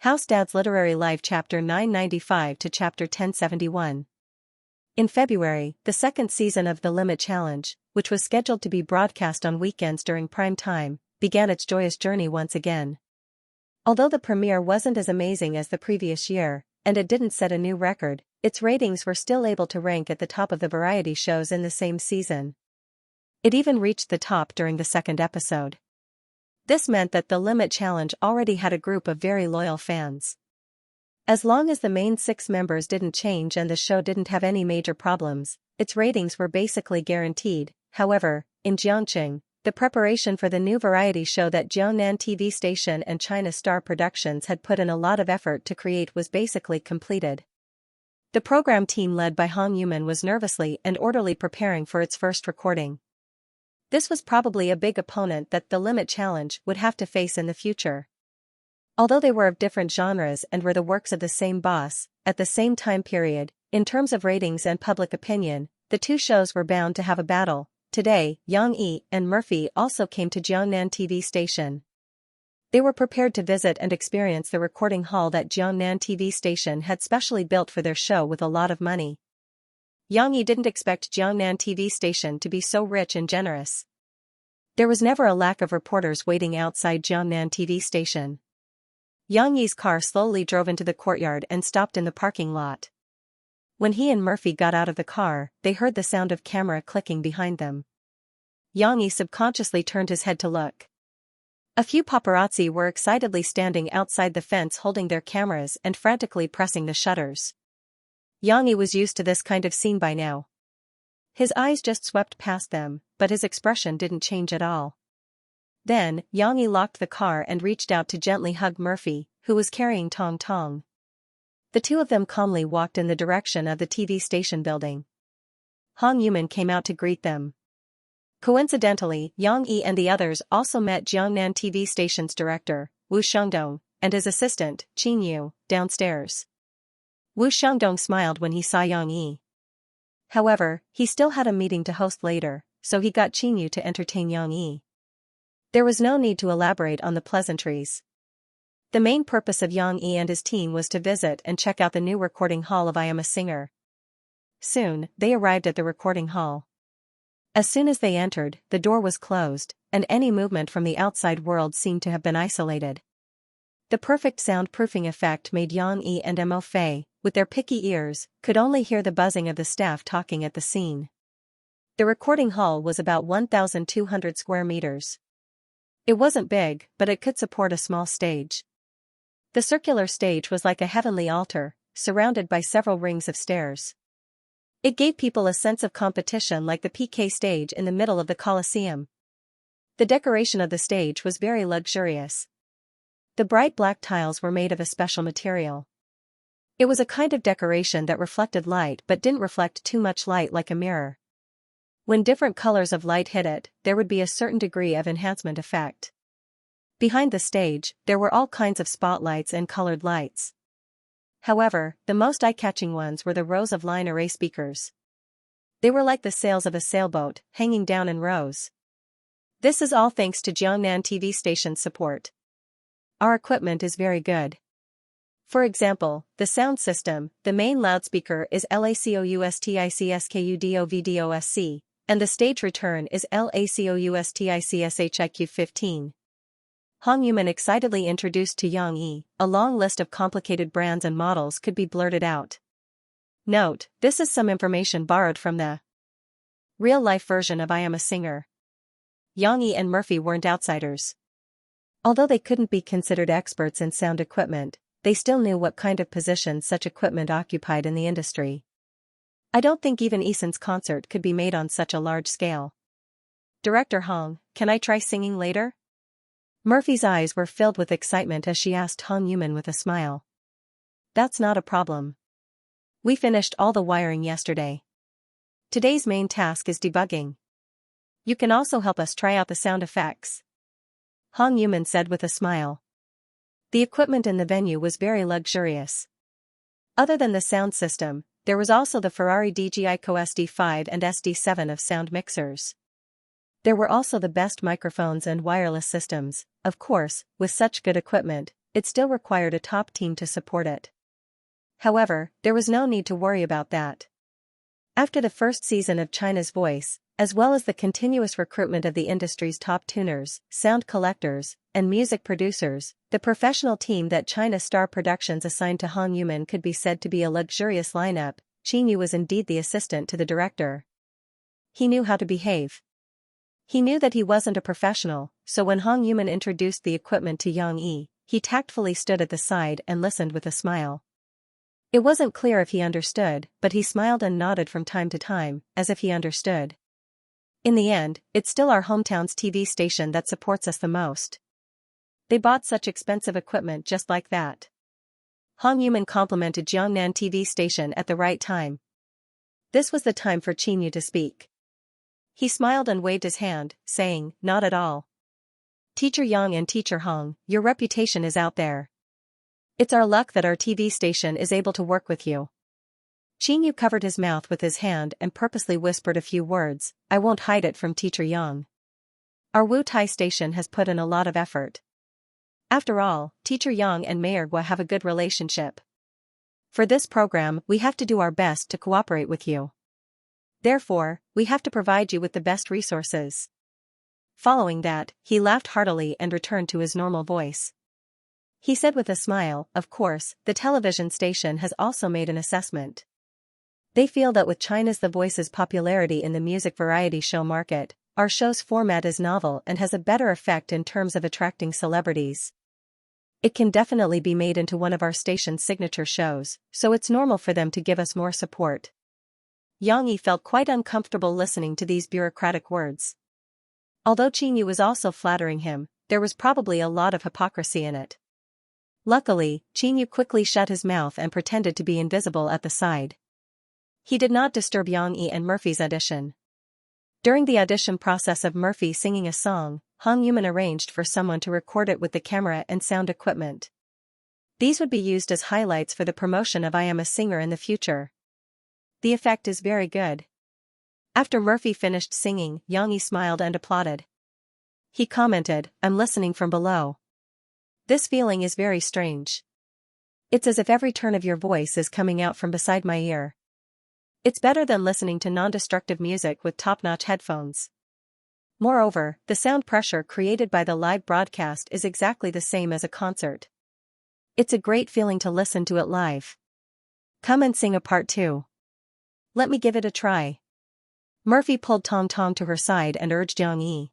House Dad's Literary Life Chapter 995 to Chapter 1071. In February, the second season of The Limit Challenge, which was scheduled to be broadcast on weekends during prime time, began its joyous journey once again. Although the premiere wasn't as amazing as the previous year, and it didn't set a new record, its ratings were still able to rank at the top of the variety shows in the same season. It even reached the top during the second episode. This meant that The Limit Challenge already had a group of very loyal fans. As long as the main 6 members didn't change and the show didn't have any major problems, its ratings were basically guaranteed. However, in Xianxia, the preparation for the new variety show that Jiangnan TV station and China Star Productions had put in a lot of effort to create was basically completed. The program team led by Hong Yuman was nervously and orderly preparing for its first recording. This was probably a big opponent that The Limit Challenge would have to face in the future. Although they were of different genres and were the works of the same boss, at the same time period, in terms of ratings and public opinion, the two shows were bound to have a battle. Today, Yang Yi and Murphy also came to Jiangnan TV station. They were prepared to visit and experience the recording hall that Jiangnan TV station had specially built for their show with a lot of money. Yang Yi didn't expect Jiangnan TV station to be so rich and generous. There was never a lack of reporters waiting outside Jiangnan TV station. Yang Yi's car slowly drove into the courtyard and stopped in the parking lot. When he and Murphy got out of the car, they heard the sound of camera clicking behind them. Yang Yi subconsciously turned his head to look. A few paparazzi were excitedly standing outside the fence holding their cameras and frantically pressing the shutters. Yang Yi was used to this kind of scene by now. His eyes just swept past them, but his expression didn't change at all. Then, Yang Yi locked the car and reached out to gently hug Murphy, who was carrying Tong Tong. The two of them calmly walked in the direction of the TV station building. Hong Yuman came out to greet them. Coincidentally, Yang Yi and the others also met Jiangnan TV station's director, Wu Shengdong, and his assistant, Qin Yu, downstairs. Wu Shengdong smiled when he saw Yang Yi. However, he still had a meeting to host later, so he got Qin Yu to entertain Yang Yi. There was no need to elaborate on the pleasantries. The main purpose of Yang Yi and his team was to visit and check out the new recording hall of I Am a Singer. Soon, they arrived at the recording hall. As soon as they entered, the door was closed, and any movement from the outside world seemed to have been isolated. The perfect soundproofing effect made Yang Yi and Mo Fei, with their picky ears, could only hear the buzzing of the staff talking at the scene. The recording hall was about 1,200 square meters. It wasn't big, but it could support a small stage. The circular stage was like a heavenly altar, surrounded by several rings of stairs. It gave people a sense of competition like the PK stage in the middle of the Colosseum. The decoration of the stage was very luxurious. The bright black tiles were made of a special material. It was a kind of decoration that reflected light but didn't reflect too much light like a mirror. When different colors of light hit it, there would be a certain degree of enhancement effect. Behind the stage, there were all kinds of spotlights and colored lights. However, the most eye-catching ones were the rows of line array speakers. They were like the sails of a sailboat, hanging down in rows. This is all thanks to Jiangnan TV station's support. Our equipment is very good. For example, the sound system, the main loudspeaker is LACOUSTICSKUDOVDOSC, and the stage return is LACOUSTICSHIQ15. Hong Yuman excitedly introduced to Yang Yi. A long list of complicated brands and models could be blurted out. Note, this is some information borrowed from the real-life version of I Am a Singer. Yang Yi and Murphy weren't outsiders. Although they couldn't be considered experts in sound equipment, they still knew what kind of position such equipment occupied in the industry. I don't think even Eason's concert could be made on such a large scale. Director Hong, can I try singing later? Murphy's eyes were filled with excitement as she asked Hong Yuman with a smile. That's not a problem. We finished all the wiring yesterday. Today's main task is debugging. You can also help us try out the sound effects. Hong Yuman said with a smile. The equipment in the venue was very luxurious. Other than the sound system, there was also the Ferrari DGICO SD5 and SD7 of sound mixers. There were also the best microphones and wireless systems. Of course, with such good equipment, it still required a top team to support it. However, there was no need to worry about that. After the first season of China's Voice, as well as the continuous recruitment of the industry's top tuners, sound collectors, and music producers, the professional team that China Star Productions assigned to Hong Yumin could be said to be a luxurious lineup. Xianxia was indeed the assistant to the director. He knew how to behave. He knew that he wasn't a professional, so when Hong Yumin introduced the equipment to Xianxia, he tactfully stood at the side and listened with a smile. It wasn't clear if he understood, but he smiled and nodded from time to time, as if he understood. In the end, it's still our hometown's TV station that supports us the most. They bought such expensive equipment just like that. Hong Yumin complimented Jiangnan TV station at the right time. This was the time for Xianxia to speak. He smiled and waved his hand, saying, "Not at all. Teacher Yang and Teacher Hong, your reputation is out there. It's our luck that our TV station is able to work with you." Xianxia covered his mouth with his hand and purposely whispered a few words. "I won't hide it from Teacher Yang. Our Wu Tai station has put in a lot of effort. After all, Teacher Yang and Mayor Gua have a good relationship. For this program, we have to do our best to cooperate with you. Therefore, we have to provide you with the best resources." Following that, he laughed heartily and returned to his normal voice. He said with a smile, "Of course, the television station has also made an assessment. They feel that with China's The Voice's popularity in the music variety show market, our show's format is novel and has a better effect in terms of attracting celebrities. It can definitely be made into one of our station's signature shows, so it's normal for them to give us more support." Xianxia felt quite uncomfortable listening to these bureaucratic words. Although Xianxia was also flattering him, there was probably a lot of hypocrisy in it. Luckily, Xianxia quickly shut his mouth and pretended to be invisible at the side. He did not disturb Xianxia and Murphy's audition. During the audition process of Murphy singing a song, Hong Yumin arranged for someone to record it with the camera and sound equipment. These would be used as highlights for the promotion of I Am a Singer in the future. The effect is very good. After Murphy finished singing, Xianxia smiled and applauded. He commented, "I'm listening from below. This feeling is very strange. It's as if every turn of your voice is coming out from beside my ear. It's better than listening to non-destructive music with top-notch headphones. Moreover, the sound pressure created by the live broadcast is exactly the same as a concert. It's a great feeling to listen to it live. Come and sing a part too. Let me give it a try." Murphy pulled Tong Tong to her side and urged Xianxia.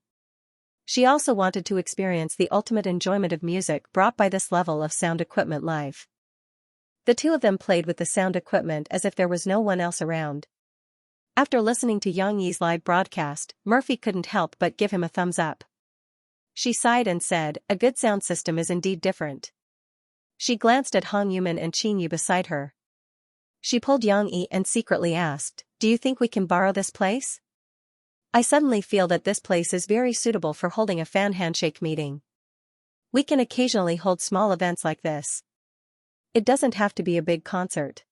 She also wanted to experience the ultimate enjoyment of music brought by this level of sound equipment live. The two of them played with the sound equipment as if there was no one else around. After listening to Xianxia's live broadcast, Murphy couldn't help but give him a thumbs up. She sighed and said, "A good sound system is indeed different." She glanced at Hong Yumin and Xianxia beside her. She pulled Xianxia and secretly asked, "Do you think we can borrow this place? I suddenly feel that this place is very suitable for holding a fan handshake meeting. We can occasionally hold small events like this. It doesn't have to be a big concert.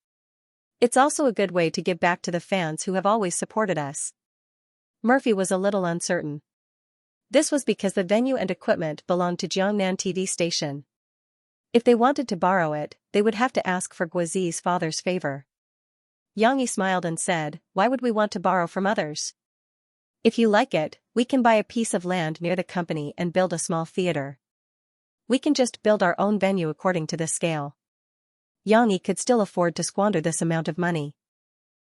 It's also a good way to give back to the fans who have always supported us." Murphy was a little uncertain. This was because the venue and equipment belonged to Jiangnan TV station. If they wanted to borrow it, they would have to ask for Guazi's father's favor. Xianxia smiled and said, "Why would we want to borrow from others? If you like it, we can buy a piece of land near the company and build a small theater. We can just build our own venue according to this scale." Xianxia could still afford to squander this amount of money.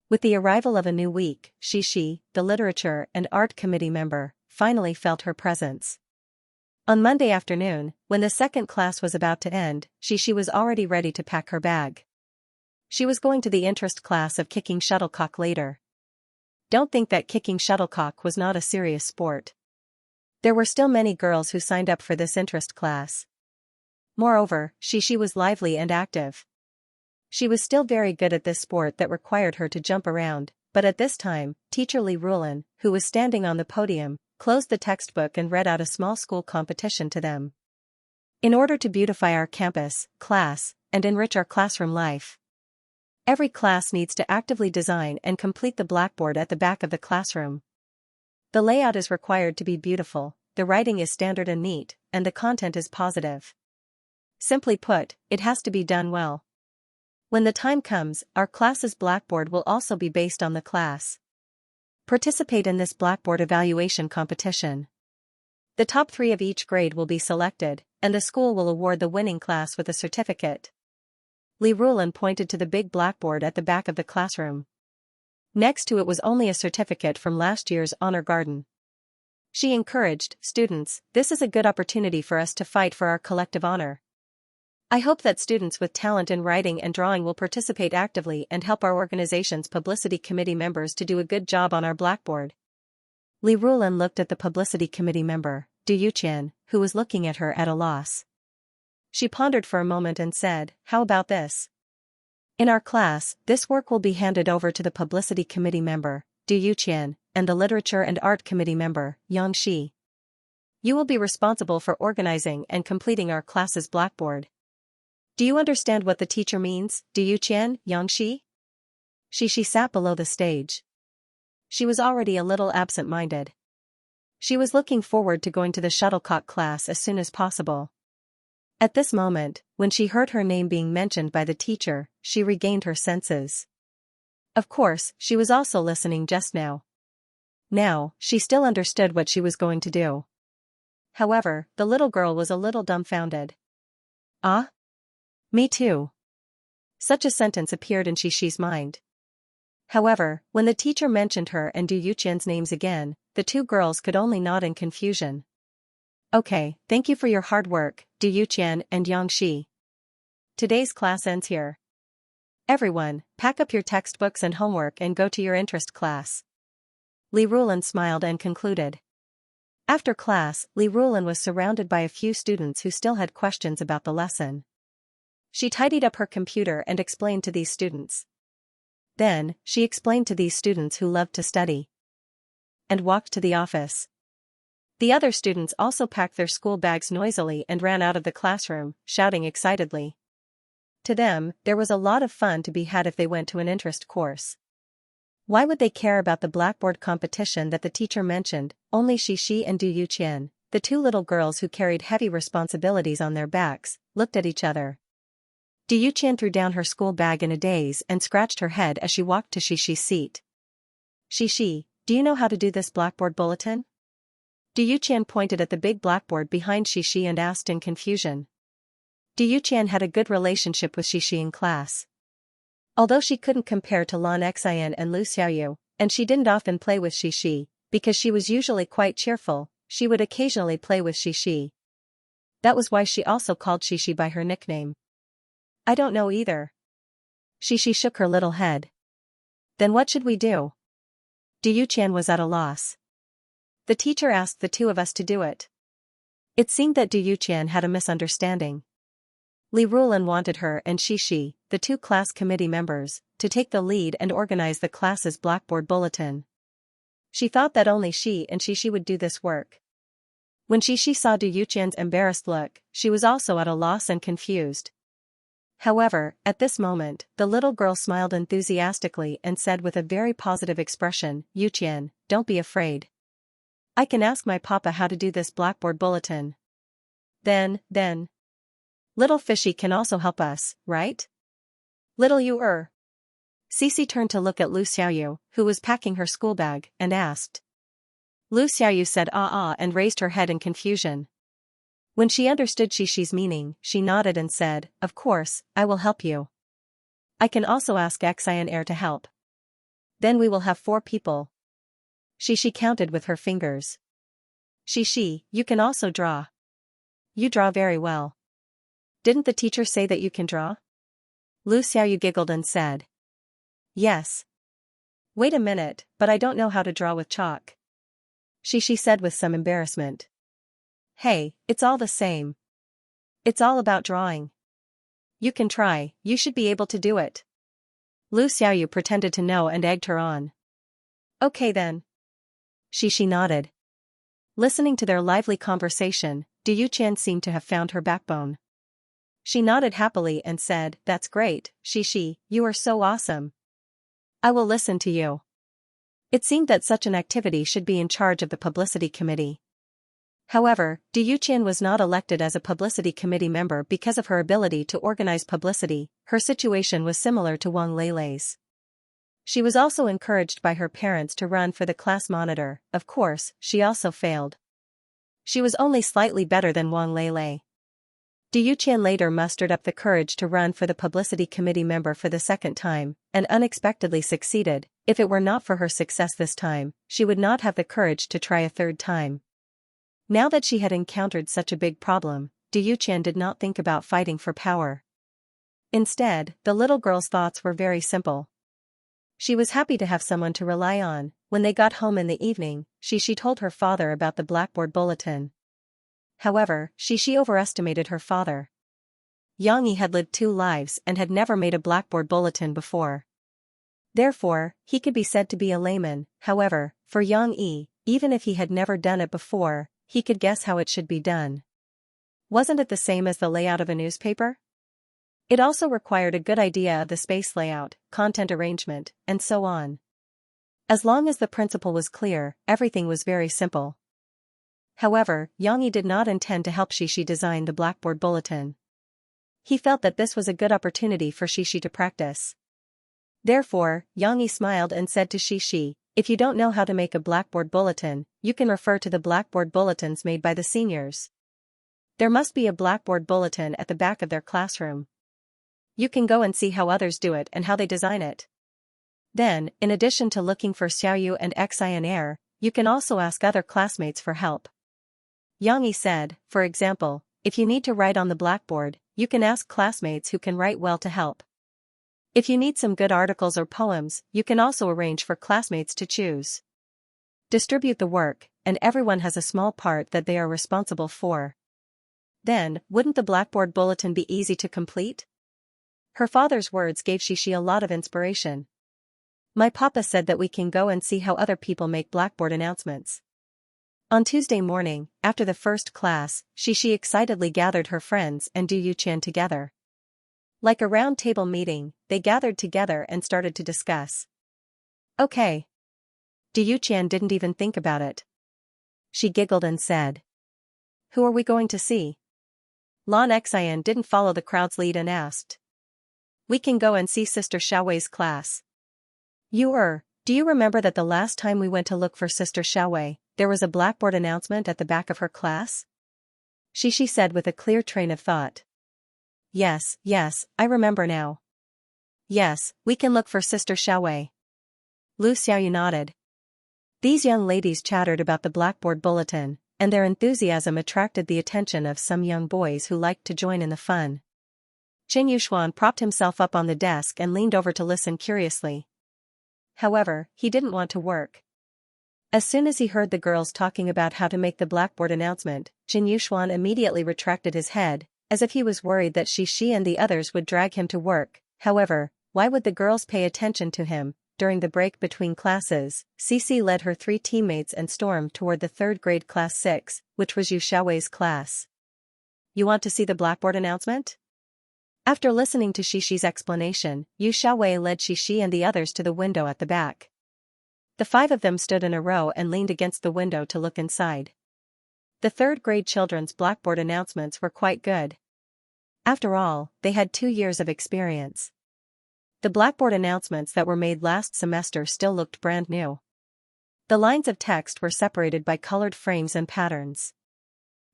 With the arrival of a new week, Xi, the literature and art committee member, finally felt her presence. On Monday afternoon, when the second class was about to end, Xi was already ready to pack her bag. She was going to the interest class of kicking shuttlecock later. Don't think that kicking shuttlecock was not a serious sport. There were still many girls who signed up for this interest class. Moreover, Xi was lively and active. She was still very good at this sport that required her to jump around, but at this time, Teacher Li Rulin, who was standing on the podium, closed the textbook and read out a small school competition to them. In order to beautify our campus, class, and enrich our classroom life, every class needs to actively design and complete the blackboard at the back of the classroom. The layout is required to be beautiful, the writing is standard and neat, and the content is positive. Simply put, it has to be done well. When the time comes, our class's blackboard will also be based on the class. Participate in this blackboard evaluation competition. The top 3 of each grade will be selected, and the school will award the winning class with a certificate. Li Rulan pointed to the big blackboard at the back of the classroom. Next to it was only a certificate from last year's honor garden. She encouraged, "Students, this is a good opportunity for us to fight for our collective honor. I hope that students with talent in writing and drawing will participate actively and help our organization's publicity committee members to do a good job on our blackboard." Li Rulan looked at the publicity committee member, Du Yuqian, who was looking at her at a loss. She pondered for a moment and said, "How about this? In our class, this work will be handed over to the publicity committee member, Du Yuqian, and the literature and art committee member, Xianxia. You will be responsible for organizing and completing our class's blackboard. Do you understand what the teacher means, Du Yuqian, Xianxia?" She sat below the stage. She was already a little absent-minded. She was looking forward to going to the shuttlecock class as soon as possible. At this moment, when she heard her name being mentioned by the teacher, she regained her senses. Of course, she was also listening just now. Now, she still understood what she was going to do. However, the little girl was a little dumbfounded. "Ah? Me too." Such a sentence appeared in Xixi's mind. However, when the teacher mentioned her and Du Yuqian's names again, the 2 girls could only nod in confusion. "Okay, thank you for your hard work, Du Yuqian and Xianxia. Today's class ends here. Everyone, pack up your textbooks and homework and go to your interest class." Li Rulan smiled and concluded. After class, Li Rulan was surrounded by a few students who still had questions about the lesson. She tidied up her computer and explained to these students. Then, she explained to these students who loved to study, and walked to the office. The other students also packed their school bags noisily and ran out of the classroom, shouting excitedly. To them, there was a lot of fun to be had if they went to an interest course. Why would they care about the blackboard competition that the teacher mentioned? Only Xixi and Du Yuqian, the 2 little girls who carried heavy responsibilities on their backs, looked at each other. Du Yuqian threw down her school bag in a daze and scratched her head as she walked to Xixi's seat. "Xixi, do you know how to do this blackboard bulletin?" Du Yuqian pointed at the big blackboard behind Xixi and asked in confusion. Du Yuqian had a good relationship with Xixi in class. Although she couldn't compare to Lan Xian and Lu Xiaoyu, and she didn't often play with Xixi, because she was usually quite cheerful, she would occasionally play with Xixi. That was why she also called Xixi by her nickname. "I don't know either." Xixi shook her little head. "Then what should we do?" Du Yuqian was at a loss. "The teacher asked the 2 of us to do it." It seemed that Du Yuqian had a misunderstanding. Li Rulan wanted her and Xixi, the 2 class committee members, to take the lead and organize the class's blackboard bulletin. She thought that only she and Xixi would do this work. When Xixi saw Du Yuqian's embarrassed look, she was also at a loss and confused. However, at this moment, the little girl smiled enthusiastically and said with a very positive expression, "Yuqian, don't be afraid. I can ask my papa how to do this blackboard bulletin. Then, little fishy can also help us, right? Little you Cece turned to look at Lu Xiaoyu, who was packing her school bag, and asked. Lu Xiaoyu said and raised her head in confusion. When she understood Xixi's meaning, she nodded and said, "Of course, I will help you. I can also ask Xian to help. Then we will have 4 people." Xixi counted with her fingers. "Xixi, you can also draw. You draw very well. Didn't the teacher say that you can draw?" Lu Xiaoyu giggled and said. "Yes. Wait a minute, but I don't know how to draw with chalk," Xixi said with some embarrassment. "Hey, it's all the same. It's all about drawing. You can try, you should be able to do it." Lu Xiaoyu pretended to know and egged her on. "Okay then." Xixi nodded. Listening to their lively conversation, Du Yuqian seemed to have found her backbone. She nodded happily and said, "That's great, Xixi, you are so awesome. I will listen to you." It seemed that such an activity should be in charge of the publicity committee. However, Du Yuqian was not elected as a publicity committee member because of her ability to organize publicity. Her situation was similar to Wang Leilei's. She was also encouraged by her parents to run for the class monitor. Of course, she also failed. She was only slightly better than Wang Leilei. Du Yuqian later mustered up the courage to run for the publicity committee member for the second time, and unexpectedly succeeded. If it were not for her success this time, she would not have the courage to try a third time. Now that she had encountered such a big problem, Du Yuqian did not think about fighting for power. Instead, the little girl's thoughts were very simple. She was happy to have someone to rely on. When they got home in the evening, she told her father about the blackboard bulletin. However, she overestimated her father. Yang Yi had lived 2 lives and had never made a blackboard bulletin before. Therefore, he could be said to be a layman. However, for Yang Yi, even if he had never done it before, he could guess how it should be done. Wasn't it the same as the layout of a newspaper? It also required a good idea of the space layout, content arrangement, and so on. As long as the principle was clear, everything was very simple. However, Yang Yi did not intend to help Xixi design the blackboard bulletin. He felt that this was a good opportunity for Xixi to practice. Therefore, Yang Yi smiled and said to Xixi, "If you don't know how to make a blackboard bulletin, you can refer to the blackboard bulletins made by the seniors. There must be a blackboard bulletin at the back of their classroom. You can go and see how others do it and how they design it. Then, in addition to looking for Xiaoyu and Xianxia, you can also ask other classmates for help." Yang Yi said, "For example, if you need to write on the blackboard, you can ask classmates who can write well to help. If you need some good articles or poems, you can also arrange for classmates to choose. Distribute the work, and everyone has a small part that they are responsible for. Then, wouldn't the blackboard bulletin be easy to complete?" Her father's words gave Xixi a lot of inspiration. "My papa said that we can go and see how other people make blackboard announcements." On Tuesday morning, after the first class, Xixi excitedly gathered her friends and Du Yuqian together. Like a round table meeting, they gathered together and started to discuss. "Okay." Du Yuqian didn't even think about it. She giggled and said, "Who are we going to see?" Lan Xian didn't follow the crowd's lead and asked, "We can go and see Sister Xiaowei's class." Do you remember that the last time we went to look for Sister Xiaowei, there was a blackboard announcement at the back of her class?" Xixi said with a clear train of thought. Yes, I remember now. Yes, we can look for Sister Xiaowei." Lu Xiaoyu nodded. These young ladies chattered about the blackboard bulletin, and their enthusiasm attracted the attention of some young boys who liked to join in the fun. Qin Yuxuan propped himself up on the desk and leaned over to listen curiously. However, he didn't want to work. As soon as he heard the girls talking about how to make the blackboard announcement, Qin Yuxuan immediately retracted his head, as if he was worried that Xixi and the others would drag him to work. However, why would the girls pay attention to him? During the break between classes, Cici led her 3 teammates and stormed toward the 3rd grade class 6, which was Yu Xiaowei's class. "You want to see the blackboard announcement?" After listening to Xixi's explanation, Yu Xiaowei led Xixi and the others to the window at the back. The 5 of them stood in a row and leaned against the window to look inside. The 3rd grade children's blackboard announcements were quite good. After all, they had 2 years of experience. The blackboard announcements that were made last semester still looked brand new. The lines of text were separated by colored frames and patterns.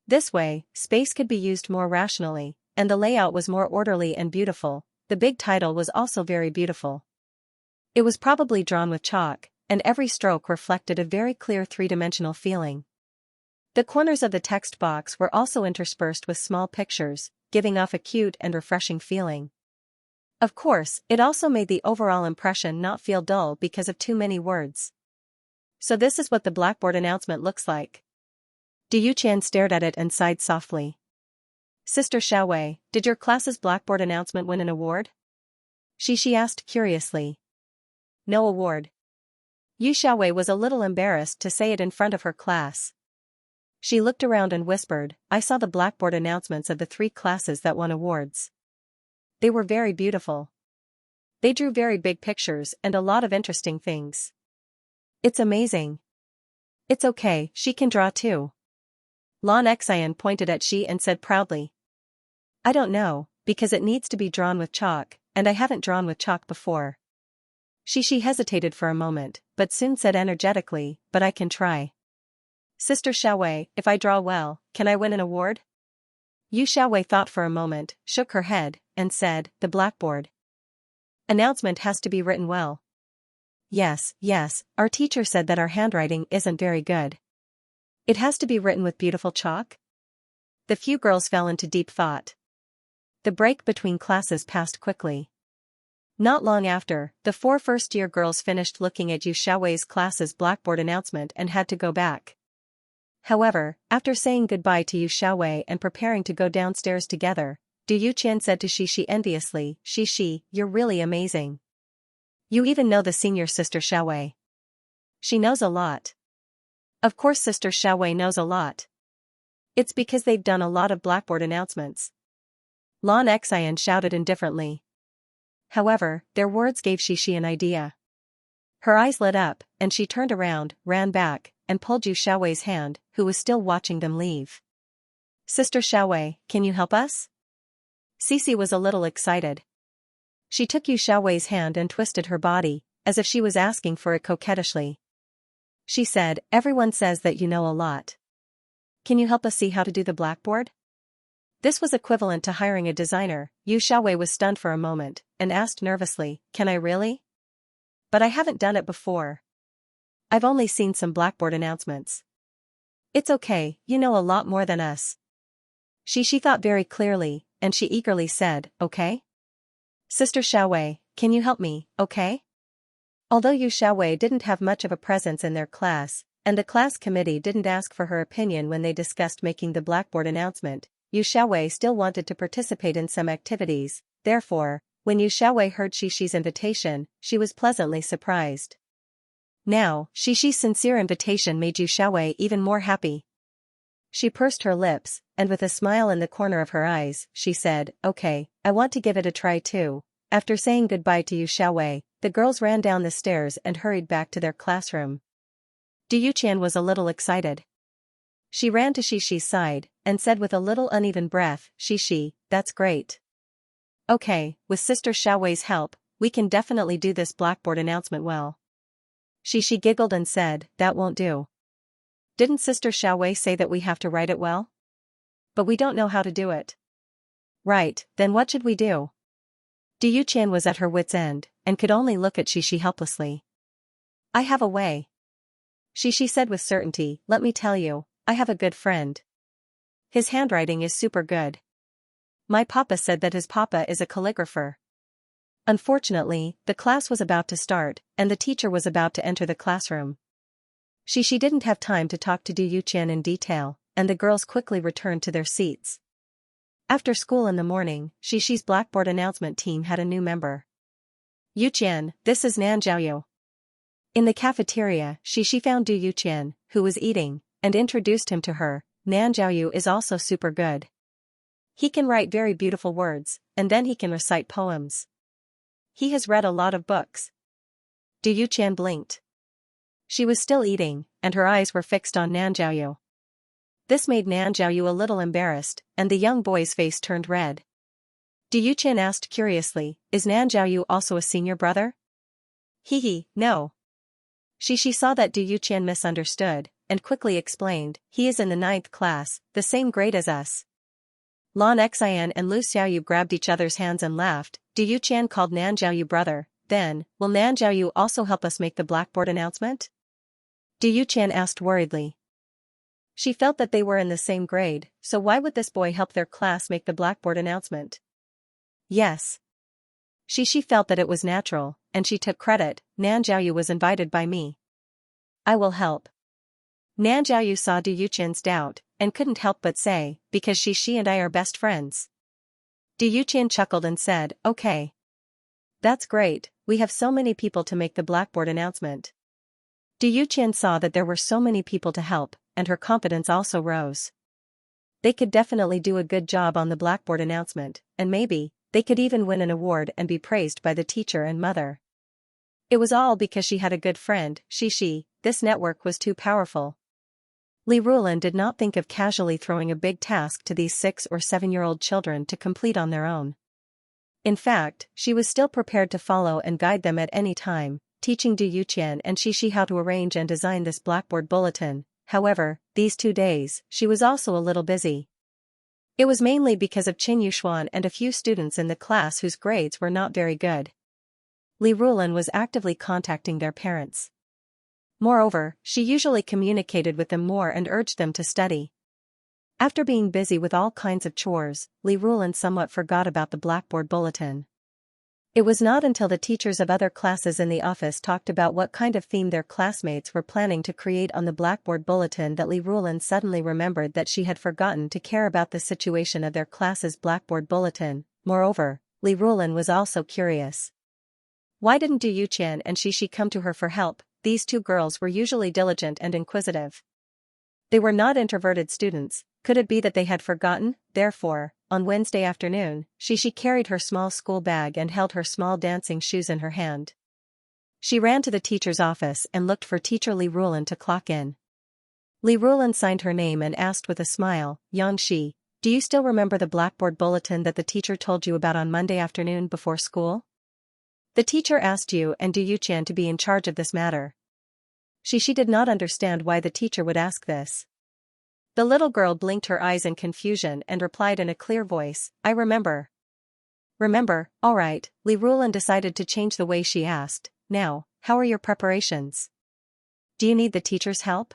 This way, space could be used more rationally, and the layout was more orderly and beautiful. The big title was also very beautiful. It was probably drawn with chalk, and every stroke reflected a very clear 3-dimensional feeling. The corners of the text box were also interspersed with small pictures, giving off a cute and refreshing feeling. Of course, it also made the overall impression not feel dull because of too many words. So this is what the blackboard announcement looks like. Du Yuqian stared at it and sighed softly. "Sister Xiaowei, did your class's blackboard announcement win an award?" Xixi asked curiously. "No award." Yu Xiaowei was a little embarrassed to say it in front of her class. She looked around and whispered, "I saw the blackboard announcements of the 3 classes that won awards. They were very beautiful. They drew very big pictures and a lot of interesting things. It's amazing." "It's okay, she can draw too." Lan Xian pointed at Xi and said proudly. I don't know, because it needs to be drawn with chalk, and I haven't drawn with chalk before. Xi hesitated for a moment, but soon said energetically, but I can try. Sister Xiaowei, if I draw well, can I win an award? Yu Xiaowei thought for a moment, shook her head, and said, the blackboard announcement has to be written well. Yes, our teacher said that our handwriting isn't very good. It has to be written with beautiful chalk? The few girls fell into deep thought. The break between classes passed quickly. Not long after, the 4 first-year girls finished looking at Yu Xiaowei's class's blackboard announcement and had to go back. However, after saying goodbye to Yu Xiaowei and preparing to go downstairs together, Du Yuqian said to Xi enviously, Xi, you're really amazing. You even know the senior sister Xiaowei. She knows a lot. Of course sister Xiaowei knows a lot. It's because they've done a lot of blackboard announcements. Lan Xian shouted indifferently. However, their words gave Xi an idea. Her eyes lit up, and she turned around, ran back, and pulled Yu Xiaowei's hand, who was still watching them leave. Sister Xiaowei, can you help us? Cici was a little excited. She took Yu Xiaowei's hand and twisted her body, as if she was asking for it coquettishly. She said, everyone says that you know a lot. Can you help us see how to do the blackboard? This was equivalent to hiring a designer. Yu Xiaowei was stunned for a moment, and asked nervously, can I really? But I haven't done it before. I've only seen some blackboard announcements. It's okay, you know a lot more than us. She thought very clearly, and she eagerly said, okay? Sister Xiaowei, can you help me, okay? Although Yu Xiaowei didn't have much of a presence in their class, and the class committee didn't ask for her opinion when they discussed making the blackboard announcement, Yu Xiaowei still wanted to participate in some activities. Therefore, when Yu Xiaowei heard Xi's invitation, she was pleasantly surprised. Now, Xi's sincere invitation made Yu Xiaowei even more happy. She pursed her lips, and with a smile in the corner of her eyes, she said, okay, I want to give it a try too. After saying goodbye to Yu Xiaowei, the girls ran down the stairs and hurried back to their classroom. Du Yuqian was a little excited. She ran to Xi's side, and said with a little uneven breath, Xi, that's great. Okay, with Sister Xiaowei's help, we can definitely do this blackboard announcement well. Xi giggled and said, that won't do. Didn't Sister Xiaowei say that we have to write it well? But we don't know how to do it. Right, then what should we do? Du Yuqian was at her wit's end, and could only look at Xi helplessly. I have a way. Xi said with certainty, let me tell you, I have a good friend. His handwriting is super good. My papa said that his papa is a calligrapher. Unfortunately, the class was about to start, and the teacher was about to enter the classroom. Xi didn't have time to talk to Du Yuqian in detail, and the girls quickly returned to their seats. After school in the morning, Xi's blackboard announcement team had a new member. Yuqian, this is Nan Zhaoyu. In the cafeteria, Xi found Du Yuqian, who was eating, and introduced him to her. Nan Zhaoyu is also super good. He can write very beautiful words, and then he can recite poems. He has read a lot of books. Du Yuqian blinked. She was still eating, and her eyes were fixed on Nan Zhaoyu. This made Nan Zhaoyu a little embarrassed, and the young boy's face turned red. Du Yuqian asked curiously, is Nan Zhaoyu also a senior brother? No. Xi saw that Du Yuqian misunderstood, and quickly explained, he is in the 9th class, the same grade as us. Lan Xian and Lu Xiaoyu grabbed each other's hands and laughed. Du Yuqian called Nan Zhaoyu brother. Then, will Nan Zhaoyu also help us make the blackboard announcement? Du Yuqian asked worriedly. She felt that they were in the same grade, so why would this boy help their class make the blackboard announcement? Yes. Xi felt that it was natural, and she took credit. Nan Zhaoyu was invited by me. I will help. Nan Zhaoyu saw Du Yuqian's doubt, and couldn't help but say, because Xi and I are best friends. Du Yuqian chuckled and said, okay. That's great, we have so many people to make the blackboard announcement. Du Yuqian saw that there were so many people to help, and her confidence also rose. They could definitely do a good job on the blackboard announcement, and maybe, they could even win an award and be praised by the teacher and mother. It was all because she had a good friend, Xi. This network was too powerful. Li Rulan did not think of casually throwing a big task to these 6 or 7-year-old children to complete on their own. In fact, she was still prepared to follow and guide them at any time, teaching Du Yuqian and Xixi how to arrange and design this blackboard bulletin. However, these 2 days, she was also a little busy. It was mainly because of Qin Yuxuan and a few students in the class whose grades were not very good. Li Rulan was actively contacting their parents. Moreover, she usually communicated with them more and urged them to study. After being busy with all kinds of chores, Li Rulan somewhat forgot about the blackboard bulletin. It was not until the teachers of other classes in the office talked about what kind of theme their classmates were planning to create on the blackboard bulletin that Li Rulan suddenly remembered that she had forgotten to care about the situation of their class's blackboard bulletin. Moreover, Li Rulan was also curious. Why didn't Du Yuqian and Xixi come to her for help? These 2 girls were usually diligent and inquisitive. They were not introverted students. Could it be that they had forgotten? Therefore, on Wednesday afternoon, Xixi carried her small school bag and held her small dancing shoes in her hand. She ran to the teacher's office and looked for teacher Li Rulan to clock in. Li Rulan signed her name and asked with a smile, "Xianxia, do you still remember the blackboard bulletin that the teacher told you about on Monday afternoon before school? The teacher asked you and Du Yuqian to be in charge of this matter." Xixi did not understand why the teacher would ask this. The little girl blinked her eyes in confusion and replied in a clear voice, "I remember." "Remember, all right." Li Rulan decided to change the way she asked. "Now, how are your preparations? Do you need the teacher's help?"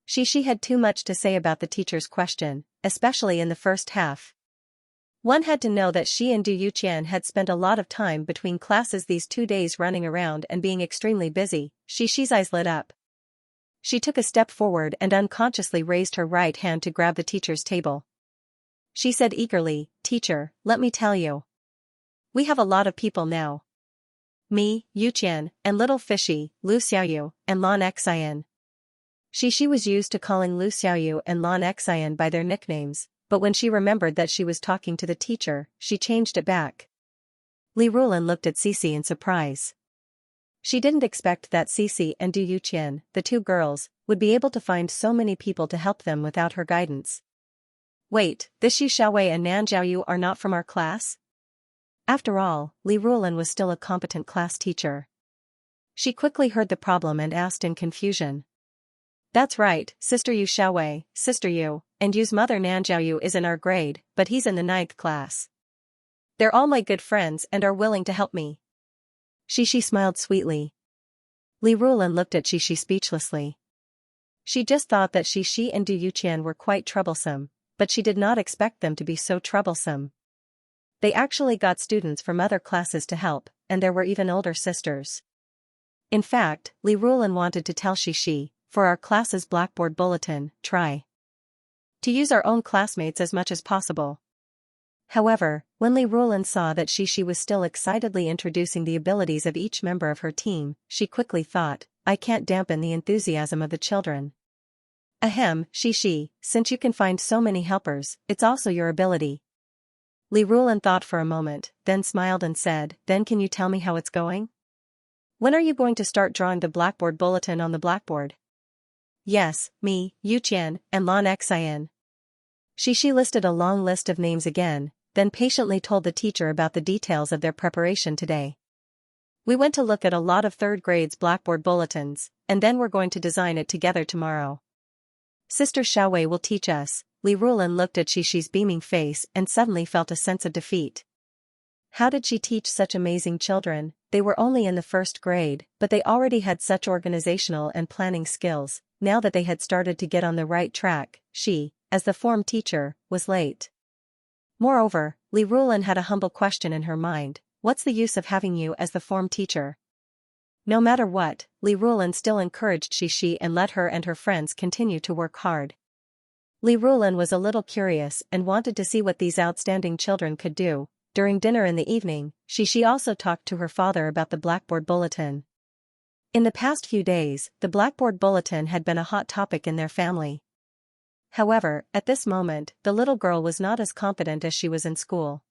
Xixi had too much to say about the teacher's question, especially in the first half. One had to know that she and Du Yuqian had spent a lot of time between classes these 2 days running around and being extremely busy. Xixi's eyes lit up. She took a step forward and unconsciously raised her right hand to grab the teacher's table. She said eagerly, "Teacher, let me tell you. We have a lot of people now. Me, Yuqian, and little fishy, Lu Xiaoyu, and Lan Xian." Xixi was used to calling Lu Xiaoyu and Lan Xian by their nicknames, but when she remembered that she was talking to the teacher, she changed it back. Li Rulan looked at Xixi in surprise. She didn't expect that Xixi and Du Yuqian, the 2 girls, would be able to find so many people to help them without her guidance. "Wait, this Yu Xiaowei and Nan Jiaoyu are not from our class?" After all, Li Rulan was still a competent class teacher. She quickly heard the problem and asked in confusion. "That's right, Sister Yu Xiaowei, Sister Yu, and Yu's mother Nan Jiaoyu is in our grade, but he's in the 9th class. They're all my good friends and are willing to help me." Xixi smiled sweetly. Li Rulan looked at Xixi speechlessly. She just thought that Xixi and Du Yuqian were quite troublesome, but she did not expect them to be so troublesome. They actually got students from other classes to help, and there were even older sisters. In fact, Li Rulan wanted to tell Xixi, "For our class's blackboard bulletin, try to use our own classmates as much as possible." However, when Li Rulan saw that Xixi was still excitedly introducing the abilities of each member of her team, she quickly thought, "I can't dampen the enthusiasm of the children." "Ahem, Xixi, since you can find so many helpers, it's also your ability." Li Rulan thought for a moment, then smiled and said, "Then can you tell me how it's going? When are you going to start drawing the blackboard bulletin on the blackboard?" "Yes, me, Yuqian, and Lan Xian." Xixi listed a long list of names again, then patiently told the teacher about the details of their preparation today. "We went to look at a lot of 3rd grade's blackboard bulletins, and then we're going to design it together tomorrow. Sister Xiaowei will teach us." Li Rulan looked at Xixi's beaming face and suddenly felt a sense of defeat. How did she teach such amazing children? They were only in the 1st grade, but they already had such organizational and planning skills. Now that they had started to get on the right track, she, as the form teacher, was late. Moreover, Li Rulan had a humble question in her mind: what's the use of having you as the form teacher? No matter what, Li Rulan still encouraged Xixi and let her and her friends continue to work hard. Li Rulan was a little curious and wanted to see what these outstanding children could do. During dinner in the evening, Xixi also talked to her father about the blackboard bulletin. In the past few days, the blackboard bulletin had been a hot topic in their family. However, at this moment, the little girl was not as confident as she was in school.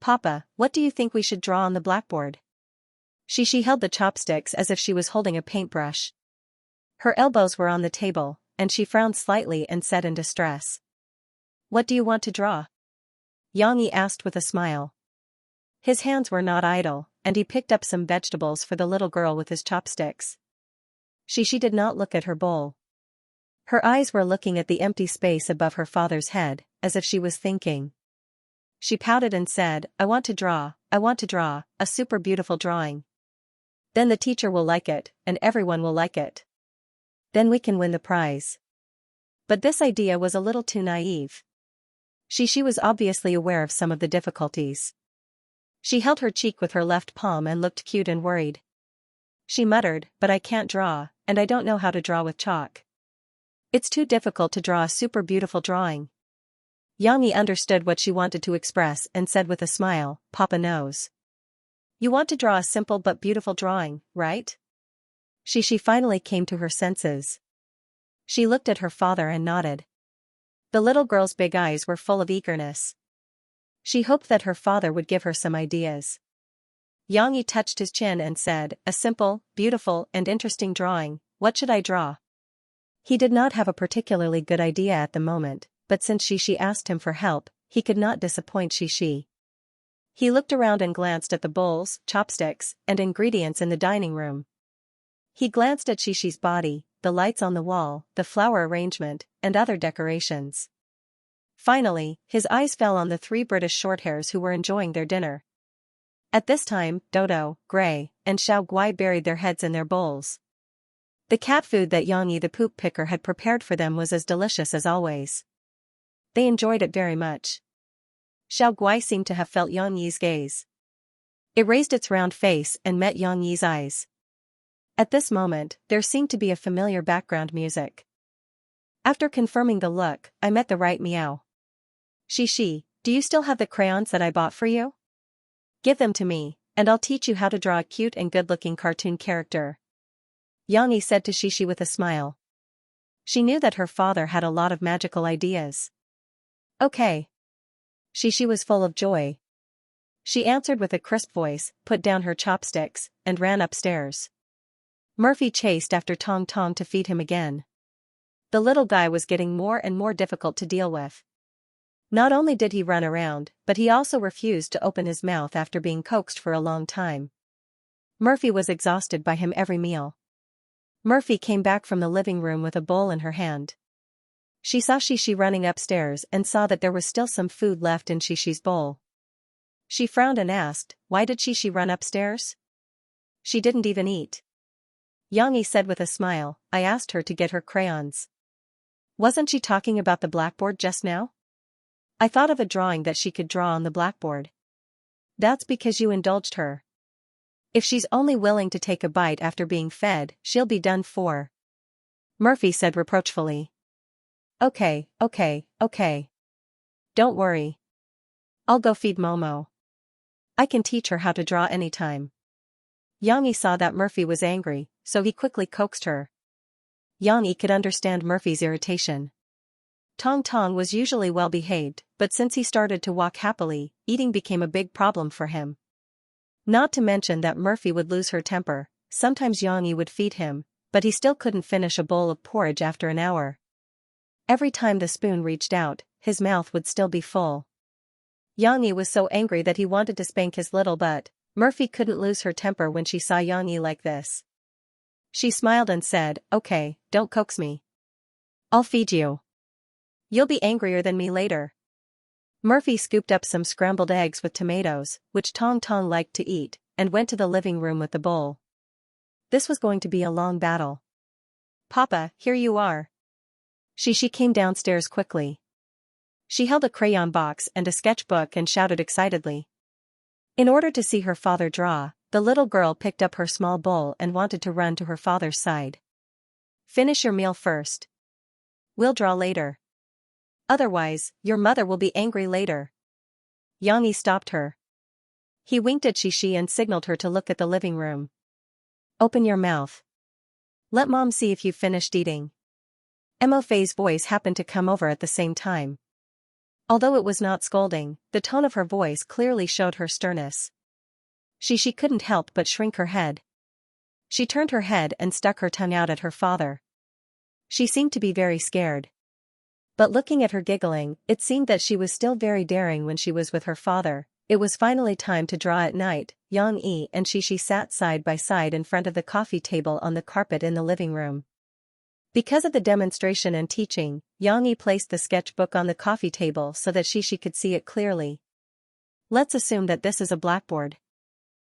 "Papa, what do you think we should draw on the blackboard?" Xixi held the chopsticks as if she was holding a paintbrush. Her elbows were on the table, and she frowned slightly and said in distress. "What do you want to draw?" Xianxia asked with a smile. His hands were not idle, and he picked up some vegetables for the little girl with his chopsticks. She did not look at her bowl. Her eyes were looking at the empty space above her father's head, as if she was thinking. She pouted and said, I want to draw a super beautiful drawing. Then the teacher will like it, and everyone will like it. Then we can win the prize." But this idea was a little too naive. She was obviously aware of some of the difficulties. She held her cheek with her left palm and looked cute and worried. She muttered, "But I can't draw, and I don't know how to draw with chalk. It's too difficult to draw a super beautiful drawing." Xianxia understood what she wanted to express and said with a smile, "Papa knows. You want to draw a simple but beautiful drawing, right?" She finally came to her senses. She looked at her father and nodded. The little girl's big eyes were full of eagerness. She hoped that her father would give her some ideas. Xianxia touched his chin and said, "A simple, beautiful, and interesting drawing. What should I draw?" He did not have a particularly good idea at the moment, but since she asked him for help, he could not disappoint she. He looked around and glanced at the bowls, chopsticks, and ingredients in the dining room. He glanced at Shishi's body, the lights on the wall, the flower arrangement, and other decorations. Finally, his eyes fell on the 3 British Shorthairs who were enjoying their dinner. At this time, Dodo, Gray, and Xiaoguai buried their heads in their bowls. The cat food that Xianxia the poop picker had prepared for them was as delicious as always. They enjoyed it very much. Xiaoguai seemed to have felt Xianxia's gaze. It raised its round face and met Xianxia's eyes. At this moment, there seemed to be a familiar background music. After confirming the look, I met the right meow. Shishi, do you still have the crayons that I bought for you? Give them to me, and I'll teach you how to draw a cute and good-looking cartoon character. Xianxia said to Shishi with a smile. She knew that her father had a lot of magical ideas. Okay. Shishi was full of joy. She answered with a crisp voice, put down her chopsticks, and ran upstairs. Murphy chased after Tong Tong to feed him again. The little guy was getting more and more difficult to deal with. Not only did he run around, but he also refused to open his mouth after being coaxed for a long time. Murphy was exhausted by him every meal. Murphy came back from the living room with a bowl in her hand. She saw Shishi running upstairs and saw that there was still some food left in Shishi's bowl. She frowned and asked, "Why did Shishi run upstairs? She didn't even eat." Xianxia said with a smile, "I asked her to get her crayons." Wasn't she talking about the blackboard just now? I thought of a drawing that she could draw on the blackboard. That's because you indulged her. If she's only willing to take a bite after being fed, she'll be done for. Murphy said reproachfully. Okay. Don't worry. I'll go feed Momo. I can teach her how to draw anytime. Xianxia saw that Murphy was angry, so he quickly coaxed her. Xianxia could understand Murphy's irritation. Tong Tong was usually well behaved, but since he started to walk happily, eating became a big problem for him. Not to mention that Murphy would lose her temper. Sometimes Xianxia would feed him, but he still couldn't finish a bowl of porridge after an hour. Every time the spoon reached out, his mouth would still be full. Xianxia was so angry that he wanted to spank his little butt. Murphy couldn't lose her temper when she saw Xianxia like this. She smiled and said, "Okay, don't coax me. I'll feed you. You'll be angrier than me later." Murphy scooped up some scrambled eggs with tomatoes, which Tong Tong liked to eat, and went to the living room with the bowl. This was going to be a long battle. "Papa, here you are." She came downstairs quickly. She held a crayon box and a sketchbook and shouted excitedly. In order to see her father draw, the little girl picked up her small bowl and wanted to run to her father's side. "Finish your meal first. We'll draw later. Otherwise, your mother will be angry later." Xianxia stopped her. He winked at Shishi and signaled her to look at the living room. "Open your mouth. Let Mom see if you've finished eating." Mo Fei's voice happened to come over at the same time. Although it was not scolding, the tone of her voice clearly showed her sternness. She couldn't help but shrink her head. She turned her head and stuck her tongue out at her father. She seemed to be very scared. But looking at her giggling, it seemed that she was still very daring when she was with her father. It was finally time to draw at night. Xianxia and Xianxia sat side by side in front of the coffee table on the carpet in the living room. Because of the demonstration and teaching, Xianxia placed the sketchbook on the coffee table so that Xianxia could see it clearly. Let's assume that this is a blackboard.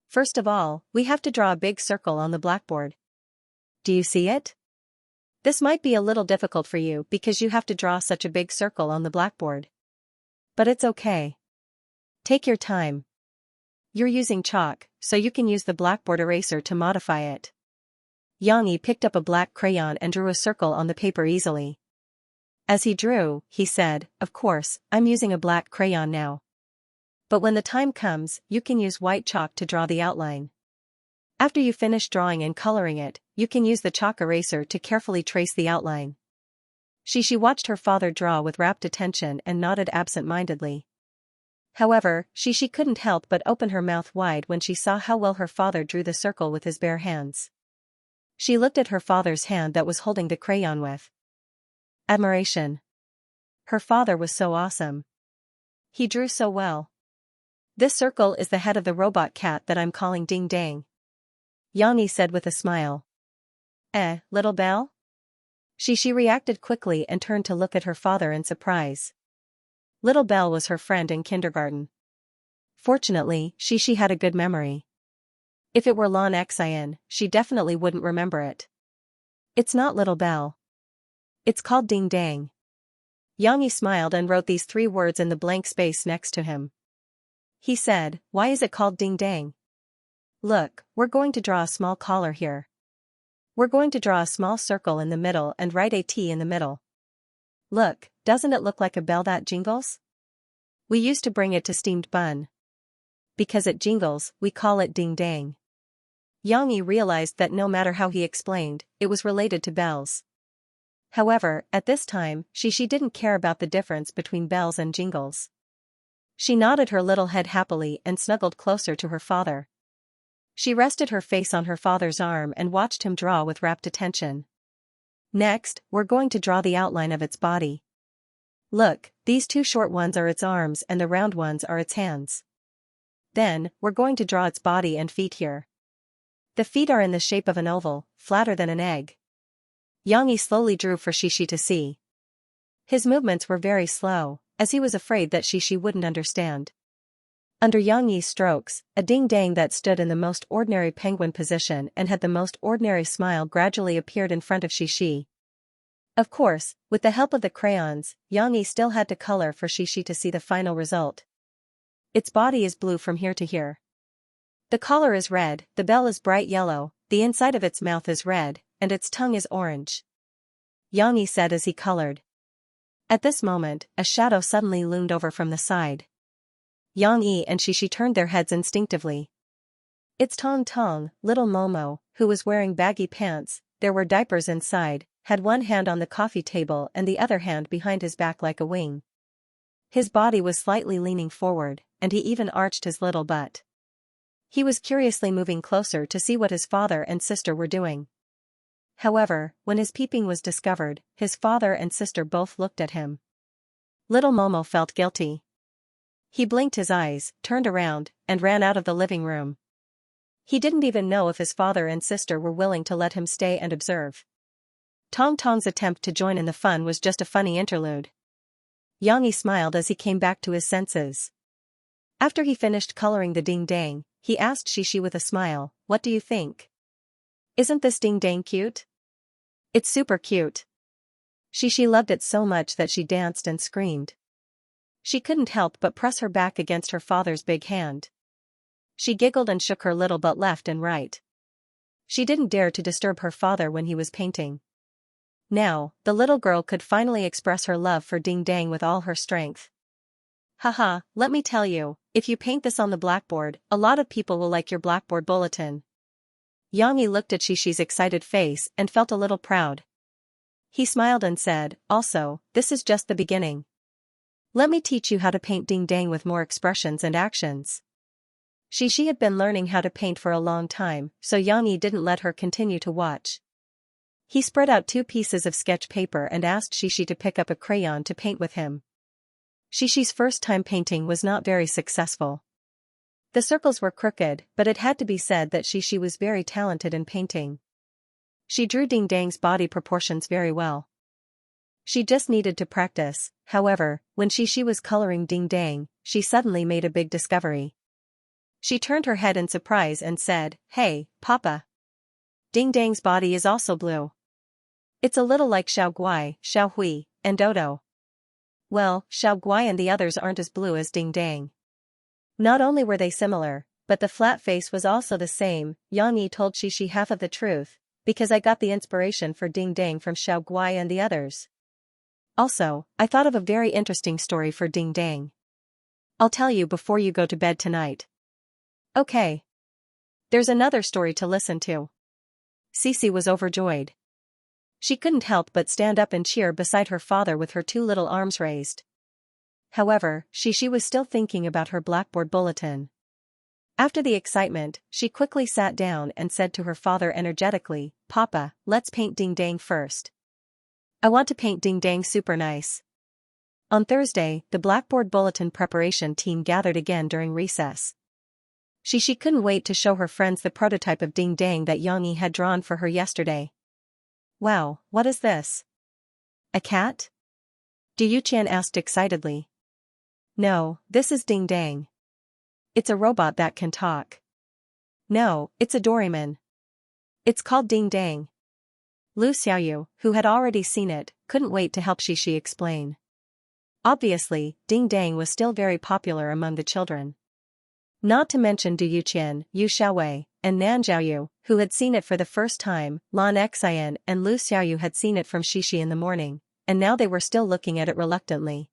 First of all, we have to draw a big circle on the blackboard. Do you see it? This might be a little difficult for you because you have to draw such a big circle on the blackboard. But it's okay. Take your time. You're using chalk, so you can use the blackboard eraser to modify it. Xianxia picked up a black crayon and drew a circle on the paper easily. As he drew, he said, "Of course, I'm using a black crayon now. But when the time comes, you can use white chalk to draw the outline. After you finish drawing and coloring it, you can use the chalk eraser to carefully trace the outline." Xianxia watched her father draw with rapt attention and nodded absent-mindedly. However, Xianxia couldn't help but open her mouth wide when she saw how well her father drew the circle with his bare hands. She looked at her father's hand that was holding the crayon with admiration. Her father was so awesome. He drew so well. This circle is the head of the robot cat that I'm calling Ding Dang. Xianxia said with a smile. Little Belle? Xianxia reacted quickly and turned to look at her father in surprise. Little Belle was her friend in kindergarten. Fortunately, Xianxia had a good memory. If it were Xianxia, she definitely wouldn't remember it. It's not Little Belle. It's called Ding Dang. Xianxia smiled and wrote these 3 words in the blank space next to him. He said, "Why is it called Ding Dang?" Look, we're going to draw a small collar here. We're going to draw a small circle in the middle and write a T in the middle. Look, doesn't it look like a bell that jingles? We used to bring it to steamed bun. Because it jingles, we call it Ding Dang. Xianxia realized that no matter how he explained, it was related to bells. However, at this time, Xianxia didn't care about the difference between bells and jingles. She nodded her little head happily and snuggled closer to her father. She rested her face on her father's arm and watched him draw with rapt attention. Next, we're going to draw the outline of its body. Look, these 2 short ones are its arms and the round ones are its hands. Then, we're going to draw its body and feet here. The feet are in the shape of an oval, flatter than an egg. Xianxia slowly drew for Xianxia to see. His movements were very slow, as he was afraid that Xianxia wouldn't understand. Under Xianxia's strokes, a Ding Dang that stood in the most ordinary penguin position and had the most ordinary smile gradually appeared in front of Xianxia. Of course, with the help of the crayons, Xianxia still had to color for Xianxia to see the final result. Its body is blue from here to here. The collar is red, the bell is bright yellow, the inside of its mouth is red, and its tongue is orange. Xianxia said as he colored. At this moment, a shadow suddenly loomed over from the side. Xianxia and Xianxia turned their heads instinctively. It's Tong Tong, little Momo, who was wearing baggy pants, there were diapers inside, had one hand on the coffee table and the other hand behind his back like a wing. His body was slightly leaning forward, and he even arched his little butt. He was curiously moving closer to see what his father and sister were doing. However, when his peeping was discovered, his father and sister both looked at him. Little Momo felt guilty. He blinked his eyes, turned around, and ran out of the living room. He didn't even know if his father and sister were willing to let him stay and observe. Tong Tong's attempt to join in the fun was just a funny interlude. Xianxia smiled as he came back to his senses. After he finished coloring the Ding Dang, he asked Xianxia with a smile, "What do you think? Isn't this Ding Dang cute?" "It's super cute." Xianxia loved it so much that she danced and screamed. She couldn't help but press her back against her father's big hand. She giggled and shook her little butt left and right. She didn't dare to disturb her father when he was painting. Now, the little girl could finally express her love for Ding Dang with all her strength. "Haha, let me tell you, if you paint this on the blackboard, a lot of people will like your blackboard bulletin." Xianxia looked at Xianxia's excited face and felt a little proud. He smiled and said, "Also, this is just the beginning. Let me teach you how to paint Ding Dang with more expressions and actions." Xianxia had been learning how to paint for a long time, so Xianxia didn't let her continue to watch. He spread out 2 pieces of sketch paper and asked Xianxia to pick up a crayon to paint with him. Xianxia's first time painting was not very successful. The circles were crooked, but it had to be said that Xianxia was very talented in painting. She drew Ding Dang's body proportions very well. She just needed to practice. However, when Xianxia was coloring Ding Dang, she suddenly made a big discovery. She turned her head in surprise and said, "Hey, Papa. Ding Dang's body is also blue. It's a little like Xiao Guai, Xiao Hui, and Dodo." Well, Xiao Guai and the others aren't as blue as Ding Dang. Not only were they similar, but the flat face was also the same. Yang Yi told Xianxia half of the truth, because I got the inspiration for Ding Dang from Xiao Guai and the others. Also, I thought of a very interesting story for Ding Dang. I'll tell you before you go to bed tonight. Okay. There's another story to listen to. Xianxia was overjoyed. She couldn't help but stand up and cheer beside her father with her 2 little arms raised. However, Xianxia was still thinking about her blackboard bulletin. After the excitement, she quickly sat down and said to her father energetically, "Papa, let's paint Ding Dang first. I want to paint Ding Dang super nice." On Thursday, the blackboard bulletin preparation team gathered again during recess. Xianxia couldn't wait to show her friends the prototype of Ding Dang that Yang Yi had drawn for her yesterday. "Wow, what is this? A cat?" Du Yuqian asked excitedly. "No, this is Ding Dang. It's a robot that can talk." "No, it's a Doraemon. It's called Ding Dang." Lu Xiaoyu, who had already seen it, couldn't wait to help Xianxia explain. Obviously, Ding Dang was still very popular among the children. Not to mention Du Yuqian, Yu Xiaowei, and Nan Zhaoyu, who had seen it for the first time. Lan Xian and Lu Xiaoyu had seen it from Xianxia in the morning, and now they were still looking at it reluctantly.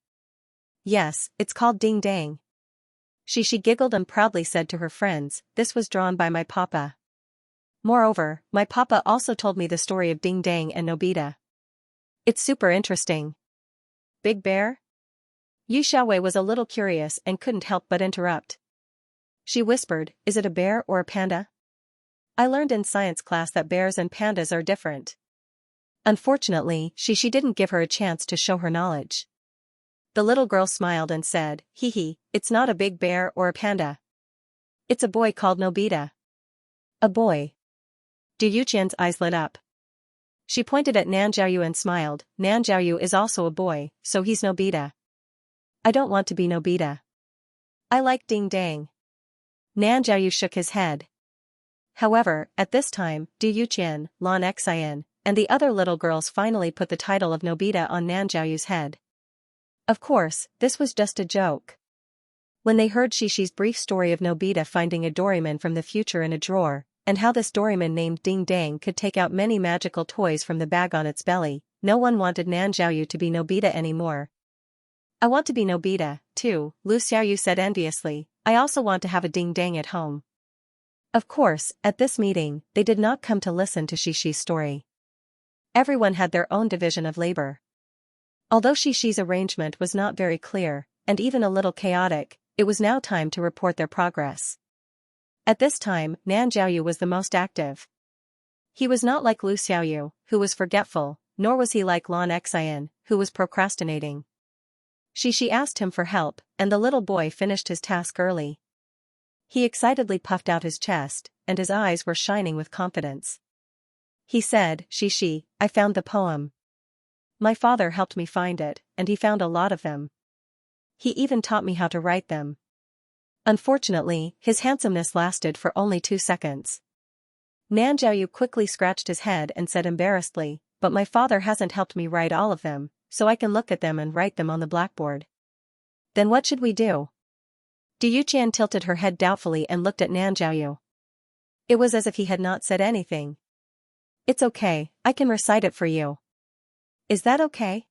"Yes, it's called Ding Dang." Xianxia giggled and proudly said to her friends, "This was drawn by my papa. Moreover, my papa also told me the story of Ding Dang and Nobita. It's super interesting." "Big bear?" Yu Xiaowei was a little curious and couldn't help but interrupt. She whispered, "Is it a bear or a panda? I learned in science class that bears and pandas are different." Unfortunately, Xianxia didn't give her a chance to show her knowledge. The little girl smiled and said, "Hee hee, it's not a big bear or a panda. It's a boy called Nobita." "A boy?" Du Yuqian's eyes lit up. She pointed at Nan Zhaoyu and smiled. "Nan Zhaoyu is also a boy, so he's Nobita." "I don't want to be Nobita. I like Ding Dang." Nan Zhaoyu shook his head. However, at this time, Du Yuqian, Lan Xian, and the other little girls finally put the title of Nobita on Nan Zhaoyu's head. Of course, this was just a joke. When they heard Xianxia's brief story of Nobita finding a Doraemon from the future in a drawer, and how this Doraemon named Ding Dang could take out many magical toys from the bag on its belly, no one wanted Nan Zhaoyu to be Nobita anymore. "I want to be Nobita, too," Lu Xiaoyu said enviously. "I also want to have a Ding Dang at home." Of course, at this meeting, they did not come to listen to Xianxia's story. Everyone had their own division of labor. Although Xianxia's arrangement was not very clear, and even a little chaotic, it was now time to report their progress. At this time, Nan Zhaoyu was the most active. He was not like Lu Xiaoyu, who was forgetful, nor was he like Lan Xian, who was procrastinating. Xianxia asked him for help, and the little boy finished his task early. He excitedly puffed out his chest, and his eyes were shining with confidence. He said, "Xianxia, I found the poem. My father helped me find it, and he found a lot of them. He even taught me how to write them." Unfortunately, his handsomeness lasted for only 2 seconds. Nan Zhaoyu quickly scratched his head and said embarrassedly, "But my father hasn't helped me write all of them, so I can look at them and write them on the blackboard." "Then what should we do?" Du Yuqian tilted her head doubtfully and looked at Nan Zhaoyu. It was as if he had not said anything. "It's okay, I can recite it for you." "Is that okay?"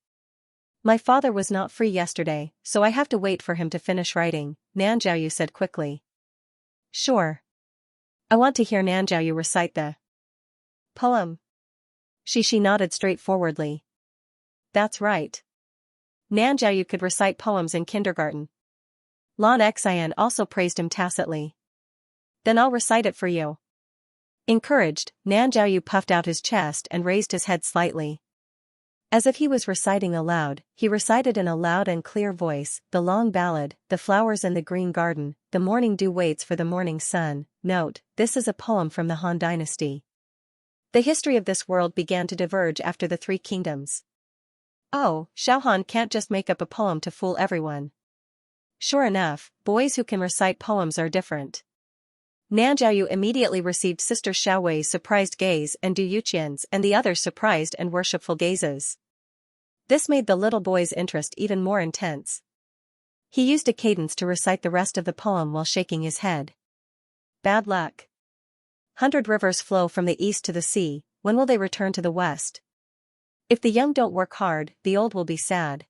"My father was not free yesterday, so I have to wait for him to finish writing," Nan Zhaoyu said quickly. "Sure. I want to hear Nan Zhaoyu recite the poem." Xianxia nodded straightforwardly. "That's right. Nan Zhaoyu could recite poems in kindergarten." Lan Xian also praised him tacitly. "Then I'll recite it for you." Encouraged, Nan Zhaoyu puffed out his chest and raised his head slightly. As if he was reciting aloud, he recited in a loud and clear voice, the long ballad, the flowers in the green garden, the morning dew waits for the morning sun. Note, this is a poem from the Han Dynasty. The history of this world began to diverge after the Three Kingdoms. Oh, Xiao Han can't just make up a poem to fool everyone. Sure enough, boys who can recite poems are different. Nan Zhaoyu immediately received Sister Xiaowei's surprised gaze and Du Yuqian's and the others' surprised and worshipful gazes. This made the little boy's interest even more intense. He used a cadence to recite the rest of the poem while shaking his head. Bad luck. 100 rivers flow from the east to the sea, when will they return to the west? If the young don't work hard, the old will be sad.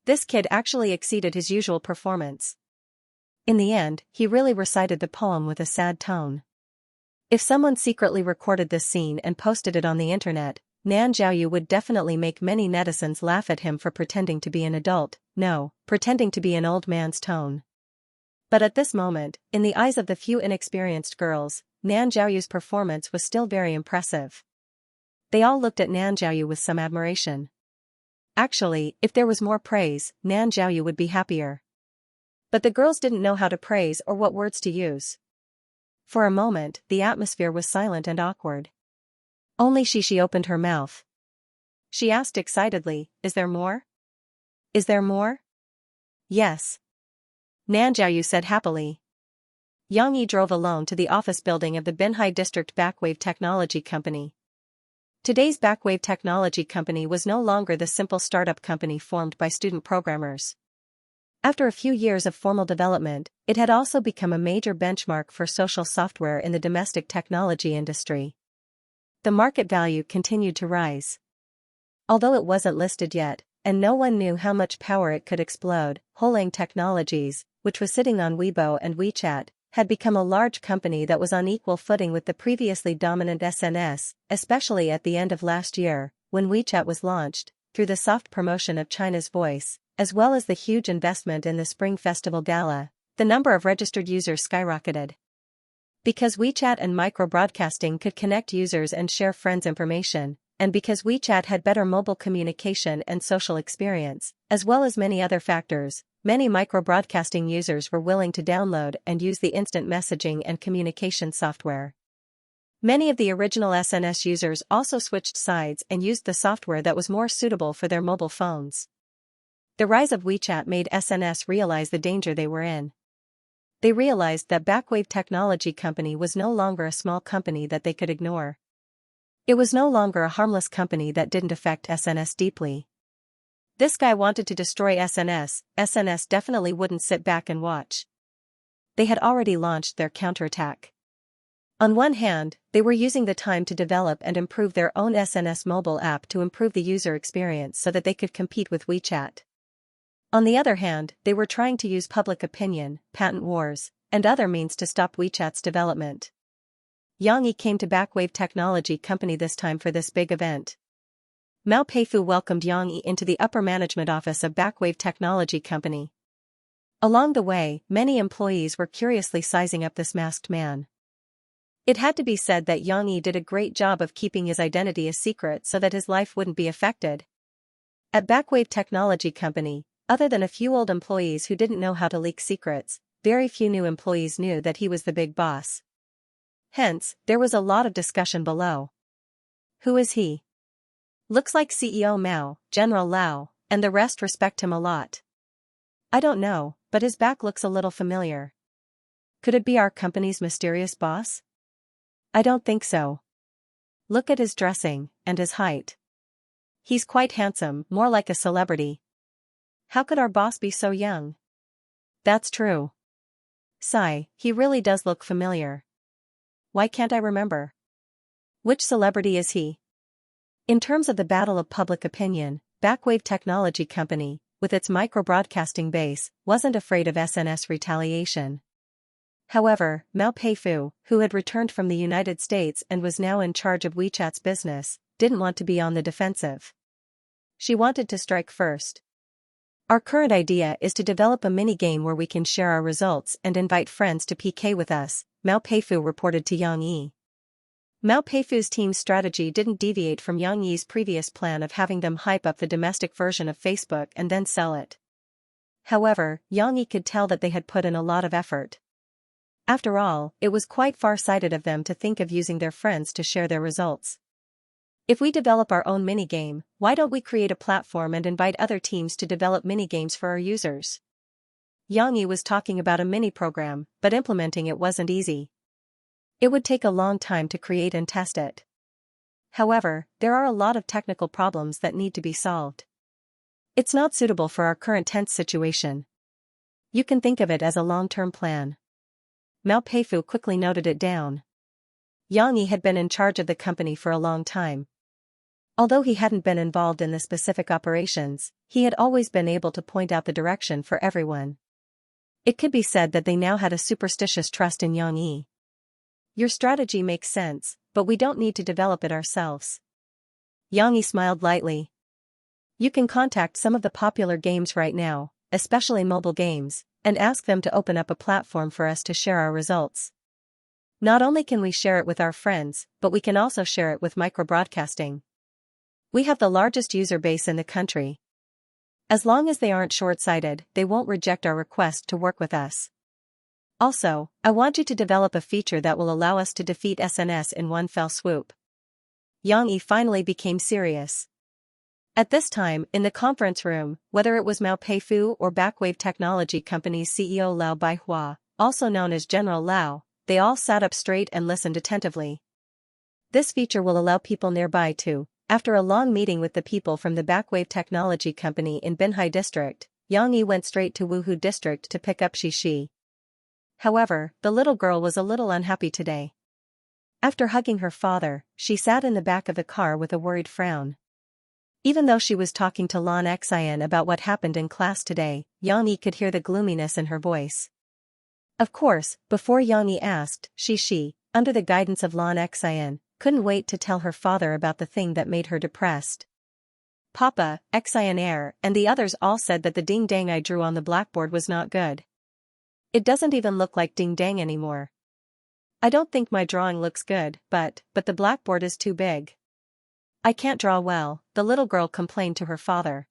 This kid actually exceeded his usual performance. In the end, he really recited the poem with a sad tone. If someone secretly recorded this scene and posted it on the internet, Nan Zhaoyu would definitely make many netizens laugh at him for pretending to be an adult, pretending to be an old man's tone. But at this moment, in the eyes of the few inexperienced girls, Nan Zhaoyu's performance was still very impressive. They all looked at Nan Zhaoyu with some admiration. Actually, if there was more praise, Nan Zhaoyu would be happier. But the girls didn't know how to praise or what words to use. For a moment, the atmosphere was silent and awkward. Only Shishi opened her mouth. She asked excitedly, "Is there more? Is there more?" "Yes." Nan Zhaoyu said happily. Yang Yi drove alone to the office building of the Binhai District Backwave Technology Company. Today's Backwave Technology Company was no longer the simple startup company formed by student programmers. After a few years of formal development, it had also become a major benchmark for social software in the domestic technology industry. The market value continued to rise. Although it wasn't listed yet, and no one knew how much power it could explode, Holang Technologies, which was sitting on Weibo and WeChat, had become a large company that was on equal footing with the previously dominant SNS, especially at the end of last year, when WeChat was launched, through the soft promotion of China's Voice, as well as the huge investment in the Spring Festival Gala, the number of registered users skyrocketed. Because WeChat and micro-broadcasting could connect users and share friends' information, and because WeChat had better mobile communication and social experience, as well as many other factors, many micro-broadcasting users were willing to download and use the instant messaging and communication software. Many of the original SNS users also switched sides and used the software that was more suitable for their mobile phones. The rise of WeChat made SNS realize the danger they were in. They realized that Backwave Technology Company was no longer a small company that they could ignore. It was no longer a harmless company that didn't affect SNS deeply. This guy wanted to destroy SNS definitely wouldn't sit back and watch. They had already launched their counterattack. On one hand, they were using the time to develop and improve their own SNS mobile app to improve the user experience so that they could compete with WeChat. On the other hand, they were trying to use public opinion, patent wars, and other means to stop WeChat's development. Yang Yi came to Backwave Technology Company this time for this big event. Mao Peifu welcomed Yang Yi into the upper management office of Backwave Technology Company. Along the way, many employees were curiously sizing up this masked man. It had to be said that Yang Yi did a great job of keeping his identity a secret so that his life wouldn't be affected. At Backwave Technology Company, other than a few old employees who didn't know how to leak secrets, very few new employees knew that he was the big boss. Hence, there was a lot of discussion below. Who is he? Looks like CEO Mao, General Lao, and the rest respect him a lot. I don't know, but his back looks a little familiar. Could it be our company's mysterious boss? I don't think so. Look at his dressing, and his height. He's quite handsome, more like a celebrity. How could our boss be so young? That's true. Sigh, he really does look familiar. Why can't I remember? Which celebrity is he? In terms of the battle of public opinion, Backwave Technology Company, with its micro-broadcasting base, wasn't afraid of SNS retaliation. However, Mao Peifu, who had returned from the United States and was now in charge of WeChat's business, didn't want to be on the defensive. She wanted to strike first. Our current idea is to develop a mini-game where we can share our results and invite friends to PK with us, Mao Peifu reported to Yang Yi. Mao Peifu's team's strategy didn't deviate from Yang Yi's previous plan of having them hype up the domestic version of Facebook and then sell it. However, Yang Yi could tell that they had put in a lot of effort. After all, it was quite far-sighted of them to think of using their friends to share their results. If we develop our own minigame, why don't we create a platform and invite other teams to develop minigames for our users? Yang Yi was talking about a mini-program, but implementing it wasn't easy. It would take a long time to create and test it. However, there are a lot of technical problems that need to be solved. It's not suitable for our current tense situation. You can think of it as a long-term plan. Mao Peifu quickly noted it down. Yang Yi had been in charge of the company for a long time. Although he hadn't been involved in the specific operations, he had always been able to point out the direction for everyone. It could be said that they now had a superstitious trust in Yang Yi. Your strategy makes sense, but we don't need to develop it ourselves. Yang Yi smiled lightly. You can contact some of the popular games right now, especially mobile games, and ask them to open up a platform for us to share our results. Not only can we share it with our friends, but we can also share it with microbroadcasting. We have the largest user base in the country. As long as they aren't short-sighted, they won't reject our request to work with us. Also, I want you to develop a feature that will allow us to defeat SNS in one fell swoop. Yang Yi finally became serious. At this time, in the conference room, whether it was Mao Peifu or Backwave Technology Company's CEO Lao Baihua, also known as General Lao, they all sat up straight and listened attentively. This feature will allow people nearby to, after a long meeting with the people from the Backwave Technology Company in Binhai District, Yang Yi went straight to Wuhu District to pick up Xixi. However, the little girl was a little unhappy today. After hugging her father, she sat in the back of the car with a worried frown. Even though she was talking to Lan Xian about what happened in class today, Yang Yi could hear the gloominess in her voice. Of course, before Yang Yi asked, Xixi, under the guidance of Lan Xian, couldn't wait to tell her father about the thing that made her depressed. Papa, Xian and the others all said that the ding-dang I drew on the blackboard was not good. It doesn't even look like ding-dang anymore. I don't think my drawing looks good, but the blackboard is too big. I can't draw well, the little girl complained to her father.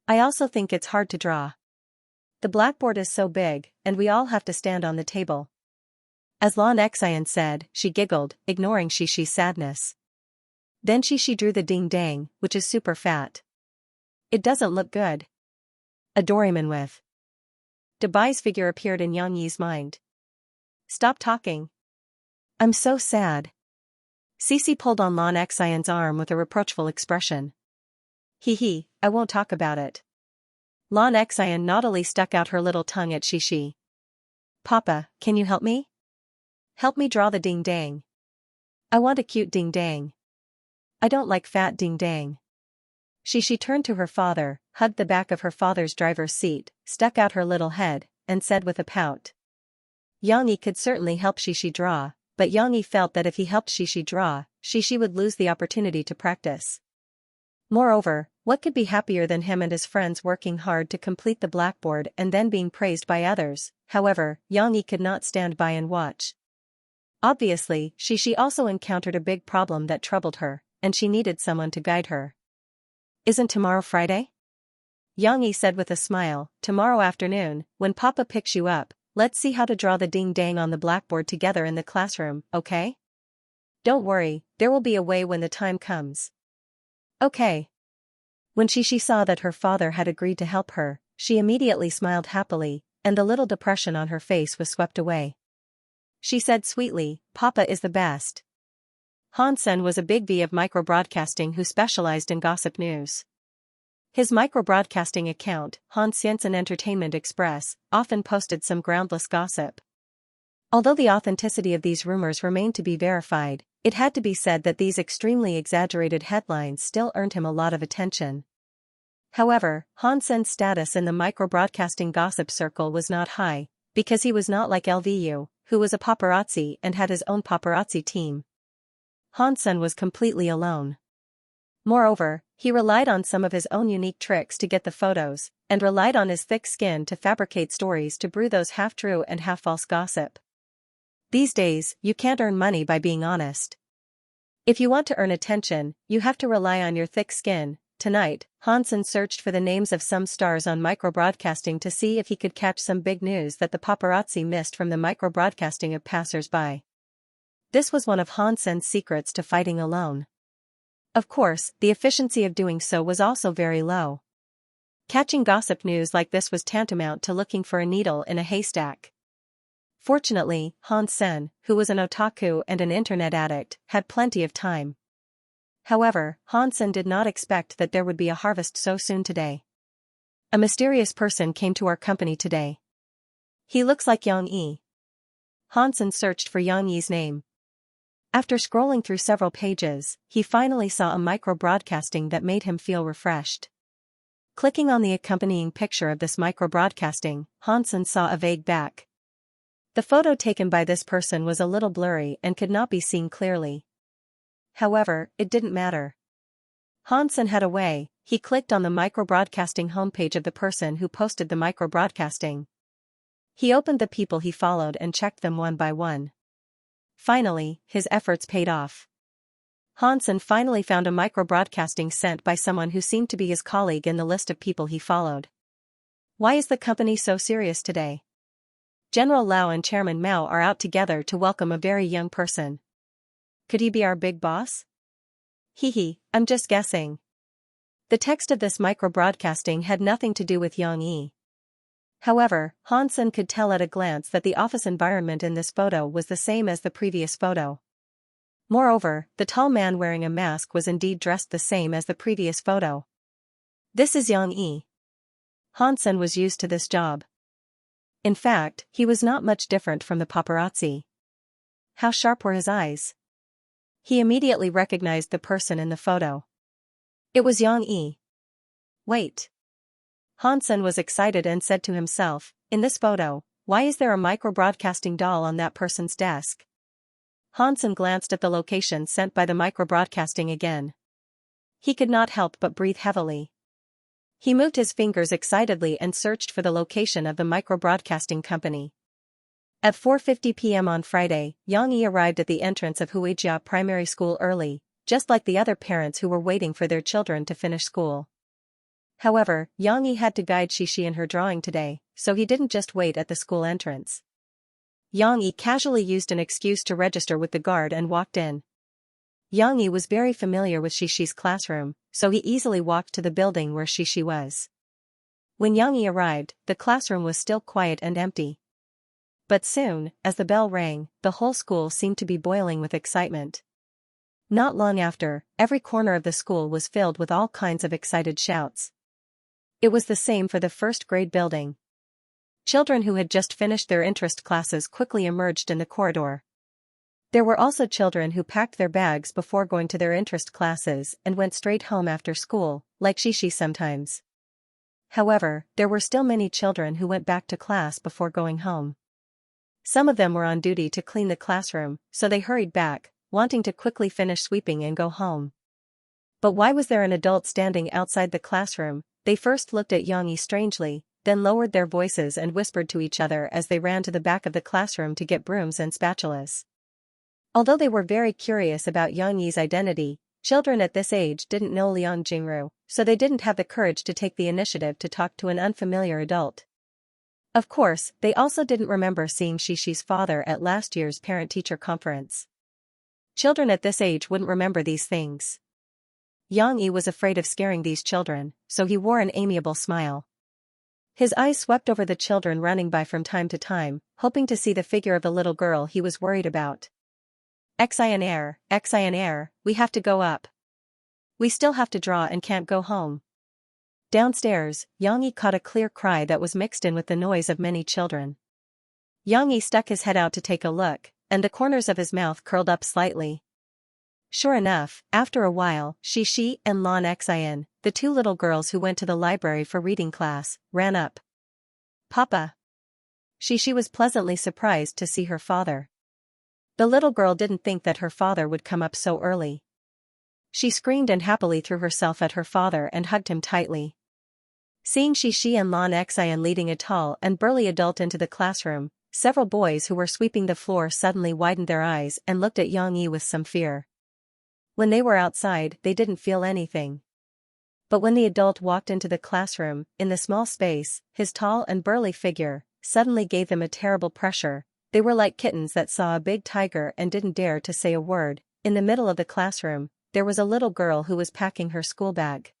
I also think it's hard to draw. The blackboard is so big, and we all have to stand on the table. As Lan Xian said, she giggled, ignoring Xixi's sadness. Then Xixi drew the ding-dang, which is super fat. It doesn't look good. A Doraemon with Debai's figure appeared in Yang Yi's mind. Stop talking. I'm so sad. Cece pulled on Lan Xian's arm with a reproachful expression. Hee, I won't talk about it. Lan Xian naughtily stuck out her little tongue at Xixi. Papa, can you help me? Help me draw the ding-dang. I want a cute ding-dang. I don't like fat ding-dang. Xixi turned to her father, hugged the back of her father's driver's seat, stuck out her little head, and said with a pout. Yang Yi could certainly help Xixi draw, but Yang Yi felt that if he helped Xixi draw, Xixi would lose the opportunity to practice. Moreover, what could be happier than him and his friends working hard to complete the blackboard and then being praised by others? However, Yang Yi could not stand by and watch. Obviously, Xixi also encountered a big problem that troubled her, and she needed someone to guide her. Isn't tomorrow Friday? Yang Yi said with a smile, tomorrow afternoon, when Papa picks you up, let's see how to draw the ding-dang on the blackboard together in the classroom, okay? Don't worry, there will be a way when the time comes. Okay. When Xixi saw that her father had agreed to help her, she immediately smiled happily, and the little depression on her face was swept away. She said sweetly, Papa is the best. Han-sen was a big V of microbroadcasting who specialized in gossip news. His microbroadcasting account, Han-sen Entertainment Express, often posted some groundless gossip. Although the authenticity of these rumors remained to be verified, it had to be said that these extremely exaggerated headlines still earned him a lot of attention. However, Han-sen's status in the microbroadcasting gossip circle was not high, because he was not like LVU, who was a paparazzi and had his own paparazzi team. Han-sen was completely alone. Moreover, he relied on some of his own unique tricks to get the photos, and relied on his thick skin to fabricate stories to brew those half-true and half-false gossip. These days, you can't earn money by being honest. If you want to earn attention, you have to rely on your thick skin. Tonight, Hansen searched for the names of some stars on microbroadcasting to see if he could catch some big news that the paparazzi missed from the microbroadcasting of passers-by. This was one of Hansen's secrets to fighting alone. Of course, the efficiency of doing so was also very low. Catching gossip news like this was tantamount to looking for a needle in a haystack. Fortunately, Hansen, who was an otaku and an internet addict, had plenty of time. However, Hansen did not expect that there would be a harvest so soon today. A mysterious person came to our company today. He looks like Yang Yi. Hansen searched for Yang Yi's name. After scrolling through several pages, he finally saw a micro-broadcasting that made him feel refreshed. Clicking on the accompanying picture of this micro-broadcasting, Hansen saw a vague back. The photo taken by this person was a little blurry and could not be seen clearly. However, it didn't matter. Hansen had a way. He clicked on the micro-broadcasting homepage of the person who posted the micro-broadcasting. He opened the people he followed and checked them one by one. Finally, his efforts paid off. Hansen finally found a micro-broadcasting sent by someone who seemed to be his colleague in the list of people he followed. Why is the company so serious today? General Lau and Chairman Mao are out together to welcome a very young person. Could he be our big boss? Hehe, I'm just guessing. The text of this micro-broadcasting had nothing to do with Yang Yi. However, Hansen could tell at a glance that the office environment in this photo was the same as the previous photo. Moreover, the tall man wearing a mask was indeed dressed the same as the previous photo. This is Yang Yi. Hansen was used to this job. In fact, he was not much different from the paparazzi. How sharp were his eyes? He immediately recognized the person in the photo. It was Yang Yi. Wait. Hansen was excited and said to himself, in this photo, why is there a micro-broadcasting doll on that person's desk? Hansen glanced at the location sent by the micro-broadcasting again. He could not help but breathe heavily. He moved his fingers excitedly and searched for the location of the micro-broadcasting company. At 4:50 p.m. on Friday, Yang Yi arrived at the entrance of Huijia Primary School early, just like the other parents who were waiting for their children to finish school. However, Yang Yi had to guide Xixi in her drawing today, so he didn't just wait at the school entrance. Yang Yi casually used an excuse to register with the guard and walked in. Yang Yi was very familiar with Xixi's classroom, so he easily walked to the building where Xixi was. When Yang Yi arrived, the classroom was still quiet and empty. But soon, as the bell rang, the whole school seemed to be boiling with excitement. Not long after, every corner of the school was filled with all kinds of excited shouts. It was the same for the first grade building. Children who had just finished their interest classes quickly emerged in the corridor. There were also children who packed their bags before going to their interest classes and went straight home after school, like Xixi sometimes. However, there were still many children who went back to class before going home. Some of them were on duty to clean the classroom, so they hurried back, wanting to quickly finish sweeping and go home. But why was there an adult standing outside the classroom? They first looked at Yang Yi strangely, then lowered their voices and whispered to each other as they ran to the back of the classroom to get brooms and spatulas. Although they were very curious about Yang Yi's identity, children at this age didn't know Liang Jingru, so they didn't have the courage to take the initiative to talk to an unfamiliar adult. Of course, they also didn't remember seeing Xixi's father at last year's parent-teacher conference. Children at this age wouldn't remember these things. Yang Yi was afraid of scaring these children, so he wore an amiable smile. His eyes swept over the children running by from time to time, hoping to see the figure of the little girl he was worried about. Xianxia, we have to go up. We still have to draw and can't go home. Downstairs, Yang Yi caught a clear cry that was mixed in with the noise of many children. Yang Yi stuck his head out to take a look, and the corners of his mouth curled up slightly. Sure enough, after a while, Xixi and Lan Xian, the two little girls who went to the library for reading class, ran up. Papa. Xixi was pleasantly surprised to see her father. The little girl didn't think that her father would come up so early. She screamed and happily threw herself at her father and hugged him tightly. Seeing Xixi and Lan Xian leading a tall and burly adult into the classroom, several boys who were sweeping the floor suddenly widened their eyes and looked at Yang Yi with some fear. When they were outside, they didn't feel anything. But when the adult walked into the classroom, in the small space, his tall and burly figure suddenly gave them a terrible pressure. They were like kittens that saw a big tiger and didn't dare to say a word. In the middle of the classroom, there was a little girl who was packing her school bag.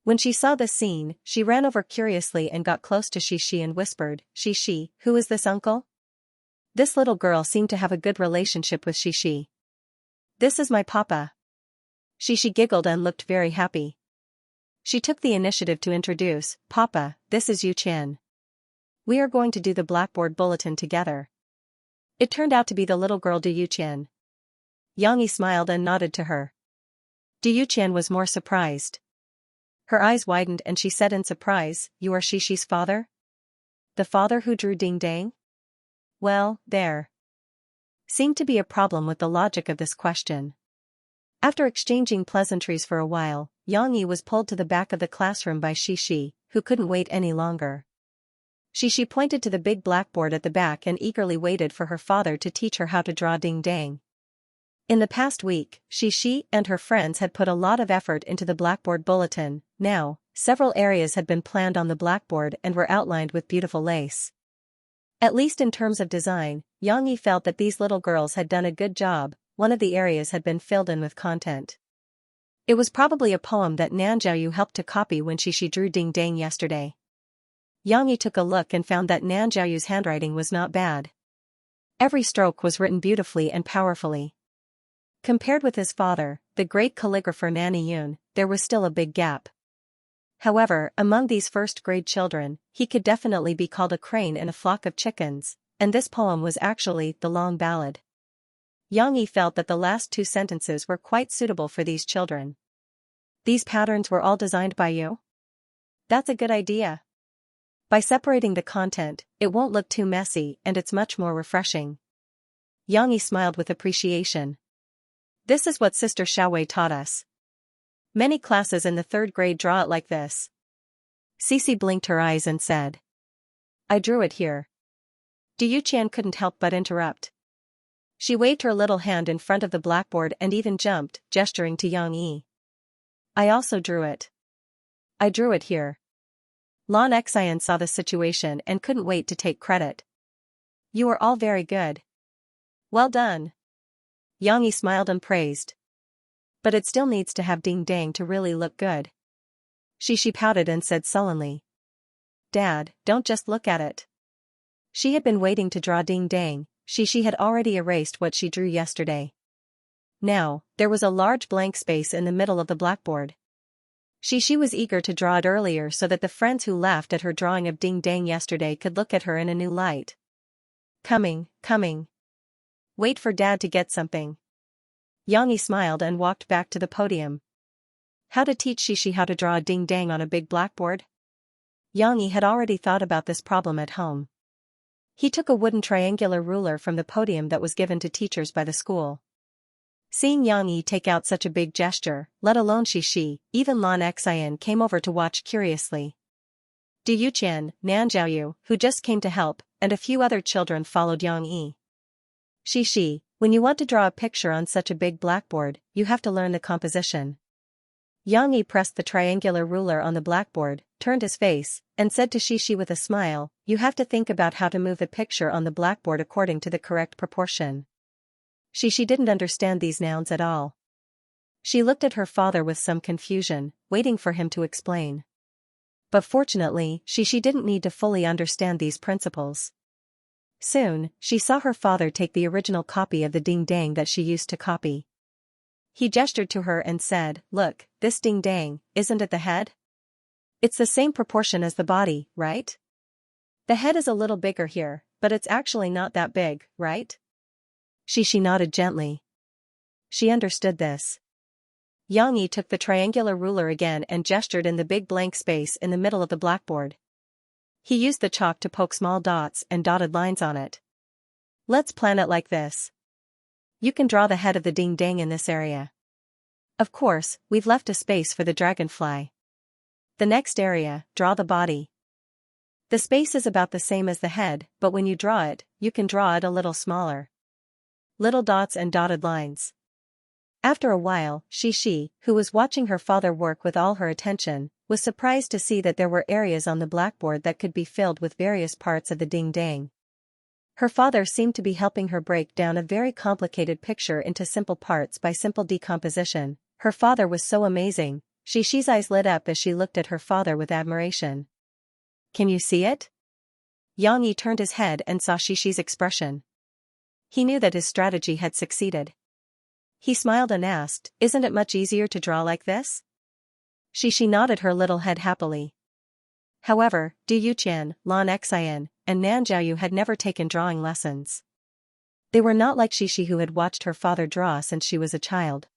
When she saw this scene, she ran over curiously and got close to Xianxia and whispered, "Xianxia, who is this uncle?" This little girl seemed to have a good relationship with Xianxia. "This is my papa." Xianxia giggled and looked very happy. She took the initiative to introduce, "Papa, this is Yu Qian. We are going to do the Blackboard bulletin together." It turned out to be the little girl Du Yuqian. Yang Yi smiled and nodded to her. Du Yuqian was more surprised. Her eyes widened and she said in surprise, "You are Xixi's father? The father who drew Ding Dang?" Well, there seemed to be a problem with the logic of this question. After exchanging pleasantries for a while, Yang Yi was pulled to the back of the classroom by Xixi, who couldn't wait any longer. Xixi pointed to the big blackboard at the back and eagerly waited for her father to teach her how to draw Ding Dang. In the past week, Xixi and her friends had put a lot of effort into the Blackboard bulletin. Now, several areas had been planned on the blackboard and were outlined with beautiful lace. At least in terms of design, Yang Yi felt that these little girls had done a good job. One of the areas had been filled in with content. It was probably a poem that Nanjiaoyu helped to copy when Xixi drew Ding Dang yesterday. Yang Yi took a look and found that Nanjiaoyu's handwriting was not bad. Every stroke was written beautifully and powerfully. Compared with his father, the great calligrapher Nanny Yun, there was still a big gap. However, among these first-grade children, he could definitely be called a crane in a flock of chickens, and this poem was actually the long ballad. Yang Yi felt that the last two sentences were quite suitable for these children. "These patterns were all designed by you?" "That's a good idea. By separating the content, it won't look too messy and it's much more refreshing." Yang Yi smiled with appreciation. "This is what Sister Xiaowei taught us. Many classes in the 3rd grade draw it like this." Cici blinked her eyes and said, "I drew it here." Du Yuqian couldn't help but interrupt. She waved her little hand in front of the blackboard and even jumped, gesturing to Yang Yi. "I also drew it. I drew it here." Lan Xian saw the situation and couldn't wait to take credit. "You are all very good. Well done." Yang Yi smiled and praised. "But it still needs to have Ding Dang to really look good." Xixi pouted and said sullenly, "Dad, don't just look at it." She had been waiting to draw Ding Dang. Xixi had already erased what she drew yesterday. Now, there was a large blank space in the middle of the blackboard. Xixi was eager to draw it earlier so that the friends who laughed at her drawing of Ding Dang yesterday could look at her in a new light. Coming. Wait for Dad to get something." Yang Yi smiled and walked back to the podium. How to teach Xixi how to draw a Ding Dang on a big blackboard? Yang Yi had already thought about this problem at home. He took a wooden triangular ruler from the podium that was given to teachers by the school. Seeing Yang Yi take out such a big gesture, let alone Xixi, even Lan Xian came over to watch curiously. Du Yuqian, Nanjiaoyu, who just came to help, and a few other children followed Yang Yi. "Xixi, when you want to draw a picture on such a big blackboard, you have to learn the composition." Yang Yi pressed the triangular ruler on the blackboard, turned his face, and said to Xixi with a smile, "You have to think about how to move the picture on the blackboard according to the correct proportion." Xixi didn't understand these nouns at all. She looked at her father with some confusion, waiting for him to explain. But fortunately, Xixi didn't need to fully understand these principles. Soon, she saw her father take the original copy of the Ding Dang that she used to copy. He gestured to her and said, "Look, this Ding Dang, isn't it the head? It's the same proportion as the body, right? The head is a little bigger here, but it's actually not that big, right?" Xixi nodded gently. She understood this. Yang Yi took the triangular ruler again and gestured in the big blank space in the middle of the blackboard. He used the chalk to poke small dots and dotted lines on it. "Let's plan it like this. You can draw the head of the Ding Dang in this area. Of course, we've left a space for the dragonfly. The next area, draw the body. The space is about the same as the head, but when you draw it, you can draw it a little smaller. Little dots and dotted lines. After a while, Xianxia, who was watching her father work with all her attention, was surprised to see that there were areas on the blackboard that could be filled with various parts of the ding-dang. Her father seemed to be helping her break down a very complicated picture into simple parts by simple decomposition. Her father was so amazing. Xianxia's eyes lit up as she looked at her father with admiration. "Can you see it?" Xianxia turned his head and saw Xianxia's expression. He knew that his strategy had succeeded. He smiled and asked, "Isn't it much easier to draw like this?" Xianxia nodded her little head happily. However, Du Yuqian, Lan Xian, and Nanjiaoyu had never taken drawing lessons. They were not like Xianxia, who had watched her father draw since she was a child.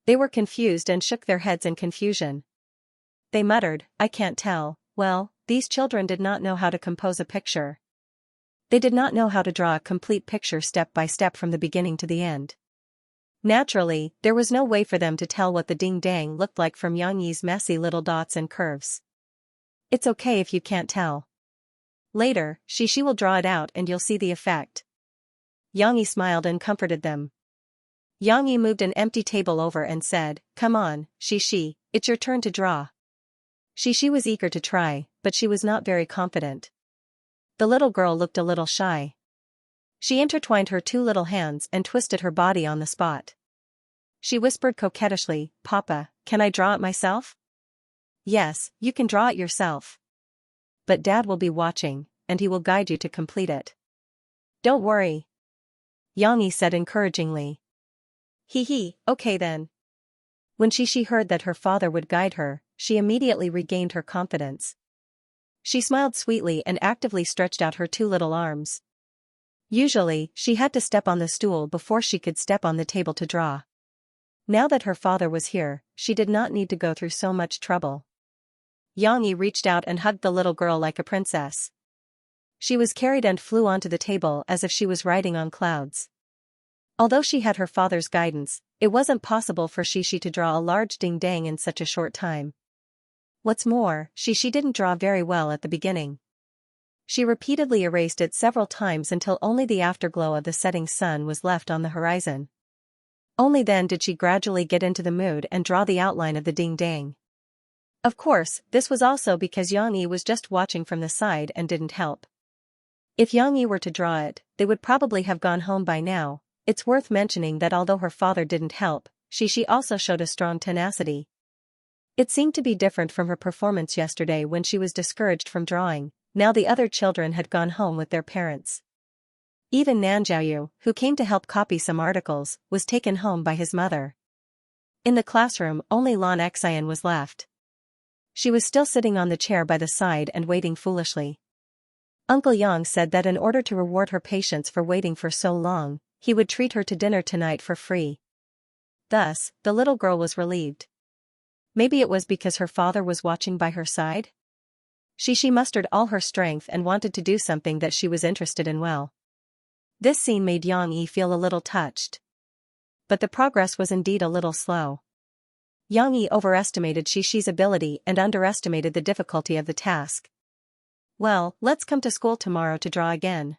They were confused and shook their heads in confusion. They muttered, "I can't tell." Well, these children did not know how to compose a picture. They did not know how to draw a complete picture step by step from the beginning to the end. Naturally, there was no way for them to tell what the ding-dang looked like from Xianxia's messy little dots and curves. "It's okay if you can't tell. Later, Xianxia will draw it out and you'll see the effect." Xianxia smiled and comforted them. Xianxia moved an empty table over and said, "Come on, Xianxia, it's your turn to draw." Xianxia was eager to try, but she was not very confident. The little girl looked a little shy. She intertwined her two little hands and twisted her body on the spot. She whispered coquettishly, "Papa, can I draw it myself?" "Yes, you can draw it yourself. But Dad will be watching, and he will guide you to complete it." "Don't worry," Xianxia said encouragingly. "Hee, okay then." When Xianxia heard that her father would guide her, she immediately regained her confidence. She smiled sweetly and actively stretched out her two little arms. Usually, she had to step on the stool before she could step on the table to draw. Now that her father was here, she did not need to go through so much trouble. Xianxia reached out and hugged the little girl like a princess. She was carried and flew onto the table as if she was riding on clouds. Although she had her father's guidance, it wasn't possible for Xianxia to draw a large ding-dang in such a short time. What's more, Xianxia didn't draw very well at the beginning. She repeatedly erased it several times until only the afterglow of the setting sun was left on the horizon. Only then did she gradually get into the mood and draw the outline of the ding-dang. Of course, this was also because Xianxia was just watching from the side and didn't help. If Xianxia were to draw it, they would probably have gone home by now. It's worth mentioning that although her father didn't help, Xianxia also showed a strong tenacity. It seemed to be different from her performance yesterday when she was discouraged from drawing. Now the other children had gone home with their parents. Even Nanjiaoyu, who came to help copy some articles, was taken home by his mother. In the classroom, only Lan Xian was left. She was still sitting on the chair by the side and waiting foolishly. Uncle Yang said that in order to reward her patience for waiting for so long, he would treat her to dinner tonight for free. Thus, the little girl was relieved. Maybe it was because her father was watching by her side? Xianxia mustered all her strength and wanted to do something that she was interested in well. This scene made Xianxia feel a little touched. But the progress was indeed a little slow. Xianxia overestimated Xianxia's ability and underestimated the difficulty of the task. "Well, let's come to school tomorrow to draw again."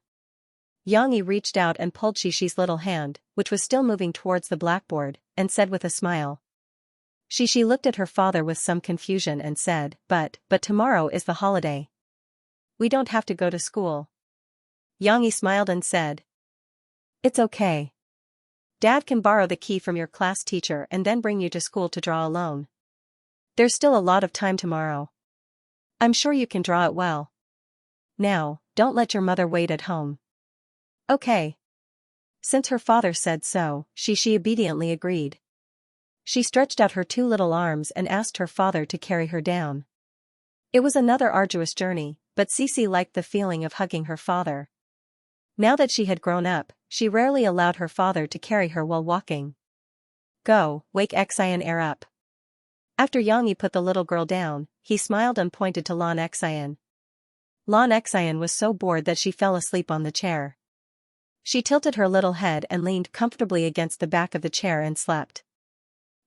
Xianxia reached out and pulled Xianxia's little hand, which was still moving towards the blackboard, and said with a smile. Xianxia looked at her father with some confusion and said, But tomorrow is the holiday. We don't have to go to school." Xianxia smiled and said, "It's okay. Dad can borrow the key from your class teacher and then bring you to school to draw alone. There's still a lot of time tomorrow. I'm sure you can draw it well. Now, don't let your mother wait at home." "Okay." Since her father said so, Xianxia obediently agreed. She stretched out her two little arms and asked her father to carry her down. It was another arduous journey, but Xianxia liked the feeling of hugging her father. Now that she had grown up, she rarely allowed her father to carry her while walking. "Go, wake Xian air up." After Xianxia put the little girl down, he smiled and pointed to Lan Xian. Lan Xian was so bored that she fell asleep on the chair. She tilted her little head and leaned comfortably against the back of the chair and slept.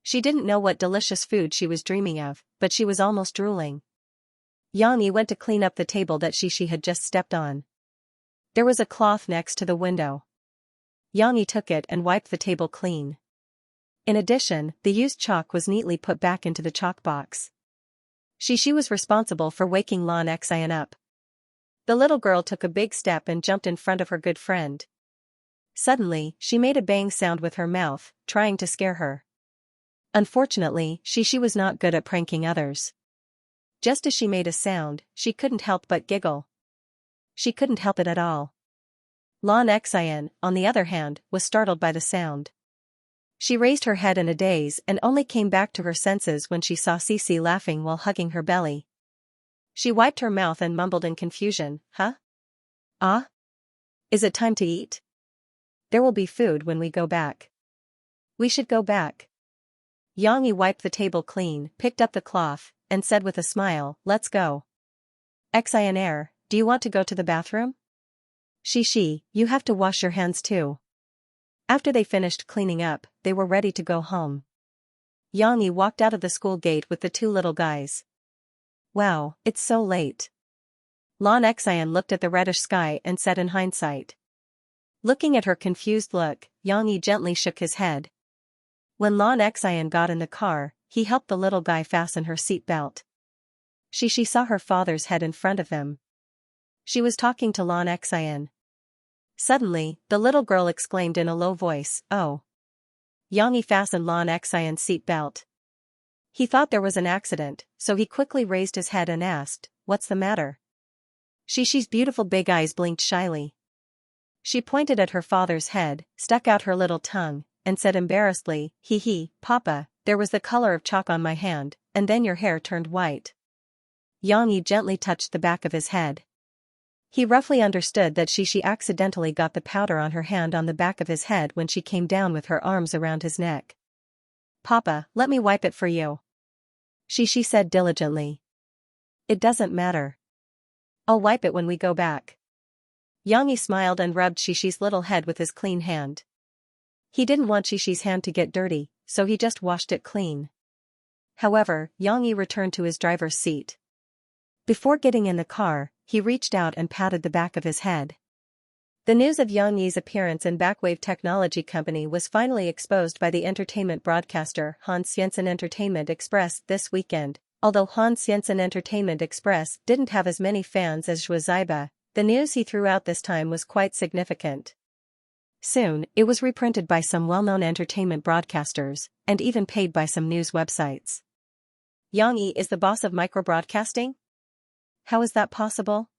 She didn't know what delicious food she was dreaming of, but she was almost drooling. Xianxia went to clean up the table that Xianxia had just stepped on. There was a cloth next to the window. Xianxia took it and wiped the table clean. In addition, the used chalk was neatly put back into the chalk box. She was responsible for waking Xianxia up. The little girl took a big step and jumped in front of her good friend. Suddenly, she made a bang sound with her mouth, trying to scare her. Unfortunately, she was not good at pranking others. Just as she made a sound, she couldn't help but giggle. She couldn't help it at all. Xianxia, on the other hand, was startled by the sound. She raised her head in a daze and only came back to her senses when she saw Cici laughing while hugging her belly. She wiped her mouth and mumbled in confusion, "Huh? Ah? Is it time to eat? There will be food when we go back. We should go back." Xianxia wiped the table clean, picked up the cloth, and said with a smile, "Let's go." "Xianxia, do you want to go to the bathroom?" You have to wash your hands too." After they finished cleaning up, they were ready to go home. Xianxia walked out of the school gate with the two little guys. "Wow, it's so late." Xianxia looked at the reddish sky and said in hindsight. Looking at her confused look, Xianxia gently shook his head. When Xianxia got in the car, he helped the little guy fasten her seat belt. She saw her father's head in front of them. She was talking to Xianxia. Suddenly, the little girl exclaimed in a low voice, "Oh." Xianxia fastened Xianxia's seat belt. He thought there was an accident, so he quickly raised his head and asked, "What's the matter?" She's beautiful big eyes blinked shyly. She pointed at her father's head, stuck out her little tongue, and said embarrassedly, Papa, there was the color of chalk on my hand, and then your hair turned white." Xianxia gently touched the back of his head. He roughly understood that she accidentally got the powder on her hand on the back of his head when she came down with her arms around his neck. "Papa, let me wipe it for you," she said diligently. "It doesn't matter. I'll wipe it when we go back." Xianxia smiled and rubbed Shishi's little head with his clean hand. He didn't want Shishi's hand to get dirty, so he just washed it clean. However, Xianxia returned to his driver's seat. Before getting in the car, he reached out and patted the back of his head. The news of Xianxia's appearance in Backwave Technology Company was finally exposed by the entertainment broadcaster Xianxia Entertainment Express this weekend. Although Xianxia Entertainment Express didn't have as many fans as Zhuaziba, the news he threw out this time was quite significant. Soon, it was reprinted by some well-known entertainment broadcasters, and even paid by some news websites. Xianxia is the boss of microbroadcasting? How is that possible?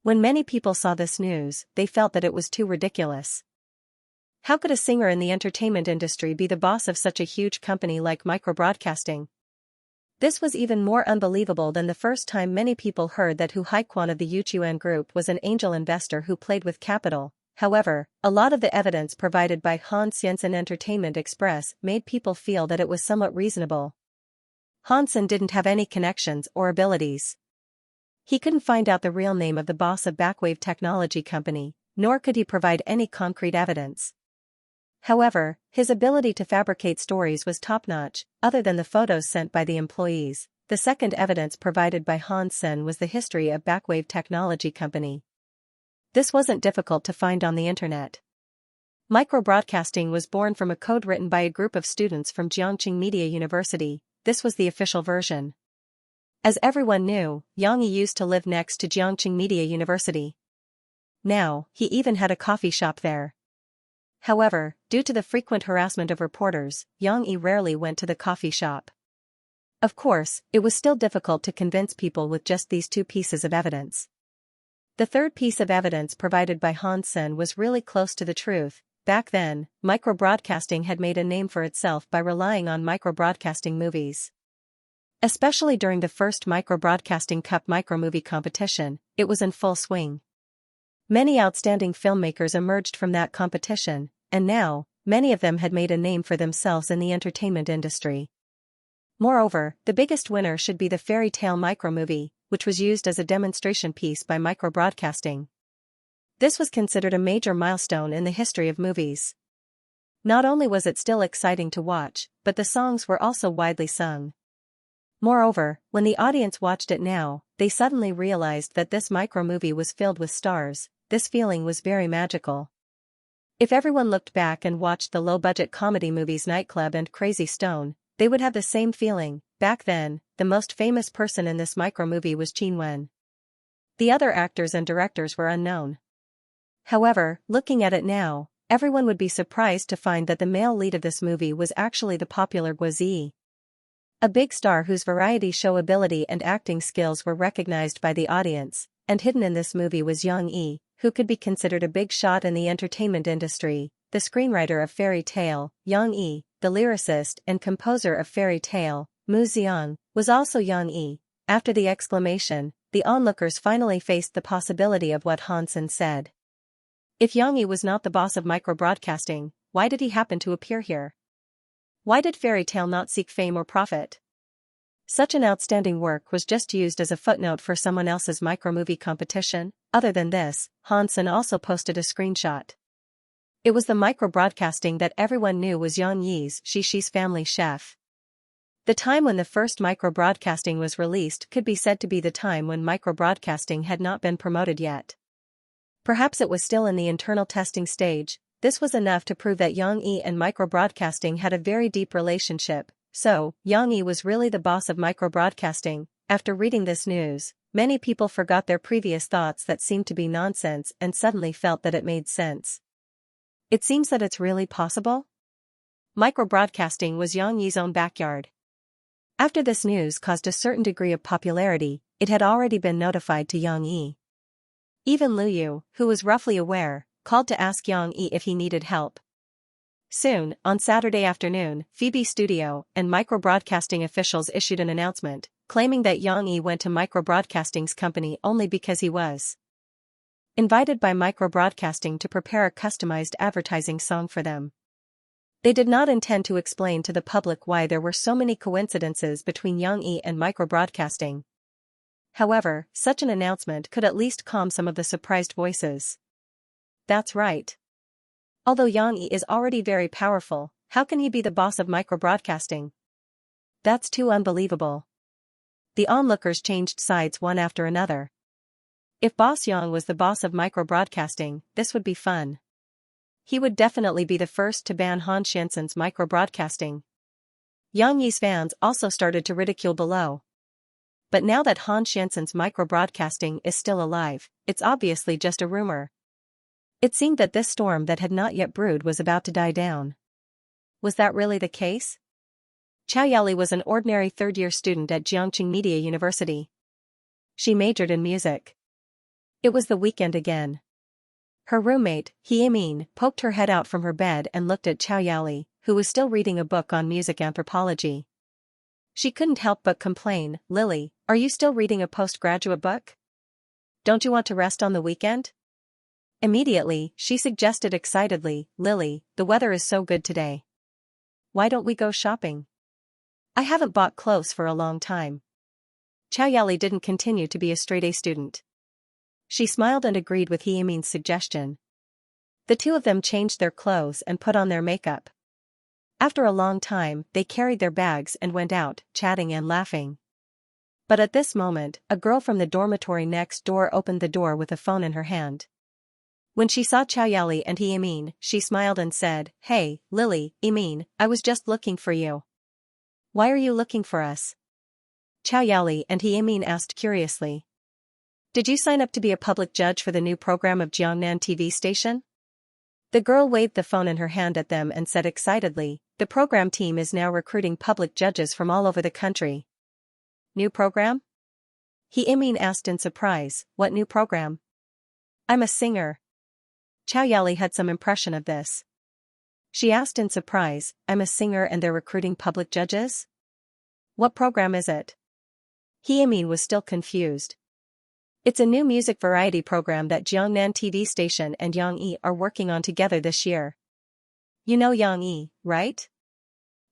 When many people saw this news, they felt that it was too ridiculous. How could a singer in the entertainment industry be the boss of such a huge company like microbroadcasting? This was even more unbelievable than the first time many people heard that Hu Haiquan of the Yuchuan Group was an angel investor who played with capital. However, a lot of the evidence provided by Xianxia Entertainment Express made people feel that it was somewhat reasonable. Hansen didn't have any connections or abilities. He couldn't find out the real name of the boss of Backwave Technology Company, nor could he provide any concrete evidence. However, his ability to fabricate stories was top-notch. Other than the photos sent by the employees, the second evidence provided by Hansen was the history of Backwave Technology Company. This wasn't difficult to find on the internet. Microbroadcasting was born from a code written by a group of students from Jiangxing Media University. This was the official version. As everyone knew, Xianxia used to live next to Jiangxing Media University. Now, he even had a coffee shop there. However, due to the frequent harassment of reporters, Xianxia rarely went to the coffee shop. Of course, it was still difficult to convince people with just these two pieces of evidence. The third piece of evidence provided by Hansen was really close to the truth. Back then, microbroadcasting had made a name for itself by relying on microbroadcasting movies. Especially during the first Microbroadcasting Cup micromovie competition, it was in full swing. Many outstanding filmmakers emerged from that competition, and now, many of them had made a name for themselves in the entertainment industry. Moreover, the biggest winner should be the fairy tale micromovie, which was used as a demonstration piece by microbroadcasting. This was considered a major milestone in the history of movies. Not only was it still exciting to watch, but the songs were also widely sung. Moreover, when the audience watched it now, they suddenly realized that this micromovie was filled with stars. This feeling was very magical. If everyone looked back and watched the low-budget comedy movies Nightclub and Crazy Stone, they would have the same feeling. Back then, the most famous person in this micro-movie was Qin Wen. The other actors and directors were unknown. However, looking at it now, everyone would be surprised to find that the male lead of this movie was actually the popular Guo Ziyi. A big star whose variety show ability and acting skills were recognized by the audience, and hidden in this movie was Yang Yi, who could be considered a big shot in the entertainment industry, the screenwriter of Fairy Tale. Yang Yi, the lyricist and composer of Fairy Tale, Mu Xiang, was also Yang Yi. After the exclamation, the onlookers finally faced the possibility of what Hansen said. If Yang Yi was not the boss of micro-broadcasting, why did he happen to appear here? Why did Fairy Tale not seek fame or profit? Such an outstanding work was just used as a footnote for someone else's micro-movie competition. Other than this, Hansen also posted a screenshot. It was the micro-broadcasting that everyone knew was Yang Yi's Shi's family chef. The time when the first micro-broadcasting was released could be said to be the time when micro-broadcasting had not been promoted yet. Perhaps it was still in the internal testing stage. This was enough to prove that Yang Yi and micro-broadcasting had a very deep relationship. So, Yang Yi was really the boss of micro-broadcasting. After reading this news, many people forgot their previous thoughts that seemed to be nonsense and suddenly felt that it made sense. It seems that it's really possible? Micro-broadcasting was Yang Yi's own backyard. After this news caused a certain degree of popularity, it had already been notified to Yang Yi. Even Lu Yu, who was roughly aware, called to ask Yang Yi if he needed help. Soon, on Saturday afternoon, Phoebe Studio and micro-broadcasting officials issued an announcement, claiming that Yang Yi went to micro-broadcasting's company only because he was invited by micro-broadcasting to prepare a customized advertising song for them. They did not intend to explain to the public why there were so many coincidences between Yang Yi and micro-broadcasting. However, such an announcement could at least calm some of the surprised voices. That's right. Although Yang Yi is already very powerful, how can he be the boss of micro-broadcasting? That's too unbelievable. The onlookers changed sides one after another. If Boss Yang was the boss of micro-broadcasting, this would be fun. He would definitely be the first to ban Han Xianxin's micro-broadcasting. Yang Yi's fans also started to ridicule below. But now that Han Xianxin's micro-broadcasting is still alive, it's obviously just a rumor. It seemed that this storm that had not yet brewed was about to die down. Was that really the case? Chao Yali was an ordinary third-year student at Jiangqing Media University. She majored in music. It was the weekend again. Her roommate, He Min, poked her head out from her bed and looked at Chao Yali, who was still reading a book on music anthropology. She couldn't help but complain, "Lily, are you still reading a postgraduate book? Don't you want to rest on the weekend?" Immediately, she suggested excitedly, "Lily, the weather is so good today. Why don't we go shopping? I haven't bought clothes for a long time." Chao Yali didn't continue to be a straight-A student. She smiled and agreed with He Min's suggestion. The two of them changed their clothes and put on their makeup. After a long time, they carried their bags and went out, chatting and laughing. But at this moment, a girl from the dormitory next door opened the door with a phone in her hand. When she saw Chao Yali and He Min, she smiled and said, "Hey, Lily, Min, I was just looking for you." "Why are you looking for us?" Chao Yali and He Min asked curiously. "Did you sign up to be a public judge for the new program of Jiangnan TV station?" The girl waved the phone in her hand at them and said excitedly, "The program team is now recruiting public judges from all over the country." "New program?" He Min asked in surprise, "What new program?" "I'm a singer." Chao Yali had some impression of this. She asked in surprise, "I'm a singer and they're recruiting public judges? What program is it?" He Min was still confused. "It's a new music variety program that Jiangnan TV station and Yang Yi are working on together this year. You know Yang Yi, right?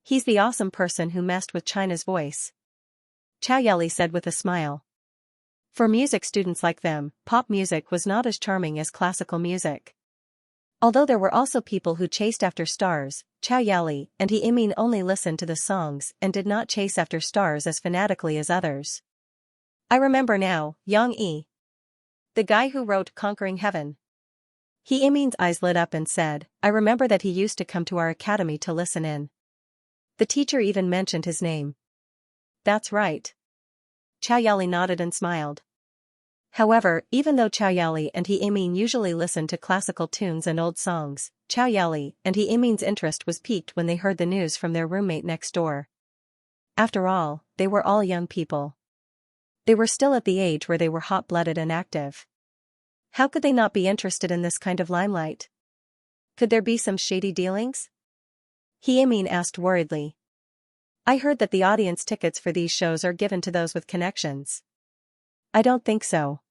He's the awesome person who messed with China's voice." Chao Yali said with a smile. For music students like them, pop music was not as charming as classical music. Although there were also people who chased after stars, Chao Yali and He Min only listened to the songs and did not chase after stars as fanatically as others. "I remember now, Yang Yi. The guy who wrote Conquering Heaven." He Imin's eyes lit up and said, I remember that he used to come to our academy to listen in. The teacher even mentioned his name. That's right. Xiaoyali nodded and smiled. However, even though Xiaoyali and He Imin usually listened to classical tunes and old songs, Xiaoyali and He Imin's interest was piqued when they heard the news from their roommate next door. After all, they were all young people. They were still at the age where they were hot-blooded and active. How could they not be interested in this kind of limelight? Could there be some shady dealings? He Imin asked worriedly. I heard that the audience tickets for these shows are given to those with connections. I don't think so.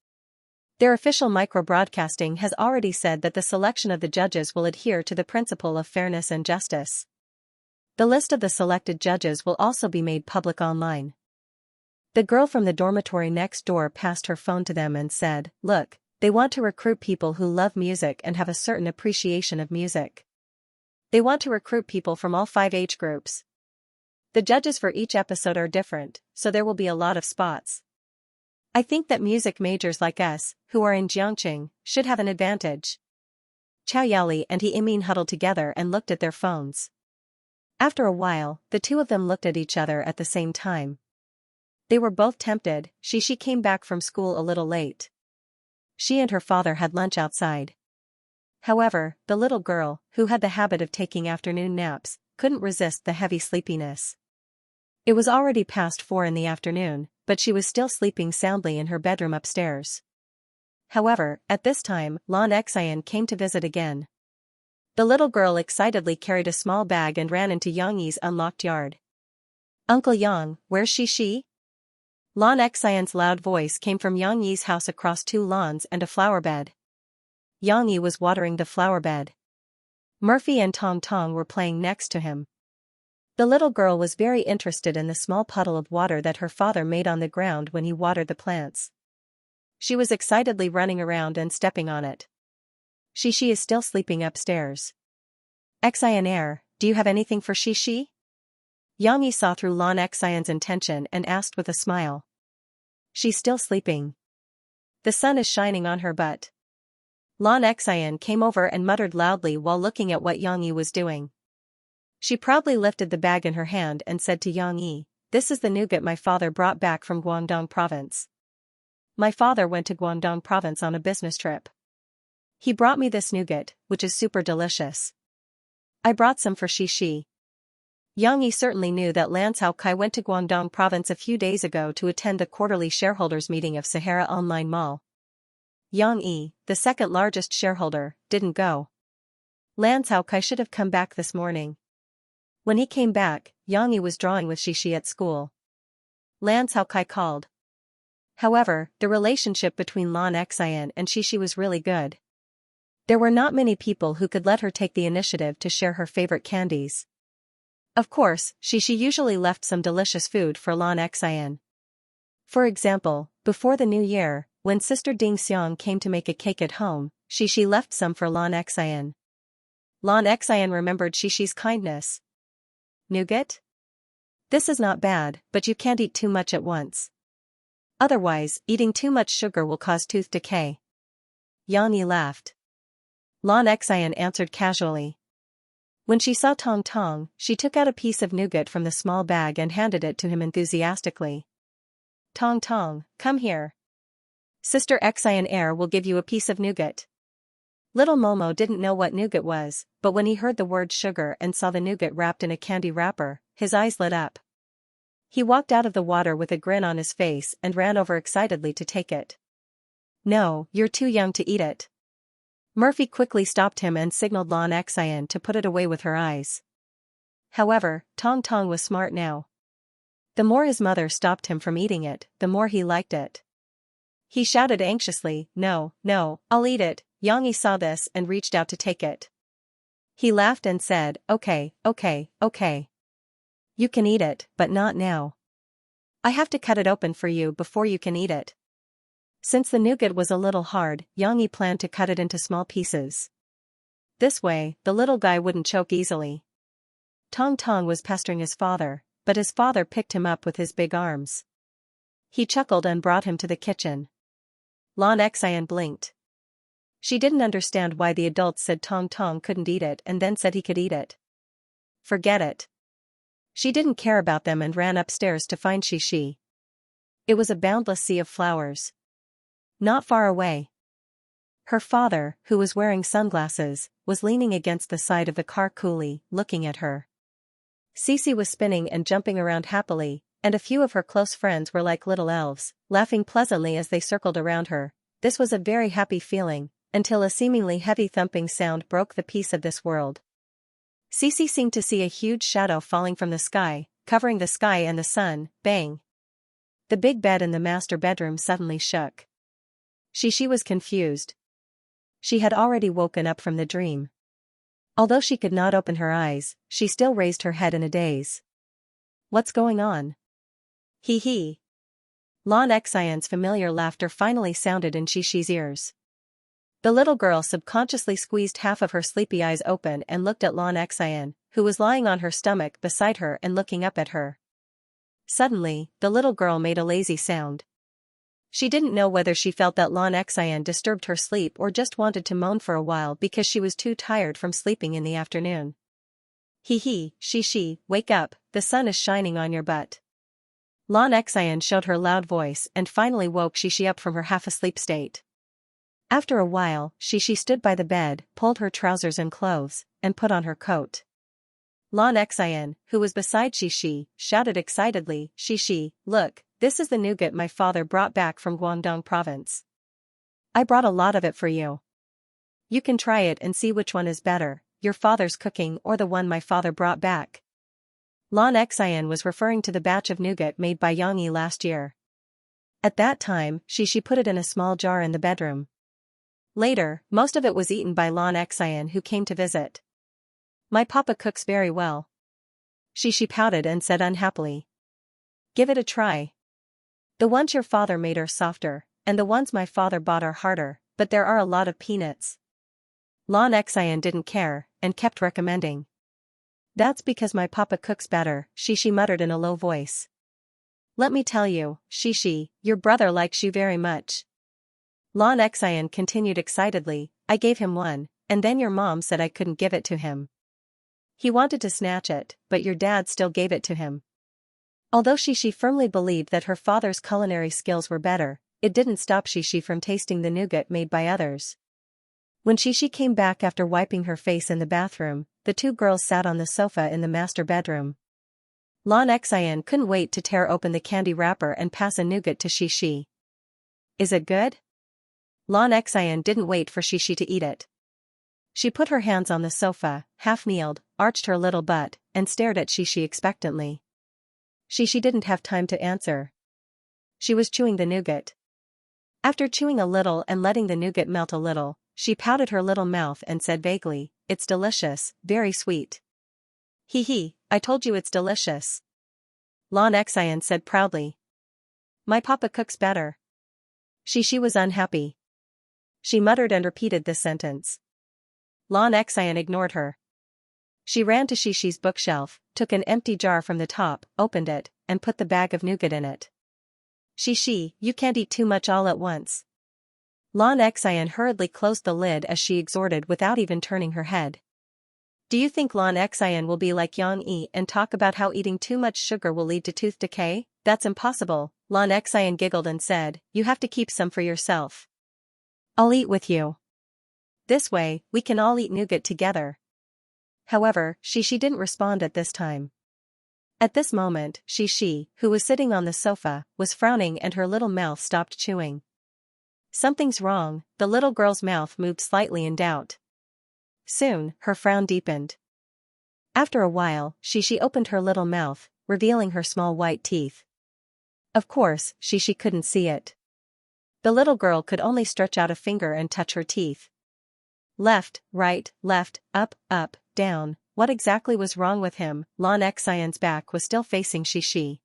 Their official micro-broadcasting has already said that the selection of the judges will adhere to the principle of fairness and justice. The list of the selected judges will also be made public online. The girl from the dormitory next door passed her phone to them and said, Look, they want to recruit people who love music and have a certain appreciation of music. They want to recruit people from all 5 age groups. The judges for each episode are different, so there will be a lot of spots. I think that music majors like us, who are in Xianxia, should have an advantage. Xiaoyali and He Imin huddled together and looked at their phones. After a while, the two of them looked at each other at the same time. They were both tempted. She came back from school a little late. She and her father had lunch outside. However, the little girl, who had the habit of taking afternoon naps, couldn't resist the heavy sleepiness. It was already past 4 in the afternoon, but she was still sleeping soundly in her bedroom upstairs. However, at this time, Lan Xian came to visit again. The little girl excitedly carried a small bag and ran into Yang Yi's unlocked yard. Uncle Yang, where's she? Lan Xian's loud voice came from Yang Yi's house across 2 lawns and a flower bed. Yang Yi was watering the flower bed. Murphy and Tong Tong were playing next to him. The little girl was very interested in the small puddle of water that her father made on the ground when he watered the plants. She was excitedly running around and stepping on it. Shi is still sleeping upstairs. Xian, do you have anything for Shi? Yang Yi saw through Lan Xian's intention and asked with a smile. She's still sleeping. The sun is shining on her butt. Lan Xian came over and muttered loudly while looking at what Yang Yi was doing. She proudly lifted the bag in her hand and said to Yang Yi, This is the nougat my father brought back from Guangdong province. My father went to Guangdong province on a business trip. He brought me this nougat, which is super delicious. I brought some for Shi. Yang Yi certainly knew that Lan Cao Kai went to Guangdong province a few days ago to attend the quarterly shareholders meeting of Sahara Online Mall. Yang Yi, the second largest shareholder, didn't go. Lan Cao Kai should have come back this morning. When he came back, Yang Yi was drawing with Shi at school. Lan Cao Kai called. However, the relationship between Lan Xian and Shi was really good. There were not many people who could let her take the initiative to share her favorite candies. Of course, Shi usually left some delicious food for Lan Xian. For example, before the new year, when Sister Ding Xiang came to make a cake at home, Shi left some for Lan Xian. Lan Xian remembered Shi's kindness. Nougat? This is not bad, but you can't eat too much at once. Otherwise, eating too much sugar will cause tooth decay. Yang Yi laughed. Lan Xian answered casually. When she saw Tong Tong, she took out a piece of nougat from the small bag and handed it to him enthusiastically. Tong Tong, come here. Sister Xian will give you a piece of nougat. Little Momo didn't know what nougat was, but when he heard the word sugar and saw the nougat wrapped in a candy wrapper, his eyes lit up. He walked out of the water with a grin on his face and ran over excitedly to take it. No, you're too young to eat it. Murphy quickly stopped him and signaled Lan Xian to put it away with her eyes. However, Tong Tong was smart now. The more his mother stopped him from eating it, the more he liked it. He shouted anxiously, No, I'll eat it. Yang Yi saw this and reached out to take it. He laughed and said, Okay. You can eat it, but not now. I have to cut it open for you before you can eat it. Since the nougat was a little hard, Yang Yi planned to cut it into small pieces. This way, the little guy wouldn't choke easily. Tong Tong was pestering his father, but his father picked him up with his big arms. He chuckled and brought him to the kitchen. Lan Xian blinked. She didn't understand why the adults said Tong Tong couldn't eat it and then said he could eat it. Forget it. She didn't care about them and ran upstairs to find Xianxia. It was a boundless sea of flowers. Not far away. Her father, who was wearing sunglasses, was leaning against the side of the car coolly, looking at her. Cece was spinning and jumping around happily, and a few of her close friends were like little elves, laughing pleasantly as they circled around her. This was a very happy feeling, until a seemingly heavy thumping sound broke the peace of this world. Cece seemed to see a huge shadow falling from the sky, covering the sky and the sun. Bang! The big bed in the master bedroom suddenly shook. Xianxia was confused. She had already woken up from the dream. Although she could not open her eyes, she still raised her head in a daze. What's going on? Hee hee. Lan Xian's familiar laughter finally sounded in Xixi's ears. The little girl subconsciously squeezed half of her sleepy eyes open and looked at Lan Xian, who was lying on her stomach beside her and looking up at her. Suddenly, the little girl made a lazy sound. She didn't know whether she felt that Lan Xian disturbed her sleep or just wanted to moan for a while because she was too tired from sleeping in the afternoon. Hee hee, Xianxia, wake up, the sun is shining on your butt. Lan Xian showed her loud voice and finally woke Xianxia up from her half-asleep state. After a while, Xianxia stood by the bed, pulled her trousers and clothes, and put on her coat. Lan Xian, who was beside Xianxia, shouted excitedly, Xianxia, look, this is the nougat my father brought back from Guangdong province. I brought a lot of it for you. You can try it and see which one is better, your father's cooking or the one my father brought back. Lan Xian was referring to the batch of nougat made by Yang Yi last year. At that time, Xianxia put it in a small jar in the bedroom. Later, most of it was eaten by Lan Xian who came to visit. My papa cooks very well. Xianxia pouted and said unhappily. Give it a try. The ones your father made are softer, and the ones my father bought are harder, but there are a lot of peanuts. Lan Xian didn't care, and kept recommending. That's because my papa cooks better, Xianxia muttered in a low voice. Let me tell you, Xianxia, your brother likes you very much. Lan Xian continued excitedly, I gave him one, and then your mom said I couldn't give it to him. He wanted to snatch it, but your dad still gave it to him. Although Xianxia firmly believed that her father's culinary skills were better, it didn't stop Xianxia from tasting the nougat made by others. When Xianxia came back after wiping her face in the bathroom, the two girls sat on the sofa in the master bedroom. Lan Xian couldn't wait to tear open the candy wrapper and pass a nougat to Xianxia. Is it good? Lan Xian didn't wait for Xianxia to eat it. She put her hands on the sofa, half-kneeled, arched her little butt, and stared at Xianxia expectantly. Xianxia didn't have time to answer. She was chewing the nougat. After chewing a little and letting the nougat melt a little, she pouted her little mouth and said vaguely, it's delicious, very sweet. Hee hee, I told you it's delicious. Lan Xian said proudly. My papa cooks better. Xianxia was unhappy. She muttered and repeated this sentence. Lan Xian ignored her. She ran to Xixi's bookshelf, took an empty jar from the top, opened it, and put the bag of nougat in it. Xianxia, you can't eat too much all at once. Lan Xian hurriedly closed the lid as she exhorted without even turning her head. Do you think Lan Xian will be like Yang Yi and talk about how eating too much sugar will lead to tooth decay? That's impossible, Lan Xian giggled and said, you have to keep some for yourself. I'll eat with you. This way, we can all eat nougat together. However, Xianxia didn't respond at this time. At this moment, Xianxia, who was sitting on the sofa, was frowning and her little mouth stopped chewing. Something's wrong, the little girl's mouth moved slightly in doubt. Soon, her frown deepened. After a while, Xianxia opened her little mouth, revealing her small white teeth. Of course, Xianxia couldn't see it. The little girl could only stretch out a finger and touch her teeth. Left, right, left, up, down, what exactly was wrong with him? Lan Xian's back was still facing Xianxia.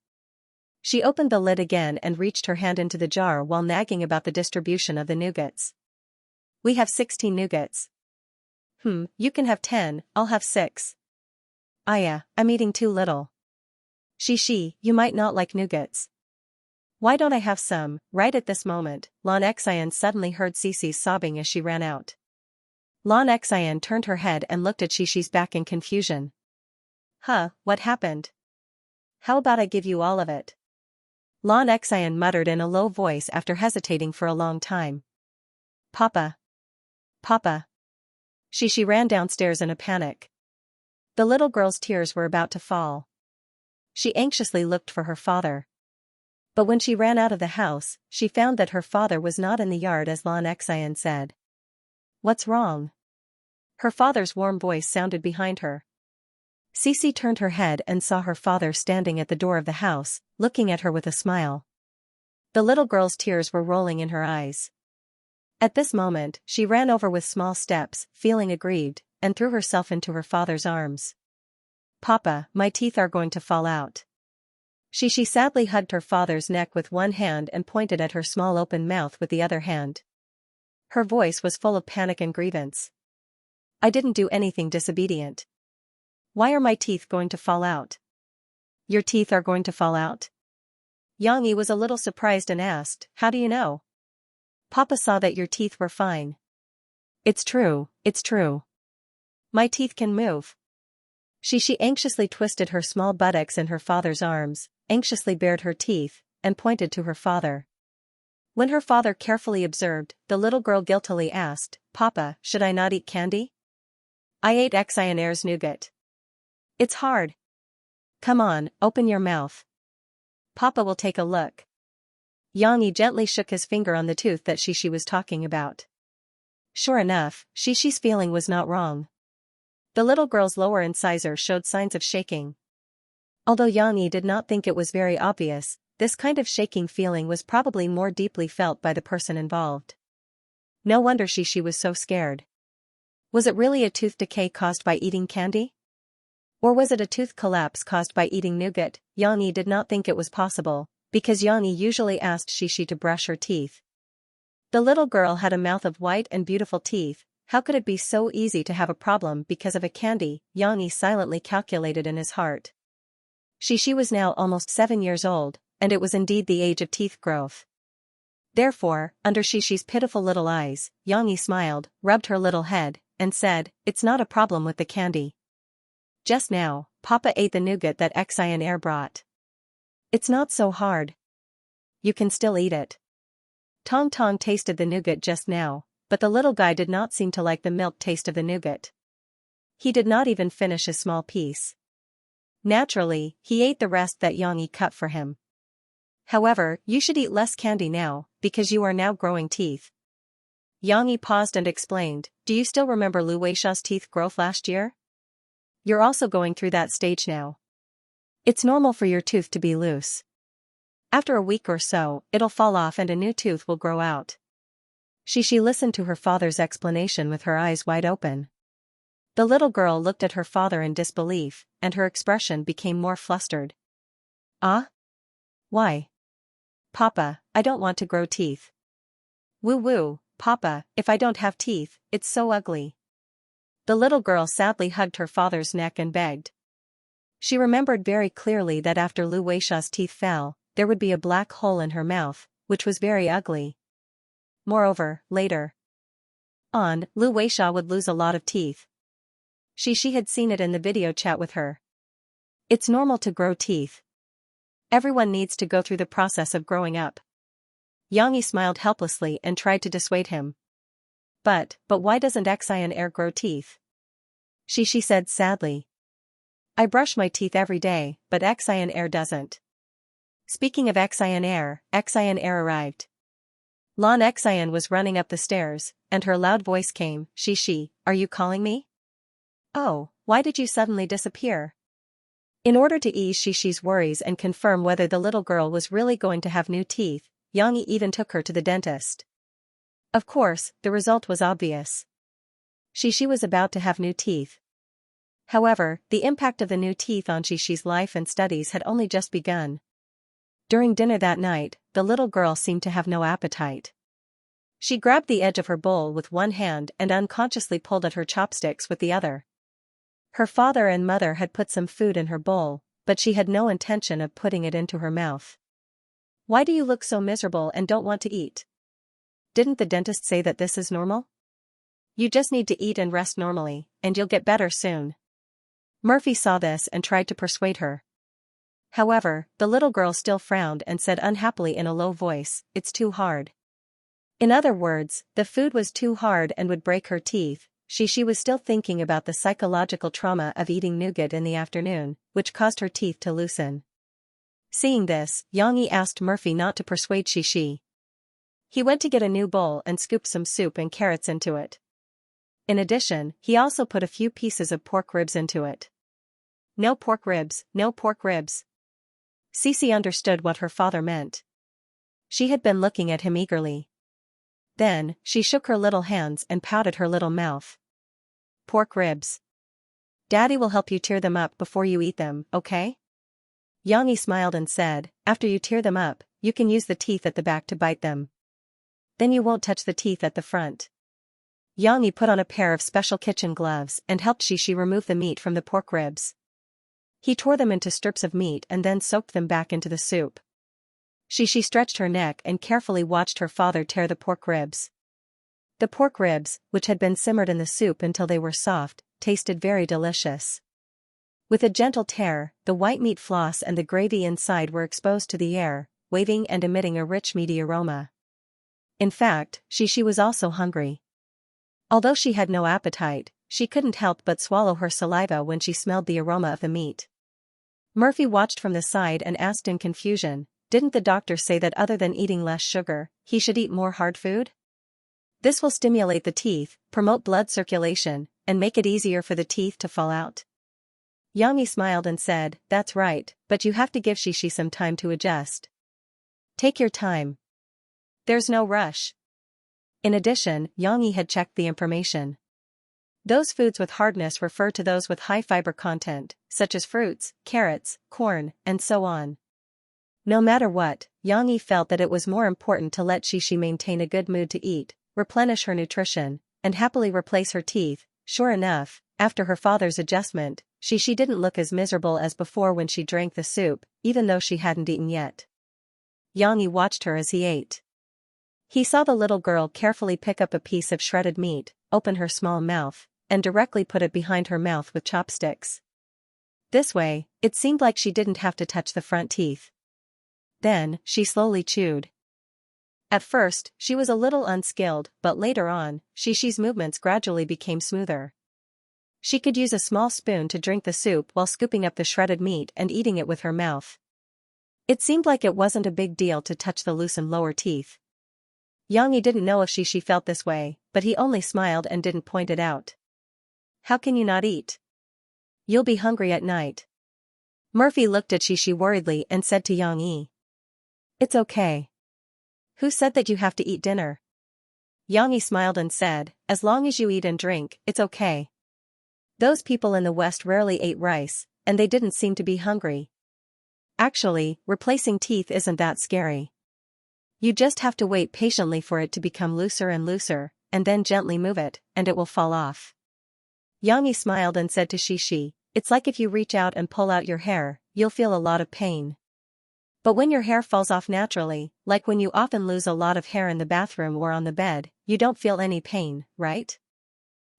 She opened the lid again and reached her hand into the jar while nagging about the distribution of the nougats. We have 16 nougats. You can have 10, I'll have 6. I'm eating too little. Xianxia, you might not like nougats. Why don't I have some? Right at this moment, Xian suddenly heard Cece's sobbing as she ran out. Xian turned her head and looked at Xi's back in confusion. Huh, what happened? How about I give you all of it? Xian muttered in a low voice after hesitating for a long time. Papa. Papa. Xishi ran downstairs in a panic. The little girl's tears were about to fall. She anxiously looked for her father. But when she ran out of the house, she found that her father was not in the yard as Xian said. What's wrong? Her father's warm voice sounded behind her. Cece turned her head and saw her father standing at the door of the house, looking at her with a smile. The little girl's tears were rolling in her eyes. At this moment, she ran over with small steps, feeling aggrieved, and threw herself into her father's arms. Papa, my teeth are going to fall out. She sadly hugged her father's neck with one hand and pointed at her small open mouth with the other hand. Her voice was full of panic and grievance. I didn't do anything disobedient. Why are my teeth going to fall out? Your teeth are going to fall out? Xianxia was a little surprised and asked, how do you know? Papa saw that your teeth were fine. It's true, it's true. My teeth can move. She anxiously twisted her small buttocks in her father's arms, anxiously bared her teeth, and pointed to her father. When her father carefully observed, the little girl guiltily asked, Papa, should I not eat candy? I ate Xianxia's nougat. It's hard. Come on, open your mouth. Papa will take a look. Xianxia gently shook his finger on the tooth that Xishi was talking about. Sure enough, Shishi's feeling was not wrong. The little girl's lower incisor showed signs of shaking. Although Xianxia did not think it was very obvious, this kind of shaking feeling was probably more deeply felt by the person involved. No wonder Xishi was so scared. Was it really a tooth decay caused by eating candy? Or was it a tooth collapse caused by eating nougat? Xianxia did not think it was possible, because Xianxia usually asked Xishi to brush her teeth. The little girl had a mouth of white and beautiful teeth. How could it be so easy to have a problem because of a candy? Xianxia silently calculated in his heart. Xishi was now almost 7 years old, and it was indeed the age of teeth growth. Therefore, under Shishi's pitiful little eyes, Xianxia smiled, rubbed her little head, and said, it's not a problem with the candy. Just now, Papa ate the nougat that Xianxia brought. It's not so hard. You can still eat it. Tong Tong tasted the nougat just now, but the little guy did not seem to like the milk taste of the nougat. He did not even finish a small piece. Naturally, he ate the rest that Xianxia cut for him. However, you should eat less candy now, because you are now growing teeth. Xianxia paused and explained, do you still remember Lu Weixia's teeth growth last year? You're also going through that stage now. It's normal for your tooth to be loose. After a week or so, it'll fall off and a new tooth will grow out. She listened to her father's explanation with her eyes wide open. The little girl looked at her father in disbelief, and her expression became more flustered. Ah? Why? Papa, I don't want to grow teeth. Woo, Papa, if I don't have teeth, it's so ugly. The little girl sadly hugged her father's neck and begged. She remembered very clearly that after Lu Weixia's teeth fell, there would be a black hole in her mouth, which was very ugly. Moreover, later on, Lu Weixia would lose a lot of teeth. She had seen it in the video chat with her. It's normal to grow teeth. Everyone needs to go through the process of growing up. Xianxia smiled helplessly and tried to dissuade him. But why doesn't Xianxia grow teeth? She said sadly. I brush my teeth every day, but Xianxia doesn't. Speaking of Xianxia arrived. Xianxia was running up the stairs, and her loud voice came, Xishi, are you calling me? Oh, why did you suddenly disappear? In order to ease Shishi's worries and confirm whether the little girl was really going to have new teeth, Xianxia even took her to the dentist. Of course, the result was obvious. Shishi was about to have new teeth. However, the impact of the new teeth on Shishi's life and studies had only just begun. During dinner that night, the little girl seemed to have no appetite. She grabbed the edge of her bowl with one hand and unconsciously pulled at her chopsticks with the other. Her father and mother had put some food in her bowl, but she had no intention of putting it into her mouth. Why do you look so miserable and don't want to eat? Didn't the dentist say that this is normal? You just need to eat and rest normally, and you'll get better soon. Murphy saw this and tried to persuade her. However, the little girl still frowned and said unhappily in a low voice, "It's too hard." In other words, the food was too hard and would break her teeth. She was still thinking about the psychological trauma of eating nougat in the afternoon, which caused her teeth to loosen. Seeing this, Xianxia asked Murphy not to persuade Shi. He went to get a new bowl and scooped some soup and carrots into it. In addition, he also put a few pieces of pork ribs into it. No pork ribs, no pork ribs. Cici understood what her father meant. She had been looking at him eagerly. Then, she shook her little hands and pouted her little mouth. Pork ribs. Daddy will help you tear them up before you eat them, okay? Xianxia smiled and said, after you tear them up, you can use the teeth at the back to bite them. Then you won't touch the teeth at the front. Xianxia put on a pair of special kitchen gloves and helped Shi remove the meat from the pork ribs. He tore them into strips of meat and then soaked them back into the soup. Shi stretched her neck and carefully watched her father tear the pork ribs. The pork ribs, which had been simmered in the soup until they were soft, tasted very delicious. With a gentle tear, the white meat floss and the gravy inside were exposed to the air, waving and emitting a rich meaty aroma. In fact, Shi was also hungry. Although she had no appetite, she couldn't help but swallow her saliva when she smelled the aroma of the meat. Murphy watched from the side and asked in confusion, didn't the doctor say that other than eating less sugar, he should eat more hard food? This will stimulate the teeth, promote blood circulation, and make it easier for the teeth to fall out. Xianxia smiled and said, that's right, but you have to give Shi some time to adjust. Take your time. There's no rush. In addition, Xianxia had checked the information. Those foods with hardness refer to those with high fiber content, such as fruits, carrots, corn, and so on. No matter what, Xianxia felt that it was more important to let Shi maintain a good mood to eat, replenish her nutrition, and happily replace her teeth. Sure enough, after her father's adjustment, Shi didn't look as miserable as before when she drank the soup, even though she hadn't eaten yet. Xianxia watched her as he ate. He saw the little girl carefully pick up a piece of shredded meat, open her small mouth, and directly put it behind her mouth with chopsticks. This way, it seemed like she didn't have to touch the front teeth. Then, she slowly chewed. At first, she was a little unskilled, but later on, Shi's movements gradually became smoother. She could use a small spoon to drink the soup while scooping up the shredded meat and eating it with her mouth. It seemed like it wasn't a big deal to touch the loosened lower teeth. Xianxia didn't know if Shi felt this way, but he only smiled and didn't point it out. How can you not eat? You'll be hungry at night. Murphy looked at Shi worriedly and said to Xianxia. It's okay. Who said that you have to eat dinner? Xianxia smiled and said, as long as you eat and drink, it's okay. Those people in the West rarely ate rice, and they didn't seem to be hungry. Actually, replacing teeth isn't that scary. You just have to wait patiently for it to become looser and looser, and then gently move it, and it will fall off. Xianxia smiled and said to Shi, it's like if you reach out and pull out your hair, you'll feel a lot of pain. But when your hair falls off naturally, like when you often lose a lot of hair in the bathroom or on the bed, you don't feel any pain, right?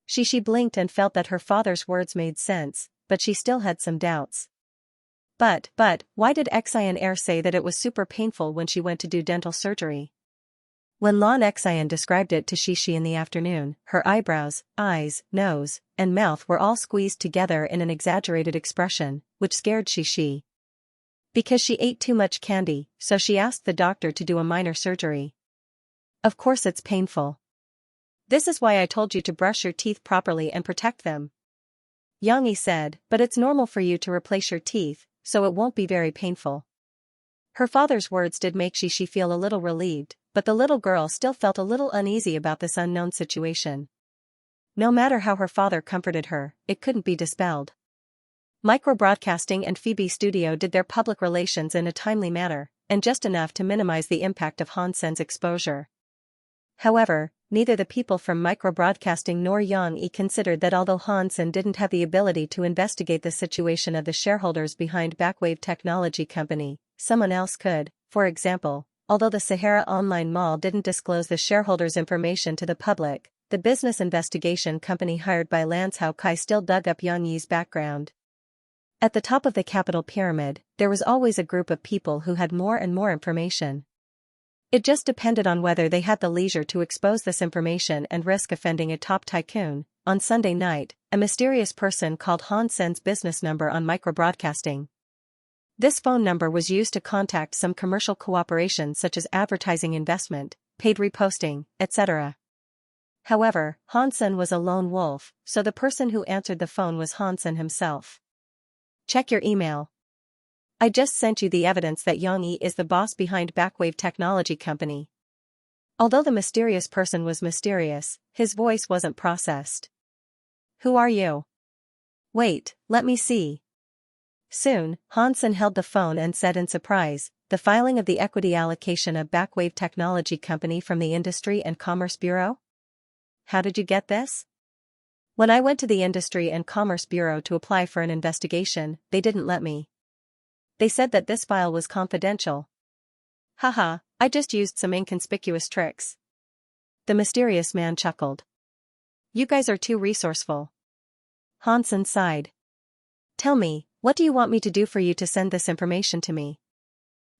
Shi blinked and felt that her father's words made sense, but she still had some doubts. But, why did Xian say that it was super painful when she went to do dental surgery? When Lan Xian described it to Shi in the afternoon, her eyebrows, eyes, nose, and mouth were all squeezed together in an exaggerated expression, which scared Shi. Because she ate too much candy, so she asked the doctor to do a minor surgery. Of course it's painful. This is why I told you to brush your teeth properly and protect them. Xianxia said, but it's normal for you to replace your teeth, so it won't be very painful. Her father's words did make Shi feel a little relieved, but the little girl still felt a little uneasy about this unknown situation. No matter how her father comforted her, it couldn't be dispelled. Microbroadcasting and Phoebe Studio did their public relations in a timely manner, and just enough to minimize the impact of Hansen's exposure. However, neither the people from Microbroadcasting nor Xianxia considered that although Hansen didn't have the ability to investigate the situation of the shareholders behind Backwave Technology Company, someone else could. For example, although the Sahara Online Mall didn't disclose the shareholders' information to the public, the business investigation company hired by Lanzhou Kai still dug up Yang Yi's background. At the top of the capital pyramid, there was always a group of people who had more and more information. It just depended on whether they had the leisure to expose this information and risk offending a top tycoon. On Sunday night, a mysterious person called Han Sen's business number on microbroadcasting. This phone number was used to contact some commercial cooperation such as advertising investment, paid reposting, etc. However, Han Sen was a lone wolf, so the person who answered the phone was Han Sen himself. Check your email. I just sent you the evidence that Yang Yi is the boss behind Backwave Technology Company. Although the mysterious person was mysterious, his voice wasn't processed. Who are you? Wait, let me see. Soon, Han Sen held the phone and said in surprise, the filing of the equity allocation of Backwave Technology Company from the Industry and Commerce Bureau? How did you get this? When I went to the Industry and Commerce Bureau to apply for an investigation, they didn't let me. They said that this file was confidential. Haha, I just used some inconspicuous tricks. The mysterious man chuckled. You guys are too resourceful. Han Sen sighed. Tell me, what do you want me to do for you to send this information to me?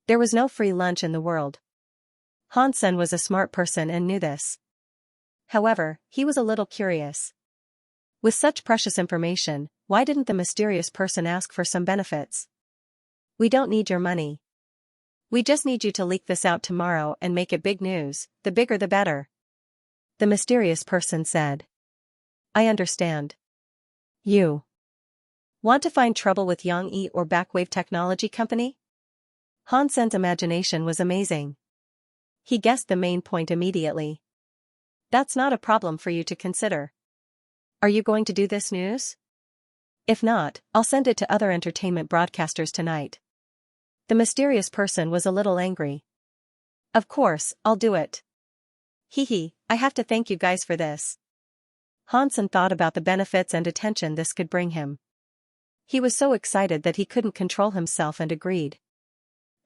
There was no free lunch in the world. Han Sen was a smart person and knew this. However, he was a little curious. With such precious information, why didn't the mysterious person ask for some benefits? We don't need your money. We just need you to leak this out tomorrow and make it big news, the bigger the better. The mysterious person said. I understand. You want to find trouble with Yang Yi or Backwave Technology Company? Han Sen's imagination was amazing. He guessed the main point immediately. That's not a problem for you to consider. Are you going to do this news? If not, I'll send it to other entertainment broadcasters tonight. The mysterious person was a little angry. Of course, I'll do it. Hee, I have to thank you guys for this. Han Sen thought about the benefits and attention this could bring him. He was so excited that he couldn't control himself and agreed.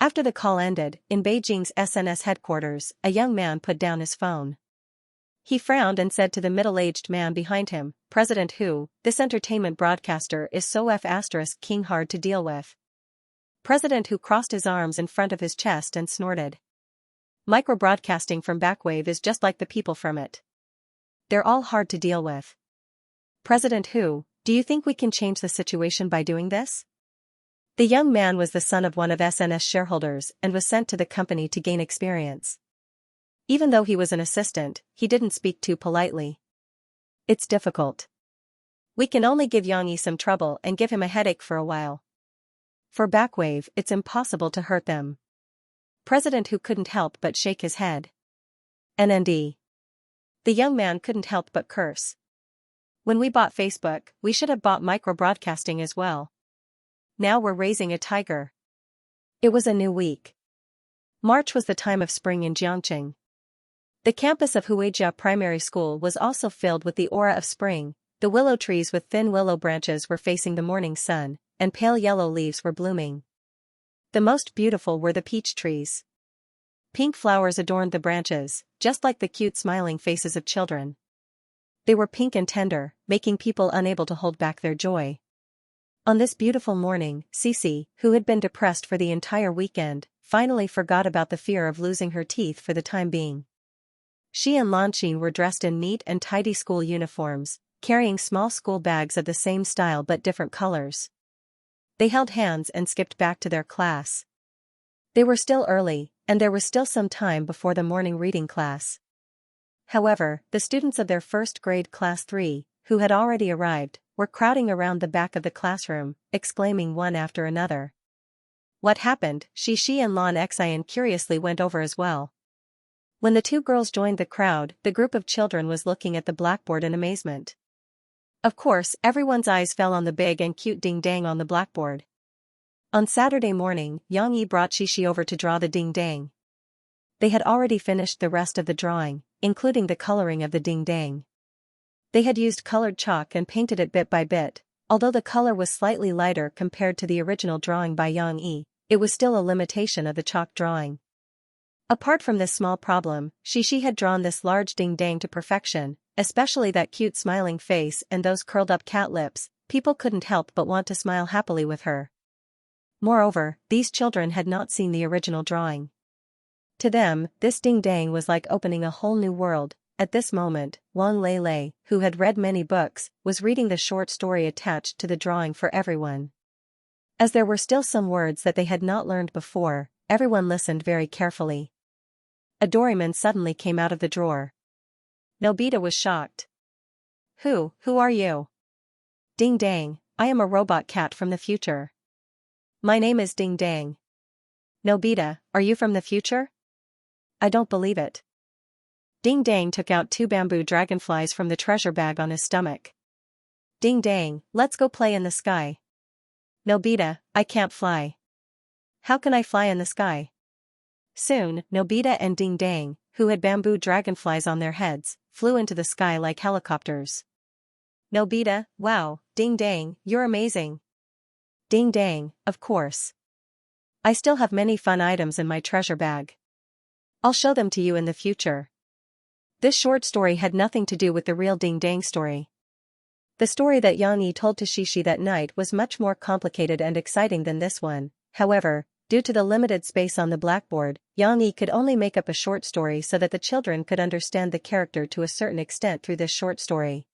After the call ended, in Beijing's SNS headquarters, a young man put down his phone. He frowned and said to the middle-aged man behind him, President Hu, this entertainment broadcaster is so king hard to deal with. President Hu crossed his arms in front of his chest and snorted. Microbroadcasting from Backwave is just like the people from it. They're all hard to deal with. President Hu, do you think we can change the situation by doing this? The young man was the son of one of SNS shareholders and was sent to the company to gain experience. Even though he was an assistant, he didn't speak too politely. It's difficult. We can only give Yang Yi some trouble and give him a headache for a while. For Backwave, it's impossible to hurt them. President Hu couldn't help but shake his head. NND. The young man couldn't help but curse. When we bought Facebook, we should have bought microbroadcasting as well. Now we're raising a tiger. It was a new week. March was the time of spring in Jiangqing. The campus of Huijia Primary School was also filled with the aura of spring. The willow trees with thin willow branches were facing the morning sun, and pale yellow leaves were blooming. The most beautiful were the peach trees. Pink flowers adorned the branches, just like the cute smiling faces of children. They were pink and tender, making people unable to hold back their joy. On this beautiful morning, Cici, who had been depressed for the entire weekend, finally forgot about the fear of losing her teeth for the time being. She and Lanqin were dressed in neat and tidy school uniforms, carrying small school bags of the same style but different colors. They held hands and skipped back to their class. They were still early, and there was still some time before the morning reading class. However, the students of their first grade class 3, who had already arrived, were crowding around the back of the classroom, exclaiming one after another. What happened? Shishi and Lan Xian curiously went over as well. When the two girls joined the crowd, the group of children was looking at the blackboard in amazement. Of course, everyone's eyes fell on the big and cute ding-dang on the blackboard. On Saturday morning, Yang Yi brought Shishi over to draw the ding-dang. They had already finished the rest of the drawing, including the coloring of the ding-dang. They had used colored chalk and painted it bit by bit. Although the color was slightly lighter compared to the original drawing by Yang Yi, it was still a limitation of the chalk drawing. Apart from this small problem, Xianxia had drawn this large ding-dang to perfection, especially that cute smiling face and those curled-up cat lips. People couldn't help but want to smile happily with her. Moreover, these children had not seen the original drawing. To them, this ding-dang was like opening a whole new world. At this moment, Wang Lei, who had read many books, was reading the short story attached to the drawing for everyone. As there were still some words that they had not learned before, everyone listened very carefully. A doryman suddenly came out of the drawer. Nobita was shocked. Who are you? Ding-dang, I am a robot cat from the future. My name is Ding-dang. Nobita, are you from the future? I don't believe it. Ding-dang took out 2 bamboo dragonflies from the treasure bag on his stomach. Ding-dang, let's go play in the sky. Nobita, I can't fly. How can I fly in the sky? Soon, Nobita and Ding-dang, who had bamboo dragonflies on their heads, flew into the sky like helicopters. Nobita, wow, Ding-dang, you're amazing. Ding-dang, of course. I still have many fun items in my treasure bag. I'll show them to you in the future. This short story had nothing to do with the real Ding-dang story. The story that Xianxia told to Xianxia that night was much more complicated and exciting than this one. However, due to the limited space on the blackboard, Xianxia could only make up a short story so that the children could understand the character to a certain extent through this short story.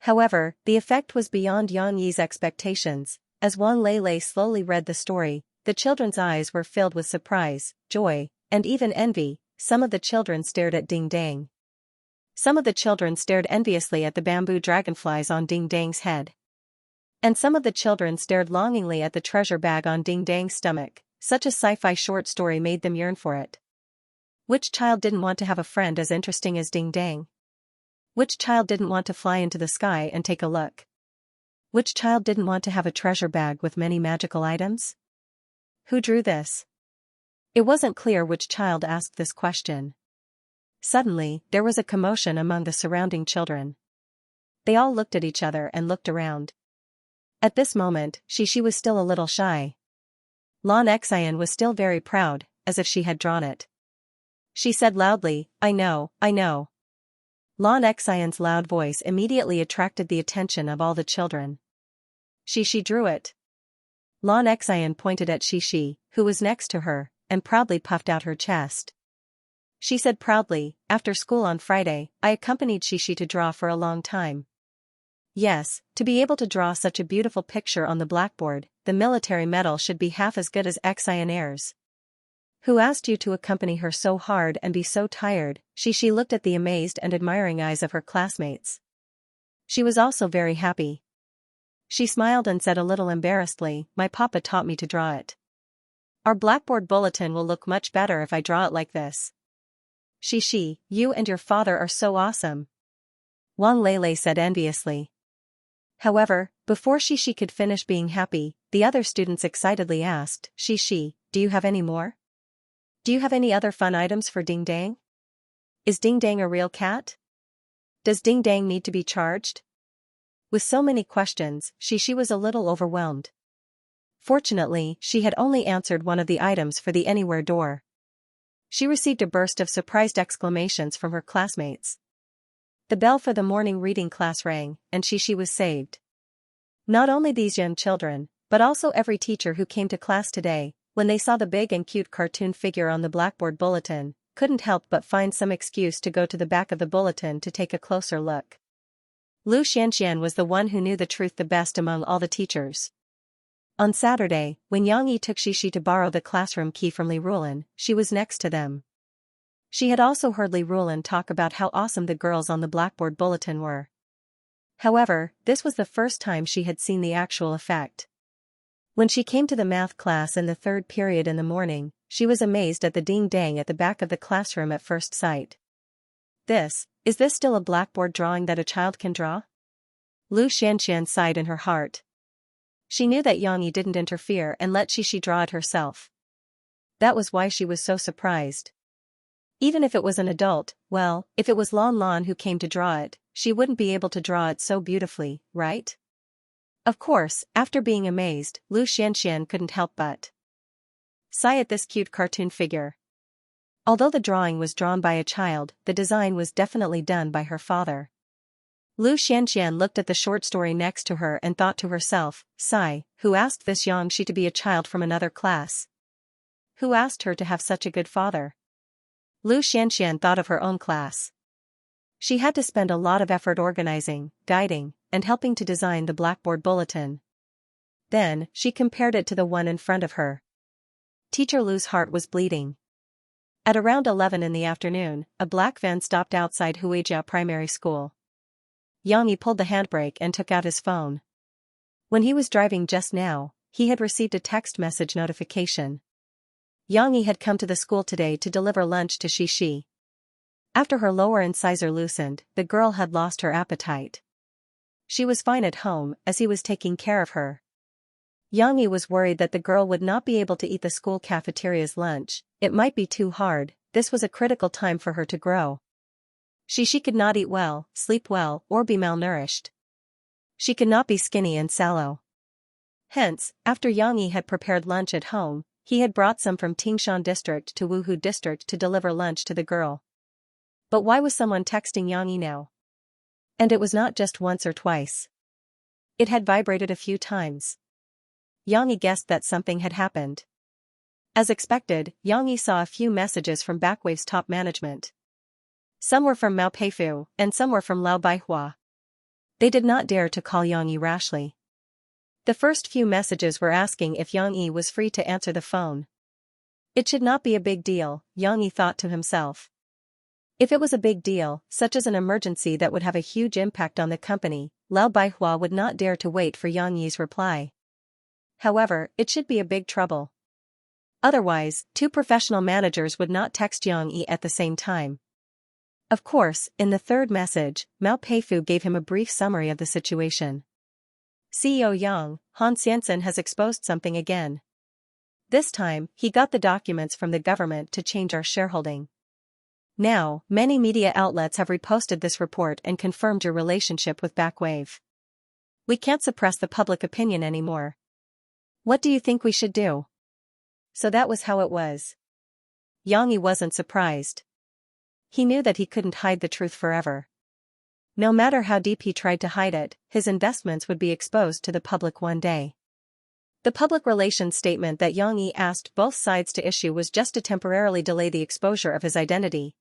However, the effect was beyond Xianxia's expectations. As Wang Lei slowly read the story, the children's eyes were filled with surprise, joy, and even envy. Some of the children stared at Ding-dang. Some of the children stared enviously at the bamboo dragonflies on Ding-dang's head. And some of the children stared longingly at the treasure bag on Ding-dang's stomach. Such a sci-fi short story made them yearn for it. Which child didn't want to have a friend as interesting as Ding-dang? Which child didn't want to fly into the sky and take a look? Which child didn't want to have a treasure bag with many magical items? Who drew this? It wasn't clear which child asked this question. Suddenly, there was a commotion among the surrounding children. They all looked at each other and looked around. At this moment, Xianxia was still a little shy. Xianxia was still very proud, as if she had drawn it. She said loudly, I know. Xianxia's loud voice immediately attracted the attention of all the children. Xianxia drew it. Xianxia pointed at Xianxia, who was next to her, and proudly puffed out her chest. She said proudly, after school on Friday, I accompanied Xianxia to draw for a long time. Yes, to be able to draw such a beautiful picture on the blackboard, the military medal should be half as good as Xianxia's. Who asked you to accompany her so hard and be so tired? Xianxia looked at the amazed and admiring eyes of her classmates. She was also very happy. She smiled and said a little embarrassedly, my papa taught me to draw it. Our blackboard bulletin will look much better if I draw it like this. Xianxia, you and your father are so awesome. Wang Lei said enviously. However, before Xianxia could finish being happy, the other students excitedly asked, Xianxia, do you have any more? Do you have any other fun items for Ding-dang? Is Ding-dang a real cat? Does Ding-dang need to be charged? With so many questions, Xianxia was a little overwhelmed. Fortunately, she had only answered one of the items for the anywhere door. She received a burst of surprised exclamations from her classmates. The bell for the morning reading class rang, and Xianxia was saved. Not only these young children, but also every teacher who came to class today, when they saw the big and cute cartoon figure on the blackboard bulletin, couldn't help but find some excuse to go to the back of the bulletin to take a closer look. Xianxia was the one who knew the truth the best among all the teachers. On Saturday, when Xianxia took Xianxia to borrow the classroom key from Li Rulin, she was next to them. She had also heard Li Rulin talk about how awesome the girls on the blackboard bulletin were. However, this was the first time she had seen the actual effect. When she came to the math class in the 3rd period in the morning, she was amazed at the ding-dang at the back of the classroom at first sight. Is this still a blackboard drawing that a child can draw? Xianxia sighed in her heart. She knew that Xianxia didn't interfere and let Xianxia draw it herself. That was why she was so surprised. Even if it was an adult, well, if it was Lan who came to draw it, she wouldn't be able to draw it so beautifully, right? Of course, after being amazed, Xianxia couldn't help but sigh at this cute cartoon figure. Although the drawing was drawn by a child, the design was definitely done by her father. Xianxia looked at the short story next to her and thought to herself, sigh, who asked this Xianxia to be a child from another class? Who asked her to have such a good father? Xianxia thought of her own class. She had to spend a lot of effort organizing, guiding, and helping to design the Blackboard bulletin. Then, she compared it to the one in front of her. Teacher Lu's heart was bleeding. At around 11 in the afternoon, a black van stopped outside Xianxia Primary School. Xianxia pulled the handbrake and took out his phone. When he was driving just now, he had received a text message notification. Xianxia had come to the school today to deliver lunch to Xixi. After her lower incisor loosened, the girl had lost her appetite. She was fine at home, as he was taking care of her. Xianxia was worried that the girl would not be able to eat the school cafeteria's lunch. It might be too hard. This was a critical time for her to grow. She could not eat well, sleep well, or be malnourished. She could not be skinny and sallow. Hence, after Xianxia had prepared lunch at home, he had brought some from Tingshan district to Wuhu district to deliver lunch to the girl. But why was someone texting Xianxia now? And it was not just once or twice. It had vibrated a few times. Xianxia guessed that something had happened. As expected, Xianxia saw a few messages from Backwave's top management. Some were from Mao Peifu, and some were from Lao Baihua. They did not dare to call Xianxia rashly. The first few messages were asking if Xianxia was free to answer the phone. It should not be a big deal, Xianxia thought to himself. If it was a big deal, such as an emergency that would have a huge impact on the company, Lao Baihua would not dare to wait for Xianxia's reply. However, it should be a big trouble. Otherwise, two professional managers would not text Xianxia at the same time. Of course, in the third message, Mao Peifu gave him a brief summary of the situation. CEO Yang, Han Xianxin has exposed something again. This time, he got the documents from the government to change our shareholding. Now, many media outlets have reposted this report and confirmed your relationship with Backwave. We can't suppress the public opinion anymore. What do you think we should do? So that was how it was. Xianxia wasn't surprised. He knew that he couldn't hide the truth forever. No matter how deep he tried to hide it, his investments would be exposed to the public one day. The public relations statement that Xianxia asked both sides to issue was just to temporarily delay the exposure of his identity.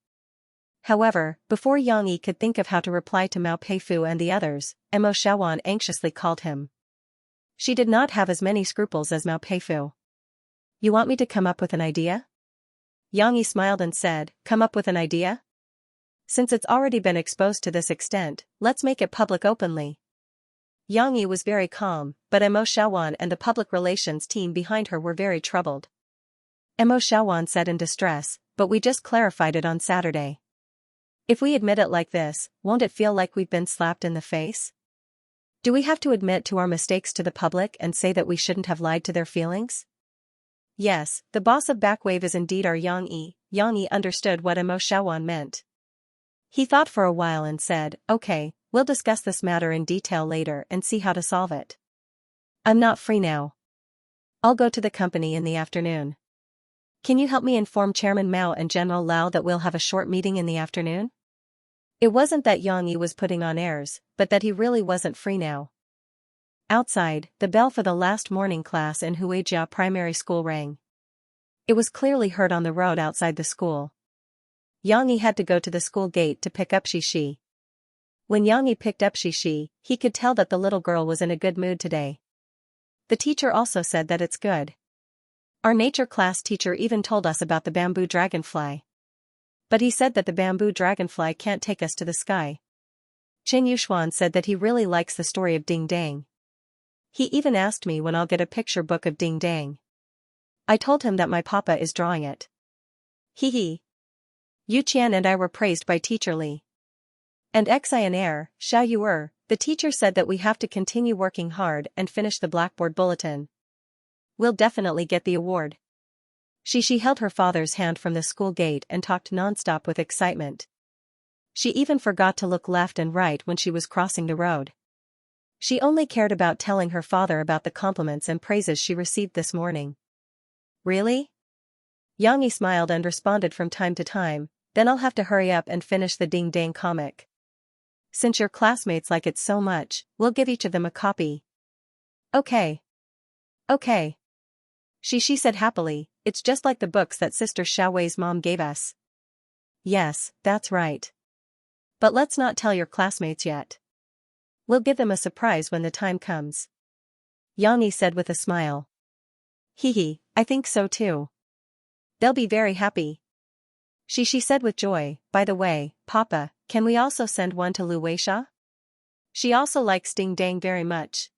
However, before Xianxia could think of how to reply to Mao Peifu and the others, Mo Shaowan anxiously called him. She did not have as many scruples as Mao Peifu. You want me to come up with an idea? Xianxia smiled and said, come up with an idea? Since it's already been exposed to this extent, let's make it public openly. Xianxia was very calm, but Mo Shaowan and the public relations team behind her were very troubled. Mo Shaowan said in distress, but we just clarified it on Saturday. If we admit it like this, won't it feel like we've been slapped in the face? Do we have to admit to our mistakes to the public and say that we shouldn't have lied to their feelings? Yes, the boss of Backwave is indeed our Xianxia. Xianxia understood what Mo Shaowan meant. He thought for a while and said, okay, we'll discuss this matter in detail later and see how to solve it. I'm not free now. I'll go to the company in the afternoon. Can you help me inform Chairman Mao and General Lao that we'll have a short meeting in the afternoon? It wasn't that Xianxia was putting on airs, but that he really wasn't free now. Outside, the bell for the last morning class in Xianxia Primary School rang. It was clearly heard on the road outside the school. Xianxia had to go to the school gate to pick up Xixi. When Xianxia picked up Xixi, he could tell that the little girl was in a good mood today. The teacher also said that it's good. Our nature class teacher even told us about the bamboo dragonfly. But he said that the bamboo dragonfly can't take us to the sky. Chen Yuxuan said that he really likes the story of Ding Dang. He even asked me when I'll get a picture book of Ding Dang. I told him that my papa is drawing it. Hee hee. Yu Qian and I were praised by Teacher Li. And Xianxia, Xiao Yuer, the teacher said that we have to continue working hard and finish the Blackboard bulletin. We'll definitely get the award. Xixi held her father's hand from the school gate and talked nonstop with excitement. She even forgot to look left and right when she was crossing the road. She only cared about telling her father about the compliments and praises she received this morning. Really? Yang Yi smiled and responded from time to time, then I'll have to hurry up and finish the Ding Dang comic. Since your classmates like it so much, we'll give each of them a copy. Okay. Okay. She said happily, it's just like the books that Sister Xiaowei's mom gave us. Yes, that's right. But let's not tell your classmates yet. We'll give them a surprise when the time comes. Yang Yi said with a smile. Hee, I think so too. They'll be very happy. She said with joy, by the way, Papa, can we also send one to Lu Weisha? She also likes Ding Dang very much.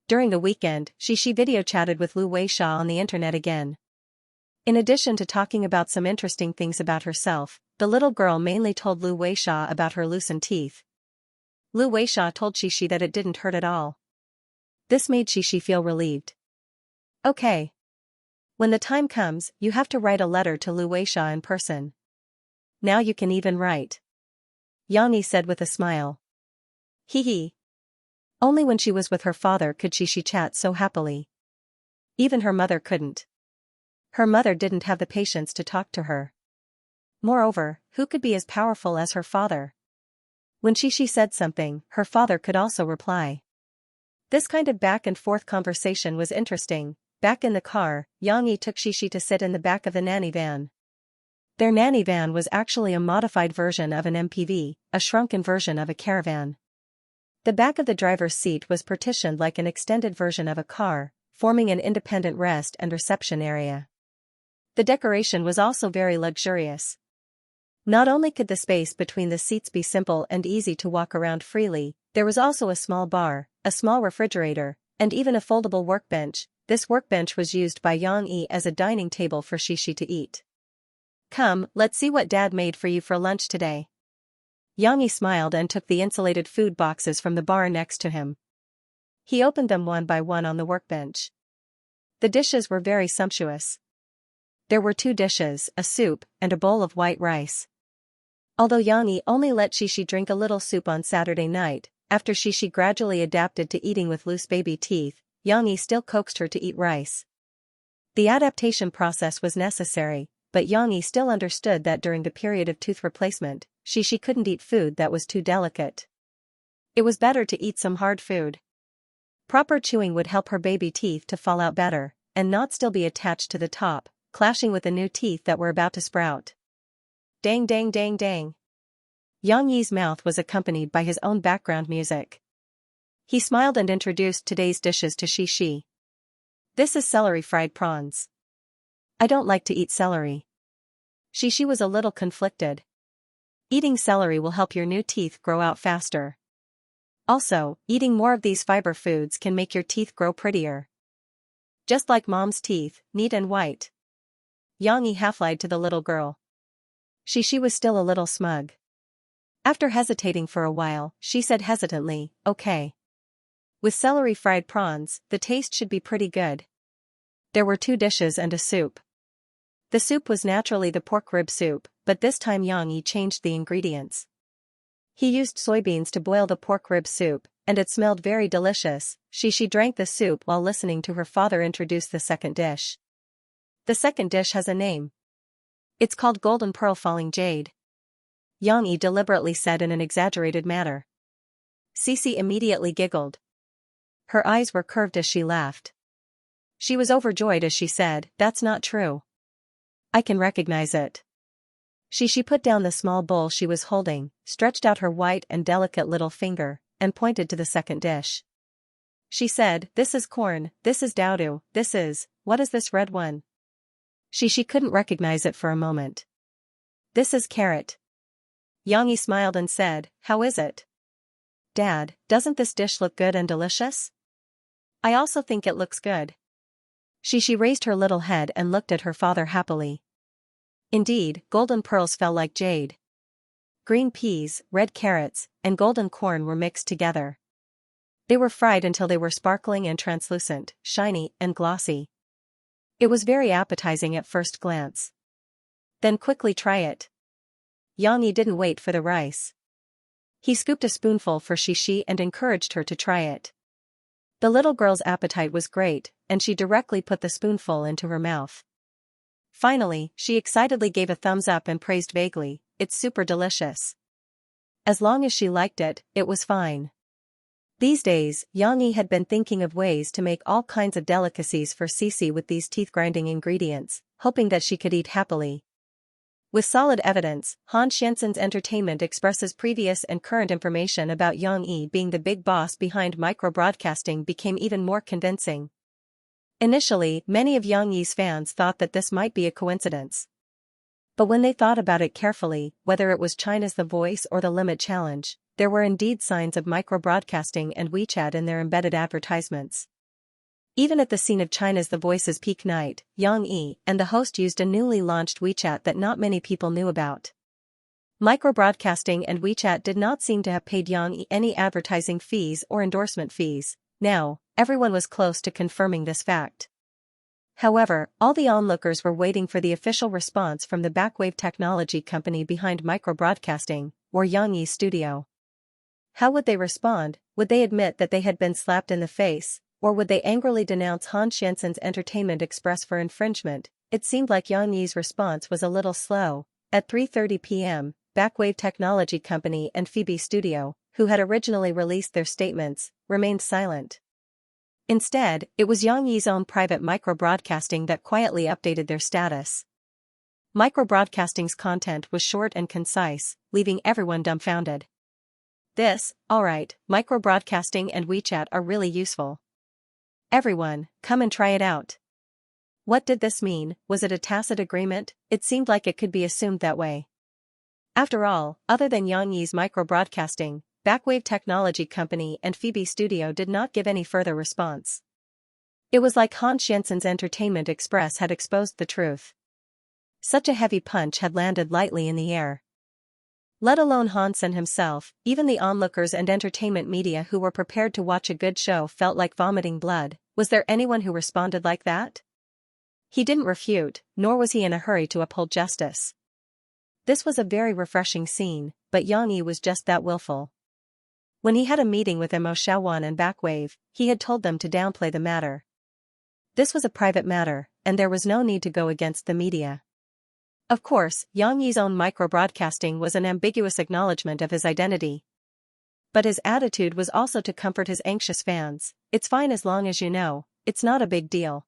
During the weekend, she video chatted with Lu Weisha on the internet again. In addition to talking about some interesting things about herself, the little girl mainly told Lu Weisha about her loosened teeth. Lu Weisha told Xi that it didn't hurt at all. This made Xi feel relieved. Okay. When the time comes, you have to write a letter to Lu Weisha in person. Now you can even write. Yang Yi said with a smile. Hee. Only when she was with her father could she chat so happily. Even her mother couldn't. Her mother didn't have the patience to talk to her. Moreover, who could be as powerful as her father? When she said something, her father could also reply. This kind of back-and-forth conversation was interesting. Back in the car, Yang Yi took Xi to sit in the back of the nanny van. Their nanny van was actually a modified version of an MPV, a shrunken version of a caravan. The back of the driver's seat was partitioned like an extended version of a car, forming an independent rest and reception area. The decoration was also very luxurious. Not only could the space between the seats be simple and easy to walk around freely, there was also a small bar, a small refrigerator, and even a foldable workbench. This workbench was used by Yang Yi as a dining table for Xi to eat. Come, let's see what Dad made for you for lunch today. Yang Yi smiled and took the insulated food boxes from the bar next to him. He opened them one by one on the workbench. The dishes were very sumptuous. There were 2 dishes, a soup, and a bowl of white rice. Although Yang Yi only let Xi drink a little soup on Saturday night, after Xi gradually adapted to eating with loose baby teeth, Yang Yi still coaxed her to eat rice. The adaptation process was necessary, but Yang Yi still understood that during the period of tooth replacement, Xi couldn't eat food that was too delicate. It was better to eat some hard food. Proper chewing would help her baby teeth to fall out better, and not still be attached to the top, clashing with the new teeth that were about to sprout. Dang dang dang dang. Yang Yi's mouth was accompanied by his own background music. He smiled and introduced today's dishes to Xi. This is celery fried prawns. I don't like to eat celery. Xi was a little conflicted. Eating celery will help your new teeth grow out faster. Also, eating more of these fiber foods can make your teeth grow prettier. Just like mom's teeth, neat and white. Yang Yi half-lied to the little girl. Xi was still a little smug. After hesitating for a while, she said hesitantly, okay. With celery fried prawns, the taste should be pretty good. There were 2 dishes and a soup. The soup was naturally the pork rib soup, but this time Yang Yi changed the ingredients. He used soybeans to boil the pork rib soup, and it smelled very delicious. Xi drank the soup while listening to her father introduce the second dish. The second dish has a name. It's called Golden Pearl Falling Jade. Yang Yi deliberately said in an exaggerated manner. Cici immediately giggled. Her eyes were curved as she laughed. She was overjoyed as she said, that's not true. I can recognize it. She put down the small bowl she was holding, stretched out her white and delicate little finger, and pointed to the second dish. She said, this is corn, this is dowdu, what is this red one? She couldn't recognize it for a moment. This is carrot. Yang Yi smiled and said, how is it? Dad, doesn't this dish look good and delicious? I also think it looks good. She raised her little head and looked at her father happily. Indeed, golden pearls fell like jade. Green peas, red carrots, and golden corn were mixed together. They were fried until they were sparkling and translucent, shiny and glossy. It was very appetizing at first glance. Then quickly try it. Yang Yi didn't wait for the rice. He scooped a spoonful for Xi and encouraged her to try it. The little girl's appetite was great, and she directly put the spoonful into her mouth. Finally, she excitedly gave a thumbs up and praised vaguely, "It's super delicious." As long as she liked it, it was fine. These days, Xianxia had been thinking of ways to make all kinds of delicacies for Cece with these teeth-grinding ingredients, hoping that she could eat happily. With solid evidence, Han Xianxin's Entertainment Express's previous and current information about Xianxia being the big boss behind micro-broadcasting became even more convincing. Initially, many of Xianxia's fans thought that this might be a coincidence. But when they thought about it carefully, whether it was China's The Voice or the Limit Challenge, there were indeed signs of micro-broadcasting and WeChat in their embedded advertisements. Even at the scene of China's The Voice's peak night, Xianxia and the host used a newly launched WeChat that not many people knew about. Micro-broadcasting and WeChat did not seem to have paid Xianxia any advertising fees or endorsement fees. Now, everyone was close to confirming this fact. However, all the onlookers were waiting for the official response from the backwave technology company behind micro-broadcasting, or Xianxia's studio. How would they respond? Would they admit that they had been slapped in the face, or would they angrily denounce Han Xianxin's Entertainment Express for infringement? It seemed like Xianxia's response was a little slow. At 3:30 p.m., Backwave Technology Company and Phoebe Studio, who had originally released their statements, remained silent. Instead, it was Xianxia's own private micro-broadcasting that quietly updated their status. Micro-broadcasting's content was short and concise, leaving everyone dumbfounded. Alright, micro-broadcasting and WeChat are really useful. Everyone, come and try it out. What did this mean? Was it a tacit agreement? It seemed like it could be assumed that way. After all, other than Xianxia's micro-broadcasting, Backwave Technology Company and Phoebe Studio did not give any further response. It was like Han Xianxin's Entertainment Express had exposed the truth. Such a heavy punch had landed lightly in the air. Let alone Hansen himself, even the onlookers and entertainment media who were prepared to watch a good show felt like vomiting blood. Was there anyone who responded like that? He didn't refute, nor was he in a hurry to uphold justice. This was a very refreshing scene, but Xianxia was just that willful. When he had a meeting with Mo Xiaowan and Backwave, he had told them to downplay the matter. This was a private matter, and there was no need to go against the media. Of course, Xianxia's own micro-broadcasting was an ambiguous acknowledgement of his identity. But his attitude was also to comfort his anxious fans. It's fine as long as you know, it's not a big deal.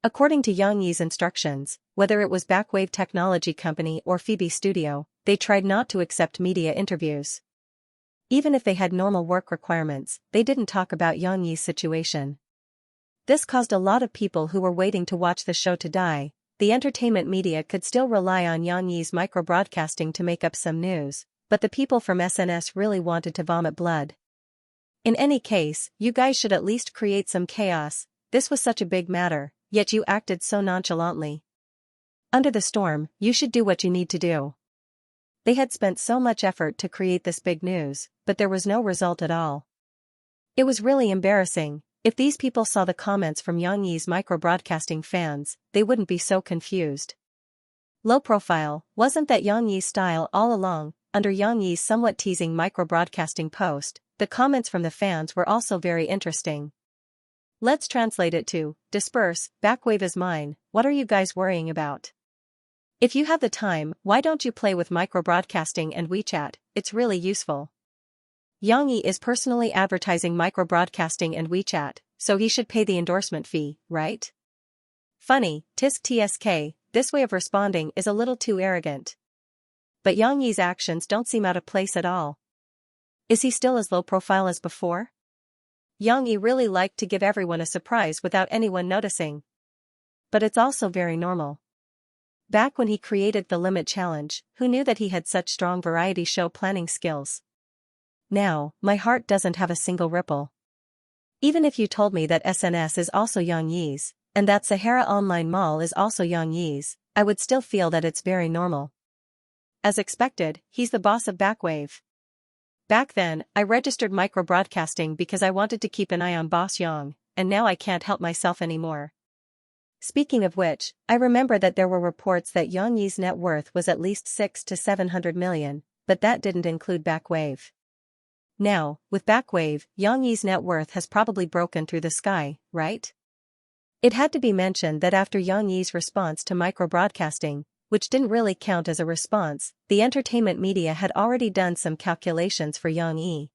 According to Xianxia's instructions, whether it was Backwave Technology Company or Phoebe Studio, they tried not to accept media interviews. Even if they had normal work requirements, they didn't talk about Xianxia's situation. This caused a lot of people who were waiting to watch the show to die. The entertainment media could still rely on Xianxia's micro-broadcasting to make up some news, but the people from SNS really wanted to vomit blood. In any case, you guys should at least create some chaos. This was such a big matter, yet you acted so nonchalantly. Under the storm, you should do what you need to do. They had spent so much effort to create this big news, but there was no result at all. It was really embarrassing. If these people saw the comments from Xianxia's micro-broadcasting fans, they wouldn't be so confused. Low profile, wasn't that Xianxia's style all along? Under Xianxia's somewhat teasing micro-broadcasting post, the comments from the fans were also very interesting. Let's translate it to, disperse, Backwave is mine, what are you guys worrying about? If you have the time, why don't you play with micro-broadcasting and WeChat? It's really useful. Xianxia is personally advertising micro-broadcasting and WeChat, so he should pay the endorsement fee, right? Funny, tisk tsk, this way of responding is a little too arrogant. But Xianxia's actions don't seem out of place at all. Is he still as low profile as before? Xianxia really liked to give everyone a surprise without anyone noticing. But it's also very normal. Back when he created the Limit Challenge, who knew that he had such strong variety show planning skills? Now, my heart doesn't have a single ripple. Even if you told me that SNS is also Xianxia's, and that Sahara Online Mall is also Xianxia's, I would still feel that it's very normal. As expected, he's the boss of Backwave. Back then, I registered micro-broadcasting because I wanted to keep an eye on Boss Yang, and now I can't help myself anymore. Speaking of which, I remember that there were reports that Xianxia's net worth was at least 600 to 700 million, but that didn't include Backwave. Now, with Backwave, Xianxia's net worth has probably broken through the sky, right? It had to be mentioned that after Yang Yi's response to microbroadcasting, which didn't really count as a response, the entertainment media had already done some calculations for Yang Yi.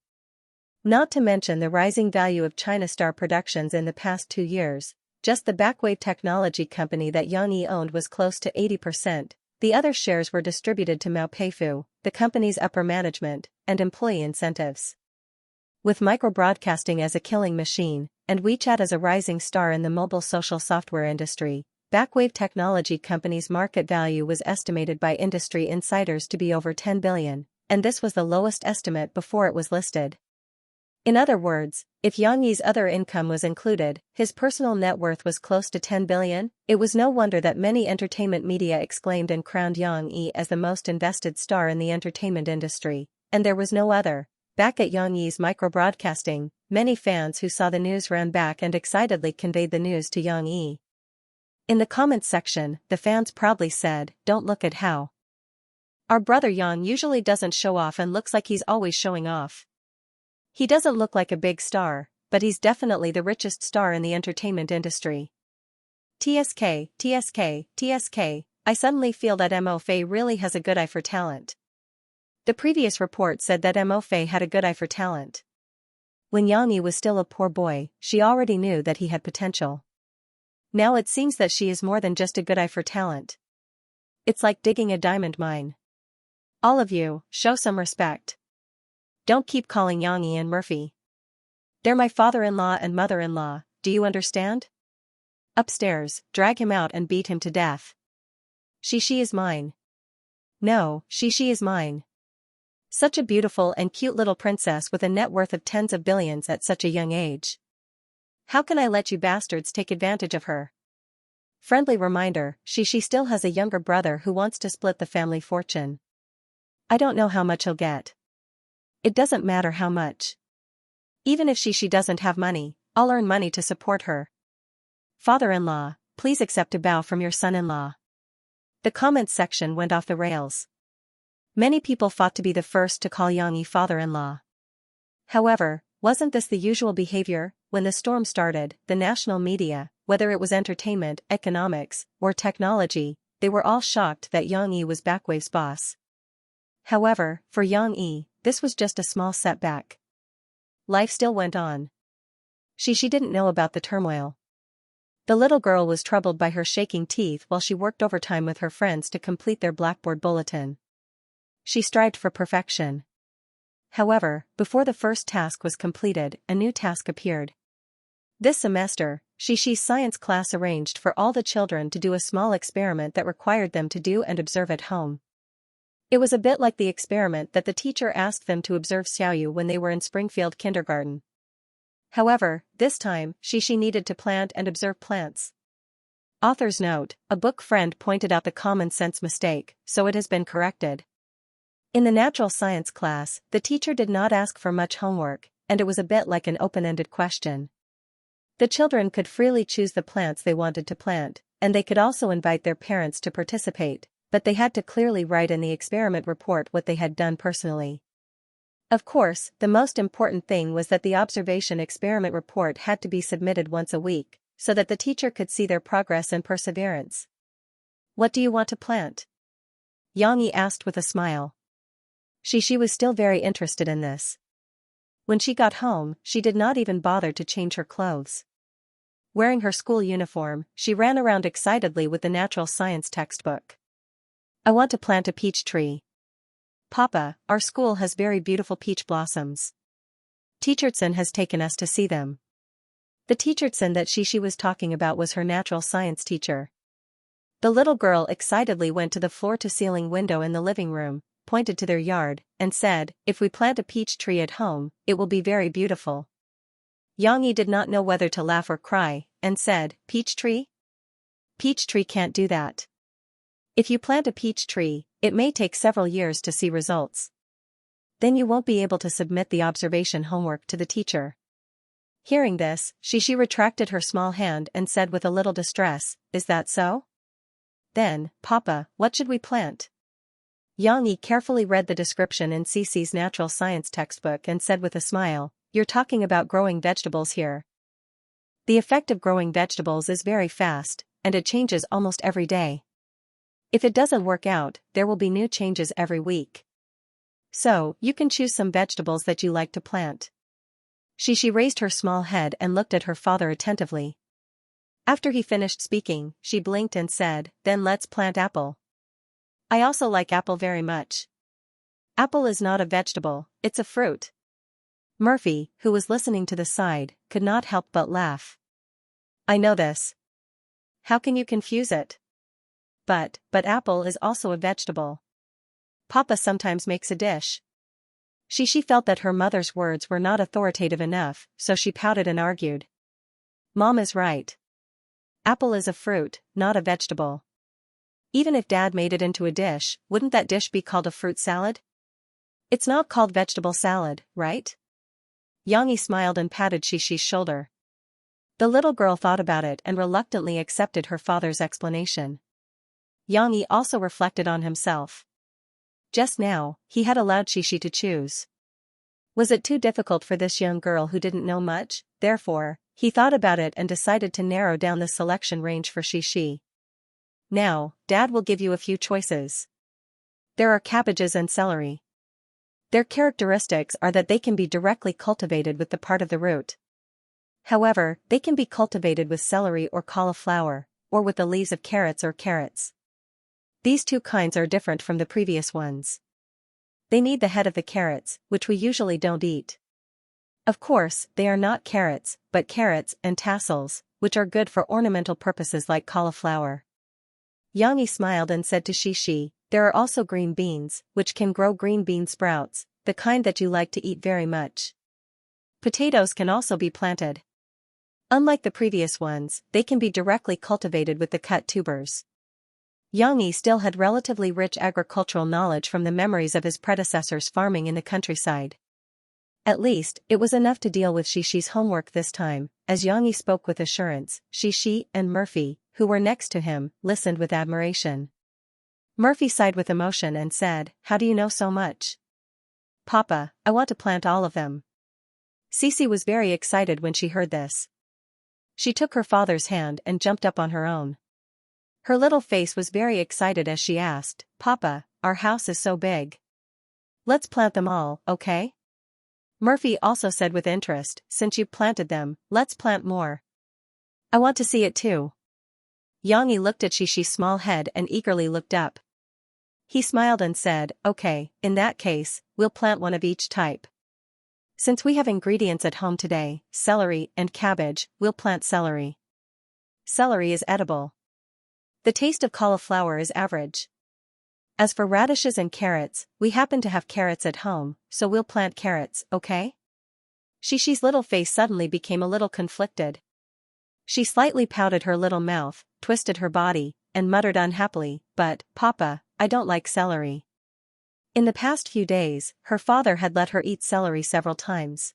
Not to mention the rising value of China Star Productions in the past 2 years, just the backwave technology company that Yang Yi owned was close to 80%, the other shares were distributed to Mao Peifu, the company's upper management, and employee incentives. With microbroadcasting as a killing machine, and WeChat as a rising star in the mobile social software industry, backwave technology company's market value was estimated by industry insiders to be over 10 billion, and this was the lowest estimate before it was listed. In other words, if Yang Yi's other income was included, his personal net worth was close to 10 billion. It was no wonder that many entertainment media exclaimed and crowned Yang Yi as the most invested star in the entertainment industry, and there was no other. Back at Yang Yi's microbroadcasting, many fans who saw the news ran back and excitedly conveyed the news to Yang Yi. In the comments section, the fans proudly said, "Don't look at how our brother Yang usually doesn't show off and looks like he's always showing off. He doesn't look like a big star, but he's definitely the richest star in the entertainment industry. TSK, TSK, TSK, I suddenly feel that Mo Fei really has a good eye for talent." The previous report said that Mo Fei had a good eye for talent. When Yang Yi was still a poor boy, she already knew that he had potential. Now it seems that she is more than just a good eye for talent. It's like digging a diamond mine. All of you, show some respect. Don't keep calling Yang Yi and Murphy. They're my father-in-law and mother-in-law, do you understand? Upstairs, drag him out and beat him to death. She is mine. No, she is mine. Such a beautiful and cute little princess with a net worth of tens of billions at such a young age. How can I let you bastards take advantage of her? Friendly reminder, she still has a younger brother who wants to split the family fortune. I don't know how much he'll get. It doesn't matter how much. Even if she doesn't have money, I'll earn money to support her. Father-in-law, please accept a bow from your son-in-law. The comments section went off the rails. Many people fought to be the first to call Yang Yi father-in-law. However, wasn't this the usual behavior? When the storm started, the national media, whether it was entertainment, economics, or technology, they were all shocked that Yang Yi was Backwave's boss. However, for Yang Yi, this was just a small setback. Life still went on. She didn't know about the turmoil. The little girl was troubled by her shaking teeth while she worked overtime with her friends to complete their Blackboard bulletin. She strived for perfection. However, before the first task was completed, a new task appeared. This semester, Xi's science class arranged for all the children to do a small experiment that required them to do and observe at home. It was a bit like the experiment that the teacher asked them to observe Xiaoyu when they were in Springfield kindergarten. However, this time, Xi needed to plant and observe plants. Author's note, a book friend pointed out the common sense mistake, so it has been corrected. In the natural science class, the teacher did not ask for much homework, and it was a bit like an open-ended question. The children could freely choose the plants they wanted to plant, and they could also invite their parents to participate, but they had to clearly write in the experiment report what they had done personally. Of course, the most important thing was that the observation experiment report had to be submitted once a week, so that the teacher could see their progress and perseverance. What do you want to plant? Yang Yi asked with a smile. She was still very interested in this. When she got home, she did not even bother to change her clothes. Wearing her school uniform, she ran around excitedly with the natural science textbook. I want to plant a peach tree. Papa, our school has very beautiful peach blossoms. Teacherson has taken us to see them. The teacherson that she was talking about was her natural science teacher. The little girl excitedly went to the floor-to-ceiling window in the living room, pointed to their yard, and said, "If we plant a peach tree at home, it will be very beautiful." Yang Yi did not know whether to laugh or cry, and said, "Peach tree? Peach tree can't do that. If you plant a peach tree, it may take several years to see results. Then you won't be able to submit the observation homework to the teacher." Hearing this, she retracted her small hand and said with a little distress, "Is that so? Then, Papa, what should we plant?" Yang Yi carefully read the description in Cece's natural science textbook and said with a smile, "You're talking about growing vegetables here." The effect of growing vegetables is very fast, and it changes almost every day. If it doesn't work out, there will be new changes every week. So, you can choose some vegetables that you like to plant. Xianxia raised her small head and looked at her father attentively. After he finished speaking, she blinked and said, "Then let's plant apple." "I also like apple very much." "Apple is not a vegetable, it's a fruit." Murphy, who was listening to the side, could not help but laugh. "I know this. How can you confuse it?" But apple is also a vegetable. Papa sometimes makes a dish." Xianxia felt that her mother's words were not authoritative enough, so she pouted and argued. "Mom is right. Apple is a fruit, not a vegetable. Even if Dad made it into a dish, wouldn't that dish be called a fruit salad? It's not called vegetable salad, right?" Xianxia smiled and patted Xianxia's shoulder. The little girl thought about it and reluctantly accepted her father's explanation. Xianxia also reflected on himself. Just now, he had allowed Xianxia to choose. Was it too difficult for this young girl who didn't know much? Therefore, he thought about it and decided to narrow down the selection range for Xianxia. "Now, Dad will give you a few choices. There are cabbages and celery. Their characteristics are that they can be directly cultivated with the part of the root. However, they can be cultivated with celery or cauliflower, or with the leaves of carrots or carrots. These two kinds are different from the previous ones. They need the head of the carrots, which we usually don't eat. Of course, they are not carrots, but carrots and tassels, which are good for ornamental purposes like cauliflower." Xianxia smiled and said to Xianxia, "There are also green beans, which can grow green bean sprouts, the kind that you like to eat very much. Potatoes can also be planted. Unlike the previous ones, they can be directly cultivated with the cut tubers." Xianxia still had relatively rich agricultural knowledge from the memories of his predecessors farming in the countryside. At least, it was enough to deal with Xianxia's homework this time. As Xianxia spoke with assurance, Xianxia and Murphy, who were next to him, listened with admiration. Murphy sighed with emotion and said, "How do you know so much?" "Papa, I want to plant all of them." Xianxia was very excited when she heard this. She took her father's hand and jumped up on her own. Her little face was very excited as she asked, "Papa, our house is so big. Let's plant them all, okay?" Murphy also said with interest, "Since you planted them, let's plant more." "I want to see it too." Xianxia looked at Xianxia's small head and eagerly looked up. He smiled and said, "Okay, in that case, we'll plant one of each type. Since we have ingredients at home today, celery and cabbage, we'll plant celery. Celery is edible. The taste of cauliflower is average. As for radishes and carrots, we happen to have carrots at home, so we'll plant carrots, okay?" Xianxia's little face suddenly became a little conflicted. She slightly pouted her little mouth, twisted her body, and muttered unhappily, "But, Papa, I don't like celery." In the past few days, her father had let her eat celery several times.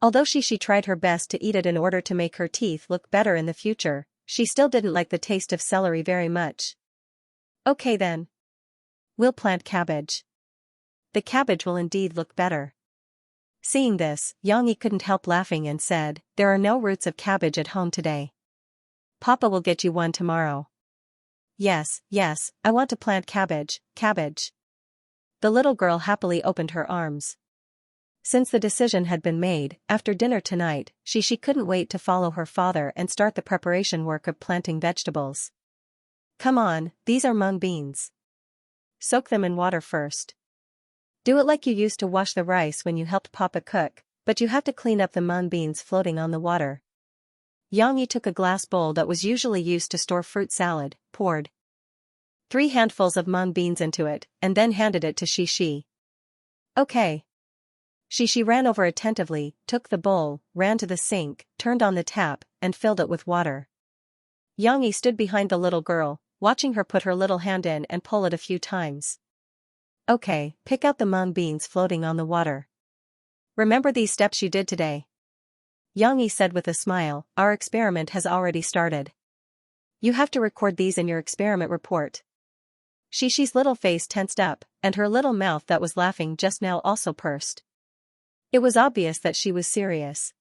Although Xianxia tried her best to eat it in order to make her teeth look better in the future, she still didn't like the taste of celery very much. "Okay then. We'll plant cabbage. The cabbage will indeed look better." Seeing this, Xianxia couldn't help laughing and said, "There are no roots of cabbage at home today. Papa will get you one tomorrow." Yes, I want to plant cabbage, cabbage." The little girl happily opened her arms. Since the decision had been made, after dinner tonight, Xianxia couldn't wait to follow her father and start the preparation work of planting vegetables. "Come on, these are mung beans. Soak them in water first. Do it like you used to wash the rice when you helped Papa cook, but you have to clean up the mung beans floating on the water." Xianxia took a glass bowl that was usually used to store fruit salad, poured 3 handfuls of mung beans into it, and then handed it to Xianxia. "Okay." Xianxia ran over attentively, took the bowl, ran to the sink, turned on the tap, and filled it with water. Xianxia stood behind the little girl, watching her put her little hand in and pull it a few times. "Okay, pick out the mung beans floating on the water. Remember these steps you did today?" Xianxia said with a smile, "Our experiment has already started. You have to record these in your experiment report." Xianxia's little face tensed up, and her little mouth that was laughing just now also pursed. It was obvious that she was serious.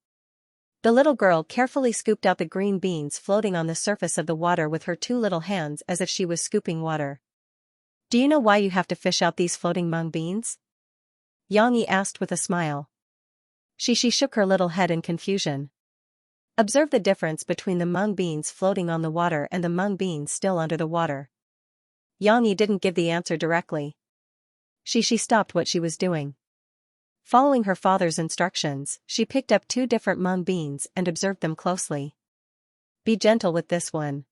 The little girl carefully scooped out the green beans floating on the surface of the water with her two little hands as if she was scooping water. Do you know why you have to fish out these floating mung beans? Xianxia asked with a smile. She shook her little head in confusion. Observe the difference between the mung beans floating on the water and the mung beans still under the water. Xianxia didn't give the answer directly. She stopped what she was doing. Following her father's instructions, she picked up two different mung beans and observed them closely. Be gentle with this one.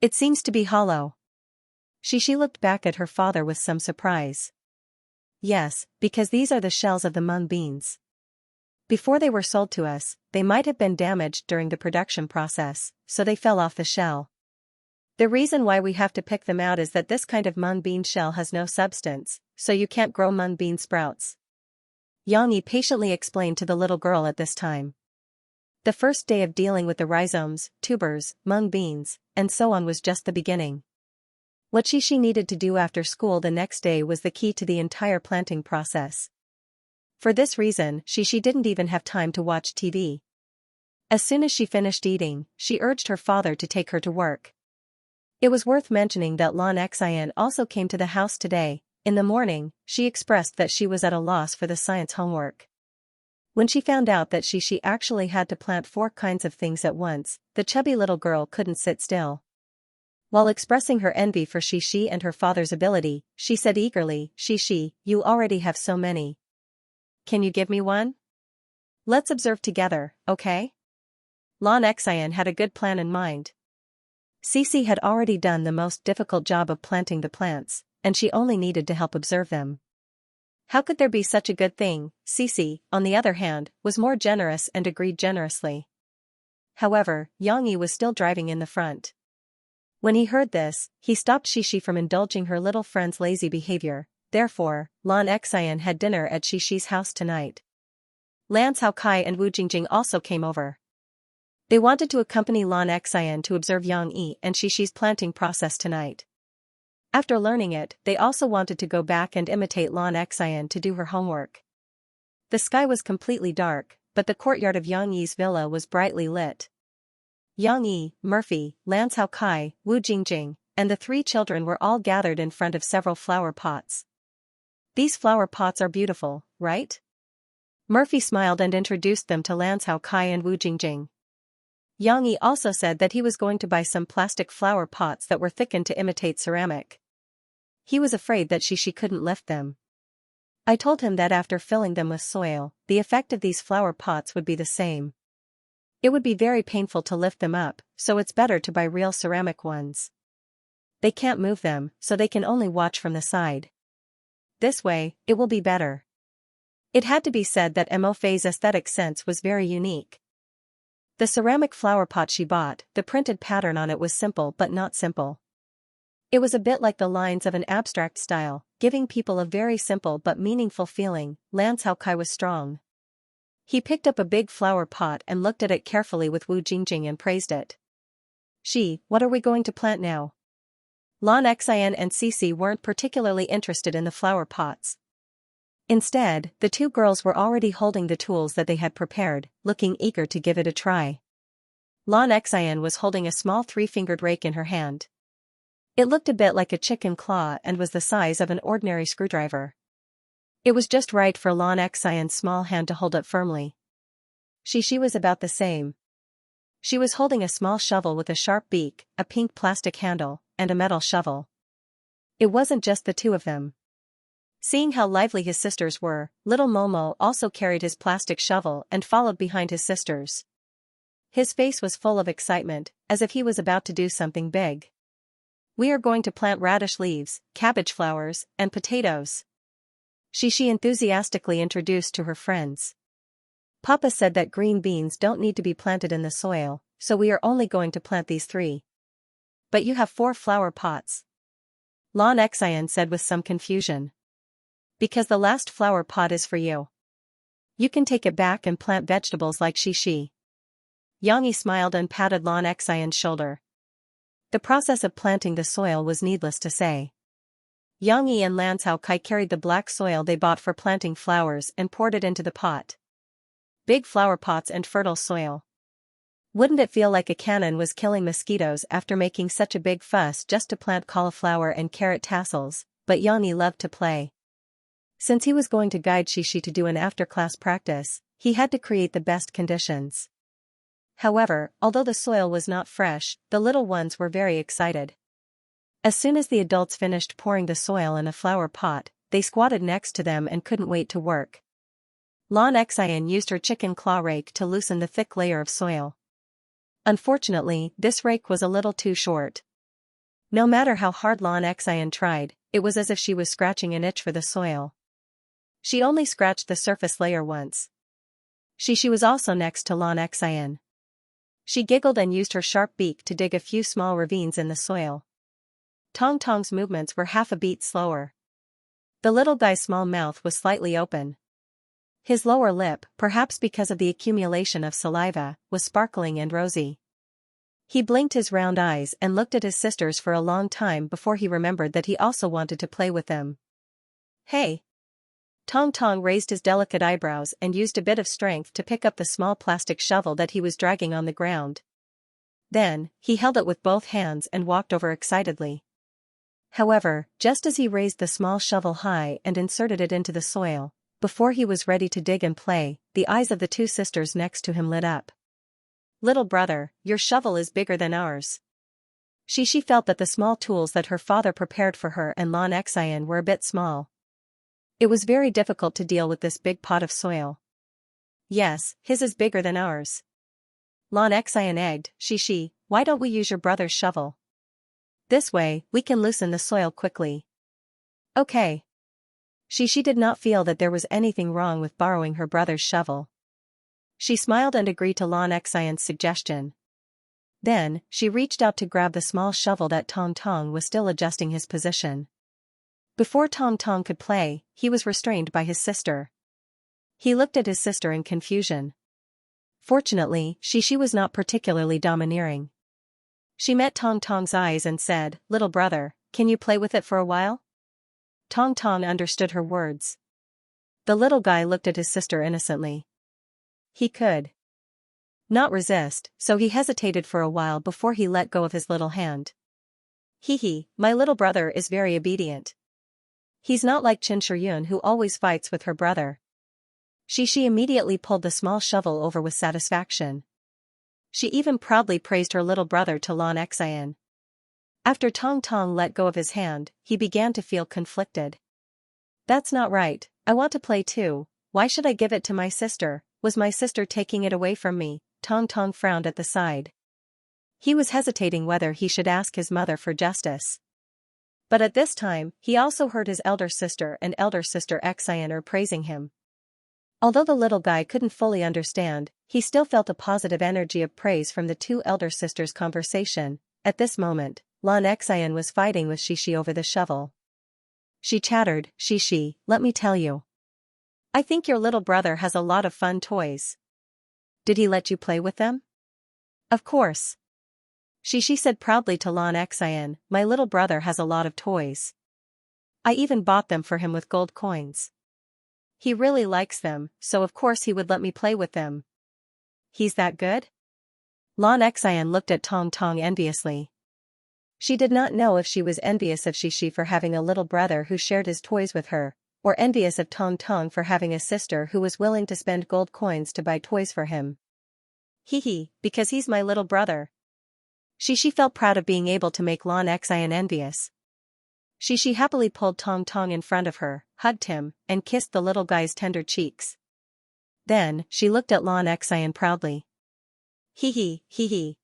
It seems to be hollow. She looked back at her father with some surprise. Yes, because these are the shells of the mung beans. Before they were sold to us, they might have been damaged during the production process, so they fell off the shell. The reason why we have to pick them out is that this kind of mung bean shell has no substance, so you can't grow mung bean sprouts. Xianxia patiently explained to the little girl at this time. The first day of dealing with the rhizomes, tubers, mung beans, and so on was just the beginning. What she needed to do after school the next day was the key to the entire planting process. For this reason, she didn't even have time to watch TV. As soon as she finished eating, she urged her father to take her to work. It was worth mentioning that Xianxia also came to the house today. In the morning, she expressed that she was at a loss for the science homework. When she found out that she actually had to plant 4 kinds of things at once, the chubby little girl couldn't sit still. While expressing her envy for she and her father's ability, she said eagerly, you already have so many. Can you give me one? Let's observe together, okay? Xianxia had a good plan in mind. Cici had already done the most difficult job of planting the plants, and she only needed to help observe them. How could there be such a good thing? Cici, on the other hand, was more generous and agreed generously. However, Xianxia was still driving in the front. When he heard this, he stopped Cici from indulging her little friend's lazy behavior. Therefore, Xianxia had dinner at Ci's house tonight. Xianxia and Wu Jingjing also came over. They wanted to accompany Xianxia to observe Xianxia and Ci's planting process tonight. After learning it, they also wanted to go back and imitate Xianxia to do her homework. The sky was completely dark, but the courtyard of Xianxi's villa was brightly lit. Xianxia, Murphy, Xianxia, Wu Jingjing, and the 3 children were all gathered in front of several flower pots. These flower pots are beautiful, right? Murphy smiled and introduced them to Xianxia and Wu Jingjing. Xianxia also said that he was going to buy some plastic flower pots that were thickened to imitate ceramic. He was afraid that she couldn't lift them. I told him that after filling them with soil, the effect of these flower pots would be the same. It would be very painful to lift them up, so it's better to buy real ceramic ones. They can't move them, so they can only watch from the side. This way, it will be better. It had to be said that Mofei's aesthetic sense was very unique. The ceramic flower pot she bought, the printed pattern on it was simple but not simple. It was a bit like the lines of an abstract style, giving people a very simple but meaningful feeling. Xianxia was strong. He picked up a big flower pot and looked at it carefully with Wu Jingjing and praised it. What are we going to plant now? Xianxia and Cici weren't particularly interested in the flower pots. Instead, the 2 girls were already holding the tools that they had prepared, looking eager to give it a try. Xianxia was holding a small 3-fingered rake in her hand. It looked a bit like a chicken claw and was the size of an ordinary screwdriver. It was just right for Xianxia's small hand to hold it firmly. She was about the same. She was holding a small shovel with a sharp beak, a pink plastic handle, and a metal shovel. It wasn't just the 2 of them. Seeing how lively his sisters were, little Momo also carried his plastic shovel and followed behind his sisters. His face was full of excitement, as if he was about to do something big. We are going to plant radish leaves, cabbage flowers, and potatoes. She enthusiastically introduced to her friends. Papa said that green beans don't need to be planted in the soil, so we are only going to plant these 3. But you have 4 flower pots. Xianxia said with some confusion. Because the last flower pot is for you. You can take it back and plant vegetables like Xianxia. Xianxia smiled and patted Xianxia's shoulder. The process of planting the soil was needless to say. Xianxia and Xianxia carried the black soil they bought for planting flowers and poured it into the pot. big flower pots and fertile soil. Wouldn't it feel like a cannon was killing mosquitoes after making such a big fuss just to plant cauliflower and carrot tassels, but Yanni loved to play. Since he was going to guide Xianxia to do an after-class practice, he had to create the best conditions. However, although the soil was not fresh, the little ones were very excited. As soon as the adults finished pouring the soil in a flower pot, they squatted next to them and couldn't wait to work. Xianxia used her chicken claw rake to loosen the thick layer of soil. Unfortunately, this rake was a little too short. No matter how hard Xianxia tried, it was as if she was scratching an itch for the soil. She only scratched the surface layer once. Xianxia was also next to Xianxia. She giggled and used her sharp beak to dig a few small ravines in the soil. Tong Tong's movements were half a beat slower. The little guy's small mouth was slightly open. His lower lip, perhaps because of the accumulation of saliva, was sparkling and rosy. He blinked his round eyes and looked at his sisters for a long time before he remembered that he also wanted to play with them. "Hey!" Tong Tong raised his delicate eyebrows and used a bit of strength to pick up the small plastic shovel that he was dragging on the ground. Then, he held it with both hands and walked over excitedly. However, just as he raised the small shovel high and inserted it into the soil, before he was ready to dig and play, the eyes of the two sisters next to him lit up. "Little brother, your shovel is bigger than ours." Xianxia felt that the small tools that her father prepared for her and Xianxia were a bit small. It was very difficult to deal with this big pot of soil. "Yes, his is bigger than ours." Xianxia egged, "Xianxia, why don't we use your brother's shovel? This way, we can loosen the soil quickly." "Okay." Xianxia did not feel that there was anything wrong with borrowing her brother's shovel. She smiled and agreed to Xianxia's suggestion. Then, she reached out to grab the small shovel that Tong Tong was still adjusting his position. Before Tong Tong could play, he was restrained by his sister. He looked at his sister in confusion. Fortunately, Xianxia was not particularly domineering. She met Tong Tong's eyes and said, "Little brother, can you play with it for a while?" Tong Tong understood her words. The little guy looked at his sister innocently. He could not resist, so he hesitated for a while before he let go of his little hand. "Hee, my little brother is very obedient. He's not like Qianxia who always fights with her brother." Xianxia immediately pulled the small shovel over with satisfaction. She even proudly praised her little brother to Xianxia. After Tong Tong let go of his hand, he began to feel conflicted. "That's not right, I want to play too. Why should I give it to my sister? Was my sister taking it away from me?" Tong Tong frowned at the side. He was hesitating whether he should ask his mother for justice. But at this time, he also heard his elder sister and elder sister Xianxia praising him. Although the little guy couldn't fully understand, he still felt a positive energy of praise from the two elder sisters' conversation. At this moment, Xianxia was fighting with Xianxia over the shovel. She chattered, "Xianxia, let me tell you. I think your little brother has a lot of fun toys. Did he let you play with them?" "Of course." Xianxia said proudly to Xianxia, "My little brother has a lot of toys. I even bought them for him with gold coins. He really likes them, so of course he would let me play with them." "He's that good?" Xianxia looked at Tong Tong enviously. She did not know if she was envious of Xianxia for having a little brother who shared his toys with her, or envious of Tong Tong for having a sister who was willing to spend gold coins to buy toys for him. "Hee, because he's my little brother." Xianxia felt proud of being able to make Xianxia envious. Xianxia happily pulled Tong Tong in front of her, hugged him, and kissed the little guy's tender cheeks. Then, she looked at Xianxia proudly. Hee.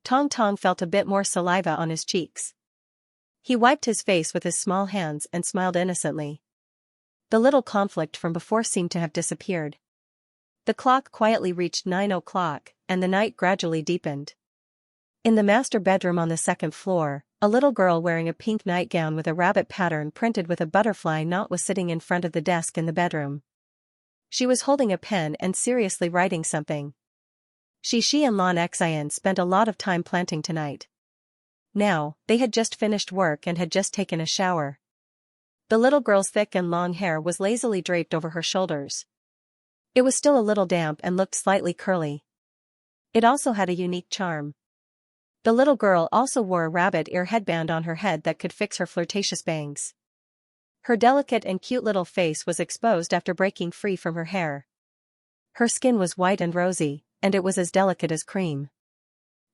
Tong Tong felt a bit more saliva on his cheeks. He wiped his face with his small hands and smiled innocently. The little conflict from before seemed to have disappeared. The clock quietly reached 9 o'clock, and the night gradually deepened. In the master bedroom on the second floor, a little girl wearing a pink nightgown with a rabbit pattern printed with a butterfly knot was sitting in front of the desk in the bedroom. She was holding a pen and seriously writing something. Xianxia and Xianxia spent a lot of time planting tonight. Now, they had just finished work and had just taken a shower. The little girl's thick and long hair was lazily draped over her shoulders. It was still a little damp and looked slightly curly. It also had a unique charm. The little girl also wore a rabbit ear headband on her head that could fix her flirtatious bangs. Her delicate and cute little face was exposed after breaking free from her hair. Her skin was white and rosy, and it was as delicate as cream.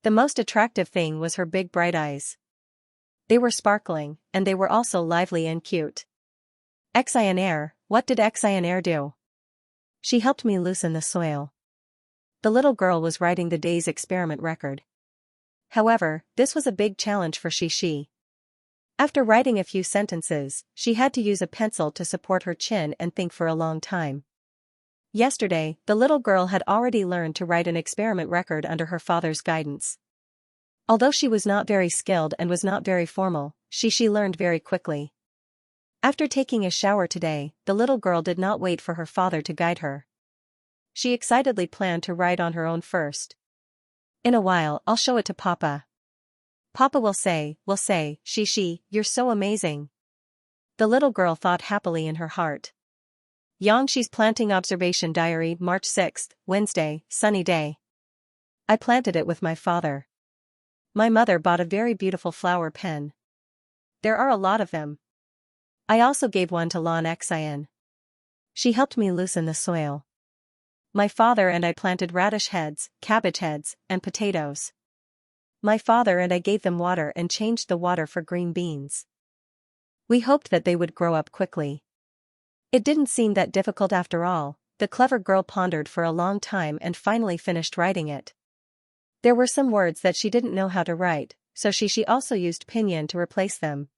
The most attractive thing was her big bright eyes. They were sparkling, and they were also lively and cute. Xianxia, what did Xianxia do? She helped me loosen the soil. The little girl was writing the day's experiment record. However, this was a big challenge for Xianxia. After writing a few sentences, she had to use a pencil to support her chin and think for a long time. Yesterday, the little girl had already learned to write an experiment record under her father's guidance. Although she was not very skilled and was not very formal, Xianxia learned very quickly. After taking a shower today, the little girl did not wait for her father to guide her. She excitedly planned to write on her own first. In a while, I'll show it to Papa. Papa will say, Xianxia, you're so amazing. The little girl thought happily in her heart. Xianxia's planting observation diary, March 6, Wednesday, sunny day. I planted it with my father. My mother bought a very beautiful flower pen. There are a lot of them. I also gave one to Lan Xian. She helped me loosen the soil. My father and I planted radish heads, cabbage heads, and potatoes. My father and I gave them water and changed the water for green beans. We hoped that they would grow up quickly. It didn't seem that difficult after all. The clever girl pondered for a long time and finally finished writing it. There were some words that she didn't know how to write, so Xianxia also used pinyin to replace them.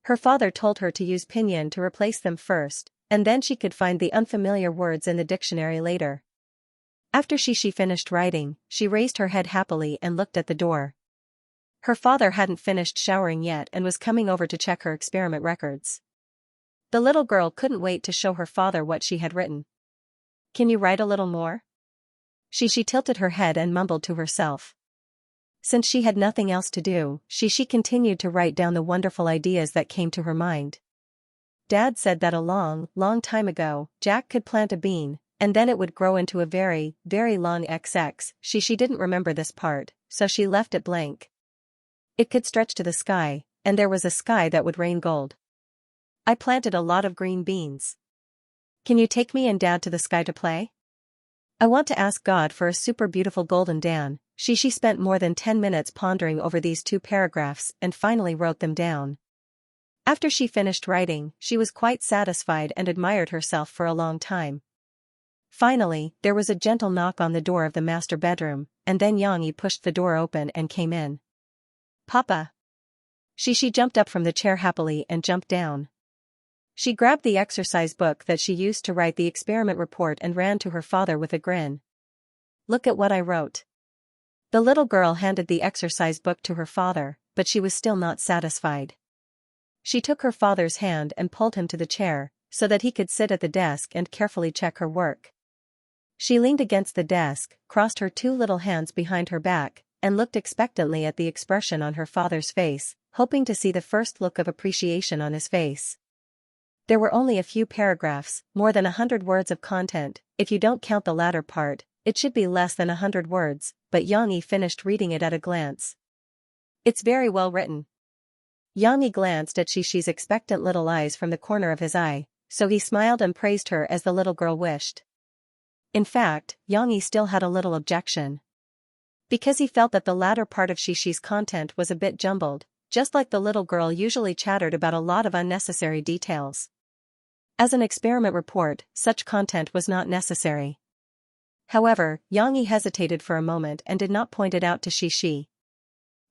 Her father told her to use pinyin to replace them first, and then she could find the unfamiliar words in the dictionary later. After Xianxia finished writing, she raised her head happily and looked at the door. Her father hadn't finished showering yet and was coming over to check her experiment records. The little girl couldn't wait to show her father what she had written. Can you write a little more? Xianxia tilted her head and mumbled to herself. Since she had nothing else to do, Xianxia continued to write down the wonderful ideas that came to her mind. Dad said that a long, long time ago, Jack could plant a bean, and then it would grow into a very, very long XX. Xianxia didn't remember this part, so she left it blank. It could stretch to the sky, and there was a sky that would rain gold. I planted a lot of green beans. Can you take me and Dad to the sky to play? I want to ask God for a super beautiful golden Dan. Xianxia spent more than 10 minutes pondering over these 2 paragraphs and finally wrote them down. After she finished writing, she was quite satisfied and admired herself for a long time. Finally, there was a gentle knock on the door of the master bedroom, and then Xianxia pushed the door open and came in. Papa! Xianxia jumped up from the chair happily and jumped down. She grabbed the exercise book that she used to write the experiment report and ran to her father with a grin. Look at what I wrote. The little girl handed the exercise book to her father, but she was still not satisfied. She took her father's hand and pulled him to the chair, so that he could sit at the desk and carefully check her work. She leaned against the desk, crossed her 2 little hands behind her back, and looked expectantly at the expression on her father's face, hoping to see the first look of appreciation on his face. There were only a few paragraphs, more than 100 words of content. If you don't count the latter part, it should be less than 100 words, but Xianxia finished reading it at a glance. It's very well written. Xianxia glanced at Xianxia's expectant little eyes from the corner of his eye, so he smiled and praised her as the little girl wished. In fact, Xianxia still had a little objection. Because he felt that the latter part of Xianxia's content was a bit jumbled, just like the little girl usually chattered about a lot of unnecessary details. As an experiment report, such content was not necessary. However, Xianxia hesitated for a moment and did not point it out to Xianxia.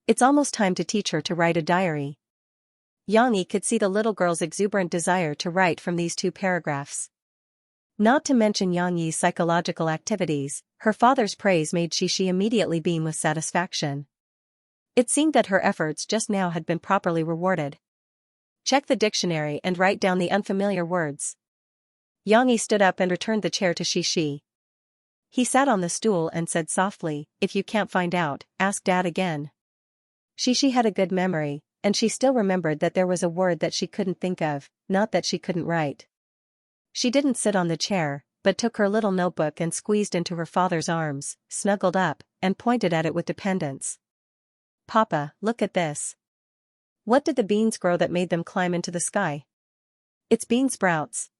It's almost time to teach her to write a diary. Xianxia could see the little girl's exuberant desire to write from these 2 paragraphs. Not to mention Xianxia's psychological activities, her father's praise made Xianxia immediately beam with satisfaction. It seemed that her efforts just now had been properly rewarded. Check the dictionary and write down the unfamiliar words. Xianxia stood up and returned the chair to Xianxia. He sat on the stool and said softly, if you can't find out, ask Dad again. Xianxia had a good memory, and she still remembered that there was a word that she couldn't think of, not that she couldn't write. She didn't sit on the chair, but took her little notebook and squeezed into her father's arms, snuggled up, and pointed at it with dependence. "Papa, look at this. What did the beans grow that made them climb into the sky?" "It's bean sprouts.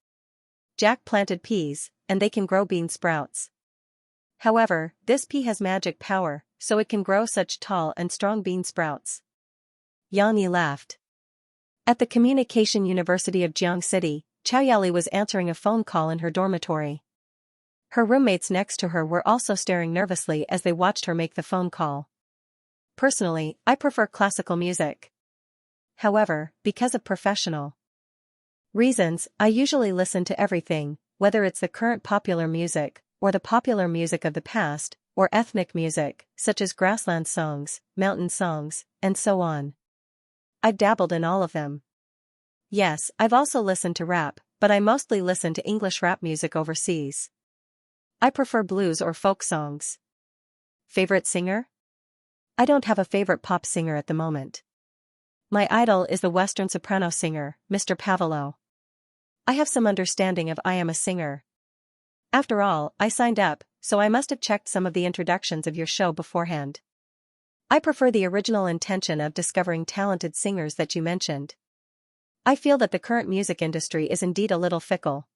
Jack planted peas, and they can grow bean sprouts. However, this pea has magic power, so it can grow such tall and strong bean sprouts." Yanni laughed. At the Communication University of Jiang City, Xiaoyali was answering a phone call in her dormitory. Her roommates next to her were also staring nervously as they watched her make the phone call. "Personally, I prefer classical music. However, because of professional reasons, I usually listen to everything, whether it's the current popular music, or the popular music of the past, or ethnic music, such as grassland songs, mountain songs, and so on. I've dabbled in all of them. Yes, I've also listened to rap, but I mostly listen to English rap music overseas. I prefer blues or folk songs." "Favorite singer?" "I don't have a favorite pop singer at the moment. My idol is the Western soprano singer, Mr. Pavelo. I have some understanding of I am a singer. After all, I signed up, so I must have checked some of the introductions of your show beforehand. I prefer the original intention of discovering talented singers that you mentioned. I feel that the current music industry is indeed a little fickle.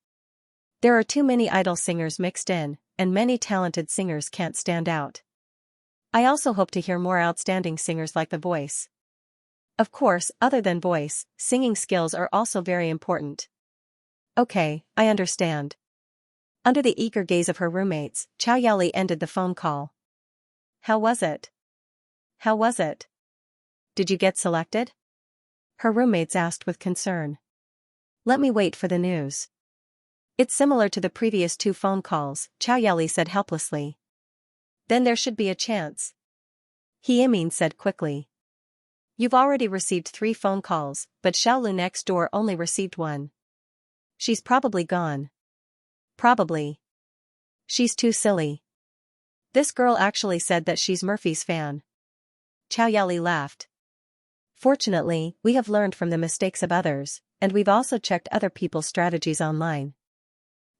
There are too many idol singers mixed in, and many talented singers can't stand out. I also hope to hear more outstanding singers like The Voice. Of course, other than voice, singing skills are also very important." "Okay, I understand." Under the eager gaze of her roommates, Xiaoyali ended the phone call. "How was it? How was it? Did you get selected?" her roommates asked with concern. "Let me wait for the news." "It's similar to the previous 2 phone calls," Xiaoyali said helplessly. "Then there should be a chance," Hiemin said quickly. "You've already received 3 phone calls, but Xiaolu next door only received 1. She's probably gone." "Probably. She's too silly. This girl actually said that she's Murphy's fan." Xiaoyali laughed. "Fortunately, we have learned from the mistakes of others, and we've also checked other people's strategies online."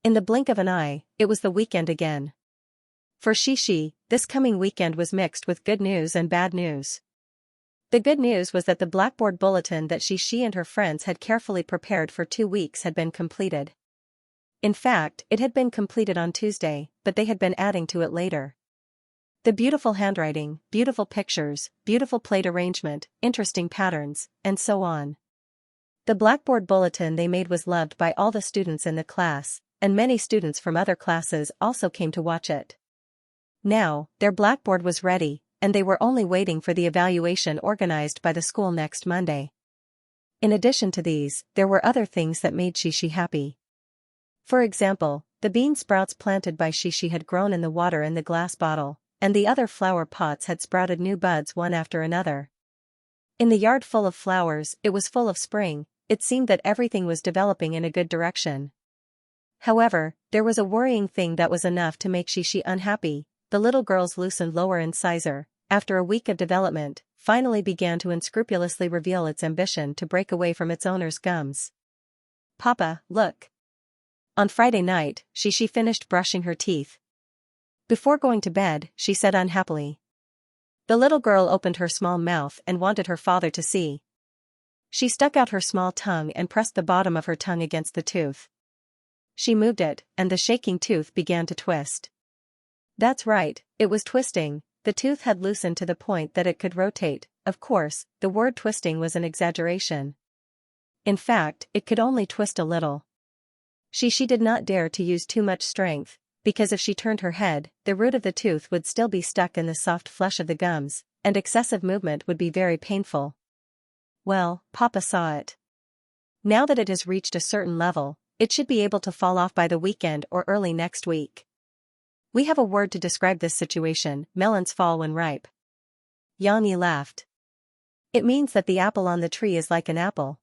In the blink of an eye, it was the weekend again. For Shishi, this coming weekend was mixed with good news and bad news. The good news was that the Blackboard bulletin that Shishi and her friends had carefully prepared for 2 weeks had been completed. In fact, it had been completed on Tuesday, but they had been adding to it later. The beautiful handwriting, beautiful pictures, beautiful plate arrangement, interesting patterns, and so on. The Blackboard bulletin they made was loved by all the students in the class, and many students from other classes also came to watch it. Now, their Blackboard was ready, and they were only waiting for the evaluation organized by the school next Monday. In addition to these, there were other things that made Shishi happy. For example, the bean sprouts planted by Shishi had grown in the water in the glass bottle, and the other flower pots had sprouted new buds one after another. In the yard full of flowers, it was full of spring. It seemed that everything was developing in a good direction. However, there was a worrying thing that was enough to make Shishi unhappy. The little girl's loosened lower incisor, after a week of development, finally began to unscrupulously reveal its ambition to break away from its owner's gums. "Papa, look." On Friday night, Shishi finished brushing her teeth. Before going to bed, she said unhappily. The little girl opened her small mouth and wanted her father to see. She stuck out her small tongue and pressed the bottom of her tongue against the tooth. She moved it, and the shaking tooth began to twist. That's right, it was twisting. The tooth had loosened to the point that it could rotate. Of course, the word twisting was an exaggeration. In fact, it could only twist a little. She did not dare to use too much strength, because if she turned her head, the root of the tooth would still be stuck in the soft flesh of the gums, and excessive movement would be very painful. Well, Papa saw it. Now that it has reached a certain level, it should be able to fall off by the weekend or early next week. We have a word to describe this situation: melons fall when ripe. Yanni laughed. It means that the apple on the tree is like an apple.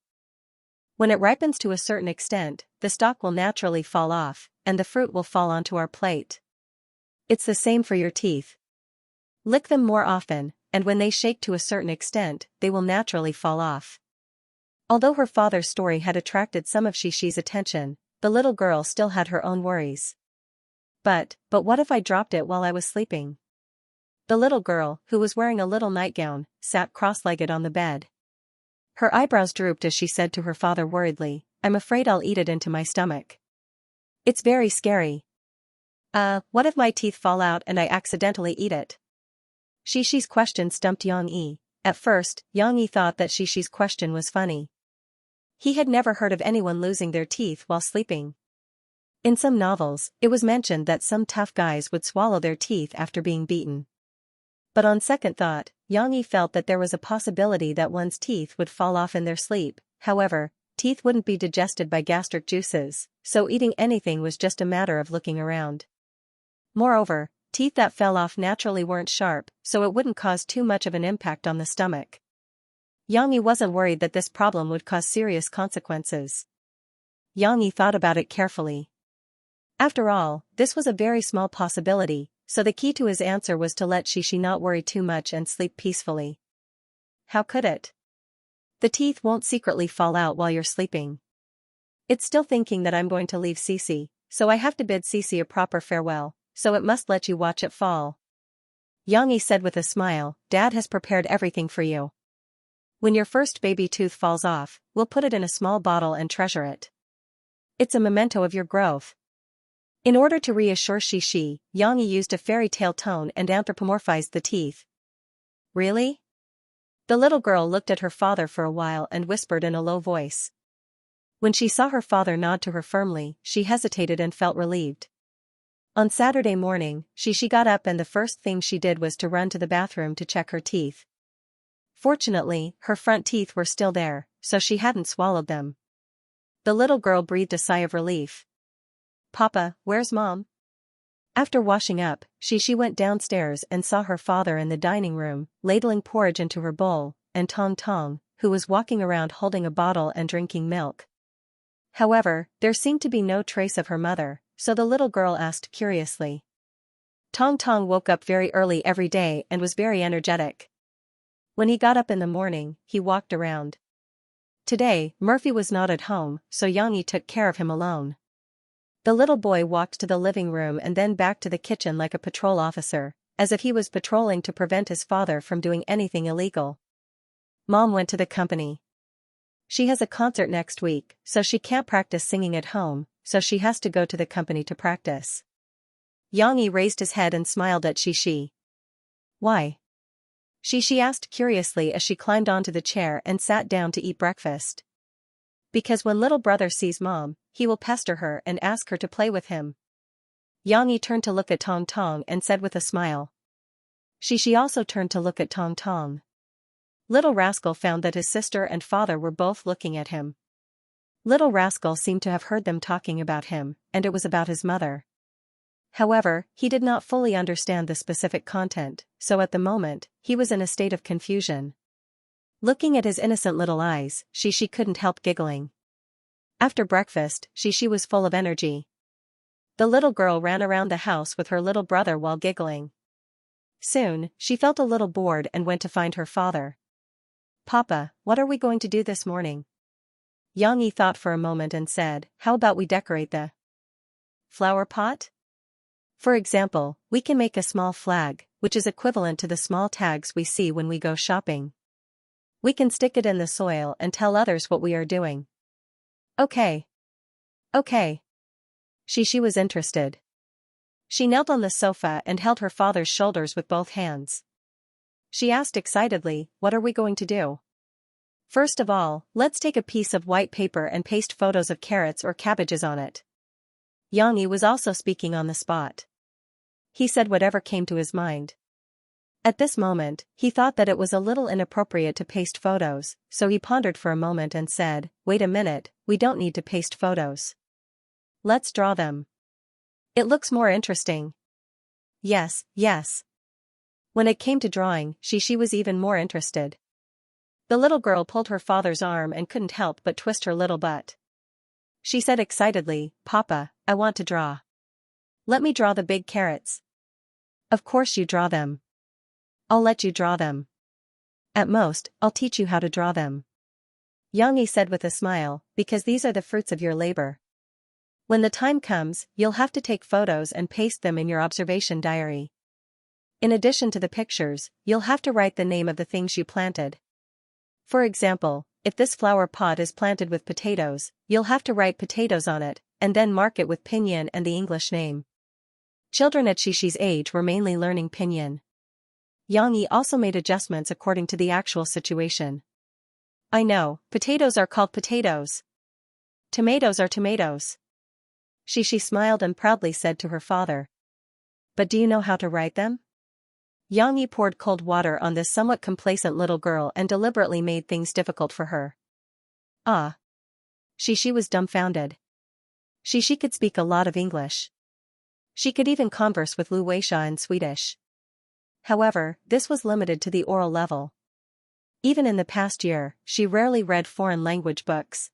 When it ripens to a certain extent, the stalk will naturally fall off, and the fruit will fall onto our plate. It's the same for your teeth. Lick them more often, and when they shake to a certain extent, they will naturally fall off. Although her father's story had attracted some of Shishi's attention, the little girl still had her own worries. But what if I dropped it while I was sleeping? The little girl, who was wearing a little nightgown, sat cross-legged on the bed. Her eyebrows drooped as she said to her father worriedly, "I'm afraid I'll eat it into my stomach. It's very scary. What if my teeth fall out and I accidentally eat it?" Shishi's question stumped Yang Yi. At first, Yang Yi thought that Shishi's question was funny. He had never heard of anyone losing their teeth while sleeping. In some novels, it was mentioned that some tough guys would swallow their teeth after being beaten. But on second thought, Yang Yi felt that there was a possibility that one's teeth would fall off in their sleep. However, teeth wouldn't be digested by gastric juices, so eating anything was just a matter of looking around. Moreover, teeth that fell off naturally weren't sharp, so it wouldn't cause too much of an impact on the stomach. Yang Yi wasn't worried that this problem would cause serious consequences. Yang Yi thought about it carefully. After all, this was a very small possibility, so the key to his answer was to let Shishi not worry too much and sleep peacefully. How could it? The teeth won't secretly fall out while you're sleeping. It's still thinking that I'm going to leave Cece, so I have to bid Cece a proper farewell, so it must let you watch it fall. Yang Yi said with a smile, "Dad has prepared everything for you. When your first baby tooth falls off, we'll put it in a small bottle and treasure it. It's a memento of your growth." In order to reassure Shishi, Yang Yi used a fairy tale tone and anthropomorphized the teeth. "Really?" The little girl looked at her father for a while and whispered in a low voice. When she saw her father nod to her firmly, she hesitated and felt relieved. On Saturday morning, Shishi got up and the first thing she did was to run to the bathroom to check her teeth. Fortunately, her front teeth were still there, so she hadn't swallowed them. The little girl breathed a sigh of relief. "Papa, where's Mom?" After washing up, Shishi went downstairs and saw her father in the dining room, ladling porridge into her bowl, and Tong Tong, who was walking around holding a bottle and drinking milk. However, there seemed to be no trace of her mother, so the little girl asked curiously. Tong Tong woke up very early every day and was very energetic. When he got up in the morning, he walked around. Today, Murphy was not at home, so Yang Yi took care of him alone. The little boy walked to the living room and then back to the kitchen like a patrol officer, as if he was patrolling to prevent his father from doing anything illegal. Mom went to the company. She has a concert next week, so she can't practice singing at home, so she has to go to the company to practice. Yang Yi raised his head and smiled at Shishi. "Why?" Shishi asked curiously as she climbed onto the chair and sat down to eat breakfast. "Because when little brother sees Mom, he will pester her and ask her to play with him." Yang Yi turned to look at Tong Tong and said with a smile. Shishi also turned to look at Tong Tong. Little Rascal found that his sister and father were both looking at him. Little Rascal seemed to have heard them talking about him, and it was about his mother. However, he did not fully understand the specific content, so at the moment, he was in a state of confusion. Looking at his innocent little eyes, Shishi couldn't help giggling. After breakfast, Shishi was full of energy. The little girl ran around the house with her little brother while giggling. Soon, she felt a little bored and went to find her father. "Papa, what are we going to do this morning?" Yang Yi thought for a moment and said, "How about we decorate the flower pot? For example, we can make a small flag, which is equivalent to the small tags we see when we go shopping. We can stick it in the soil and tell others what we are doing." "Okay. Okay." Shishi was interested. She knelt on the sofa and held her father's shoulders with both hands. She asked excitedly, "What are we going to do?" "First of all, let's take a piece of white paper and paste photos of carrots or cabbages on it." Yang Yi was also speaking on the spot. He said whatever came to his mind. At this moment, he thought that it was a little inappropriate to paste photos, so he pondered for a moment and said, "Wait a minute, we don't need to paste photos. Let's draw them. It looks more interesting." "Yes, yes." When it came to drawing, Shishi was even more interested. The little girl pulled her father's arm and couldn't help but twist her little butt. She said excitedly, "Papa, I want to draw. Let me draw the big carrots." "Of course you draw them. I'll let you draw them. At most, I'll teach you how to draw them." Yang Yi said with a smile, "Because these are the fruits of your labor." When the time comes, you'll have to take photos and paste them in your observation diary. In addition to the pictures, you'll have to write the name of the things you planted. For example, if this flower pot is planted with potatoes, you'll have to write potatoes on it, and then mark it with pinyin and the English name. Children at Xixi's age were mainly learning pinyin. Xianxia also made adjustments according to the actual situation. I know, potatoes are called potatoes. Tomatoes are tomatoes. Xixi smiled and proudly said to her father. But do you know how to write them? Xianxia poured cold water on this somewhat complacent little girl and deliberately made things difficult for her. Ah. Xixi was dumbfounded. Xixi could speak a lot of English. She could even converse with Lu Weixia in Swedish. However, this was limited to the oral level. Even in the past year, she rarely read foreign language books.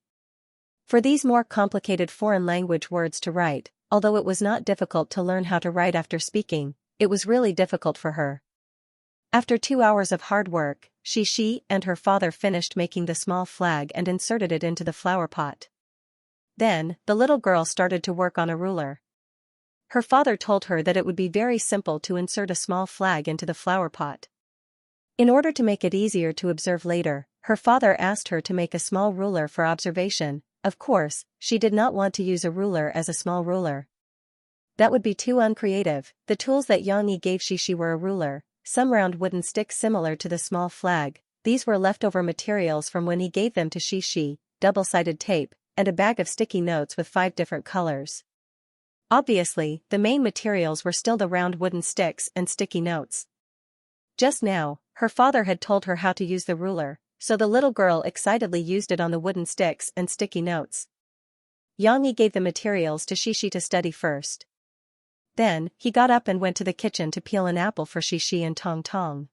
For these more complicated foreign language words to write, although it was not difficult to learn how to write after speaking, it was really difficult for her. After 2 hours of hard work, Xixi and her father finished making the small flag and inserted it into the flower pot. Then, the little girl started to work on a ruler. Her father told her that it would be very simple to insert a small flag into the flower pot. In order to make it easier to observe later, her father asked her to make a small ruler for observation. Of course, she did not want to use a ruler as a small ruler. That would be too uncreative. The tools that Xianxia gave Xixi were a ruler, some round wooden sticks similar to the small flag. These were leftover materials from when he gave them to Xixi, double-sided tape, and a bag of sticky notes with 5 different colors. Obviously, the main materials were still the round wooden sticks and sticky notes. Just now, her father had told her how to use the ruler, so the little girl excitedly used it on the wooden sticks and sticky notes. Xianxia gave the materials to Xixi to study first. Then, he got up and went to the kitchen to peel an apple for Xixi and Tong Tong.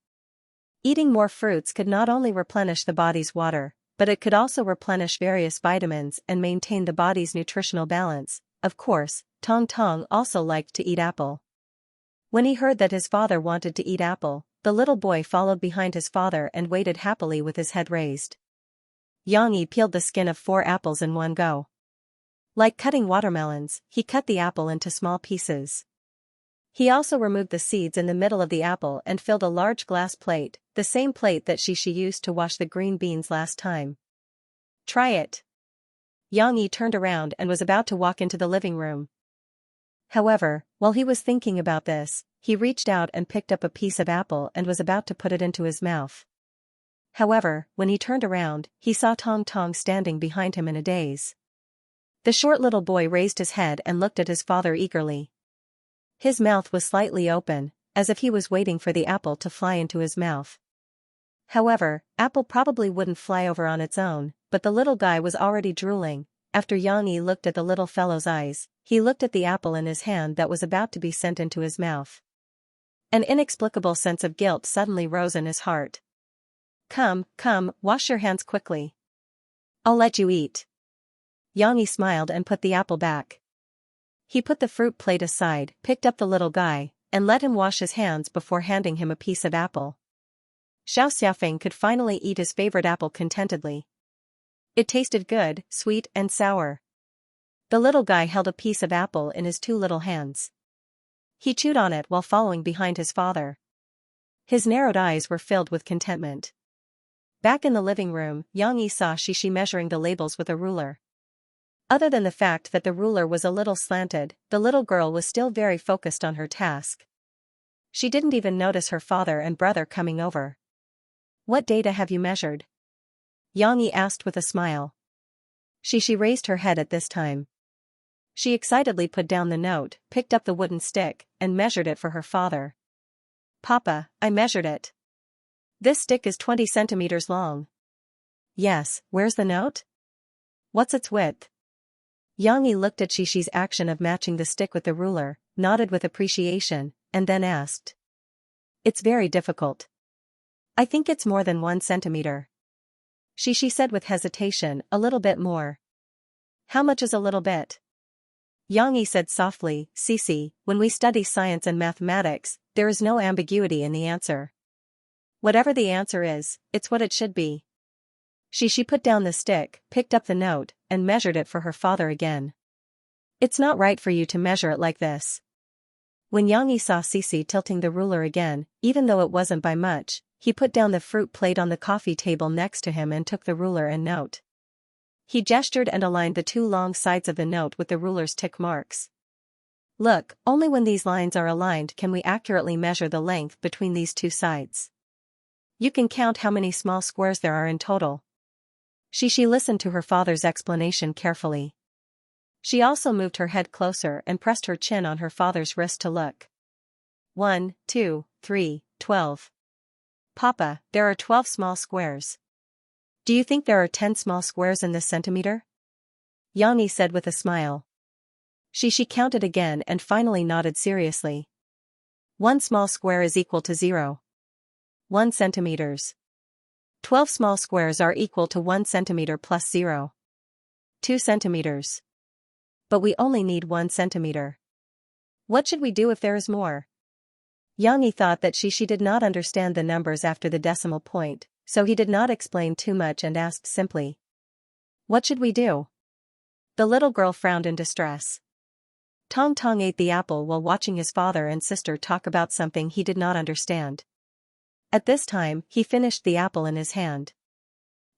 Eating more fruits could not only replenish the body's water, but it could also replenish various vitamins and maintain the body's nutritional balance. Of course, Tong Tong also liked to eat apple. When he heard that his father wanted to eat apple, the little boy followed behind his father and waited happily with his head raised. Xianxia peeled the skin of 4 apples in one go. Like cutting watermelons, he cut the apple into small pieces. He also removed the seeds in the middle of the apple and filled a large glass plate, the same plate that Xixi used to wash the green beans last time. Try it. Xianxia turned around and was about to walk into the living room. However, while he was thinking about this, he reached out and picked up a piece of apple and was about to put it into his mouth. However, when he turned around, he saw Tong Tong standing behind him in a daze. The short little boy raised his head and looked at his father eagerly. His mouth was slightly open, as if he was waiting for the apple to fly into his mouth. However, apple probably wouldn't fly over on its own, but the little guy was already drooling. After Xianxia looked at the little fellow's eyes, he looked at the apple in his hand that was about to be sent into his mouth. An inexplicable sense of guilt suddenly rose in his heart. Come, wash your hands quickly. I'll let you eat. Xianxia smiled and put the apple back. He put the fruit plate aside, picked up the little guy, and let him wash his hands before handing him a piece of apple. Xiaoxiafeng could finally eat his favorite apple contentedly. It tasted good, sweet and sour. The little guy held a piece of apple in his 2 little hands. He chewed on it while following behind his father. His narrowed eyes were filled with contentment. Back in the living room, Xianxia saw Xixi measuring the labels with a ruler. Other than the fact that the ruler was a little slanted, the little girl was still very focused on her task. She didn't even notice her father and brother coming over. What data have you measured? Xianxia asked with a smile. Xixi raised her head at this time. She excitedly put down the note, picked up the wooden stick, and measured it for her father. Papa, I measured it. This stick is 20 centimeters long. Yes, where's the note? What's its width? Xianxia looked at Xixi's action of matching the stick with the ruler, nodded with appreciation, and then asked. It's very difficult. I think it's more than 1 centimeter. Xixi said with hesitation, a little bit more. How much is a little bit? Xianxia said softly, Cici, when we study science and mathematics, there is no ambiguity in the answer. Whatever the answer is, it's what it should be. Xixi put down the stick, picked up the note, and measured it for her father again. It's not right for you to measure it like this. When Xianxia saw Cici tilting the ruler again, even though it wasn't by much, he put down the fruit plate on the coffee table next to him and took the ruler and note. He gestured and aligned the two long sides of the note with the ruler's tick marks. Look, only when these lines are aligned can we accurately measure the length between these two sides. You can count how many small squares there are in total. Xianxia listened to her father's explanation carefully. She also moved her head closer and pressed her chin on her father's wrist to look. 1, 2, 3, 12. Papa, there are 12 small squares. Do you think there are 10 small squares in this centimeter? Xianxia said with a smile. Xianxia counted again and finally nodded seriously. 1 small square is equal to 0. 1 centimeters. 12 small squares are equal to 1 centimeter plus 0. 2 centimeters. But we only need 1 centimeter. What should we do if there is more? Xianxia thought that Xianxia did not understand the numbers after the decimal point, so he did not explain too much and asked simply. What should we do? The little girl frowned in distress. Tong Tong ate the apple while watching his father and sister talk about something he did not understand. At this time, he finished the apple in his hand.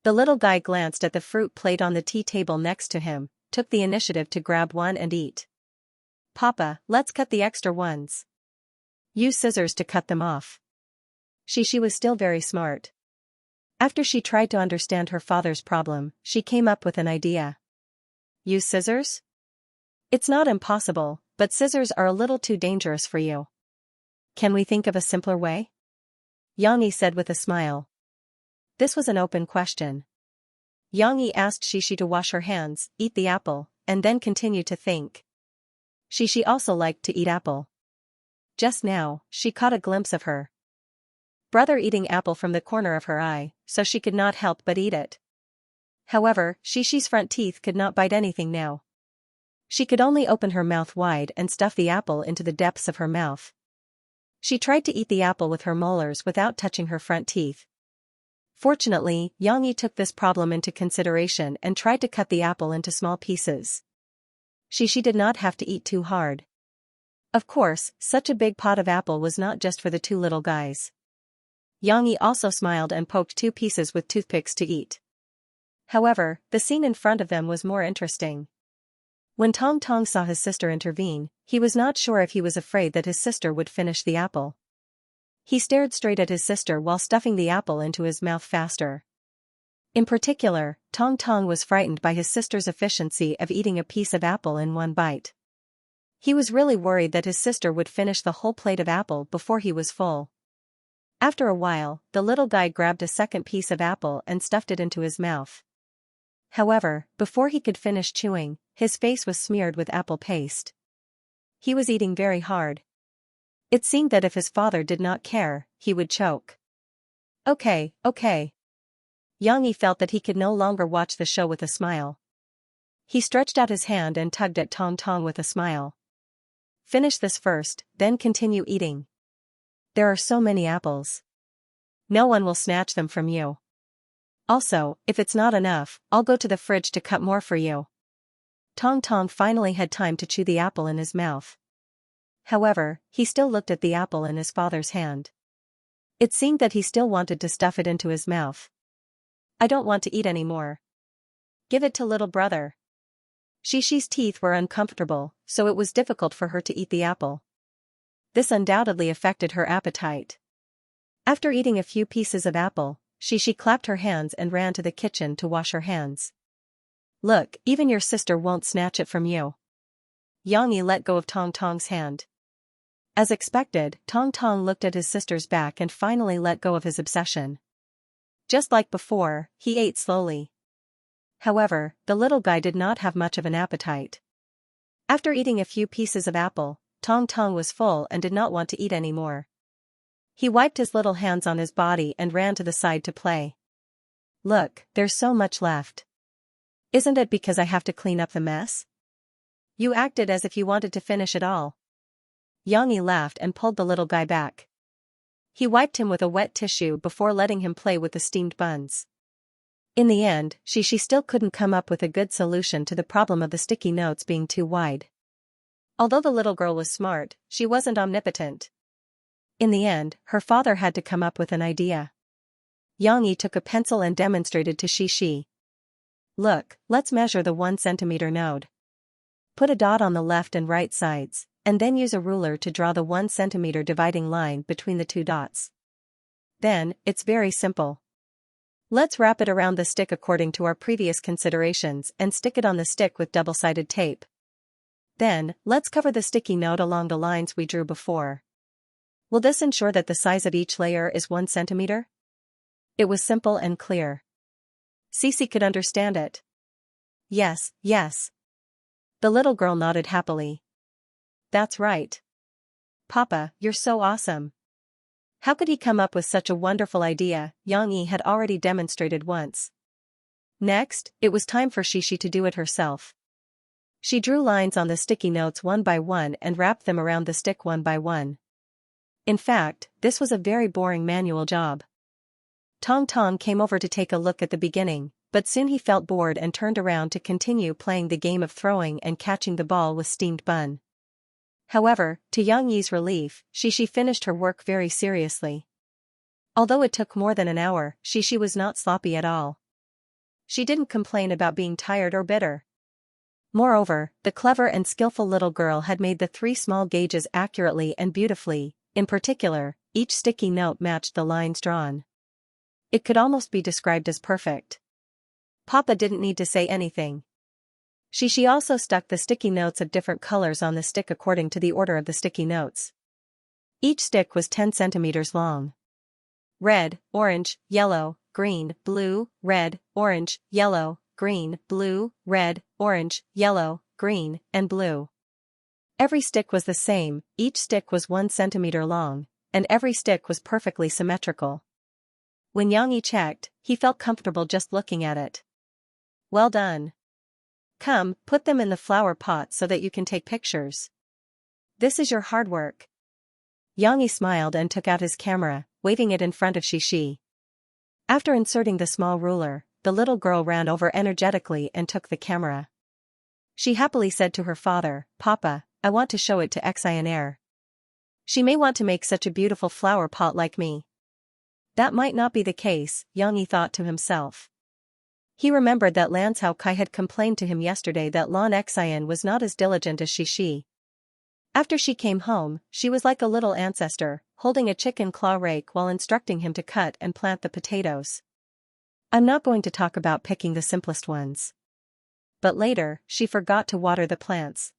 The little guy glanced at the fruit plate on the tea table next to him, took the initiative to grab one and eat. Papa, let's cut the extra ones. Use scissors to cut them off. Xianxia was still very smart. After she tried to understand her father's problem, she came up with an idea. Use scissors? It's not impossible, but scissors are a little too dangerous for you. Can we think of a simpler way? Xianxia said with a smile. This was an open question. Xianxia asked Xianxia to wash her hands, eat the apple, and then continue to think. Xianxia also liked to eat apple. Just now, she caught a glimpse of her brother eating apple from the corner of her eye, so she could not help but eat it. However, Xiaxia's front teeth could not bite anything now. She could only open her mouth wide and stuff the apple into the depths of her mouth. She tried to eat the apple with her molars without touching her front teeth. Fortunately, Xianxia took this problem into consideration and tried to cut the apple into small pieces. Xianxia did not have to eat too hard. Of course, such a big pot of apple was not just for the two little guys. Xianxia also smiled and poked 2 pieces with toothpicks to eat. However, the scene in front of them was more interesting. When Tong Tong saw his sister intervene, he was not sure if he was afraid that his sister would finish the apple. He stared straight at his sister while stuffing the apple into his mouth faster. In particular, Tong Tong was frightened by his sister's efficiency of eating a piece of apple in one bite. He was really worried that his sister would finish the whole plate of apple before he was full. After a while, the little guy grabbed a second piece of apple and stuffed it into his mouth. However, before he could finish chewing, his face was smeared with apple paste. He was eating very hard. It seemed that if his father did not care, he would choke. Okay. Xianxia felt that he could no longer watch the show with a smile. He stretched out his hand and tugged at Tong Tong with a smile. Finish this first, then continue eating. There are so many apples. No one will snatch them from you. Also, if it's not enough, I'll go to the fridge to cut more for you. Tong Tong finally had time to chew the apple in his mouth. However, he still looked at the apple in his father's hand. It seemed that he still wanted to stuff it into his mouth. I don't want to eat anymore. Give it to little brother. Xiaxia's teeth were uncomfortable, so it was difficult for her to eat the apple. This undoubtedly affected her appetite. After eating a few pieces of apple, Xianxia clapped her hands and ran to the kitchen to wash her hands. Look, even your sister won't snatch it from you. Xianxia let go of Tong Tong's hand. As expected, Tong Tong looked at his sister's back and finally let go of his obsession. Just like before, he ate slowly. However, the little guy did not have much of an appetite. After eating a few pieces of apple, Tong Tong was full and did not want to eat anymore. He wiped his little hands on his body and ran to the side to play. Look, there's so much left. Isn't it because I have to clean up the mess? You acted as if you wanted to finish it all. Xianxia laughed and pulled the little guy back. He wiped him with a wet tissue before letting him play with the steamed buns. In the end, she still couldn't come up with a good solution to the problem of the sticky notes being too wide. Although the little girl was smart, she wasn't omnipotent. In the end, her father had to come up with an idea. Xianxia took a pencil and demonstrated to Xianxia. Look, let's measure the 1 centimeter node. Put a dot on the left and right sides, and then use a ruler to draw the 1 centimeter dividing line between the two dots. Then, it's very simple. Let's wrap it around the stick according to our previous considerations and stick it on the stick with double-sided tape. Then, let's cover the sticky note along the lines we drew before. Will this ensure that the size of each layer is 1 centimeter? It was simple and clear. Cici could understand it. Yes, yes. The little girl nodded happily. That's right. Papa, you're so awesome. How could he come up with such a wonderful idea? Xianxia had already demonstrated once. Next, it was time for Xianxia to do it herself. She drew lines on the sticky notes one by one and wrapped them around the stick one by one. In fact, this was a very boring manual job. Tong Tong came over to take a look at the beginning, but soon he felt bored and turned around to continue playing the game of throwing and catching the ball with steamed bun. However, to Xianxia's relief, Xianxia finished her work very seriously. Although it took more than an hour, Xianxia was not sloppy at all. She didn't complain about being tired or bitter. Moreover, the clever and skillful little girl had made the 3 small gauges accurately and beautifully. In particular, each sticky note matched the lines drawn. It could almost be described as perfect. Papa didn't need to say anything. Xianxia also stuck the sticky notes of different colors on the stick according to the order of the sticky notes. Each stick was 10 centimeters long. Red, orange, yellow, green, blue, red, orange, yellow, green, blue, red, orange, yellow, green, and blue. Every stick was the same, each stick was 1 centimeter long, and every stick was perfectly symmetrical. When Xianxia checked, he felt comfortable just looking at it. Well done. Come, put them in the flower pot so that you can take pictures. This is your hard work. Xianxia smiled and took out his camera, waving it in front of Xianxia. After inserting the small ruler, the little girl ran over energetically and took the camera. She happily said to her father, Papa, I want to show it to Xianxia. She may want to make such a beautiful flower pot like me. That might not be the case, Xianxia thought to himself. He remembered that Lan Cao Kai had complained to him yesterday that Lan Xian was not as diligent as Xianxia. After she came home, she was like a little ancestor, holding a chicken claw rake while instructing him to cut and plant the potatoes. I'm not going to talk about picking the simplest ones. But later, she forgot to water the plants.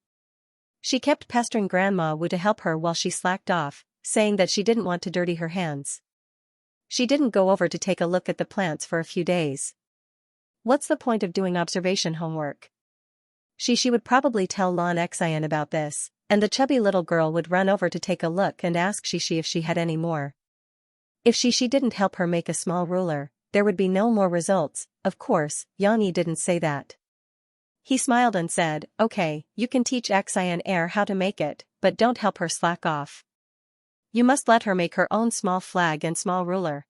She kept pestering Grandma Wu to help her while she slacked off, saying that she didn't want to dirty her hands. She didn't go over to take a look at the plants for a few days. What's the point of doing observation homework? She would probably tell Lan Xian about this, and the chubby little girl would run over to take a look and ask Xianxia if she had any more. If Xianxia didn't help her make a small ruler, there would be no more results. Of course, Xianxia didn't say that. He smiled and said, Okay, you can teach Xianxia how to make it, but don't help her slack off. You must let her make her own small flag and small ruler.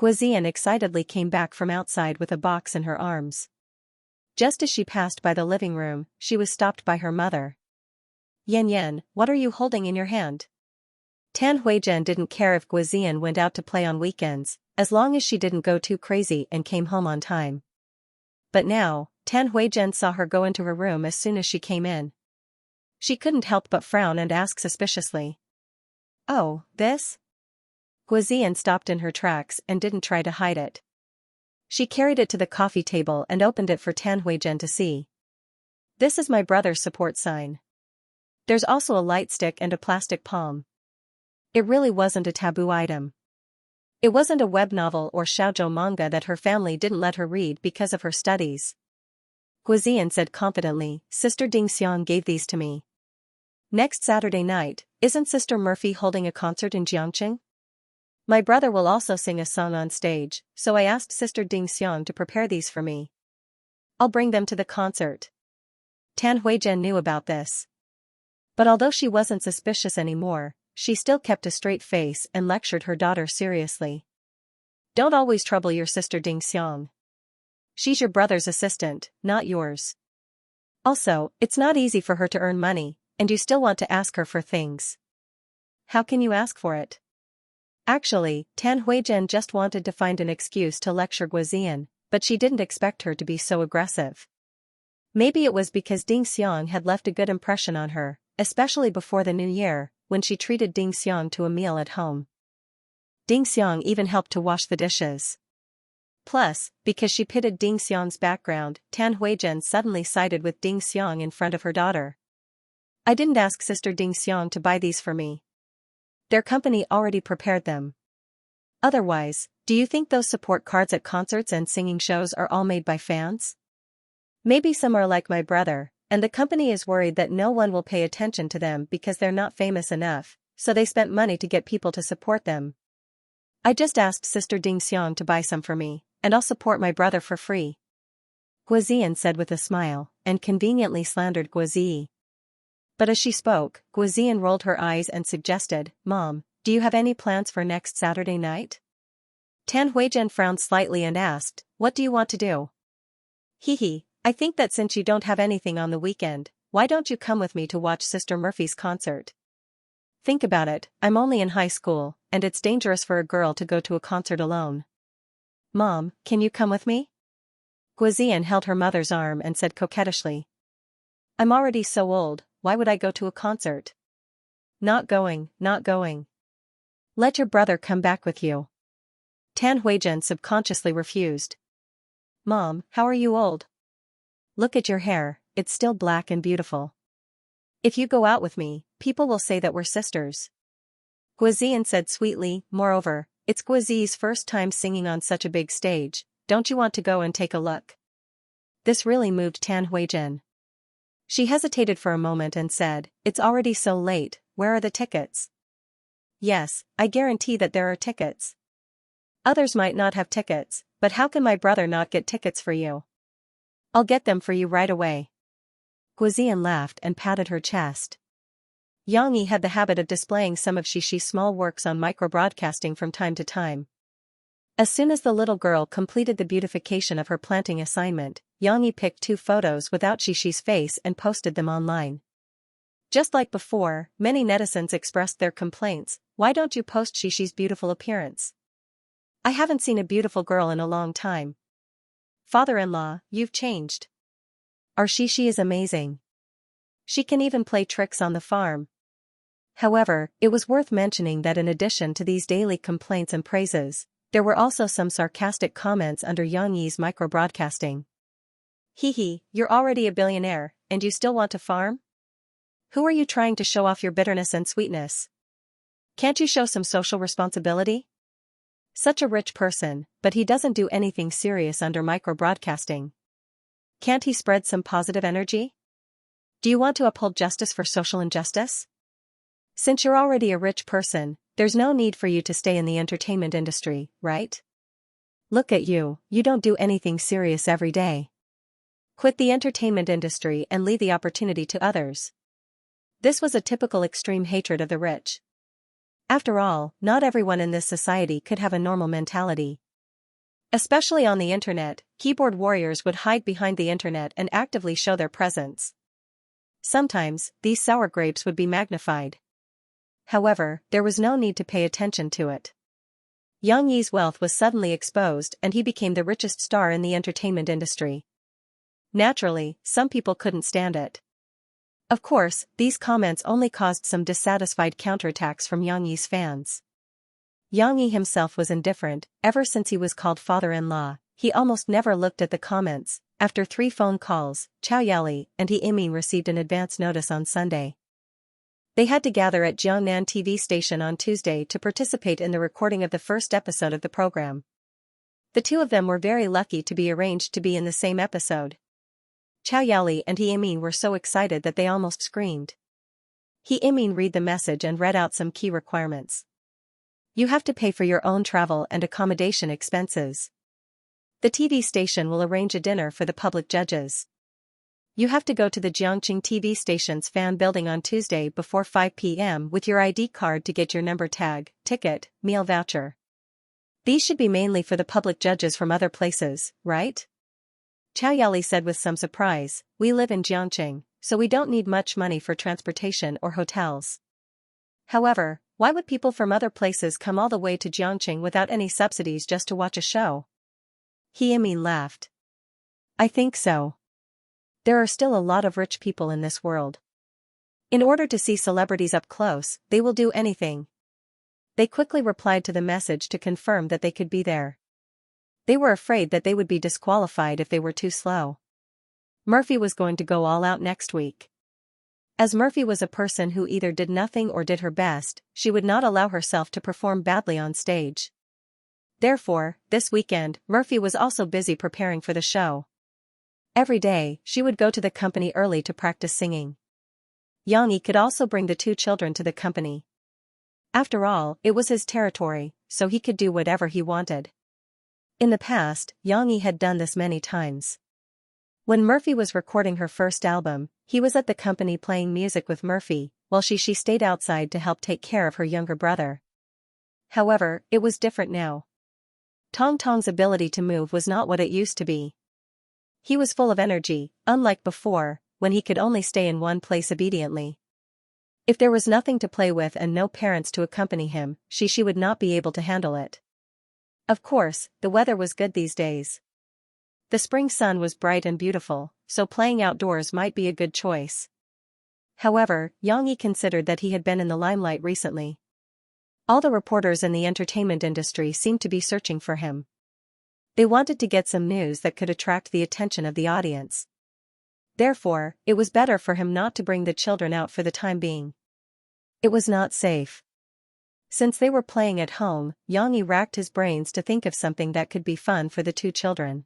Guizian excitedly came back from outside with a box in her arms. Just as she passed by the living room, she was stopped by her mother. Yan Yan, what are you holding in your hand? Tan Huizhen didn't care if Guizian went out to play on weekends, as long as she didn't go too crazy and came home on time. But now, Tan Huizhen saw her go into her room as soon as she came in. She couldn't help but frown and ask suspiciously. Oh, this? Guizian stopped in her tracks and didn't try to hide it. She carried it to the coffee table and opened it for Tan Huizhen to see. This is my brother's support sign. There's also a light stick and a plastic palm. It really wasn't a taboo item. It wasn't a web novel or shoujo manga that her family didn't let her read because of her studies. Guizian said confidently, Sister Ding Xiang gave these to me. Next Saturday night, isn't Sister Murphy holding a concert in Jiangqing? My brother will also sing a song on stage, so I asked Sister Ding Xiang to prepare these for me. I'll bring them to the concert. Tan Huizhen knew about this. But although she wasn't suspicious anymore, she still kept a straight face and lectured her daughter seriously. Don't always trouble your sister Ding Xiang. She's your brother's assistant, not yours. Also, it's not easy for her to earn money, and you still want to ask her for things. How can you ask for it? Actually, Tan Huizhen just wanted to find an excuse to lecture Guozian, but she didn't expect her to be so aggressive. Maybe it was because Ding Xiang had left a good impression on her, especially before the new year, when she treated Ding Xiang to a meal at home. Ding Xiang even helped to wash the dishes. Plus, because she pitted Ding Xiang's background, Tan Huizhen suddenly sided with Ding Xiang in front of her daughter. I didn't ask Sister Ding Xiang to buy these for me. Their company already prepared them. Otherwise, do you think those support cards at concerts and singing shows are all made by fans? Maybe some are like my brother, and the company is worried that no one will pay attention to them because they're not famous enough, so they spent money to get people to support them. I just asked Sister Ding Xiang to buy some for me, and I'll support my brother for free. Guozian said with a smile, and conveniently slandered Guozi. But as she spoke, Guozian rolled her eyes and suggested, Mom, do you have any plans for next Saturday night? Tan Huizhen frowned slightly and asked, what do you want to do? Hee, I think that since you don't have anything on the weekend, why don't you come with me to watch Sister Murphy's concert? Think about it, I'm only in high school, and it's dangerous for a girl to go to a concert alone. Mom, can you come with me? Guozian held her mother's arm and said coquettishly. I'm already so old, why would I go to a concert? Not going. Let your brother come back with you. Tan Huizhen subconsciously refused. Mom, how are you old? Look at your hair, it's still black and beautiful. If you go out with me, people will say that we're sisters. Guozian said sweetly, moreover, it's Guozi's first time singing on such a big stage, don't you want to go and take a look? This really moved Tan Huizhen. She hesitated for a moment and said, it's already so late, where are the tickets? Yes, I guarantee that there are tickets. Others might not have tickets, but how can my brother not get tickets for you? I'll get them for you right away. Guozian laughed and patted her chest. Xianxia had the habit of displaying some of Xishi's small works on microbroadcasting from time to time. As soon as the little girl completed the beautification of her planting assignment, Xianxia picked 2 photos without Xishi's face and posted them online. Just like before, many netizens expressed their complaints, why don't you post Xishi's beautiful appearance? I haven't seen a beautiful girl in a long time. Father-in-law, you've changed. Our Xishi is amazing. She can even play tricks on the farm. However, it was worth mentioning that in addition to these daily complaints and praises, there were also some sarcastic comments under Xianxi's microbroadcasting. Hee, you're already a billionaire, and you still want to farm? Who are you trying to show off your bitterness and sweetness? Can't you show some social responsibility? Such a rich person, but he doesn't do anything serious under microbroadcasting. Can't he spread some positive energy? Do you want to uphold justice for social injustice? Since you're already a rich person, there's no need for you to stay in the entertainment industry, right? Look at you, you don't do anything serious every day. Quit the entertainment industry and leave the opportunity to others. This was a typical extreme hatred of the rich. After all, not everyone in this society could have a normal mentality. Especially on the internet, keyboard warriors would hide behind the internet and actively show their presence. Sometimes, these sour grapes would be magnified. However, there was no need to pay attention to it. Xianxi's wealth was suddenly exposed and he became the richest star in the entertainment industry. Naturally, some people couldn't stand it. Of course, these comments only caused some dissatisfied counterattacks from Xianxi's fans. Xianxia himself was indifferent, ever since he was called father-in-law, he almost never looked at the comments. After 3 phone calls, Xiaoyali and He Imin received an advance notice on Sunday. They had to gather at Jiangnan TV station on Tuesday to participate in the recording of the first episode of the program. The 2 of them were very lucky to be arranged to be in the same episode. Xiaoyali and He Imin were so excited that they almost screamed. He Imin read the message and read out some key requirements. You have to pay for your own travel and accommodation expenses. The TV station will arrange a dinner for the public judges. You have to go to the Jiangqing TV station's fan building on Tuesday before 5 p.m. with your ID card to get your number tag, ticket, meal voucher. These should be mainly for the public judges from other places, right? Xiaoyali said with some surprise. We live in Jiangqing, so we don't need much money for transportation or hotels. However, why would people from other places come all the way to Jiangqing without any subsidies just to watch a show? He laughed. I think so. There are still a lot of rich people in this world. In order to see celebrities up close, they will do anything. They quickly replied to the message to confirm that they could be there. They were afraid that they would be disqualified if they were too slow. Murphy was going to go all out next week. As Murphy was a person who either did nothing or did her best, she would not allow herself to perform badly on stage. Therefore, this weekend, Murphy was also busy preparing for the show. Every day, she would go to the company early to practice singing. Xianxia could also bring the two children to the company. After all, it was his territory, so he could do whatever he wanted. In the past, Xianxia had done this many times. When Murphy was recording her first album, he was at the company playing music with Murphy, while she stayed outside to help take care of her younger brother. However, it was different now. Tong Tong's ability to move was not what it used to be. He was full of energy, unlike before, when he could only stay in one place obediently. If there was nothing to play with and no parents to accompany him, she would not be able to handle it. Of course, the weather was good these days. The spring sun was bright and beautiful, so playing outdoors might be a good choice. However, Xianxia considered that he had been in the limelight recently. All the reporters in the entertainment industry seemed to be searching for him. They wanted to get some news that could attract the attention of the audience. Therefore, it was better for him not to bring the children out for the time being. It was not safe. Since they were playing at home, Xianxia racked his brains to think of something that could be fun for the two children.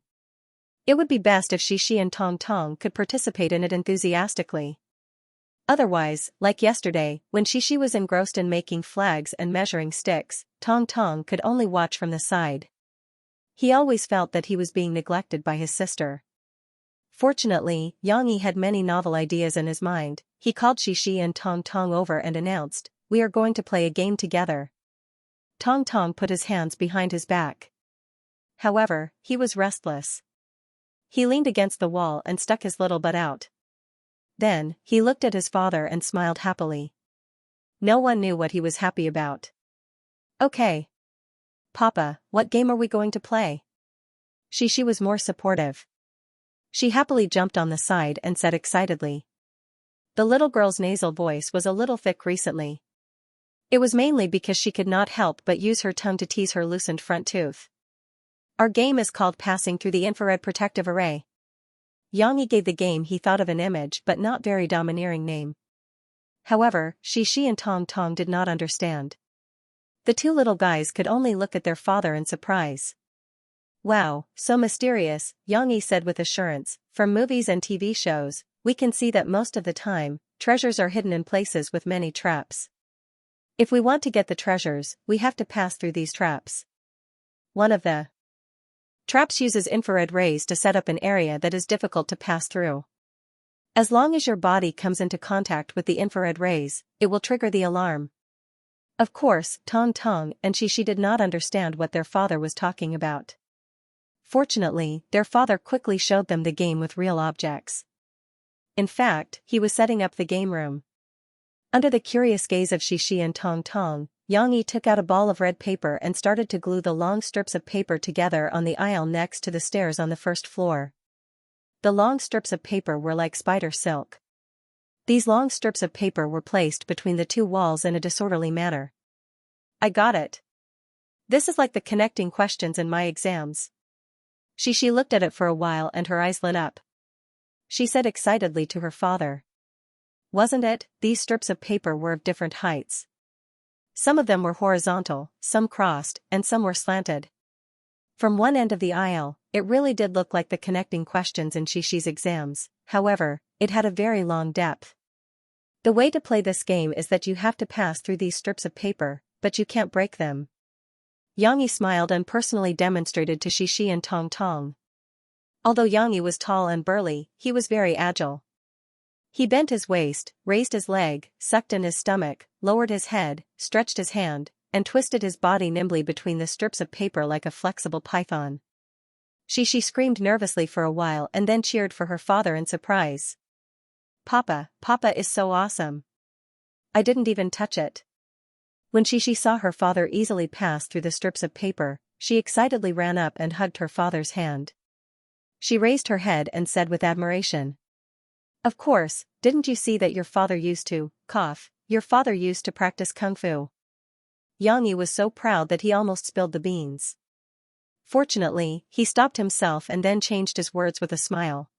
It would be best if Xixi and Tong Tong could participate in it enthusiastically. Otherwise, like yesterday, when Xixi was engrossed in making flags and measuring sticks, Tong Tong could only watch from the side. He always felt that he was being neglected by his sister. Fortunately, Xianxia had many novel ideas in his mind. He called Xixi and Tong Tong over and announced, "We are going to play a game together." Tong Tong put his hands behind his back. However, he was restless. He leaned against the wall and stuck his little butt out. Then, he looked at his father and smiled happily. No one knew what he was happy about. "Okay. Papa, what game are we going to play?" Xixi was more supportive. She happily jumped on the side and said excitedly. The little girl's nasal voice was a little thick recently. It was mainly because she could not help but use her tongue to tease her loosened front tooth. Our game is called Passing Through the Infrared Protective Array. Xianxia gave the game he thought of an image but not very domineering name. However, Xixi and Tong Tong did not understand. The two little guys could only look at their father in surprise. Wow, so mysterious, Xianxia said with assurance. From movies and TV shows, we can see that most of the time, treasures are hidden in places with many traps. If we want to get the treasures, we have to pass through these traps. One of the traps uses infrared rays to set up an area that is difficult to pass through. As long as your body comes into contact with the infrared rays, it will trigger the alarm. Of course, Tong Tong and Xixi did not understand what their father was talking about. Fortunately, their father quickly showed them the game with real objects. In fact, he was setting up the game room. Under the curious gaze of Xixi and Tong Tong, Xianxia took out a ball of red paper and started to glue the long strips of paper together on the aisle next to the stairs on the first floor. The long strips of paper were like spider silk. These long strips of paper were placed between the two walls in a disorderly manner. I got it. This is like the connecting questions in my exams. Xixi looked at it for a while and her eyes lit up. She said excitedly to her father. Wasn't it? These strips of paper were of different heights. Some of them were horizontal, some crossed, and some were slanted. From one end of the aisle, it really did look like the connecting questions in Xixi's exams. However, it had a very long depth. The way to play this game is that you have to pass through these strips of paper, but you can't break them. Xianxia smiled and personally demonstrated to Xixi and Tong Tong. Although Xianxia was tall and burly, he was very agile. He bent his waist, raised his leg, sucked in his stomach, lowered his head, stretched his hand, and twisted his body nimbly between the strips of paper like a flexible python. She screamed nervously for a while and then cheered for her father in surprise. Papa is so awesome. I didn't even touch it. When she saw her father easily pass through the strips of paper, she excitedly ran up and hugged her father's hand. She raised her head and said with admiration. Of course, didn't you see that your father used to practice kung fu? Xianxia was so proud that he almost spilled the beans. Fortunately, he stopped himself and then changed his words with a smile.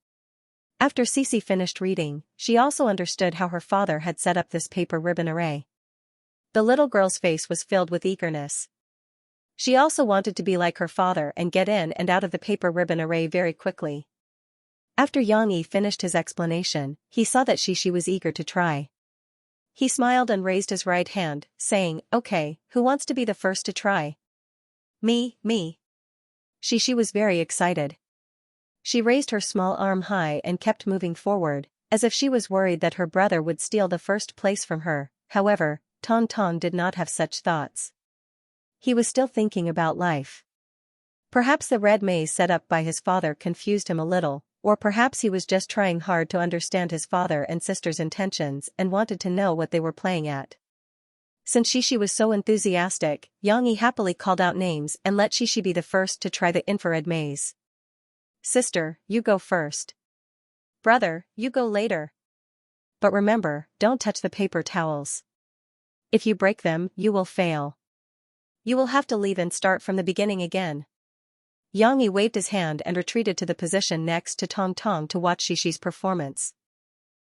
After Cici finished reading, she also understood how her father had set up this paper ribbon array. The little girl's face was filled with eagerness. She also wanted to be like her father and get in and out of the paper ribbon array very quickly. After Xianxia finished his explanation, he saw that she was eager to try. He smiled and raised his right hand, saying, "Okay, who wants to be the first to try?" Me. She was very excited. She raised her small arm high and kept moving forward, as if she was worried that her brother would steal the first place from her. However, Tong Tong did not have such thoughts. He was still thinking about life. Perhaps the red maze set up by his father confused him a little, or perhaps he was just trying hard to understand his father and sister's intentions and wanted to know what they were playing at. Since she was so enthusiastic, Xianxia happily called out names and let she be the first to try the infrared maze. Sister, you go first. Brother, you go later. But remember, don't touch the paper towels. If you break them, you will fail. You will have to leave and start from the beginning again. Xianxia waved his hand and retreated to the position next to Tong Tong to watch Xishi's performance.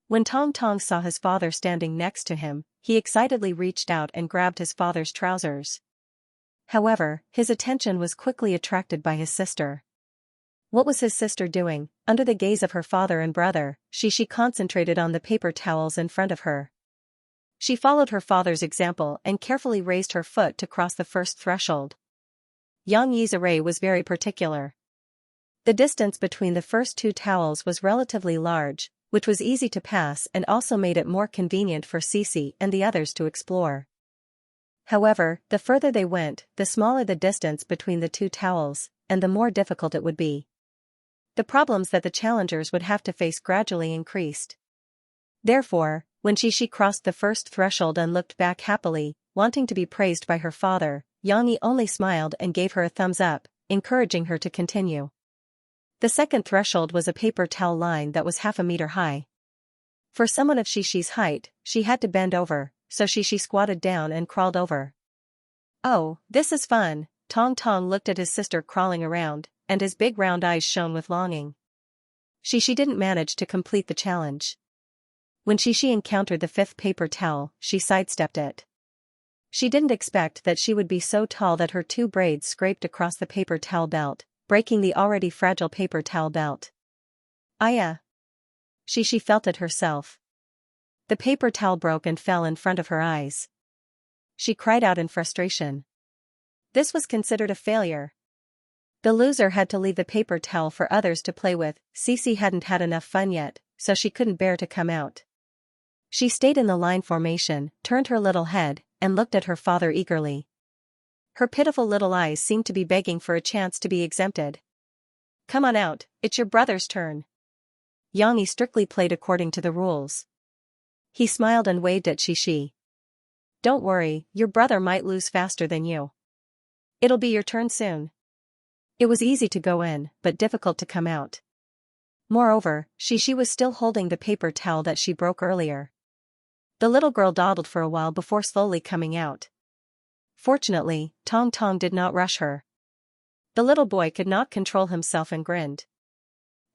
When Tong Tong saw his father standing next to him, he excitedly reached out and grabbed his father's trousers. However, his attention was quickly attracted by his sister. What was his sister doing? Under the gaze of her father and brother, she concentrated on the paper towels in front of her. She followed her father's example and carefully raised her foot to cross the first threshold. Xianxia's array was very particular. The distance between the first two towels was relatively large, which was easy to pass and also made it more convenient for Cici and the others to explore. However, the further they went, the smaller the distance between the two towels, and the more difficult it would be. The problems that the challengers would have to face gradually increased. Therefore, when she crossed the first threshold and looked back happily, wanting to be praised by her father, Xianxia only smiled and gave her a thumbs up, encouraging her to continue. The second threshold was a paper towel line that was half a meter high. For someone of Xishi's height, she had to bend over, so she squatted down and crawled over. Oh, this is fun. Tong Tong looked at his sister crawling around, and his big round eyes shone with longing. She didn't manage to complete the challenge. When Xishi encountered the fifth paper towel, she sidestepped it. She didn't expect that she would be so tall that her two braids scraped across the paper towel belt, breaking the already fragile paper towel belt. Aya! She felt it herself. The paper towel broke and fell in front of her eyes. She cried out in frustration. This was considered a failure. The loser had to leave the paper towel for others to play with. Cici hadn't had enough fun yet, so she couldn't bear to come out. She stayed in the line formation, turned her little head, and looked at her father eagerly. Her pitiful little eyes seemed to be begging for a chance to be exempted. Come on out, it's your brother's turn. Xianxia strictly played according to the rules. He smiled and waved at Xishi. Don't worry, your brother might lose faster than you. It'll be your turn soon. It was easy to go in, but difficult to come out. Moreover, Xishi was still holding the paper towel that she broke earlier. The little girl dawdled for a while before slowly coming out. Fortunately, Tong Tong did not rush her. The little boy could not control himself and grinned.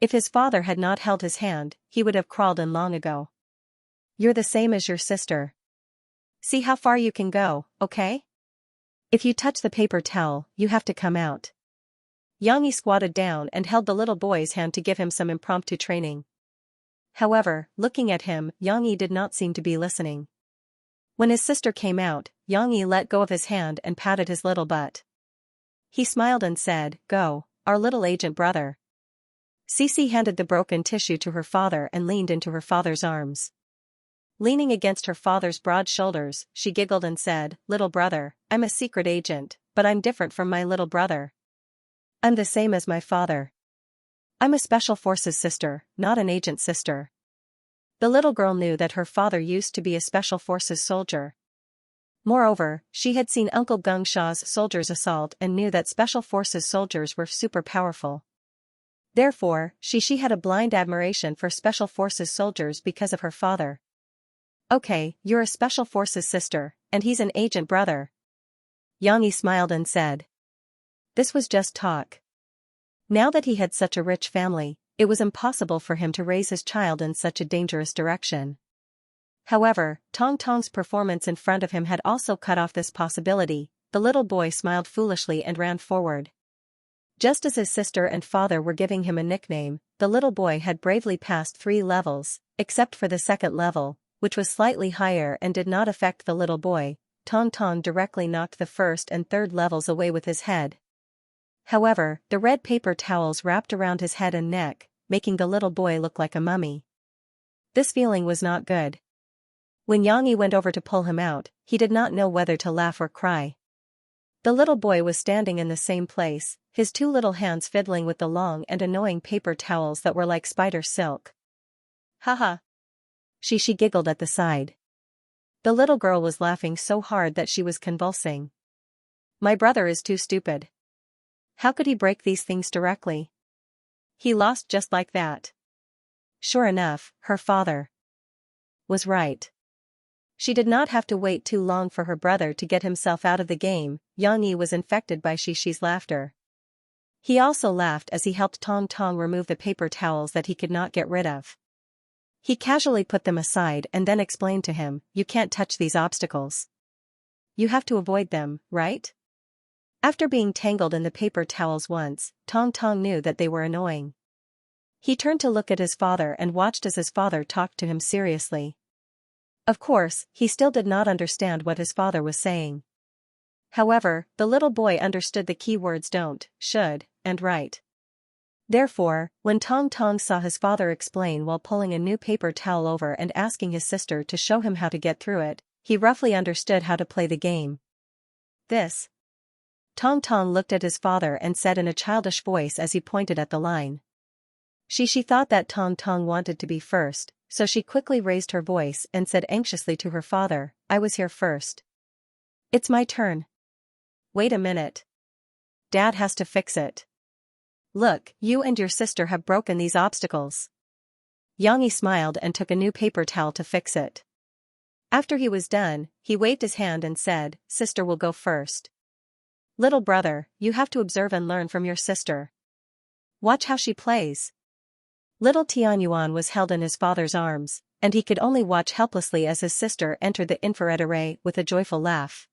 If his father had not held his hand, he would have crawled in long ago. You're the same as your sister. See how far you can go, okay? If you touch the paper towel, you have to come out. Xianxia squatted down and held the little boy's hand to give him some impromptu training. However, looking at him, Xianxia did not seem to be listening. When his sister came out, Xianxia let go of his hand and patted his little butt. He smiled and said, Go, our little agent brother. Cici handed the broken tissue to her father and leaned into her father's arms. Leaning against her father's broad shoulders, she giggled and said, Little brother, I'm a secret agent, but I'm different from my little brother. I'm the same as my father. I'm a Special Forces sister, not an agent sister. The little girl knew that her father used to be a Special Forces soldier. Moreover, she had seen Uncle Gung Sha's soldiers assault and knew that Special Forces soldiers were super powerful. Therefore, she had a blind admiration for Special Forces soldiers because of her father. Okay, you're a Special Forces sister, and he's an agent brother. Xianxia smiled and said. This was just talk. Now that he had such a rich family, it was impossible for him to raise his child in such a dangerous direction. However, Tong Tong's performance in front of him had also cut off this possibility. The little boy smiled foolishly and ran forward. Just as his sister and father were giving him a nickname, the little boy had bravely passed 3 levels, except for the second level, which was slightly higher and did not affect the little boy. Tong Tong directly knocked the first and third levels away with his head. However, the red paper towels wrapped around his head and neck, making the little boy look like a mummy. This feeling was not good. When Xianxia went over to pull him out, he did not know whether to laugh or cry. The little boy was standing in the same place, his 2 little hands fiddling with the long and annoying paper towels that were like spider silk. Haha. She giggled at the side. The little girl was laughing so hard that she was convulsing. My brother is too stupid. How could he break these things directly? He lost just like that. Sure enough, her father was right. She did not have to wait too long for her brother to get himself out of the game. Xianxia was infected by Xi's laughter. He also laughed as he helped Tong Tong remove the paper towels that he could not get rid of. He casually put them aside and then explained to him, you can't touch these obstacles. You have to avoid them, right? After being tangled in the paper towels once, Tong Tong knew that they were annoying. He turned to look at his father and watched as his father talked to him seriously. Of course, he still did not understand what his father was saying. However, the little boy understood the key words don't, should, and right. Therefore, when Tong Tong saw his father explain while pulling a new paper towel over and asking his sister to show him how to get through it, he roughly understood how to play the game. This. Tong Tong looked at his father and said in a childish voice as he pointed at the line. She thought that Tong Tong wanted to be first, so she quickly raised her voice and said anxiously to her father, I was here first. It's my turn. Wait a minute. Dad has to fix it. Look, you and your sister have broken these obstacles. Xianxia smiled and took a new paper towel to fix it. After he was done, he waved his hand and said, Sister will go first. Little brother, you have to observe and learn from your sister. Watch how she plays. Little Tianyuan was held in his father's arms, and he could only watch helplessly as his sister entered the infrared array with a joyful laugh.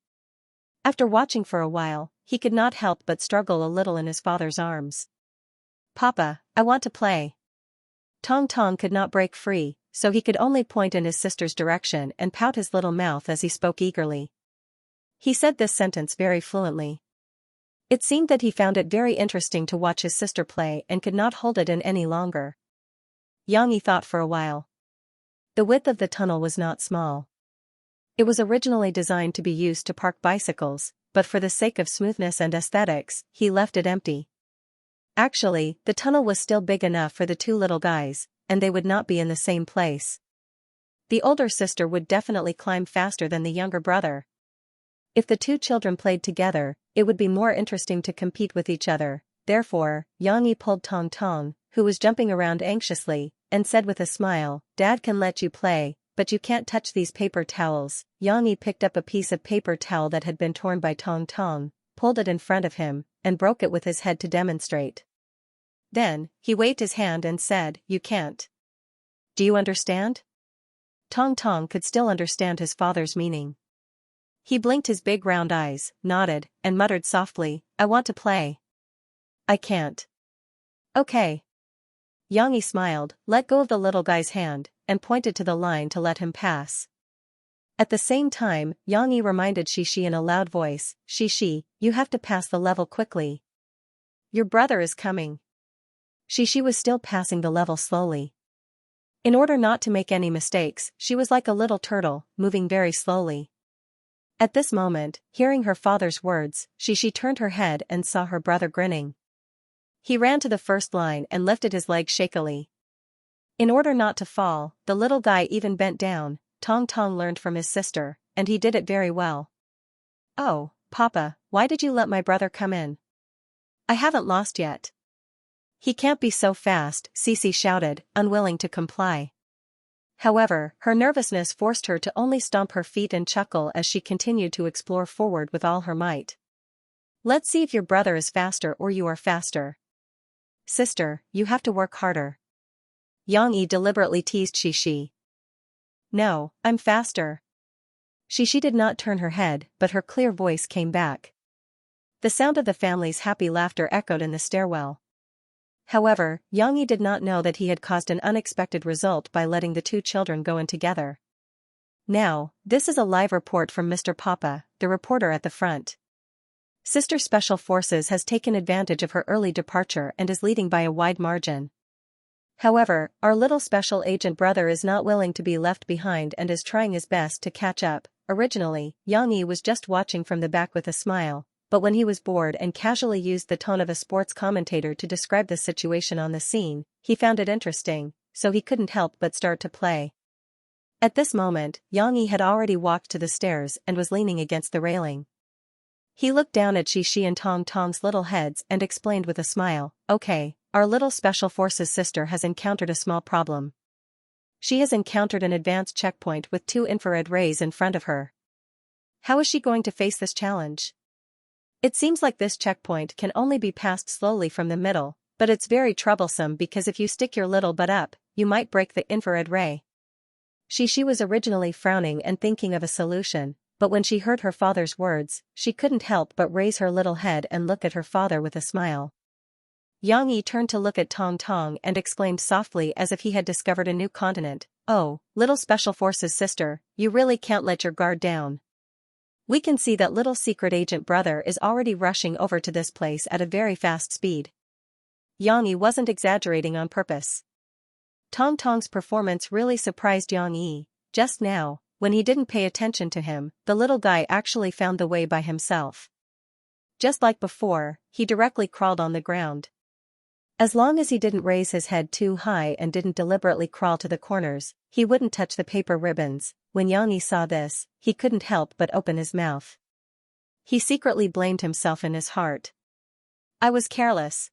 After watching for a while, he could not help but struggle a little in his father's arms. Papa, I want to play. Tong Tong could not break free, so he could only point in his sister's direction and pout his little mouth as he spoke eagerly. He said this sentence very fluently. It seemed that he found it very interesting to watch his sister play and could not hold it in any longer. Xianxia thought for a while. The width of the tunnel was not small. It was originally designed to be used to park bicycles, but for the sake of smoothness and aesthetics, he left it empty. Actually, the tunnel was still big enough for the 2 little guys, and they would not be in the same place. The older sister would definitely climb faster than the younger brother. If the 2 children played together, it would be more interesting to compete with each other. Therefore, Xianxia pulled Tong Tong, who was jumping around anxiously, and said with a smile, Dad can let you play, but you can't touch these paper towels. Xianxia picked up a piece of paper towel that had been torn by Tong Tong, pulled it in front of him, and broke it with his head to demonstrate. Then, he waved his hand and said, You can't. Do you understand? Tong Tong could still understand his father's meaning. He blinked his big round eyes, nodded, and muttered softly, I want to play. I can't. Okay. Xianxia smiled, let go of the little guy's hand, and pointed to the line to let him pass. At the same time, Xianxia reminded Xishi in a loud voice, Xishi, you have to pass the level quickly. Your brother is coming. Xishi was still passing the level slowly. In order not to make any mistakes, she was like a little turtle, moving very slowly. At this moment, hearing her father's words, Xishi turned her head and saw her brother grinning. He ran to the first line and lifted his leg shakily. In order not to fall, the little guy even bent down. Tong Tong learned from his sister, and he did it very well. "Oh, Papa, why did you let my brother come in? I haven't lost yet." "He can't be so fast," Cece shouted, unwilling to comply. However, her nervousness forced her to only stomp her feet and chuckle as she continued to explore forward with all her might. "Let's see if your brother is faster or you are faster. Sister, you have to work harder." Yang Yi deliberately teased Shishi. "No, I'm faster." Shishi did not turn her head, but her clear voice came back. The sound of the family's happy laughter echoed in the stairwell. However, Yang Yi did not know that he had caused an unexpected result by letting the two children go in together. "Now, this is a live report from Mr. Papa, the reporter at the front. Sister Special Forces has taken advantage of her early departure and is leading by a wide margin. However, our little special agent brother is not willing to be left behind and is trying his best to catch up." Originally, Yang Yi was just watching from the back with a smile, but when he was bored and casually used the tone of a sports commentator to describe the situation on the scene, he found it interesting, so he couldn't help but start to play. At this moment, Yang Yi had already walked to the stairs and was leaning against the railing. He looked down at Shishi and Tong Tong's little heads and explained with a smile, "Okay, our little Special Forces sister has encountered a small problem. She has encountered an advanced checkpoint with 2 infrared rays in front of her. How is she going to face this challenge? It seems like this checkpoint can only be passed slowly from the middle, but it's very troublesome because if you stick your little butt up, you might break the infrared ray." Shishi was originally frowning and thinking of a solution, but when she heard her father's words, she couldn't help but raise her little head and look at her father with a smile. Yang Yi turned to look at Tong Tong and exclaimed softly as if he had discovered a new continent, "Oh, little Special Forces sister, you really can't let your guard down. We can see that little secret agent brother is already rushing over to this place at a very fast speed." Yang Yi wasn't exaggerating on purpose. Tong Tong's performance really surprised Yang Yi. Just now, when he didn't pay attention to him, the little guy actually found the way by himself. Just like before, he directly crawled on the ground. As long as he didn't raise his head too high and didn't deliberately crawl to the corners, he wouldn't touch the paper ribbons. When Yang Yi saw this, he couldn't help but open his mouth. He secretly blamed himself in his heart. "I was careless.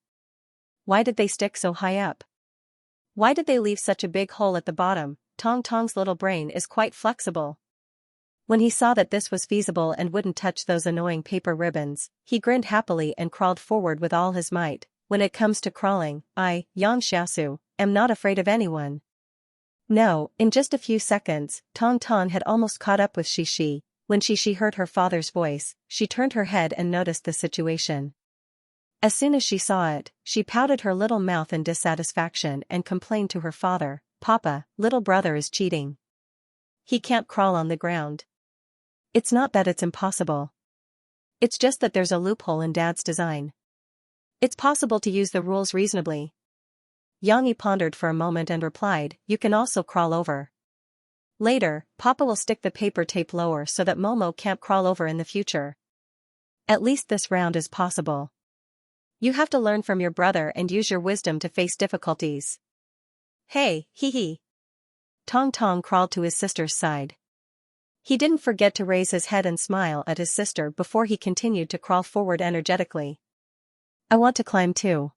Why did they stick so high up? Why did they leave such a big hole at the bottom?" Tong Tong's little brain is quite flexible. When he saw that this was feasible and wouldn't touch those annoying paper ribbons, he grinned happily and crawled forward with all his might. "When it comes to crawling, I, Xianxia, am not afraid of anyone." No, in just a few seconds, Tong Tong had almost caught up with Shishi. When Shishi heard her father's voice, she turned her head and noticed the situation. As soon as she saw it, she pouted her little mouth in dissatisfaction and complained to her father, "Papa, little brother is cheating. He can't crawl on the ground. It's not that it's impossible. It's just that there's a loophole in Dad's design. It's possible to use the rules reasonably." Yang Yi pondered for a moment and replied, "You can also crawl over. Later, Papa will stick the paper tape lower so that Momo can't crawl over in the future. At least this round is possible. You have to learn from your brother and use your wisdom to face difficulties." "Hey, hee hee." Tong Tong crawled to his sister's side. He didn't forget to raise his head and smile at his sister before he continued to crawl forward energetically. "I want to climb too.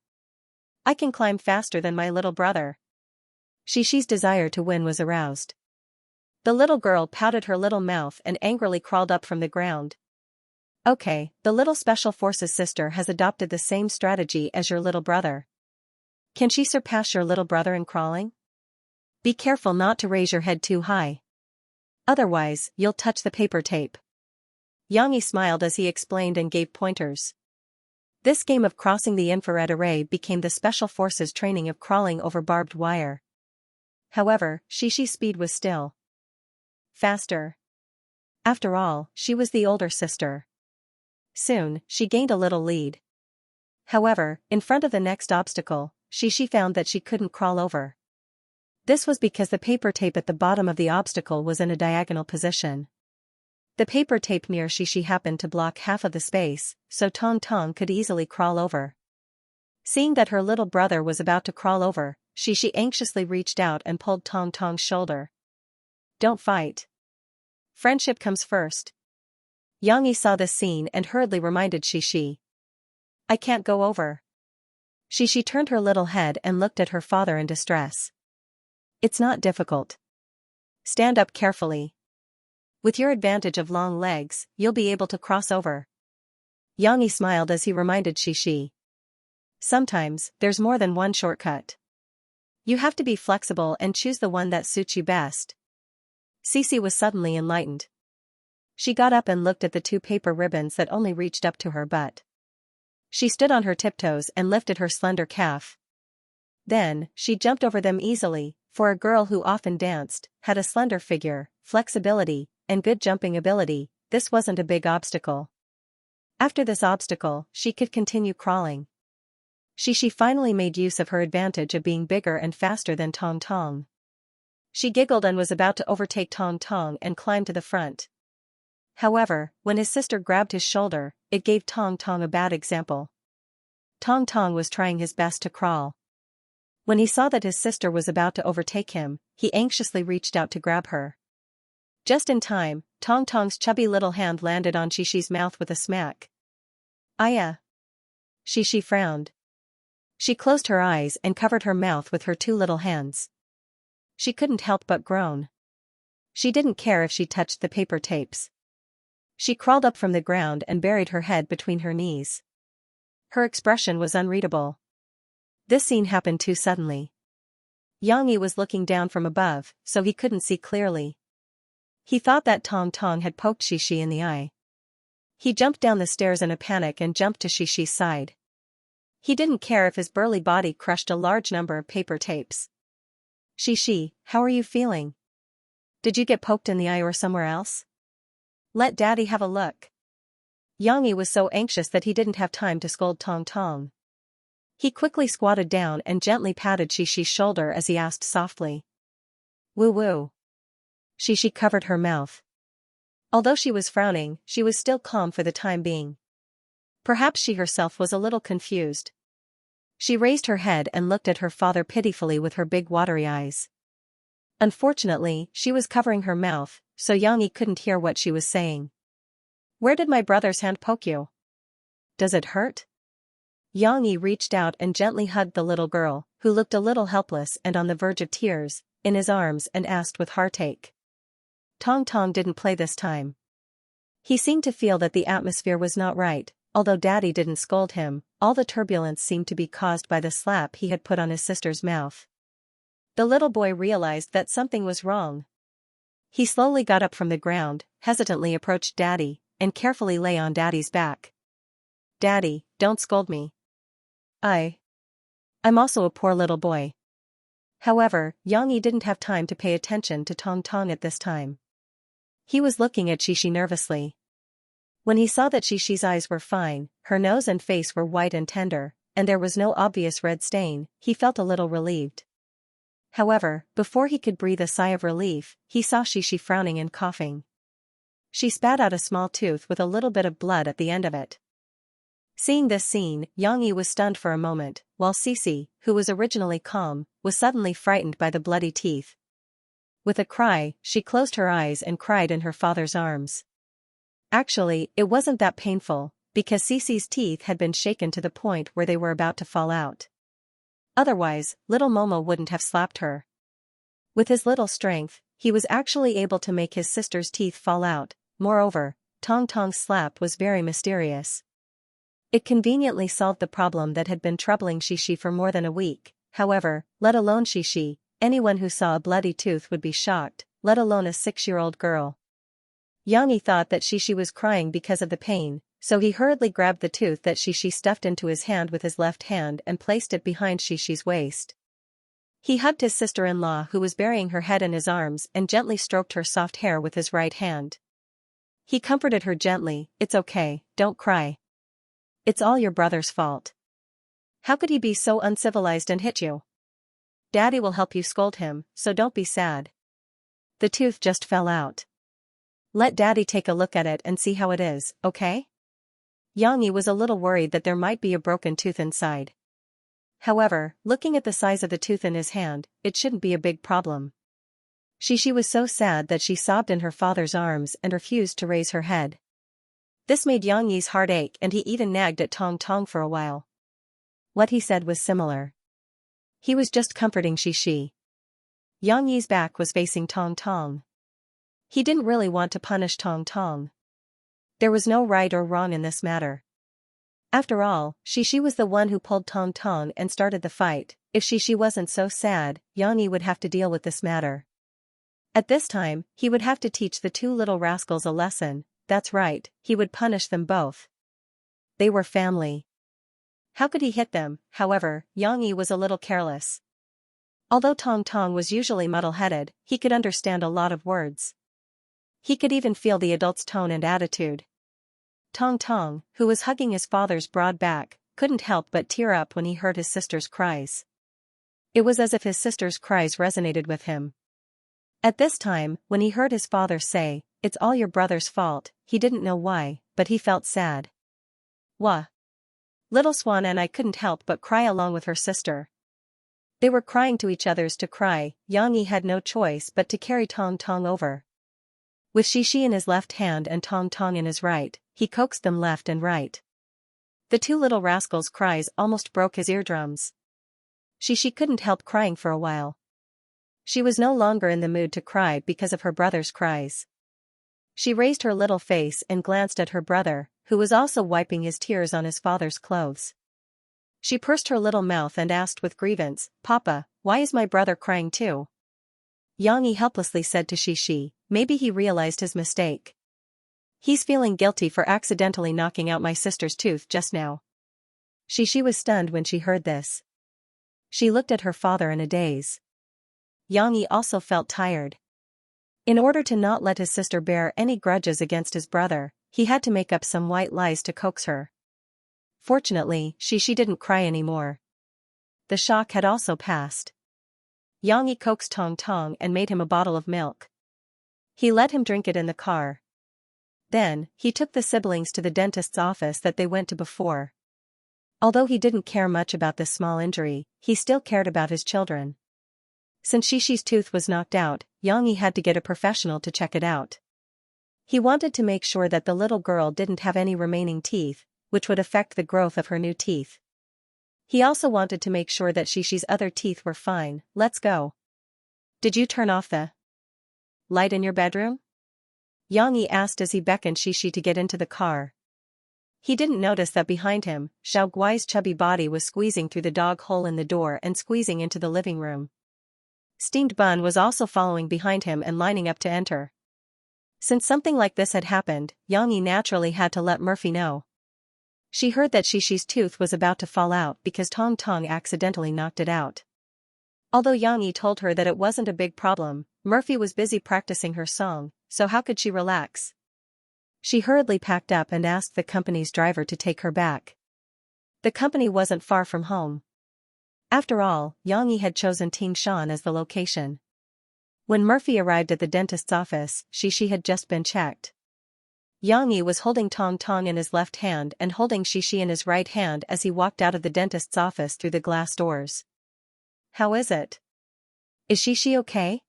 I can climb faster than my little brother." Shishi's desire to win was aroused. The little girl pouted her little mouth and angrily crawled up from the ground. "Okay, the little Special Forces sister has adopted the same strategy as your little brother. Can she surpass your little brother in crawling? Be careful not to raise your head too high. Otherwise, you'll touch the paper tape." Yang Yi smiled as he explained and gave pointers. This game of crossing the infrared array became the Special Forces training of crawling over barbed wire. However, Shishi's speed was still faster. After all, she was the older sister. Soon, she gained a little lead. However, in front of the next obstacle, Shishi found that she couldn't crawl over. This was because the paper tape at the bottom of the obstacle was in a diagonal position. The paper tape near Shishi happened to block half of the space, so Tong Tong could easily crawl over. Seeing that her little brother was about to crawl over, Xishi anxiously reached out and pulled Tong Tong's shoulder. Don't fight. Friendship comes first. Xianxia saw this scene and hurriedly reminded Xishi. I can't go over. Xishi turned her little head and looked at her father in distress. It's not difficult. Stand up carefully. With your advantage of long legs, you'll be able to cross over. Xianxia smiled as he reminded Xishi. Sometimes, there's more than one shortcut. You have to be flexible and choose the one that suits you best. Xishi was suddenly enlightened. She got up and looked at the two paper ribbons that only reached up to her butt. She stood on her tiptoes and lifted her slender calf. Then, she jumped over them easily. For a girl who often danced, had a slender figure, flexibility, and good jumping ability, this wasn't a big obstacle. After this obstacle, she could continue crawling. Xishi finally made use of her advantage of being bigger and faster than Tong Tong. She giggled and was about to overtake Tong Tong and climb to the front. However, when his sister grabbed his shoulder, it gave Tong Tong a bad example. Tong Tong was trying his best to crawl. When he saw that his sister was about to overtake him, he anxiously reached out to grab her. Just in time, Tong Tong's chubby little hand landed on Xishi's mouth with a smack. Aya. Xishi frowned. She closed her eyes and covered her mouth with her two little hands. She couldn't help but groan. She didn't care if she touched the paper tapes. She crawled up from the ground and buried her head between her knees. Her expression was unreadable. This scene happened too suddenly. Xianxia was looking down from above, so he couldn't see clearly. He thought that Tong Tong had poked Xishi in the eye. He jumped down the stairs in a panic and jumped to Xishi's side. He didn't care if his burly body crushed a large number of paper tapes. Xishi, how are you feeling? Did you get poked in the eye or somewhere else? Let Daddy have a look. Xianxia was so anxious that he didn't have time to scold Tong Tong. He quickly squatted down and gently patted Xishi's shoulder as he asked softly. Woo-woo. Xishi covered her mouth. Although she was frowning, she was still calm for the time being. Perhaps she herself was a little confused. She raised her head and looked at her father pitifully with her big watery eyes. Unfortunately, she was covering her mouth, so Xianxia couldn't hear what she was saying. Where did my brother's hand poke you? Does it hurt? Xianxia reached out and gently hugged the little girl, who looked a little helpless and on the verge of tears, in his arms and asked with heartache. Tong Tong didn't play this time. He seemed to feel that the atmosphere was not right. Although Daddy didn't scold him, all the turbulence seemed to be caused by the slap he had put on his sister's mouth. The little boy realized that something was wrong. He slowly got up from the ground, hesitantly approached Daddy, and carefully lay on Daddy's back. Daddy, don't scold me. I'm also a poor little boy. However, Xianxia didn't have time to pay attention to Tong Tong at this time. He was looking at Xishi nervously. When he saw that Xishi's eyes were fine, her nose and face were white and tender, and there was no obvious red stain, he felt a little relieved. However, before he could breathe a sigh of relief, he saw Xishi frowning and coughing. She spat out a small tooth with a little bit of blood at the end of it. Seeing this scene, Xianxia was stunned for a moment, while Xishi, who was originally calm, was suddenly frightened by the bloody teeth. With a cry, she closed her eyes and cried in her father's arms. Actually, it wasn't that painful, because Xishi's teeth had been shaken to the point where they were about to fall out. Otherwise, little Momo wouldn't have slapped her. With his little strength, he was actually able to make his sister's teeth fall out. Moreover, Tong Tong's slap was very mysterious. It conveniently solved the problem that had been troubling Xishi for more than a week. However, let alone Xishi, anyone who saw a bloody tooth would be shocked, let alone a 6-year-old girl. Xianxia thought that Xishi was crying because of the pain, so he hurriedly grabbed the tooth that Xishi stuffed into his hand with his left hand and placed it behind Xishi's waist. He hugged his sister-in-law who was burying her head in his arms and gently stroked her soft hair with his right hand. He comforted her gently, "It's okay, don't cry. It's all your brother's fault. How could he be so uncivilized and hit you? Daddy will help you scold him, so don't be sad. The tooth just fell out. Let Daddy take a look at it and see how it is, okay?" Xianxia was a little worried that there might be a broken tooth inside. However, looking at the size of the tooth in his hand, it shouldn't be a big problem. Xianxia was so sad that she sobbed in her father's arms and refused to raise her head. This made Yang Yi's heart ache, and he even nagged at Tong Tong for a while. What he said was similar. He was just comforting Xianxia. Yang Yi's back was facing Tong Tong. He didn't really want to punish Tong Tong. There was no right or wrong in this matter. After all, Xianxia was the one who pulled Tong Tong and started the fight. If Xianxia wasn't so sad, Yang Yi would have to deal with this matter. At this time, he would have to teach the two little rascals a lesson. That's right, he would punish them both. They were family. How could he hit them? However, Yang Yi was a little careless. Although Tong Tong was usually muddle-headed, he could understand a lot of words. He could even feel the adult's tone and attitude. Tong Tong, who was hugging his father's broad back, couldn't help but tear up when he heard his sister's cries. It was as if his sister's cries resonated with him. At this time, when he heard his father say, "It's all your brother's fault," he didn't know why, but he felt sad. Wah! Little Swan and I couldn't help but cry along with her sister. They were crying to each other's to cry. Yang Yi had no choice but to carry Tong Tong over. With Xianxia in his left hand and Tong Tong in his right, he coaxed them left and right. The two little rascals' cries almost broke his eardrums. Xianxia couldn't help crying for a while. She was no longer in the mood to cry because of her brother's cries. She raised her little face and glanced at her brother, who was also wiping his tears on his father's clothes. She pursed her little mouth and asked with grievance, "Papa, why is my brother crying too?" Yang Yi helplessly said to Xianxia, "Maybe he realized his mistake. He's feeling guilty for accidentally knocking out my sister's tooth just now." Xianxia was stunned when she heard this. She looked at her father in a daze. Yang Yi also felt tired. In order to not let his sister bear any grudges against his brother, he had to make up some white lies to coax her. Fortunately, Xianxia didn't cry anymore. The shock had also passed. Yang Yi coaxed Tong Tong and made him a bottle of milk. He let him drink it in the car. Then, he took the siblings to the dentist's office that they went to before. Although he didn't care much about this small injury, he still cared about his children. Since Xianxia's tooth was knocked out, Yang Yi had to get a professional to check it out. He wanted to make sure that the little girl didn't have any remaining teeth, which would affect the growth of her new teeth. He also wanted to make sure that Xianxia's other teeth were fine. "Let's go. Did you turn off the light in your bedroom?" Yang Yi asked as he beckoned Xianxia to get into the car. He didn't notice that behind him, Xiao Guai's chubby body was squeezing through the dog hole in the door and squeezing into the living room. Steamed Bun was also following behind him and lining up to enter. Since something like this had happened, Yang Yi naturally had to let Murphy know. She heard that Xianxia's tooth was about to fall out because Tong Tong accidentally knocked it out. Although Yang Yi told her that it wasn't a big problem, Murphy was busy practicing her song, so how could she relax? She hurriedly packed up and asked the company's driver to take her back. The company wasn't far from home. After all, Yang Yi had chosen Tingshan as the location. When Murphy arrived at the dentist's office, Xianxia had just been checked. Yang Yi was holding Tong Tong in his left hand and holding Xianxia in his right hand as he walked out of the dentist's office through the glass doors. "How is it? Is Xianxia okay?"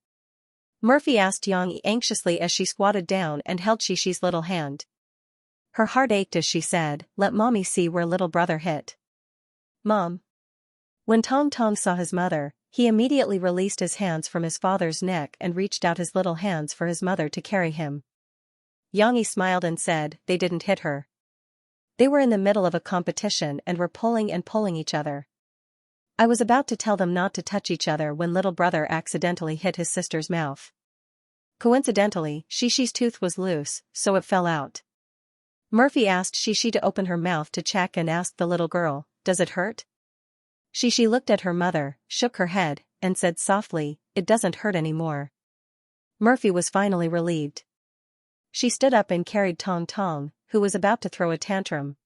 Murphy asked Yang Yi anxiously as she squatted down and held Xianxia's little hand. Her heart ached as she said, "Let mommy see where little brother hit." "Mom." When Tong Tong saw his mother, he immediately released his hands from his father's neck and reached out his little hands for his mother to carry him. Yang Yi smiled and said, "They didn't hit her. They were in the middle of a competition and were pulling and pulling each other. I was about to tell them not to touch each other when little brother accidentally hit his sister's mouth. Coincidentally, Xianxia's tooth was loose, so it fell out." Murphy asked Xianxia to open her mouth to check and asked the little girl, "Does it hurt?" Xianxia looked at her mother, shook her head, and said softly, "It doesn't hurt anymore." Murphy was finally relieved. She stood up and carried Tong Tong, who was about to throw a tantrum.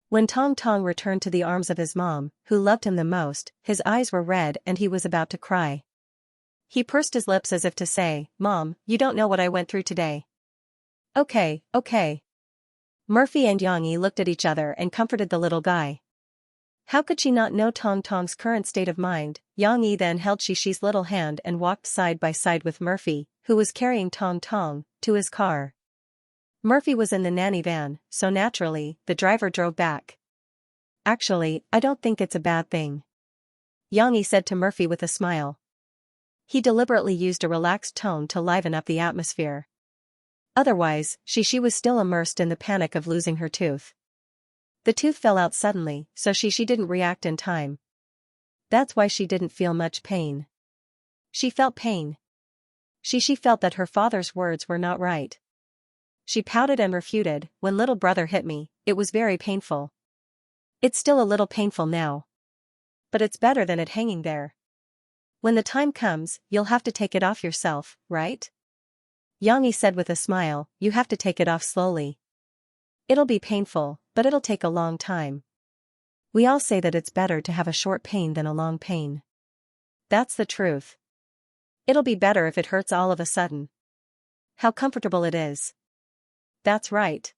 When Tong Tong returned to the arms of his mom, who loved him the most, his eyes were red and he was about to cry. He pursed his lips as if to say, "Mom, you don't know what I went through today." Okay. Murphy and Yang Yi looked at each other and comforted the little guy. How could she not know Tong Tong's current state of mind? Yang Yi then held Xishi's little hand and walked side by side with Murphy, who was carrying Tong Tong, to his car. Murphy was in the nanny van, so naturally, the driver drove back. Actually, I don't think it's a bad thing, Yang Yi said to Murphy with a smile. He deliberately used a relaxed tone to liven up the atmosphere. Otherwise, Xishi was still immersed in the panic of losing her tooth. The tooth fell out suddenly, so Xishi didn't react in time. That's why she didn't feel much pain. She felt pain. Xishi felt that her father's words were not right. She pouted and refuted, when little brother hit me, it was very painful. It's still a little painful now. But it's better than it hanging there. When the time comes, you'll have to take it off yourself, right? Yang Yi said with a smile, you have to take it off slowly. It'll be painful, but it'll take a long time. We all say that it's better to have a short pain than a long pain. That's the truth. It'll be better if it hurts all of a sudden. How comfortable it is. That's right.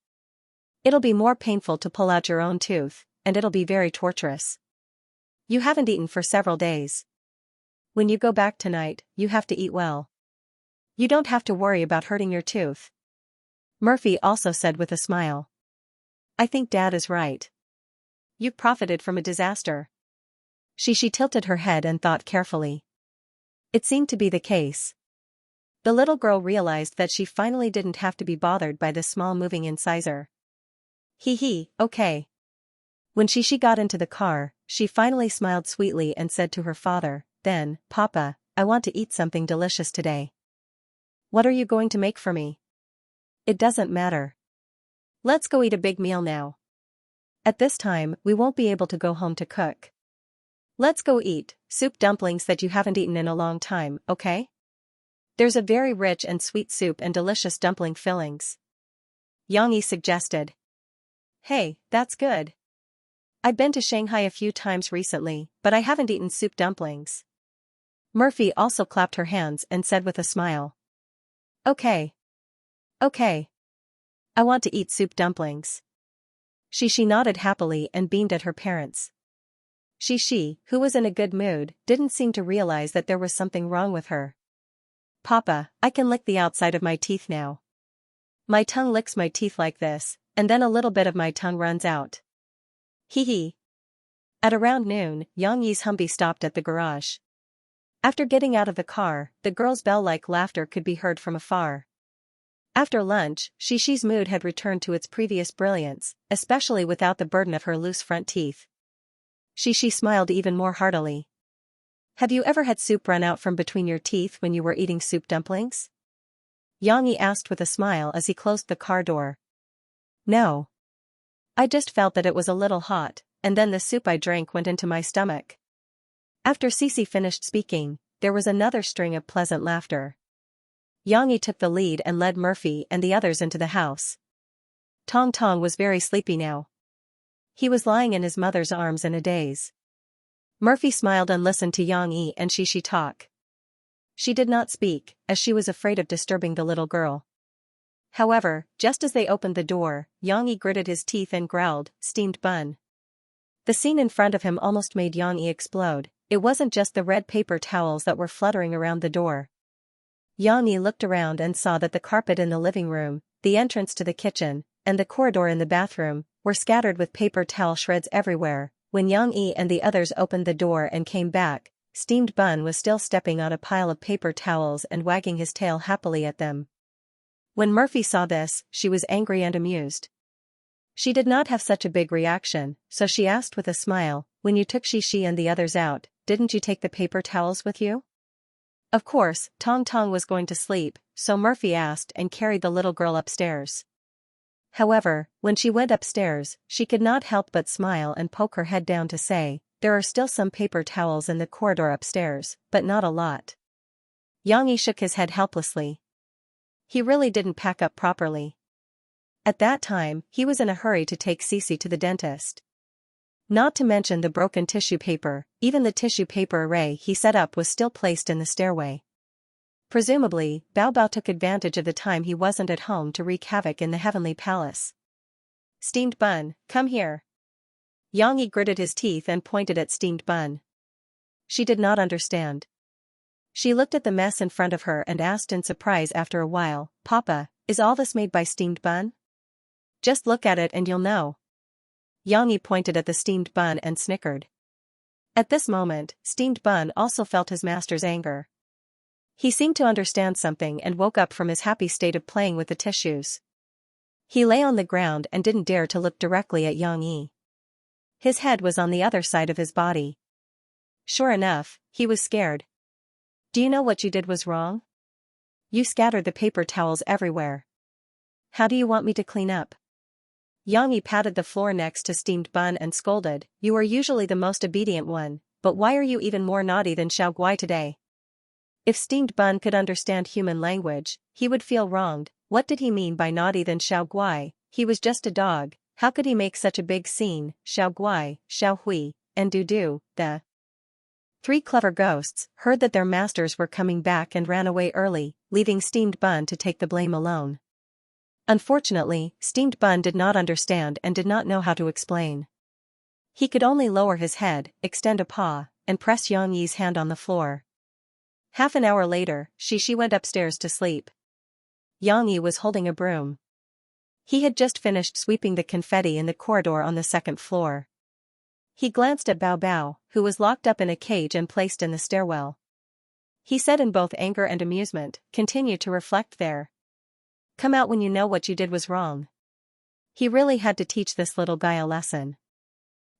It'll be more painful to pull out your own tooth, and it'll be very torturous. You haven't eaten for several days. When you go back tonight, you have to eat well. You don't have to worry about hurting your tooth. Murphy also said with a smile. I think Dad is right. You've profited from a disaster. Xishi tilted her head and thought carefully. It seemed to be the case. The little girl realized that she finally didn't have to be bothered by this small moving incisor. Okay. When Xishi got into the car, she finally smiled sweetly and said to her father, then, Papa, I want to eat something delicious today. What are you going to make for me? It doesn't matter. Let's go eat a big meal now. At this time, we won't be able to go home to cook. Let's go eat soup dumplings that you haven't eaten in a long time, okay? There's a very rich and sweet soup and delicious dumpling fillings. Yang Yi suggested. Hey, that's good. I've been to Shanghai a few times recently, but I haven't eaten soup dumplings. Murphy also clapped her hands and said with a smile. Okay. I want to eat soup dumplings. Xishi nodded happily and beamed at her parents. Xishi, who was in a good mood, didn't seem to realize that there was something wrong with her. Papa, I can lick the outside of my teeth now. My tongue licks my teeth like this, and then a little bit of my tongue runs out. At around noon, Yang Yi's Humvee stopped at the garage. After getting out of the car, the girls' bell-like laughter could be heard from afar. After lunch, Xishi's mood had returned to its previous brilliance, especially without the burden of her loose front teeth. Xishi smiled even more heartily. Have you ever had soup run out from between your teeth when you were eating soup dumplings? Yang Yi asked with a smile as he closed the car door. No. I just felt that it was a little hot, and then the soup I drank went into my stomach. After Cece finished speaking, there was another string of pleasant laughter. Yang Yi took the lead and led Murphy and the others into the house. Tong Tong was very sleepy now. He was lying in his mother's arms in a daze. Murphy smiled and listened to Yang Yi and Xishi talk. She did not speak, as she was afraid of disturbing the little girl. However, just as they opened the door, Yang Yi gritted his teeth and growled, "Steamed bun." The scene in front of him almost made Yang Yi explode. It wasn't just the red paper towels that were fluttering around the door. Yang Yi looked around and saw that the carpet in the living room, the entrance to the kitchen, and the corridor in the bathroom, were scattered with paper towel shreds everywhere. When Yang Yi and the others opened the door and came back, Steamed Bun was still stepping on a pile of paper towels and wagging his tail happily at them. When Murphy saw this, she was angry and amused. She did not have such a big reaction, so she asked with a smile, when you took Xishi and the others out, didn't you take the paper towels with you? Of course, Tong Tong was going to sleep, so Murphy asked and carried the little girl upstairs. However, when she went upstairs, she could not help but smile and poke her head down to say, there are still some paper towels in the corridor upstairs, but not a lot. Yang Yi shook his head helplessly. He really didn't pack up properly. At that time, he was in a hurry to take Cece to the dentist. Not to mention the broken tissue paper, even the tissue paper array he set up was still placed in the stairway. Presumably, Bao Bao took advantage of the time he wasn't at home to wreak havoc in the heavenly palace. Steamed Bun, come here. Yang Yi gritted his teeth and pointed at steamed bun. She did not understand. She looked at the mess in front of her and asked in surprise after a while, "Papa, is all this made by steamed bun?" "Just look at it and you'll know." Yang Yi pointed at the steamed bun and snickered. At this moment, steamed bun also felt his master's anger. He seemed to understand something and woke up from his happy state of playing with the tissues. He lay on the ground and didn't dare to look directly at Yang Yi. His head was on the other side of his body. Sure enough, he was scared. "Do you know what you did was wrong? You scattered the paper towels everywhere. How do you want me to clean up?" Yang Yi patted the floor next to steamed bun and scolded, "You are usually the most obedient one, but why are you even more naughty than Xiao Guai today?" If steamed bun could understand human language, he would feel wronged. What did he mean by naughty than Xiao Guai? He was just a dog. How could he make such a big scene? Xiao Guai, Xiao Hui, and Dudu, the three clever ghosts, heard that their masters were coming back and ran away early, leaving steamed bun to take the blame alone. Unfortunately, steamed bun did not understand and did not know how to explain. He could only lower his head, extend a paw, and press Yang Yi's hand on the floor. Half an hour later, Xianxia went upstairs to sleep. Yang Yi was holding a broom. He had just finished sweeping the confetti in the corridor on the second floor. He glanced at Bao Bao, who was locked up in a cage and placed in the stairwell. He said in both anger and amusement, "Continue to reflect there. Come out when you know what you did was wrong." He really had to teach this little guy a lesson.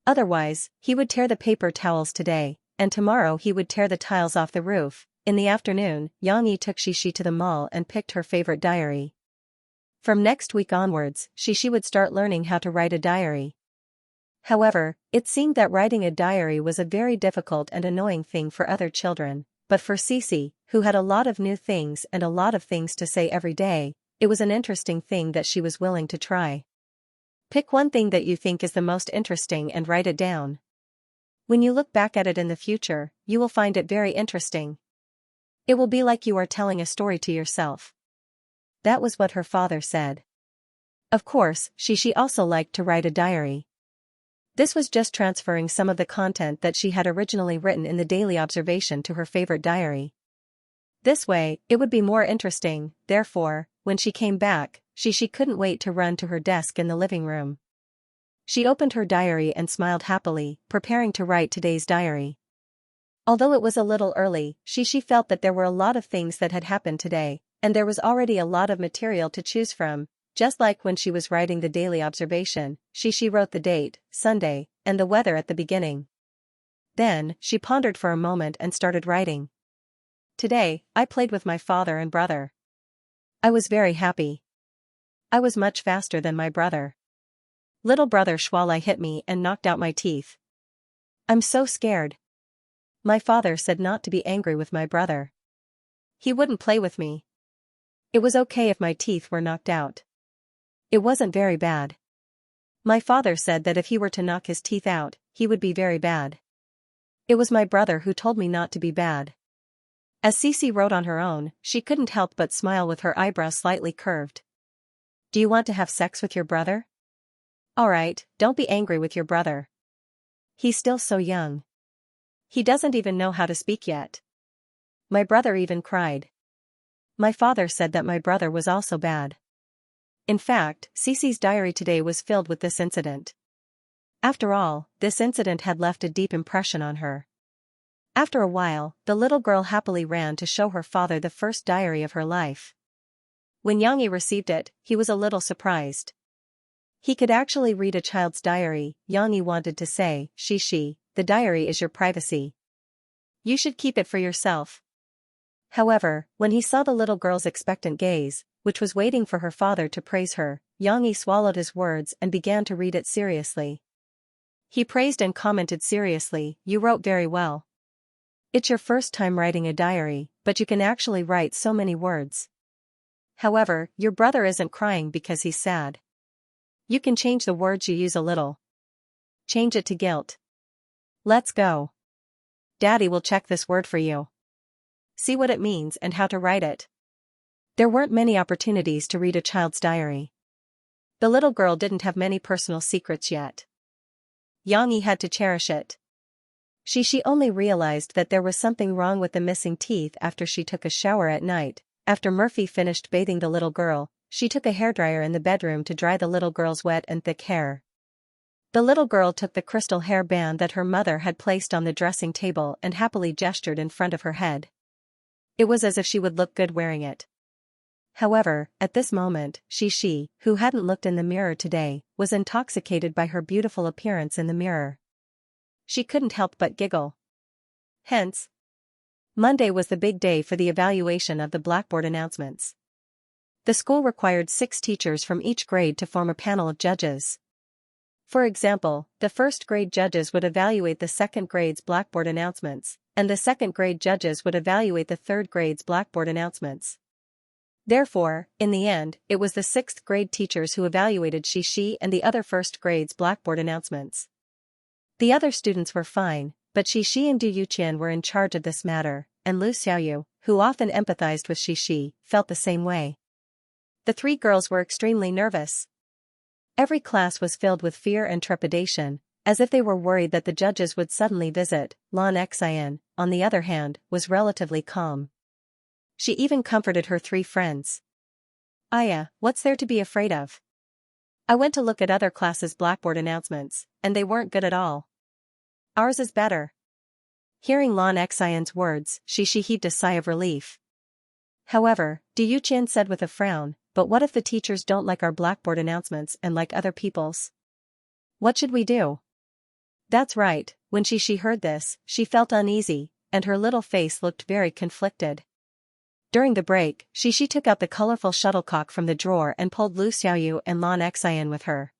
Otherwise, he would tear the paper towels today, and tomorrow he would tear the tiles off the roof. In the afternoon, Yang Yi took Xianxia to the mall and picked her favorite diary. From next week onwards, Xianxia would start learning how to write a diary. However, it seemed that writing a diary was a very difficult and annoying thing for other children, but for Xianxia, who had a lot of new things and a lot of things to say every day, it was an interesting thing that she was willing to try. Pick one thing that you think is the most interesting and write it down. When you look back at it in the future, you will find it very interesting. It will be like you are telling a story to yourself. That was what her father said. Of course, Xianxia also liked to write a diary. This was just transferring some of the content that she had originally written in the daily observation to her favorite diary. This way, it would be more interesting. Therefore, when she came back, Xianxia couldn't wait to run to her desk in the living room. She opened her diary and smiled happily, preparing to write today's diary. Although it was a little early, Xianxia felt that there were a lot of things that had happened today, and there was already a lot of material to choose from. Just like when she was writing the daily observation, Xianxia wrote the date, Sunday, and the weather at the beginning. Then, she pondered for a moment and started writing. "Today, I played with my father and brother. I was very happy. I was much faster than my brother. Little brother Shualai hit me and knocked out my teeth. I'm so scared. My father said not to be angry with my brother. He wouldn't play with me. It was okay if my teeth were knocked out. It wasn't very bad. My father said that if he were to knock his teeth out, he would be very bad. It was my brother who told me not to be bad." As Xianxia wrote on her own, she couldn't help but smile with her eyebrows slightly curved. "Do you want to have sex with your brother? Alright, don't be angry with your brother. He's still so young. He doesn't even know how to speak yet. My brother even cried. My father said that my brother was also bad." In fact, Xianxia's diary today was filled with this incident. After all, this incident had left a deep impression on her. After a while, the little girl happily ran to show her father the first diary of her life. When Yang Yi received it, he was a little surprised. He could actually read a child's diary. Yang Yi wanted to say, "Xianxia, the diary is your privacy. You should keep it for yourself." However, when he saw the little girl's expectant gaze, which was waiting for her father to praise her, Yang Yi swallowed his words and began to read it seriously. He praised and commented seriously, "You wrote very well. It's your first time writing a diary, but you can actually write so many words. However, your brother isn't crying because he's sad. You can change the words you use a little. Change it to guilt. Let's go. Daddy will check this word for you. See what it means and how to write it." There weren't many opportunities to read a child's diary. The little girl didn't have many personal secrets yet. Yang had to cherish it. She only realized that there was something wrong with the missing teeth after she took a shower at night. After Murphy finished bathing the little girl, she took a hairdryer in the bedroom to dry the little girl's wet and thick hair. The little girl took the crystal hair band that her mother had placed on the dressing table and happily gestured in front of her head. It was as if she would look good wearing it. However, at this moment, she, who hadn't looked in the mirror today, was intoxicated by her beautiful appearance in the mirror. She couldn't help but giggle. Hence, Monday was the big day for the evaluation of the blackboard announcements. The school required 6 teachers from each grade to form a panel of judges. For example, the first grade judges would evaluate the second grade's blackboard announcements, and the second grade judges would evaluate the third grade's blackboard announcements. Therefore, in the end, it was the 6th grade teachers who evaluated she and the other first grade's blackboard announcements. The other students were fine, but she and Du Yuqian were in charge of this matter, and Lu Xiaoyu, who often empathized with she, felt the same way. The 3 girls were extremely nervous. Every class was filled with fear and trepidation, as if they were worried that the judges would suddenly visit. Xianxia, on the other hand, was relatively calm. She even comforted her 3 friends. Aya, what's there to be afraid of? I went to look at other classes' blackboard announcements, and they weren't good at all. Ours is better. Hearing Xianxia's words, she heaved a sigh of relief. However, Du Yuqian said with a frown, but what if the teachers don't like our blackboard announcements and like other people's? What should we do? That's right, when she heard this, she felt uneasy, and her little face looked very conflicted. During the break, she took out the colorful shuttlecock from the drawer and pulled Lu Xiaoyu and Xianxia with her.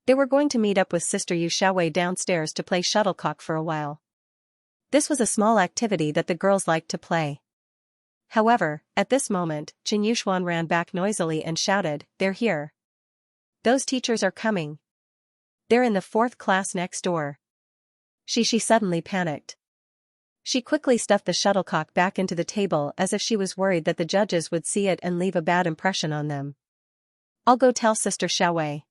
They were going to meet up with Sister Yu Xiaowei downstairs to play shuttlecock for a while. This was a small activity that the girls liked to play. However, at this moment, Qin Yushuan ran back noisily and shouted, "They're here. Those teachers are coming. They're in the 4th class next door." She suddenly panicked. She quickly stuffed the shuttlecock back into the table as if she was worried that the judges would see it and leave a bad impression on them. "I'll go tell Sister Xiaowei."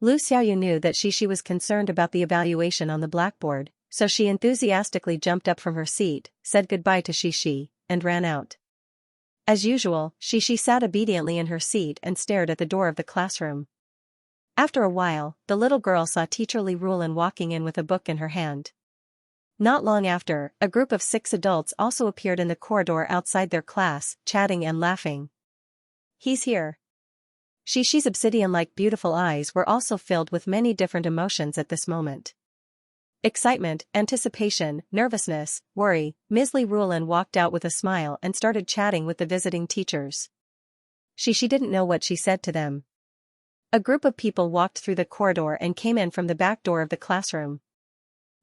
Lu Xiaoyu knew that she was concerned about the evaluation on the blackboard, so she enthusiastically jumped up from her seat, said goodbye to she, and ran out. As usual, she sat obediently in her seat and stared at the door of the classroom. After a while, the little girl saw Teacher Li Rulin walking in with a book in her hand. Not long after, a group of 6 adults also appeared in the corridor outside their class, chatting and laughing. "He's here." She's obsidian-like beautiful eyes were also filled with many different emotions at this moment. Excitement, anticipation, nervousness, worry. Ms. Li Rulin walked out with a smile and started chatting with the visiting teachers. She didn't know what she said to them. A group of people walked through the corridor and came in from the back door of the classroom.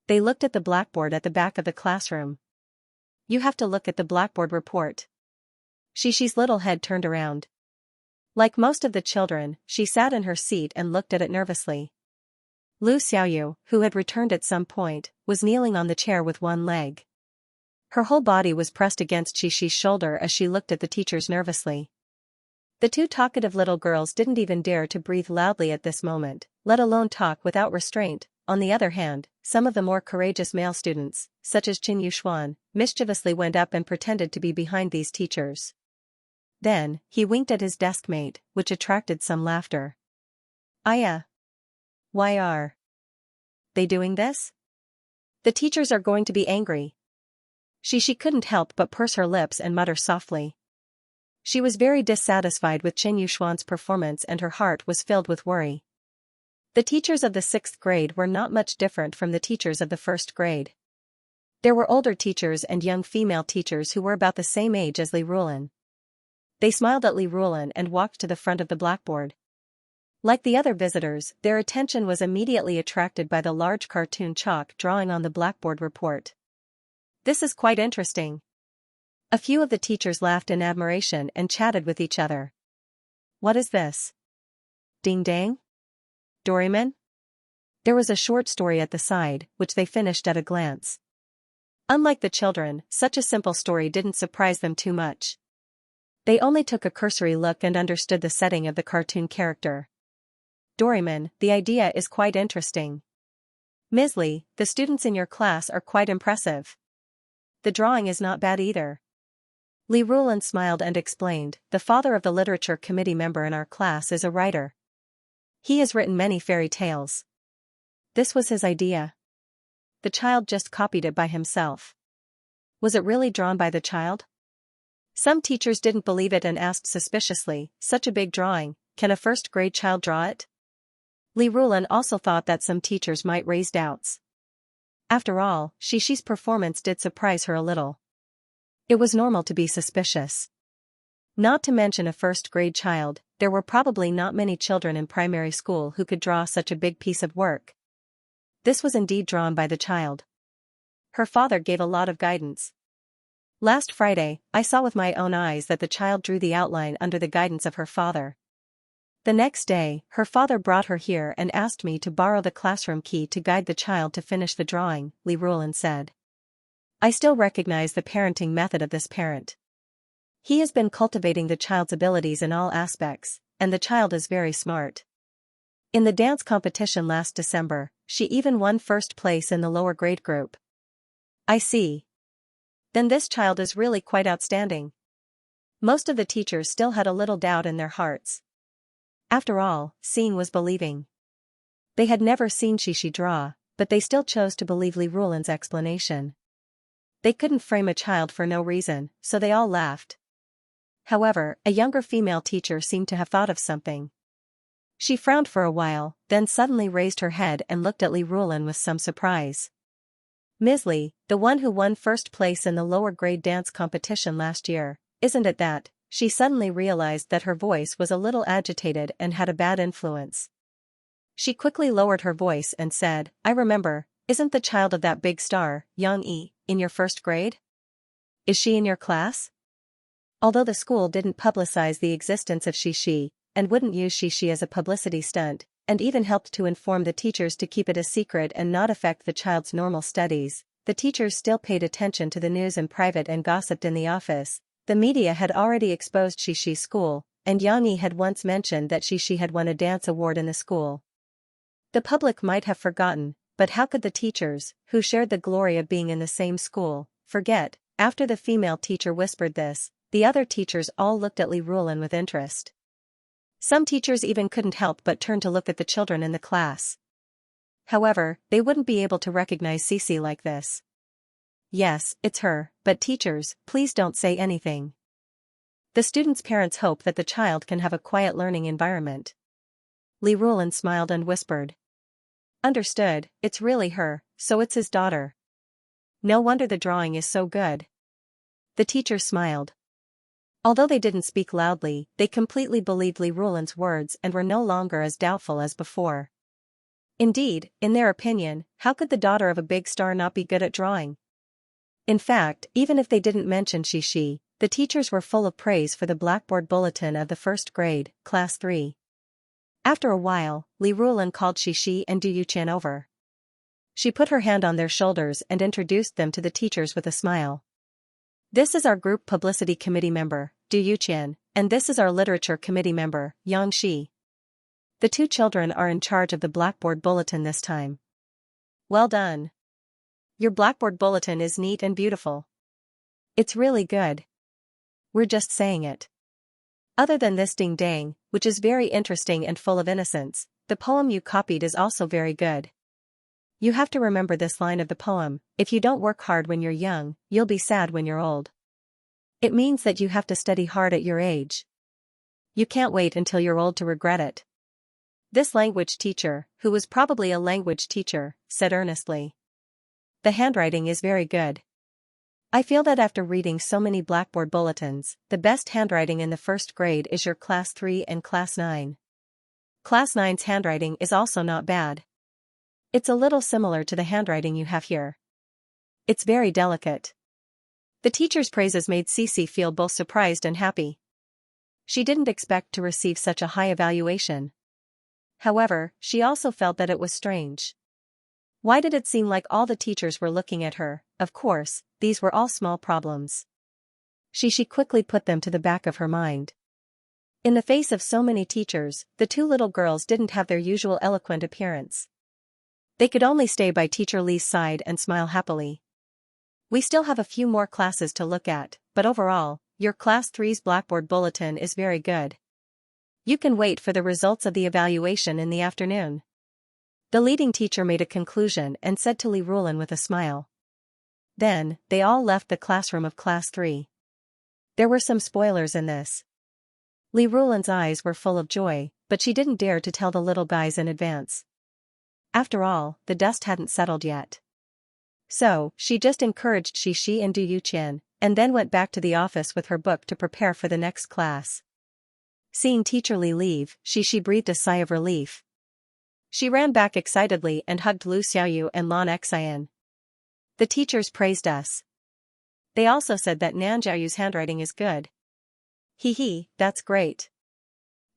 They looked at the blackboard at the back of the classroom. "You have to look at the blackboard report." She's little head turned around. Like most of the children, she sat in her seat and looked at it nervously. Lu Xiaoyu, who had returned at some point, was kneeling on the chair with one leg. Her whole body was pressed against she's shoulder as she looked at the teachers nervously. The 2 talkative little girls didn't even dare to breathe loudly at this moment, let alone talk without restraint. On the other hand, some of the more courageous male students, such as Qin Yushuan, mischievously went up and pretended to be behind these teachers. Then, he winked at his desk mate, which attracted some laughter. "Aya. Why are they doing this? The teachers are going to be angry." She couldn't help but purse her lips and mutter softly. She was very dissatisfied with Qin Yushuan's performance and her heart was filled with worry. The teachers of the 6th grade were not much different from the teachers of the 1st grade. There were older teachers and young female teachers who were about the same age as Li Rulin. They smiled at Li Rulin and walked to the front of the blackboard. Like the other visitors, their attention was immediately attracted by the large cartoon chalk drawing on the blackboard report. "This is quite interesting." A few of the teachers laughed in admiration and chatted with each other. "What is this? Ding dang? Doraemon?" There was a short story at the side, which they finished at a glance. Unlike the children, such a simple story didn't surprise them too much. They only took a cursory look and understood the setting of the cartoon character. "Doraemon, the idea is quite interesting. Ms. Li, the students in your class are quite impressive. The drawing is not bad either. Li Rulan smiled and explained, the father of the literature committee member in our class is a writer. He has written many fairy tales. This was his idea. The child just copied it by himself. Was it really drawn by the child? Some teachers didn't believe it and asked suspiciously, such a big drawing, can a first-grade child draw it? Li Rulan also thought that some teachers might raise doubts. After all, Xixi's performance did surprise her a little. It was normal to be suspicious. Not to mention a first-grade child, there were probably not many children in primary school who could draw such a big piece of work. This was indeed drawn by the child. Her father gave a lot of guidance. Last Friday, I saw with my own eyes that the child drew the outline under the guidance of her father. The next day, her father brought her here and asked me to borrow the classroom key to guide the child to finish the drawing, Li Rulan said. I still recognize the parenting method of this parent. He has been cultivating the child's abilities in all aspects, and the child is very smart. In the dance competition last December, she even won first place in the lower grade group. I see. Then this child is really quite outstanding. Most of the teachers still had a little doubt in their hearts. After all, seeing was believing. They had never seen Xixi draw, but they still chose to believe Li Rulan's explanation. They couldn't frame a child for no reason, so they all laughed. However, a younger female teacher seemed to have thought of something. She frowned for a while, then suddenly raised her head and looked at Li Rulan with some surprise. Ms. Li, the one who won first place in the lower grade dance competition last year, isn't it that? She suddenly realized that her voice was a little agitated and had a bad influence. She quickly lowered her voice and said, I remember, isn't the child of that big star, Xianxia, in your first grade? Is she in your class? Although the school didn't publicize the existence of Xixi, and wouldn't use Xixi as a publicity stunt, and even helped to inform the teachers to keep it a secret and not affect the child's normal studies, the teachers still paid attention to the news in private and gossiped in the office. The media had already exposed Xixi's school, and Xianxia had once mentioned that Xixi had won a dance award in the school. The public might have forgotten, but how could the teachers, who shared the glory of being in the same school, forget? After the female teacher whispered this, the other teachers all looked at Li Rulan with interest. Some teachers even couldn't help but turn to look at the children in the class. However, they wouldn't be able to recognize Xixi like this. Yes, it's her, but teachers, please don't say anything. The students' parents hope that the child can have a quiet learning environment. Li Rulan smiled and whispered. Understood, it's really her, so it's his daughter. No wonder the drawing is so good. The teachers smiled. Although they didn't speak loudly, they completely believed Li Rulan's words and were no longer as doubtful as before. Indeed, in their opinion, how could the daughter of a big star not be good at drawing? In fact, even if they didn't mention Xixi, the teachers were full of praise for the blackboard bulletin of the first grade, class 3. After a while, Li Rulan called Xixi and Du Yuqian over. She put her hand on their shoulders and introduced them to the teachers with a smile. This is our group publicity committee member, Du Yuqian, and this is our literature committee member, Xianxia. The two children are in charge of the blackboard bulletin this time. Well done. Your blackboard bulletin is neat and beautiful. It's really good. We're just saying it. Other than this ding-dang, which is very interesting and full of innocence, the poem you copied is also very good. You have to remember this line of the poem, if you don't work hard when you're young, you'll be sad when you're old. It means that you have to study hard at your age. You can't wait until you're old to regret it. This language teacher, who was probably a language teacher, said earnestly. The handwriting is very good. I feel that after reading so many blackboard bulletins, the best handwriting in the first grade is your class 3 and class 9. Class 9's handwriting is also not bad. It's a little similar to the handwriting you have here. It's very delicate. The teacher's praises made Xixi feel both surprised and happy. She didn't expect to receive such a high evaluation. However, she also felt that it was strange. Why did it seem like all the teachers were looking at her? Of course, these were all small problems. Xixi quickly put them to the back of her mind. In the face of so many teachers, the two little girls didn't have their usual eloquent appearance. They could only stay by Teacher Li's side and smile happily. We still have a few more classes to look at, but overall, your Class 3's Blackboard bulletin is very good. You can wait for the results of the evaluation in the afternoon. The leading teacher made a conclusion and said to Li Rulin with a smile. Then, they all left the classroom of Class 3. There were some spoilers in this. Li Rulin's eyes were full of joy, but she didn't dare to tell the little guys in advance. After all, the dust hadn't settled yet. So, she just encouraged Xi and Du Yuqian, and then went back to the office with her book to prepare for the next class. Seeing Teacher Li leave, Xi breathed a sigh of relief. She ran back excitedly and hugged Lu Xiaoyu and Lan Xian. The teachers praised us. They also said that Nan Zhaoyu's handwriting is good. Hee, that's great.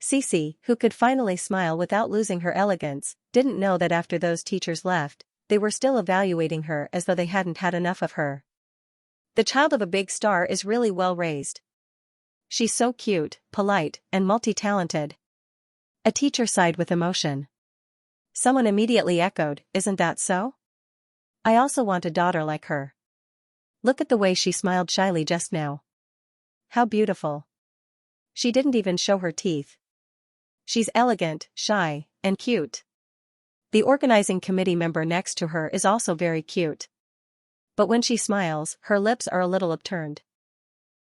Cici, who could finally smile without losing her elegance, didn't know that after those teachers left, they were still evaluating her as though they hadn't had enough of her. The child of a big star is really well raised. She's so cute, polite, and multi-talented. A teacher sighed with emotion. Someone immediately echoed, isn't that so? I also want a daughter like her. Look at the way she smiled shyly just now. How beautiful. She didn't even show her teeth. She's elegant, shy, and cute. The organizing committee member next to her is also very cute. But when she smiles, her lips are a little upturned.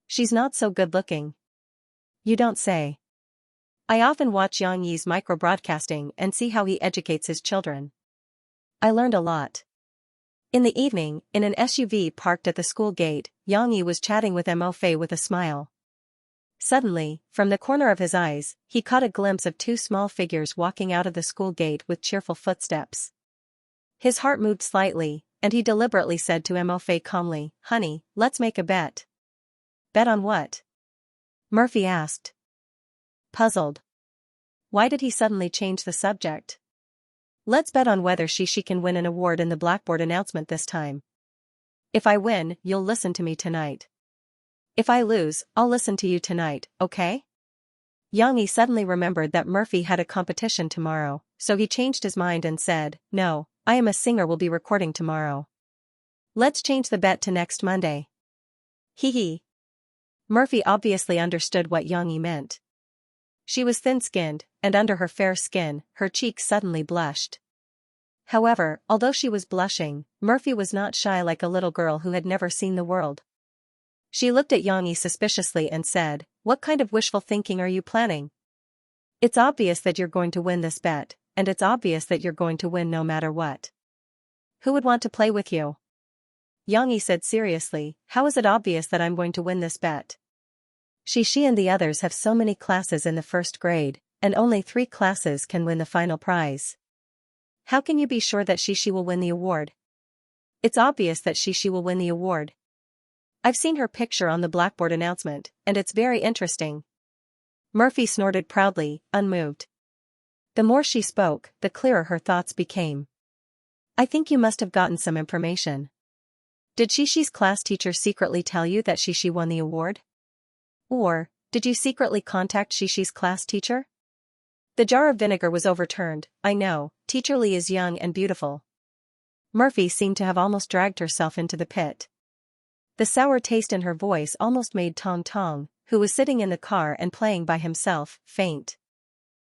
She's not so good-looking. You don't say. I often watch Yang Yi's micro-broadcasting and see how he educates his children. I learned a lot. In the evening, in an SUV parked at the school gate, Yang Yi was chatting with Mo Fei with a smile. Suddenly, from the corner of his eyes, he caught a glimpse of two small figures walking out of the school gate with cheerful footsteps. His heart moved slightly, and he deliberately said to Mo Fei calmly, Honey, let's make a bet. Bet on what? Murphy asked. Puzzled. Why did he suddenly change the subject? Let's bet on whether she can win an award in the Blackboard announcement this time. If I win, you'll listen to me tonight. If I lose, I'll listen to you tonight, okay? Yang Yi suddenly remembered that Murphy had a competition tomorrow, so he changed his mind and said, No, I am a singer will be recording tomorrow. Let's change the bet to next Monday. Hee. Murphy obviously understood what Yang Yi meant. She was thin-skinned, and under her fair skin, her cheeks suddenly blushed. However, although she was blushing, Murphy was not shy like a little girl who had never seen the world. She looked at Yang Yi suspiciously and said, What kind of wishful thinking are you planning? It's obvious that you're going to win this bet, and it's obvious that you're going to win no matter what. Who would want to play with you? Yang Yi said seriously, How is it obvious that I'm going to win this bet? She and the others have so many classes in the first grade, and only 3 classes can win the final prize. How can you be sure that she will win the award? It's obvious that she will win the award. I've seen her picture on the Blackboard announcement, and it's very interesting. Murphy snorted proudly, unmoved. The more she spoke, the clearer her thoughts became. I think you must have gotten some information. Did Shishi's class teacher secretly tell you that Xishi won the award? Or, did you secretly contact Shishi's class teacher? The jar of vinegar was overturned. I know, Teacher Li is young and beautiful. Murphy seemed to have almost dragged herself into the pit. The sour taste in her voice almost made Tong Tong, who was sitting in the car and playing by himself, faint.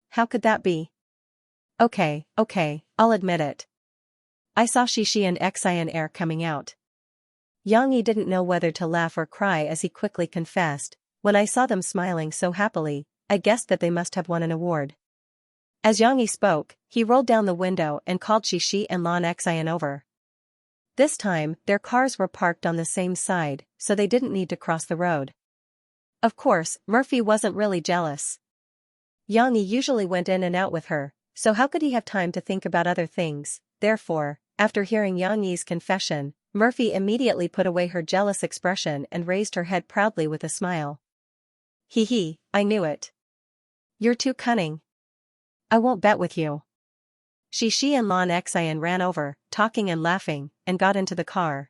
How could that be? Okay, I'll admit it. I saw Shishi and Xian Air coming out. Yang Yi didn't know whether to laugh or cry as he quickly confessed, When I saw them smiling so happily, I guessed that they must have won an award. As Yang Yi spoke, he rolled down the window and called Shishi and Lan Xian over. This time, their cars were parked on the same side, so they didn't need to cross the road. Of course, Murphy wasn't really jealous. Yang Yi usually went in and out with her, so how could he have time to think about other things? Therefore, after hearing Yang Yi's confession, Murphy immediately put away her jealous expression and raised her head proudly with a smile. Hee, I knew it. You're too cunning. I won't bet with you. Shishi and Lan Xian ran over, talking and laughing, and got into the car.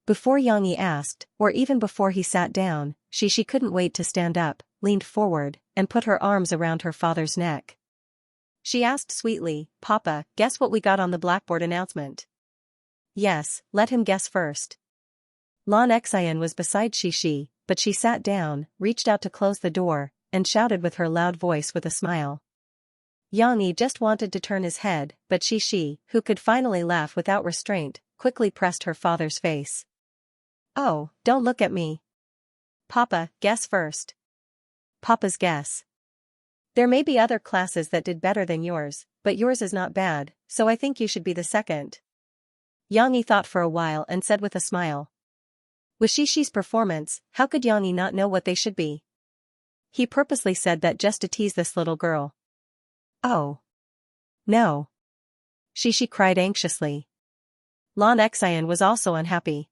Before Yang Yi asked, or even before he sat down, Shishi couldn't wait to stand up, leaned forward, and put her arms around her father's neck. She asked sweetly, Papa, guess what we got on the blackboard announcement? Yes, let him guess first. Xianxia was beside Xianxia, but she sat down, reached out to close the door, and shouted with her loud voice with a smile. Xianxia just wanted to turn his head, but Xianxia, who could finally laugh without restraint, quickly pressed her father's face. Oh, don't look at me. Papa, guess first. Papa's guess. There may be other classes that did better than yours, but yours is not bad, so I think you should be the second. Xianxia thought for a while and said with a smile. With Xixi's performance, how could Xianxia not know what they should be? He purposely said that just to tease this little girl. Oh. No. Xixi cried anxiously. Xianxia was also unhappy.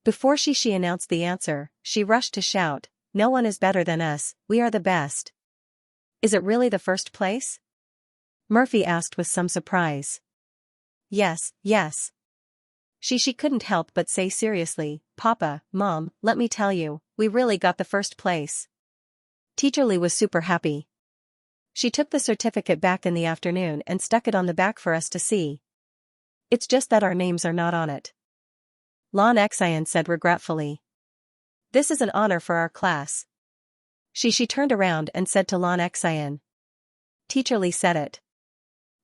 Before Xixi announced the answer, she rushed to shout, no one is better than us, we are the best. Is it really the first place? Murphy asked with some surprise. Yes, yes. Xixi couldn't help but say seriously, Papa, Mom, let me tell you, we really got the first place. Teacher Lee was super happy. She took the certificate back in the afternoon and stuck it on the back for us to see. It's just that our names are not on it. Xianxia said regretfully. This is an honor for our class. Xixi turned around and said to Xianxia. Teacher Lee said it.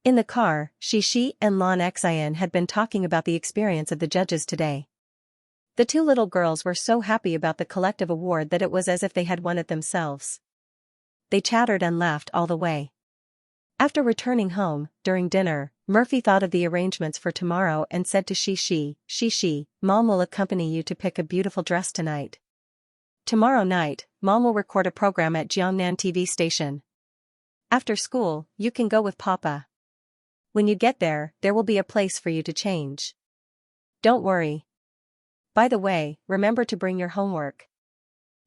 In the car, Xixi and Xianxia had been talking about the experience of the judges today. The two little girls were so happy about the collective award that it was as if they had won it themselves. They chattered and laughed all the way. After returning home, during dinner, Murphy thought of the arrangements for tomorrow and said to Xixi, Mom will accompany you to pick a beautiful dress tonight. Tomorrow night, Mom will record a program at Jiangnan TV station. After school, you can go with Papa. When you get there, there will be a place for you to change. Don't worry. By the way, remember to bring your homework.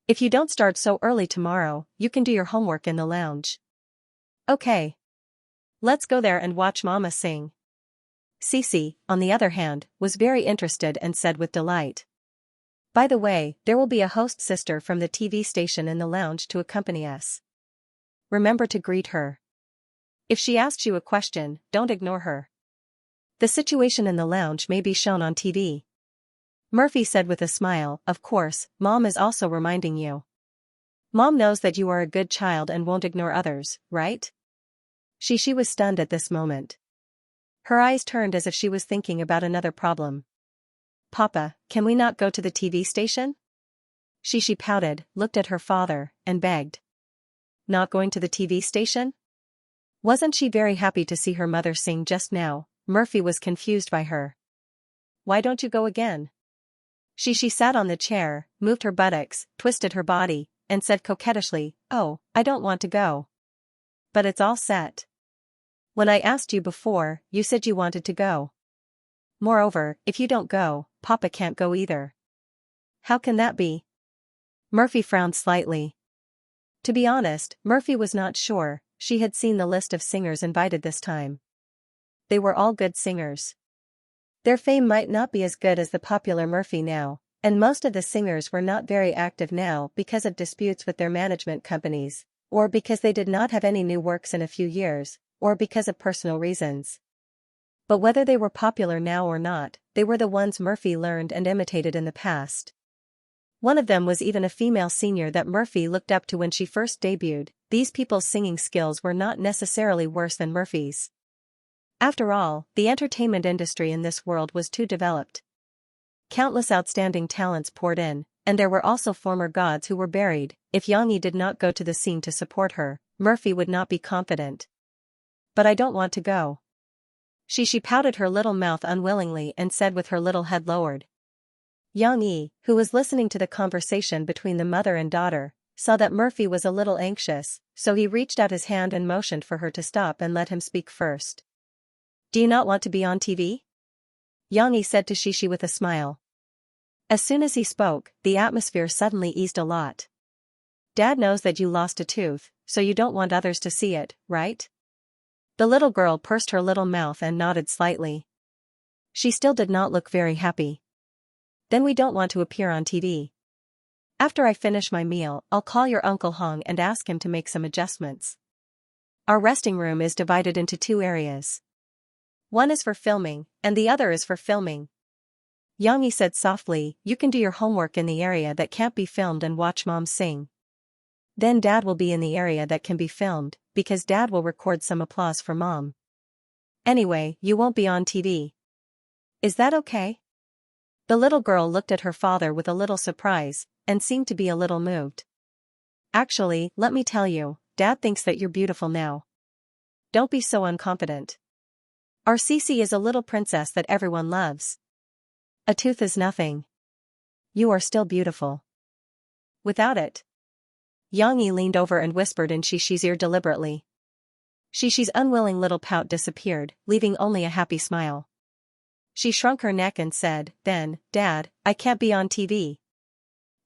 If you don't start so early tomorrow, you can do your homework in the lounge. Okay. Let's go there and watch Mama sing. Cici, on the other hand, was very interested and said with delight. By the way, there will be a host sister from the TV station in the lounge to accompany us. Remember to greet her. If she asks you a question, don't ignore her. The situation in the lounge may be shown on TV. Murphy said with a smile, of course, Mom is also reminding you. Mom knows that you are a good child and won't ignore others, right? Xixi was stunned at this moment. Her eyes turned as if she was thinking about another problem. Papa, can we not go to the TV station? Xixi pouted, looked at her father, and begged. Not going to the TV station? Wasn't she very happy to see her mother sing just now? Murphy was confused by her. Why don't you go again? Xixi sat on the chair, moved her buttocks, twisted her body, and said coquettishly, oh, I don't want to go. But it's all set. When I asked you before, you said you wanted to go. Moreover, if you don't go, Papa can't go either. How can that be? Murphy frowned slightly. To be honest, Murphy was not sure. She had seen the list of singers invited this time. They were all good singers. Their fame might not be as good as the popular Murphy now, and most of the singers were not very active now because of disputes with their management companies, or because they did not have any new works in a few years, or because of personal reasons. But whether they were popular now or not, they were the ones Murphy learned and imitated in the past. One of them was even a female senior that Murphy looked up to when she first debuted. These people's singing skills were not necessarily worse than Murphy's. After all, the entertainment industry in this world was too developed. Countless outstanding talents poured in, and there were also former gods who were buried. If Xianxia did not go to the scene to support her, Murphy would not be confident. But I don't want to go. She pouted her little mouth unwillingly and said with her little head lowered. Xianxia, who was listening to the conversation between the mother and daughter, saw that Murphy was a little anxious, so he reached out his hand and motioned for her to stop and let him speak first. Do you not want to be on TV? Xianxia said to Xixi with a smile. As soon as he spoke, the atmosphere suddenly eased a lot. Dad knows that you lost a tooth, so you don't want others to see it, right? The little girl pursed her little mouth and nodded slightly. She still did not look very happy. Then we don't want to appear on TV. After I finish my meal, I'll call your Uncle Hong and ask him to make some adjustments. Our resting room is divided into two areas. One is for filming, and the other is for filming. Xianxia said softly, you can do your homework in the area that can't be filmed and watch Mom sing. Then Dad will be in the area that can be filmed, because Dad will record some applause for Mom. Anyway, you won't be on TV. Is that okay? The little girl looked at her father with a little surprise, and seemed to be a little moved. Actually, let me tell you, Dad thinks that you're beautiful now. Don't be so unconfident. Our Cece is a little princess that everyone loves. A tooth is nothing. You are still beautiful. Without it. Xianxia leaned over and whispered in Xixi's ear deliberately. Xixi's unwilling little pout disappeared, leaving only a happy smile. She shrunk her neck and said, then, Dad, I can't be on TV.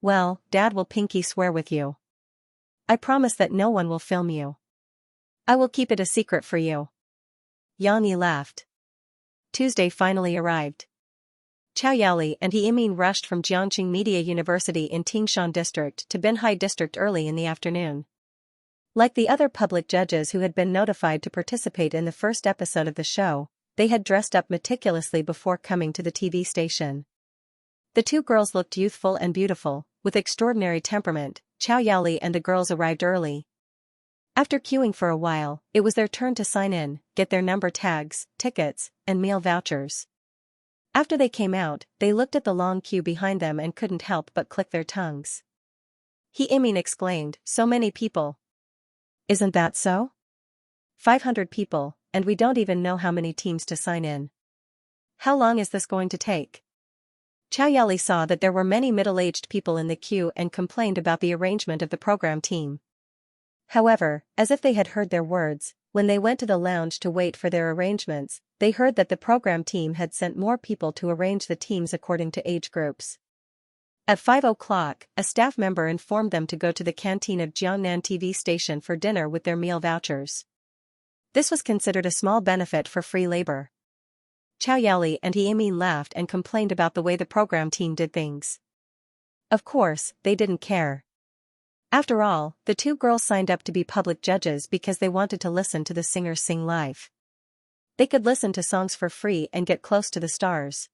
Well, Dad will pinky swear with you. I promise that no one will film you. I will keep it a secret for you. Xianxia laughed. Tuesday finally arrived. Xiaoyali and He Imin rushed from Jiangxing Media University in Tingshan District to Binhai District early in the afternoon. Like the other public judges who had been notified to participate in the first episode of the show, they had dressed up meticulously before coming to the TV station. The two girls looked youthful and beautiful, with extraordinary temperament. Xiaoyali and the girls arrived early. After queuing for a while, it was their turn to sign in, get their number tags, tickets, and meal vouchers. After they came out, they looked at the long queue behind them and couldn't help but click their tongues. He Imin exclaimed, so many people. Isn't that so? 500 people, and we don't even know how many teams to sign in. How long is this going to take? Xiaoyali saw that there were many middle-aged people in the queue and complained about the arrangement of the program team. However, as if they had heard their words, when they went to the lounge to wait for their arrangements, they heard that the program team had sent more people to arrange the teams according to age groups. At 5 o'clock, a staff member informed them to go to the canteen of Jiangnan TV station for dinner with their meal vouchers. This was considered a small benefit for free labor. Xiaoyali and He Imin laughed and complained about the way the program team did things. Of course, they didn't care. After all, the two girls signed up to be public judges because they wanted to listen to the singers sing live. They could listen to songs for free and get close to the stars.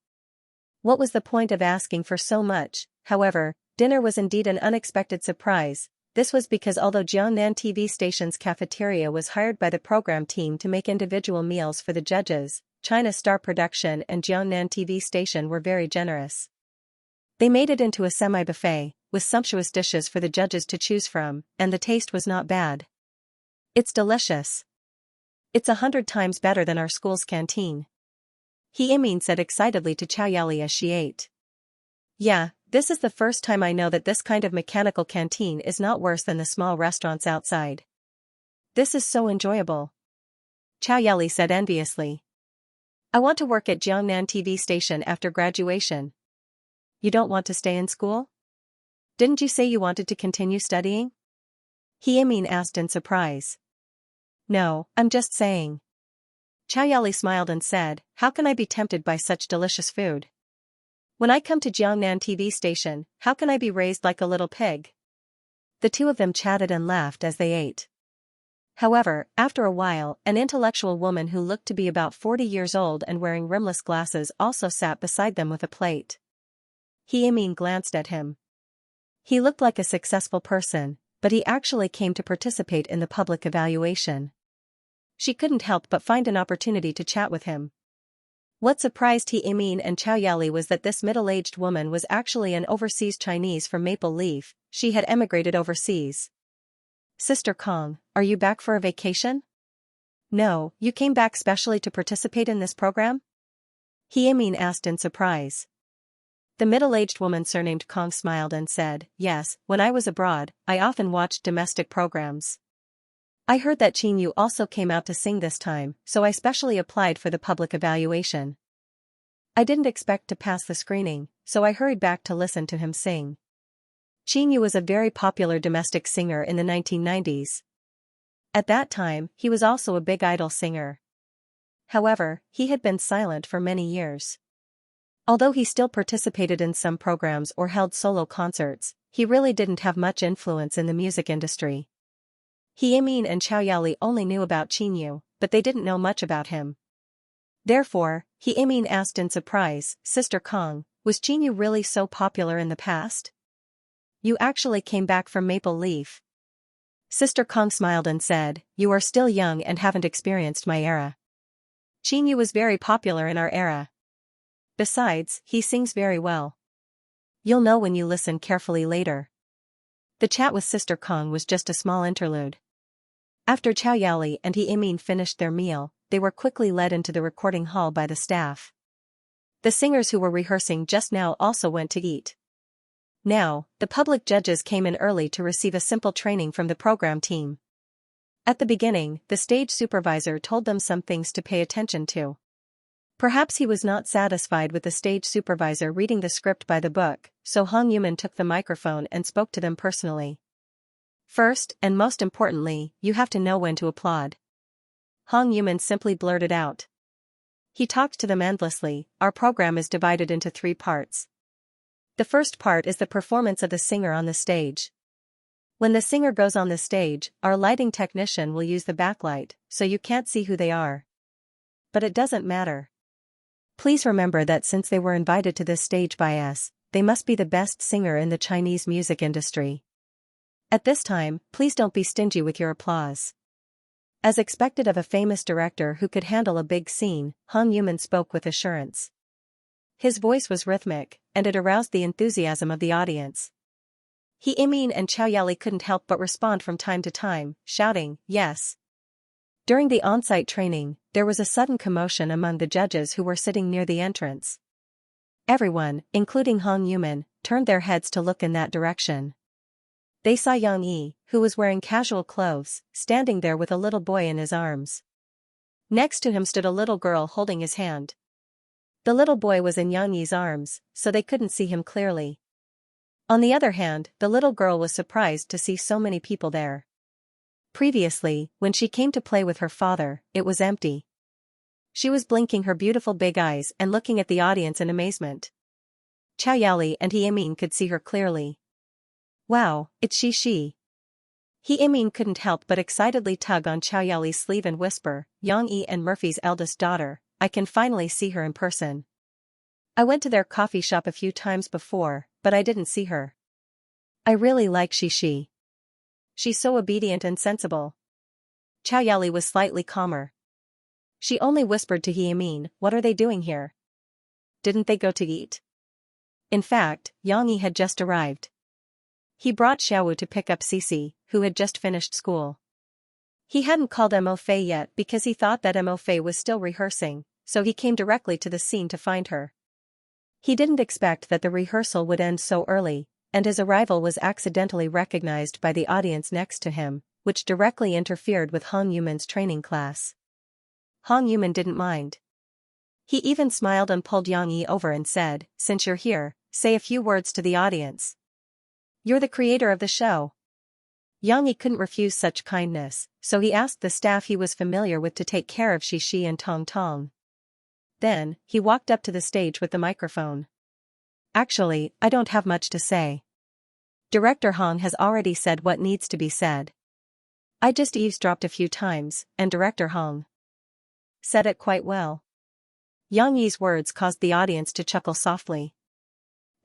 What was the point of asking for so much? However, dinner was indeed an unexpected surprise. This was because although Jiangnan TV station's cafeteria was hired by the program team to make individual meals for the judges, China Star Production and Jiangnan TV station were very generous. They made it into a semi-buffet, with sumptuous dishes for the judges to choose from, and the taste was not bad. It's delicious. It's 100 times better than our school's canteen. He Imin said excitedly to Xiaoyali as she ate. Yeah, this is the first time I know that this kind of mechanical canteen is not worse than the small restaurants outside. This is so enjoyable. Xiaoyali said enviously. I want to work at Jiangnan TV station after graduation. You don't want to stay in school? Didn't you say you wanted to continue studying? He Imin asked in surprise. No, I'm just saying. Xiaoyali smiled and said, how can I be tempted by such delicious food? When I come to Jiangnan TV station, how can I be raised like a little pig? The two of them chatted and laughed as they ate. However, after a while, an intellectual woman who looked to be about 40 years old and wearing rimless glasses also sat beside them with a plate. He Imin glanced at him. He looked like a successful person, but he actually came to participate in the public evaluation. She couldn't help but find an opportunity to chat with him. What surprised He Imin and Xiaoyali was that this middle-aged woman was actually an overseas Chinese from Maple Leaf. She had emigrated overseas. Sister Kong, are you back for a vacation? No, you came back specially to participate in this program? He Imin asked in surprise. The middle-aged woman surnamed Kong smiled and said, yes, when I was abroad, I often watched domestic programs. I heard that Qin Yu also came out to sing this time, so I specially applied for the public evaluation. I didn't expect to pass the screening, so I hurried back to listen to him sing. Qin Yu was a very popular domestic singer in the 1990s. At that time, he was also a big idol singer. However, he had been silent for many years. Although he still participated in some programs or held solo concerts, he really didn't have much influence in the music industry. He Yimin and Xiao Yali only knew about Qinyu, but they didn't know much about him. Therefore, He Yimin asked in surprise, Sister Kong, was Qinyu really so popular in the past? You actually came back from Maple Leaf. Sister Kong smiled and said, you are still young and haven't experienced my era. Qinyu was very popular in our era. Besides, he sings very well. You'll know when you listen carefully later. The chat with Sister Kong was just a small interlude. After Xiao Yali and He Yimin finished their meal, they were quickly led into the recording hall by the staff. The singers who were rehearsing just now also went to eat. Now, the public judges came in early to receive a simple training from the program team. At the beginning, the stage supervisor told them some things to pay attention to. Perhaps he was not satisfied with the stage supervisor reading the script by the book, so Hong Yuman took the microphone and spoke to them personally. First, and most importantly, you have to know when to applaud. Hong Yuman simply blurted out. He talked to them endlessly. Our program is divided into 3 parts. The first part is the performance of the singer on the stage. When the singer goes on the stage, our lighting technician will use the backlight, so you can't see who they are. But it doesn't matter. Please remember that since they were invited to this stage by us, they must be the best singer in the Chinese music industry. At this time, please don't be stingy with your applause. As expected of a famous director who could handle a big scene, Hong Yuman spoke with assurance. His voice was rhythmic, and it aroused the enthusiasm of the audience. He Yimin and Xiao Yali couldn't help but respond from time to time, shouting, yes. During the on-site training, there was a sudden commotion among the judges who were sitting near the entrance. Everyone, including Hong Yuman, turned their heads to look in that direction. They saw Yang Yi, who was wearing casual clothes, standing there with a little boy in his arms. Next to him stood a little girl holding his hand. The little boy was in Yang Yi's arms, so they couldn't see him clearly. On the other hand, the little girl was surprised to see so many people there. Previously, when she came to play with her father, it was empty. She was blinking her beautiful big eyes and looking at the audience in amazement. Xiao Yali and He Yimin could see her clearly. Wow, it's she. He Yimin couldn't help but excitedly tug on Xiao Yali's sleeve and whisper, Yang Yi and Murphy's eldest daughter, I can finally see her in person. I went to their coffee shop a few times before, but I didn't see her. I really like she. She's so obedient and sensible. Xiao Yali was slightly calmer. She only whispered to He Yimin, what are they doing here? Didn't they go to eat? In fact, Yang Yi had just arrived. He brought Xiaowu to pick up Cici, who had just finished school. He hadn't called Mo Fei yet because he thought that Mo Fei was still rehearsing, so he came directly to the scene to find her. He didn't expect that the rehearsal would end so early, and his arrival was accidentally recognized by the audience next to him, which directly interfered with Hong Yuman's training class. Hong Yuman didn't mind. He even smiled and pulled Yang Yi over and said, since you're here, say a few words to the audience. You're the creator of the show. Yang Yi couldn't refuse such kindness, so he asked the staff he was familiar with to take care of Xi and Tong Tong. Then, he walked up to the stage with the microphone. Actually, I don't have much to say. Director Hong has already said what needs to be said. I just eavesdropped a few times, and Director Hong said it quite well. Yang Yi's words caused the audience to chuckle softly.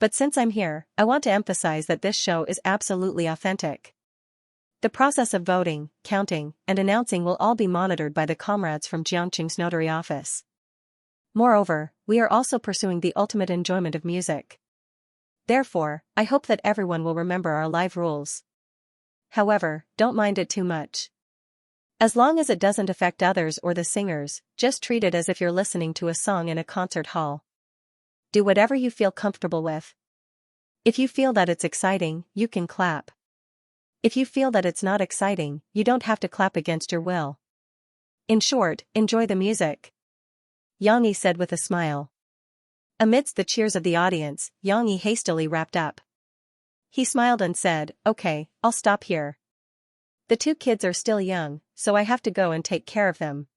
But since I'm here, I want to emphasize that this show is absolutely authentic. The process of voting, counting, and announcing will all be monitored by the comrades from Jiangqing's notary office. Moreover, we are also pursuing the ultimate enjoyment of music. Therefore, I hope that everyone will remember our live rules. However, don't mind it too much. As long as it doesn't affect others or the singers, just treat it as if you're listening to a song in a concert hall. Do whatever you feel comfortable with. If you feel that it's exciting, you can clap. If you feel that it's not exciting, you don't have to clap against your will. In short, enjoy the music. Yang Yi said with a smile. Amidst the cheers of the audience, Yang Yi hastily wrapped up. He smiled and said, okay, I'll stop here. The 2 kids are still young, so I have to go and take care of them.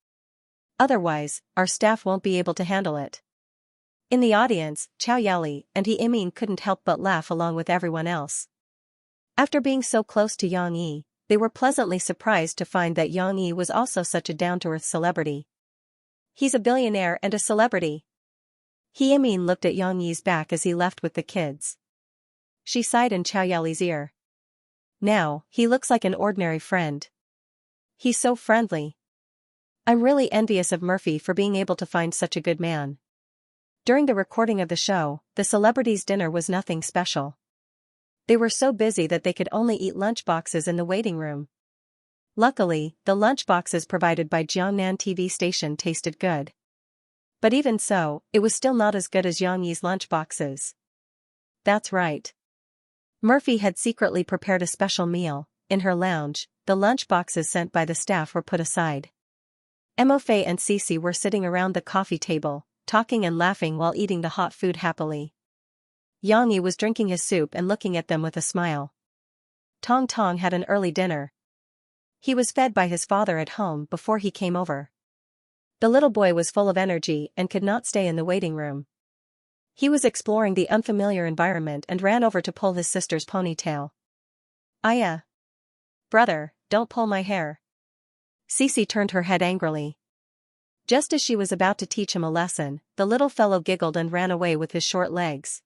Otherwise, our staff won't be able to handle it. In the audience, Xiao Yali and He Yimin couldn't help but laugh along with everyone else. After being so close to Yang Yi, they were pleasantly surprised to find that Xianxia was also such a down-to-earth celebrity. He's a billionaire and a celebrity. He looked at Xianxia's back as he left with the kids. She sighed in Xiaoyali's ear. Now, he looks like an ordinary friend. He's so friendly. I'm really envious of Murphy for being able to find such a good man. During the recording of the show, the celebrities' dinner was nothing special. They were so busy that they could only eat lunchboxes in the waiting room. Luckily, the lunchboxes provided by Jiangnan TV station tasted good. But even so, it was still not as good as Xianxia's lunchboxes. That's right. Murphy had secretly prepared a special meal. In her lounge, the lunchboxes sent by the staff were put aside. Mofei and Cici were sitting around the coffee table, talking and laughing while eating the hot food happily. Xianxia was drinking his soup and looking at them with a smile. Tong Tong had an early dinner. He was fed by his father at home before he came over. The little boy was full of energy and could not stay in the waiting room. He was exploring the unfamiliar environment and ran over to pull his sister's ponytail. Aya! Brother, don't pull my hair. Cici turned her head angrily. Just as she was about to teach him a lesson, the little fellow giggled and ran away with his short legs.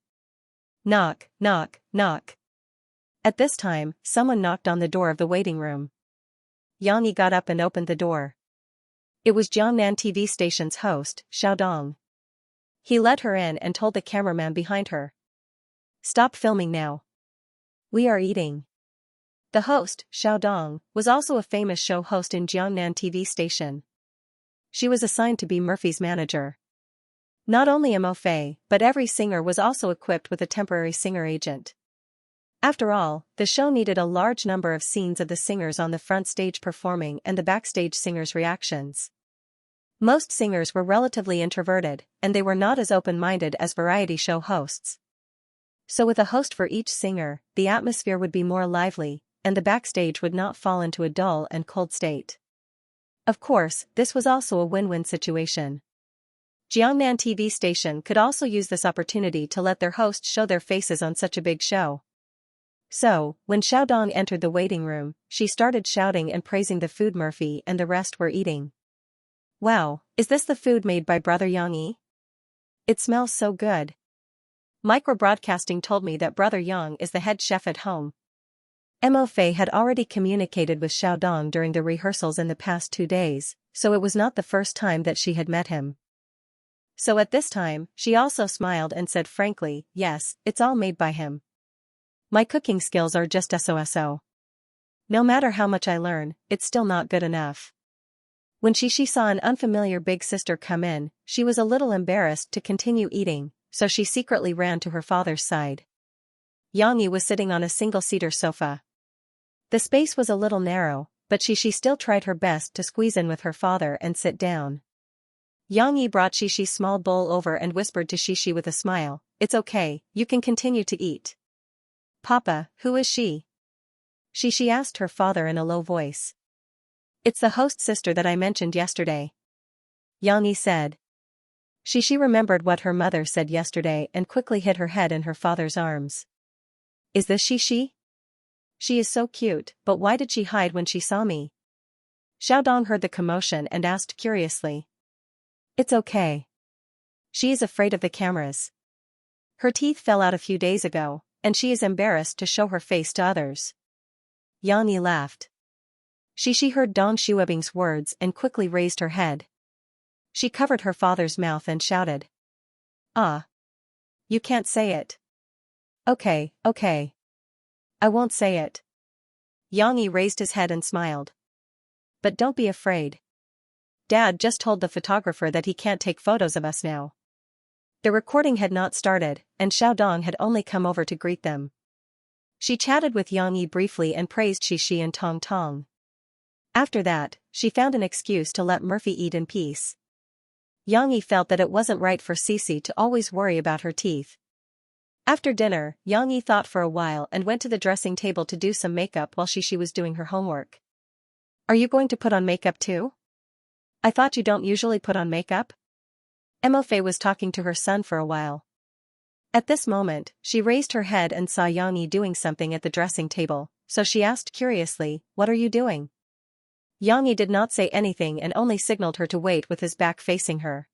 Knock, knock, knock. At this time, someone knocked on the door of the waiting room. Xianxia got up and opened the door. It was Jiangnan TV station's host, Xiaodong. He let her in and told the cameraman behind her. Stop filming now. We are eating. The host, Xiaodong, was also a famous show host in Jiangnan TV station. She was assigned to be Murphy's manager. Not only Mofei, but every singer was also equipped with a temporary singer agent. After all, the show needed a large number of scenes of the singers on the front stage performing and the backstage singers' reactions. Most singers were relatively introverted, and they were not as open-minded as variety show hosts. So with a host for each singer, the atmosphere would be more lively, and the backstage would not fall into a dull and cold state. Of course, this was also a win-win situation. Jiangnan TV station could also use this opportunity to let their hosts show their faces on such a big show. So, when Xiaodong entered the waiting room, she started shouting and praising the food Murphy and the rest were eating. Wow, is this the food made by Brother Xianxia? It smells so good. Microbroadcasting told me that Brother Yang is the head chef at home. Mofei had already communicated with Xiaodong during the rehearsals in the past 2 days, so it was not the first time that she had met him. So at this time, she also smiled and said frankly, yes, it's all made by him. My cooking skills are just so. No matter how much I learn, it's still not good enough. When she saw an unfamiliar big sister come in, she was a little embarrassed to continue eating, so she secretly ran to her father's side. Xianxia was sitting on a single-seater sofa. The space was a little narrow, but she still tried her best to squeeze in with her father and sit down. Xianxia brought Xishi's small bowl over and whispered to Xishi with a smile, "It's okay, you can continue to eat." "Papa, who is she?" Xishi asked her father in a low voice. "It's the host sister that I mentioned yesterday," Xianxia said. Xishi remembered what her mother said yesterday and quickly hid her head in her father's arms. "Is this Xishi? She is so cute, but why did she hide when she saw me?" Xiaodong heard the commotion and asked curiously. "It's okay. She is afraid of the cameras. Her teeth fell out a few days ago, and she is embarrassed to show her face to others." Xianxia laughed. Xishi heard Dong Xuebing's words and quickly raised her head. She covered her father's mouth and shouted. "Ah! You can't say it." Okay. I won't say it." Xianxia raised his head and smiled. "But don't be afraid. Dad just told the photographer that he can't take photos of us now." The recording had not started, and Xiaodong had only come over to greet them. She chatted with Xianxia briefly and praised Xishi and Tong Tong. After that, she found an excuse to let Murphy eat in peace. Xianxia felt that it wasn't right for Cici to always worry about her teeth. After dinner, Xianxia thought for a while and went to the dressing table to do some makeup while Xishi was doing her homework. "Are you going to put on makeup too? I thought you don't usually put on makeup?" Mofei was talking to her son for a while. At this moment, she raised her head and saw Xianxia doing something at the dressing table, so she asked curiously, "What are you doing?" Xianxia did not say anything and only signaled her to wait with his back facing her.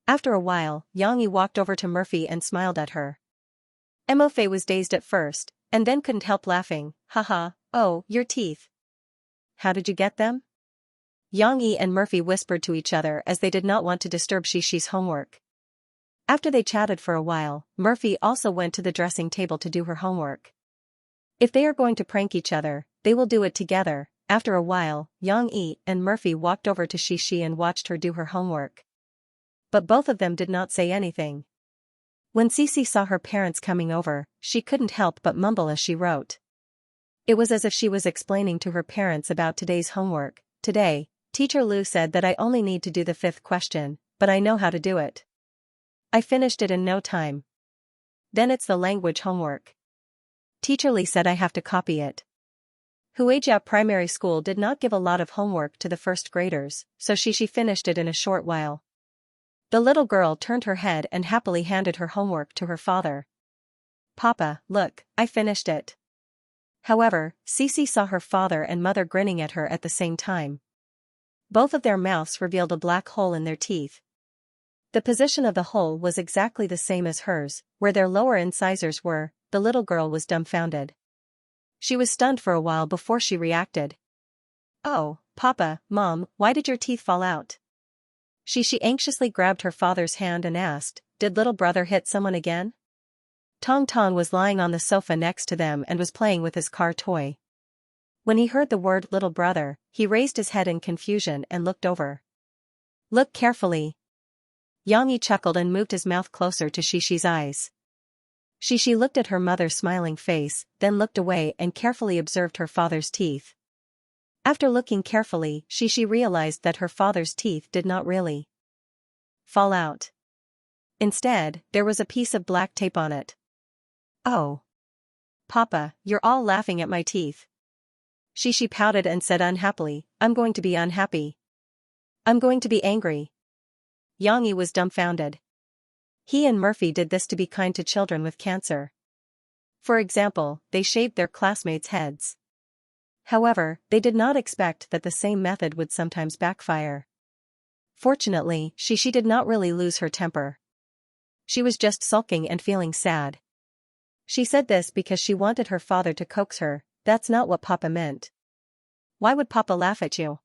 After a while, Xianxia walked over to Murphy and smiled at her. Mofei was dazed at first, and then couldn't help laughing. "Haha, oh, your teeth. How did you get them?" Xianxia and Murphy whispered to each other as they did not want to disturb Xixi's homework. After they chatted for a while, Murphy also went to the dressing table to do her homework. If they are going to prank each other, they will do it together. After a while, Xianxia and Murphy walked over to Xixi and watched her do her homework. But both of them did not say anything. When Xixi saw her parents coming over, she couldn't help but mumble as she wrote. It was as if she was explaining to her parents about today's homework. "Today, Teacher Lu said that I only need to do the 5th question, but I know how to do it. I finished it in no time. Then it's the language homework. Teacher Li said I have to copy it." Huijiao Primary School did not give a lot of homework to the first graders, so Xixi finished it in a short while. The little girl turned her head and happily handed her homework to her father. "Papa, look, I finished it." However, Xixi saw her father and mother grinning at her at the same time. Both of their mouths revealed a black hole in their teeth. The position of the hole was exactly the same as hers, where their lower incisors were. The little girl was dumbfounded. She was stunned for a while before she reacted. "Oh, Papa, Mom, why did your teeth fall out?" Xixi anxiously grabbed her father's hand and asked, "Did little brother hit someone again?" Tong Tong was lying on the sofa next to them and was playing with his car toy. When he heard the word little brother, he raised his head in confusion and looked over. "Look carefully." Xianxia chuckled and moved his mouth closer to Xixi's eyes. Xixi looked at her mother's smiling face, then looked away and carefully observed her father's teeth. After looking carefully, Xixi realized that her father's teeth did not really fall out. Instead, there was a piece of black tape on it. "Oh. Papa, you're all laughing at my teeth." Xixi pouted and said unhappily, "I'm going to be unhappy. I'm going to be angry." Xianxia was dumbfounded. He and Murphy did this to be kind to children with cancer. For example, they shaved their classmates' heads. However, they did not expect that the same method would sometimes backfire. Fortunately, Xixi did not really lose her temper. She was just sulking and feeling sad. She said this because she wanted her father to coax her. "That's not what Papa meant." "Why would Papa laugh at you?"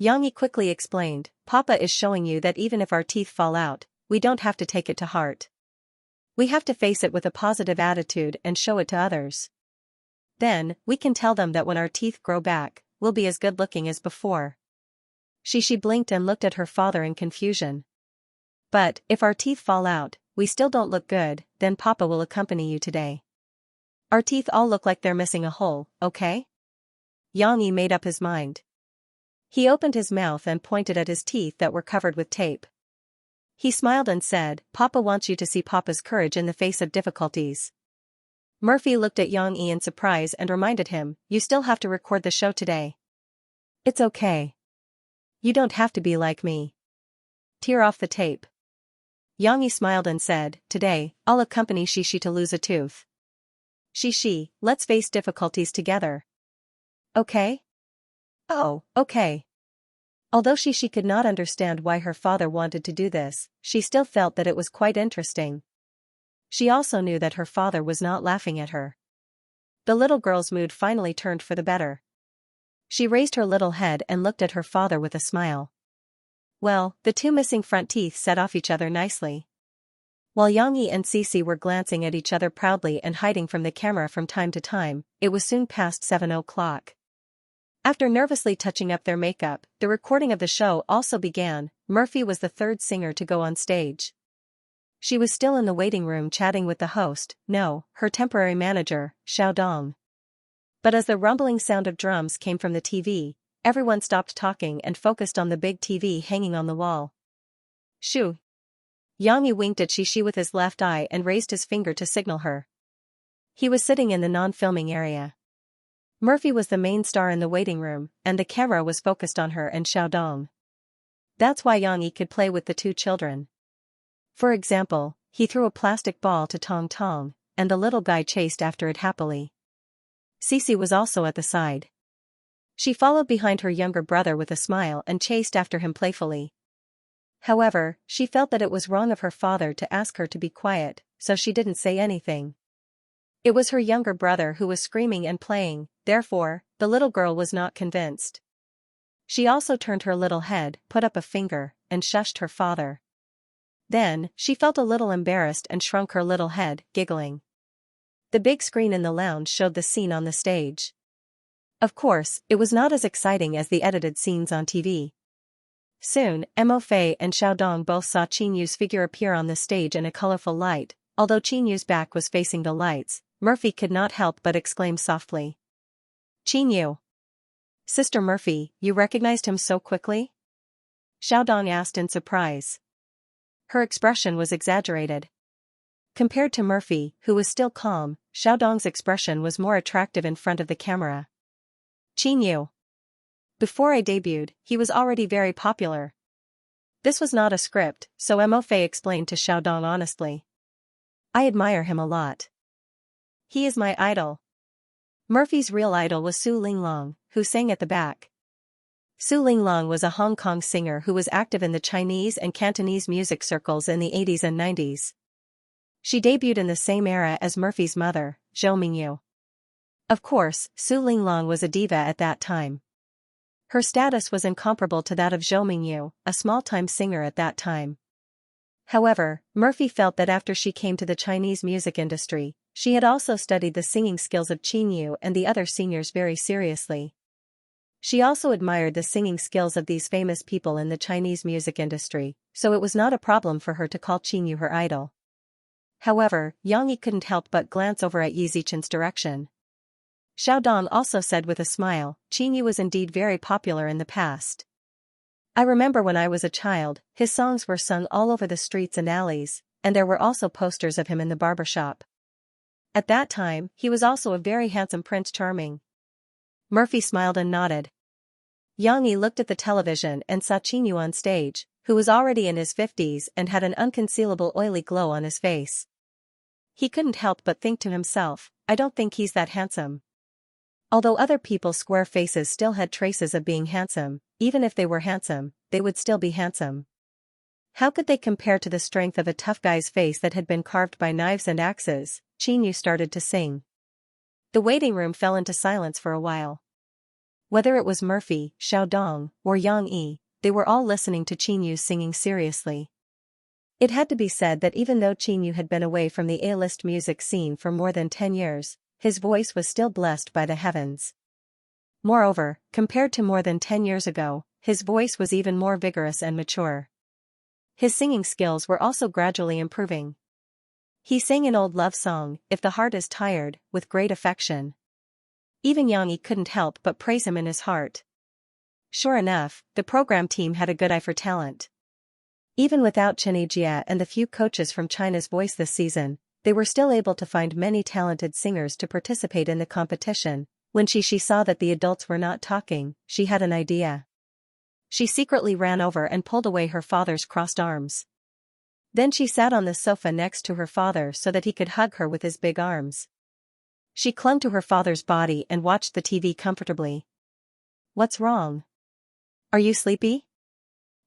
Xianxia quickly explained, "Papa is showing you that even if our teeth fall out, we don't have to take it to heart. We have to face it with a positive attitude and show it to others. Then, we can tell them that when our teeth grow back, we'll be as good looking as before." Xixi blinked and looked at her father in confusion. "But, if our teeth fall out, we still don't look good, then Papa will accompany you today. Our teeth all look like they're missing a hole, okay?" Xianxia made up his mind. He opened his mouth and pointed at his teeth that were covered with tape. He smiled and said, "Papa wants you to see Papa's courage in the face of difficulties." Murphy looked at Xianxia in surprise and reminded him, "You still have to record the show today." "It's okay. You don't have to be like me. Tear off the tape." Xianxia smiled and said, "Today, I'll accompany Xixi to lose a tooth. Xixi, let's face difficulties together. Okay?" "Oh, okay." Although Xixi could not understand why her father wanted to do this, she still felt that it was quite interesting. She also knew that her father was not laughing at her. The little girl's mood finally turned for the better. She raised her little head and looked at her father with a smile. Well, the two missing front teeth set off each other nicely. While Xianxia and Xixi were glancing at each other proudly and hiding from the camera from time to time, it was soon past 7 o'clock. After nervously touching up their makeup, the recording of the show also began. Murphy was the third singer to go on stage. She was still in the waiting room chatting with the host, no, her temporary manager, Xiaodong. But as the rumbling sound of drums came from the TV, everyone stopped talking and focused on the big TV hanging on the wall. "Shoo." Xianxia winked at Xixi with his left eye and raised his finger to signal her. He was sitting in the non-filming area. Murphy was the main star in the waiting room, and the camera was focused on her and Xiaodong. That's why Xianxia could play with the two children. For example, he threw a plastic ball to Tong Tong, and the little guy chased after it happily. Cece was also at the side. She followed behind her younger brother with a smile and chased after him playfully. However, she felt that it was wrong of her father to ask her to be quiet, so she didn't say anything. It was her younger brother who was screaming and playing, therefore, the little girl was not convinced. She also turned her little head, put up a finger, and shushed her father. Then, she felt a little embarrassed and shrunk her little head, giggling. The big screen in the lounge showed the scene on the stage. Of course, it was not as exciting as the edited scenes on TV. Soon, Mo Fei and Xiaodong both saw Qin Yu's figure appear on the stage in a colorful light. Although Qin Yu's back was facing the lights, Murphy could not help but exclaim softly. "Qin Yu! Sister Murphy, you recognized him so quickly?" Xiaodong asked in surprise. Her expression was exaggerated. Compared to Murphy, who was still calm, Xiaodong's expression was more attractive in front of the camera. "Qin Yu. Before I debuted, he was already very popular." This was not a script, so Mo Fei explained to Xiaodong honestly. "I admire him a lot. He is my idol." Murphy's real idol was Su Linglong, who sang at the back. Su Linglong was a Hong Kong singer who was active in the Chinese and Cantonese music circles in the 80s and 90s. She debuted in the same era as Murphy's mother, Zhou Mingyu. Of course, Su Linglong was a diva at that time. Her status was incomparable to that of Zhou Mingyu, a small-time singer at that time. However, Murphy felt that after she came to the Chinese music industry, she had also studied the singing skills of Qin Yu and the other singers very seriously. She also admired the singing skills of these famous people in the Chinese music industry, so it was not a problem for her to call Qin Yu her idol. However, Yang Yi couldn't help but glance over at Yi Zichen's direction. Xiaodong also said with a smile, "Qin Yu was indeed very popular in the past. I remember when I was a child, his songs were sung all over the streets and alleys, and there were also posters of him in the barber shop. At that time, he was also a very handsome Prince Charming." Murphy smiled and nodded. Yang Yi looked at the television and saw Qin Yu on stage, who was already in his 50s and had an unconcealable oily glow on his face. He couldn't help but think to himself, "I don't think he's that handsome." Although other people's square faces still had traces of being handsome, even if they were handsome, they would still be handsome. How could they compare to the strength of a tough guy's face that had been carved by knives and axes? Qin Yu started to sing. The waiting room fell into silence for a while. Whether it was Murphy, Xiaodong, or Yang Yi, they were all listening to Qin Yu singing seriously. It had to be said that even though Qin Yu had been away from the A-list music scene for more than 10 years, his voice was still blessed by the heavens. Moreover, compared to more than 10 years ago, his voice was even more vigorous and mature. His singing skills were also gradually improving. He sang an old love song, "If the Heart is Tired," with great affection. Even Yang Yi couldn't help but praise him in his heart. Sure enough, the program team had a good eye for talent. Even without Xianxia and the few coaches from China's Voice this season, they were still able to find many talented singers to participate in the competition. When she saw that the adults were not talking, she had an idea. She secretly ran over and pulled away her father's crossed arms. Then she sat on the sofa next to her father so that he could hug her with his big arms. She clung to her father's body and watched the TV comfortably. "What's wrong? Are you sleepy?"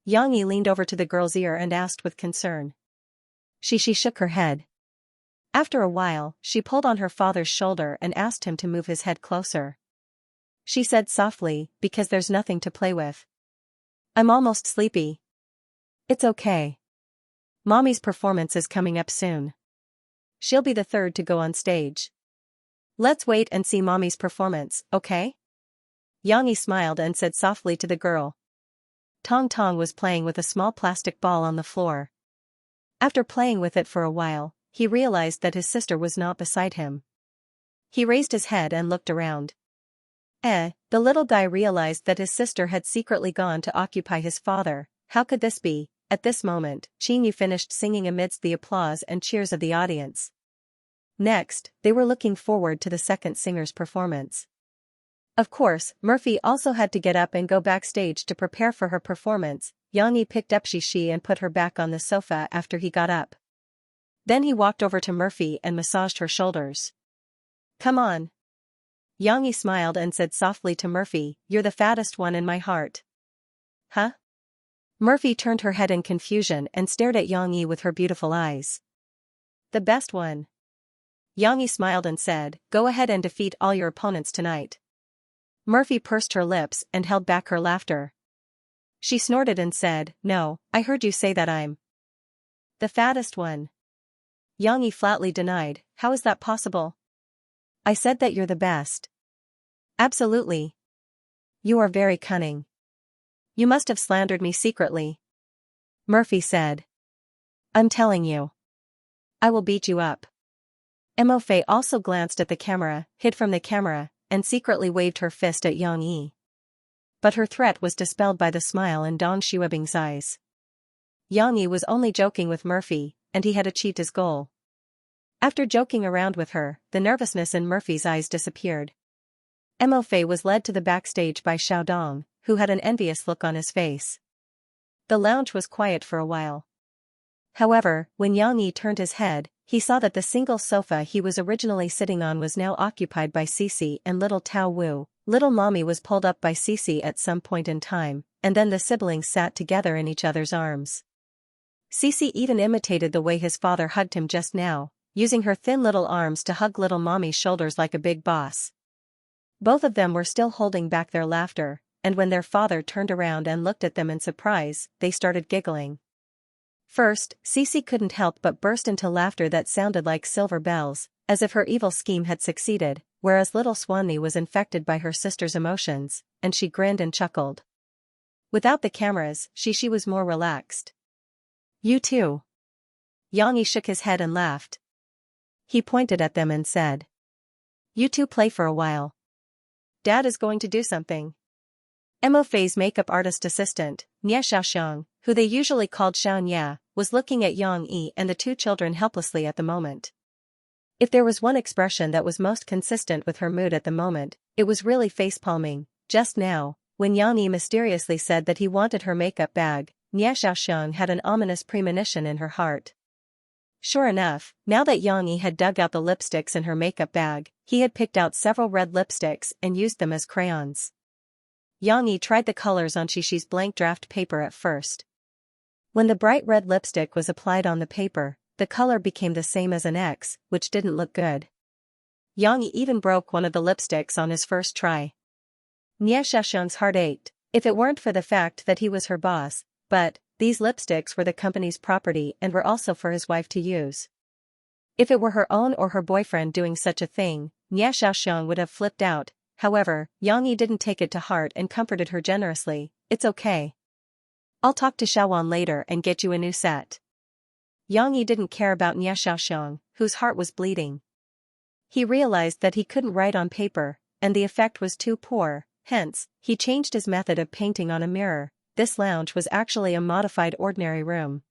Yang Yi leaned over to the girl's ear and asked with concern. She shook her head. After a while, she pulled on her father's shoulder and asked him to move his head closer. She said softly, "Because there's nothing to play with. I'm almost sleepy." "It's okay. Mommy's performance is coming up soon. She'll be the third to go on stage. Let's wait and see Mommy's performance, okay?" Yang Yi smiled and said softly to the girl. Tong Tong was playing with a small plastic ball on the floor. After playing with it for a while, he realized that his sister was not beside him. He raised his head and looked around. The little guy realized that his sister had secretly gone to occupy his father. How could this be? At this moment, Qin Yu finished singing amidst the applause and cheers of the audience. Next, they were looking forward to the second singer's performance. Of course, Murphy also had to get up and go backstage to prepare for her performance. Yang Yi picked up Xi and put her back on the sofa after he got up. Then he walked over to Murphy and massaged her shoulders. "Come on. Yang Yi smiled and said softly to Murphy, "You're the fattest one in my heart." Huh? Murphy turned her head in confusion and stared at Yang Yi with her beautiful eyes. The best one. Yang Yi smiled and said, "Go ahead and defeat all your opponents tonight." Murphy pursed her lips and held back her laughter. She snorted and said, "No, I heard you say that I'm the fattest one." Yang Yi flatly denied, "How is that possible?" "I said that you're the best." "Absolutely. You are very cunning. You must have slandered me secretly." Murphy said. "I'm telling you. I will beat you up." Mo Fei also glanced at the camera, hid from the camera, and secretly waved her fist at Yang Yi. But her threat was dispelled by the smile in Dong Xuebing's eyes. Yang Yi was only joking with Murphy, and he had achieved his goal. After joking around with her, the nervousness in Murphy's eyes disappeared. Mo Fei was led to the backstage by Xiaodong, who had an envious look on his face. The lounge was quiet for a while. However, when Yang Yi turned his head, he saw that the single sofa he was originally sitting on was now occupied by Cici and little Tao Wu. Little Mommy was pulled up by Cici at some point in time, and then the siblings sat together in each other's arms. Cici even imitated the way his father hugged him just now, using her thin little arms to hug little Mommy's shoulders like a big boss. Both of them were still holding back their laughter, and when their father turned around and looked at them in surprise, they started giggling. First, Cici couldn't help but burst into laughter that sounded like silver bells, as if her evil scheme had succeeded, whereas little Swanny was infected by her sister's emotions, and she grinned and chuckled. Without the cameras, Shishi was more relaxed. "You too." Yang Yi shook his head and laughed. He pointed at them and said, "You two play for a while. Dad is going to do something." Mo Fei's makeup artist assistant, Xiaoxiang, who they usually called Xianxia, was looking at Yang Yi and the two children helplessly at the moment. If there was one expression that was most consistent with her mood at the moment, it was really facepalming. Just now, when Yang Yi mysteriously said that he wanted her makeup bag, Xiaoxiang had an ominous premonition in her heart. Sure enough, now that Yang Yi had dug out the lipsticks in her makeup bag, he had picked out several red lipsticks and used them as crayons. Yang Yi tried the colors on Shishi's blank draft paper at first. When the bright red lipstick was applied on the paper, the color became the same as an X, which didn't look good. Yang Yi even broke one of the lipsticks on his first try. Xiaoxiang's heart ached, if it weren't for the fact that he was her boss, but these lipsticks were the company's property and were also for his wife to use. If it were her own or her boyfriend doing such a thing, Xiaoxiang would have flipped out. However, Yang Yi didn't take it to heart and comforted her generously. "It's okay. I'll talk to Xiaowan later and get you a new set." Yang Yi didn't care about Xiaoxiang, whose heart was bleeding. He realized that he couldn't write on paper, and the effect was too poor, hence, he changed his method of painting on a mirror. This lounge was actually a modified ordinary room.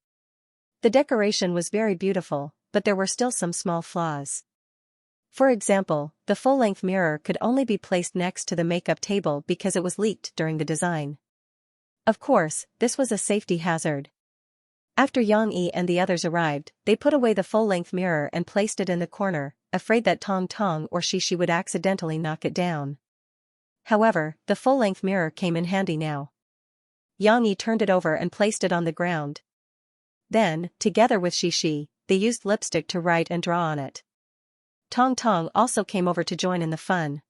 The decoration was very beautiful, but there were still some small flaws. For example, the full-length mirror could only be placed next to the makeup table because it was leaked during the design. Of course, this was a safety hazard. After Yang Yi and the others arrived, they put away the full-length mirror and placed it in the corner, afraid that Tong Tong or Shishi would accidentally knock it down. However, the full-length mirror came in handy now. Yang Yi turned it over and placed it on the ground. Then, together with Shishi, they used lipstick to write and draw on it. Tong Tong also came over to join in the fun.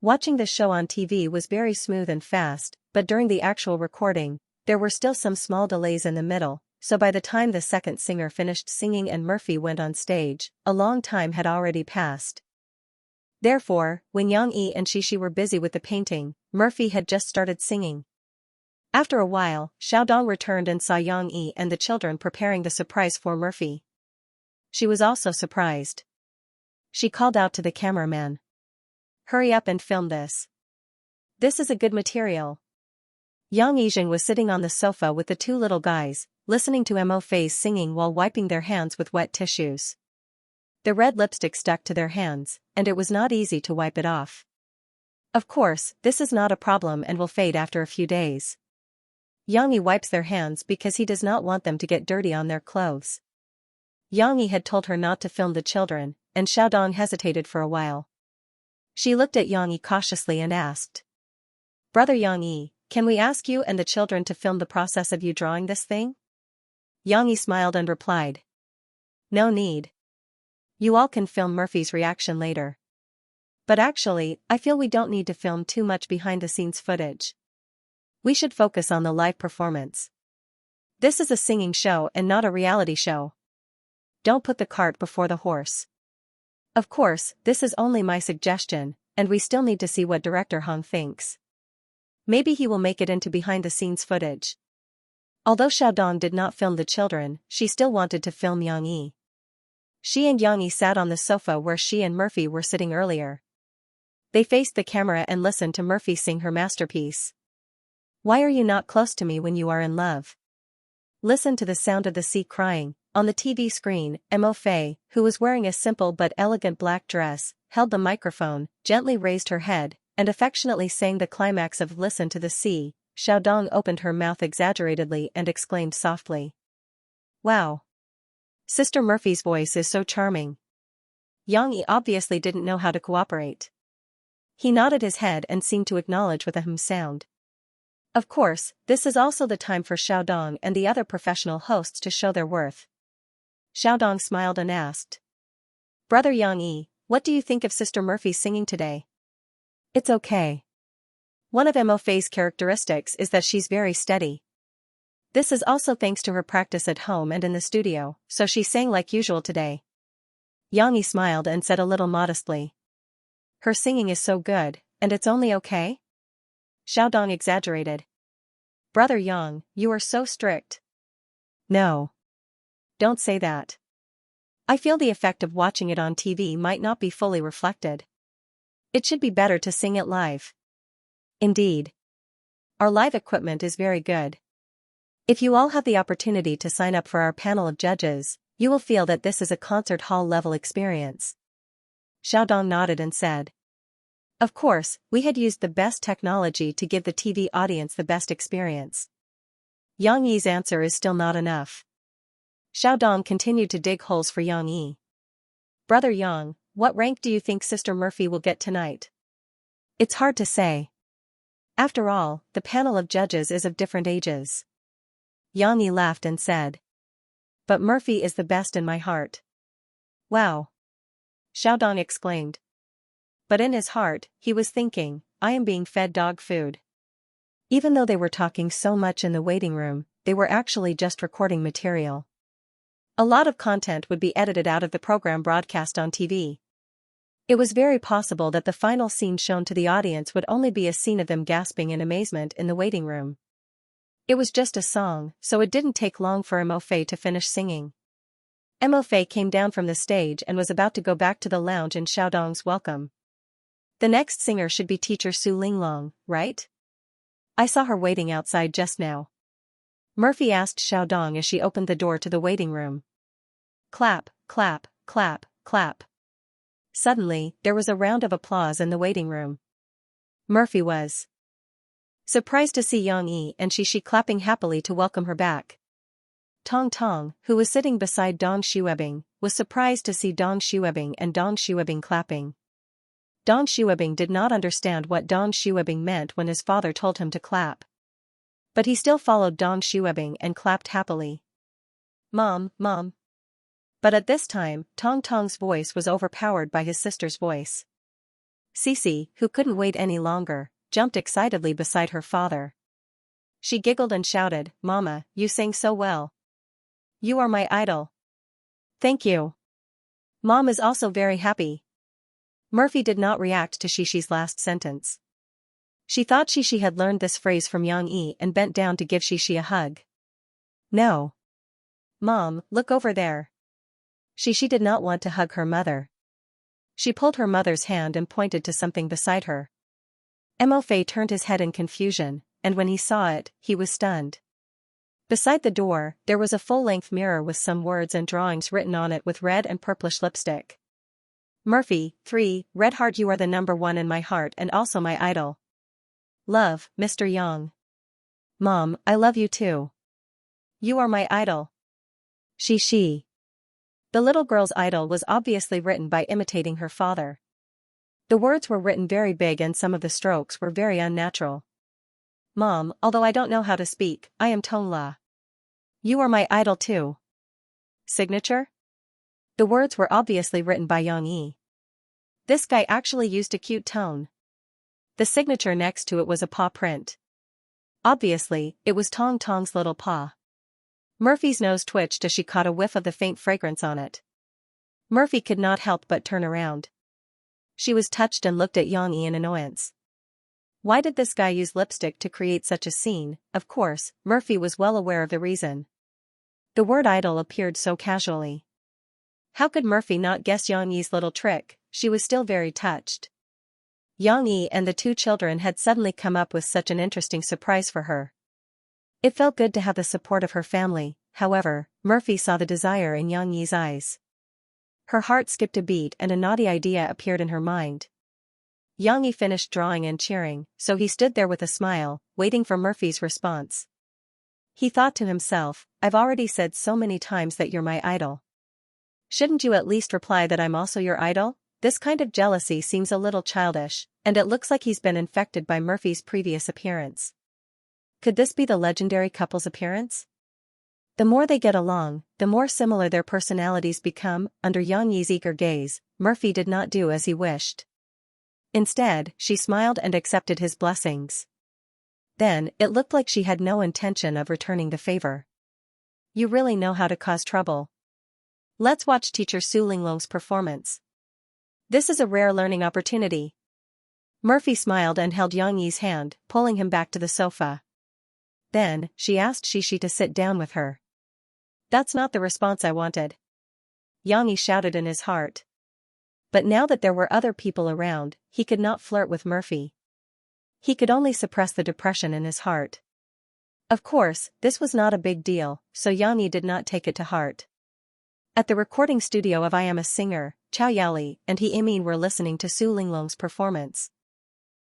Watching the show on TV was very smooth and fast, but during the actual recording, there were still some small delays in the middle, so by the time the second singer finished singing and Murphy went on stage, a long time had already passed. Therefore, when Yang Yi and Shishi were busy with the painting, Murphy had just started singing. After a while, Xiaodong returned and saw Yang Yi and the children preparing the surprise for Murphy. She was also surprised. She called out to the cameraman. "Hurry up and film this. This is a good material." Yang Yijing was sitting on the sofa with the two little guys, listening to Mo Fei's singing while wiping their hands with wet tissues. The red lipstick stuck to their hands, and it was not easy to wipe it off. Of course, this is not a problem and will fade after a few days. Yang Yi wipes their hands because he does not want them to get dirty on their clothes. Yang Yi had told her not to film the children, and Xiaodong hesitated for a while. She looked at Yang Yi cautiously and asked. Brother Yang Yi, can we ask you and the children to film the process of you drawing this thing? Yang Yi smiled and replied. No need. You all can film Murphy's reaction later. But actually, I feel we don't need to film too much behind-the-scenes footage. We should focus on the live performance. This is a singing show and not a reality show. Don't put the cart before the horse. Of course, this is only my suggestion, and we still need to see what director Hong thinks. Maybe he will make it into behind-the-scenes footage. Although Xiaodong did not film the children, she still wanted to film Yang Yi. She and Yang Yi sat on the sofa where she and Murphy were sitting earlier. They faced the camera and listened to Murphy sing her masterpiece. Why are you not close to me when you are in love? Listen to the sound of the sea crying. On the TV screen, Mo Fei, who was wearing a simple but elegant black dress, held the microphone, gently raised her head, and affectionately sang the climax of Listen to the Sea. Xiaodong opened her mouth exaggeratedly and exclaimed softly. Wow! Sister Murphy's voice is so charming. Yang Yi obviously didn't know how to cooperate. He nodded his head and seemed to acknowledge with a sound. Of course, this is also the time for Xiaodong and the other professional hosts to show their worth. Xiaodong smiled and asked. Brother Yang Yi, what do you think of Sister Murphy's singing today? It's okay. One of Mo Fei's characteristics is that she's very steady. This is also thanks to her practice at home and in the studio, so she sang like usual today. Yang Yi smiled and said a little modestly. Her singing is so good, and it's only okay? Xiaodong exaggerated. Brother Yang, you are so strict. No. Don't say that. I feel the effect of watching it on TV might not be fully reflected. It should be better to sing it live. Indeed. Our live equipment is very good. If you all have the opportunity to sign up for our panel of judges, you will feel that this is a concert hall level experience. Xiaodong nodded and said. Of course, we had used the best technology to give the TV audience the best experience. Yang Yi's answer is still not enough. Xiaodong continued to dig holes for Yang Yi. Brother Yang, what rank do you think Sister Murphy will get tonight? It's hard to say. After all, the panel of judges is of different ages. Yang Yi laughed and said. But Murphy is the best in my heart. Wow! Xiaodong exclaimed. But in his heart, he was thinking, I am being fed dog food. Even though they were talking so much in the waiting room, they were actually just recording material. A lot of content would be edited out of the program broadcast on TV. It was very possible that the final scene shown to the audience would only be a scene of them gasping in amazement in the waiting room. It was just a song, so it didn't take long for Mo Fei to finish singing. Mo Fei came down from the stage and was about to go back to the lounge in Xiaodong's welcome. The next singer should be teacher Su Linglong, right? I saw her waiting outside just now. Murphy asked Xiaodong as she opened the door to the waiting room. Clap, clap, clap, clap. Suddenly, there was a round of applause in the waiting room. Murphy was surprised to see Yang Yi and she clapping happily to welcome her back. Tong Tong, who was sitting beside Dong Xuebing, was surprised to see Dong Xuebing and Dong Xuebing clapping. Dong Xuebing did not understand what Dong Xuebing meant when his father told him to clap. But he still followed Dong Xuebing and clapped happily. Mom, Mom. But at this time, Tong Tong's voice was overpowered by his sister's voice. Cici, who couldn't wait any longer, jumped excitedly beside her father. She giggled and shouted, Mama, you sang so well. You are my idol. Thank you. Mom is also very happy. Murphy did not react to Shishi's last sentence. She thought Xishi had learned this phrase from Yang Yi and bent down to give Xishi a hug. No. Mom, look over there. Xishi did not want to hug her mother. She pulled her mother's hand and pointed to something beside her. Mo Fei turned his head in confusion, and when he saw it, he was stunned. Beside the door, there was a full-length mirror with some words and drawings written on it with red and purplish lipstick. Murphy, 3, Red Heart, you are the number one in my heart and also my idol. Love, Mr. Yang. Mom, I love you too. You are my idol. Xishi. The little girl's idol was obviously written by imitating her father. The words were written very big and some of the strokes were very unnatural. Mom, although I don't know how to speak, I am Tongla. You are my idol too. Signature? The words were obviously written by Xianxia. This guy actually used a cute tone. The signature next to it was a paw print. Obviously, it was Tong Tong's little paw. Murphy's nose twitched as she caught a whiff of the faint fragrance on it. Murphy could not help but turn around. She was touched and looked at Xianxia in annoyance. Why did this guy use lipstick to create such a scene? Of course, Murphy was well aware of the reason. The word idol appeared so casually. How could Murphy not guess Xianxia's little trick? She was still very touched. Xianxia and the two children had suddenly come up with such an interesting surprise for her. It felt good to have the support of her family. However, Murphy saw the desire in Xianxia's eyes. Her heart skipped a beat and a naughty idea appeared in her mind. Xianxia finished drawing and cheering, so he stood there with a smile, waiting for Murphy's response. He thought to himself, I've already said so many times that you're my idol. Shouldn't you at least reply that I'm also your idol? This kind of jealousy seems a little childish, and it looks like he's been infected by Murphy's previous appearance. Could this be the legendary couple's appearance? The more they get along, the more similar their personalities become. Under Xianxia's eager gaze, Murphy did not do as he wished. Instead, she smiled and accepted his blessings. Then, it looked like she had no intention of returning the favor. You really know how to cause trouble. Let's watch teacher Su Linglong's performance. This is a rare learning opportunity. Murphy smiled and held Xianxia's hand, pulling him back to the sofa. Then, she asked Shishi to sit down with her. That's not the response I wanted. Xianxia shouted in his heart. But now that there were other people around, he could not flirt with Murphy. He could only suppress the depression in his heart. Of course, this was not a big deal, so Xianxia did not take it to heart. At the recording studio of I Am a Singer, Chao Yali and He Imin were listening to Su Linglong's performance.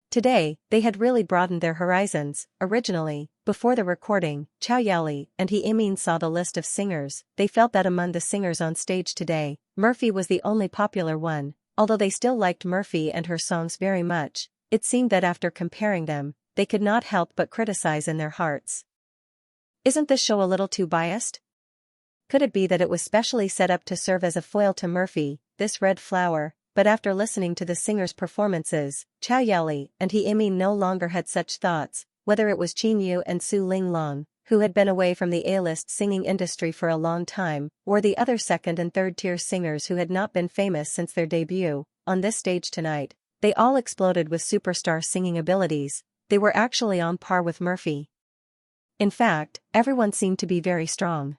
Today, they had really broadened their horizons. Originally, before the recording, Chao Yali and He Imin saw the list of singers. They felt that among the singers on stage today, Murphy was the only popular one. Although they still liked Murphy and her songs very much, it seemed that after comparing them, they could not help but criticize in their hearts. Isn't this show a little too biased? Could it be that it was specially set up to serve as a foil to Murphy, this red flower? But after listening to the singers' performances, Chao Yali and He Imin no longer had such thoughts, whether it was Qin Yu and Su Linglong, who had been away from the A-list singing industry for a long time, or the other second and third-tier singers who had not been famous since their debut. On this stage tonight, they all exploded with superstar singing abilities. They were actually on par with Murphy. In fact, everyone seemed to be very strong.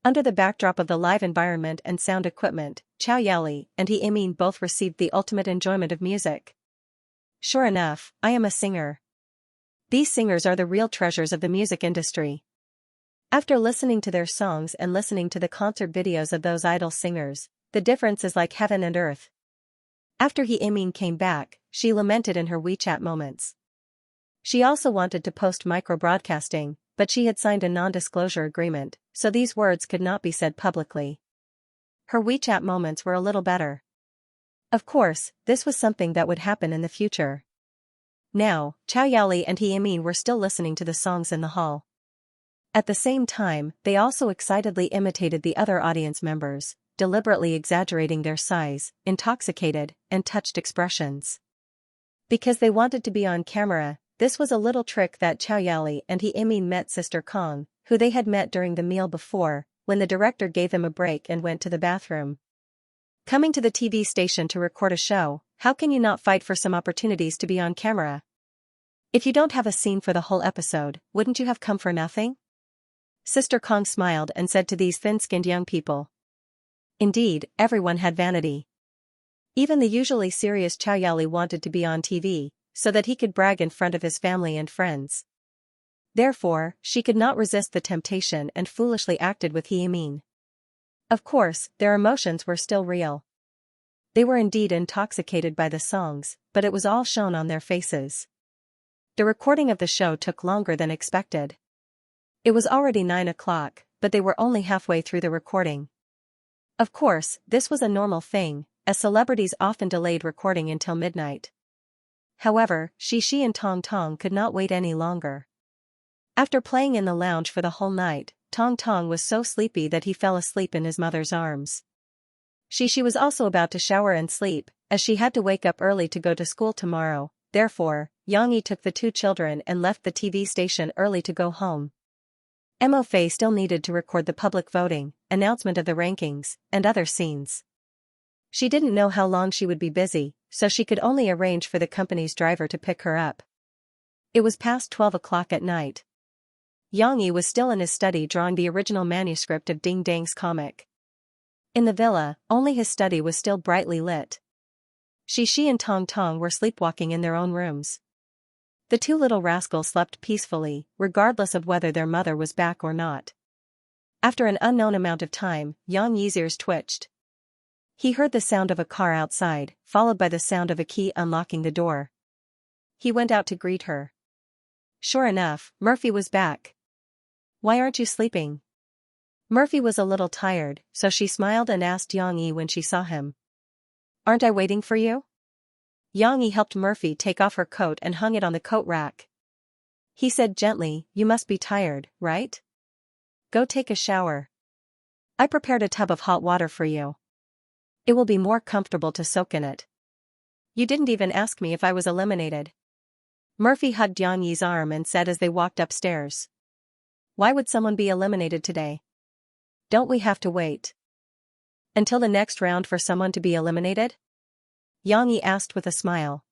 Under the backdrop of the live environment and sound equipment, Chao Yali and He Imin both received the ultimate enjoyment of music. Sure enough, I Am a Singer. These singers are the real treasures of the music industry. After listening to their songs and listening to the concert videos of those idol singers, the difference is like heaven and earth. After He Imin came back, she lamented in her WeChat moments. She also wanted to post micro-broadcasting, but she had signed a non-disclosure agreement, so these words could not be said publicly. Her WeChat moments were a little better. Of course, this was something that would happen in the future. Now, Chao Yali and He Imin were still listening to the songs in the hall. At the same time, they also excitedly imitated the other audience members, deliberately exaggerating their sighs, intoxicated, and touched expressions. Because they wanted to be on camera, this was a little trick that Chao Yali and He Imin met Sister Kong, who they had met during the meal before, when the director gave them a break and went to the bathroom. Coming to the TV station to record a show, how can you not fight for some opportunities to be on camera? If you don't have a scene for the whole episode, wouldn't you have come for nothing? Sister Kong smiled and said to these thin-skinned young people. Indeed, everyone had vanity. Even the usually serious Chao Yali wanted to be on TV, so that he could brag in front of his family and friends. Therefore, she could not resist the temptation and foolishly acted with He Imin. Of course, their emotions were still real. They were indeed intoxicated by the songs, but it was all shown on their faces. The recording of the show took longer than expected. It was already 9 o'clock, but they were only halfway through the recording. Of course, this was a normal thing. as celebrities often delayed recording until midnight. However, Xianxia and Tong Tong could not wait any longer. After playing in the lounge for the whole night, Tong Tong was so sleepy that he fell asleep in his mother's arms. Xianxia was also about to shower and sleep, as she had to wake up early to go to school tomorrow. Therefore, Xianxia took the two children and left the TV station early to go home. Mo Fei still needed to record the public voting, announcement of the rankings, and other scenes. She didn't know how long she would be busy, so she could only arrange for the company's driver to pick her up. It was past 12 o'clock at night. Xianxia was still in his study drawing the original manuscript of Ding Dang's comic. In the villa, only his study was still brightly lit. Xianxia and Tong Tong were sleepwalking in their own rooms. The two little rascals slept peacefully, regardless of whether their mother was back or not. After an unknown amount of time, Xianxia's ears twitched. He heard the sound of a car outside, followed by the sound of a key unlocking the door. He went out to greet her. Sure enough, Murphy was back. "Why aren't you sleeping?" Murphy was a little tired, so she smiled and asked Xianxia when she saw him. "Aren't I waiting for you?" Xianxia helped Murphy take off her coat and hung it on the coat rack. He said gently, "You must be tired, right? Go take a shower. I prepared a tub of hot water for you. It will be more comfortable to soak in it. You didn't even ask me if I was eliminated." Murphy hugged Xianxia's arm and said as they walked upstairs. "Why would someone be eliminated today? Don't we have to wait until the next round for someone to be eliminated?" Xianxia asked with a smile.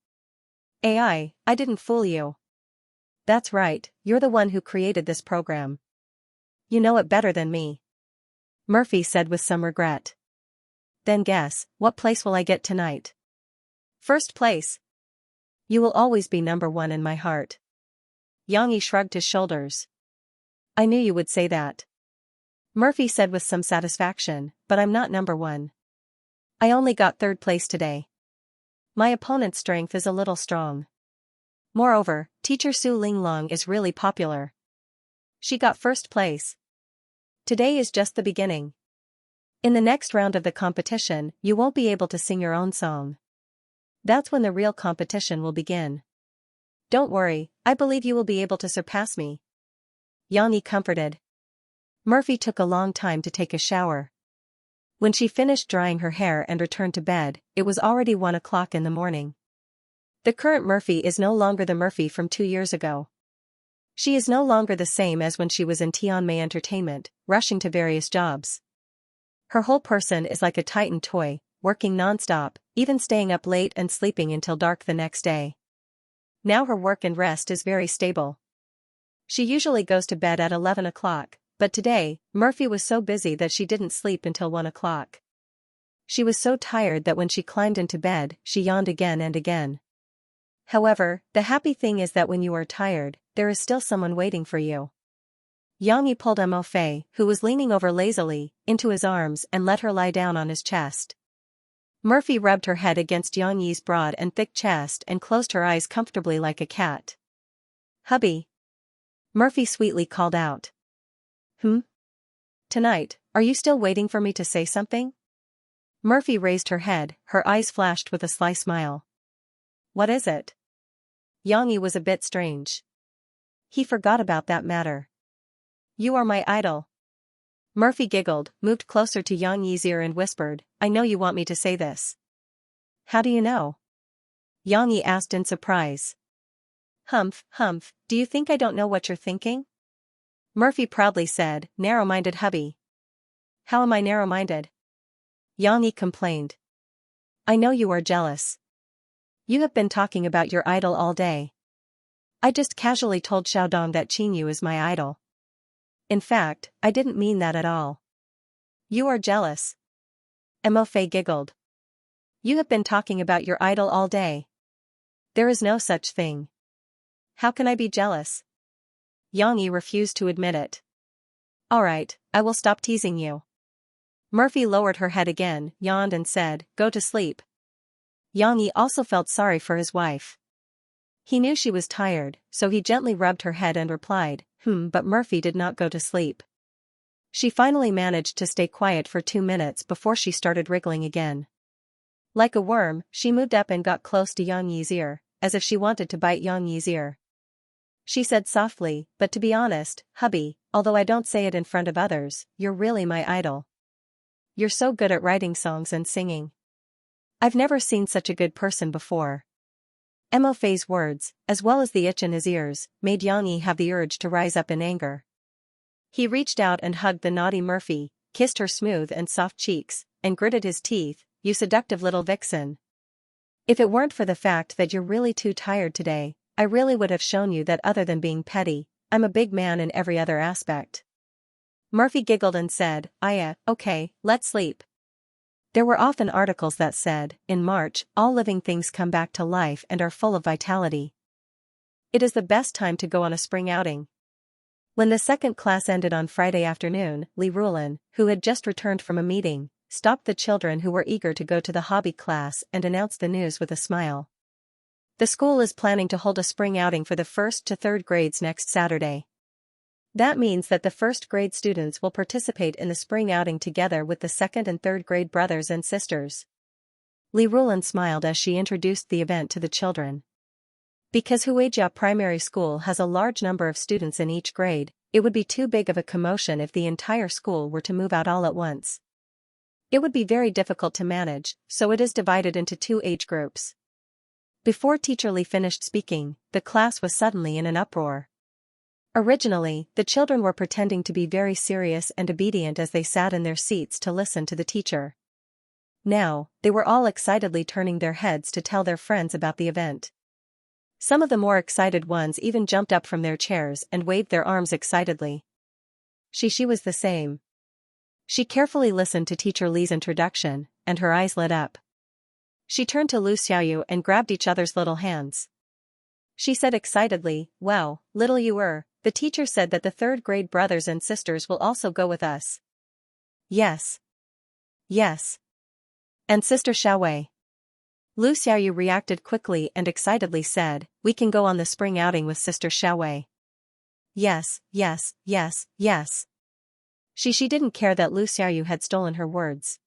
I didn't fool you." "That's right, you're the one who created this program. You know it better than me," Murphy said with some regret. "Then guess, what place will I get tonight?" "First place. You will always be number one in my heart." Xianxia shrugged his shoulders. "I knew you would say that," Murphy said with some satisfaction, "but I'm not number one. I only got third place today. My opponent's strength is a little strong. Moreover, teacher Su Linglong is really popular. She got first place. Today is just the beginning. In the next round of the competition, you won't be able to sing your own song. That's when the real competition will begin. Don't worry, I believe you will be able to surpass me," Xianxia comforted. Murphy took a long time to take a shower. When she finished drying her hair and returned to bed, it was already 1 o'clock in the morning. The current Murphy is no longer the Murphy from 2 years ago. She is no longer the same as when she was in Tianmei Entertainment, rushing to various jobs. Her whole person is like a Titan toy, working non-stop, even staying up late and sleeping until dark the next day. Now her work and rest is very stable. She usually goes to bed at 11 o'clock. But today, Murphy was so busy that she didn't sleep until 1 o'clock. She was so tired that when she climbed into bed, she yawned again and again. However, the happy thing is that when you are tired, there is still someone waiting for you. Xianxia pulled Mo Fei, who was leaning over lazily, into his arms and let her lie down on his chest. Murphy rubbed her head against Xianxia's broad and thick chest and closed her eyes comfortably like a cat. "Hubby," Murphy sweetly called out. Tonight, are you still waiting for me to say something?" Murphy raised her head, her eyes flashed with a sly smile. "What is it?" Xianxia was a bit strange. He forgot about that matter. "You are my idol." Murphy giggled, moved closer to Xianxia's ear and whispered, "I know you want me to say this." "How do you know?" Xianxia asked in surprise. Humph, do you think I don't know what you're thinking?" Murphy proudly said, "Narrow-minded hubby." "How am I narrow-minded?" Xianxia complained. "I know you are jealous. You have been talking about your idol all day. I just casually told Xiaodong that Qingyu is my idol. In fact, I didn't mean that at all." "You are jealous." Mo Fei giggled. "You have been talking about your idol all day. There is no such thing. How can I be jealous?" Xianxia refused to admit it. "Alright, I will stop teasing you." Murphy lowered her head again, yawned and said, "Go to sleep." Xianxia also felt sorry for his wife. He knew she was tired, so he gently rubbed her head and replied, but Murphy did not go to sleep. She finally managed to stay quiet for 2 minutes before she started wriggling again. Like a worm, she moved up and got close to Yang Yi's ear, as if she wanted to bite Yang Yi's ear. She said softly, "But to be honest, hubby, although I don't say it in front of others, you're really my idol. You're so good at writing songs and singing. I've never seen such a good person before." Mo Fei's words, as well as the itch in his ears, made Yang Yi have the urge to rise up in anger. He reached out and hugged the naughty Murphy, kissed her smooth and soft cheeks, and gritted his teeth, "You seductive little vixen. If it weren't for the fact that you're really too tired today, I really would have shown you that other than being petty, I'm a big man in every other aspect." Murphy giggled and said, Okay, let's sleep." There were often articles that said, "In March, all living things come back to life and are full of vitality. It is the best time to go on a spring outing." When the second class ended on Friday afternoon, Li Rulin, who had just returned from a meeting, stopped the children who were eager to go to the hobby class and announced the news with a smile. The school is planning to hold a spring outing for the 1st to 3rd grades next Saturday. That means that the 1st grade students will participate in the spring outing together with the 2nd and 3rd grade brothers and sisters. Li Rulin smiled as she introduced the event to the children. Because Huijia Primary School has a large number of students in each grade, it would be too big of a commotion if the entire school were to move out all at once. It would be very difficult to manage, so it is divided into 2 age groups. Before Teacher Li finished speaking, the class was suddenly in an uproar. Originally, the children were pretending to be very serious and obedient as they sat in their seats to listen to the teacher. Now, they were all excitedly turning their heads to tell their friends about the event. Some of the more excited ones even jumped up from their chairs and waved their arms excitedly. She was the same. She carefully listened to Teacher Li's introduction, and her eyes lit up. She turned to Lu Xiaoyu and grabbed each other's little hands. She said excitedly, "Wow, little you the teacher said that the 3rd grade brothers and sisters will also go with us." "Yes. Yes. And Sister Xiaowei." Lu Xiaoyu reacted quickly and excitedly said, "We can go on the spring outing with Sister Xiaowei." "Yes, yes, yes, yes." She didn't care that Lu Xiaoyu had stolen her words.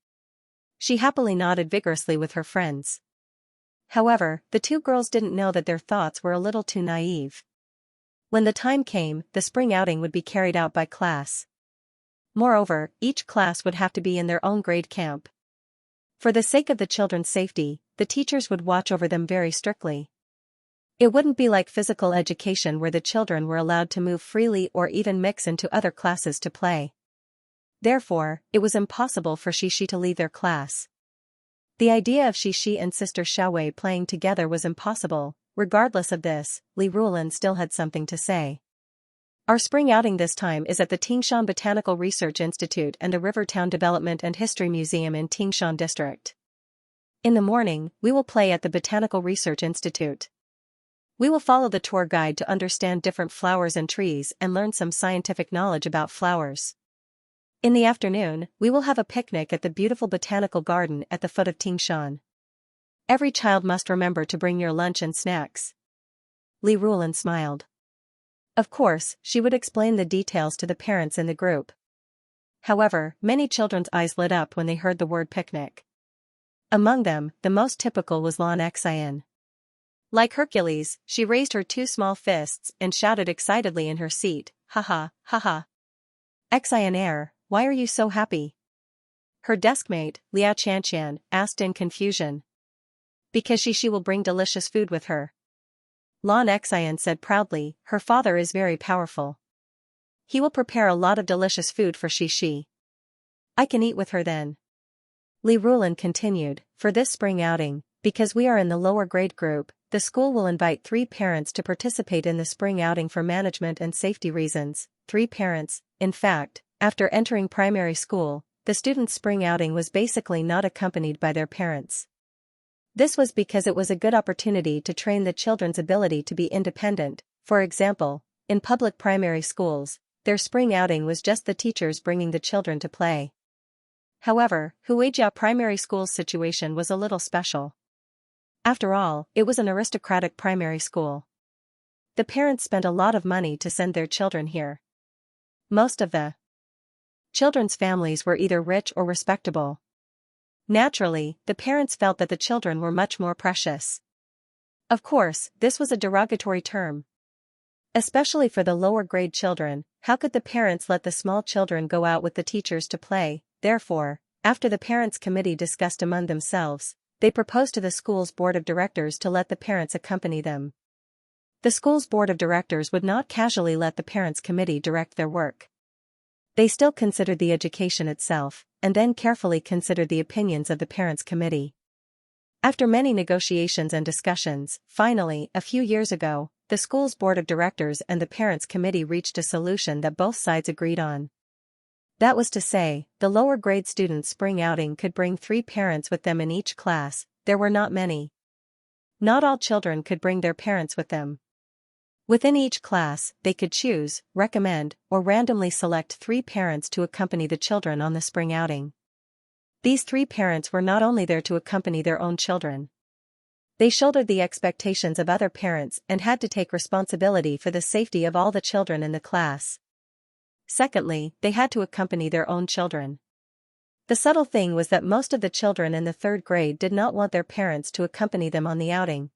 She happily nodded vigorously with her friends. However, the 2 girls didn't know that their thoughts were a little too naive. When the time came, the spring outing would be carried out by class. Moreover, each class would have to be in their own grade camp. For the sake of the children's safety, the teachers would watch over them very strictly. It wouldn't be like physical education where the children were allowed to move freely or even mix into other classes to play. Therefore, it was impossible for Xixi to leave their class. The idea of Xixi and Sister Xiaowei playing together was impossible. Regardless of this, Li Rulin still had something to say. "Our spring outing this time is at the Tingshan Botanical Research Institute and the Rivertown Development and History Museum in Tingshan District. In the morning, we will play at the Botanical Research Institute. We will follow the tour guide to understand different flowers and trees and learn some scientific knowledge about flowers. In the afternoon, we will have a picnic at the beautiful botanical garden at the foot of Tingshan. Every child must remember to bring your lunch and snacks." Li Rulin smiled. Of course, she would explain the details to the parents in the group. However, many children's eyes lit up when they heard the word picnic. Among them, the most typical was Xianxia. Like Hercules, she raised her 2 small fists and shouted excitedly in her seat, "Ha ha, ha ha. Xianxia, why are you so happy?" Her deskmate, Liao Qianqian, asked in confusion. "Because she will bring delicious food with her." Lan Xian said proudly, "Her father is very powerful. He will prepare a lot of delicious food for Xixi. I can eat with her then." Li Rulin continued, "For this spring outing, because we are in the lower grade group, the school will invite 3 parents to participate in the spring outing for management and safety reasons." 3 parents, in fact, after entering primary school, the students' spring outing was basically not accompanied by their parents. This was because it was a good opportunity to train the children's ability to be independent. For example, in public primary schools, their spring outing was just the teachers bringing the children to play. However, Huijia Primary School's situation was a little special. After all, it was an aristocratic primary school. The parents spent a lot of money to send their children here. Most of the children's families were either rich or respectable. Naturally, the parents felt that the children were much more precious. Of course, this was a derogatory term. Especially for the lower grade children, how could the parents let the small children go out with the teachers to play? Therefore, after the parents' committee discussed among themselves, they proposed to the school's board of directors to let the parents accompany them. The school's board of directors would not casually let the parents' committee direct their work. They still considered the education itself, and then carefully considered the opinions of the parents' committee. After many negotiations and discussions, finally, a few years ago, the school's board of directors and the parents' committee reached a solution that both sides agreed on. That was to say, the lower grade students' spring outing could bring 3 parents with them in each class. There were not many. Not all children could bring their parents with them. Within each class, they could choose, recommend, or randomly select 3 parents to accompany the children on the spring outing. These 3 parents were not only there to accompany their own children. They shouldered the expectations of other parents and had to take responsibility for the safety of all the children in the class. Secondly, they had to accompany their own children. The subtle thing was that most of the children in the 3rd grade did not want their parents to accompany them on the outing.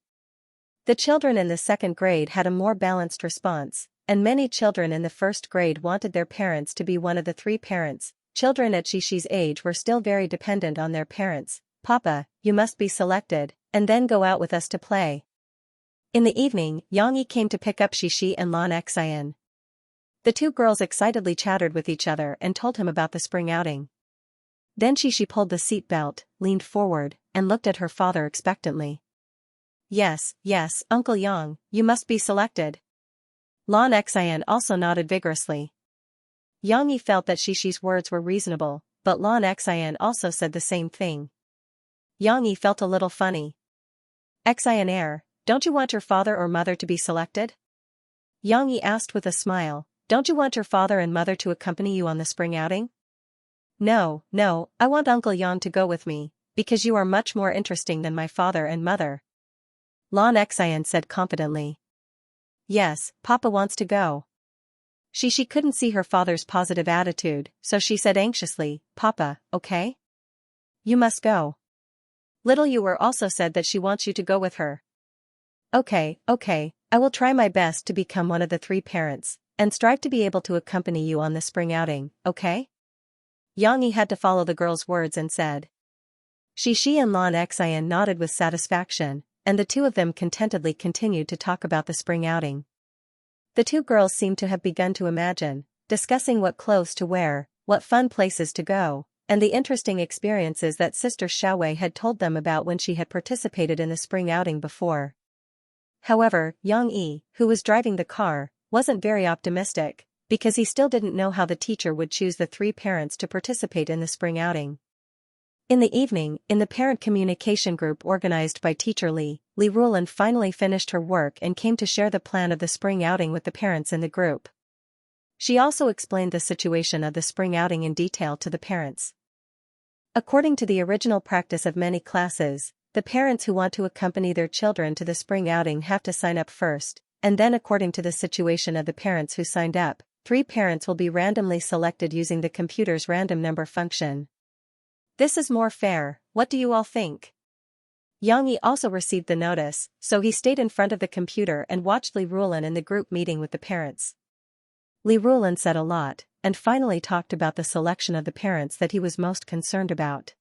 The children in the 2nd grade had a more balanced response, and many children in the 1st grade wanted their parents to be one of the 3 parents. Children at Xixi's age were still very dependent on their parents. "Papa, you must be selected, and then go out with us to play." In the evening, Xianxia came to pick up Xixi and Xianxia. The 2 girls excitedly chattered with each other and told him about the spring outing. Then Xixi pulled the seat belt, leaned forward, and looked at her father expectantly. Yes, Uncle Yang, you must be selected." Xianxia also nodded vigorously. Xianxia felt that Xixi's words were reasonable, but Xianxia also said the same thing. Xianxia felt a little funny. "Xian, don't you want your father or mother to be selected?" Xianxia asked with a smile. "Don't you want your father and mother to accompany you on the spring outing?" No, I want Uncle Yang to go with me, because you are much more interesting than my father and mother," Xianxia said confidently. "Yes, Papa wants to go." Xixi couldn't see her father's positive attitude, so she said anxiously, "Papa, okay? You must go." Little Yuer also said that she wants you to go with her. Okay, I will try my best to become one of the 3 parents, and strive to be able to accompany you on the spring outing, okay?" Xianxia had to follow the girl's words and said. Xixi and Xianxia nodded with satisfaction, and the 2 of them contentedly continued to talk about the spring outing. The 2 girls seemed to have begun to imagine, discussing what clothes to wear, what fun places to go, and the interesting experiences that Sister Xiaowei had told them about when she had participated in the spring outing before. However, Xianxia, who was driving the car, wasn't very optimistic, because he still didn't know how the teacher would choose the 3 parents to participate in the spring outing. In the evening, in the parent communication group organized by Teacher Li Rulan finally finished her work and came to share the plan of the spring outing with the parents in the group. She also explained the situation of the spring outing in detail to the parents. According to the original practice of many classes, the parents who want to accompany their children to the spring outing have to sign up first, and then according to the situation of the parents who signed up, 3 parents will be randomly selected using the computer's random number function. This is more fair, what do you all think? Xianxia also received the notice, so he stayed in front of the computer and watched Li Rulan in the group meeting with the parents. Li Rulan said a lot, and finally talked about the selection of the parents that he was most concerned about.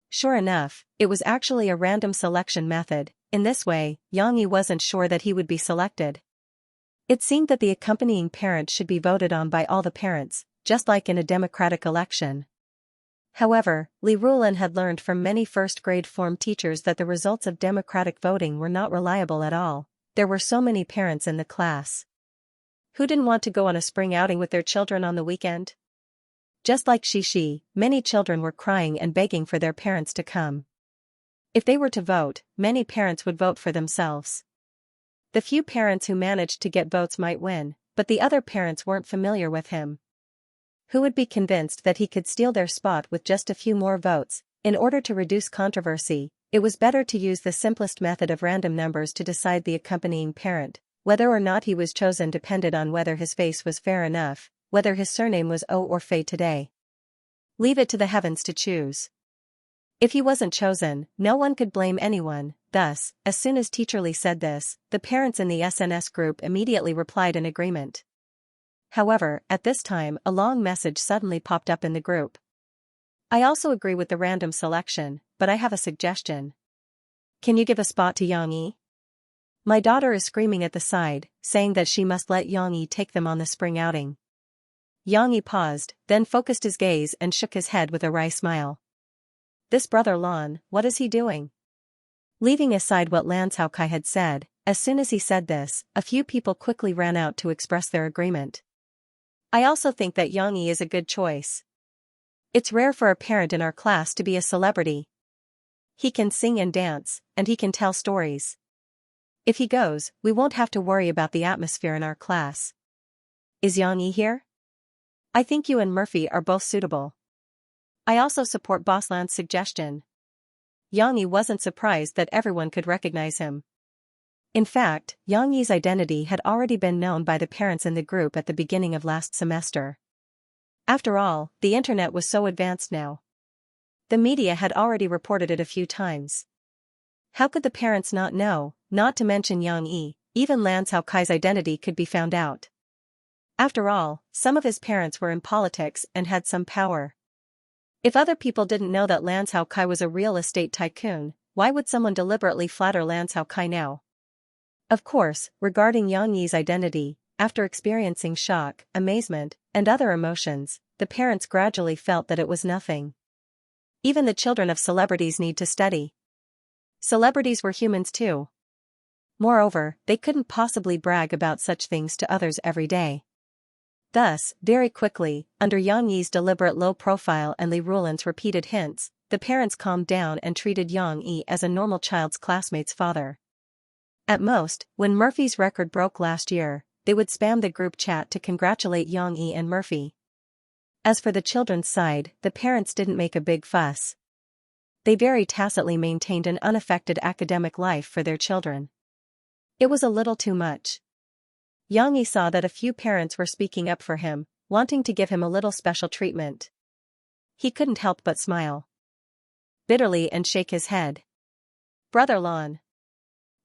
Sure enough, it was actually a random selection method. In this way, Xianxia wasn't sure that he would be selected. It seemed that the accompanying parent should be voted on by all the parents, just like in a democratic election. However, Li Rulan had learned from many first-grade form teachers that the results of democratic voting were not reliable at all. There were so many parents in the class. Who didn't want to go on a spring outing with their children on the weekend? Just like Xixi, many children were crying and begging for their parents to come. If they were to vote, many parents would vote for themselves. The few parents who managed to get votes might win, but the other parents weren't familiar with him. Who would be convinced that he could steal their spot with just a few more votes? In order to reduce controversy, it was better to use the simplest method of random numbers to decide the accompanying parent. Whether or not he was chosen depended on whether his face was fair enough, whether his surname was O or Fei today. Leave it to the heavens to choose. If he wasn't chosen, no one could blame anyone. Thus, as soon as Teacher Lee said this, the parents in the SNS group immediately replied in agreement. However, at this time, a long message suddenly popped up in the group. I also agree with the random selection, but I have a suggestion. Can you give a spot to Xianxia? My daughter is screaming at the side, saying that she must let Xianxia take them on the spring outing. Xianxia paused, then focused his gaze and shook his head with a wry smile. This brother Lan, what is he doing? Leaving aside what Lan Caokai had said, as soon as he said this, a few people quickly ran out to express their agreement. I also think that Xianxia is a good choice. It's rare for a parent in our class to be a celebrity. He can sing and dance, and he can tell stories. If he goes, we won't have to worry about the atmosphere in our class. Is Xianxia here? I think you and Murphy are both suitable. I also support Boss Lan's suggestion. Xianxia wasn't surprised that everyone could recognize him. In fact, Xianxia's identity had already been known by the parents in the group at the beginning of last semester. After all, the internet was so advanced now. The media had already reported it a few times. How could the parents not know? Not to mention Xianxia, even Lan Caokai's identity could be found out. After all, some of his parents were in politics and had some power. If other people didn't know that Lan Caokai was a real estate tycoon, why would someone deliberately flatter Lan Caokai now? Of course, regarding Xianxia's identity, after experiencing shock, amazement, and other emotions, the parents gradually felt that it was nothing. Even the children of celebrities need to study. Celebrities were humans too. Moreover, they couldn't possibly brag about such things to others every day. Thus, very quickly, under Xianxia's deliberate low profile and Li Rulan's repeated hints, the parents calmed down and treated Xianxia as a normal child's classmate's father. At most, when Murphy's record broke last year, they would spam the group chat to congratulate Xianxia and Murphy. As for the children's side, the parents didn't make a big fuss. They very tacitly maintained an unaffected academic life for their children. It was a little too much. Xianxia saw that a few parents were speaking up for him, wanting to give him a little special treatment. He couldn't help but smile bitterly and shake his head. Brother Lan,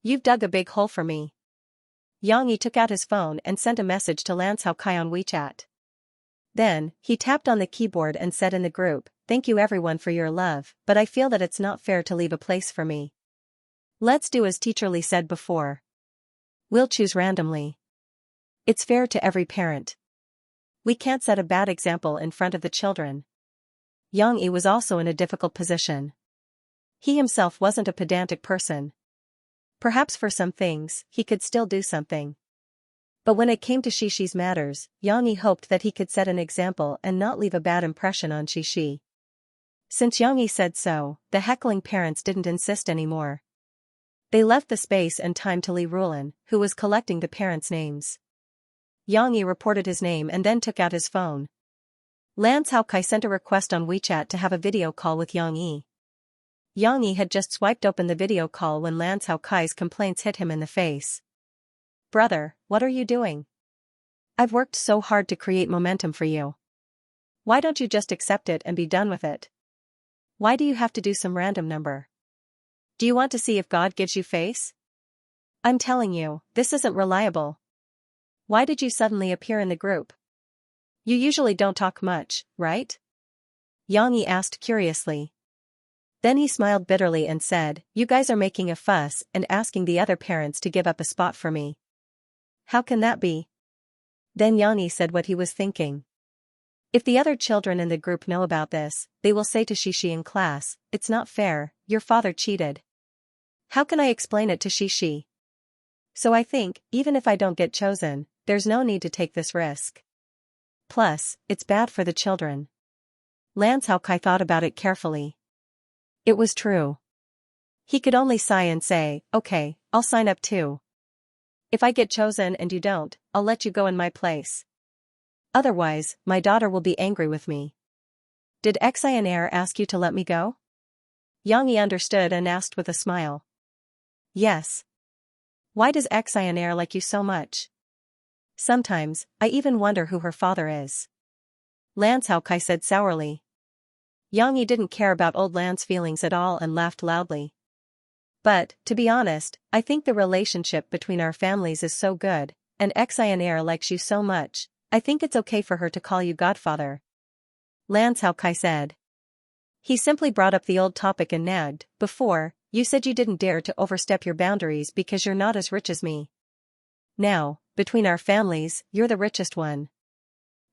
you've dug a big hole for me. Xianxia took out his phone and sent a message to Lan Caokai on WeChat. Then, he tapped on the keyboard and said in the group, "Thank you everyone for your love, but I feel that it's not fair to leave a place for me. Let's do as Teacher Lee said before. We'll choose randomly. It's fair to every parent. We can't set a bad example in front of the children." Xianxia was also in a difficult position. He himself wasn't a pedantic person. Perhaps for some things, he could still do something. But when it came to Xixi's matters, Xianxia hoped that he could set an example and not leave a bad impression on Xixi. Since Xianxia said so, the heckling parents didn't insist anymore. They left the space and time to Li Rulan, who was collecting the parents' names. Xianxia reported his name and then took out his phone. Lan Caokai sent a request on WeChat to have a video call with Xianxia. Xianxia had just swiped open the video call when Lan Caokai's complaints hit him in the face. Brother, what are you doing? I've worked so hard to create momentum for you. Why don't you just accept it and be done with it? Why do you have to do some random number? Do you want to see if God gives you face? I'm telling you, this isn't reliable. Why did you suddenly appear in the group? You usually don't talk much, right? Xianxia asked curiously. Then he smiled bitterly and said, "You guys are making a fuss and asking the other parents to give up a spot for me. How can that be?" Then Xianxia said what he was thinking. If the other children in the group know about this, they will say to Xixi in class, "It's not fair, your father cheated." How can I explain it to Xixi? So I think, even if I don't get chosen, there's no need to take this risk. Plus, it's bad for the children. Lan Caokai thought about it carefully. It was true. He could only sigh and say, "Okay, I'll sign up too. If I get chosen and you don't, I'll let you go in my place. Otherwise, my daughter will be angry with me." Did Xianxia ask you to let me go? Xianxia understood and asked with a smile. Yes. Why does Xianxia like you so much? Sometimes, I even wonder who her father is. Lan Caokai said sourly. Yang Yi didn't care about old Lan's feelings at all and laughed loudly. But, to be honest, I think the relationship between our families is so good, and Xianxia likes you so much, I think it's okay for her to call you godfather. Lan Xiaokai said. He simply brought up the old topic and nagged, before, you said you didn't dare to overstep your boundaries because you're not as rich as me. Now, between our families, you're the richest one.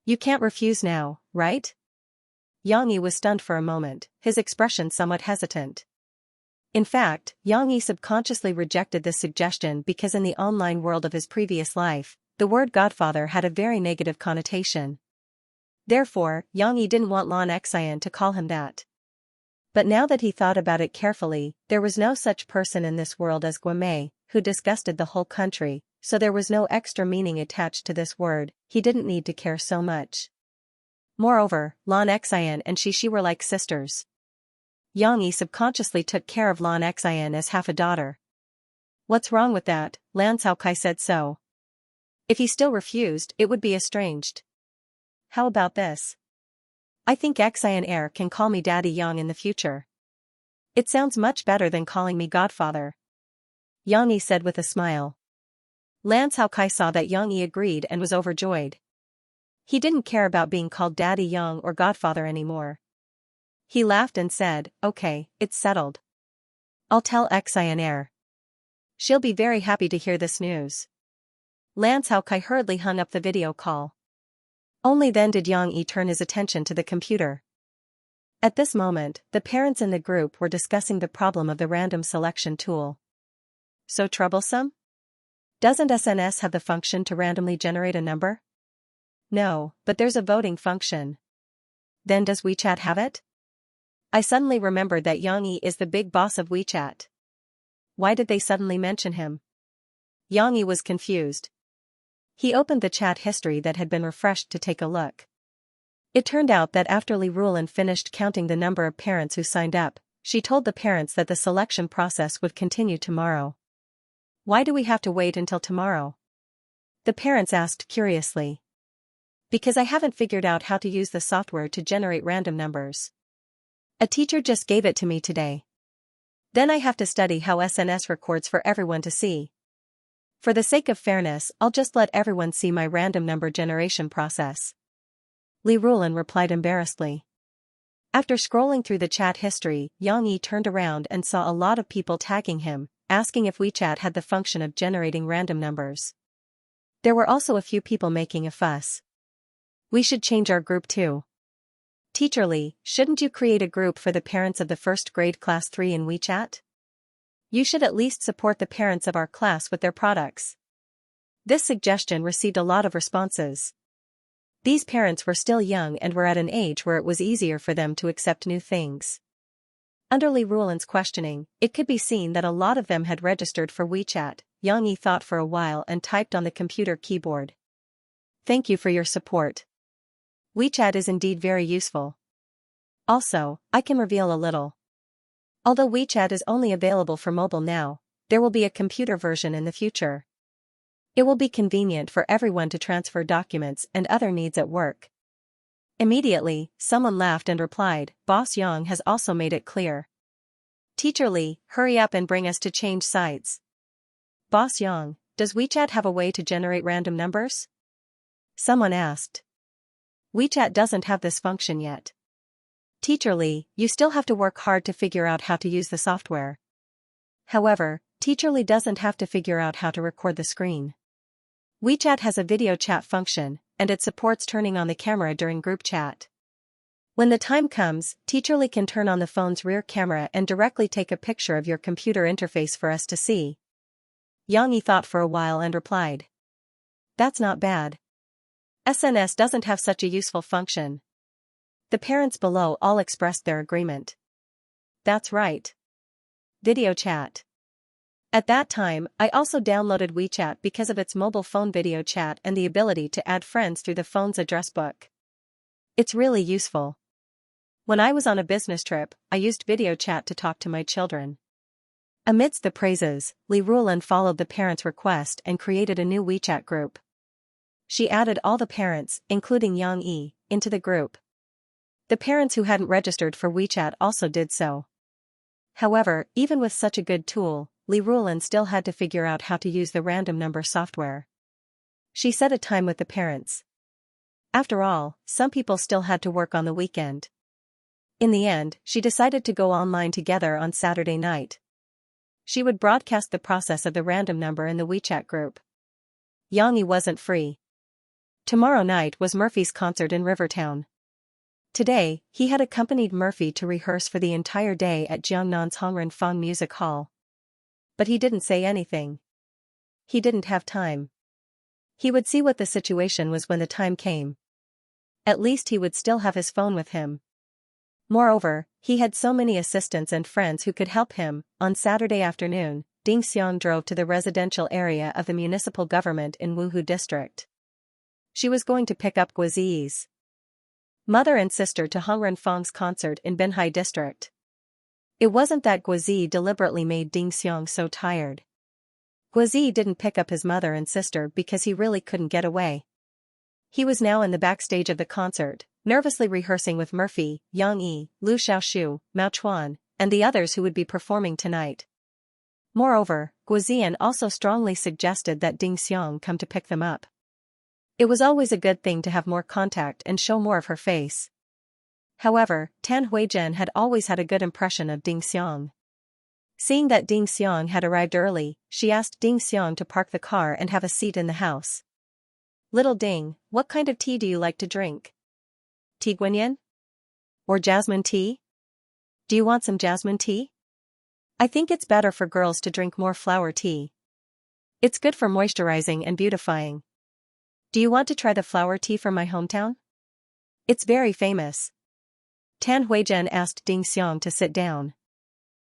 You can't refuse now, right? Yang Yi was stunned for a moment, his expression somewhat hesitant. In fact, Yang Yi subconsciously rejected this suggestion because in the online world of his previous life, the word godfather had a very negative connotation. Therefore, Yang Yi didn't want Lan Xian to call him that. But now that he thought about it carefully, there was no such person in this world as Guamei, who disgusted the whole country, so there was no extra meaning attached to this word, he didn't need to care so much. Moreover, Lan Xian and Xi were like sisters. Yang Yi subconsciously took care of Lan Xian as half a daughter. What's wrong with that? Lan Xiaokai said so. If he still refused, it would be estranged. How about this? I think Xian can call me Daddy Yang in the future. It sounds much better than calling me godfather. Yang Yi said with a smile. Lan Xiaokai saw that Yang Yi agreed and was overjoyed. He didn't care about being called Daddy Yang or godfather anymore. He laughed and said, okay, it's settled. I'll tell Xian. She'll be very happy to hear this news. Lan Xiaokai hurriedly hung up the video call. Only then did Yang Yi turn his attention to the computer. At this moment, the parents in the group were discussing the problem of the random selection tool. So troublesome? Doesn't SNS have the function to randomly generate a number? No, but there's a voting function. Then does WeChat have it? I suddenly remembered that Yang Yi is the big boss of WeChat. Why did they suddenly mention him? Yang Yi was confused. He opened the chat history that had been refreshed to take a look. It turned out that after Li Rulan finished counting the number of parents who signed up, she told the parents that the selection process would continue tomorrow. Why do we have to wait until tomorrow? The parents asked curiously. Because I haven't figured out how to use the software to generate random numbers. A teacher just gave it to me today. Then I have to study how SNS records for everyone to see. For the sake of fairness, I'll just let everyone see my random number generation process. Li Rulan replied embarrassedly. After scrolling through the chat history, Yang Yi turned around and saw a lot of people tagging him, asking if WeChat had the function of generating random numbers. There were also a few people making a fuss. We should change our group too. Teacher Li, shouldn't you create a group for the parents of the first grade class 3 in WeChat? You should at least support the parents of our class with their products. This suggestion received a lot of responses. These parents were still young and were at an age where it was easier for them to accept new things. Under Li Rulan's questioning, it could be seen that a lot of them had registered for WeChat. Yang Yi thought for a while and typed on the computer keyboard. Thank you for your support. WeChat is indeed very useful. Also, I can reveal a little. Although WeChat is only available for mobile now, there will be a computer version in the future. It will be convenient for everyone to transfer documents and other needs at work. Immediately, someone laughed and replied, Boss Yang has also made it clear. Teacher Li, hurry up and bring us to change sites. Boss Yang, does WeChat have a way to generate random numbers? Someone asked. WeChat doesn't have this function yet. Teacher Li, you still have to work hard to figure out how to use the software. However, Teacher Li doesn't have to figure out how to record the screen. WeChat has a video chat function, and it supports turning on the camera during group chat. When the time comes, Teacher Li can turn on the phone's rear camera and directly take a picture of your computer interface for us to see. Yang Yi thought for a while and replied. That's not bad. SNS doesn't have such a useful function. The parents below all expressed their agreement. That's right. Video chat. At that time, I also downloaded WeChat because of its mobile phone video chat and the ability to add friends through the phone's address book. It's really useful. When I was on a business trip, I used video chat to talk to my children. Amidst the praises, Li Rulan followed the parents' request and created a new WeChat group. She added all the parents, including Yang Yi, into the group. The parents who hadn't registered for WeChat also did so. However, even with such a good tool, Li Rulan still had to figure out how to use the random number software. She set a time with the parents. After all, some people still had to work on the weekend. In the end, she decided to go online together on Saturday night. She would broadcast the process of the random number in the WeChat group. Xianxia wasn't free. Tomorrow night was Murphy's concert in Rivertown. Today, he had accompanied Murphy to rehearse for the entire day at Jiangnan's Hongren Music Hall. But he didn't say anything. He didn't have time. He would see what the situation was when the time came. At least he would still have his phone with him. Moreover, he had so many assistants and friends who could help him. On Saturday afternoon, Ding Xiang drove to the residential area of the municipal government in Wuhu district. She was going to pick up Guizi's mother and sister to Hongren Fang's concert in Binhai district. It wasn't that Guizi deliberately made Ding Xiang so tired. Guizi didn't pick up his mother and sister because he really couldn't get away. He was now in the backstage of the concert, nervously rehearsing with Murphy, Yang Yi, Lu Xiaoshu, Mao Chuan, and the others who would be performing tonight. Moreover, Guizian also strongly suggested that Ding Xiang come to pick them up. It was always a good thing to have more contact and show more of her face. However, Tan Huizhen had always had a good impression of Ding Xiang. Seeing that Ding Xiang had arrived early, she asked Ding Xiang to park the car and have a seat in the house. "Little Ding, what kind of tea do you like to drink? Tea guanyin? Or jasmine tea? Do you want some jasmine tea? I think it's better for girls to drink more flower tea. It's good for moisturizing and beautifying. Do you want to try the flower tea from my hometown? It's very famous." Tan Huizhen asked Ding Xiang to sit down.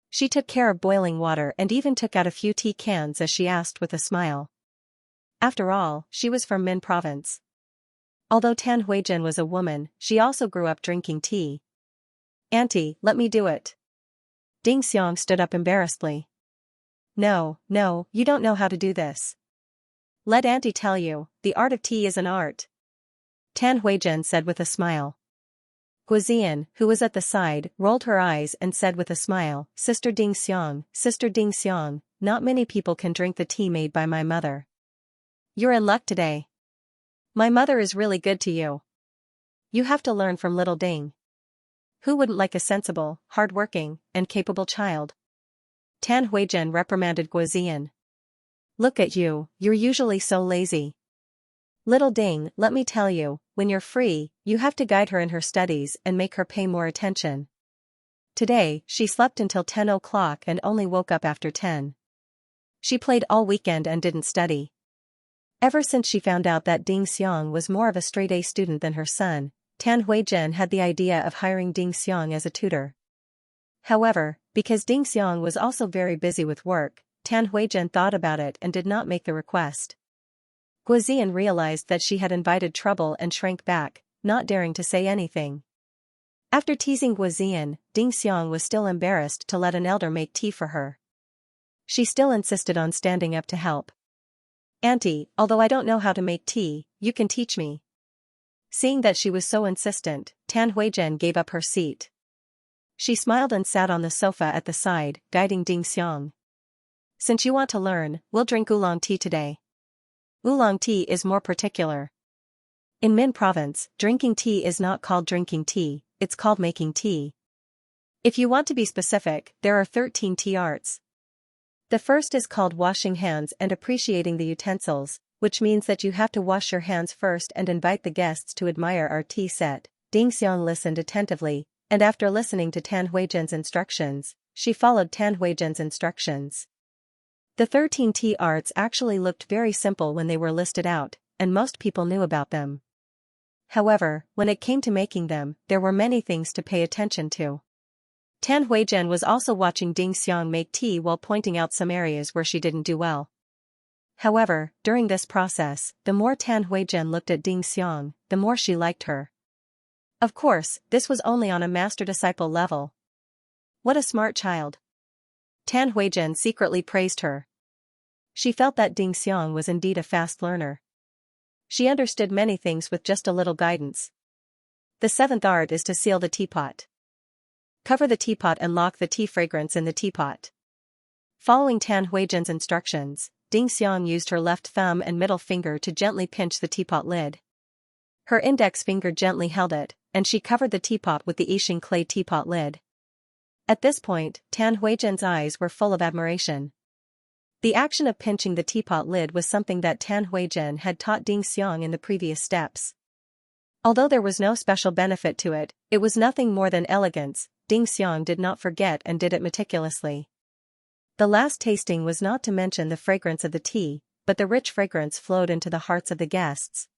She took care of boiling water and even took out a few tea cans as she asked with a smile. After all, she was from Min province. Although Tan Huizhen was a woman, she also grew up drinking tea. "Auntie, let me do it." Ding Xiang stood up embarrassedly. No, you don't know how to do this. Let Auntie tell you, the art of tea is an art," Tan Huizhen said with a smile. Guizian, who was at the side, rolled her eyes and said with a smile, Sister Ding Xiang, not many people can drink the tea made by my mother. You're in luck today. My mother is really good to you. You have to learn from little Ding. Who wouldn't like a sensible, hard-working, and capable child?" Tan Huizhen reprimanded Guizian. "Look at you, you're usually so lazy. Little Ding, let me tell you, when you're free, you have to guide her in her studies and make her pay more attention. Today, she slept until 10 o'clock and only woke up after 10. She played all weekend and didn't study. Ever since she found out that Ding Xiang was more of a straight-A student than her son, Tan Huizhen had the idea of hiring Ding Xiang as a tutor. However, because Ding Xiang was also very busy with work, Tan Huizhen thought about it and did not make the request. Guizian realized that she had invited trouble and shrank back, not daring to say anything. After teasing Guizian, Ding Xiang was still embarrassed to let an elder make tea for her. She still insisted on standing up to help. "Auntie, although I don't know how to make tea, you can teach me." Seeing that she was so insistent, Tan Huizhen gave up her seat. She smiled and sat on the sofa at the side, guiding Ding Xiang. "Since you want to learn, we'll drink oolong tea today. Oolong tea is more particular. In Min province, drinking tea is not called drinking tea, it's called making tea. If you want to be specific, there are 13 tea arts. The first is called washing hands and appreciating the utensils, which means that you have to wash your hands first and invite the guests to admire our tea set." Ding Xiang listened attentively, and after listening to Tan Huizhen's instructions, she followed Tan Huizhen's instructions. The 13 tea arts actually looked very simple when they were listed out, and most people knew about them. However, when it came to making them, there were many things to pay attention to. Tan Huizhen was also watching Ding Xiang make tea while pointing out some areas where she didn't do well. However, during this process, the more Tan Huizhen looked at Ding Xiang, the more she liked her. Of course, this was only on a master-disciple level. What a smart child. Tan Huizhen secretly praised her. She felt that Ding Xiang was indeed a fast learner. She understood many things with just a little guidance. The seventh art is to seal the teapot. Cover the teapot and lock the tea fragrance in the teapot. Following Tan Huijian's instructions, Ding Xiang used her left thumb and middle finger to gently pinch the teapot lid. Her index finger gently held it, and she covered the teapot with the Yixing clay teapot lid. At this point, Tan Huijian's eyes were full of admiration. The action of pinching the teapot lid was something that Tan Huijian had taught Ding Xiang in the previous steps. Although there was no special benefit to it, it was nothing more than elegance. Ding Xiang did not forget and did it meticulously. The last tasting was not to mention the fragrance of the tea, but the rich fragrance flowed into the hearts of the guests.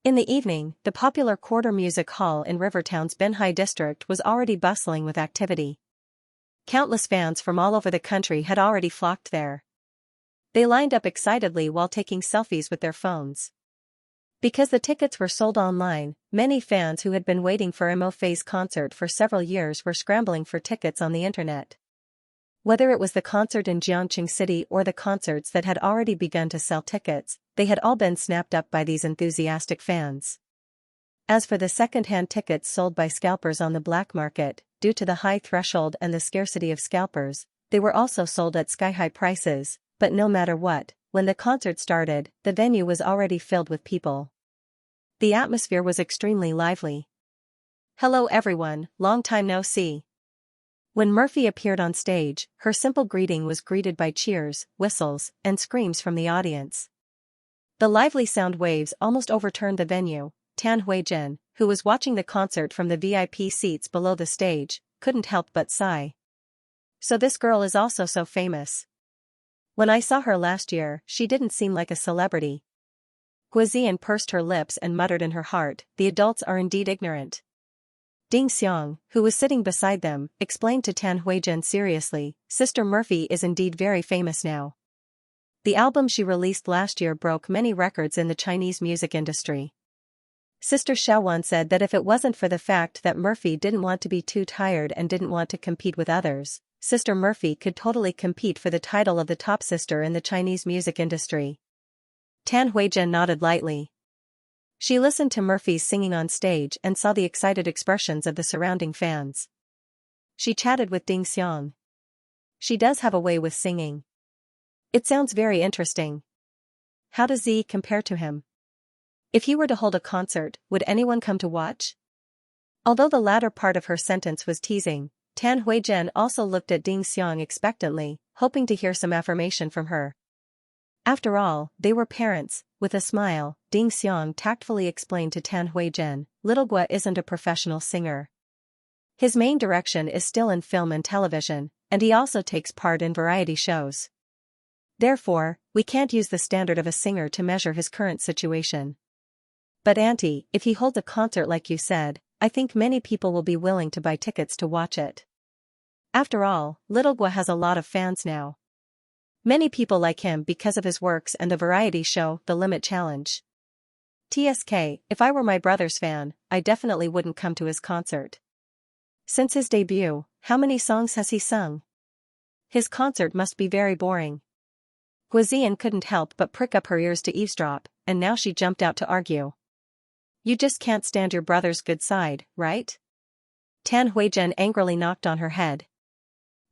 In the evening, the popular quarter music hall in Rivertown's Binhai district was already bustling with activity. Countless fans from all over the country had already flocked there. They lined up excitedly while taking selfies with their phones. Because the tickets were sold online, many fans who had been waiting for Mo Fei's concert for several years were scrambling for tickets on the internet. Whether it was the concert in Jiangqing City or the concerts that had already begun to sell tickets, they had all been snapped up by these enthusiastic fans. As for the second-hand tickets sold by scalpers on the black market, due to the high threshold and the scarcity of scalpers, they were also sold at sky-high prices, but no matter what, when the concert started, the venue was already filled with people. The atmosphere was extremely lively. "Hello everyone, long time no see." When Murphy appeared on stage, her simple greeting was greeted by cheers, whistles, and screams from the audience. The lively sound waves almost overturned the venue. Tan Huijian, who was watching the concert from the VIP seats below the stage, couldn't help but sigh. So this girl is also so famous. When I saw her last year, she didn't seem like a celebrity. Guizian pursed her lips and muttered in her heart, the adults are indeed ignorant. Ding Xiang, who was sitting beside them, explained to Tan Huijian seriously, Sister Murphy is indeed very famous now. The album she released last year broke many records in the Chinese music industry. Sister Xiaowan said that if it wasn't for the fact that Murphy didn't want to be too tired and didn't want to compete with others, Sister Murphy could totally compete for the title of the top sister in the Chinese music industry. Tan Huijian nodded lightly. She listened to Murphy's singing on stage and saw the excited expressions of the surrounding fans. She chatted with Ding Xiang. She does have a way with singing. It sounds very interesting. How does Z compare to him? If he were to hold a concert, would anyone come to watch? Although the latter part of her sentence was teasing, Tan Huijian also looked at Ding Xiang expectantly, hoping to hear some affirmation from her. After all, they were parents. With a smile, Ding Xiang tactfully explained to Tan Huijian, Little Gua isn't a professional singer. His main direction is still in film and television, and he also takes part in variety shows. Therefore, we can't use the standard of a singer to measure his current situation. But auntie, if he holds a concert like you said, I think many people will be willing to buy tickets to watch it. After all, Little Gua has a lot of fans now. Many people like him because of his works and the variety show, The Limit Challenge. TSK, if I were my brother's fan, I definitely wouldn't come to his concert. Since his debut, how many songs has he sung? His concert must be very boring. Guizian couldn't help but prick up her ears to eavesdrop, and now she jumped out to argue. You just can't stand your brother's good side, right? Tan Huijian angrily knocked on her head.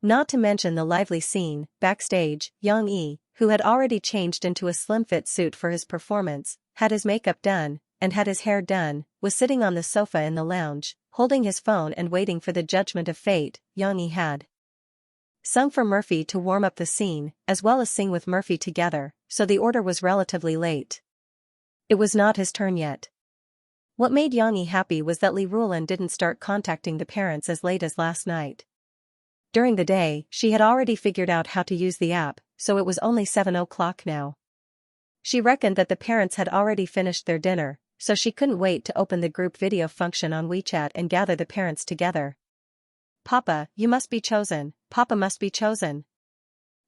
Not to mention the lively scene, backstage, Yang Yi, who had already changed into a slim-fit suit for his performance, had his makeup done, and had his hair done, was sitting on the sofa in the lounge, holding his phone and waiting for the judgment of fate. Yang Yi had sung for Murphy to warm up the scene, as well as sing with Murphy together, so the order was relatively late. It was not his turn yet. What made Yang Yi happy was that Li Rulin didn't start contacting the parents as late as last night. During the day, she had already figured out how to use the app, so it was only 7 o'clock now. She reckoned that the parents had already finished their dinner, so she couldn't wait to open the group video function on WeChat and gather the parents together. Papa, you must be chosen, Papa must be chosen.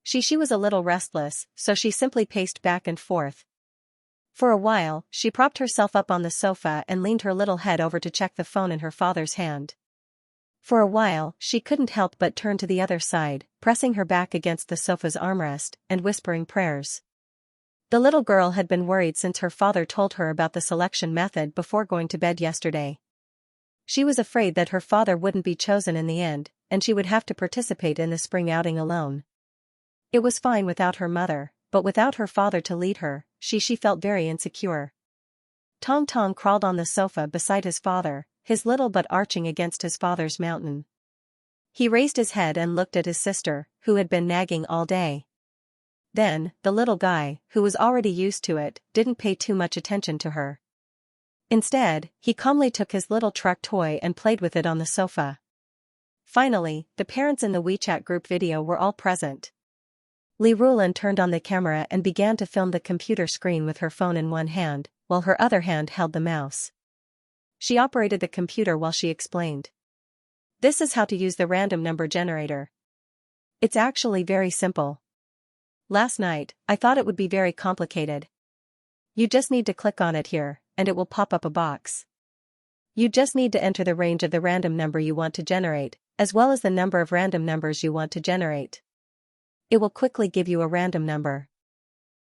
She was a little restless, so she simply paced back and forth. For a while, she propped herself up on the sofa and leaned her little head over to check the phone in her father's hand. For a while, she couldn't help but turn to the other side, pressing her back against the sofa's armrest, and whispering prayers. The little girl had been worried since her father told her about the selection method before going to bed yesterday. She was afraid that her father wouldn't be chosen in the end, and she would have to participate in the spring outing alone. It was fine without her mother, but without her father to lead her, she felt very insecure. Tong Tong crawled on the sofa beside his father, his little butt arching against his father's mountain. He raised his head and looked at his sister, who had been nagging all day. Then, the little guy, who was already used to it, didn't pay too much attention to her. Instead, he calmly took his little truck toy and played with it on the sofa. Finally, the parents in the WeChat group video were all present. Li Rulan turned on the camera and began to film the computer screen with her phone in one hand, while her other hand held the mouse. She operated the computer while she explained. This is how to use the random number generator. It's actually very simple. Last night, I thought it would be very complicated. You just need to click on it here, and it will pop up a box. You just need to enter the range of the random number you want to generate, as well as the number of random numbers you want to generate. It will quickly give you a random number.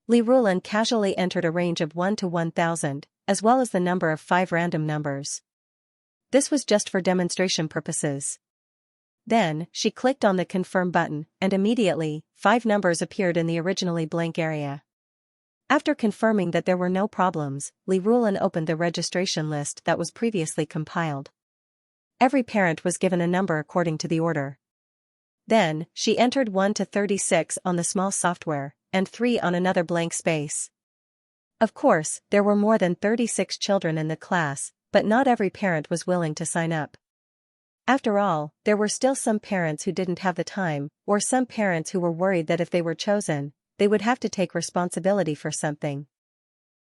Li Rulan casually entered a range of 1 to 1000, as well as the number of 5 random numbers. This was just for demonstration purposes. Then, she clicked on the confirm button, and immediately, 5 numbers appeared in the originally blank area. After confirming that there were no problems, Li Rulan opened the registration list that was previously compiled. Every parent was given a number according to the order. Then, she entered 1 to 36 on the small software, and 3 on another blank space. Of course, there were more than 36 children in the class, but not every parent was willing to sign up. After all, there were still some parents who didn't have the time, or some parents who were worried that if they were chosen, they would have to take responsibility for something.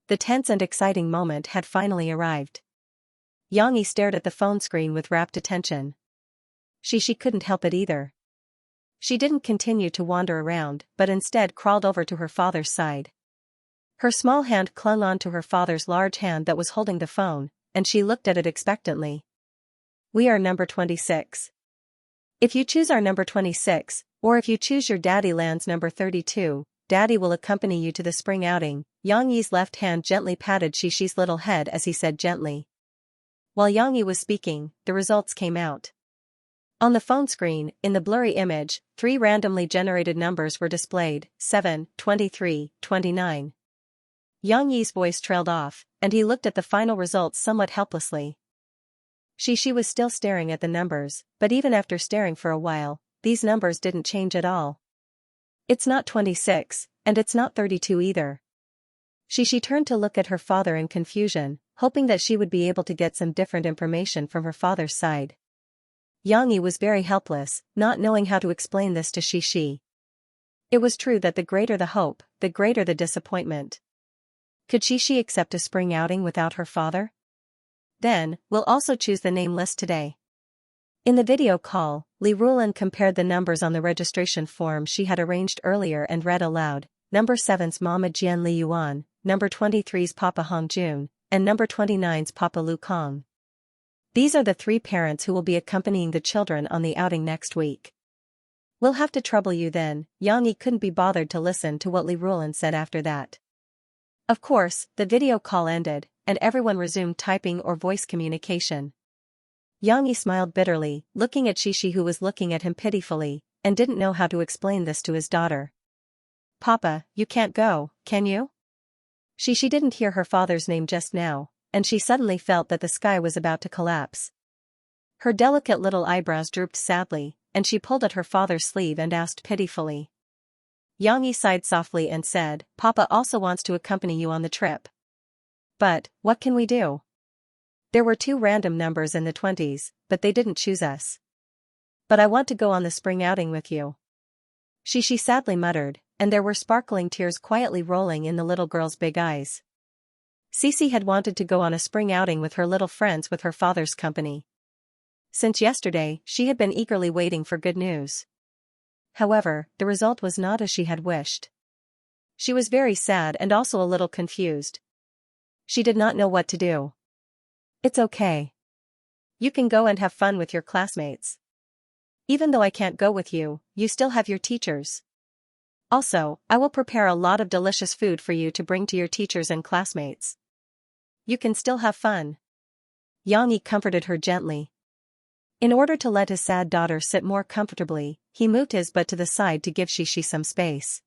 The tense and exciting moment had finally arrived. Xianxia stared at the phone screen with rapt attention. She couldn't help it either. She didn't continue to wander around, but instead crawled over to her father's side. Her small hand clung onto her father's large hand that was holding the phone, and she looked at it expectantly. We are number 26. If you choose our number 26, or if you choose your daddy land's number 32, Daddy will accompany you to the spring outing. Xianxia's left hand gently patted Xixi's little head as he said gently. While Xianxia was speaking, the results came out. On the phone screen, in the blurry image, 3 randomly generated numbers were displayed, 7, 23, 29. Xianxia's voice trailed off, and he looked at the final results somewhat helplessly. Xixi was still staring at the numbers, but even after staring for a while, these numbers didn't change at all. It's not 26, and it's not 32 either. Xixi turned to look at her father in confusion, hoping that she would be able to get some different information from her father's side. Xianxia was very helpless, not knowing how to explain this to Xixi. It was true that the greater the hope, the greater the disappointment. Could Xixi accept a spring outing without her father? Then, we'll also choose the name list today. In the video call, Li Rulan compared the numbers on the registration form she had arranged earlier and read aloud. Number 7's Mama Jian Li Yuan, number 23's Papa Hong Jun, and number 29's Papa Lu Kong. These are the 3 parents who will be accompanying the children on the outing next week. We'll have to trouble you then. Xianxia couldn't be bothered to listen to what Li Rulan said after that. Of course, the video call ended, and everyone resumed typing or voice communication. Xianxia smiled bitterly, looking at Xixi who was looking at him pitifully, and didn't know how to explain this to his daughter. Papa, you can't go, can you? Xixi didn't hear her father's name just now, and she suddenly felt that the sky was about to collapse. Her delicate little eyebrows drooped sadly, and she pulled at her father's sleeve and asked pitifully. Xianxia sighed softly and said, Papa also wants to accompany you on the trip. But, what can we do? There were 2 random numbers in the 20s, but they didn't choose us. But I want to go on the spring outing with you. Xixi sadly muttered, and there were sparkling tears quietly rolling in the little girl's big eyes. Cici had wanted to go on a spring outing with her little friends with her father's company. Since yesterday, she had been eagerly waiting for good news. However, the result was not as she had wished. She was very sad and also a little confused. She did not know what to do. It's okay. You can go and have fun with your classmates. Even though I can't go with you, you still have your teachers. Also, I will prepare a lot of delicious food for you to bring to your teachers and classmates. You can still have fun. Yang Yi comforted her gently. In order to let his sad daughter sit more comfortably, he moved his butt to the side to give Xixi some space.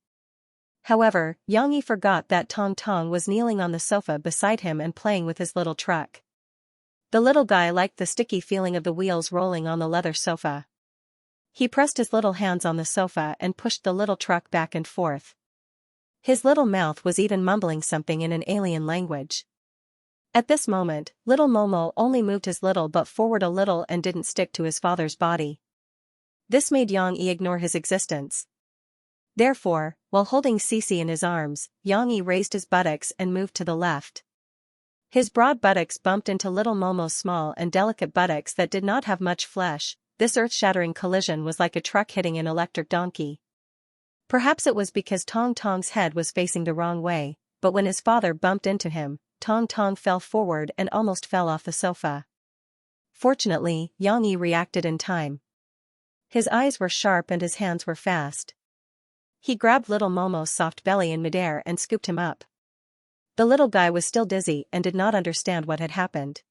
However, Yang Yi forgot that Tong Tong was kneeling on the sofa beside him and playing with his little truck. The little guy liked the sticky feeling of the wheels rolling on the leather sofa. He pressed his little hands on the sofa and pushed the little truck back and forth. His little mouth was even mumbling something in an alien language. At this moment, little Momo only moved his little butt forward a little and didn't stick to his father's body. This made Yang Yi ignore his existence. Therefore, while holding Xixi in his arms, Yang Yi raised his buttocks and moved to the left. His broad buttocks bumped into little Momo's small and delicate buttocks that did not have much flesh. This earth-shattering collision was like a truck hitting an electric donkey. Perhaps it was because Tong Tong's head was facing the wrong way, but when his father bumped into him, Tong Tong fell forward and almost fell off the sofa. Fortunately, Yang Yi reacted in time. His eyes were sharp and his hands were fast. He grabbed little Momo's soft belly in midair and scooped him up. The little guy was still dizzy and did not understand what had happened.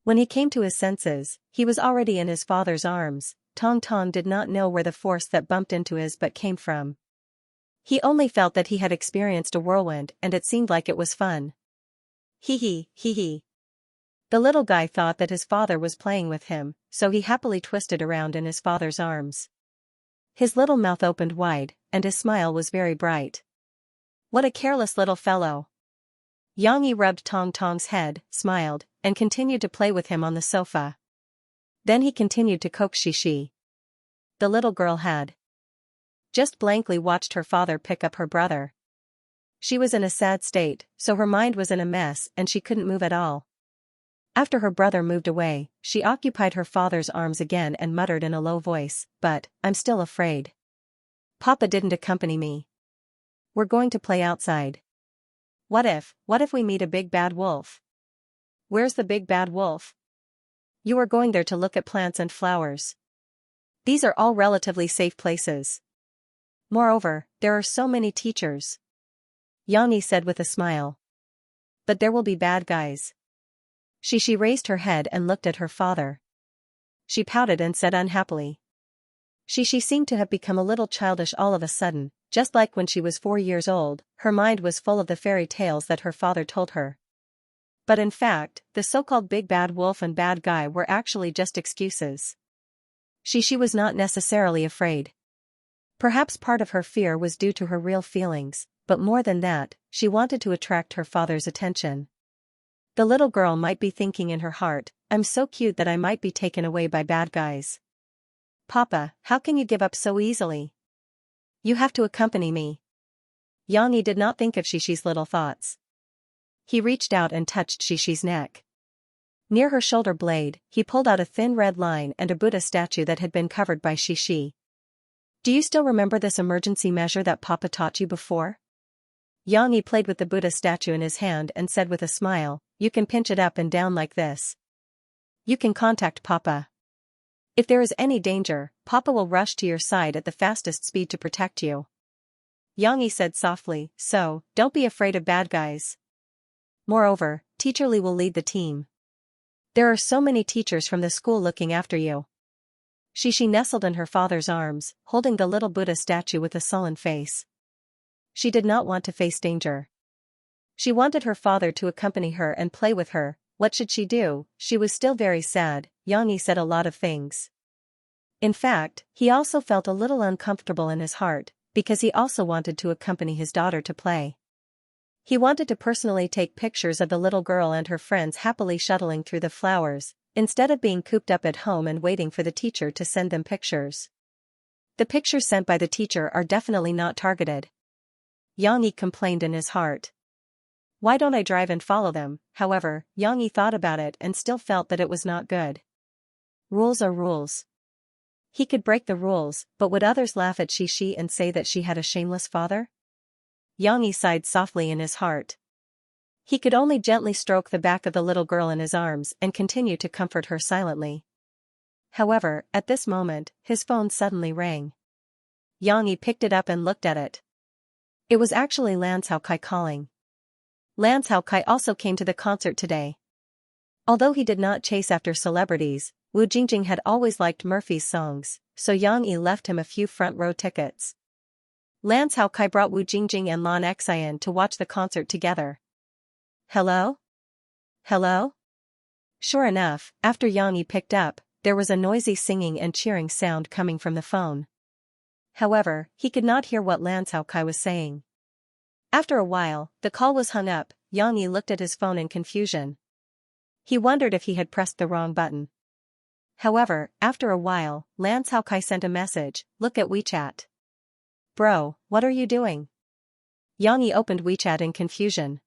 When he came to his senses, he was already in his father's arms. Tong Tong did not know where the force that bumped into his butt came from. He only felt that he had experienced a whirlwind and it seemed like it was fun. Hee hee, hee hee. The little guy thought that his father was playing with him, so he happily twisted around in his father's arms. His little mouth opened wide, and his smile was very bright. What a careless little fellow. Yang Yi rubbed Tong Tong's head, smiled, and continued to play with him on the sofa. Then he continued to coax Xixi. The little girl had just blankly watched her father pick up her brother. She was in a sad state, so her mind was in a mess and she couldn't move at all. After her brother moved away, she occupied her father's arms again and muttered in a low voice, "But, I'm still afraid. Papa didn't accompany me. We're going to play outside. What if we meet a big bad wolf?" "Where's the big bad wolf?" "You are going there to look at plants and flowers. These are all relatively safe places. Moreover, there are so many teachers," Yang Yi said with a smile. "But there will be bad guys." Xixi raised her head and looked at her father. She pouted and said unhappily. Xixi seemed to have become a little childish all of a sudden, just like when she was 4 years old. Her mind was full of the fairy tales that her father told her. But in fact, the so-called big bad wolf and bad guy were actually just excuses. Xixi was not necessarily afraid. Perhaps part of her fear was due to her real feelings, but more than that, she wanted to attract her father's attention. The little girl might be thinking in her heart, "I'm so cute that I might be taken away by bad guys. Papa, how can you give up so easily? You have to accompany me." Yang Yi did not think of Xixi's little thoughts. He reached out and touched Xixi's neck. Near her shoulder blade, he pulled out a thin red line and a Buddha statue that had been covered by Xixi. "Do you still remember this emergency measure that Papa taught you before?" Yang Yi played with the Buddha statue in his hand and said with a smile, "You can pinch it up and down like this. You can contact Papa. If there is any danger, Papa will rush to your side at the fastest speed to protect you." Yang Yi said softly, "So, don't be afraid of bad guys. Moreover, Teacher Li will lead the team. There are so many teachers from the school looking after you." Xixi nestled in her father's arms, holding the little Buddha statue with a sullen face. She did not want to face danger. She wanted her father to accompany her and play with her. What should she do? She was still very sad. Yang Yi said a lot of things. In fact, he also felt a little uncomfortable in his heart, because he also wanted to accompany his daughter to play. He wanted to personally take pictures of the little girl and her friends happily shuttling through the flowers, instead of being cooped up at home and waiting for the teacher to send them pictures. The pictures sent by the teacher are definitely not targeted. Yang Yi complained in his heart. Why don't I drive and follow them? However, Yang Yi thought about it and still felt that it was not good. Rules are rules. He could break the rules, but would others laugh at Xixi and say that she had a shameless father? Yang Yi sighed softly in his heart. He could only gently stroke the back of the little girl in his arms and continue to comfort her silently. However, at this moment, his phone suddenly rang. Yang Yi picked it up and looked at it. It was actually Lan Cao Kai calling. Lan Cao Kai also came to the concert today. Although he did not chase after celebrities, Wu Jingjing had always liked Murphy's songs, so Yang Yi left him a few front-row tickets. Lan Cao Kai brought Wu Jingjing and Lan Xian to watch the concert together. Hello? Hello? Sure enough, after Yang Yi picked up, there was a noisy singing and cheering sound coming from the phone. However, he could not hear what Lan Cao Kai was saying. After a while, the call was hung up. Yang Yi looked at his phone in confusion. He wondered if he had pressed the wrong button. However, after a while, Lan Cao Kai sent a message, "Look at WeChat." "Bro, what are you doing?" Yang Yi opened WeChat in confusion.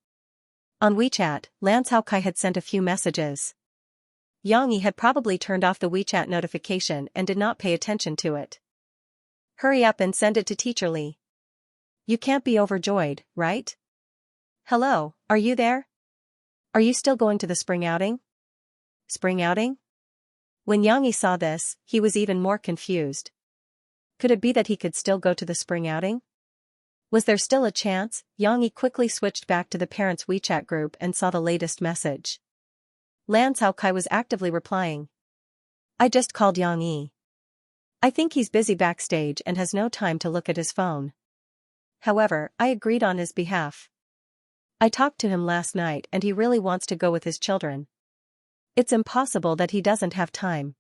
On WeChat, Lan Cao Kai had sent a few messages. Yang Yi had probably turned off the WeChat notification and did not pay attention to it. "Hurry up and send it to Teacher Li. You can't be overjoyed, right? Hello, are you there? Are you still going to the spring outing?" Spring outing? When Yang Yi saw this, he was even more confused. Could it be that he could still go to the spring outing? Was there still a chance? Yang Yi quickly switched back to the parents' WeChat group and saw the latest message. Lan Cao Kai was actively replying. "I just called Yang Yi. I think he's busy backstage and has no time to look at his phone. However, I agreed on his behalf. I talked to him last night and he really wants to go with his children. It's impossible that he doesn't have time."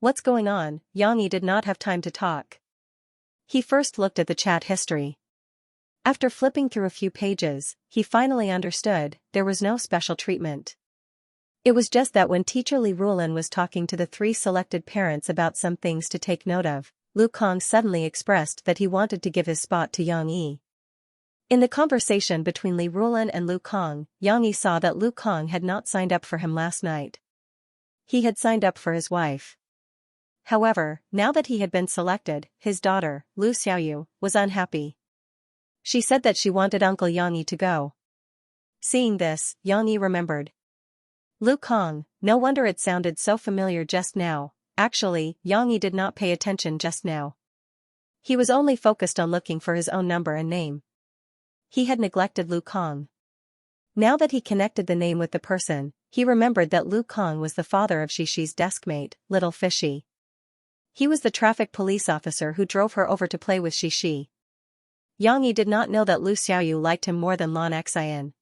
What's going on? Yang Yi did not have time to talk. He first looked at the chat history. After flipping through a few pages, he finally understood there was no special treatment. It was just that when Teacher Li Rulin was talking to the 3 selected parents about some things to take note of, Lu Kong suddenly expressed that he wanted to give his spot to Yang Yi. In the conversation between Li Rulin and Lu Kong, Yang Yi saw that Lu Kong had not signed up for him last night. He had signed up for his wife. However, now that he had been selected, his daughter, Lu Xiaoyu, was unhappy. She said that she wanted Uncle Yang Yi to go. Seeing this, Yang Yi remembered. Lu Kong, no wonder it sounded so familiar just now. Actually, Yang Yi did not pay attention just now. He was only focused on looking for his own number and name. He had neglected Lu Kong. Now that he connected the name with the person, he remembered that Lu Kong was the father of Xishi's deskmate, Little Fishy. He was the traffic police officer who drove her over to play with Xishi. Yang Yi did not know that Lu Xiaoyu liked him more than Lan Xian.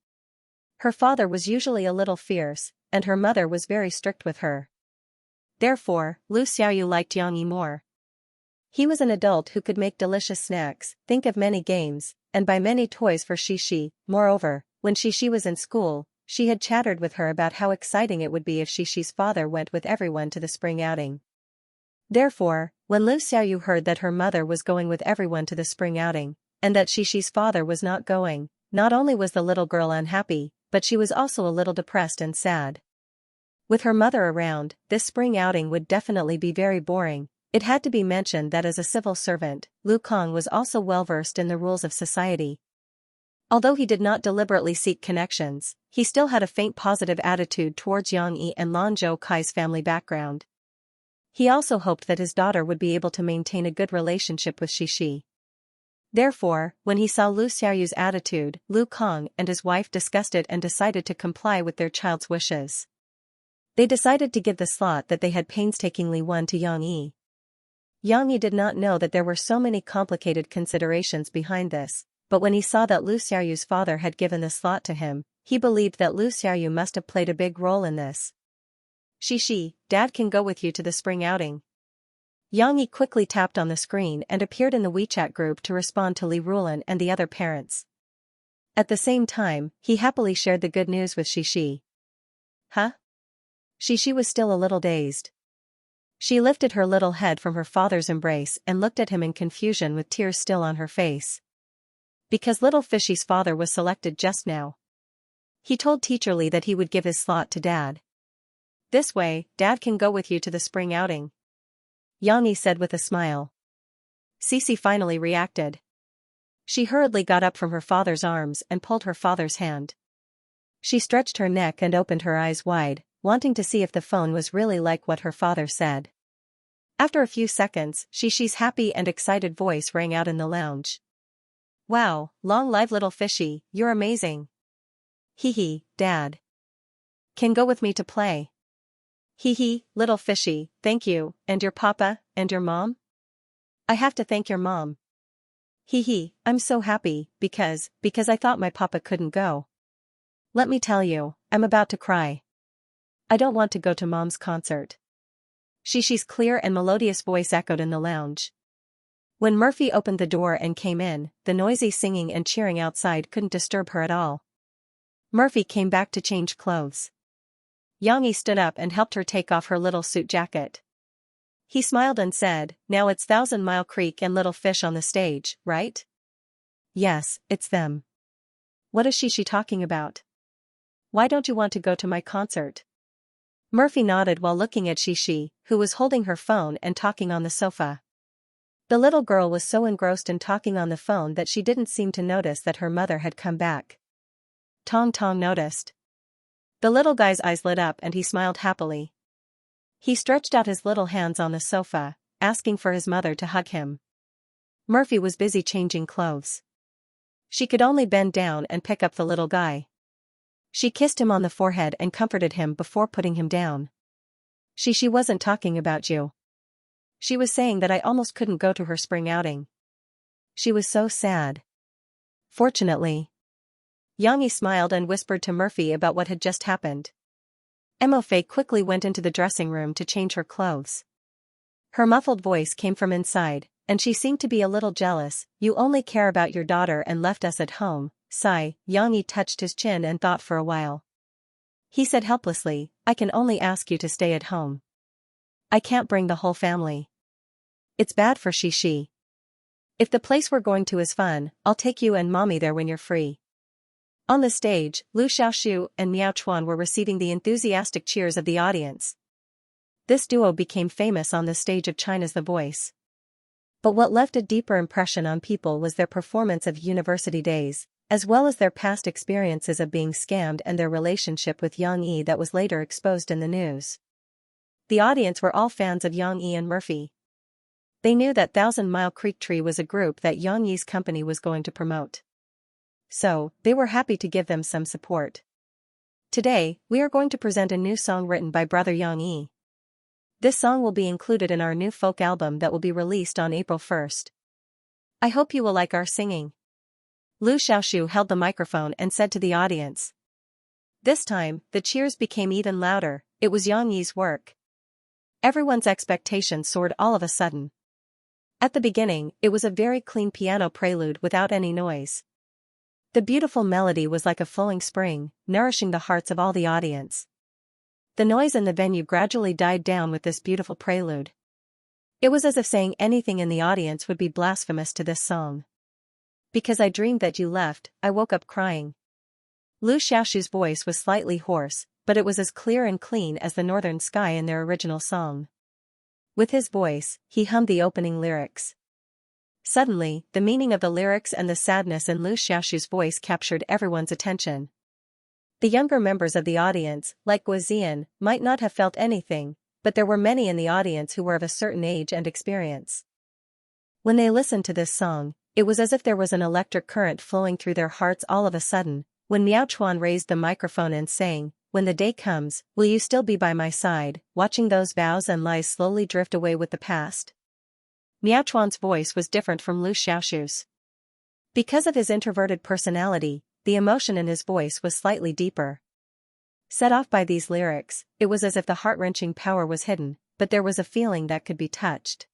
Her father was usually a little fierce, and her mother was very strict with her. Therefore, Lu Xiaoyu liked Yang Yi more. He was an adult who could make delicious snacks, think of many games, and buy many toys for Xishi. Moreover, when Xishi was in school, she had chattered with her about how exciting it would be if Xishi's father went with everyone to the spring outing. Therefore, when Lu Xiaoyu heard that her mother was going with everyone to the spring outing, and that Xishi's father was not going, not only was the little girl unhappy, but she was also a little depressed and sad. With her mother around, this spring outing would definitely be very boring. It had to be mentioned that as a civil servant, Lu Kong was also well versed in the rules of society. Although he did not deliberately seek connections, he still had a faint positive attitude towards Yang Yi and Lan Zhou Kai's family background. He also hoped that his daughter would be able to maintain a good relationship with Xishi. Therefore, when he saw Lu Xiaoyu's attitude, Lu Kong and his wife discussed it and decided to comply with their child's wishes. They decided to give the slot that they had painstakingly won to Yang Yi. Yang Yi did not know that there were so many complicated considerations behind this, but when he saw that Lu Xiaoyu's father had given the slot to him, he believed that Lu Xiaoyu must have played a big role in this. "Xishi, Dad can go with you to the spring outing." Yang Yi quickly tapped on the screen and appeared in the WeChat group to respond to Li Rulin and the other parents. At the same time, he happily shared the good news with Xishi. "Huh?" Xishi was still a little dazed. She lifted her little head from her father's embrace and looked at him in confusion with tears still on her face. Because Little Fishy's father was selected just now. He told Teacher Li that he would give his slot to Dad. "This way, Dad can go with you to the spring outing," Yang Yi said with a smile. Cece finally reacted. She hurriedly got up from her father's arms and pulled her father's hand. She stretched her neck and opened her eyes wide, wanting to see if the phone was really like what her father said. After a few seconds, Xishi's happy and excited voice rang out in the lounge. "Wow, long live Little Fishy, you're amazing." "Hee hee, Dad. Can go with me to play. Hee hee, little fishy, thank you, and your papa, and your mom? I have to thank your mom. Hee hee, I'm so happy, because I thought my papa couldn't go. Let me tell you, I'm about to cry. I don't want to go to mom's concert. Shishi's clear and melodious voice echoed in the lounge. When Murphy opened the door and came in, the noisy singing and cheering outside couldn't disturb her at all. Murphy came back to change clothes. Xianxia stood up and helped her take off her little suit jacket. He smiled and said, "Now it's Thousand Mile Creek and Little Fish on the stage, right?" "Yes, it's them." "What is she talking about? Why don't you want to go to my concert?" Murphy nodded while looking at Xianxia, who was holding her phone and talking on the sofa. The little girl was so engrossed in talking on the phone that she didn't seem to notice that her mother had come back. Tong Tong noticed. The little guy's eyes lit up and he smiled happily. He stretched out his little hands on the sofa, asking for his mother to hug him. Murphy was busy changing clothes. She could only bend down and pick up the little guy. She kissed him on the forehead and comforted him before putting him down. She wasn't talking about you. She was saying that I almost couldn't go to her spring outing. She was so sad. Fortunately. Xianxia smiled and whispered to Murphy about what had just happened. Fei quickly went into the dressing room to change her clothes. Her muffled voice came from inside, and she seemed to be a little jealous. "You only care about your daughter and left us at home." Sigh. Xianxia touched his chin and thought for a while. He said helplessly, "I can only ask you to stay at home. I can't bring the whole family. It's bad for Xianxia. If the place we're going to is fun, I'll take you and mommy there when you're free." On the stage, Lu Xiaoxiu and Miao Chuan were receiving the enthusiastic cheers of the audience. This duo became famous on the stage of China's The Voice. But what left a deeper impression on people was their performance of University Days, as well as their past experiences of being scammed and their relationship with Xianxia that was later exposed in the news. The audience were all fans of Xianxia and Murphy. They knew that Thousand Mile Creek Tree was a group that Xianxia's company was going to promote. So, they were happy to give them some support. Today, we are going to present a new song written by brother Xianxia. This song will be included in our new folk album that will be released on April 1st. I hope you will like our singing. Lu Xiaoxiu held the microphone and said to the audience. This time, the cheers became even louder. It was Xianxia's work. Everyone's expectations soared all of a sudden. At the beginning, it was a very clean piano prelude without any noise. The beautiful melody was like a flowing spring, nourishing the hearts of all the audience. The noise in the venue gradually died down with this beautiful prelude. It was as if saying anything in the audience would be blasphemous to this song. "Because I dreamed that you left, I woke up crying." Lu Xiaoxiu's voice was slightly hoarse, but it was as clear and clean as the northern sky in their original song. With his voice, he hummed the opening lyrics. Suddenly, the meaning of the lyrics and the sadness in Lu Xiaoxiu's voice captured everyone's attention. The younger members of the audience, like Guozian, might not have felt anything, but there were many in the audience who were of a certain age and experience. When they listened to this song, it was as if there was an electric current flowing through their hearts all of a sudden. When Miao Chuan raised the microphone and sang, "When the day comes, will you still be by my side," watching those vows and lies slowly drift away with the past. Miao Chuan's voice was different from Lu Xiaoxiu's. Because of his introverted personality, the emotion in his voice was slightly deeper. Set off by these lyrics, it was as if the heart-wrenching power was hidden, but there was a feeling that could be touched.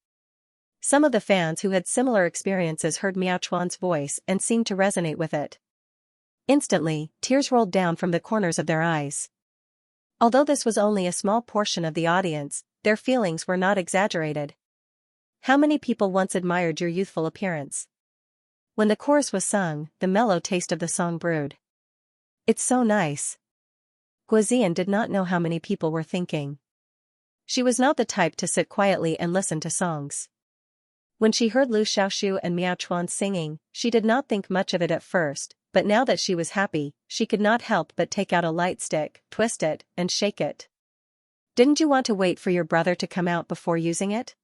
Some of the fans who had similar experiences heard Miao Chuan's voice and seemed to resonate with it. Instantly, tears rolled down from the corners of their eyes. Although this was only a small portion of the audience, their feelings were not exaggerated. How many people once admired your youthful appearance? When the chorus was sung, the mellow taste of the song brewed. It's so nice. Guozian did not know how many people were thinking. She was not the type to sit quietly and listen to songs. When she heard Lu Xiaoxiu and Miao Chuan singing, she did not think much of it at first, but now that she was happy, she could not help but take out a light stick, twist it, and shake it. "Didn't you want to wait for your brother to come out before using it?"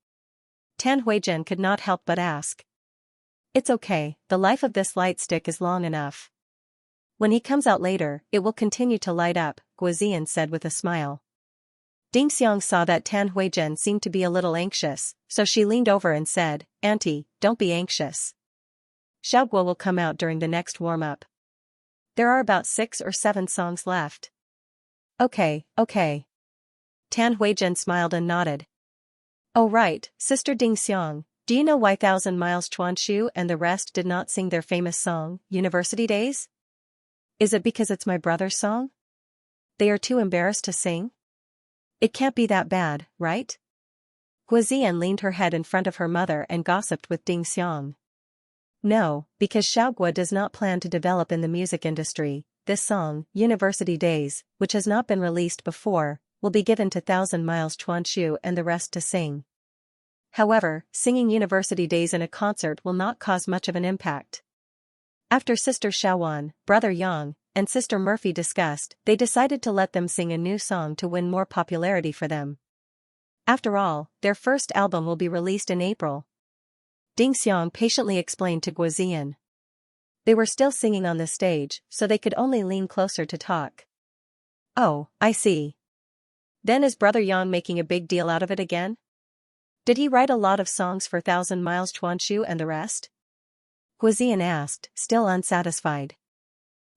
Tan Huijin could not help but ask. "It's okay, the life of this light stick is long enough." When he comes out later, it will continue to light up, Guozian said with a smile. Dingxiang saw that Tan Huizhen seemed to be a little anxious, so she leaned over and said, Auntie, don't be anxious. Xiaoguo will come out during the next warm-up. There are about 6 or 7 songs left. Okay. Tan Huizhen smiled and nodded. Oh right, Sister Dingxiang, do you know why Thousand Miles Chuanshu and the rest did not sing their famous song, University Days? Is it because it's my brother's song? They are too embarrassed to sing? It can't be that bad, right? Guozian leaned her head in front of her mother and gossiped with Dingxiang. No, because Xiaoguo does not plan to develop in the music industry. This song, University Days, which has not been released before, will be given to Thousand Miles Chuanshu and the rest to sing. However, singing University Days in a concert will not cause much of an impact. After Sister Xiaowan, Brother Yang, and Sister Murphy discussed, they decided to let them sing a new song to win more popularity for them. After all, their first album will be released in April. Dingxiang patiently explained to Guozian. They were still singing on the stage, so they could only lean closer to talk. Oh, I see. Then is Brother Yang making a big deal out of it again? Did he write a lot of songs for Thousand Miles Chuanshu and the rest? Guozian asked, still unsatisfied.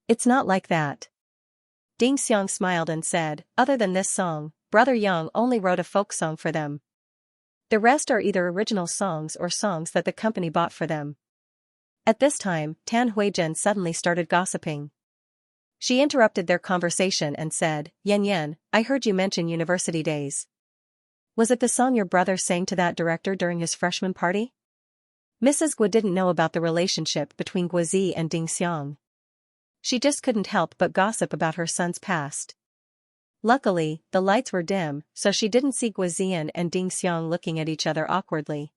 It's not like that. Dingxiang smiled and said, other than this song, Brother Yang only wrote a folk song for them. The rest are either original songs or songs that the company bought for them. At this time, Tan Huizhen suddenly started gossiping. She interrupted their conversation and said, Yan, I heard you mention University Days. Was it the song your brother sang to that director during his freshman party? Mrs. Guo didn't know about the relationship between Guozi and Dingxiang. She just couldn't help but gossip about her son's past. Luckily, the lights were dim, so she didn't see Guozian and Dingxiang looking at each other awkwardly.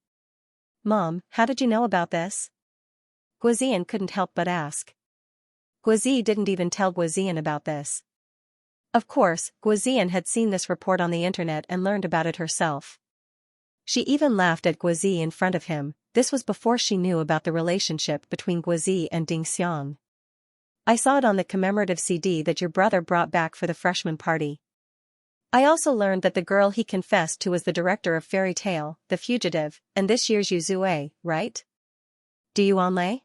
Mom, how did you know about this? Guozian couldn't help but ask. Guozi didn't even tell Guozian about this. Of course, Guozian had seen this report on the internet and learned about it herself. She even laughed at Guozi in front of him. This was before she knew about the relationship between Guozi and Dingxiang. I saw it on the commemorative CD that your brother brought back for the freshman party. I also learned that the girl he confessed to was the director of Fairy Tale, The Fugitive, and this year's Yu Zue, right? Du Yuanlei?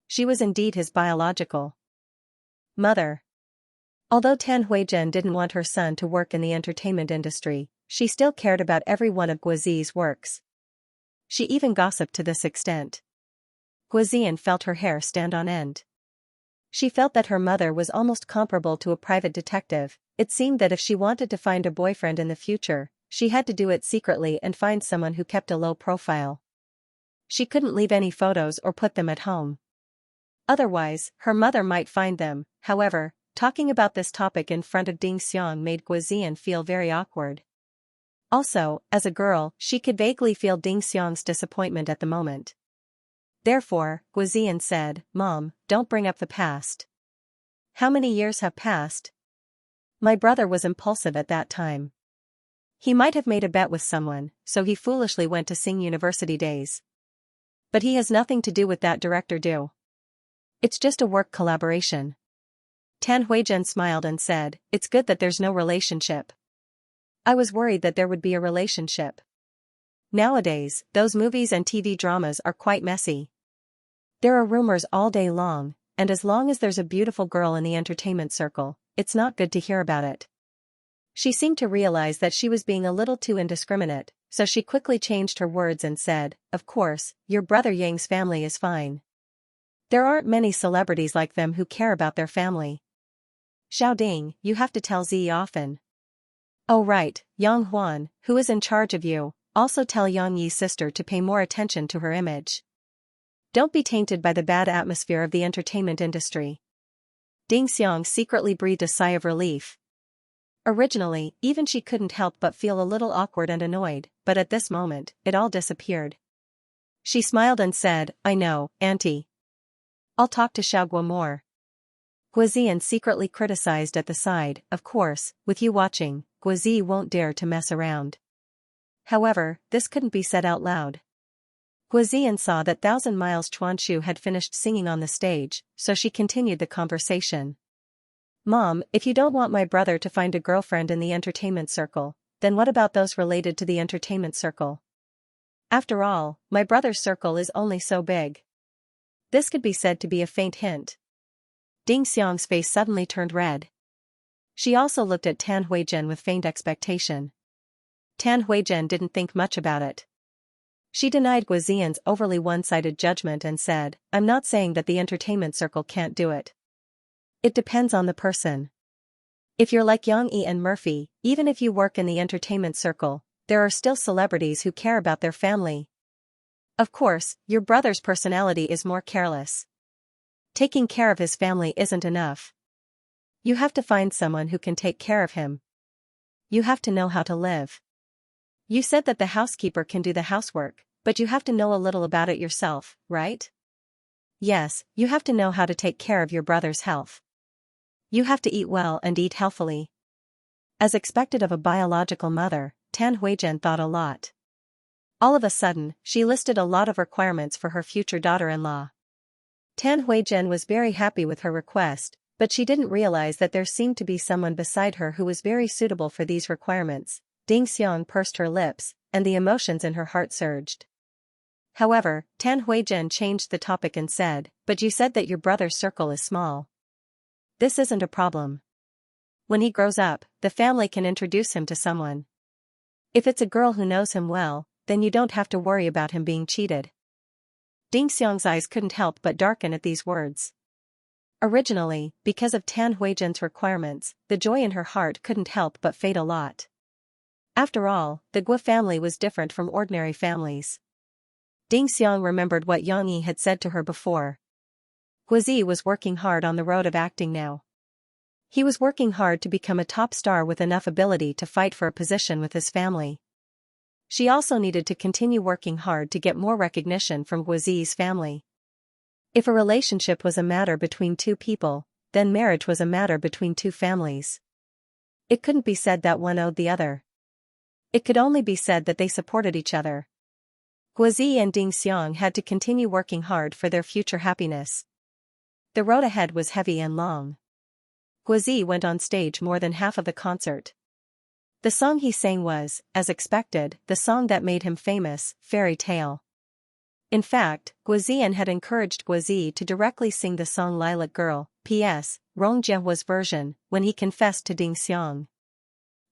She was indeed his biological mother. Although Tan Huizhen didn't want her son to work in the entertainment industry, she still cared about every one of Guozi's works. She even gossiped to this extent. Guozian felt her hair stand on end. She felt that her mother was almost comparable to a private detective. It seemed that if she wanted to find a boyfriend in the future, she had to do it secretly and find someone who kept a low profile. She couldn't leave any photos or put them at home. Otherwise, her mother might find them. However, talking about this topic in front of Dingxiang made Guozian feel very awkward. Also, as a girl, she could vaguely feel Dingxiang's disappointment at the moment. Therefore, Guozian said, Mom, don't bring up the past. How many years have passed? My brother was impulsive at that time. He might have made a bet with someone, so he foolishly went to sing University Days. But he has nothing to do with that director do. It's just a work collaboration. Tan Huizhen smiled and said, it's good that there's no relationship. I was worried that there would be a relationship. Nowadays, those movies and TV dramas are quite messy. There are rumors all day long, and as long as there's a beautiful girl in the entertainment circle, it's not good to hear about it. She seemed to realize that she was being a little too indiscriminate, so she quickly changed her words and said, of course, your brother Yang's family is fine. There aren't many celebrities like them who care about their family. Xiaoding, you have to tell Zi often. Oh right, Yang Huan, who is in charge of you, also tell Yang Yi's sister to pay more attention to her image. Don't be tainted by the bad atmosphere of the entertainment industry. Dingxiang secretly breathed a sigh of relief. Originally, even she couldn't help but feel a little awkward and annoyed, but at this moment, it all disappeared. She smiled and said, I know, Auntie. I'll talk to Xiaoguo more. Guozian secretly criticized at the side, of course, with you watching, Guozi won't dare to mess around. However, this couldn't be said out loud. Guozian saw that Thousand Miles Chuanchu had finished singing on the stage, so she continued the conversation. Mom, if you don't want my brother to find a girlfriend in the entertainment circle, then what about those related to the entertainment circle? After all, my brother's circle is only so big. This could be said to be a faint hint. Ding Xiang's face suddenly turned red. She also looked at Tan Huizhen with faint expectation. Tan Huizhen didn't think much about it. She denied Guozian's overly one-sided judgment and said, I'm not saying that the entertainment circle can't do it. It depends on the person. If you're like Yang and Murphy, even if you work in the entertainment circle, there are still celebrities who care about their family. Of course, your brother's personality is more careless. Taking care of his family isn't enough. You have to find someone who can take care of him. You have to know how to live. You said that the housekeeper can do the housework, but you have to know a little about it yourself, right? Yes, you have to know how to take care of your brother's health. You have to eat well and eat healthily. As expected of a biological mother, Tan Huizhen thought a lot. All of a sudden, she listed a lot of requirements for her future daughter-in-law. Tan Huizhen was very happy with her request, but she didn't realize that there seemed to be someone beside her who was very suitable for these requirements. Ding Xiang pursed her lips, and the emotions in her heart surged. However, Tan Huizhen changed the topic and said, but you said that your brother's circle is small. This isn't a problem. When he grows up, the family can introduce him to someone. If it's a girl who knows him well, then you don't have to worry about him being cheated. Ding Xiang's eyes couldn't help but darken at these words. Originally, because of Tan Huizhen's requirements, the joy in her heart couldn't help but fade a lot. After all, the Guo family was different from ordinary families. Ding Xiang remembered what Yang Yi had said to her before. Guozi was working hard on the road of acting now. He was working hard to become a top star with enough ability to fight for a position with his family. She also needed to continue working hard to get more recognition from Guozi's family. If a relationship was a matter between two people, then marriage was a matter between two families. It couldn't be said that one owed the other. It could only be said that they supported each other. Guozi and Ding Xiang had to continue working hard for their future happiness. The road ahead was heavy and long. Guozi went on stage more than half of the concert. The song he sang was, as expected, the song that made him famous, Fairy Tale. In fact, Guozian had encouraged Guozi to directly sing the song Lilac Girl, P.S., Rong Jiehua's version, when he confessed to Ding Xiang.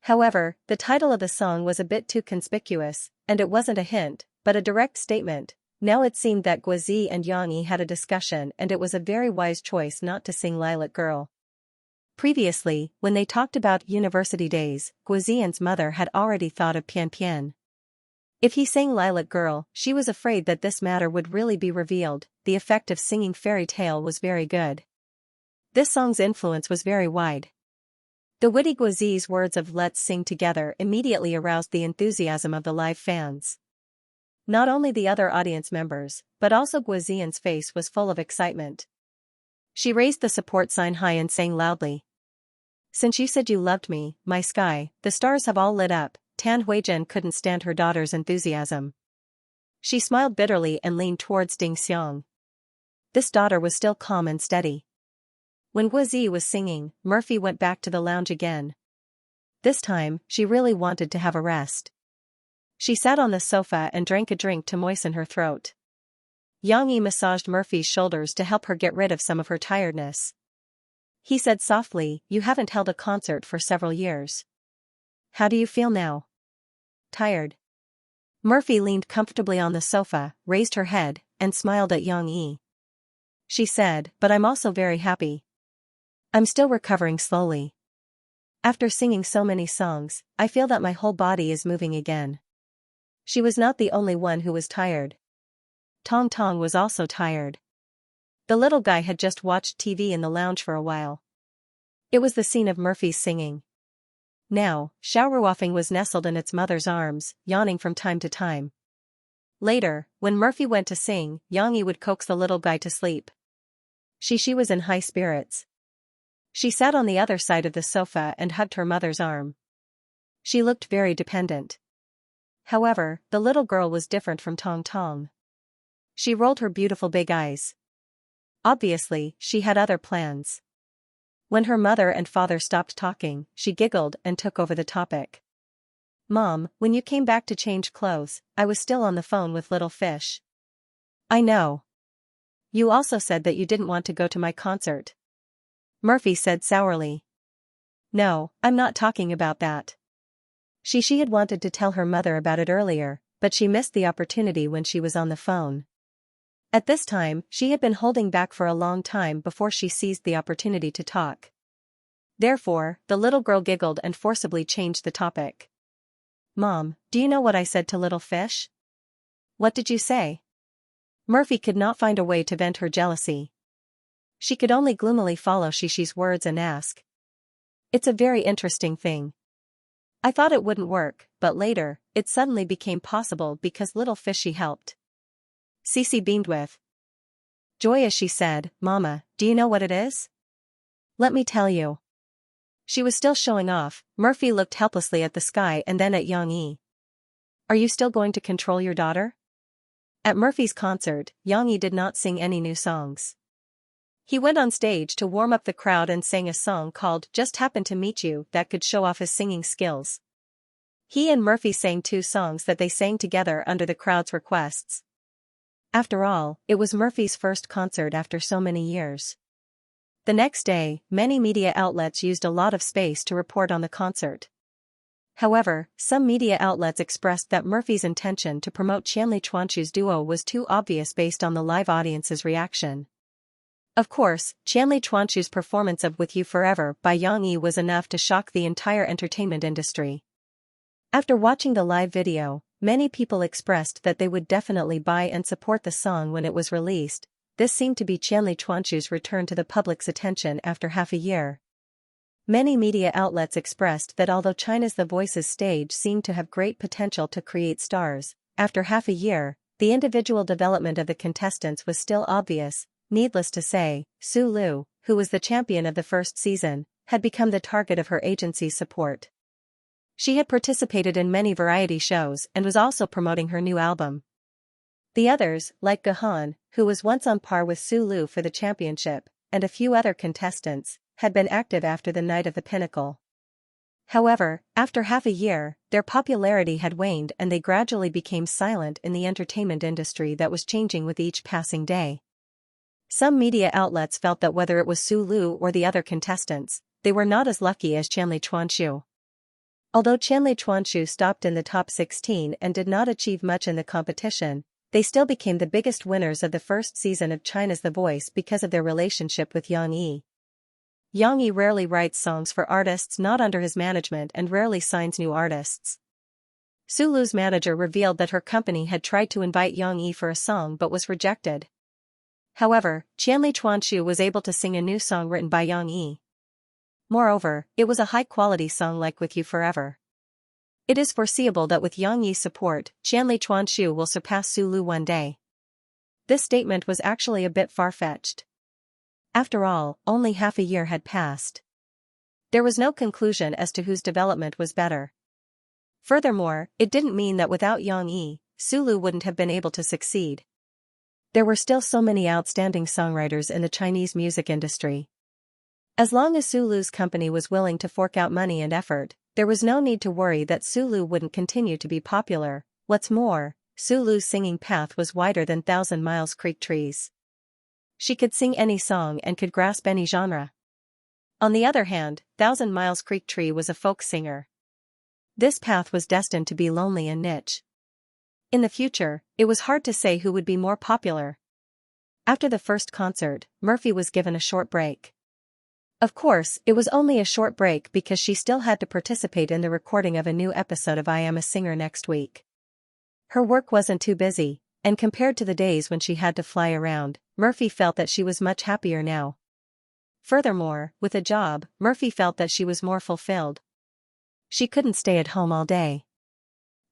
However, the title of the song was a bit too conspicuous, and it wasn't a hint, but a direct statement. Now it seemed that Guozi and Yang Yi had a discussion and it was a very wise choice not to sing Lilac Girl. Previously, when they talked about university days, Guozian's mother had already thought of Pian Pian. If he sang Lilac Girl, she was afraid that this matter would really be revealed. The effect of singing Fairy Tale was very good. This song's influence was very wide. The witty Guozi's words of "let's sing together" immediately aroused the enthusiasm of the live fans. Not only the other audience members, but also Guozian's face was full of excitement. She raised the support sign high and sang loudly. Since you said you loved me, my sky, the stars have all lit up. Tan Huizhen couldn't stand her daughter's enthusiasm. She smiled bitterly and leaned towards Ding Xiang. This daughter was still calm and steady. When Guozi was singing, Murphy went back to the lounge again. This time, she really wanted to have a rest. She sat on the sofa and drank a drink to moisten her throat. Yang Yi massaged Murphy's shoulders to help her get rid of some of her tiredness. He said softly, "You haven't held a concert for several years. How do you feel now? Tired?" Murphy leaned comfortably on the sofa, raised her head, and smiled at Yang Yi. She said, "But I'm also very happy. I'm still recovering slowly. After singing so many songs, I feel that my whole body is moving again." She was not the only one who was tired. Tong Tong was also tired. The little guy had just watched TV in the lounge for a while. It was the scene of Murphy's singing. Now, Xiaoruofeng was nestled in its mother's arms, yawning from time to time. Later, when Murphy went to sing, Yang Yi would coax the little guy to sleep. She was in high spirits. She sat on the other side of the sofa and hugged her mother's arm. She looked very dependent. However, the little girl was different from Tong Tong. She rolled her beautiful big eyes. Obviously, she had other plans. When her mother and father stopped talking, she giggled and took over the topic. Mom, when you came back to change clothes, I was still on the phone with little fish. I know. You also said that you didn't want to go to my concert. Murphy said sourly. No, I'm not talking about that. She had wanted to tell her mother about it earlier, but she missed the opportunity when she was on the phone. At this time, she had been holding back for a long time before she seized the opportunity to talk. Therefore, the little girl giggled and forcibly changed the topic. Mom, do you know what I said to little fish? What did you say? Murphy could not find a way to vent her jealousy. She could only gloomily follow Shishi's words and ask. It's a very interesting thing. I thought it wouldn't work, but later, it suddenly became possible because little fishy helped. Cece beamed with joy as she said, Mama, do you know what it is? Let me tell you. She was still showing off. Murphy looked helplessly at the sky and then at Xianxia. Are you still going to control your daughter? At Murphy's concert, Xianxia did not sing any new songs. He went on stage to warm up the crowd and sang a song called Just Happened to Meet You that could show off his singing skills. He and Murphy sang 2 songs that they sang together under the crowd's requests. After all, it was Murphy's first concert after so many years. The next day, many media outlets used a lot of space to report on the concert. However, some media outlets expressed that Murphy's intention to promote Qianli Chuanchu's duo was too obvious based on the live audience's reaction. Of course, Qianli Chuanchu's performance of With You Forever by Xianxia was enough to shock the entire entertainment industry. After watching the live video, many people expressed that they would definitely buy and support the song when it was released. This seemed to be Qianli Chuanchu's return to the public's attention after half a year. Many media outlets expressed that although China's The Voice's stage seemed to have great potential to create stars, after half a year, the individual development of the contestants was still obvious. Needless to say, Su Lu, who was the champion of the first season, had become the target of her agency's support. She had participated in many variety shows and was also promoting her new album. The others, like Gahan, who was once on par with Su Lu for the championship, and a few other contestants, had been active after the Night of the Pinnacle. However, after half a year, their popularity had waned and they gradually became silent in the entertainment industry that was changing with each passing day. Some media outlets felt that whether it was Su Lu or the other contestants, they were not as lucky as Qianli Chuanchu. Although Qianli Chuanchu stopped in the top 16 and did not achieve much in the competition, they still became the biggest winners of the first season of China's The Voice because of their relationship with Xianxia. Xianxia rarely writes songs for artists not under his management and rarely signs new artists. Su Lu's manager revealed that her company had tried to invite Xianxia for a song but was rejected. However, Qianli Chuanchu was able to sing a new song written by Xianxia. Moreover, it was a high-quality song like With You Forever. It is foreseeable that with Xianxia's support, Qianli Chuanchu will surpass Su Lu one day. This statement was actually a bit far-fetched. After all, only half a year had passed. There was no conclusion as to whose development was better. Furthermore, it didn't mean that without Xianxia, Su Lu wouldn't have been able to succeed. There were still so many outstanding songwriters in the Chinese music industry. As long as Su Lu's company was willing to fork out money and effort, there was no need to worry that Su Lu wouldn't continue to be popular. What's more, Su Lu's singing path was wider than Thousand Miles Creek trees. She could sing any song and could grasp any genre. On the other hand, Thousand Miles Creek Tree was a folk singer. This path was destined to be lonely and niche. In the future, it was hard to say who would be more popular. After the first concert, Murphy was given a short break. Of course, it was only a short break because she still had to participate in the recording of a new episode of I Am a Singer next week. Her work wasn't too busy, and compared to the days when she had to fly around, Murphy felt that she was much happier now. Furthermore, with a job, Murphy felt that she was more fulfilled. She couldn't stay at home all day.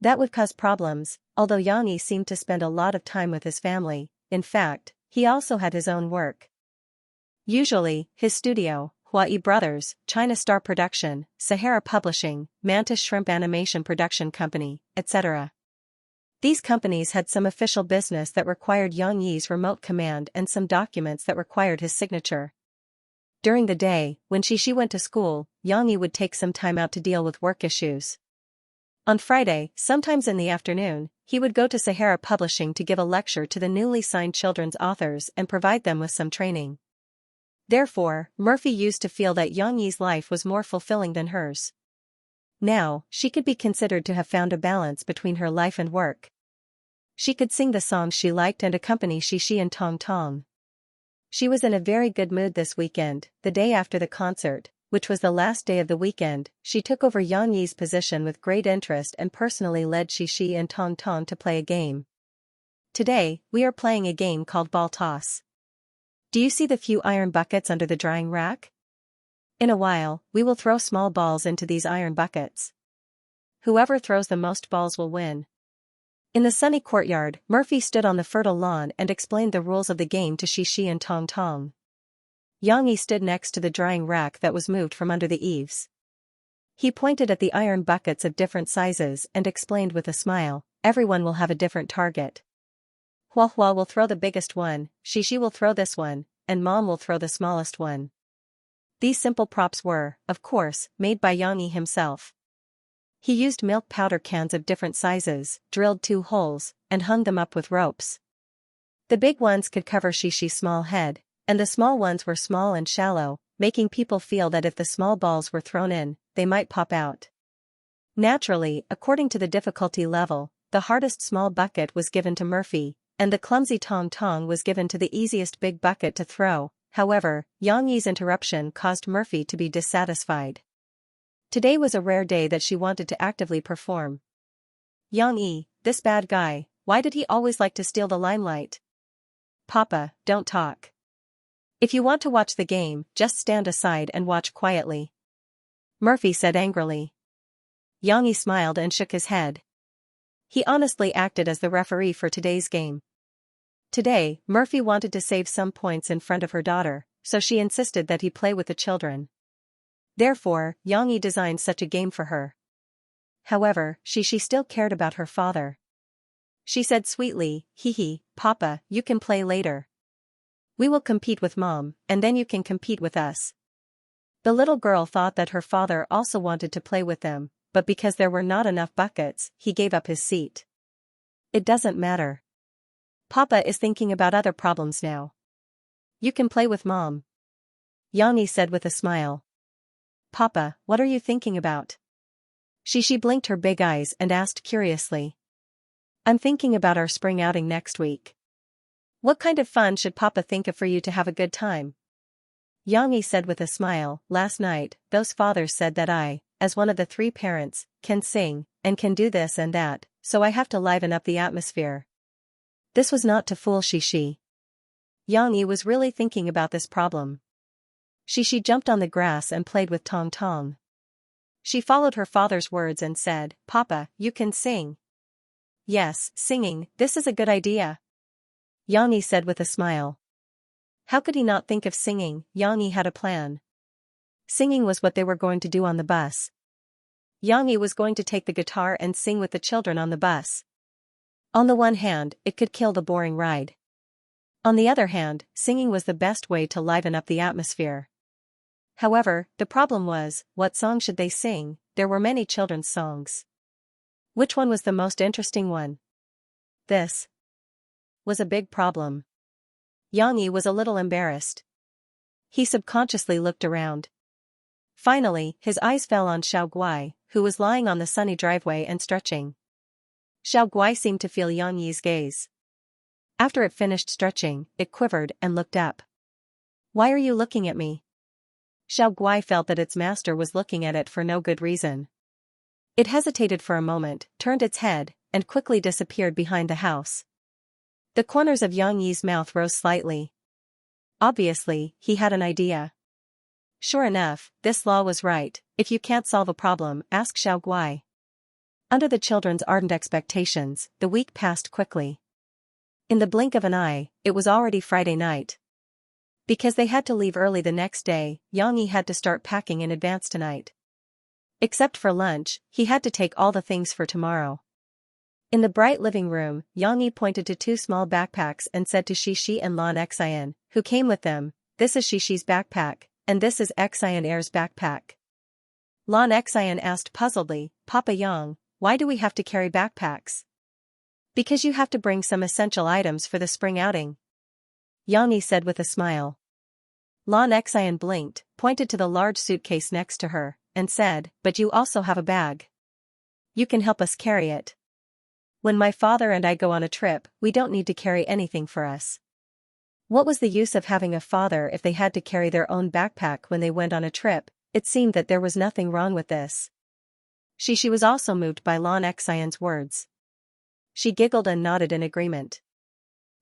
That would cause problems, although Xianxia seemed to spend a lot of time with his family. In fact, he also had his own work. Usually, his studio, Huai Brothers, China Star Production, Sahara Publishing, Mantis Shrimp Animation Production Company, etc. These companies had some official business that required Yang Yi's remote command and some documents that required his signature. During the day, when Xixi went to school, Yang Yi would take some time out to deal with work issues. On Friday, sometimes in the afternoon, he would go to Sahara Publishing to give a lecture to the newly signed children's authors and provide them with some training. Therefore, Murphy used to feel that Yang Yi's life was more fulfilling than hers. Now, she could be considered to have found a balance between her life and work. She could sing the songs she liked and accompany Xixi and Tong Tong. She was in a very good mood this weekend. The day after the concert, which was the last day of the weekend, she took over Yang Yi's position with great interest and personally led Xixi and Tong Tong to play a game. Today, we are playing a game called ball toss. Do you see the few iron buckets under the drying rack? In a while, we will throw small balls into these iron buckets. Whoever throws the most balls will win. In the sunny courtyard, Murphy stood on the fertile lawn and explained the rules of the game to Xixi and Tong Tong. Yang Yi stood next to the drying rack that was moved from under the eaves. He pointed at the iron buckets of different sizes and explained with a smile, "Everyone will have a different target. Hua Hua will throw the biggest one, Xixi will throw this one, and Mom will throw the smallest one." These simple props were, of course, made by Yang Yi himself. He used milk powder cans of different sizes, drilled 2 holes, and hung them up with ropes. The big ones could cover Xixi's small head, and the small ones were small and shallow, making people feel that if the small balls were thrown in, they might pop out. Naturally, according to the difficulty level, the hardest small bucket was given to Murphy, and the clumsy Tong Tong was given to the easiest big bucket to throw. However, Yang Yi's interruption caused Murphy to be dissatisfied. Today was a rare day that she wanted to actively perform. "Yang Yi, this bad guy, why did he always like to steal the limelight?" "Papa, don't talk. If you want to watch the game, just stand aside and watch quietly," Murphy said angrily. Yang Yi smiled and shook his head. He honestly acted as the referee for today's game. Today, Murphy wanted to save some points in front of her daughter, so she insisted that he play with the children. Therefore, Yang Yi designed such a game for her. However, she still cared about her father. She said sweetly, "Hee, Papa, you can play later. We will compete with Mom, and then you can compete with us." The little girl thought that her father also wanted to play with them, but because there were not enough buckets, he gave up his seat. "It doesn't matter. Papa is thinking about other problems now. You can play with Mom," Yang Yi said with a smile. "Papa, what are you thinking about?" Xixi blinked her big eyes and asked curiously. "I'm thinking about our spring outing next week. What kind of fun should Papa think of for you to have a good time?" Yang Yi said with a smile, "Last night, those fathers said that I, as one of the 3 parents, can sing, and can do this and that, so I have to liven up the atmosphere." This was not to fool Xixi. Yang Yi was really thinking about this problem. Xixi jumped on the grass and played with Tong Tong. She followed her father's words and said, "Papa, you can sing." "Yes, singing, this is a good idea," Yang Yi said with a smile. How could he not think of singing? Yang Yi had a plan. Singing was what they were going to do on the bus. Yang Yi was going to take the guitar and sing with the children on the bus. On the one hand, it could kill the boring ride. On the other hand, singing was the best way to liven up the atmosphere. However, the problem was, what song should they sing? There were many children's songs. Which one was the most interesting one? This was a big problem. Yang Yi was a little embarrassed. He subconsciously looked around. Finally, his eyes fell on Xiao Guai, who was lying on the sunny driveway and stretching. Xiao Guai seemed to feel Yang Yi's gaze. After it finished stretching, it quivered and looked up. "Why are you looking at me?" Xiao Guai felt that its master was looking at it for no good reason. It hesitated for a moment, turned its head, and quickly disappeared behind the house. The corners of Yang Yi's mouth rose slightly. Obviously, he had an idea. Sure enough, this law was right: if you can't solve a problem, ask Xiao Guai. Under the children's ardent expectations, the week passed quickly. In the blink of an eye, it was already Friday night. Because they had to leave early the next day, Yang Yi had to start packing in advance tonight. Except for lunch, he had to take all the things for tomorrow. In the bright living room, Xianxia pointed to two small backpacks and said to Xishi and Lan Xian, who came with them, "This is Shishi's backpack, and this is Xian Air's backpack." Lan Xian asked puzzledly, "Papa Yang, why do we have to carry backpacks?" "Because you have to bring some essential items for the spring outing," Xianxia said with a smile. Lan Xian blinked, pointed to the large suitcase next to her, and said, "But you also have a bag. You can help us carry it. When my father and I go on a trip, we don't need to carry anything for us." What was the use of having a father if they had to carry their own backpack when they went on a trip? It seemed that there was nothing wrong with this. She was also moved by Lan Xian's words. She giggled and nodded in agreement.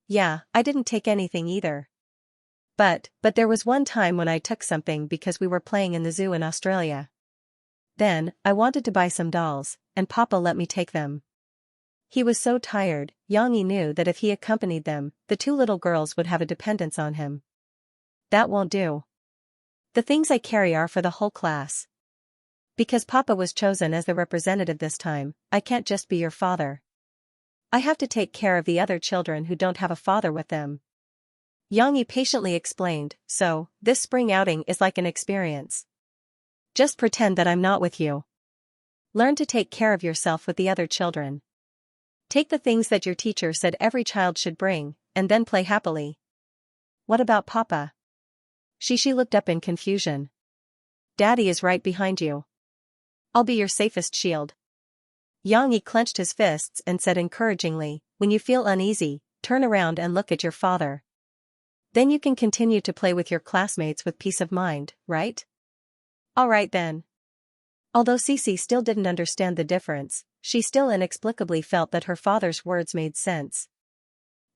"Yeah, I didn't take anything either. But there was one time when I took something because we were playing in the zoo in Australia. Then, I wanted to buy some dolls, and Papa let me take them." He was so tired, Xianxia knew that if he accompanied them, the two little girls would have a dependence on him. "That won't do. The things I carry are for the whole class. Because Papa was chosen as the representative this time, I can't just be your father. I have to take care of the other children who don't have a father with them." Xianxia patiently explained, "So, this spring outing is like an experience. Just pretend that I'm not with you. Learn to take care of yourself with the other children. Take the things that your teacher said every child should bring, and then play happily." "What about Papa?" Shishi looked up in confusion. "Daddy is right behind you. I'll be your safest shield." Xianxia clenched his fists and said encouragingly, "When you feel uneasy, turn around and look at your father. Then you can continue to play with your classmates with peace of mind, right?" "All right then." Although Cece still didn't understand the difference, she still inexplicably felt that her father's words made sense.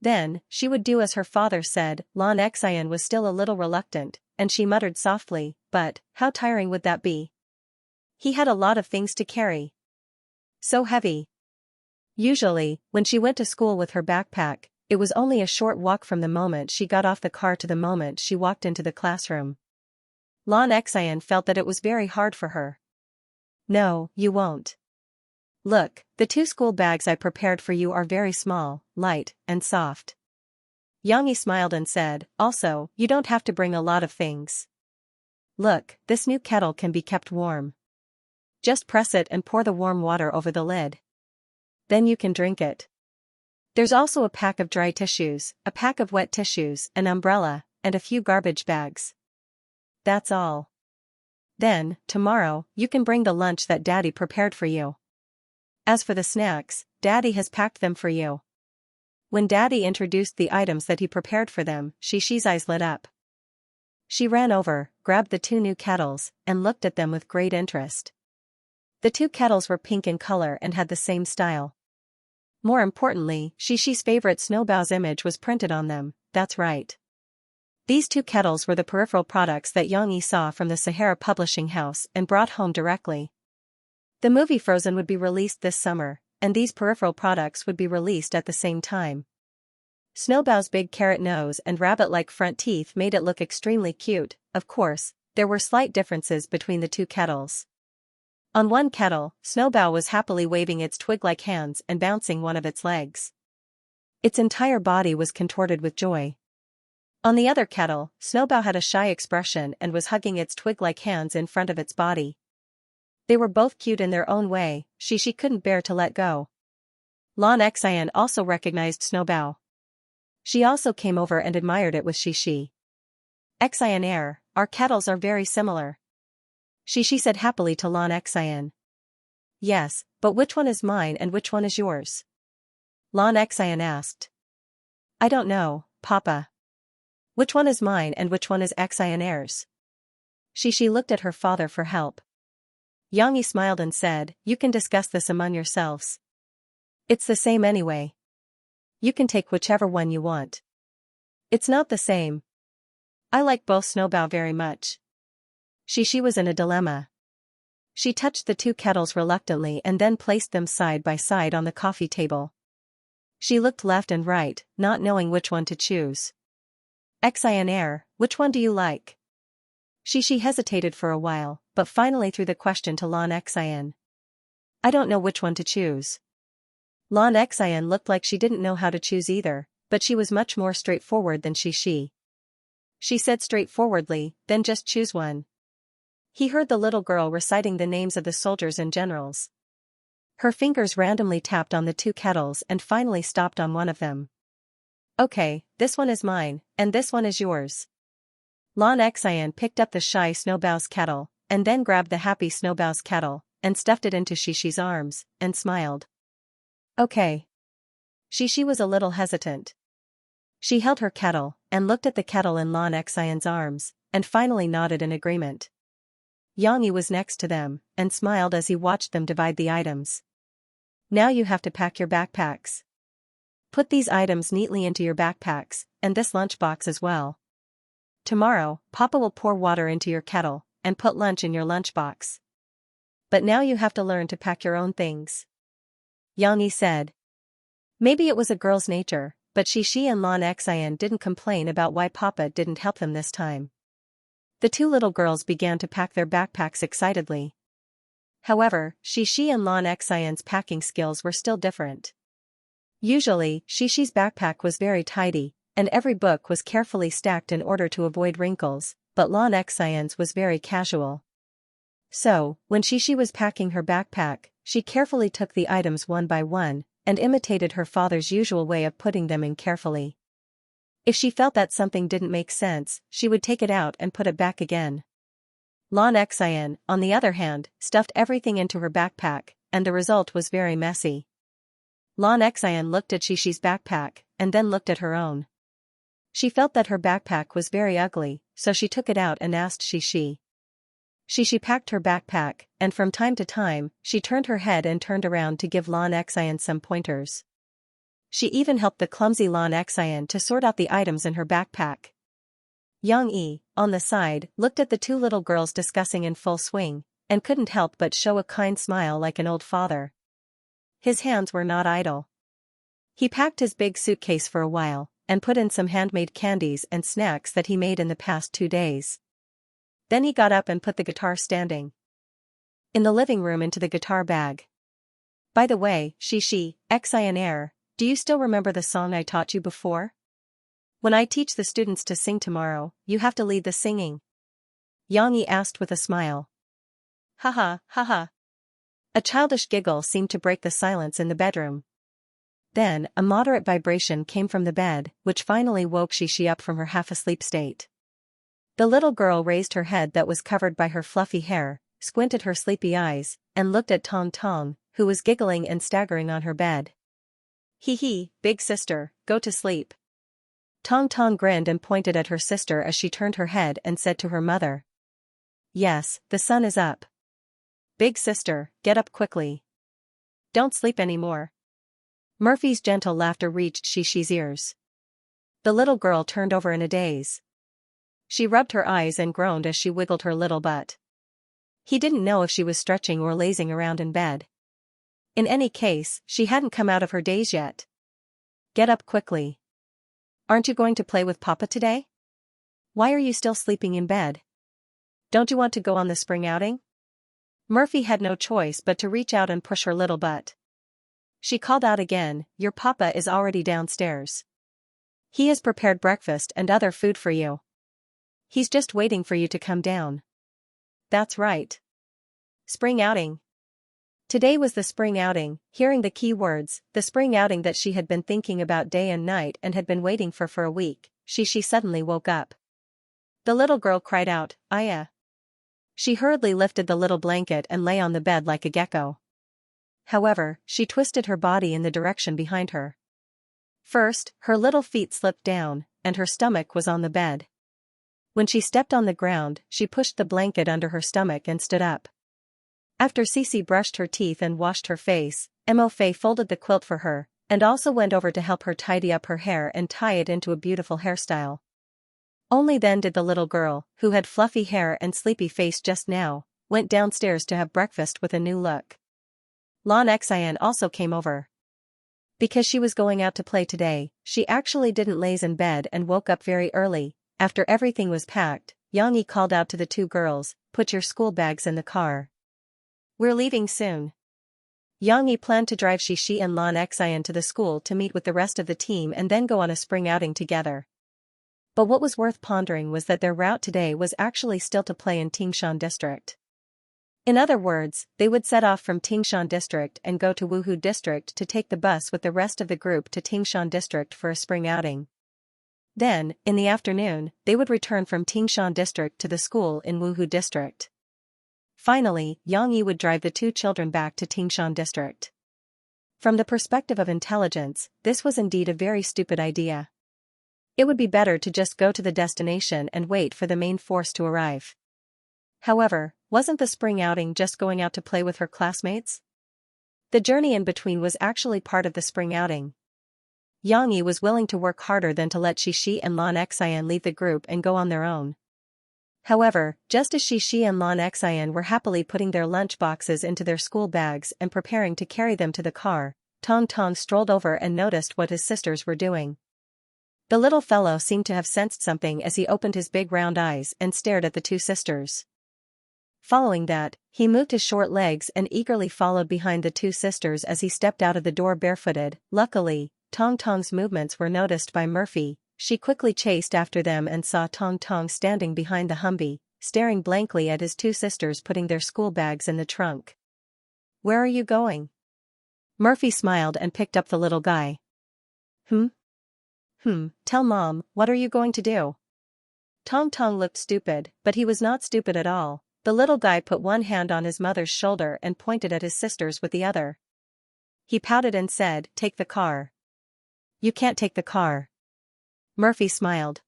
Then, she would do as her father said. Lan Xian was still a little reluctant, and she muttered softly, "But, how tiring would that be? He had a lot of things to carry. So heavy." Usually, when she went to school with her backpack, it was only a short walk from the moment she got off the car to the moment she walked into the classroom. Lan Xian felt that it was very hard for her. "No, you won't. Look, the two school bags I prepared for you are very small, light, and soft." Xianxia smiled and said, "Also, you don't have to bring a lot of things. Look, this new kettle can be kept warm. Just press it and pour the warm water over the lid. Then you can drink it. There's also a pack of dry tissues, a pack of wet tissues, an umbrella, and a few garbage bags. That's all. Then, tomorrow, you can bring the lunch that Daddy prepared for you. As for the snacks, Daddy has packed them for you." When Daddy introduced the items that he prepared for them, Shishi's eyes lit up. She ran over, grabbed the two new kettles, and looked at them with great interest. The two kettles were pink in color and had the same style. More importantly, Shishi's favorite Snowbow's image was printed on them. That's right. These two kettles were the peripheral products that Xianxia saw from the Sahara Publishing House and brought home directly. The movie Frozen would be released this summer, and these peripheral products would be released at the same time. Snowbow's big carrot nose and rabbit-like front teeth made it look extremely cute. Of course, there were slight differences between the two kettles. On one kettle, Snowbow was happily waving its twig-like hands and bouncing one of its legs. Its entire body was contorted with joy. On the other kettle, Snowbow had a shy expression and was hugging its twig-like hands in front of its body. They were both cute in their own way. She couldn't bear to let go. Lan Xian also recognized Snowbow. She also came over and admired it with Shishi. "Xian Air, our kettles are very similar," Shishi said happily to Lan Xian. "Yes, but which one is mine and which one is yours?" Lan Xian asked. "I don't know, Papa. Which one is mine and which one is Xian Air's?" Shishi looked at her father for help. Xianxia smiled and said, "You can discuss this among yourselves. It's the same anyway. You can take whichever one you want." "It's not the same. I like both Snowbow very much." Shishi was in a dilemma. She touched the two kettles reluctantly and then placed them side by side on the coffee table. She looked left and right, not knowing which one to choose. "Xian Air, which one do you like?" Shishi hesitated for a while, but finally threw the question to Lan Xian. "I don't know which one to choose." Lan Xian looked like she didn't know how to choose either, but she was much more straightforward than Shi. She said straightforwardly, then just choose one. He heard the little girl reciting the names of the soldiers and generals. Her fingers randomly tapped on the two kettles and finally stopped on one of them. Okay, this one is mine, and this one is yours. Lan Xian picked up the shy Snowbow's kettle, and then grabbed the happy Snowbow's kettle, and stuffed it into Shi's arms, and smiled. Okay. Shi was a little hesitant. She held her kettle, and looked at the kettle in Lan Xian's arms, and finally nodded in agreement. Xianxia was next to them, and smiled as he watched them divide the items. Now you have to pack your backpacks. Put these items neatly into your backpacks, and this lunchbox as well. Tomorrow, Papa will pour water into your kettle, and put lunch in your lunchbox. But now you have to learn to pack your own things. Xianxia said. Maybe it was a girl's nature, but Shi and Lan Xian didn't complain about why Papa didn't help them this time. The two little girls began to pack their backpacks excitedly. However, Shi and Lan Xian's packing skills were still different. Usually, Shi's backpack was very tidy, and every book was carefully stacked in order to avoid wrinkles, but Lan Xian's was very casual. So, when Shi was packing her backpack, she carefully took the items one by one, and imitated her father's usual way of putting them in carefully. If she felt that something didn't make sense, she would take it out and put it back again. Lan Xian, on the other hand, stuffed everything into her backpack, and the result was very messy. Lan Xian looked at Shi's backpack, and then looked at her own. She felt that her backpack was very ugly, so she took it out and asked Shi. She packed her backpack, and from time to time, she turned her head and turned around to give Lan Xian some pointers. She even helped the clumsy Lan Xian to sort out the items in her backpack. Xianxia, on the side, looked at the two little girls discussing in full swing, and couldn't help but show a kind smile like an old father. His hands were not idle. He packed his big suitcase for a while, and put in some handmade candies and snacks that he made in the past 2 days. Then he got up and put the guitar standing in the living room into the guitar bag. By the way, Xian, do you still remember the song I taught you before? When I teach the students to sing tomorrow, you have to lead the singing. Xianxia asked with a smile. Haha, haha. A childish giggle seemed to break the silence in the bedroom. Then, a moderate vibration came from the bed, which finally woke Shi up from her half-asleep state. The little girl raised her head that was covered by her fluffy hair, squinted her sleepy eyes, and looked at Tong Tong, who was giggling and staggering on her bed. Hee, big sister, go to sleep. Tong Tong grinned and pointed at her sister as she turned her head and said to her mother. Yes, the sun is up. Big sister, get up quickly. Don't sleep anymore. Murphy's gentle laughter reached Shi's ears. The little girl turned over in a daze. She rubbed her eyes and groaned as she wiggled her little butt. He didn't know if she was stretching or lazing around in bed. In any case, she hadn't come out of her daze yet. Get up quickly. Aren't you going to play with Papa today? Why are you still sleeping in bed? Don't you want to go on the spring outing? Murphy had no choice but to reach out and push her little butt. She called out again, your Papa is already downstairs. He has prepared breakfast and other food for you. He's just waiting for you to come down. That's right. Spring outing. Today was the spring outing, hearing the key words, the spring outing that she had been thinking about day and night and had been waiting for a week. She suddenly woke up. The little girl cried out, Aya. She hurriedly lifted the little blanket and lay on the bed like a gecko. However, she twisted her body in the direction behind her. First, her little feet slipped down, and her stomach was on the bed. When she stepped on the ground, she pushed the blanket under her stomach and stood up. After Cece brushed her teeth and washed her face, Mo Fei folded the quilt for her, and also went over to help her tidy up her hair and tie it into a beautiful hairstyle. Only then did the little girl, who had fluffy hair and sleepy face just now, went downstairs to have breakfast with a new look. Lan Xian also came over. Because she was going out to play today, she actually didn't laze in bed and woke up very early. After everything was packed, Xianxia called out to the two girls, put your school bags in the car. We're leaving soon. Yang Yi planned to drive Xianxia and Xian to the school to meet with the rest of the team and then go on a spring outing together. But what was worth pondering was that their route today was actually still to play in Tingshan District. In other words, they would set off from Tingshan District and go to Wuhu District to take the bus with the rest of the group to Tingshan District for a spring outing. Then, in the afternoon, they would return from Tingshan District to the school in Wuhu District. Finally, Yang Yi would drive the two children back to Tingshan District. From the perspective of intelligence, this was indeed a very stupid idea. It would be better to just go to the destination and wait for the main force to arrive. However, wasn't the spring outing just going out to play with her classmates? The journey in between was actually part of the spring outing. Yang Yi was willing to work harder than to let Xianxia and Xian leave the group and go on their own. However, just as Xianxia and Xian were happily putting their lunch boxes into their school bags and preparing to carry them to the car, Tong Tong strolled over and noticed what his sisters were doing. The little fellow seemed to have sensed something as he opened his big round eyes and stared at the two sisters. Following that, he moved his short legs and eagerly followed behind the two sisters as he stepped out of the door barefooted. Luckily, Tong Tong's movements were noticed by Murphy. She quickly chased after them and saw Tong Tong standing behind the Humvee, staring blankly at his two sisters putting their school bags in the trunk. "Where are you going?" Murphy smiled and picked up the little guy. Tell Mom, what are you going to do?" Tong Tong looked stupid, but he was not stupid at all. The little guy put one hand on his mother's shoulder and pointed at his sisters with the other. He pouted and said, "Take the car." "You can't take the car." Murphy smiled.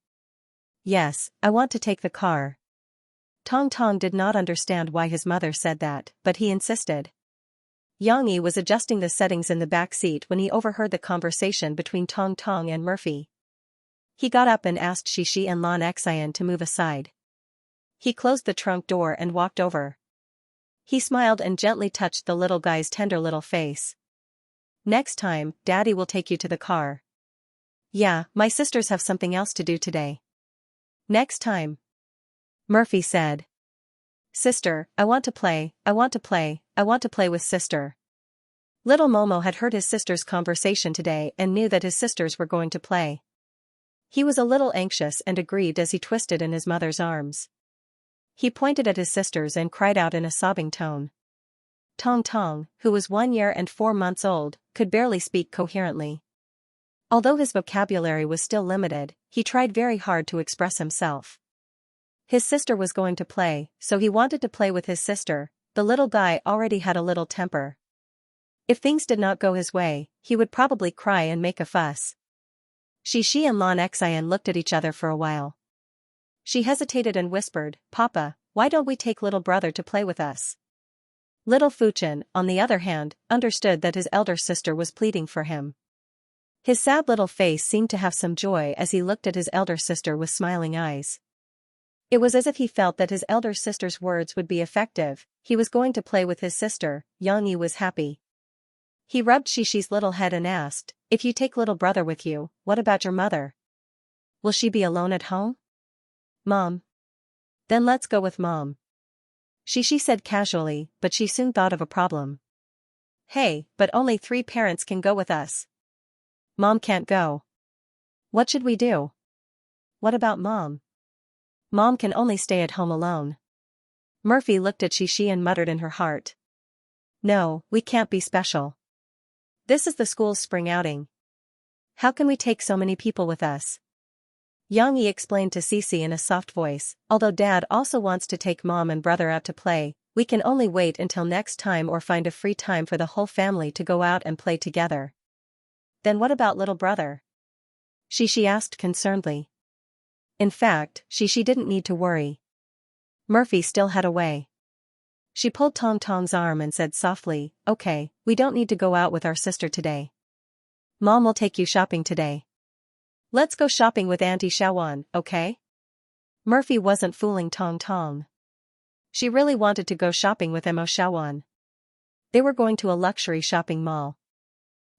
"Yes, I want to take the car." Tong Tong did not understand why his mother said that, but he insisted. Yang Yi was adjusting the settings in the back seat when he overheard the conversation between Tong Tong and Murphy. He got up and asked Xianxia and Xian to move aside. He closed the trunk door and walked over. He smiled and gently touched the little guy's tender little face. "Next time, Daddy will take you to the car." "Yeah, my sisters have something else to do today." "Next time," Murphy said. "Sister, I want to play, I want to play, I want to play with sister." Little Momo had heard his sister's conversation today and knew that his sisters were going to play. He was a little anxious and agreed as he twisted in his mother's arms. He pointed at his sisters and cried out in a sobbing tone. Tong Tong, who was 1 year and 4 months old, could barely speak coherently. Although his vocabulary was still limited, he tried very hard to express himself. His sister was going to play, so he wanted to play with his sister. The little guy already had a little temper. If things did not go his way, he would probably cry and make a fuss. Xianxia and Xian looked at each other for a while. She hesitated and whispered, "Papa, why don't we take little brother to play with us?" Little Fuchen, on the other hand, understood that his elder sister was pleading for him. His sad little face seemed to have some joy as he looked at his elder sister with smiling eyes. It was as if he felt that his elder sister's words would be effective. He was going to play with his sister. Yang Yi was happy. He rubbed Xixi's little head and asked, "If you take little brother with you, what about your mother? Will she be alone at home?" "Mom." "Then let's go with Mom," Xixi said casually, but she soon thought of a problem. "Hey, but only 3 parents can go with us. Mom can't go. What should we do?" "What about Mom?" "Mom can only stay at home alone." Murphy looked at Xixi and muttered in her heart. "No, we can't be special. This is the school's spring outing. How can we take so many people with us?" Yang Yi explained to Cici in a soft voice, "Although Dad also wants to take Mom and brother out to play, we can only wait until next time or find a free time for the whole family to go out and play together." "Then what about little brother?" Xixi asked concernedly. In fact, Xixi didn't need to worry. Murphy still had a way. She pulled Tong Tong's arm and said softly, "Okay, we don't need to go out with our sister today. Mom will take you shopping today. Let's go shopping with Auntie Xiaowan, okay?" Murphy wasn't fooling Tong Tong. She really wanted to go shopping with Mo Xiaowan. They were going to a luxury shopping mall.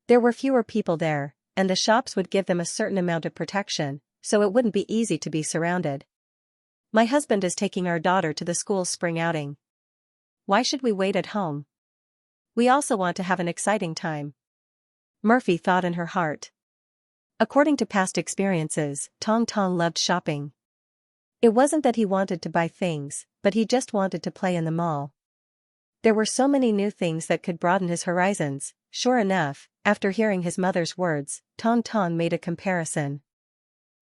There were fewer people there, and the shops would give them a certain amount of protection, so it wouldn't be easy to be surrounded. "My husband is taking our daughter to the school's spring outing. Why should we wait at home?" we also want to have an exciting time. Murphy thought in her heart. According to past experiences, Tong Tong loved shopping. It wasn't that he wanted to buy things, but he just wanted to play in the mall. There were so many new things that could broaden his horizons. Sure enough, after hearing his mother's words, Tong Tong made a comparison.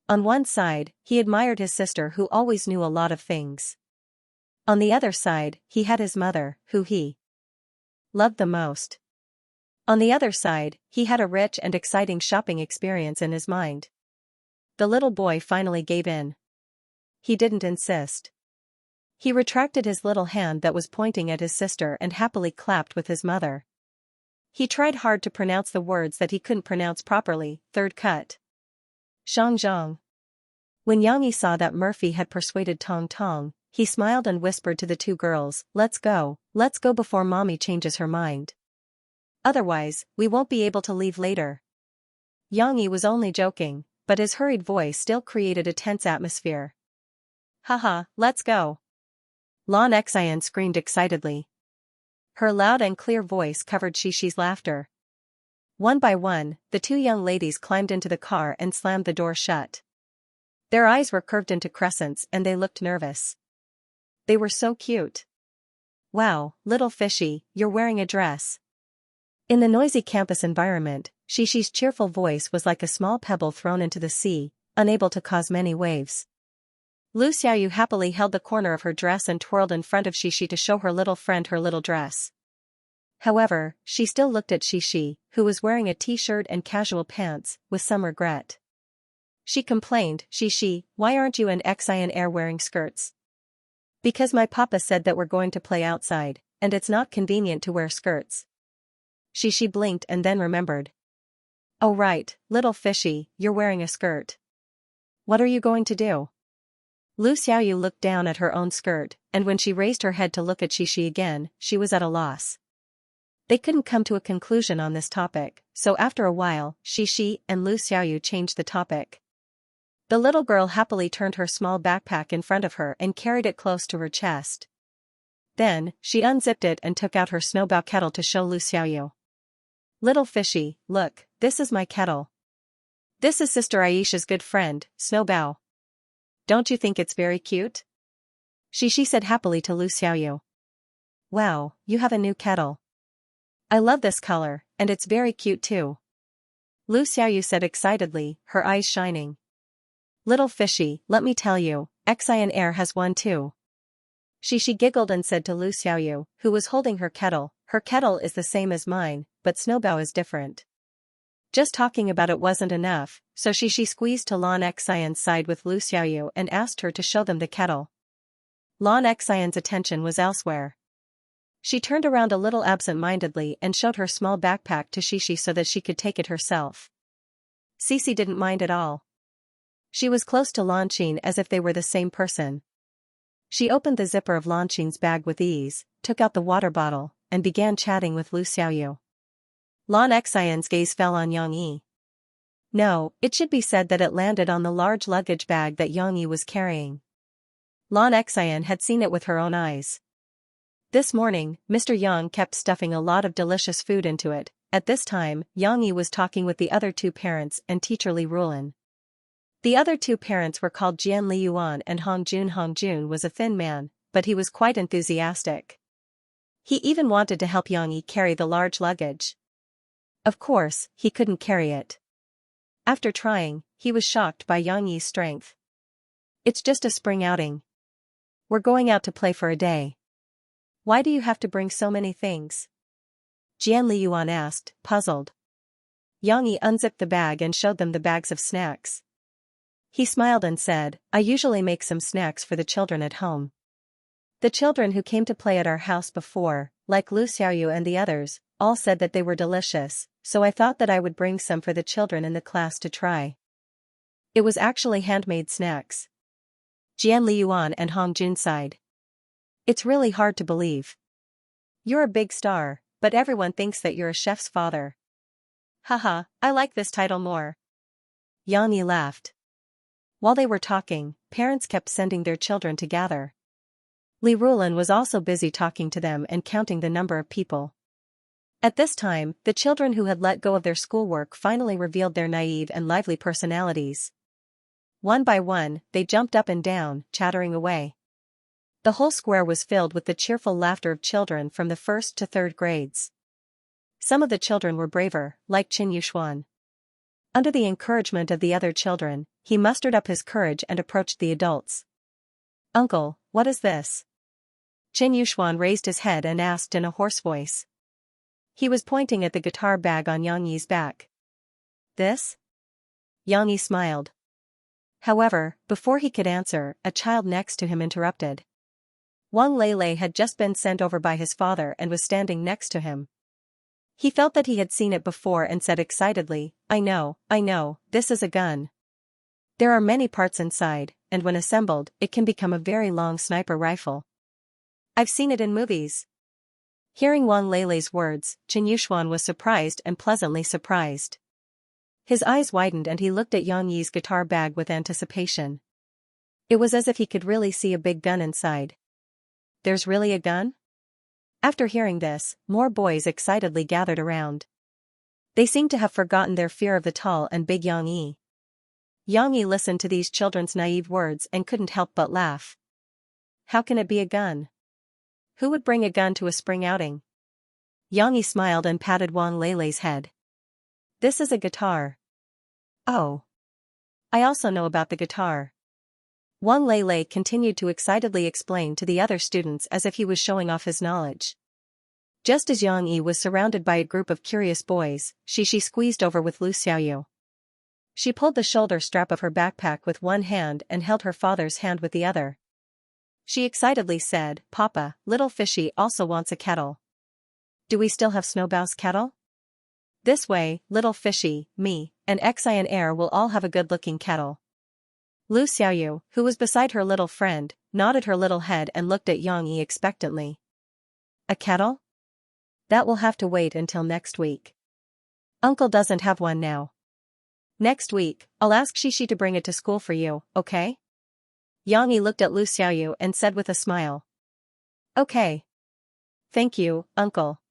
On one side, he admired his sister who always knew a lot of things. On the other side, he had his mother, who he loved the most. On the other side, he had a rich and exciting shopping experience in his mind. The little boy finally gave in. He didn't insist. He retracted his little hand that was pointing at his sister and happily clapped with his mother. He tried hard to pronounce the words that he couldn't pronounce properly. Third cut. Xianxia. When Xianxia saw that Murphy had persuaded Tong Tong, he smiled and whispered to the two girls, let's go before mommy changes her mind. Otherwise, we won't be able to leave later. Xianxia was only joking, but his hurried voice still created a tense atmosphere. Haha, let's go. Xianxia screamed excitedly. Her loud and clear voice covered Xixi's laughter. One by one, the two young ladies climbed into the car and slammed the door shut. Their eyes were curved into crescents and they looked nervous. They were so cute. Wow, little fishy, you're wearing a dress. In the noisy campus environment, Xixi's cheerful voice was like a small pebble thrown into the sea, unable to cause many waves. Lu Xiaoyu happily held the corner of her dress and twirled in front of Xixi to show her little friend her little dress. However, she still looked at Xixi, who was wearing a t-shirt and casual pants, with some regret. She complained, Xixi, why aren't you and Xianxia wearing skirts? Because my papa said that we're going to play outside, and it's not convenient to wear skirts. Xixi blinked and then remembered. Oh right, little fishy, you're wearing a skirt. What are you going to do? Lu Xiaoyu looked down at her own skirt, and when she raised her head to look at Xixi again, she was at a loss. They couldn't come to a conclusion on this topic, so after a while, Xixi and Lu Xiaoyu changed the topic. The little girl happily turned her small backpack in front of her and carried it close to her chest. Then, she unzipped it and took out her snowball kettle to show Lu Xiaoyu. Little fishy, look, this is my kettle. This is Sister Aisha's good friend, Snowbow. Don't you think it's very cute? Xixi said happily to Lu Xiaoyu. Wow, you have a new kettle. I love this color, and it's very cute too. Lu Xiaoyu said excitedly, her eyes shining. Little fishy, let me tell you, Xianxia has one too. Xixi giggled and said to Lu Xiaoyu, who was holding her kettle is the same as mine, but Snowbow is different. Just talking about it wasn't enough, so Xixi squeezed to Xianxia's side with Lu Xiaoyu and asked her to show them the kettle. Xianxia's attention was elsewhere. She turned around a little absent-mindedly and showed her small backpack to Xixi so that she could take it herself. Xixi didn't mind at all. She was close to Lanqin as if they were the same person. She opened the zipper of Lanqin's bag with ease, took out the water bottle, and began chatting with Lu Xiaoyu. Xianxia's gaze fell on Xianxia. No, it should be said that it landed on the large luggage bag that Xianxia was carrying. Xianxia had seen it with her own eyes. This morning, Mr. Yang kept stuffing a lot of delicious food into it. At this time, Xianxia was talking with the other two parents and teacher Li Rulin. The other two parents were called Jian Liyuan and Hongjun. Hongjun was a thin man, but he was quite enthusiastic. He even wanted to help Xianxia carry the large luggage. Of course, he couldn't carry it. After trying, he was shocked by Xianxia's strength. It's just a spring outing. We're going out to play for a day. Why do you have to bring so many things? Jian Liyuan asked, puzzled. Xianxia unzipped the bag and showed them the bags of snacks. He smiled and said, I usually make some snacks for the children at home. The children who came to play at our house before, like Lu Xiaoyu and the others, all said that they were delicious, so I thought that I would bring some for the children in the class to try. It was actually handmade snacks. Jian Liyuan and Hongjun sighed. It's really hard to believe. You're a big star, but everyone thinks that you're a chef's father. Haha, I like this title more. Xianxia laughed. While they were talking, parents kept sending their children to gather. Li Rulin was also busy talking to them and counting the number of people. At this time, the children who had let go of their schoolwork finally revealed their naive and lively personalities. One by one, they jumped up and down, chattering away. The whole square was filled with the cheerful laughter of children from the first to third grades. Some of the children were braver, like Xianxia. Under the encouragement of the other children, he mustered up his courage and approached the adults. "Uncle, what is this?" Xianxia raised his head and asked in a hoarse voice. He was pointing at the guitar bag on Yang Yi's back. "This?" Yang Yi smiled. However, before he could answer, a child next to him interrupted. Wang Lei had just been sent over by his father and was standing next to him. He felt that he had seen it before and said excitedly, I know, this is a gun. There are many parts inside, and when assembled, it can become a very long sniper rifle. I've seen it in movies." Hearing Wang Lei's words, Xianxia was surprised and pleasantly surprised. His eyes widened and he looked at Yang Yi's guitar bag with anticipation. It was as if he could really see a big gun inside. "There's really a gun?" After hearing this, more boys excitedly gathered around. They seemed to have forgotten their fear of the tall and big Yang Yi. Yang Yi listened to these children's naive words and couldn't help but laugh. How can it be a gun? Who would bring a gun to a spring outing? Yang Yi smiled and patted Wang Lei's head. This is a guitar. Oh. I also know about the guitar. Wang Lei continued to excitedly explain to the other students as if he was showing off his knowledge. Just as Yang Yi was surrounded by a group of curious boys, she squeezed over with Lu Xiaoyu. She pulled the shoulder strap of her backpack with one hand and held her father's hand with the other. She excitedly said, Papa, little fishy also wants a kettle. Do we still have Snowbow's kettle? This way, little fishy, me, and Xianxia will all have a good-looking kettle. Lu Xiaoyu, who was beside her little friend, nodded her little head and looked at Yang Yi expectantly. A kettle? That will have to wait until next week. Uncle doesn't have one now. Next week, I'll ask Shishi to bring it to school for you, okay? Yang Yi looked at Lu Xiaoyu and said with a smile. Okay. Thank you, Uncle.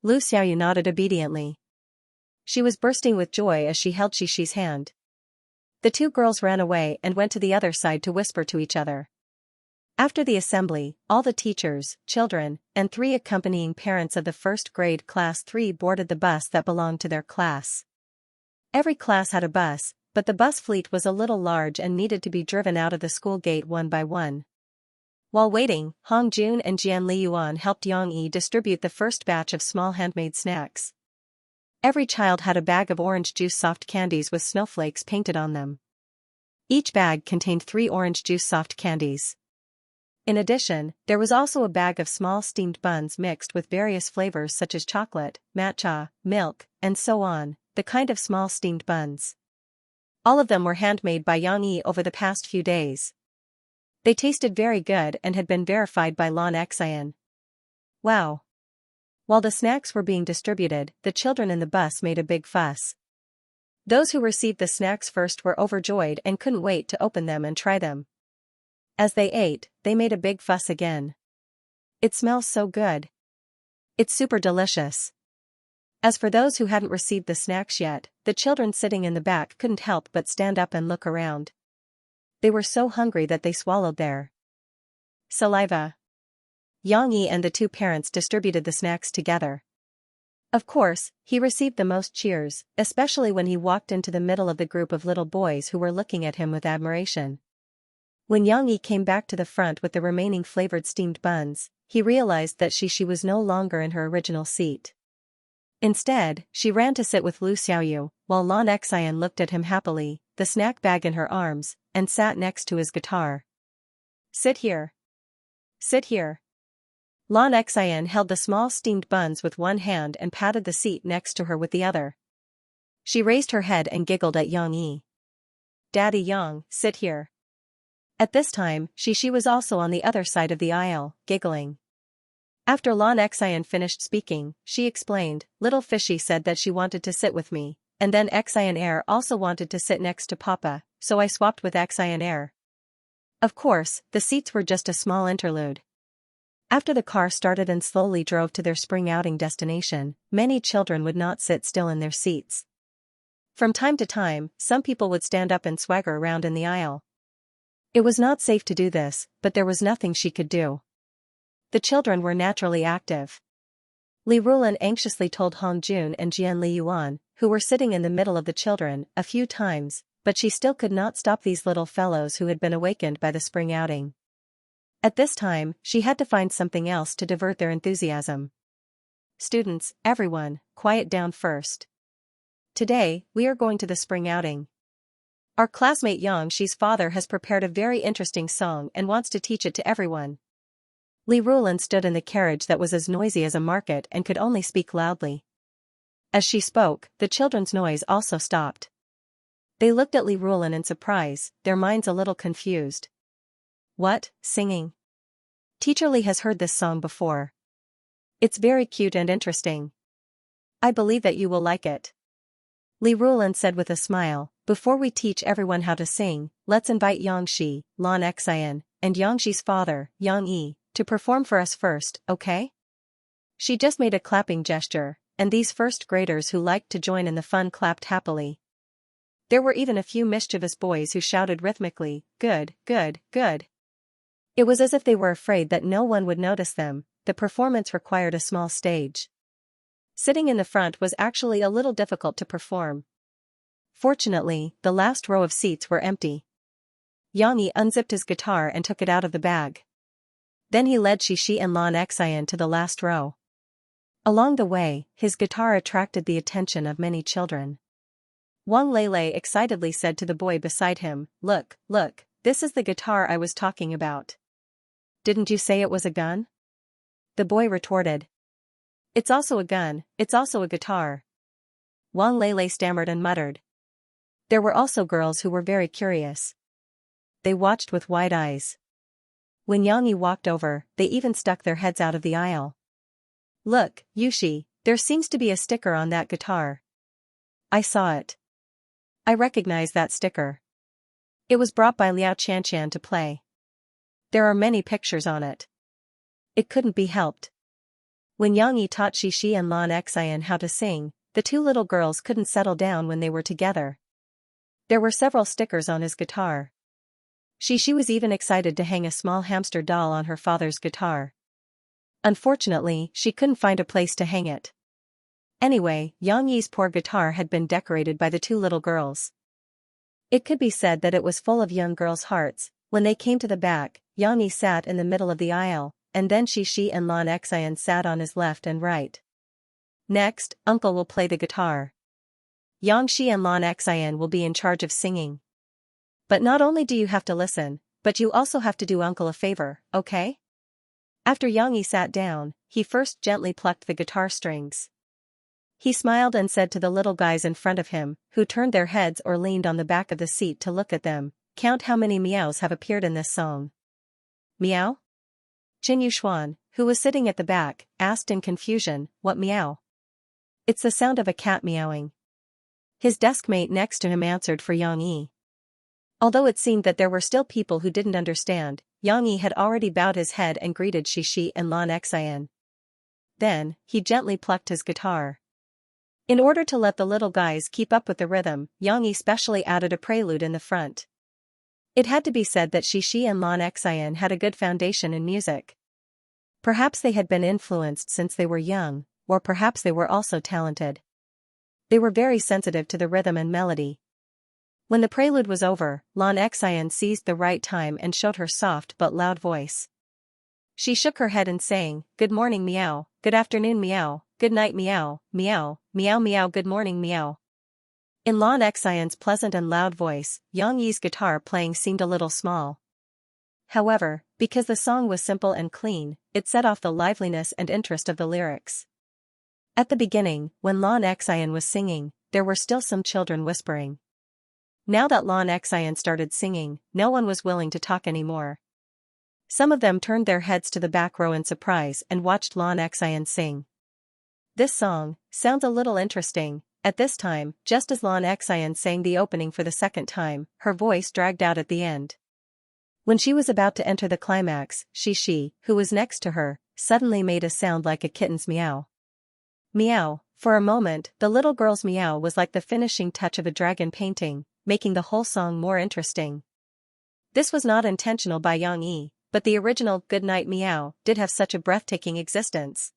Lu Xiaoyu nodded obediently. She was bursting with joy as she held Shishi's hand. The two girls ran away and went to the other side to whisper to each other. After the assembly, all the teachers, children, and 3 accompanying parents of the first grade class 3 boarded the bus that belonged to their class. Every class had a bus, but the bus fleet was a little large and needed to be driven out of the school gate one by one. While waiting, Hong Jun and Jian Liyuan helped Yang Yi distribute the first batch of small handmade snacks. Every child had a bag of orange juice soft candies with snowflakes painted on them. Each bag contained 3 orange juice soft candies. In addition, there was also a bag of small steamed buns mixed with various flavors such as chocolate, matcha, milk, and so on, the kind of small steamed buns. All of them were handmade by Yang Yi over the past few days. They tasted very good and had been verified by Lan Xian. Wow! While the snacks were being distributed, the children in the bus made a big fuss. Those who received the snacks first were overjoyed and couldn't wait to open them and try them. As they ate, they made a big fuss again. It smells so good. It's super delicious. As for those who hadn't received the snacks yet, the children sitting in the back couldn't help but stand up and look around. They were so hungry that they swallowed their saliva. Yang Yi and the 2 parents distributed the snacks together. Of course, he received the most cheers, especially when he walked into the middle of the group of little boys who were looking at him with admiration. When Yang Yi came back to the front with the remaining flavored steamed buns, he realized that she was no longer in her original seat. Instead, she ran to sit with Lu Xiaoyu, while Lan Xian looked at him happily, the snack bag in her arms, and sat next to his guitar. Sit here. Sit here. Lan Xian held the small steamed buns with one hand and patted the seat next to her with the other. She raised her head and giggled at Yang Yi. Daddy Yang, sit here. At this time, Shishi was also on the other side of the aisle, giggling. After Lan Xian finished speaking, she explained, Little Fishy said that she wanted to sit with me, and then Xianxia also wanted to sit next to Papa, so I swapped with Xianxia. Of course, the seats were just a small interlude. After the car started and slowly drove to their spring outing destination, many children would not sit still in their seats. From time to time, some people would stand up and swagger around in the aisle. It was not safe to do this, but there was nothing she could do. The children were naturally active. Li Rulan anxiously told Hong Jun and Jian Li Yuan, who were sitting in the middle of the children, a few times, but she still could not stop these little fellows who had been awakened by the spring outing. At this time, she had to find something else to divert their enthusiasm. Students, everyone, quiet down first. Today, we are going to the spring outing. Our classmate Xianxia's father has prepared a very interesting song and wants to teach it to everyone. Li Rulan stood in the carriage that was as noisy as a market and could only speak loudly. As she spoke, the children's noise also stopped. They looked at Li Rulan in surprise, their minds a little confused. What, singing? Teacher Li has heard this song before. It's very cute and interesting. I believe that you will like it. Li Rulan said with a smile, before we teach everyone how to sing, let's invite Xianxia, Lan Xian, and Xianxia's father, Yang Yi, to perform for us first, okay? She just made a clapping gesture, and these first graders who liked to join in the fun clapped happily. There were even a few mischievous boys who shouted rhythmically, good, good, good. It was as if they were afraid that no one would notice them. The performance required a small stage. Sitting in the front was actually a little difficult to perform. Fortunately, the last row of seats were empty. Yang Yi unzipped his guitar and took it out of the bag. Then he led Xixi and Lan Xian to the last row. Along the way, his guitar attracted the attention of many children. Wang Lele excitedly said to the boy beside him, look, look, this is the guitar I was talking about. Didn't you say it was a gun? The boy retorted. It's also a gun, it's also a guitar. Wang Lele stammered and muttered. There were also girls who were very curious. They watched with wide eyes. When Yang Yi walked over, they even stuck their heads out of the aisle. Look, Yushi, there seems to be a sticker on that guitar. I saw it. I recognize that sticker. It was brought by Liao Qianqian to play. There are many pictures on it. It couldn't be helped. When Yang Yi taught Xixi and Lan Xian how to sing, the two little girls couldn't settle down when they were together. There were several stickers on his guitar. Xixi was even excited to hang a small hamster doll on her father's guitar. Unfortunately, she couldn't find a place to hang it. Anyway, Yang Yi's poor guitar had been decorated by the two little girls. It could be said that it was full of young girls' hearts. When they came to the back, Yang Yi sat in the middle of the aisle, and then Xixi and Lan Xian sat on his left and right. Next, Uncle will play the guitar. Xianxia and Lan Xian will be in charge of singing. But not only do you have to listen, but you also have to do Uncle a favor, okay? After Yang Yi sat down, he first gently plucked the guitar strings. He smiled and said to the little guys in front of him, who turned their heads or leaned on the back of the seat to look at them, count how many meows have appeared in this song. Meow? Jin Yuxuan, who was sitting at the back, asked in confusion, what meow? It's the sound of a cat meowing. His desk mate next to him answered for Yang Yi. Although it seemed that there were still people who didn't understand, Yang Yi had already bowed his head and greeted Xixi and Lan Xian. Then, he gently plucked his guitar. In order to let the little guys keep up with the rhythm, Yang Yi specially added a prelude in the front. It had to be said that Xixi and Lan Xian had a good foundation in music. Perhaps they had been influenced since they were young, or perhaps they were also talented. They were very sensitive to the rhythm and melody. When the prelude was over, Lan Xian seized the right time and showed her soft but loud voice. She shook her head and sang, good morning meow, good afternoon meow, good night meow, meow, meow meow good morning meow. In Lan Xian's pleasant and loud voice, Yang Yi's guitar playing seemed a little small. However, because the song was simple and clean, it set off the liveliness and interest of the lyrics. At the beginning, when Lan Xian was singing, there were still some children whispering. Now that Lan Xian started singing, no one was willing to talk anymore. Some of them turned their heads to the back row in surprise and watched Lan Xian sing. This song sounds a little interesting. At this time, just as Lan Xian sang the opening for the second time, her voice dragged out at the end. When she was about to enter the climax, Xixi, who was next to her, suddenly made a sound like a kitten's meow. Meow. For a moment, the little girl's meow was like the finishing touch of a dragon painting, making the whole song more interesting. This was not intentional by Xianxia, but the original "Good Night Meow" did have such a breathtaking existence.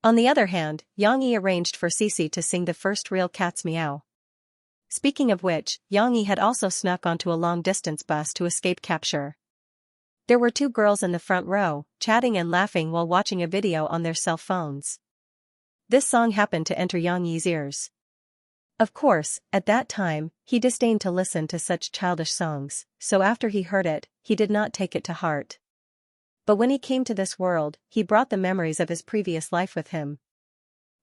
On the other hand, Xianxia arranged for Cici to sing the first real cat's meow. Speaking of which, Xianxia had also snuck onto a long-distance bus to escape capture. There were two girls in the front row, chatting and laughing while watching a video on their cell phones. This song happened to enter Xianxia's ears. Of course, at that time, he disdained to listen to such childish songs, so after he heard it, he did not take it to heart. But when he came to this world, he brought the memories of his previous life with him.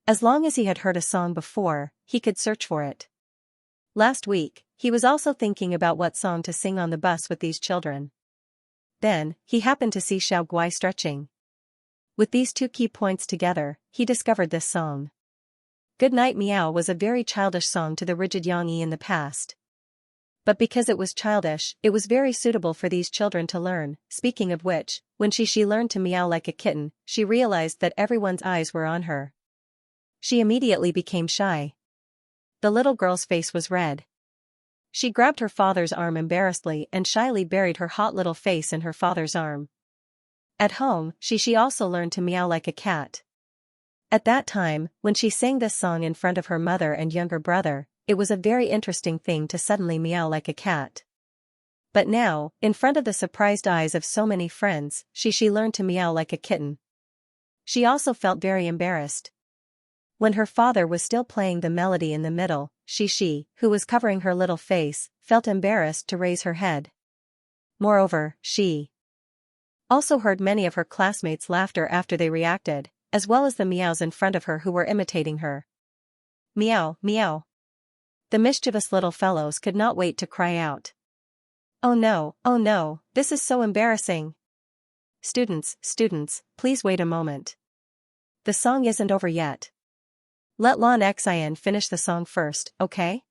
As long as he had heard a song before, he could search for it. Last week, he was also thinking about what song to sing on the bus with these children. Then, he happened to see Xiaoguai stretching. With these two key points together, he discovered this song. Good Night Meow was a very childish song to the rigid Xianxia in the past. But because it was childish, it was very suitable for these children to learn. Speaking of which, when she learned to meow like a kitten, she realized that everyone's eyes were on her. She immediately became shy. The little girl's face was red. She grabbed her father's arm embarrassedly and shyly buried her hot little face in her father's arm. At home, she also learned to meow like a cat. At that time, when she sang this song in front of her mother and younger brother, it was a very interesting thing to suddenly meow like a cat. But now, in front of the surprised eyes of so many friends, she learned to meow like a kitten. She also felt very embarrassed. When her father was still playing the melody in the middle, she, who was covering her little face, felt embarrassed to raise her head. Moreover, she also heard many of her classmates' laughter after they reacted, as well as the meows in front of her who were imitating her. Meow, meow. The mischievous little fellows could not wait to cry out. Oh no, this is so embarrassing. Students, please wait a moment. The song isn't over yet. Let Xianxia finish the song first, okay?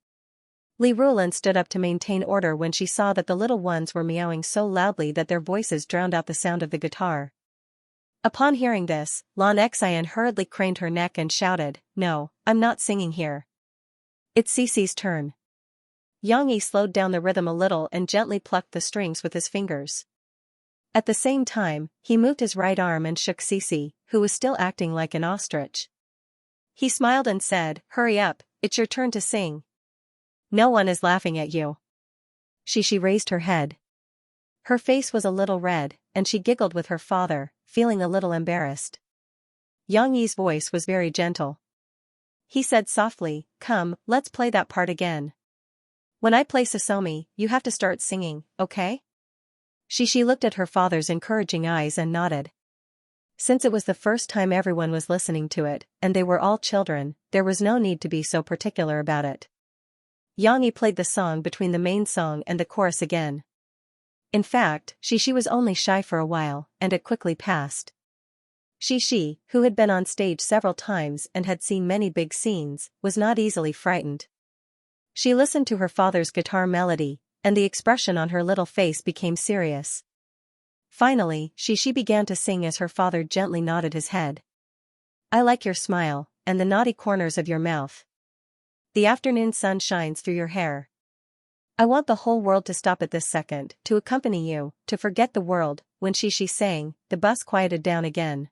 Li Rulin stood up to maintain order when she saw that the little ones were meowing so loudly that their voices drowned out the sound of the guitar. Upon hearing this, Xianxia hurriedly craned her neck and shouted, "No, I'm not singing here. It's Cici's turn." Xianxia slowed down the rhythm a little and gently plucked the strings with his fingers. At the same time, he moved his right arm and shook Cici, who was still acting like an ostrich. He smiled and said, "Hurry up, it's your turn to sing. No one is laughing at you." She raised her head. Her face was a little red, and she giggled with her father, feeling a little embarrassed. Xianxia's voice was very gentle. He said softly, "Come, let's play that part again. When I play Susomi, you have to start singing, okay?" She looked at her father's encouraging eyes and nodded. Since it was the first time everyone was listening to it, and they were all children, there was no need to be so particular about it. Xianxia played the song between the main song and the chorus again. In fact, she was only shy for a while, and it quickly passed. She, who had been on stage several times and had seen many big scenes, was not easily frightened. She listened to her father's guitar melody, and the expression on her little face became serious. Finally, she began to sing as her father gently nodded his head. "I like your smile, and the naughty corners of your mouth. The afternoon sun shines through your hair. I want the whole world to stop at this second, to accompany you, to forget the world." When she sang, the bus quieted down again.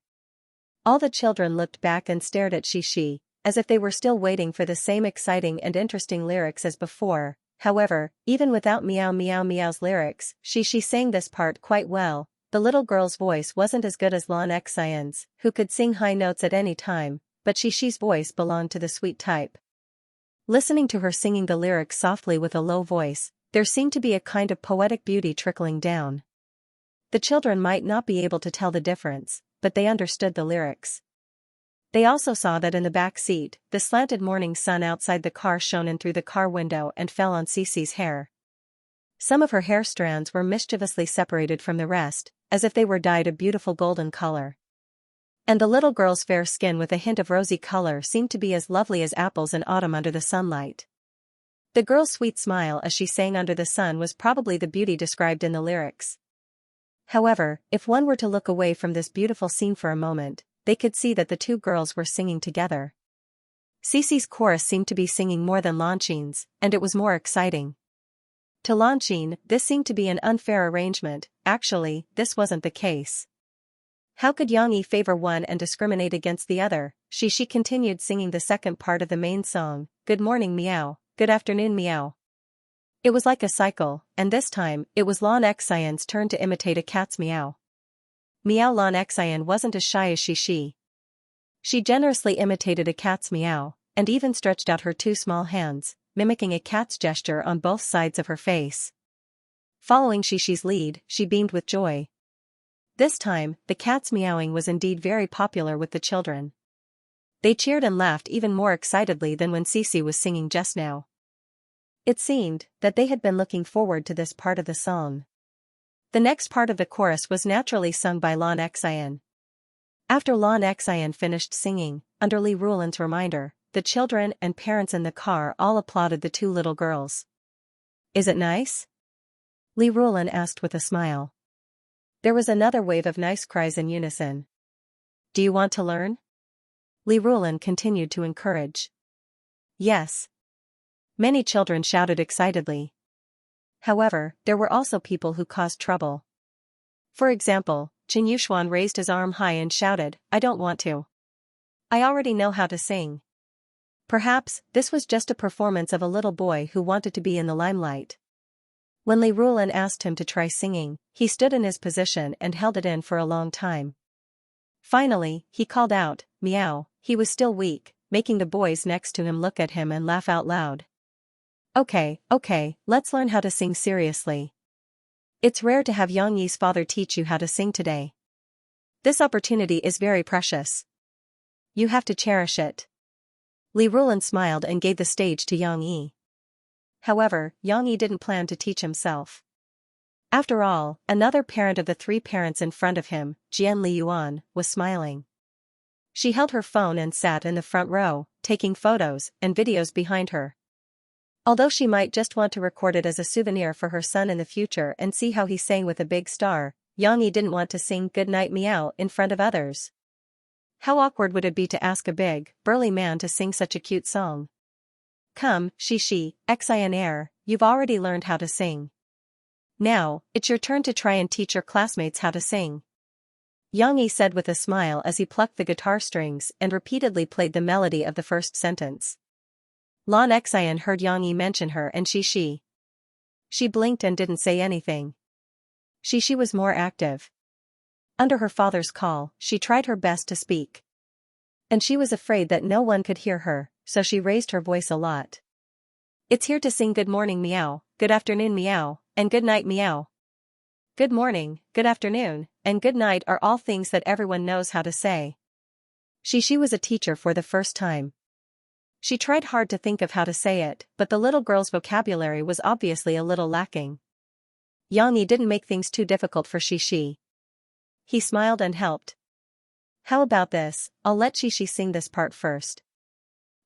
All the children looked back and stared at she, as if they were still waiting for the same exciting and interesting lyrics as before. However, even without meow meow meow's lyrics, she sang this part quite well. The little girl's voice wasn't as good as Xianxia's, who could sing high notes at any time, but she's voice belonged to the sweet type. Listening to her singing the lyrics softly with a low voice, there seemed to be a kind of poetic beauty trickling down. The children might not be able to tell the difference, but they understood the lyrics. They also saw that in the back seat, the slanted morning sun outside the car shone in through the car window and fell on Cici's hair. Some of her hair strands were mischievously separated from the rest, as if they were dyed a beautiful golden color. And the little girl's fair skin with a hint of rosy color seemed to be as lovely as apples in autumn under the sunlight. The girl's sweet smile as she sang under the sun was probably the beauty described in the lyrics. However, if one were to look away from this beautiful scene for a moment, they could see that the two girls were singing together. Cece's chorus seemed to be singing more than Lanxin's, and it was more exciting. To Lanxin, this seemed to be an unfair arrangement. Actually, this wasn't the case. How could Xianxia favor one and discriminate against the other? She continued singing the second part of the main song, Good morning meow, good afternoon meow. It was like a cycle, and this time, it was Xianxia's turn to imitate a cat's meow. Meow. Xianxia wasn't as shy as she. She generously imitated a cat's meow, and even stretched out her two small hands, mimicking a cat's gesture on both sides of her face. Following Shishi's lead, she beamed with joy. This time, the cat's meowing was indeed very popular with the children. They cheered and laughed even more excitedly than when Cece was singing just now. It seemed that they had been looking forward to this part of the song. The next part of the chorus was naturally sung by Xianxia. After Xianxia finished singing, under Li Rulan's reminder, the children and parents in the car all applauded the two little girls. Is it nice? Li Rulan asked with a smile. There was another wave of nice cries in unison. Do you want to learn? Li Rulan continued to encourage. Yes. Many children shouted excitedly. However, there were also people who caused trouble. For example, Qin Yuxuan raised his arm high and shouted, I don't want to. I already know how to sing. Perhaps, this was just a performance of a little boy who wanted to be in the limelight. When Li Rulan asked him to try singing, he stood in his position and held it in for a long time. Finally, he called out, meow. He was still weak, making the boys next to him look at him and laugh out loud. Okay, let's learn how to sing seriously. It's rare to have Xianxia's father teach you how to sing today. This opportunity is very precious. You have to cherish it. Li Rulan smiled and gave the stage to Xianxia. However, Xianxia didn't plan to teach himself. After all, another parent of the three parents in front of him, Jian Liyuan, was smiling. She held her phone and sat in the front row, taking photos and videos behind her. Although she might just want to record it as a souvenir for her son in the future and see how he sang with a big star, Xianxia didn't want to sing Good Night Meow in front of others. How awkward would it be to ask a big, burly man to sing such a cute song? Come, Xianxia, you've already learned how to sing. Now, it's your turn to try and teach your classmates how to sing. Xianxia said with a smile as he plucked the guitar strings and repeatedly played the melody of the first sentence. Xianxia heard Xianxia mention her and She blinked and didn't say anything. She was more active. Under her father's call, she tried her best to speak. And she was afraid that no one could hear her, so she raised her voice a lot. It's here to sing good morning meow, good afternoon meow, and good night meow. Good morning, good afternoon, and good night are all things that everyone knows how to say. She was a teacher for the first time. She tried hard to think of how to say it, but the little girl's vocabulary was obviously a little lacking. Xianxia didn't make things too difficult for She. He smiled and helped. How about this, I'll let She sing this part first.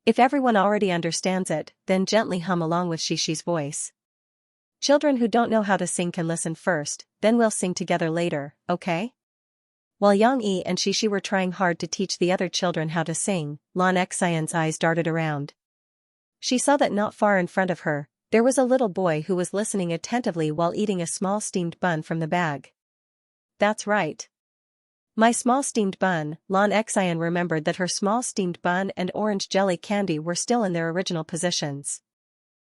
If everyone already understands it, then gently hum along with She's voice. Children who don't know how to sing can listen first, then we'll sing together later, okay? While Xianxia and She were trying hard to teach the other children how to sing, Xianxia's eyes darted around. She saw that not far in front of her, there was a little boy who was listening attentively while eating a small steamed bun from the bag. That's right. My small steamed bun. Xianxia remembered that her small steamed bun and orange jelly candy were still in their original positions.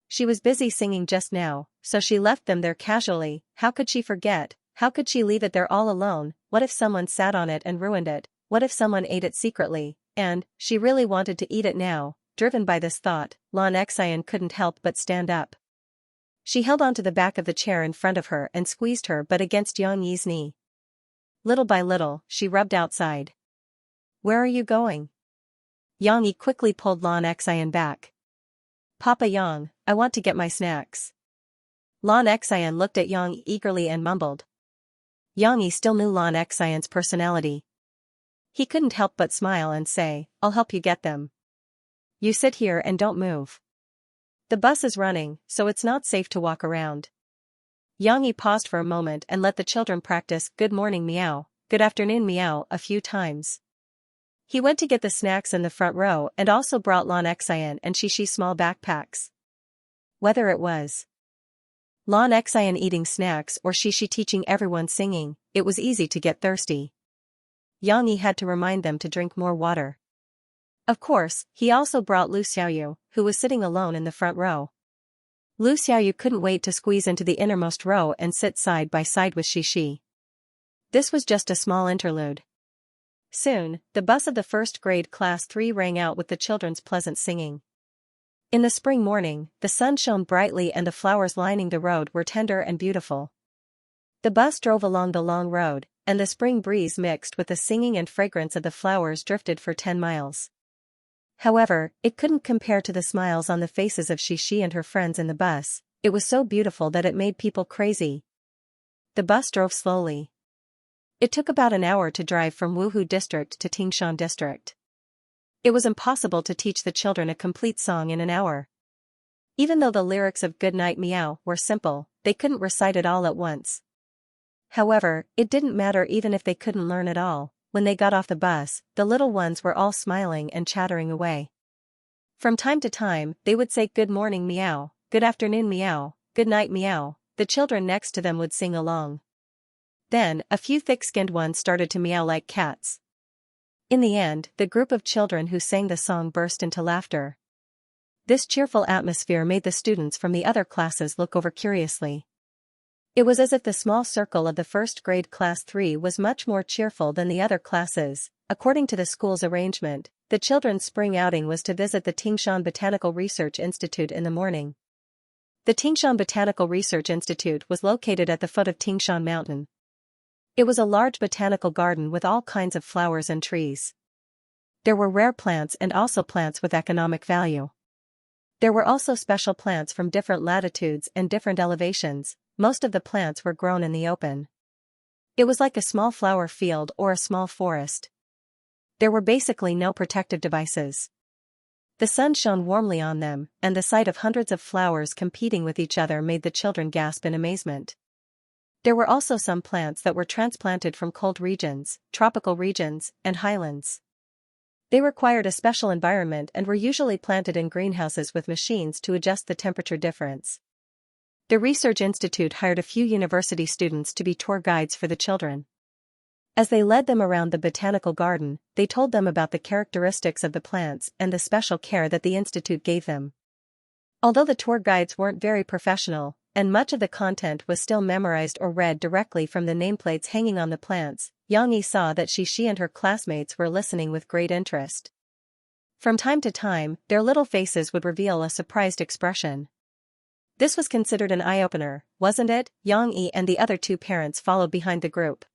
She was busy singing just now, so she left them there casually. How could she forget? How could she leave it there all alone? What if someone sat on it and ruined it? What if someone ate it secretly? And, she really wanted to eat it now. Driven by this thought, Xianxia couldn't help but stand up. She held onto the back of the chair in front of her and squeezed her butt against Xianxia's knee. Little by little, she rubbed outside. Where are you going? Xianxia quickly pulled Xianxia back. Papa Yang, I want to get my snacks. Xianxia looked at Yang eagerly and mumbled. Xianxia still knew Xianxia's personality. He couldn't help but smile and say, I'll help you get them. You sit here and don't move. The bus is running, so it's not safe to walk around. Yang Yi paused for a moment and let the children practice good morning meow, good afternoon meow a few times. He went to get the snacks in the front row and also brought Xianxia and Xishi small backpacks. Whether it was Xianxia eating snacks or Xishi teaching everyone singing, it was easy to get thirsty. Yang Yi had to remind them to drink more water. Of course, he also brought Lu Xiaoyu, who was sitting alone in the front row. Lu Xiaoyu couldn't wait to squeeze into the innermost row and sit side by side with Xishi. This was just a small interlude. Soon, the bus of the first grade class 3 rang out with the children's pleasant singing. In the spring morning, the sun shone brightly and the flowers lining the road were tender and beautiful. The bus drove along the long road, and the spring breeze mixed with the singing and fragrance of the flowers drifted for 10 miles. However, it couldn't compare to the smiles on the faces of Xishi and her friends in the bus. It was so beautiful that it made people crazy. The bus drove slowly. It took about an hour to drive from Wuhu district to Tingshan district. It was impossible to teach the children a complete song in an hour. Even though the lyrics of Good Night Meow were simple, they couldn't recite it all at once. However, it didn't matter even if they couldn't learn it all. When they got off the bus, the little ones were all smiling and chattering away. From time to time, they would say good morning meow, good afternoon meow, good night meow. The children next to them would sing along. Then, a few thick-skinned ones started to meow like cats. In the end, the group of children who sang the song burst into laughter. This cheerful atmosphere made the students from the other classes look over curiously. It was as if the small circle of the first grade class 3 was much more cheerful than the other classes. According to the school's arrangement, the children's spring outing was to visit the Tingshan Botanical Research Institute in the morning. The Tingshan Botanical Research Institute was located at the foot of Tingshan Mountain. It was a large botanical garden with all kinds of flowers and trees. There were rare plants and also plants with economic value. There were also special plants from different latitudes and different elevations. Most of the plants were grown in the open. It was like a small flower field or a small forest. There were basically no protective devices. The sun shone warmly on them, and the sight of hundreds of flowers competing with each other made the children gasp in amazement. There were also some plants that were transplanted from cold regions, tropical regions, and highlands. They required a special environment and were usually planted in greenhouses with machines to adjust the temperature difference. The research institute hired a few university students to be tour guides for the children. As they led them around the botanical garden, they told them about the characteristics of the plants and the special care that the institute gave them. Although the tour guides weren't very professional, and much of the content was still memorized or read directly from the nameplates hanging on the plants, Yang Yi saw that Xishi and her classmates were listening with great interest. From time to time, their little faces would reveal a surprised expression. This was considered an eye-opener, wasn't it? Yang Yi and the other two parents followed behind the group.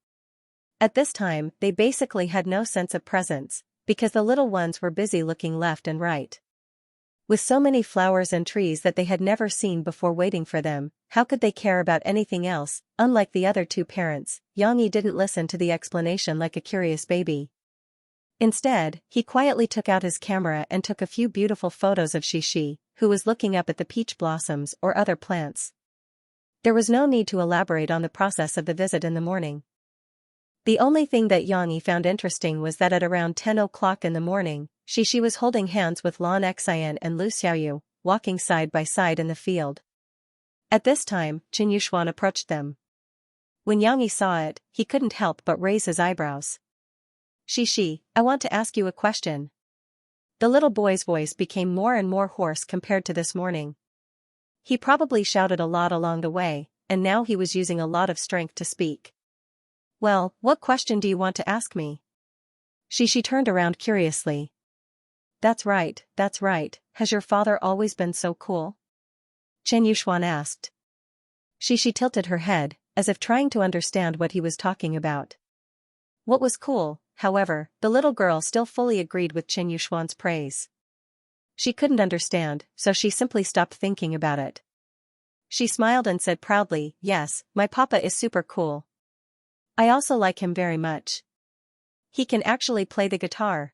At this time, they basically had no sense of presence, because the little ones were busy looking left and right. With so many flowers and trees that they had never seen before waiting for them, how could they care about anything else? Unlike the other two parents, Yang Yi didn't listen to the explanation like a curious baby. Instead, he quietly took out his camera and took a few beautiful photos of Xishi, who was looking up at the peach blossoms or other plants. There was no need to elaborate on the process of the visit in the morning. The only thing that Yang Yi found interesting was that at around 10 o'clock in the morning, Xishi was holding hands with Xianxia and Lu Xiaoyu, walking side by side in the field. At this time, Chen Yuxuan approached them. When Yang Yi saw it, he couldn't help but raise his eyebrows. Xishi, I want to ask you a question. The little boy's voice became more and more hoarse compared to this morning. He probably shouted a lot along the way, and now he was using a lot of strength to speak. Well, what question do you want to ask me? Xishi turned around curiously. That's right, that's right. Has your father always been so cool? Chen Yuxuan asked. Xishi tilted her head, as if trying to understand what he was talking about. What was cool, however, the little girl still fully agreed with Chen Yuxuan's praise. She couldn't understand, so she simply stopped thinking about it. She smiled and said proudly, yes, my papa is super cool. I also like him very much. He can actually play the guitar.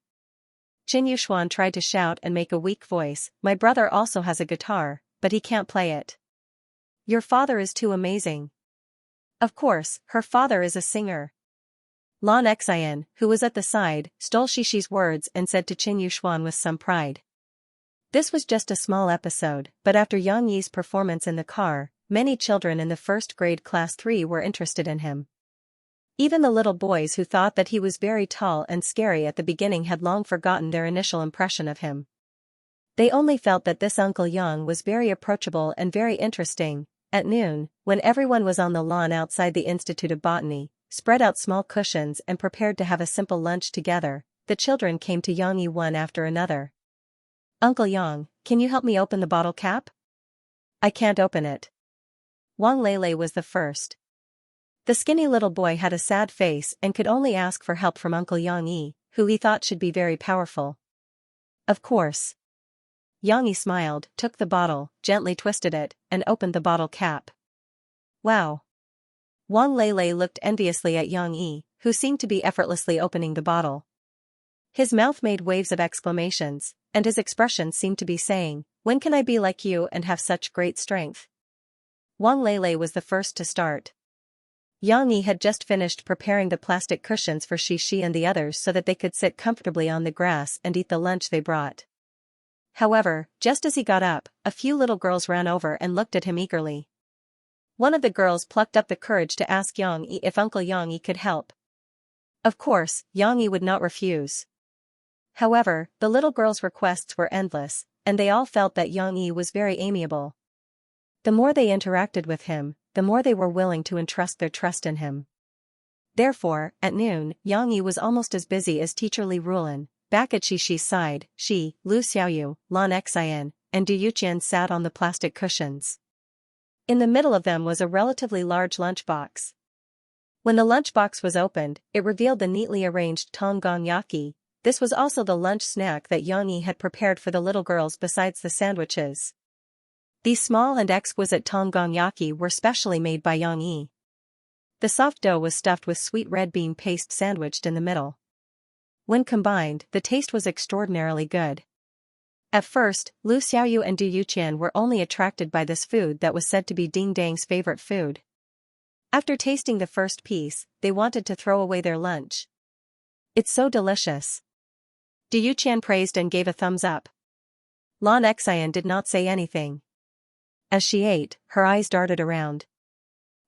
Chen Yuxuan tried to shout and make a weak voice, my brother also has a guitar, but he can't play it. Your father is too amazing, Of course, her father is a singer. Lan Xian, who was at the side, stole Xishi's words and said to Qin Yuxuan with some pride. This was just a small episode, but after Yang Yi's performance in the car, many children in the first grade class 3 were interested in him. Even the little boys who thought that he was very tall and scary at the beginning had long forgotten their initial impression of him. They only felt that this Uncle Yang was very approachable and very interesting. At noon, when everyone was on the lawn outside the Institute of Botany, spread out small cushions and prepared to have a simple lunch together, the children came to Yang Yi one after another. Uncle Yang, can you help me open the bottle cap? I can't open it. Wang Lele was the first. The skinny little boy had a sad face and could only ask for help from Uncle Yang Yi, who he thought should be very powerful. Of course. Yang Yi smiled, took the bottle, gently twisted it, and opened the bottle cap. Wow! Wang Lele looked enviously at Yang Yi, who seemed to be effortlessly opening the bottle. His mouth made waves of exclamations, and his expression seemed to be saying, "When can I be like you and have such great strength?" Wang Lele was the first to start. Yang Yi had just finished preparing the plastic cushions for Xixi and the others so that they could sit comfortably on the grass and eat the lunch they brought. However, just as he got up, a few little girls ran over and looked at him eagerly. One of the girls plucked up the courage to ask Yang Yi if Uncle Yang Yi could help. Of course, Yang Yi would not refuse. However, the little girls' requests were endless, and they all felt that Yang Yi was very amiable. The more they interacted with him, the more they were willing to entrust their trust in him. Therefore, at noon, Yang Yi was almost as busy as teacher Li Rulan. Back at Xishi's side, she, Lu Xiaoyu, Lan Xian, and Du Yuqian sat on the plastic cushions. In the middle of them was a relatively large lunchbox. When the lunchbox was opened, it revealed the neatly arranged tonggong. This was also the lunch snack that Yang Yi had prepared for the little girls besides the sandwiches. These small and exquisite tonggong were specially made by Yang Yi. The soft dough was stuffed with sweet red bean paste sandwiched in the middle. When combined, the taste was extraordinarily good. At first, Lu Xiaoyu and Du Yuqian were only attracted by this food that was said to be Ding Dang's favorite food. After tasting the first piece, they wanted to throw away their lunch. It's so delicious. Du Yuqian praised and gave a thumbs up. Lan Xian did not say anything. As she ate, her eyes darted around.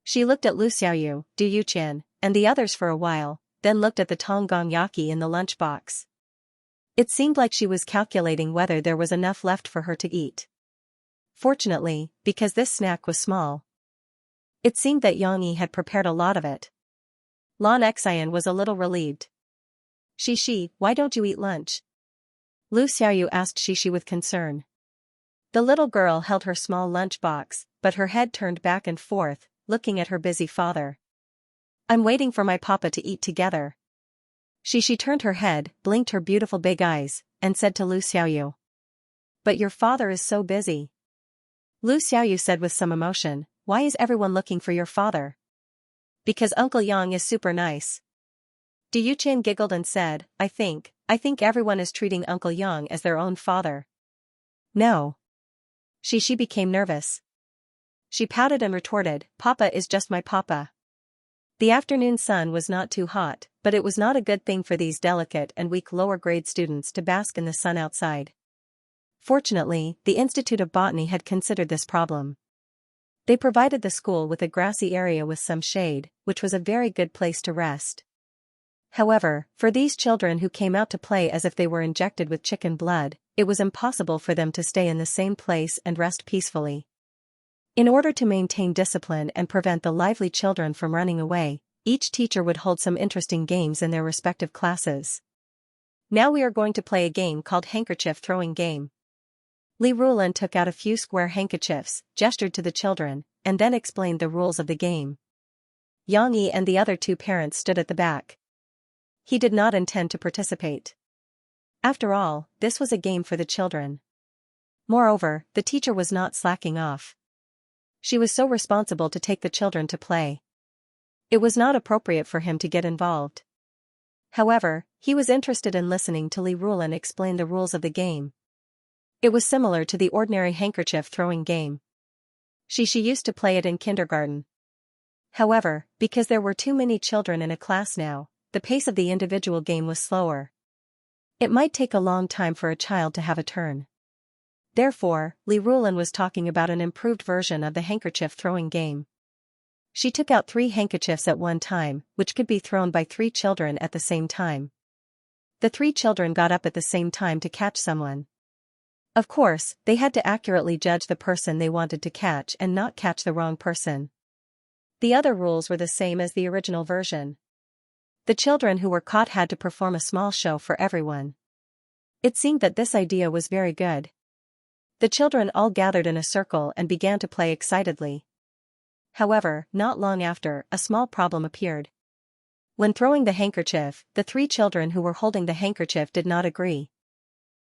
She looked at Lu Xiaoyu, Du Yuqian, and the others for a while, then looked at the tonggong in the lunchbox. It seemed like she was calculating whether there was enough left for her to eat. Fortunately, because this snack was small, it seemed that Yang Yi had prepared a lot of it. Lan Xian was a little relieved. Xixi, why don't you eat lunch? Lu Xiaoyu asked Xixi with concern. The little girl held her small lunchbox, but her head turned back and forth, looking at her busy father. I'm waiting for my papa to eat together. Xixi turned her head, blinked her beautiful big eyes, and said to Lu Xiaoyu. But your father is so busy. Lu Xiaoyu said with some emotion, why is everyone looking for your father? Because Uncle Yang is super nice. Du Yuqian giggled and said, I think everyone is treating Uncle Yang as their own father. No. Xixi became nervous. She pouted and retorted, Papa is just my papa. The afternoon sun was not too hot, but it was not a good thing for these delicate and weak lower-grade students to bask in the sun outside. Fortunately, the Institute of Botany had considered this problem. They provided the school with a grassy area with some shade, which was a very good place to rest. However, for these children who came out to play as if they were injected with chicken blood, it was impossible for them to stay in the same place and rest peacefully. In order to maintain discipline and prevent the lively children from running away, each teacher would hold some interesting games in their respective classes. Now we are going to play a game called handkerchief throwing game. Li Rulan took out a few square handkerchiefs, gestured to the children, and then explained the rules of the game. Yang Yi and the other two parents stood at the back. He did not intend to participate. After all, this was a game for the children. Moreover, the teacher was not slacking off. She was so responsible to take the children to play. It was not appropriate for him to get involved. However, he was interested in listening to Li Rulan explain the rules of the game. It was similar to the ordinary handkerchief throwing game. She used to play it in kindergarten. However, because there were too many children in a class now, the pace of the individual game was slower. It might take a long time for a child to have a turn. Therefore, Li Rulin was talking about an improved version of the handkerchief throwing game. She took out 3 handkerchiefs at one time, which could be thrown by 3 children at the same time. The 3 children got up at the same time to catch someone. Of course, they had to accurately judge the person they wanted to catch and not catch the wrong person. The other rules were the same as the original version. The children who were caught had to perform a small show for everyone. It seemed that this idea was very good. The children all gathered in a circle and began to play excitedly. However, not long after, a small problem appeared. When throwing the handkerchief, the 3 children who were holding the handkerchief did not agree.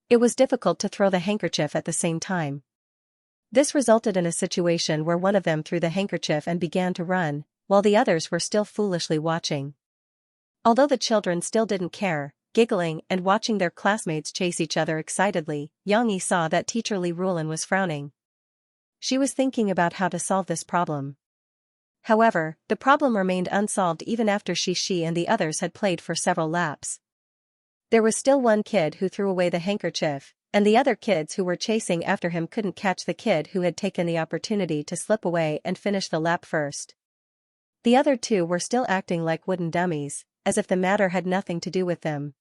It was difficult to throw the handkerchief at the same time. This resulted in a situation where one of them threw the handkerchief and began to run, while the others were still foolishly watching. Although the children still didn't care, giggling and watching their classmates chase each other excitedly, Xianxia saw that teacher Li Rulin was frowning. She was thinking about how to solve this problem. However, the problem remained unsolved even after Xianxia and the others had played for several laps. There was still one kid who threw away the handkerchief, and the other kids who were chasing after him couldn't catch the kid who had taken the opportunity to slip away and finish the lap first. The other 2 were still acting like wooden dummies, as if the matter had nothing to do with them.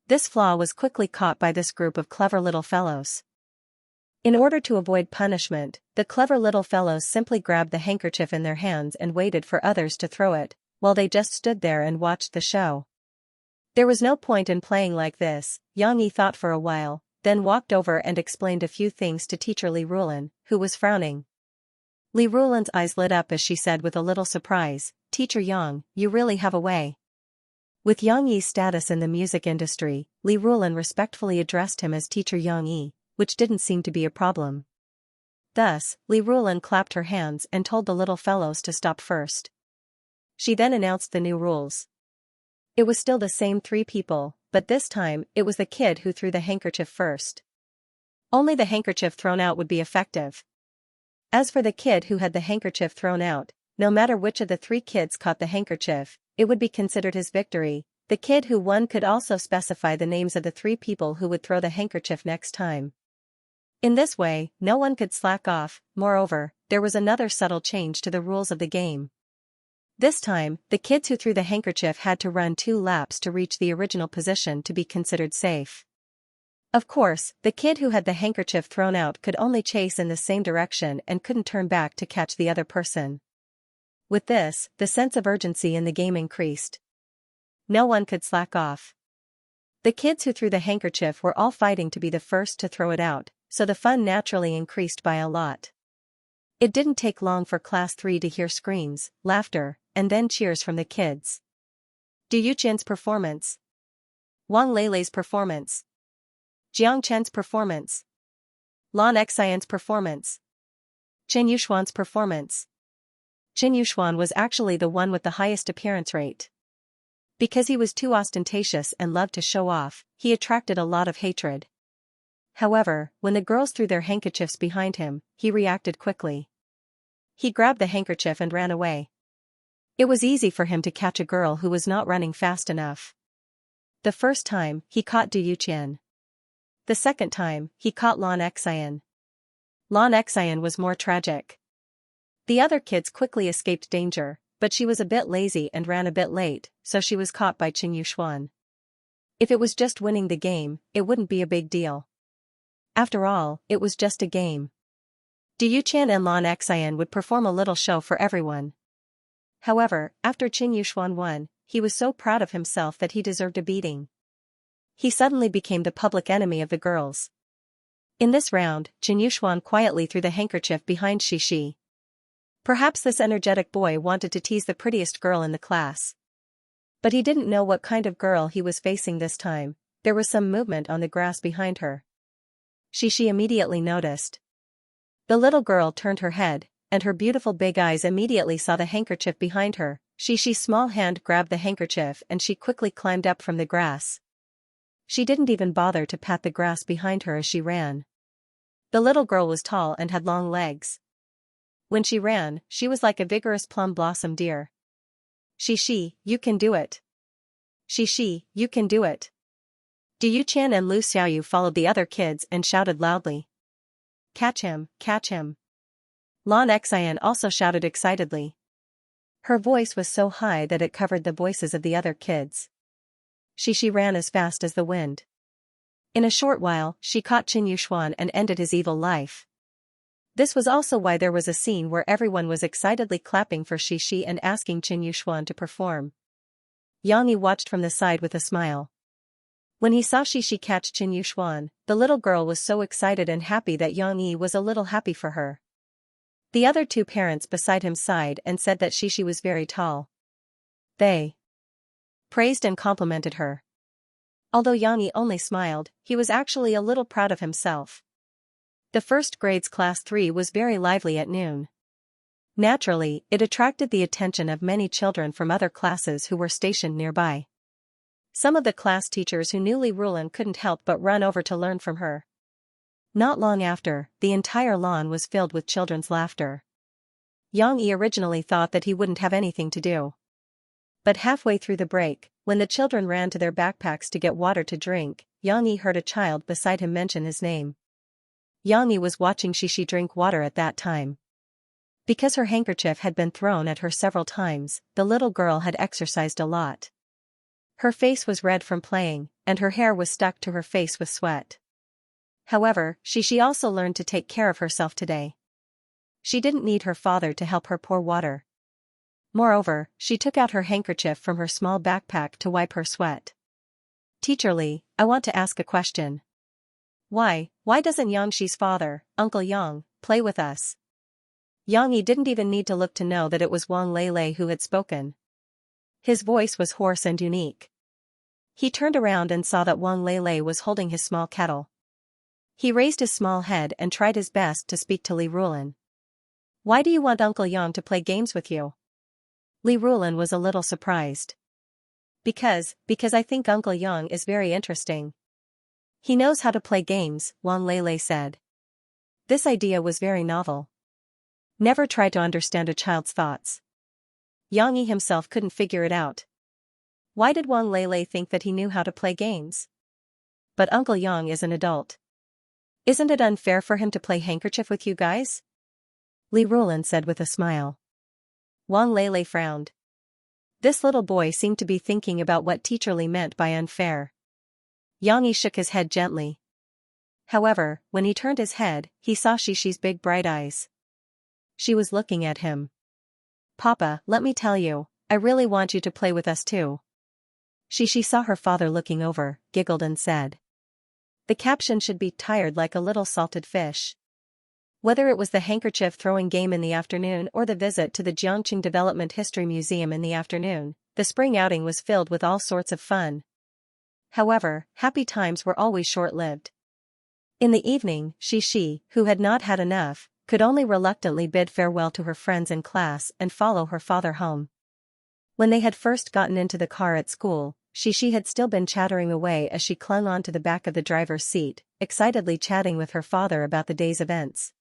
This flaw was quickly caught by this group of clever little fellows. In order to avoid punishment, the clever little fellows simply grabbed the handkerchief in their hands and waited for others to throw it, while they just stood there and watched the show. There was no point in playing like this, Xianxia thought for a while, then walked over and explained a few things to teacher Li Rulin, who was frowning. Li Rulin's eyes lit up as she said with a little surprise, "Teacher Yang, you really have a way." With Xianxia's status in the music industry, Li Rulin respectfully addressed him as Teacher Xianxia, which didn't seem to be a problem. Thus, Li Rulin clapped her hands and told the little fellows to stop first. She then announced the new rules. It was still the same 3 people, but this time, it was the kid who threw the handkerchief first. Only the handkerchief thrown out would be effective. As for the kid who had the handkerchief thrown out, no matter which of the 3 kids caught the handkerchief, it would be considered his victory. The kid who won could also specify the names of the 3 people who would throw the handkerchief next time. In this way, no one could slack off. Moreover, there was another subtle change to the rules of the game. This time, the kids who threw the handkerchief had to run 2 laps to reach the original position to be considered safe. Of course, the kid who had the handkerchief thrown out could only chase in the same direction and couldn't turn back to catch the other person. With this, the sense of urgency in the game increased. No one could slack off. The kids who threw the handkerchief were all fighting to be the first to throw it out, so the fun naturally increased by a lot. It didn't take long for Class 3 to hear screams, laughter, and then cheers from the kids. Du Yuqian's performance. Wang Leilei's performance. Jiang Chen's performance. Lan Xian's performance. Chen Yuxuan's performance. Chen Yuxuan was actually the one with the highest appearance rate. Because he was too ostentatious and loved to show off, he attracted a lot of hatred. However, when the girls threw their handkerchiefs behind him, he reacted quickly. He grabbed the handkerchief and ran away. It was easy for him to catch a girl who was not running fast enough. The first time, he caught Du Yuqian. The second time, he caught Lan Xian. Lan Xian was more tragic. The other kids quickly escaped danger, but she was a bit lazy and ran a bit late, so she was caught by Chen Yuxuan. If it was just winning the game, it wouldn't be a big deal. After all, it was just a game. Du Yuqian and Lan Xian would perform a little show for everyone. However, after Chen Yuxuan won, he was so proud of himself that he deserved a beating. He suddenly became the public enemy of the girls. In this round, Chen Yuxuan quietly threw the handkerchief behind Xianxia. Perhaps this energetic boy wanted to tease the prettiest girl in the class. But he didn't know what kind of girl he was facing this time. There was some movement on the grass behind her. Xianxia immediately noticed. The little girl turned her head, and her beautiful big eyes immediately saw the handkerchief behind her. Xianxia's small hand grabbed the handkerchief and she quickly climbed up from the grass. She didn't even bother to pat the grass behind her as she ran. The little girl was tall and had long legs. When she ran, she was like a vigorous plum blossom deer. Xianxia, you can do it. Xianxia, you can do it. Du Qian and Lu Xiaoyu followed the other kids and shouted loudly. Catch him, catch him. Lan Xian also shouted excitedly. Her voice was so high that it covered the voices of the other kids. Xianxia ran as fast as the wind. In a short while, she caught Qin Yuxuan and ended his evil life. This was also why there was a scene where everyone was excitedly clapping for Xianxia and asking Qin Yuxuan to perform. Yang Yi watched from the side with a smile. When he saw Xianxia catch Qin Yuxuan, the little girl was so excited and happy that Yang Yi was a little happy for her. The other two parents beside him sighed and said that Xianxia was very tall. They praised and complimented her. Although Yang Yi only smiled, he was actually a little proud of himself. The first grade's class 3 was very lively at noon. Naturally, it attracted the attention of many children from other classes who were stationed nearby. Some of the class teachers who knew Li Rulan couldn't help but run over to learn from her. Not long after, the entire lawn was filled with children's laughter. Yang Yi originally thought that he wouldn't have anything to do. But halfway through the break, when the children ran to their backpacks to get water to drink, Yang Yi heard a child beside him mention his name. Yang Yi was watching Xianxia drink water at that time. Because her handkerchief had been thrown at her several times, the little girl had exercised a lot. Her face was red from playing, and her hair was stuck to her face with sweat. However, Xianxia also learned to take care of herself today. She didn't need her father to help her pour water. Moreover, she took out her handkerchief from her small backpack to wipe her sweat. Teacher Li, I want to ask a question. Why doesn't Yangxi's father, Uncle Yang, play with us? Yang Yi didn't even need to look to know that it was Wang Lei who had spoken. His voice was hoarse and unique. He turned around and saw that Wang Lei was holding his small kettle. He raised his small head and tried his best to speak to Li Rulan. Why do you want Uncle Yang to play games with you? Li Rulan was a little surprised. Because I think Uncle Yang is very interesting. He knows how to play games, Wang Lei said. This idea was very novel. Never try to understand a child's thoughts. Yang Yi himself couldn't figure it out. Why did Wang Lei think that he knew how to play games? But Uncle Yang is an adult. Isn't it unfair for him to play handkerchief with you guys? Li Rulan said with a smile. Wang Lei frowned. This little boy seemed to be thinking about what Teacher Li meant by unfair. Yang Yi shook his head gently. However, when he turned his head, he saw Xianxia's big bright eyes. She was looking at him. Papa, let me tell you, I really want you to play with us too. Xianxia saw her father looking over, giggled and said. The caption should be tired like a little salted fish. Whether it was the handkerchief throwing game in the afternoon or the visit to the Jiangqing Development History Museum in the afternoon, the spring outing was filled with all sorts of fun. However, happy times were always short-lived. In the evening, Xianxia, who had not had enough, could only reluctantly bid farewell to her friends in class and follow her father home. When they had first gotten into the car at school, Xianxia had still been chattering away as she clung on to the back of the driver's seat, excitedly chatting with her father about the day's events.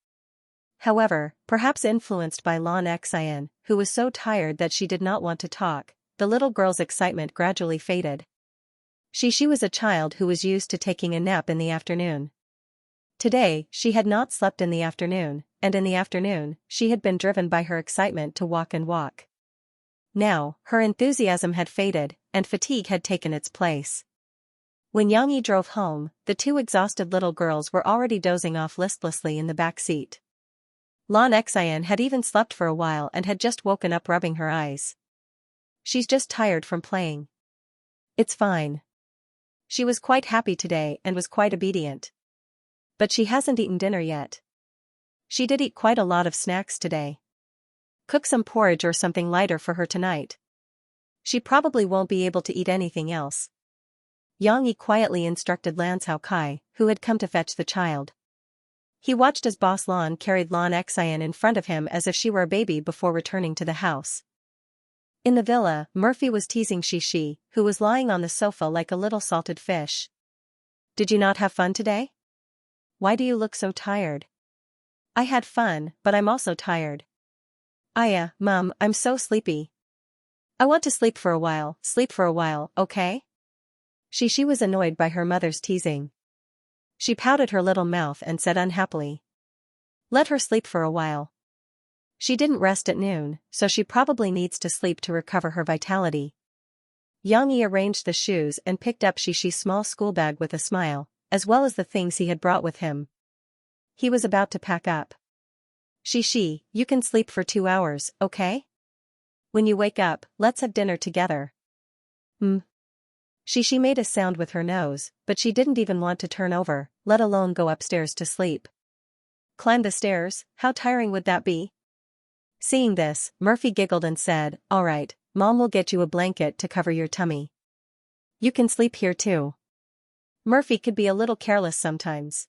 However, perhaps influenced by Lan Xian, who was so tired that she did not want to talk, the little girl's excitement gradually faded. Xianxia was a child who was used to taking a nap in the afternoon. Today, she had not slept in the afternoon, and in the afternoon, she had been driven by her excitement to walk and walk. Now, her enthusiasm had faded, and fatigue had taken its place. When Yang Yi drove home, the two exhausted little girls were already dozing off listlessly in the back seat. Lan Xian had even slept for a while and had just woken up rubbing her eyes. She's just tired from playing. It's fine. She was quite happy today and was quite obedient. But she hasn't eaten dinner yet. She did eat quite a lot of snacks today. Cook some porridge or something lighter for her tonight. She probably won't be able to eat anything else. Yang Yi quietly instructed Lan Cao Kai, who had come to fetch the child. He watched as Boss Lan carried Lan Xian in front of him as if she were a baby before returning to the house. In the villa, Murphy was teasing Xianxia, who was lying on the sofa like a little salted fish. Did you not have fun today? Why do you look so tired? I had fun, but I'm also tired. Aya, Mom, I'm so sleepy. I want to sleep for a while, okay? She was annoyed by her mother's teasing. She pouted her little mouth and said unhappily. Let her sleep for a while. She didn't rest at noon, so she probably needs to sleep to recover her vitality. Xianxia arranged the shoes and picked up Xishi's small school bag with a smile, as well as the things he had brought with him. He was about to pack up. Xishi, you can sleep for 2 hours, okay? When you wake up, let's have dinner together. Xishi made a sound with her nose, but she didn't even want to turn over, let alone go upstairs to sleep. Climb the stairs, how tiring would that be? Seeing this, Murphy giggled and said, all right, Mom will get you a blanket to cover your tummy. You can sleep here too. Murphy could be a little careless sometimes.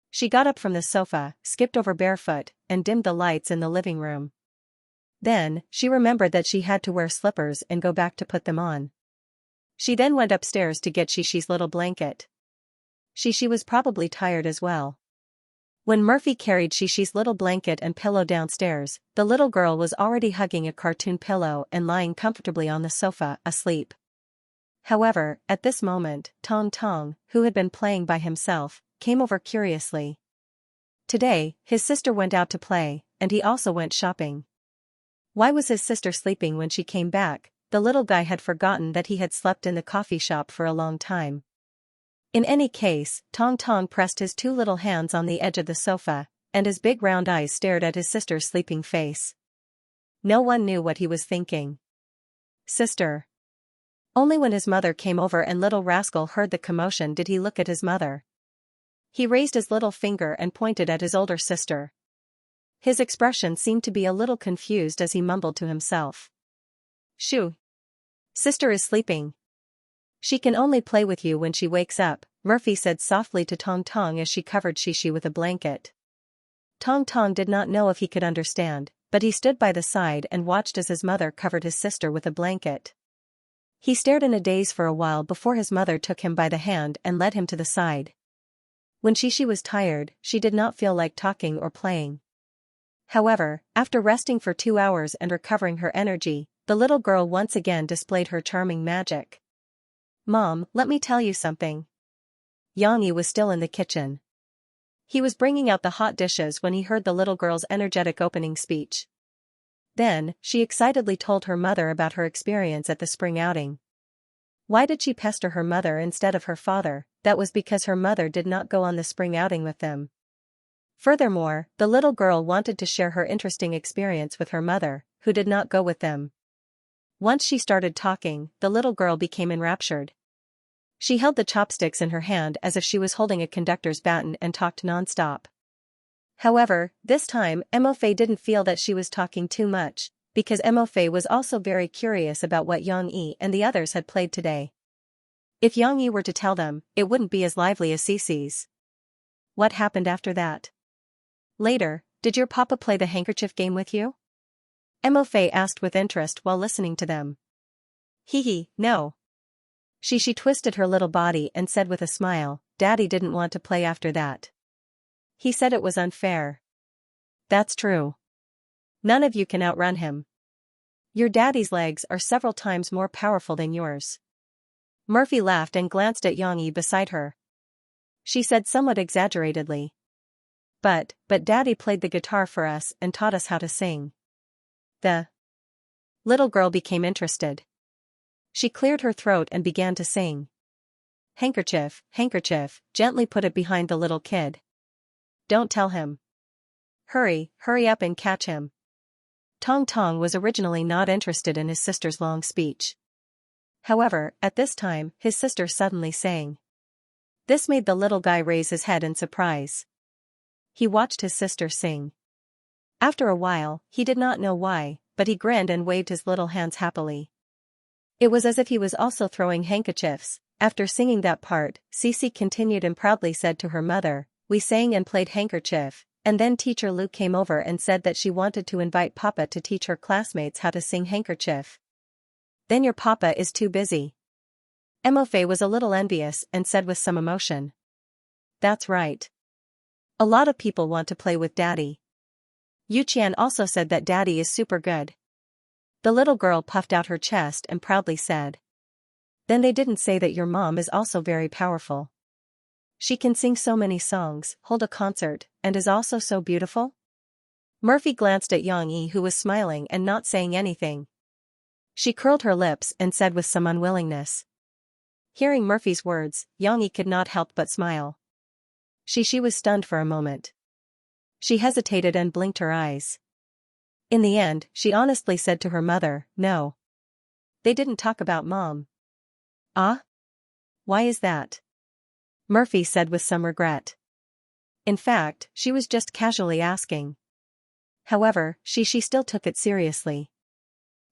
She got up from the sofa, skipped over barefoot, and dimmed the lights in the living room. Then, she remembered that she had to wear slippers and go back to put them on. She then went upstairs to get Shishi's little blanket. Shishi was probably tired as well. When Murphy carried Shishi's little blanket and pillow downstairs, the little girl was already hugging a cartoon pillow and lying comfortably on the sofa, asleep. However, at this moment, Tong Tong, who had been playing by himself, came over curiously. Today, his sister went out to play, and he also went shopping. Why was his sister sleeping when she came back? The little guy had forgotten that he had slept in the coffee shop for a long time. In any case, Tong Tong pressed his 2 little hands on the edge of the sofa, and his big round eyes stared at his sister's sleeping face. No one knew what he was thinking. Sister. Only when his mother came over and little rascal heard the commotion did he look at his mother. He raised his little finger and pointed at his older sister. His expression seemed to be a little confused as he mumbled to himself. Shoo. Sister is sleeping. She can only play with you when she wakes up, Murphy said softly to Tong Tong as she covered Shishi with a blanket. Tong Tong did not know if he could understand, but he stood by the side and watched as his mother covered his sister with a blanket. He stared in a daze for a while before his mother took him by the hand and led him to the side. When Shishi was tired, she did not feel like talking or playing. However, after resting for 2 hours and recovering her energy, the little girl once again displayed her charming magic. Mom, let me tell you something. Xianxia was still in the kitchen. He was bringing out the hot dishes when he heard the little girl's energetic opening speech. Then, she excitedly told her mother about her experience at the spring outing. Why did she pester her mother instead of her father? That was because her mother did not go on the spring outing with them. Furthermore, the little girl wanted to share her interesting experience with her mother, who did not go with them. Once she started talking, the little girl became enraptured. She held the chopsticks in her hand as if she was holding a conductor's baton and talked non-stop. However, this time, Emofei didn't feel that she was talking too much, because Emofei was also very curious about what Xianxia and the others had played today. If Xianxia were to tell them, it wouldn't be as lively as Cece's. What happened after that? Later, did your papa play the handkerchief game with you? Emofei asked with interest while listening to them. Hee, no. She twisted her little body and said with a smile, Daddy didn't want to play after that. He said it was unfair. That's true. None of you can outrun him. Your daddy's legs are several times more powerful than yours. Murphy laughed and glanced at Xianxia beside her. She said somewhat exaggeratedly. But Daddy played the guitar for us and taught us how to sing. The little girl became interested. She cleared her throat and began to sing. Handkerchief, handkerchief, gently put it behind the little kid. Don't tell him. Hurry up and catch him. Tong Tong was originally not interested in his sister's long speech. However, at this time, his sister suddenly sang. This made the little guy raise his head in surprise. He watched his sister sing. After a while, he did not know why, but he grinned and waved his little hands happily. It was as if he was also throwing handkerchiefs. After singing that part, Cece continued and proudly said to her mother, we sang and played handkerchief, and then teacher Lu came over and said that she wanted to invite Papa to teach her classmates how to sing handkerchief. Then your Papa is too busy. Emofei was a little envious and said with some emotion. That's right. A lot of people want to play with Daddy. Yuqian also said that Daddy is super good. The little girl puffed out her chest and proudly said. Then they didn't say that your mom is also very powerful. She can sing so many songs, hold a concert, and is also so beautiful? Murphy glanced at Yang Yi, who was smiling and not saying anything. She curled her lips and said with some unwillingness. Hearing Murphy's words, Yang Yi could not help but smile. She was stunned for a moment. She hesitated and blinked her eyes. In the end, she honestly said to her mother, no. They didn't talk about Mom. Ah? Why is that? Murphy said with some regret. In fact, she was just casually asking. However, she still took it seriously.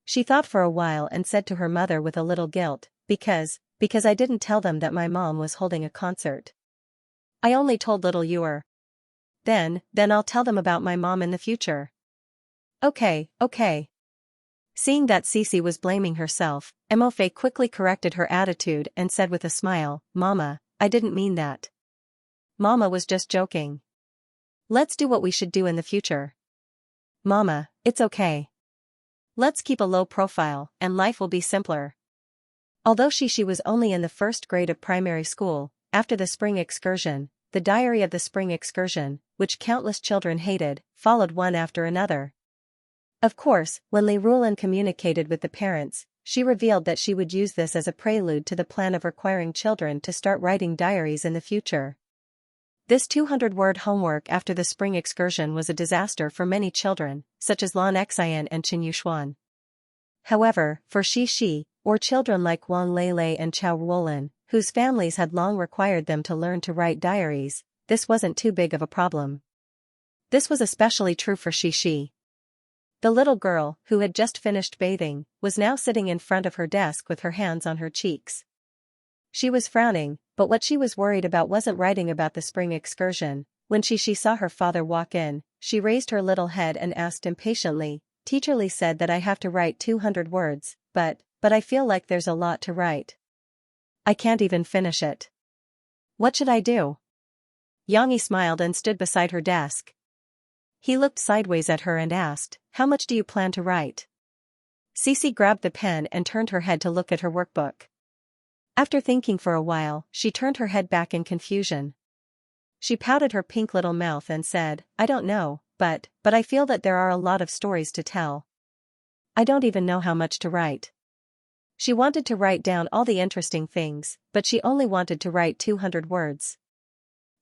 She thought for a while and said to her mother with a little guilt, because I didn't tell them that my mom was holding a concert. I only told little Yuer. Then I'll tell them about my mom in the future. Okay. Seeing that Cece was blaming herself, Emofe quickly corrected her attitude and said with a smile, Mama, I didn't mean that. Mama was just joking. Let's do what we should do in the future. Mama, it's okay. Let's keep a low profile, and life will be simpler. Although she was only in the first grade of primary school, after the spring excursion, the diary of the spring excursion, which countless children hated, followed one after another. Of course, when Li Rulan communicated with the parents, she revealed that she would use this as a prelude to the plan of requiring children to start writing diaries in the future. This 200-word homework after the spring excursion was a disaster for many children, such as Lan Xian and Qin Yuxuan. However, for Shi, or children like Wang Lei and Chao Ruolin, whose families had long required them to learn to write diaries, this wasn't too big of a problem. This was especially true for Shi. The little girl, who had just finished bathing, was now sitting in front of her desk with her hands on her cheeks. She was frowning, but what she was worried about wasn't writing about the spring excursion. When she saw her father walk in, she raised her little head and asked impatiently, Teacher Li said that I have to write 200 words, but I feel like there's a lot to write. I can't even finish it. What should I do? Yang Yi smiled and stood beside her desk. He looked sideways at her and asked, How much do you plan to write? Cece grabbed the pen and turned her head to look at her workbook. After thinking for a while, she turned her head back in confusion. She pouted her pink little mouth and said, I don't know, but I feel that there are a lot of stories to tell. I don't even know how much to write. She wanted to write down all the interesting things, but she only wanted to write 200 words.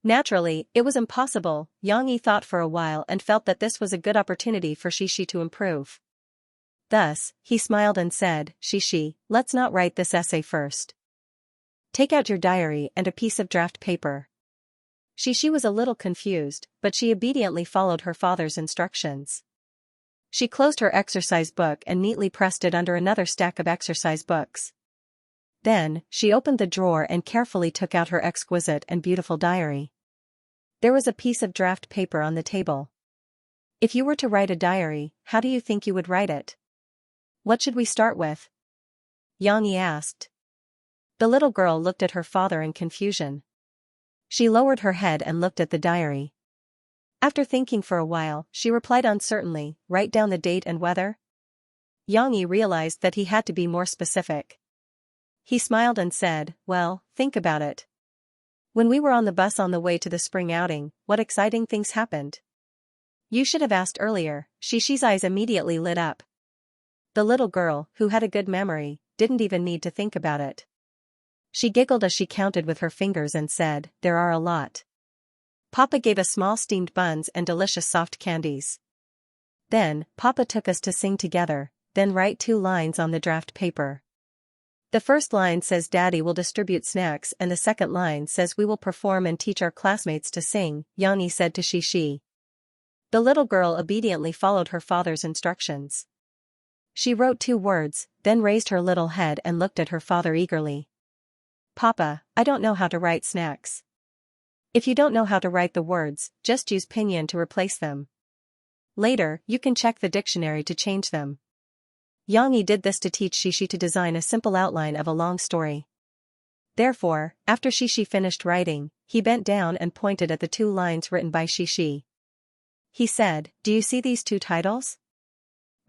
Naturally, it was impossible. Yang Yi thought for a while and felt that this was a good opportunity for Shi to improve. Thus, he smiled and said, Shi, let's not write this essay first. Take out your diary and a piece of draft paper. Shi was a little confused, but she obediently followed her father's instructions. She closed her exercise book and neatly pressed it under another stack of exercise books. Then, she opened the drawer and carefully took out her exquisite and beautiful diary. There was a piece of draft paper on the table. If you were to write a diary, how do you think you would write it? What should we start with? Yang Yi asked. The little girl looked at her father in confusion. She lowered her head and looked at the diary. After thinking for a while, she replied uncertainly, Write down the date and weather? Yang Yi realized that he had to be more specific. He smiled and said, Well, think about it. When we were on the bus on the way to the spring outing, what exciting things happened? You should have asked earlier. Shi's eyes immediately lit up. The little girl, who had a good memory, didn't even need to think about it. She giggled as she counted with her fingers and said, There are a lot. Papa gave us small steamed buns and delicious soft candies. Then, Papa took us to sing together, then write 2 lines on the draft paper. The first line says Daddy will distribute snacks and the second line says we will perform and teach our classmates to sing, Yang Yi said to Shi. The little girl obediently followed her father's instructions. She wrote 2 words, then raised her little head and looked at her father eagerly. Papa, I don't know how to write snacks. If you don't know how to write the words, just use pinyin to replace them. Later, you can check the dictionary to change them. Yang Yi did this to teach Shi to design a simple outline of a long story. Therefore, after Shi finished writing, he bent down and pointed at the 2 lines written by Shi. he said, do you see these two titles?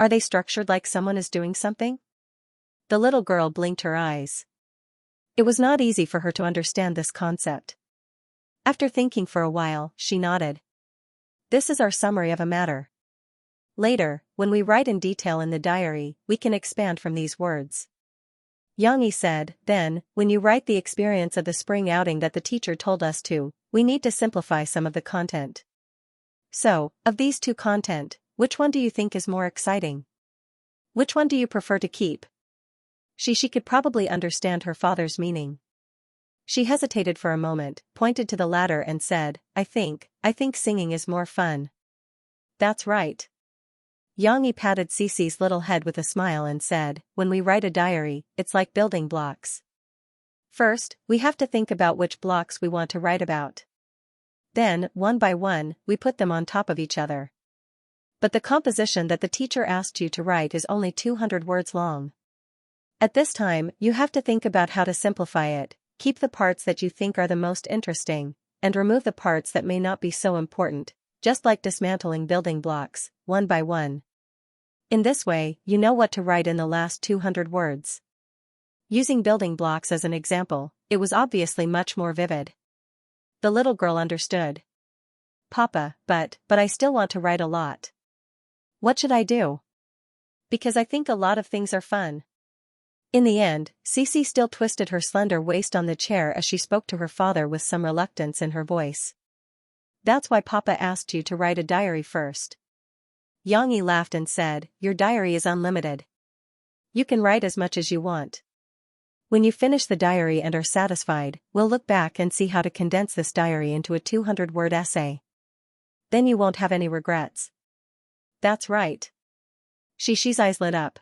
Are they structured like someone is doing something? The little girl blinked her eyes. It was not easy for her to understand this concept. After thinking for a while, she nodded. This is our summary of a matter. Later, when we write in detail in the diary, we can expand from these words. Xianxia said, then, when you write the experience of the spring outing that the teacher told us to, we need to simplify some of the content. So, of these two content, which one do you think is more exciting? Which one do you prefer to keep? She could probably understand her father's meaning. She hesitated for a moment, pointed to the latter and said, I think singing is more fun. That's right. Xianxia patted Cece's little head with a smile and said, when we write a diary, it's like building blocks. First, we have to think about which blocks we want to write about. Then, one by one, we put them on top of each other. But the composition that the teacher asked you to write is only 200 words long. At this time, you have to think about how to simplify it, keep the parts that you think are the most interesting, and remove the parts that may not be so important, just like dismantling building blocks, one by one. In this way, you know what to write in the last 200 words. Using building blocks as an example, it was obviously much more vivid. The little girl understood. Papa, but I still want to write a lot. What should I do? Because I think a lot of things are fun. In the end, Cece still twisted her slender waist on the chair as she spoke to her father with some reluctance in her voice. That's why Papa asked you to write a diary first. Xianxia laughed and said, your diary is unlimited. You can write as much as you want. When you finish the diary and are satisfied, we'll look back and see how to condense this diary into a 200-word essay. Then you won't have any regrets. That's right. Xi's eyes lit up.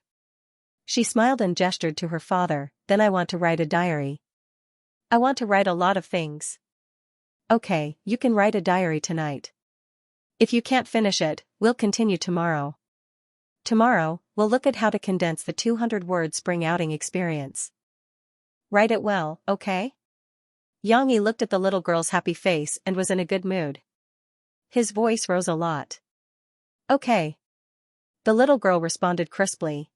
She smiled and gestured to her father, then I want to write a diary. I want to write a lot of things. Okay, you can write a diary tonight. If you can't finish it, we'll continue tomorrow. Tomorrow, we'll look at how to condense the 200-word spring outing experience. Write it well, okay? Xianxia looked at the little girl's happy face and was in a good mood. His voice rose a lot. Okay. The little girl responded crisply.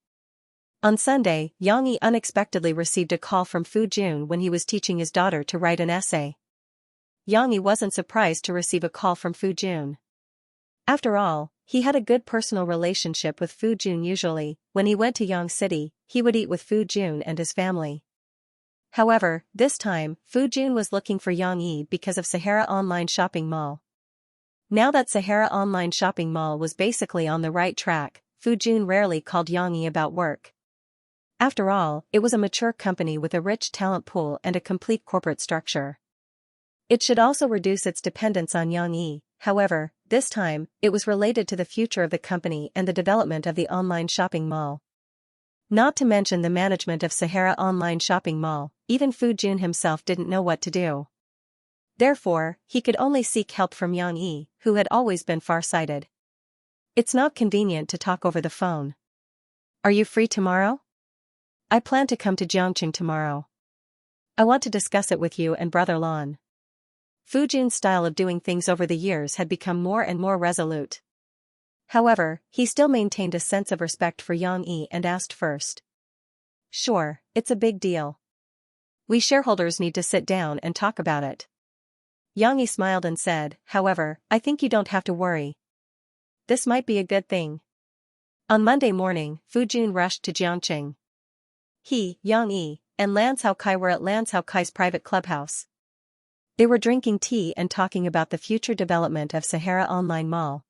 On Sunday, Xianxia unexpectedly received a call from Fu Jun when he was teaching his daughter to write an essay. Xianxia wasn't surprised to receive a call from Fu Jun. After all, he had a good personal relationship with Fu Jun. Usually, when he went to Yang City, he would eat with Fu Jun and his family. However, this time, Fu Jun was looking for Xianxia because of Sahara Online Shopping Mall. Now that Sahara Online Shopping Mall was basically on the right track, Fu Jun rarely called Xianxia about work. After all, it was a mature company with a rich talent pool and a complete corporate structure. It should also reduce its dependence on Xianxia. However, this time, it was related to the future of the company and the development of the online shopping mall. Not to mention the management of Sahara Online Shopping Mall, even Fu Jun himself didn't know what to do. Therefore, he could only seek help from Xianxia, who had always been far-sighted. It's not convenient to talk over the phone. Are you free tomorrow? I plan to come to Jiangqing tomorrow. I want to discuss it with you and Brother Lan. Fu Jun's style of doing things over the years had become more and more resolute. However, he still maintained a sense of respect for Xianxia and asked first. Sure, it's a big deal. We shareholders need to sit down and talk about it. Xianxia smiled and said, however, I think you don't have to worry. This might be a good thing. On Monday morning, Fu Jun rushed to Jiangqing. He, Xianxia, and Lan Caokai were at Lan Caokai's private clubhouse. They were drinking tea and talking about the future development of Sahara Online Mall.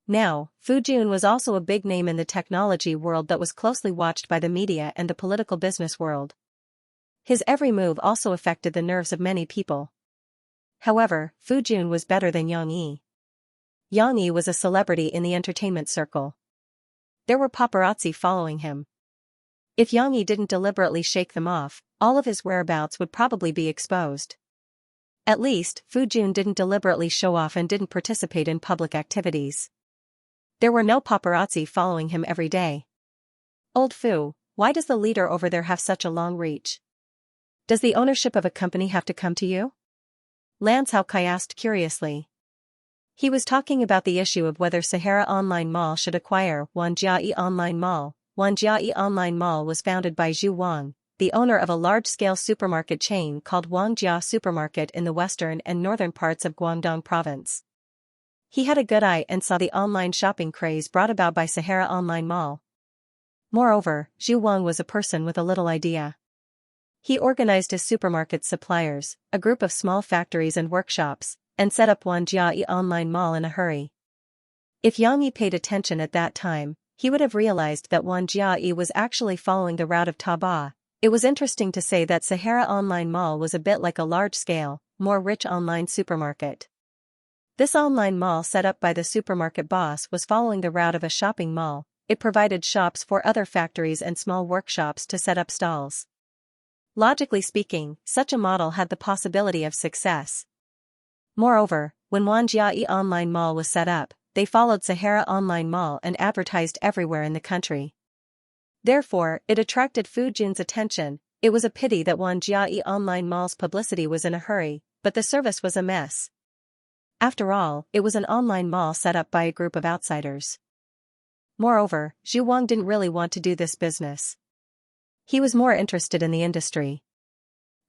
Now, Fu Jun was also a big name in the technology world that was closely watched by the media and the political business world. His every move also affected the nerves of many people. However, Fu Jun was better than Xianxia. Xianxia was a celebrity in the entertainment circle. There were paparazzi following him. If Xianxia didn't deliberately shake them off, all of his whereabouts would probably be exposed. At least, Fu Jun didn't deliberately show off and didn't participate in public activities. There were no paparazzi following him every day. Old Fu, why does the leader over there have such a long reach? Does the ownership of a company have to come to you? Lan Caokai asked curiously. He was talking about the issue of whether Sahara Online Mall should acquire Xianxia Online Mall. Xianxia Online Mall was founded by Zhu Wang, the owner of a large-scale supermarket chain called Xianxia Supermarket in the western and northern parts of Guangdong province. He had a good eye and saw the online shopping craze brought about by Sahara Online Mall. Moreover, Zhu Wang was a person with a little idea. He organized his supermarket suppliers, a group of small factories and workshops, and set up Xianxia Online Mall in a hurry. If Yang Yi paid attention at that time, he would have realized that Xianxia was actually following the route of Taobao. It was interesting to say that Sahara Online Mall was a bit like a large-scale, more rich online supermarket. This online mall set up by the supermarket boss was following the route of a shopping mall. It provided shops for other factories and small workshops to set up stalls. Logically speaking, such a model had the possibility of success. Moreover, when Xianxia Online Mall was set up, they followed Sahara Online Mall and advertised everywhere in the country. Therefore, it attracted Fu Jun's attention. It was a pity that Xianxia Online Mall's publicity was in a hurry, but the service was a mess. After all, it was an online mall set up by a group of outsiders. Moreover, Zhu Wang didn't really want to do this business. He was more interested in the industry.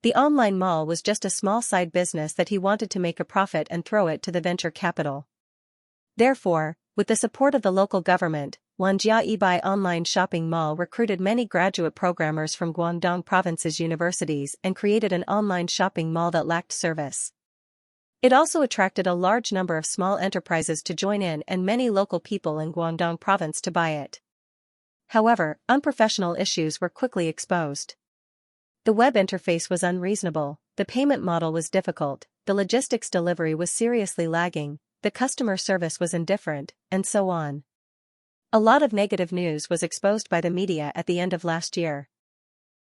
The online mall was just a small side business that he wanted to make a profit and throw it to the venture capital. Therefore, with the support of the local government, Xianxia Online Shopping Mall recruited many graduate programmers from Guangdong Province's universities and created an online shopping mall that lacked service. It also attracted a large number of small enterprises to join in and many local people in Guangdong Province to buy it. However, unprofessional issues were quickly exposed. The web interface was unreasonable, the payment model was difficult, the logistics delivery was seriously lagging, the customer service was indifferent, and so on. A lot of negative news was exposed by the media at the end of last year.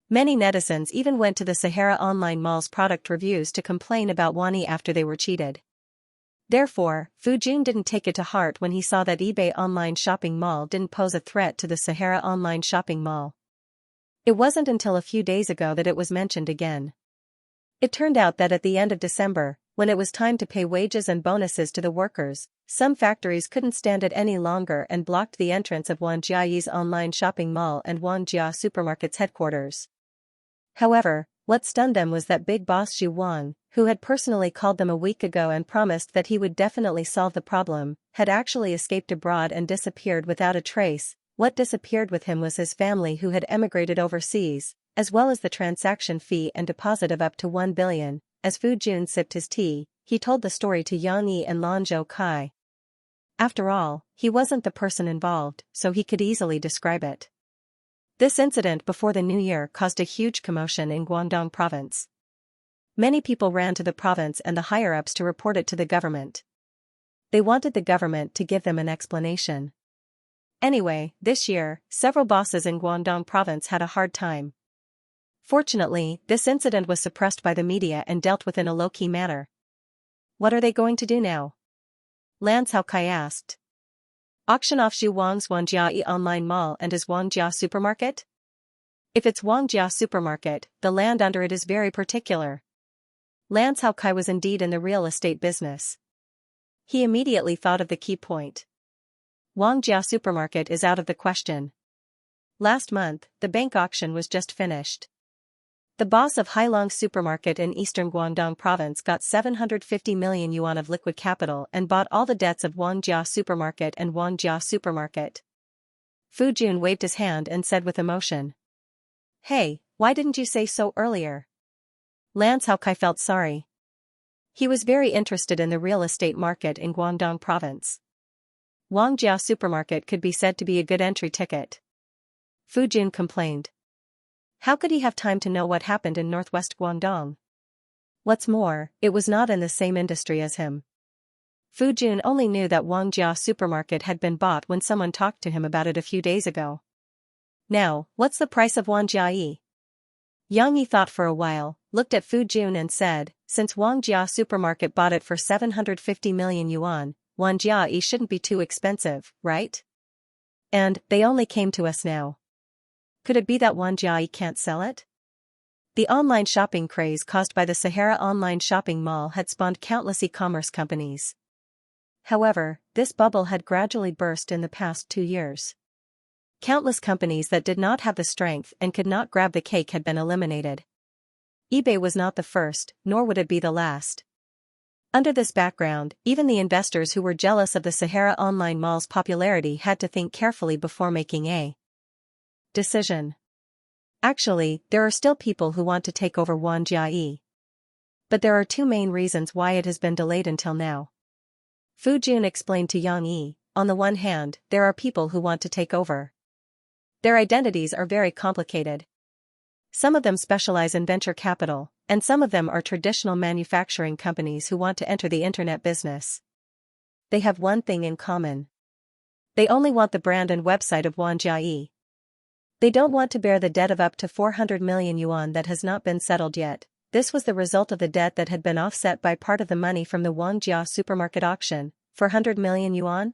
Many netizens even went to the Sahara Online Mall's product reviews to complain about Wani after they were cheated. Therefore, Fu Jun didn't take it to heart when he saw that eBay Online Shopping Mall didn't pose a threat to the Sahara Online Shopping Mall. It wasn't until a few days ago that it was mentioned again. It turned out that at the end of December, when it was time to pay wages and bonuses to the workers, some factories couldn't stand it any longer and blocked the entrance of Xianxia's online shopping mall and Xianxia Supermarket's headquarters. However, what stunned them was that big boss Zhu Wang, who had personally called them a week ago and promised that he would definitely solve the problem, had actually escaped abroad and disappeared without a trace. What disappeared with him was his family, who had emigrated overseas, as well as the transaction fee and deposit of up to 1 billion. As Fu Jun sipped his tea, he told the story to Yang Yi and Lan Zhou. After all, he wasn't the person involved, so he could easily describe it. This incident before the new year caused a huge commotion in Guangdong province. Many people ran to the province and the higher-ups to report it to the government. They wanted the government to give them an explanation. Anyway, this year, several bosses in Guangdong province had a hard time. Fortunately, this incident was suppressed by the media and dealt with in a low-key manner. What are they going to do now? Lan Caocai asked. Auction off Zhu Wang's Xianxia Online Mall and his Xianxia Supermarket? If it's Xianxia Supermarket, the land under it is very particular. Lan Caocai was indeed in the real estate business. He immediately thought of the key point. Xianxia Supermarket is out of the question. Last month, the bank auction was just finished. The boss of Hailong Supermarket in eastern Guangdong province got 750 million yuan of liquid capital and bought all the debts of Xianxia Supermarket and Xianxia Supermarket. Fu Jun waved his hand and said with emotion. Hey, why didn't you say so earlier? Lan Caocai felt sorry. He was very interested in the real estate market in Guangdong province. Xianxia Supermarket could be said to be a good entry ticket. Fu Jun complained. How could he have time to know what happened in northwest Guangdong? What's more, it was not in the same industry as him. Fu Jun only knew that Xianxia Supermarket had been bought when someone talked to him about it a few days ago. Now, what's the price of Xianxia? Yang Yi thought for a while, looked at Fu Jun and said, since Xianxia Supermarket bought it for 750 million yuan, Xianxia shouldn't be too expensive, right? And they only came to us now. Could it be that Xianxia can't sell it? The online shopping craze caused by the Sahara Online Shopping Mall had spawned countless e-commerce companies. However, this bubble had gradually burst in the past 2 years. Countless companies that did not have the strength and could not grab the cake had been eliminated. eBay was not the first, nor would it be the last. Under this background, even the investors who were jealous of the Sahara Online Mall's popularity had to think carefully before making a decision. Actually, there are still people who want to take over Xianxia. But there are 2 main reasons why it has been delayed until now. Fu Jun explained to Yang Yi, on the one hand, there are people who want to take over. Their identities are very complicated. Some of them specialize in venture capital, and some of them are traditional manufacturing companies who want to enter the internet business. They have one thing in common. They only want the brand and website of Xianxia. They don't want to bear the debt of up to 400 million yuan that has not been settled yet. This was the result of the debt that had been offset by part of the money from the Xianxia supermarket auction, 400 million yuan?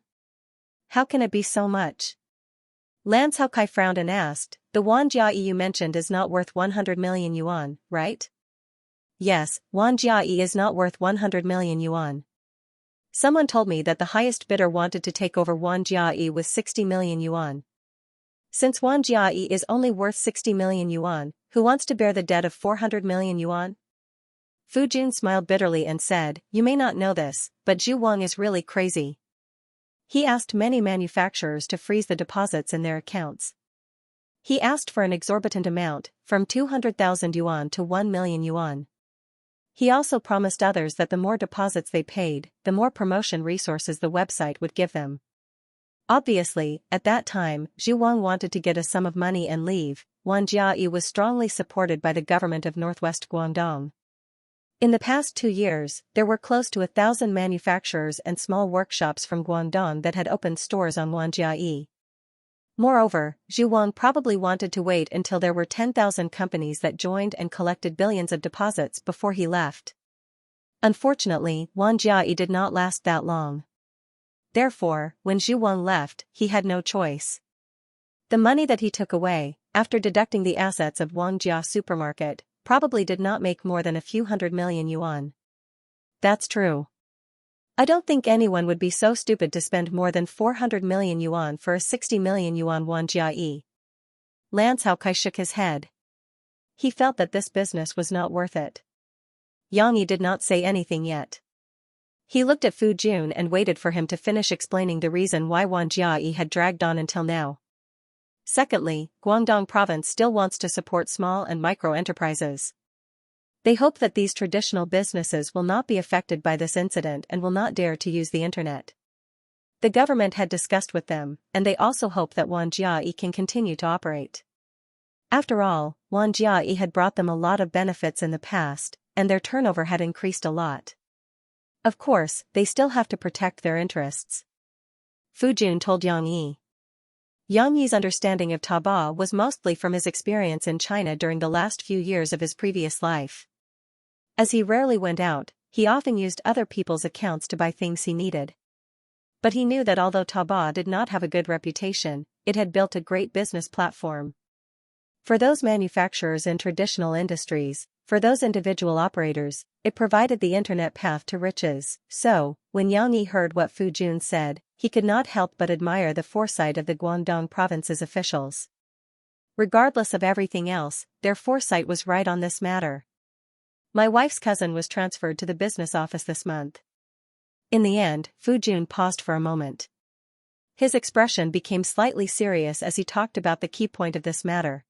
How can it be so much? Lan Caokai frowned and asked, the Xianxia you mentioned is not worth 100 million yuan, right? Yes, Xianxia is not worth 100 million yuan. Someone told me that the highest bidder wanted to take over Xianxia with 60 million yuan. Since Xianxia is only worth 60 million yuan, who wants to bear the debt of 400 million yuan? Fu Jun smiled bitterly and said, you may not know this, but Zhu Wang is really crazy. He asked many manufacturers to freeze the deposits in their accounts. He asked for an exorbitant amount, from 200,000 yuan to 1 million yuan. He also promised others that the more deposits they paid, the more promotion resources the website would give them. Obviously, at that time, Zhu Wang wanted to get a sum of money and leave. Xianxia was strongly supported by the government of Northwest Guangdong. In the past 2 years, there were close to 1,000 manufacturers and small workshops from Guangdong that had opened stores on Xianxia. Moreover, Zhu Wang probably wanted to wait until there were 10,000 companies that joined and collected billions of deposits before he left. Unfortunately, Xianxia did not last that long. Therefore, when Zhu Wang left, he had no choice. The money that he took away, after deducting the assets of Xianxia supermarket, probably did not make more than a few 100 million yuan. That's true. I don't think anyone would be so stupid to spend more than 400 million yuan for a 60 million yuan Xianxia. Lan Caokai shook his head. He felt that this business was not worth it. Yang Yi did not say anything yet. He looked at Fu Jun and waited for him to finish explaining the reason why Xianxia had dragged on until now. Secondly, Guangdong province still wants to support small and micro enterprises. They hope that these traditional businesses will not be affected by this incident and will not dare to use the internet. The government had discussed with them, and they also hope that Xianxia can continue to operate. After all, Xianxia had brought them a lot of benefits in the past, and their turnover had increased a lot. Of course, they still have to protect their interests. Fu Jun told Yang Yi. Yang Yi's understanding of Taobao was mostly from his experience in China during the last few years of his previous life. As he rarely went out, he often used other people's accounts to buy things he needed. But he knew that although Taobao did not have a good reputation, it had built a great business platform. For those manufacturers in traditional industries, for those individual operators, it provided the internet path to riches. So, when Yang Yi heard what Fu Jun said, he could not help but admire the foresight of the Guangdong province's officials. Regardless of everything else, their foresight was right on this matter. My wife's cousin was transferred to the business office this month. In the end, Fu Jun paused for a moment. His expression became slightly serious as he talked about the key point of this matter.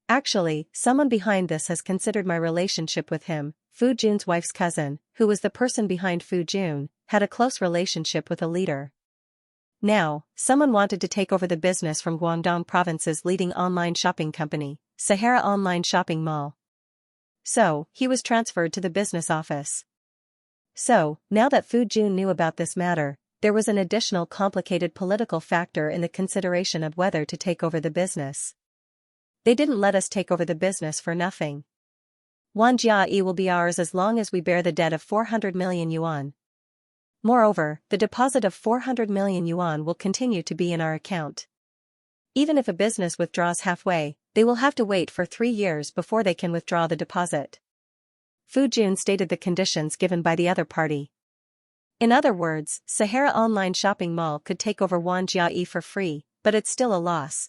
Actually, someone behind this has considered my relationship with him. Fu Jun's wife's cousin, who was the person behind Fu Jun, had a close relationship with a leader. Now, someone wanted to take over the business from Guangdong province's leading online shopping company, Sahara Online Shopping Mall. So, he was transferred to the business office. So, now that Fu Jun knew about this matter, there was an additional complicated political factor in the consideration of whether to take over the business. They didn't let us take over the business for nothing. Xianxia will be ours as long as we bear the debt of 400 million yuan. Moreover, the deposit of 400 million yuan will continue to be in our account. Even if a business withdraws halfway, they will have to wait for 3 years before they can withdraw the deposit. Fu Jun stated the conditions given by the other party. In other words, Sahara Online Shopping Mall could take over Xianxia for free, but it's still a loss.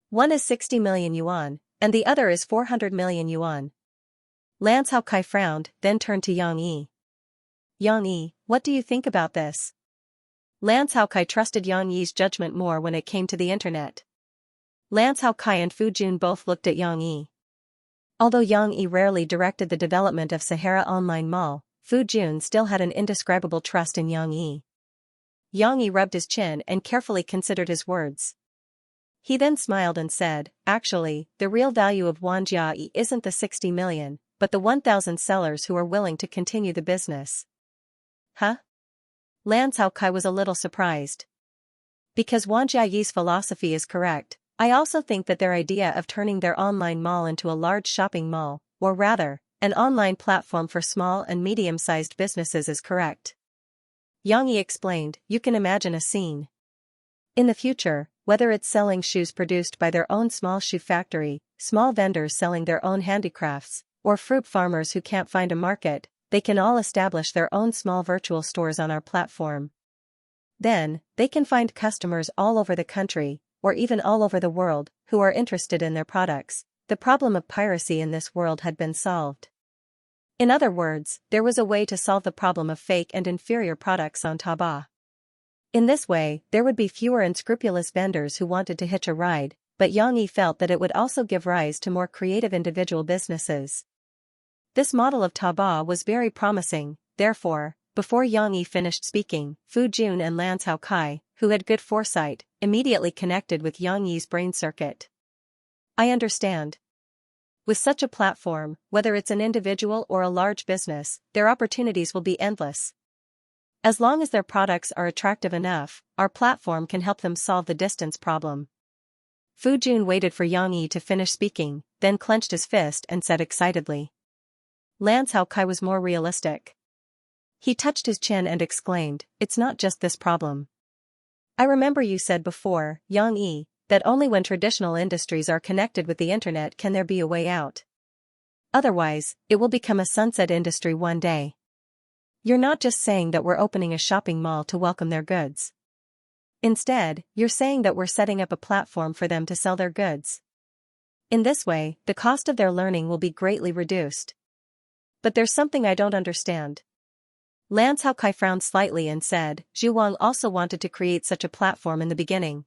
One is 60 million yuan, and the other is 400 million yuan. Lan Caocai frowned, then turned to Yang Yi. Yang Yi, what do you think about this? Lan Caocai trusted Yang Yi's judgment more when it came to the internet. Lan Caocai and Fu Jun both looked at Yang Yi. Although Yang Yi rarely directed the development of Sahara Online Mall, Fu Jun still had an indescribable trust in Yang Yi. Yang Yi rubbed his chin and carefully considered his words. He then smiled and said, actually, the real value of Xianxia isn't the 60 million, but the 1,000 sellers who are willing to continue the business. Huh? Lan Caocai was a little surprised. Because Xianxia's philosophy is correct, I also think that their idea of turning their online mall into a large shopping mall, or rather, an online platform for small and medium-sized businesses is correct. Yang Yi explained, you can imagine a scene. In the future, whether it's selling shoes produced by their own small shoe factory, small vendors selling their own handicrafts, or fruit farmers who can't find a market, they can all establish their own small virtual stores on our platform. Then, they can find customers all over the country, or even all over the world, who are interested in their products. The problem of piracy in this world had been solved. In other words, there was a way to solve the problem of fake and inferior products on Taobao. In this way, there would be fewer unscrupulous vendors who wanted to hitch a ride, but Yang Yi felt that it would also give rise to more creative individual businesses. This model of Taobao was very promising, therefore, before Yang Yi finished speaking, Fu Jun and Lan Caocai, who had good foresight, immediately connected with Yang Yi's brain circuit. I understand. With such a platform, whether it's an individual or a large business, their opportunities will be endless. As long as their products are attractive enough, our platform can help them solve the distance problem. Fu Jun waited for Yang Yi to finish speaking, then clenched his fist and said excitedly. Lan Caocai was more realistic. He touched his chin and exclaimed, it's not just this problem. I remember you said before, Yang Yi, that only when traditional industries are connected with the internet can there be a way out. Otherwise, it will become a sunset industry one day. You're not just saying that we're opening a shopping mall to welcome their goods. Instead, you're saying that we're setting up a platform for them to sell their goods. In this way, the cost of their learning will be greatly reduced. But there's something I don't understand. Lan Caocai frowned slightly and said, Zhu Wang also wanted to create such a platform in the beginning.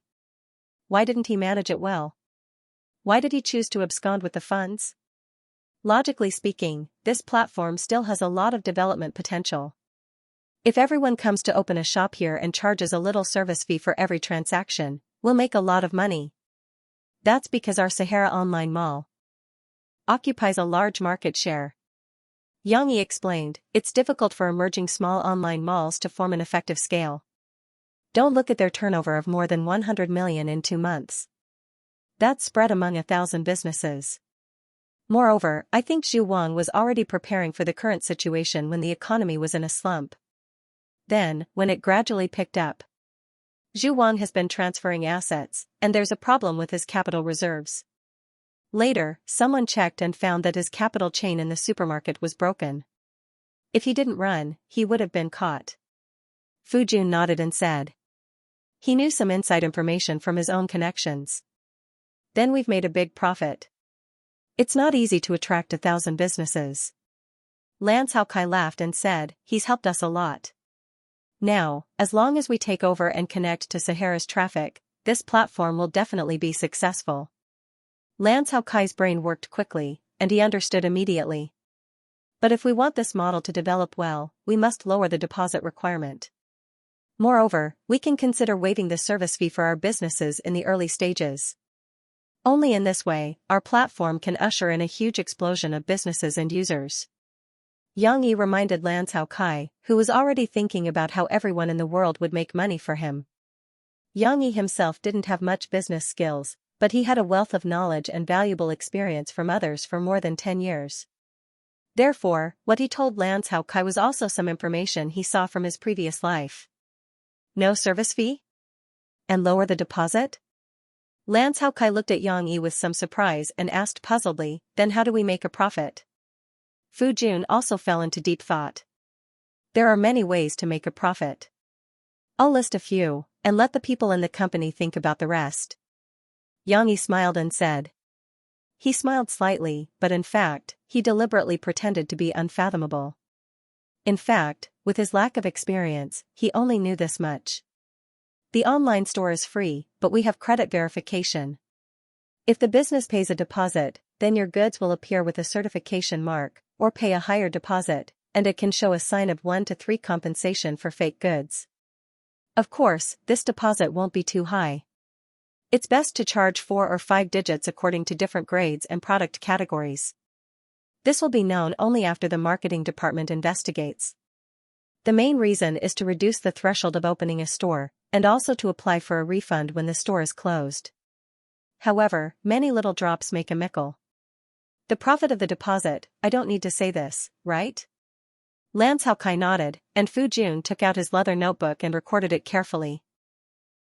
Why didn't he manage it well? Why did he choose to abscond with the funds? Logically speaking, this platform still has a lot of development potential. If everyone comes to open a shop here and charges a little service fee for every transaction, we'll make a lot of money. That's because our Sahara Online Mall occupies a large market share. Yang Yi explained, it's difficult for emerging small online malls to form an effective scale. Don't look at their turnover of more than 100 million in 2 months. That's spread among 1,000 businesses. Moreover, I think Zhu Wang was already preparing for the current situation when the economy was in a slump. Then, when it gradually picked up, Zhu Wang has been transferring assets, and there's a problem with his capital reserves. Later, someone checked and found that his capital chain in the supermarket was broken. If he didn't run, he would have been caught. Fu Jun nodded and said. He knew some inside information from his own connections. Then we've made a big profit. It's not easy to attract 1,000 businesses. Lan Caocai laughed and said, he's helped us a lot. Now, as long as we take over and connect to Sahara's traffic, this platform will definitely be successful. Lan Caocai's brain worked quickly, and he understood immediately. But if we want this model to develop well, we must lower the deposit requirement. Moreover, we can consider waiving the service fee for our businesses in the early stages. Only in this way, our platform can usher in a huge explosion of businesses and users. Yang Yi reminded Lan Caocai, who was already thinking about how everyone in the world would make money for him. Yang Yi himself didn't have much business skills, but he had a wealth of knowledge and valuable experience from others for more than 10 years. Therefore, what he told Lan Caocai was also some information he saw from his previous life. No service fee? And lower the deposit? Lan Caocai looked at Yang Yi with some surprise and asked puzzledly, then how do we make a profit? Fu Jun also fell into deep thought. There are many ways to make a profit. I'll list a few, and let the people in the company think about the rest. Xianxia smiled and said. He smiled slightly, but in fact, he deliberately pretended to be unfathomable. In fact, with his lack of experience, he only knew this much. The online store is free, but we have credit verification. If the business pays a deposit, then your goods will appear with a certification mark, or pay a higher deposit, and it can show a sign of 1 to 3 compensation for fake goods. Of course, this deposit won't be too high. It's best to charge 4 or 5 digits according to different grades and product categories. This will be known only after the marketing department investigates. The main reason is to reduce the threshold of opening a store, and also to apply for a refund when the store is closed. However, many little drops make a mickle. The profit of the deposit, I don't need to say this, right? Xianxia nodded, and Fu Jun took out his leather notebook and recorded it carefully.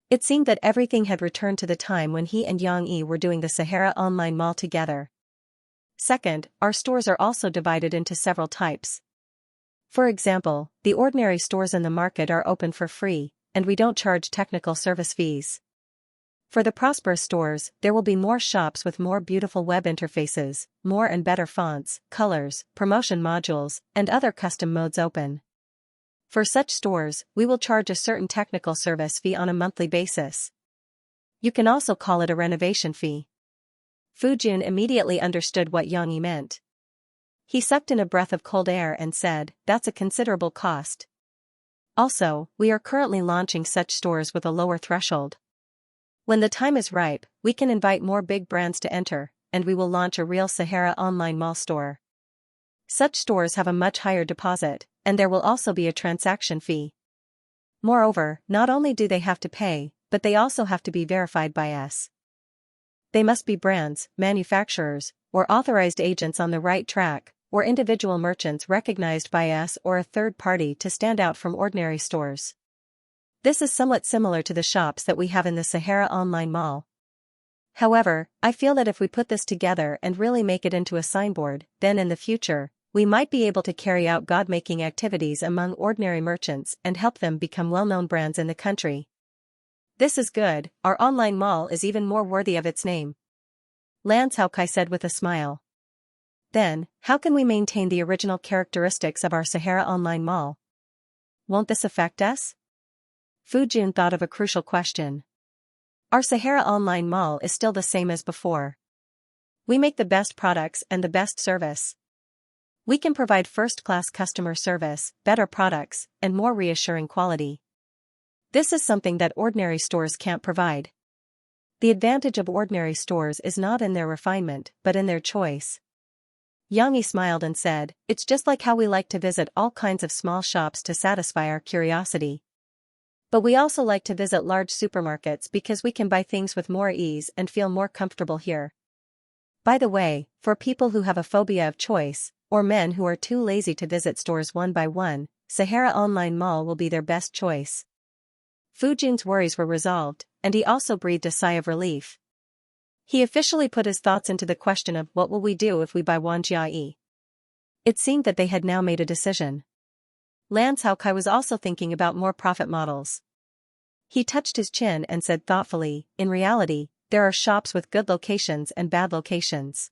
It seemed that everything had returned to the time when he and Xianxia were doing the Sahara Online Mall together. Second, our stores are also divided into several types. For example, the ordinary stores in the market are open for free, and we don't charge technical service fees. For the prosperous stores, there will be more shops with more beautiful web interfaces, more and better fonts, colors, promotion modules, and other custom modes open. For such stores, we will charge a certain technical service fee on a monthly basis. You can also call it a renovation fee. Fu Jun immediately understood what Xianxia meant. He sucked in a breath of cold air and said, "That's a considerable cost. Also, we are currently launching such stores with a lower threshold. When the time is ripe, we can invite more big brands to enter, and we will launch a real Sahara Online Mall store. Such stores have a much higher deposit, and there will also be a transaction fee. Moreover, not only do they have to pay, but they also have to be verified by us. They must be brands, manufacturers, or authorized agents on the right track, or individual merchants recognized by us or a third party to stand out from ordinary stores. This is somewhat similar to the shops that we have in the Sahara Online Mall. However, I feel that if we put this together and really make it into a signboard, then in the future, we might be able to carry out God-making activities among ordinary merchants and help them become well-known brands in the country. This is good, our online mall is even more worthy of its name," Xianxia said with a smile. "Then, how can we maintain the original characteristics of our Sahara Online Mall? Won't this affect us?" Fu Jun thought of a crucial question. Our Sahara Online Mall is still the same as before. We make the best products and the best service. We can provide first-class customer service, better products, and more reassuring quality. This is something that ordinary stores can't provide. The advantage of ordinary stores is not in their refinement, but in their choice. Xianxia smiled and said, "It's just like how we like to visit all kinds of small shops to satisfy our curiosity. But we also like to visit large supermarkets because we can buy things with more ease and feel more comfortable here. By the way, for people who have a phobia of choice, or men who are too lazy to visit stores one by one, Sahara Online Mall will be their best choice." Fu Jun's worries were resolved, and he also breathed a sigh of relief. He officially put his thoughts into the question of what will we do if we buy Xianxia. It seemed that they had now made a decision. Xianxia was also thinking about more profit models. He touched his chin and said thoughtfully, "In reality, there are shops with good locations and bad locations.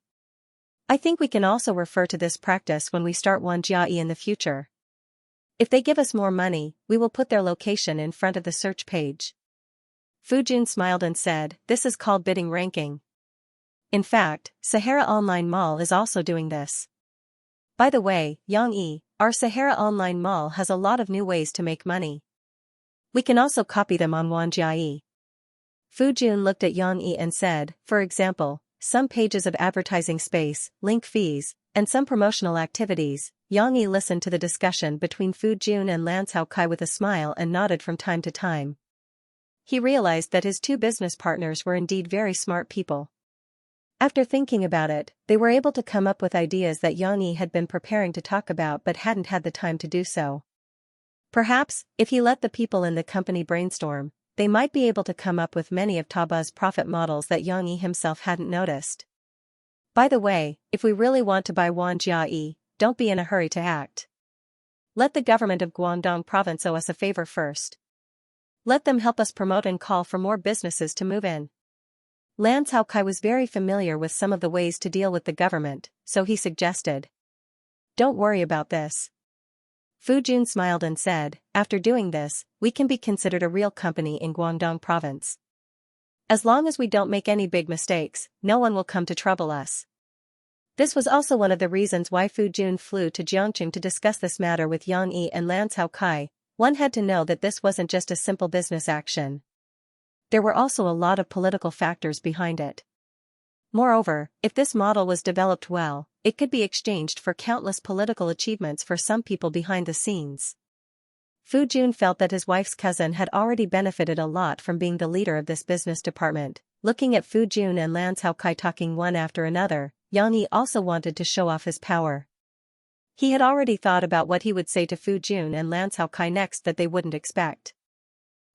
I think we can also refer to this practice when we start Xianxia in the future. If they give us more money, we will put their location in front of the search page." Fu Jun smiled and said, "This is called bidding ranking. In fact, Sahara Online Mall is also doing this. By the way, Xianxia, our Sahara Online Mall has a lot of new ways to make money. We can also copy them on Xianxia." Fu Jun looked at Xianxia and said, "For example, some pages of advertising space, link fees, and some promotional activities." Xianxia listened to the discussion between Fu Jun and Xianxia with a smile and nodded from time to time. He realized that his two business partners were indeed very smart people. After thinking about it, they were able to come up with ideas that Xianxia had been preparing to talk about but hadn't had the time to do so. Perhaps, if he let the people in the company brainstorm, they might be able to come up with many of Taba's profit models that Xianxia himself hadn't noticed. By the way, if we really want to buy Xianxia, don't be in a hurry to act. Let the government of Guangdong province owe us a favor first. Let them help us promote and call for more businesses to move in. Lan Caokai was very familiar with some of the ways to deal with the government, so he suggested. Don't worry about this. Fu Jun smiled and said, after doing this, we can be considered a real company in Guangdong province. As long as we don't make any big mistakes, no one will come to trouble us. This was also one of the reasons why Fu Jun flew to Jiangqing to discuss this matter with Yang Yi and Lan Caokai. One had to know that this wasn't just a simple business action. There were also a lot of political factors behind it. Moreover, if this model was developed well, it could be exchanged for countless political achievements for some people behind the scenes. Fu Jun felt that his wife's cousin had already benefited a lot from being the leader of this business department. Looking at Fu Jun and Lan Caokai talking one after another, Yang Yi also wanted to show off his power. He had already thought about what he would say to Fu Jun and Lan Caokai next that they wouldn't expect.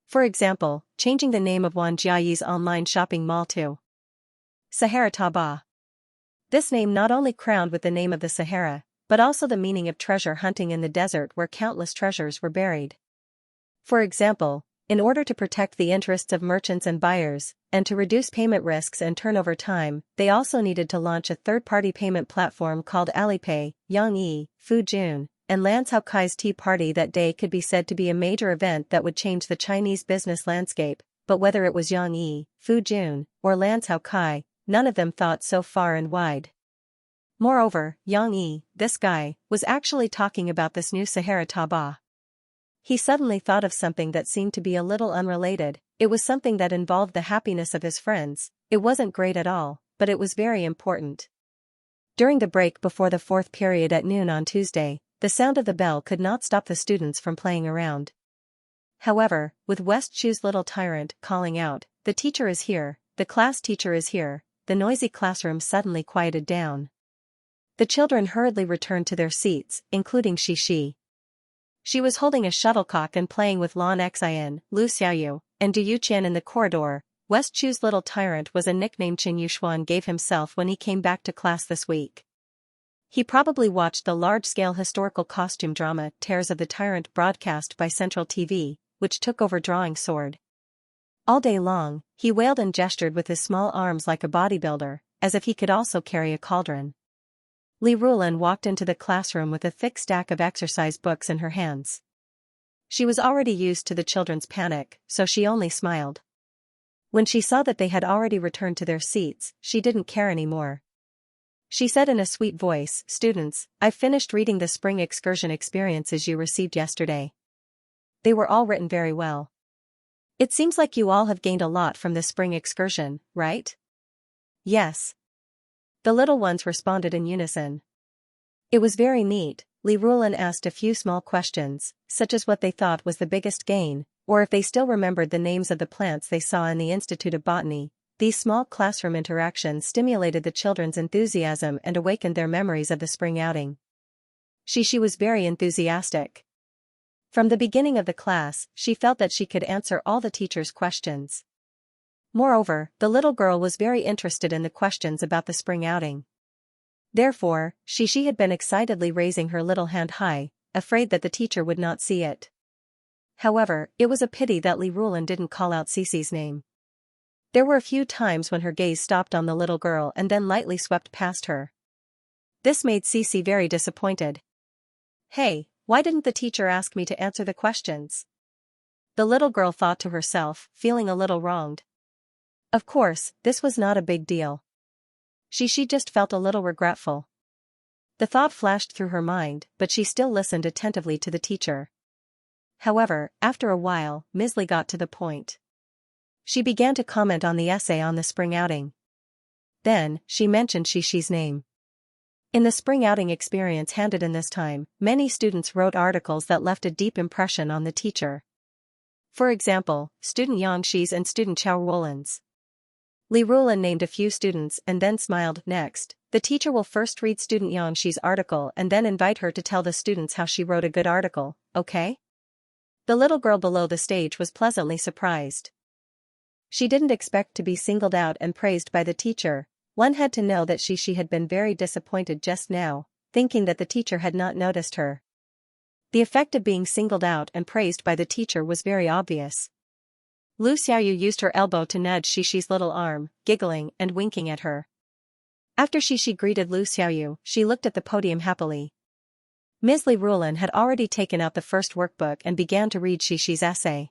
For example, changing the name of Wan Jiayi's online shopping mall to Sahara Taba. This name not only crowned with the name of the Sahara, but also the meaning of treasure hunting in the desert where countless treasures were buried. For example, in order to protect the interests of merchants and buyers, and to reduce payment risks and turnover time, they also needed to launch a third-party payment platform called Alipay. Yang Yi, Fu Jun, and Lan Caokai's tea party that day could be said to be a major event that would change the Chinese business landscape, but whether it was Yang Yi, Fu Jun, or Lan Caokai, none of them thought so far and wide. Moreover, Yang Yi, this guy, was actually talking about this new Sahara Taba. He suddenly thought of something that seemed to be a little unrelated. It was something that involved the happiness of his friends. It wasn't great at all, but it was very important. During the break before the fourth period at noon on Tuesday, the sound of the bell could not stop the students from playing around. However, with West Chu's little tyrant calling out, "The teacher is here, the class teacher is here," the noisy classroom suddenly quieted down. The children hurriedly returned to their seats, including Xixi. She was holding a shuttlecock and playing with Lan Xian, Lu Xiaoyu, and Du Yuqian in the corridor. West Chu's little tyrant was a nickname Chen Yuxuan gave himself when he came back to class this week. He probably watched the large-scale historical costume drama Tears of the Tyrant broadcast by Central TV, which took over Drawing Sword. All day long, he wailed and gestured with his small arms like a bodybuilder, as if he could also carry a cauldron. Li Rulan walked into the classroom with a thick stack of exercise books in her hands. She was already used to the children's panic, so she only smiled. When she saw that they had already returned to their seats, she didn't care anymore. She said in a sweet voice, "Students, I've finished reading the spring excursion experiences you received yesterday. They were all written very well. It seems like you all have gained a lot from the spring excursion, right?" "Yes." The little ones responded in unison. It was very neat. Li Rulan asked a few small questions, such as what they thought was the biggest gain, or if they still remembered the names of the plants they saw in the Institute of Botany. These small classroom interactions stimulated the children's enthusiasm and awakened their memories of the spring outing. Xixi was very enthusiastic. From the beginning of the class, she felt that she could answer all the teacher's questions. Moreover, the little girl was very interested in the questions about the spring outing. Therefore, Xixi had been excitedly raising her little hand high, afraid that the teacher would not see it. However, it was a pity that Li Rulan didn't call out Cici's name. There were a few times when her gaze stopped on the little girl and then lightly swept past her. This made Cici very disappointed. "Hey, why didn't the teacher ask me to answer the questions?" The little girl thought to herself, feeling a little wronged. Of course, this was not a big deal. She just felt a little regretful. The thought flashed through her mind, but she still listened attentively to the teacher. However, after a while, Ms. Li got to the point. She began to comment on the essay on the spring outing. Then, she mentioned Xixi's name. In the spring outing experience handed in this time, many students wrote articles that left a deep impression on the teacher. For example, student Yang Xi's and student Chao Wulan's. Li Rulan named a few students and then smiled. Next, the teacher will first read student Yang Xi's article and then invite her to tell the students how she wrote a good article, okay? The little girl below the stage was pleasantly surprised. She didn't expect to be singled out and praised by the teacher. One had to know that she had been very disappointed just now, thinking that the teacher had not noticed her. The effect of being singled out and praised by the teacher was very obvious. Lu Xiaoyu used her elbow to nudge Xixi's little arm, giggling and winking at her. After Xixi greeted Lu Xiaoyu, she looked at the podium happily. Ms. Li Rulin had already taken out the first workbook and began to read Xixi's essay.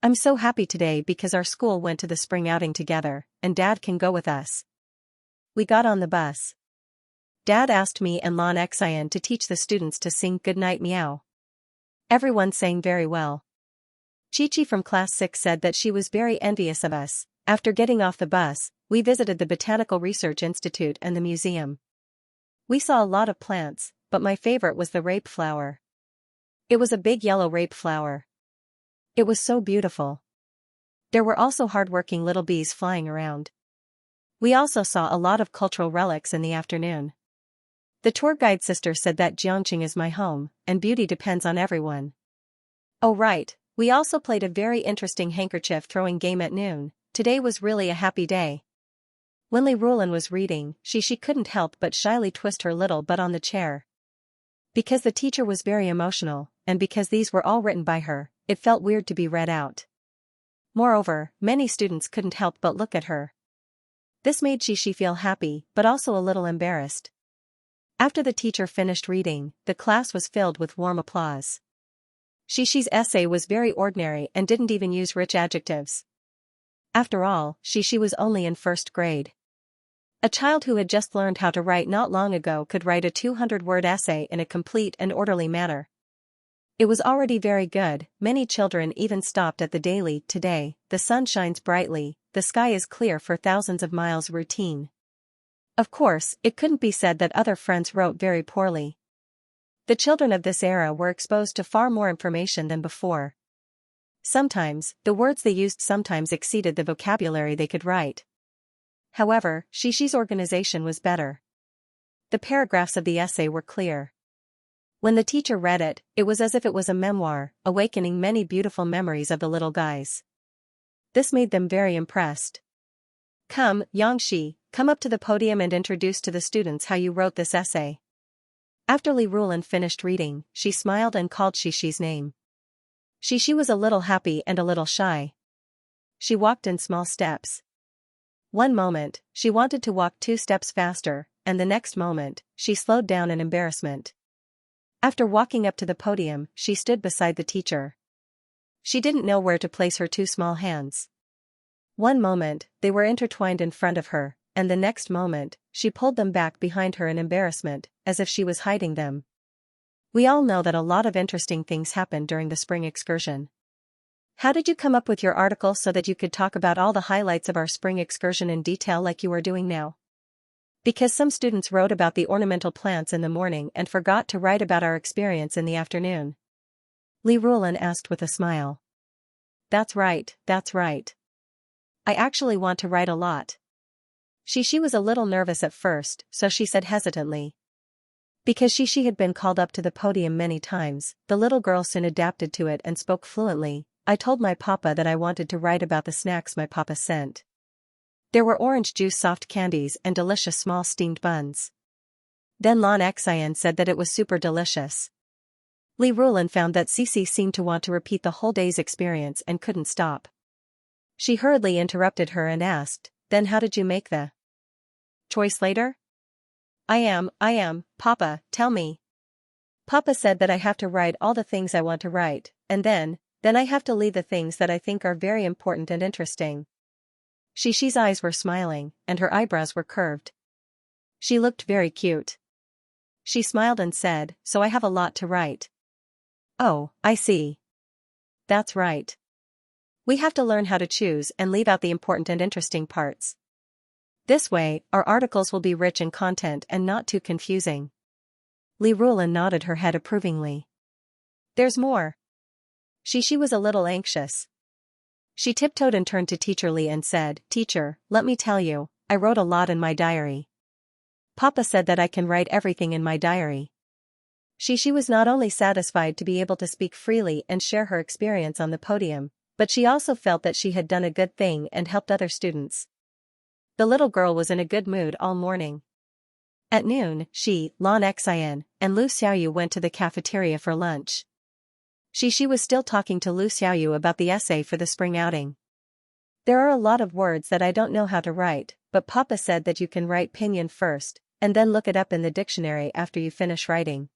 I'm so happy today because our school went to the spring outing together, and Dad can go with us. We got on the bus. Dad asked me and Lan Xian to teach the students to sing Goodnight Meow. Everyone sang very well. Chi-Chi from class 6 said that she was very envious of us. After getting off the bus, we visited the Botanical Research Institute and the museum. We saw a lot of plants, but my favorite was the rape flower. It was a big yellow rape flower. It was so beautiful. There were also hard-working little bees flying around. We also saw a lot of cultural relics in the afternoon. The tour guide sister said that Jiangqing is my home, and beauty depends on everyone. Oh right, we also played a very interesting handkerchief throwing game at noon. Today was really a happy day. When Li Rulin was reading, she couldn't help but shyly twist her little butt on the chair. Because the teacher was very emotional, and because these were all written by her, it felt weird to be read out. Moreover, many students couldn't help but look at her. This made Xixi feel happy, but also a little embarrassed. After the teacher finished reading, the class was filled with warm applause. Xixi's essay was very ordinary and didn't even use rich adjectives. After all, Xixi was only in first grade. A child who had just learned how to write not long ago could write a 200-word essay in a complete and orderly manner. It was already very good. Many children even stopped at the daily "Today, the sun shines brightly, the sky is clear for thousands of miles" routine. Of course, it couldn't be said that other friends wrote very poorly. The children of this era were exposed to far more information than before. Sometimes, the words they used sometimes exceeded the vocabulary they could write. However, Xixi's organization was better. The paragraphs of the essay were clear. When the teacher read it, it was as if it was a memoir, awakening many beautiful memories of the little guys. This made them very impressed. Come, Xianxia, come up to the podium and introduce to the students how you wrote this essay. After Li Rulin finished reading, she smiled and called Xixi's name. Xixi was a little happy and a little shy. She walked in small steps. One moment, she wanted to walk 2 steps faster, and the next moment, she slowed down in embarrassment. After walking up to the podium, she stood beside the teacher. She didn't know where to place her 2 small hands. One moment, they were intertwined in front of her, and the next moment, she pulled them back behind her in embarrassment, as if she was hiding them. We all know that a lot of interesting things happened during the spring excursion. How did you come up with your article so that you could talk about all the highlights of our spring excursion in detail like you are doing now? Because some students wrote about the ornamental plants in the morning and forgot to write about our experience in the afternoon. Li Rulin asked with a smile. That's right, that's right. I actually want to write a lot. Xixi was a little nervous at first, so she said hesitantly. Because Xixi had been called up to the podium many times, the little girl soon adapted to it and spoke fluently. I told my papa that I wanted to write about the snacks my papa sent. There were orange juice soft candies and delicious small steamed buns. Then Lan Xian said that it was super delicious. Li Rulin found that Xixi seemed to want to repeat the whole day's experience and couldn't stop. She hurriedly interrupted her and asked, then how did you make the choice later? I am, Papa, tell me. Papa said that I have to write all the things I want to write, and then I have to leave the things that I think are very important and interesting. Xixi's eyes were smiling, and her eyebrows were curved. She looked very cute. She smiled and said, so I have a lot to write. Oh, I see. That's right. We have to learn how to choose and leave out the important and interesting parts. This way, our articles will be rich in content and not too confusing. Li Rulin nodded her head approvingly. There's more. Xixi was a little anxious. She tiptoed and turned to Teacher Li and said, Teacher, let me tell you, I wrote a lot in my diary. Papa said that I can write everything in my diary. Xixi was not only satisfied to be able to speak freely and share her experience on the podium, but she also felt that she had done a good thing and helped other students. The little girl was in a good mood all morning. At noon, she, Lan Xian, and Lu Xiaoyu went to the cafeteria for lunch. Xi was still talking to Lu Xiaoyu about the essay for the spring outing. There are a lot of words that I don't know how to write, but Papa said that you can write pinyin first, and then look it up in the dictionary after you finish writing.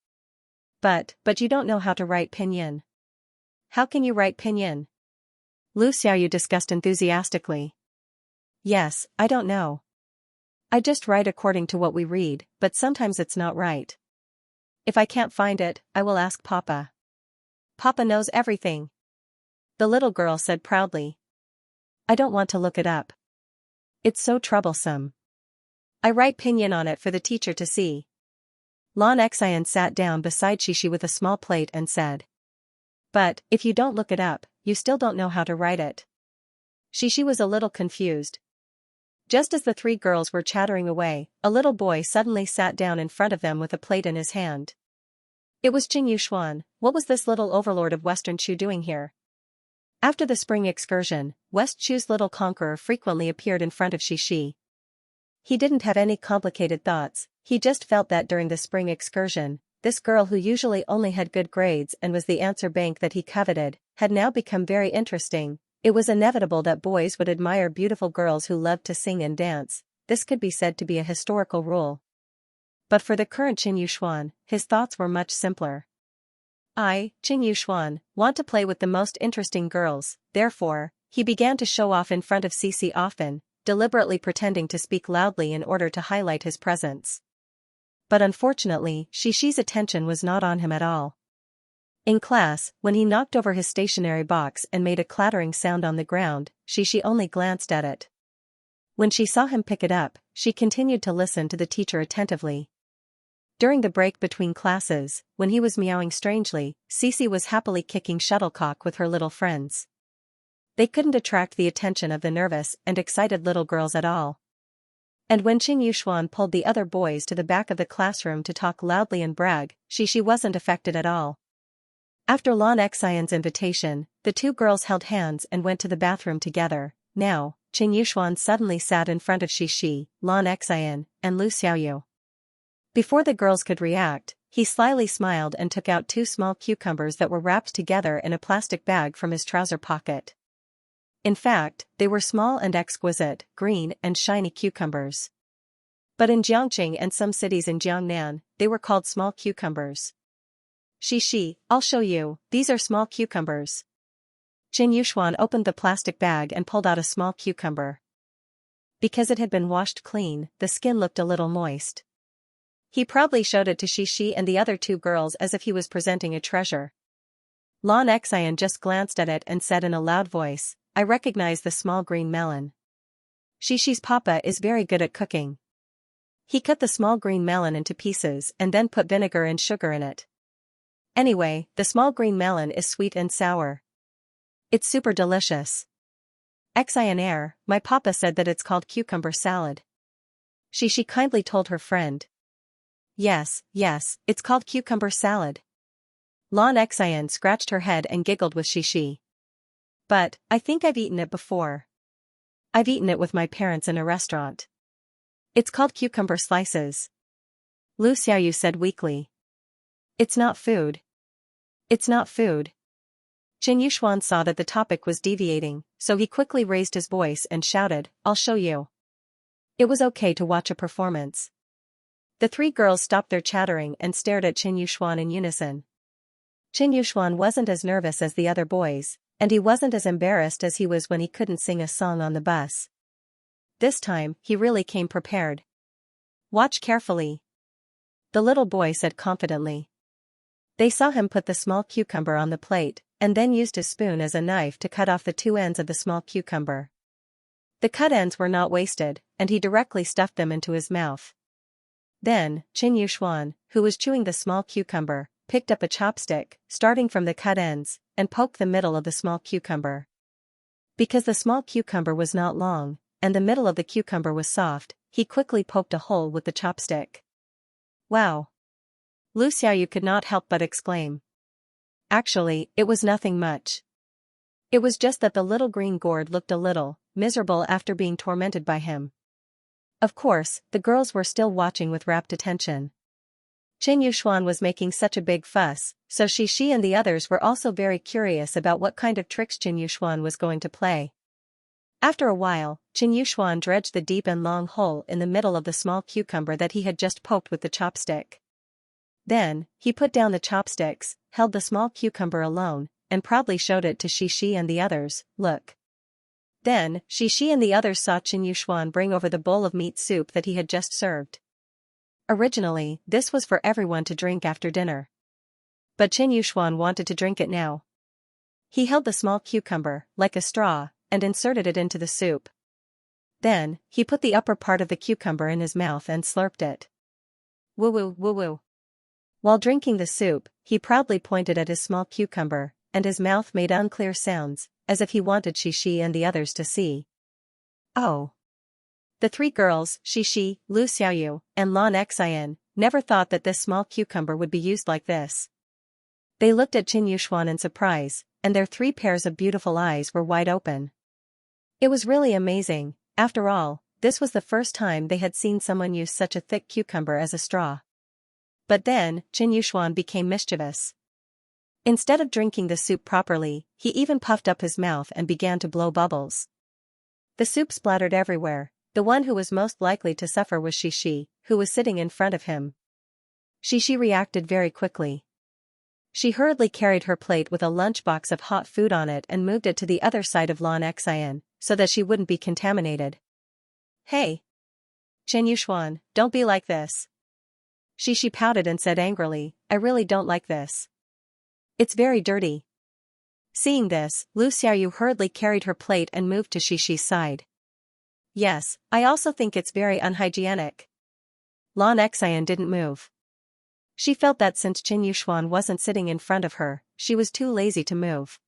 But you don't know how to write pinyin. How can you write pinyin? Lu Xiaoyu discussed enthusiastically. Yes, I don't know. I just write according to what we read, but sometimes it's not right. If I can't find it, I will ask Papa. Papa knows everything. The little girl said proudly. I don't want to look it up. It's so troublesome. I write pinyin on it for the teacher to see. Lan Xian sat down beside Xi with a small plate and said. But, if you don't look it up, you still don't know how to write it. Xi was a little confused. Just as the three girls were chattering away, a little boy suddenly sat down in front of them with a plate in his hand. It was Qing Yuxuan. What was this little overlord of Western Chu doing here? After the spring excursion, West Chu's little conqueror frequently appeared in front of Xi. He didn't have any complicated thoughts, he just felt that during the spring excursion, this girl who usually only had good grades and was the answer bank that he coveted, had now become very interesting. It was inevitable that boys would admire beautiful girls who loved to sing and dance. This could be said to be a historical rule. But for the current Qing Yuxuan, his thoughts were much simpler. I, Qing Yuxuan, want to play with the most interesting girls, therefore, he began to show off in front of Cici often, deliberately pretending to speak loudly in order to highlight his presence. But unfortunately, Xi's attention was not on him at all. In class, when he knocked over his stationery box and made a clattering sound on the ground, Xi only glanced at it. When she saw him pick it up, she continued to listen to the teacher attentively. During the break between classes, when he was meowing strangely, Cici was happily kicking shuttlecock with her little friends. They couldn't attract the attention of the nervous and excited little girls at all. And when Qing Yuxuan pulled the other boys to the back of the classroom to talk loudly and brag, Xi wasn't affected at all. After Lan Xian's invitation, the two girls held hands and went to the bathroom together. Now, Qing Yuxuan suddenly sat in front of Xi, Lan Xian, and Lu Xiaoyu. Before the girls could react, he slyly smiled and took out 2 small cucumbers that were wrapped together in a plastic bag from his trouser pocket. In fact, they were small and exquisite, green and shiny cucumbers. But in Jiangqing and some cities in Jiangnan, they were called small cucumbers. Xi, I'll show you, these are small cucumbers. Qing Yuxuan opened the plastic bag and pulled out a small cucumber. Because it had been washed clean, the skin looked a little moist. He proudly showed it to Xi and the other 2 girls as if he was presenting a treasure. Lan Xian just glanced at it and said in a loud voice, I recognize the small green melon. Xi's papa is very good at cooking. He cut the small green melon into pieces and then put vinegar and sugar in it. Anyway, the small green melon is sweet and sour. It's super delicious. Xian, my papa said that it's called cucumber salad. Xi kindly told her friend. Yes, it's called cucumber salad. Lan Xian scratched her head and giggled with Xi. But, I think I've eaten it before. I've eaten it with my parents in a restaurant. It's called cucumber slices. Lu Xiaoyu said weakly. It's not food. It's not food. Qing Yuxuan saw that the topic was deviating, so he quickly raised his voice and shouted, I'll show you. It was okay to watch a performance. The 3 girls stopped their chattering and stared at Qing Yuxuan in unison. Qing Yuxuan wasn't as nervous as the other boys, and he wasn't as embarrassed as he was when he couldn't sing a song on the bus. This time, he really came prepared. Watch carefully. The little boy said confidently. They saw him put the small cucumber on the plate, and then used his spoon as a knife to cut off the 2 ends of the small cucumber. The cut ends were not wasted, and he directly stuffed them into his mouth. Then, Qing Yuxuan, who was chewing the small cucumber, picked up a chopstick, starting from the cut ends, and poked the middle of the small cucumber. Because the small cucumber was not long, and the middle of the cucumber was soft, he quickly poked a hole with the chopstick. Wow! Lu Xiaoyu could not help but exclaim. Actually, it was nothing much. It was just that the little green gourd looked a little miserable after being tormented by him. Of course, the girls were still watching with rapt attention. Qin Yuxuan was making such a big fuss, so Xi and the others were also very curious about what kind of tricks Qin Yuxuan was going to play. After a while, Qin Yuxuan dredged the deep and long hole in the middle of the small cucumber that he had just poked with the chopstick. Then, he put down the chopsticks, held the small cucumber alone, and proudly showed it to Xi and the others. Look. Then, Xi and the others saw Qin Yuxuan bring over the bowl of meat soup that he had just served. Originally, this was for everyone to drink after dinner. But Qin Yuxuan wanted to drink it now. He held the small cucumber, like a straw, and inserted it into the soup. Then, he put the upper part of the cucumber in his mouth and slurped it. Woo-woo, woo-woo. While drinking the soup, he proudly pointed at his small cucumber, and his mouth made unclear sounds, as if he wanted Xi and the others to see. Oh. The three girls, Xi, Lu Xiaoyu, and Lan Xian, never thought that this small cucumber would be used like this. They looked at Qin Yuxuan in surprise, and their 3 pairs of beautiful eyes were wide open. It was really amazing. After all, this was the first time they had seen someone use such a thick cucumber as a straw. But then, Qin Yuxuan became mischievous. Instead of drinking the soup properly, he even puffed up his mouth and began to blow bubbles. The soup splattered everywhere. The one who was most likely to suffer was Xi, who was sitting in front of him. Xi reacted very quickly. She hurriedly carried her plate with a lunchbox of hot food on it and moved it to the other side of Lan Xian, so that she wouldn't be contaminated. Hey! Qin Yuxuan, don't be like this. Xi pouted and said angrily, I really don't like this. It's very dirty. Seeing this, Lu Xiaoyu hurriedly carried her plate and moved to Xi's side. Yes, I also think it's very unhygienic. Lan Xian didn't move. She felt that since Qin Yuxuan wasn't sitting in front of her, she was too lazy to move.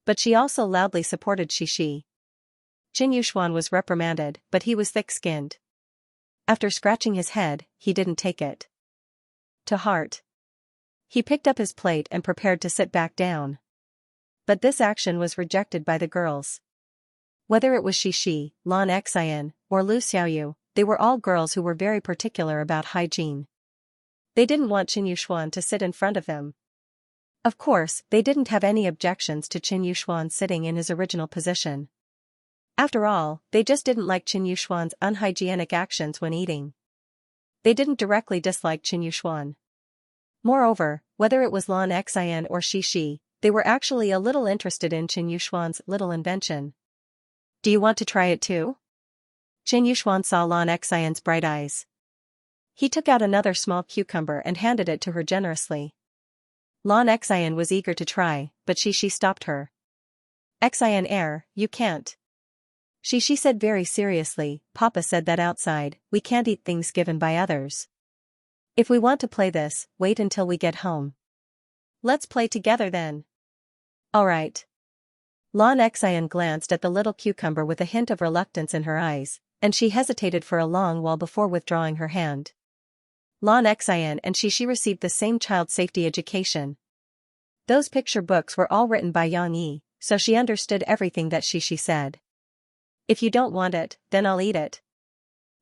But she also loudly supported Xi. Qin Yuxuan was reprimanded, but he was thick-skinned. After scratching his head, he didn't take it to heart. He picked up his plate and prepared to sit back down. But this action was rejected by the girls. Whether it was Xi, Lan Xian, or Lu Xiaoyu, they were all girls who were very particular about hygiene. They didn't want Qin Yuxuan to sit in front of them. Of course, they didn't have any objections to Qin Yuxuan sitting in his original position. After all, they just didn't like Qin Yuxuan's unhygienic actions when eating. They didn't directly dislike Qin Yuxuan. Moreover, whether it was Lan Xian or Xi, they were actually a little interested in Qin Yuxuan's little invention. Do you want to try it too? Qin Yuxuan saw Lan Xian's bright eyes. He took out another small cucumber and handed it to her generously. Lan Xian was eager to try, but Xi stopped her. Xian, you can't. Xi said very seriously, Papa said that outside, we can't eat things given by others. If we want to play this, wait until we get home. Let's play together then. Alright. Lan Xian glanced at the little cucumber with a hint of reluctance in her eyes, and she hesitated for a long while before withdrawing her hand. Lan Xian and Xi received the same child safety education. Those picture books were all written by Yang Yi, so she understood everything that Xi said. If you don't want it, then I'll eat it.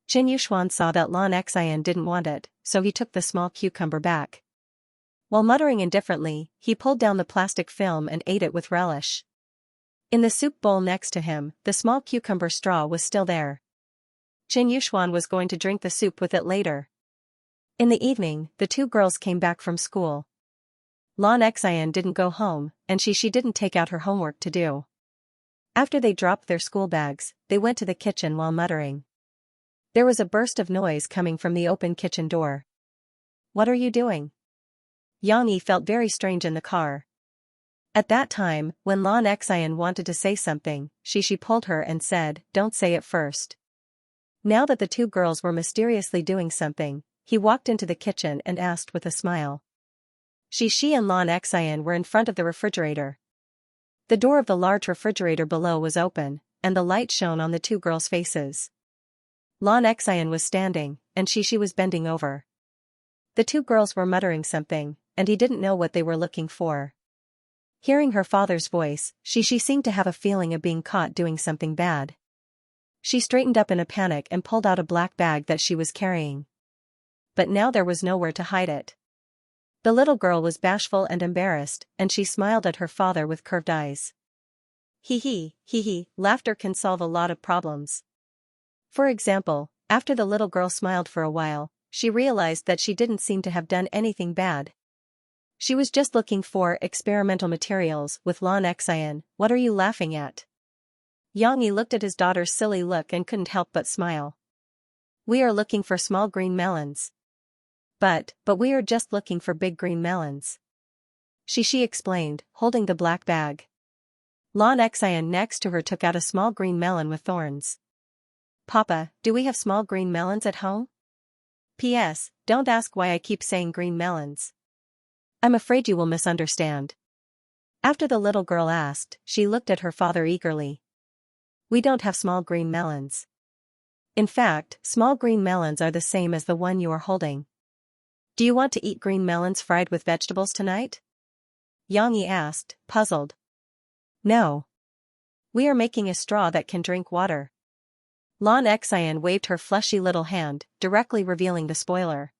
Qin Yuxuan saw that Lan Xian didn't want it, so he took the small cucumber back. While muttering indifferently, he pulled down the plastic film and ate it with relish. In the soup bowl next to him, the small cucumber straw was still there. Qin Yuxuan was going to drink the soup with it later. In the evening, the 2 girls came back from school. Lan Xian didn't go home, and Xi didn't take out her homework to do. After they dropped their school bags, they went to the kitchen while muttering. There was a burst of noise coming from the open kitchen door. What are you doing? Yang Yi felt very strange in the car. At that time, when Lan Xian wanted to say something, Xi pulled her and said, don't say it first. Now that the 2 girls were mysteriously doing something, he walked into the kitchen and asked with a smile. Xi and Lan Xian were in front of the refrigerator. The door of the large refrigerator below was open, and the light shone on the 2 girls' faces. Lan Xian was standing, and Xi was bending over. The 2 girls were muttering something, and he didn't know what they were looking for. Hearing her father's voice, Xi seemed to have a feeling of being caught doing something bad. She straightened up in a panic and pulled out a black bag that she was carrying. but now there was nowhere to hide it. The little girl was bashful and embarrassed, and she smiled at her father with curved eyes. Hee hee, laughter can solve a lot of problems. For example, after the little girl smiled for a while, she realized that she didn't seem to have done anything bad. She was just looking for experimental materials with Xianxia. What are you laughing at? Xianxia looked at his daughter's silly look and couldn't help but smile. We are looking for small green melons. But we are just looking for big green melons. She explained, holding the black bag. Xianxia next to her took out a small green melon with thorns. Papa, do we have small green melons at home? P.S. Don't ask why I keep saying green melons. I'm afraid you will misunderstand. After the little girl asked, she looked at her father eagerly. We don't have small green melons. In fact, small green melons are the same as the one you are holding. Do you want to eat green melons fried with vegetables tonight? Xianxia asked, puzzled. No. We are making a straw that can drink water. Xianxia waved her fleshy little hand, directly revealing the spoiler.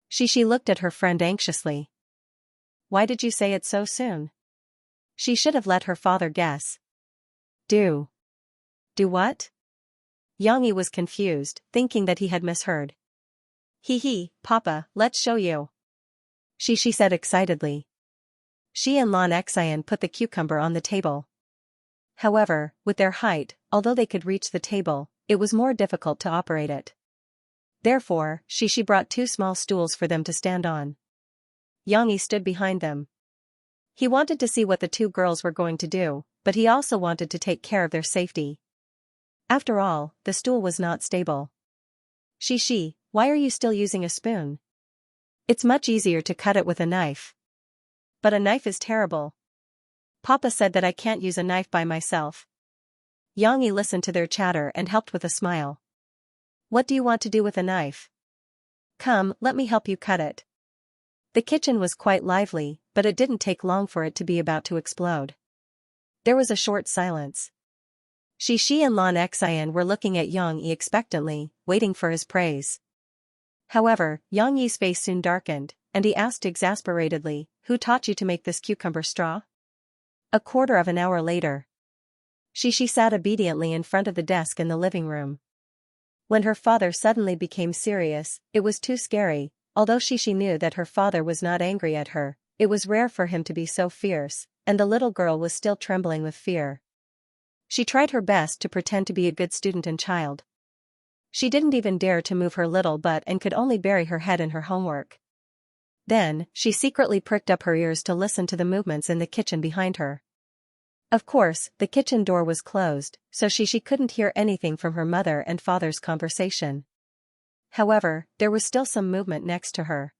She looked at her friend anxiously. Why did you say it so soon? She should have let her father guess. Do what? Xianxia was confused, thinking that he had misheard. Papa, let's show you. She said excitedly. She and Xianxia put the cucumber on the table. However, with their height, although they could reach the table, it was more difficult to operate it. Therefore, she brought 2 small stools for them to stand on. Xianxia stood behind them. He wanted to see what the 2 girls were going to do, but he also wanted to take care of their safety. After all, the stool was not stable. Why are you still using a spoon? It's much easier to cut it with a knife. But a knife is terrible. Papa said that I can't use a knife by myself. Xianxia listened to their chatter and helped with a smile. What do you want to do with a knife? Come, let me help you cut it. The kitchen was quite lively, but it didn't take long for it to be about to explode. There was a short silence. She and Xianxia were looking at Xianxia expectantly, waiting for his praise. However, Xianxi's face soon darkened, and he asked exasperatedly, who taught you to make this cucumber straw? A quarter of an hour later. She sat obediently in front of the desk in the living room. When her father suddenly became serious, it was too scary. Although she knew that her father was not angry at her, it was rare for him to be so fierce, and the little girl was still trembling with fear. She tried her best to pretend to be a good student and child. She didn't even dare to move her little butt and could only bury her head in her homework. Then, she secretly pricked up her ears to listen to the movements in the kitchen behind her. Of course, the kitchen door was closed, so she couldn't hear anything from her mother and father's conversation. However, there was still some movement next to her.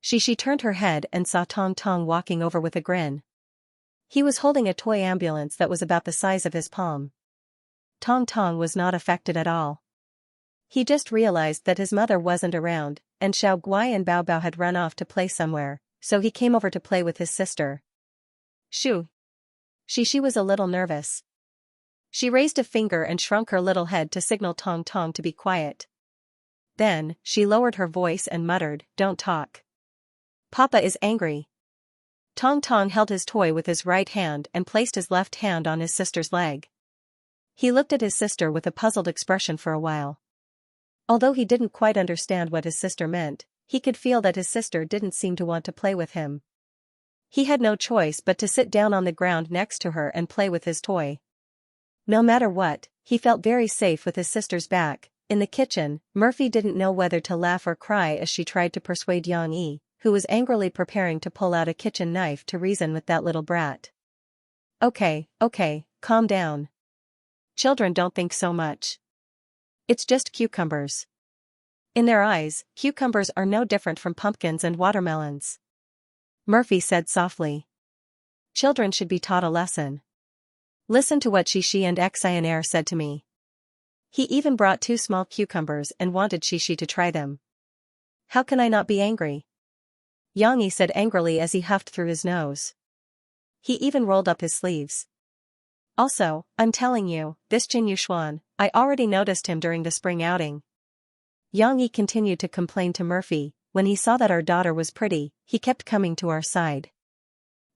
She turned her head and saw Tong Tong walking over with a grin. He was holding a toy ambulance that was about the size of his palm. Tong Tong was not affected at all. He just realized that his mother wasn't around, and Xiao Guai and Bao Bao had run off to play somewhere, so he came over to play with his sister. Shoo! She was a little nervous. She raised a finger and shrunk her little head to signal Tong Tong to be quiet. Then, she lowered her voice and muttered, "Don't talk. Papa is angry." Tong Tong held his toy with his right hand and placed his left hand on his sister's leg. He looked at his sister with a puzzled expression for a while. Although he didn't quite understand what his sister meant, he could feel that his sister didn't seem to want to play with him. He had no choice but to sit down on the ground next to her and play with his toy. No matter what, he felt very safe with his sister's back. In the kitchen, Murphy didn't know whether to laugh or cry as she tried to persuade Xianxia, who was angrily preparing to pull out a kitchen knife to reason with that little brat. Okay, calm down. Children don't think so much. It's just cucumbers. In their eyes, cucumbers are no different from pumpkins and watermelons. Murphy said softly. Children should be taught a lesson. Listen to what Xi and Xianxia said to me. He even brought 2 small cucumbers and wanted Xi to try them. How can I not be angry? Xianxia said angrily as he huffed through his nose. He even rolled up his sleeves. Also, I'm telling you, this Jin Yuxuan, I already noticed him during the spring outing. Xianxia continued to complain to Murphy. When he saw that our daughter was pretty, he kept coming to our side.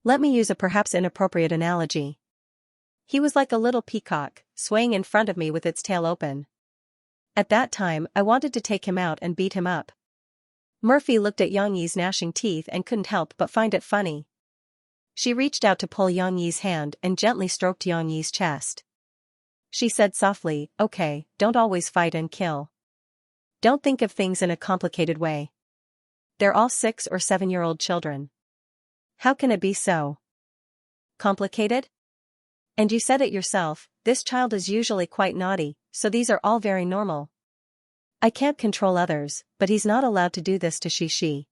Let me use a perhaps inappropriate analogy. He was like a little peacock, swaying in front of me with its tail open. At that time, I wanted to take him out and beat him up. Murphy looked at Xianxia's gnashing teeth and couldn't help but find it funny. She reached out to pull Xianxia's hand and gently stroked Xianxia's chest. She said softly, "Okay, don't always fight and kill. Don't think of things in a complicated way. They're all 6 or 7-year-old children. How can it be so complicated? And you said it yourself, this child is usually quite naughty, so these are all very normal. I can't control others, but he's not allowed to do this to Xianxia."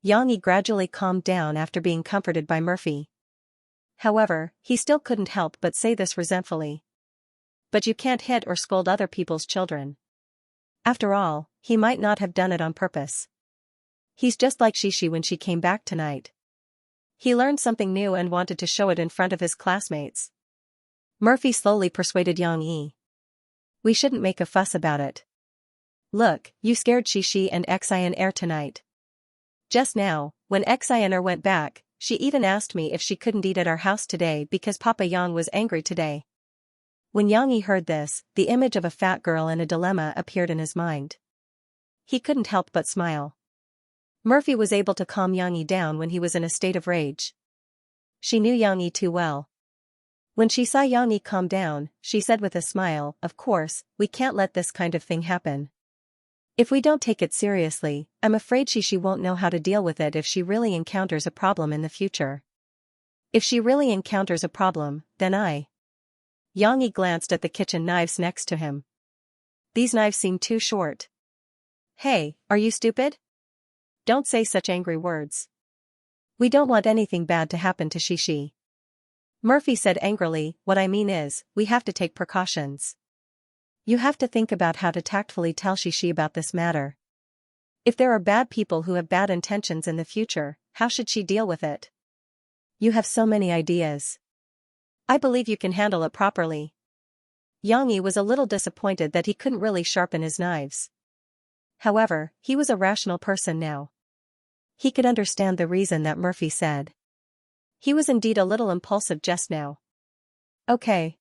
Xianxia gradually calmed down after being comforted by Murphy. However, he still couldn't help but say this resentfully. But you can't hit or scold other people's children. After all, he might not have done it on purpose. He's just like Xianxia when she came back tonight. He learned something new and wanted to show it in front of his classmates. Murphy slowly persuaded Xianxia. We shouldn't make a fuss about it. Look, you scared Xianxia and Xianxia tonight. Just now, when Xianxia went back, she even asked me if she couldn't eat at our house today because Papa Yang was angry today. When Xianxia heard this, the image of a fat girl in a dilemma appeared in his mind. He couldn't help but smile. Murphy was able to calm Xianxia down when he was in a state of rage. She knew Xianxia too well. When she saw Xianxia calm down, she said with a smile, "Of course, we can't let this kind of thing happen. If we don't take it seriously, I'm afraid Xianxia won't know how to deal with it if she really encounters a problem in the future. If she really encounters a problem, then Xianxia glanced at the kitchen knives next to him. These knives seem too short. Hey, are you stupid? Don't say such angry words. We don't want anything bad to happen to Xianxia." Murphy said angrily, "What I mean is, we have to take precautions. You have to think about how to tactfully tell Xianxia about this matter. If there are bad people who have bad intentions in the future, how should she deal with it? You have so many ideas. I believe you can handle it properly." Xianxia was a little disappointed that he couldn't really sharpen his knives. However, he was a rational person now. He could understand the reason that Murphy said. He was indeed a little impulsive just now. Okay.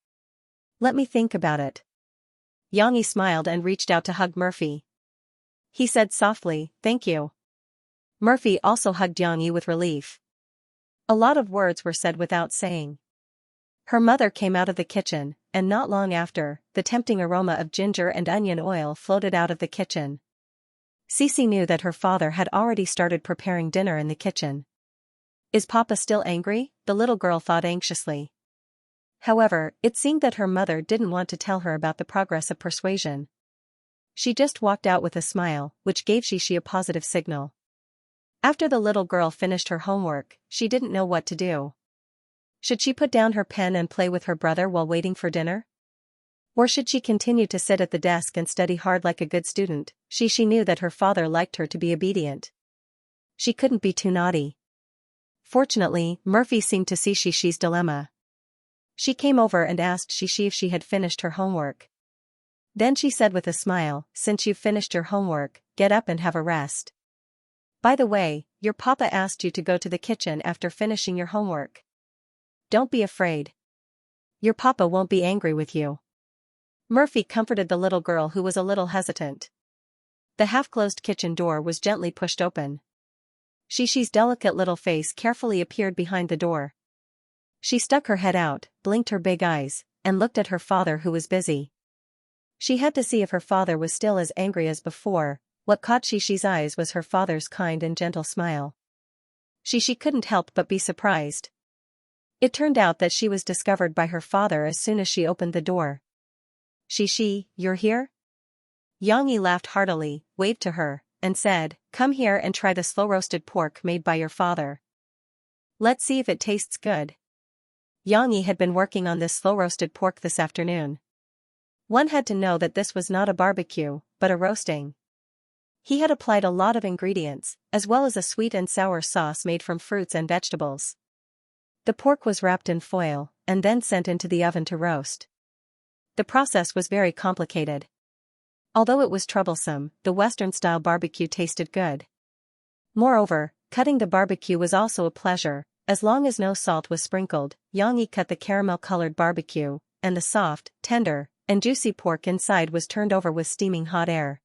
Let me think about it. Xianxia smiled and reached out to hug Murphy. He said softly, "Thank you." Murphy also hugged Xianxia with relief. A lot of words were said without saying. Her mother came out of the kitchen, and not long after, the tempting aroma of ginger and onion oil floated out of the kitchen. Cici knew that her father had already started preparing dinner in the kitchen. Is Papa still angry? The little girl thought anxiously. However, it seemed that her mother didn't want to tell her about the progress of persuasion. She just walked out with a smile, which gave Xianxia a positive signal. After the little girl finished her homework, she didn't know what to do. Should she put down her pen and play with her brother while waiting for dinner? Or should she continue to sit at the desk and study hard like a good student? She knew that her father liked her to be obedient. She couldn't be too naughty. Fortunately, Murphy seemed to see Xianxia's dilemma. She came over and asked Xianxia if she had finished her homework. Then she said with a smile, "Since you've finished your homework, get up and have a rest. By the way, your papa asked you to go to the kitchen after finishing your homework. Don't be afraid. Your papa won't be angry with you." Murphy comforted the little girl who was a little hesitant. The half-closed kitchen door was gently pushed open. Xianxia's delicate little face carefully appeared behind the door. She stuck her head out, blinked her big eyes, and looked at her father who was busy. She had to see if her father was still as angry as before. What caught Xianxia's eyes was her father's kind and gentle smile. Xianxia couldn't help but be surprised. It turned out that she was discovered by her father as soon as she opened the door. "Xianxia, you're here?" Xianxia laughed heartily, waved to her, and said, "Come here and try the slow-roasted pork made by your father. Let's see if it tastes good." Xianxia had been working on this slow-roasted pork this afternoon. One had to know that this was not a barbecue, but a roasting. He had applied a lot of ingredients, as well as a sweet and sour sauce made from fruits and vegetables. The pork was wrapped in foil, and then sent into the oven to roast. The process was very complicated. Although it was troublesome, the Western-style barbecue tasted good. Moreover, cutting the barbecue was also a pleasure, as long as no salt was sprinkled. Xianxia cut the caramel-colored barbecue, and the soft, tender, and juicy pork inside was turned over with steaming hot air.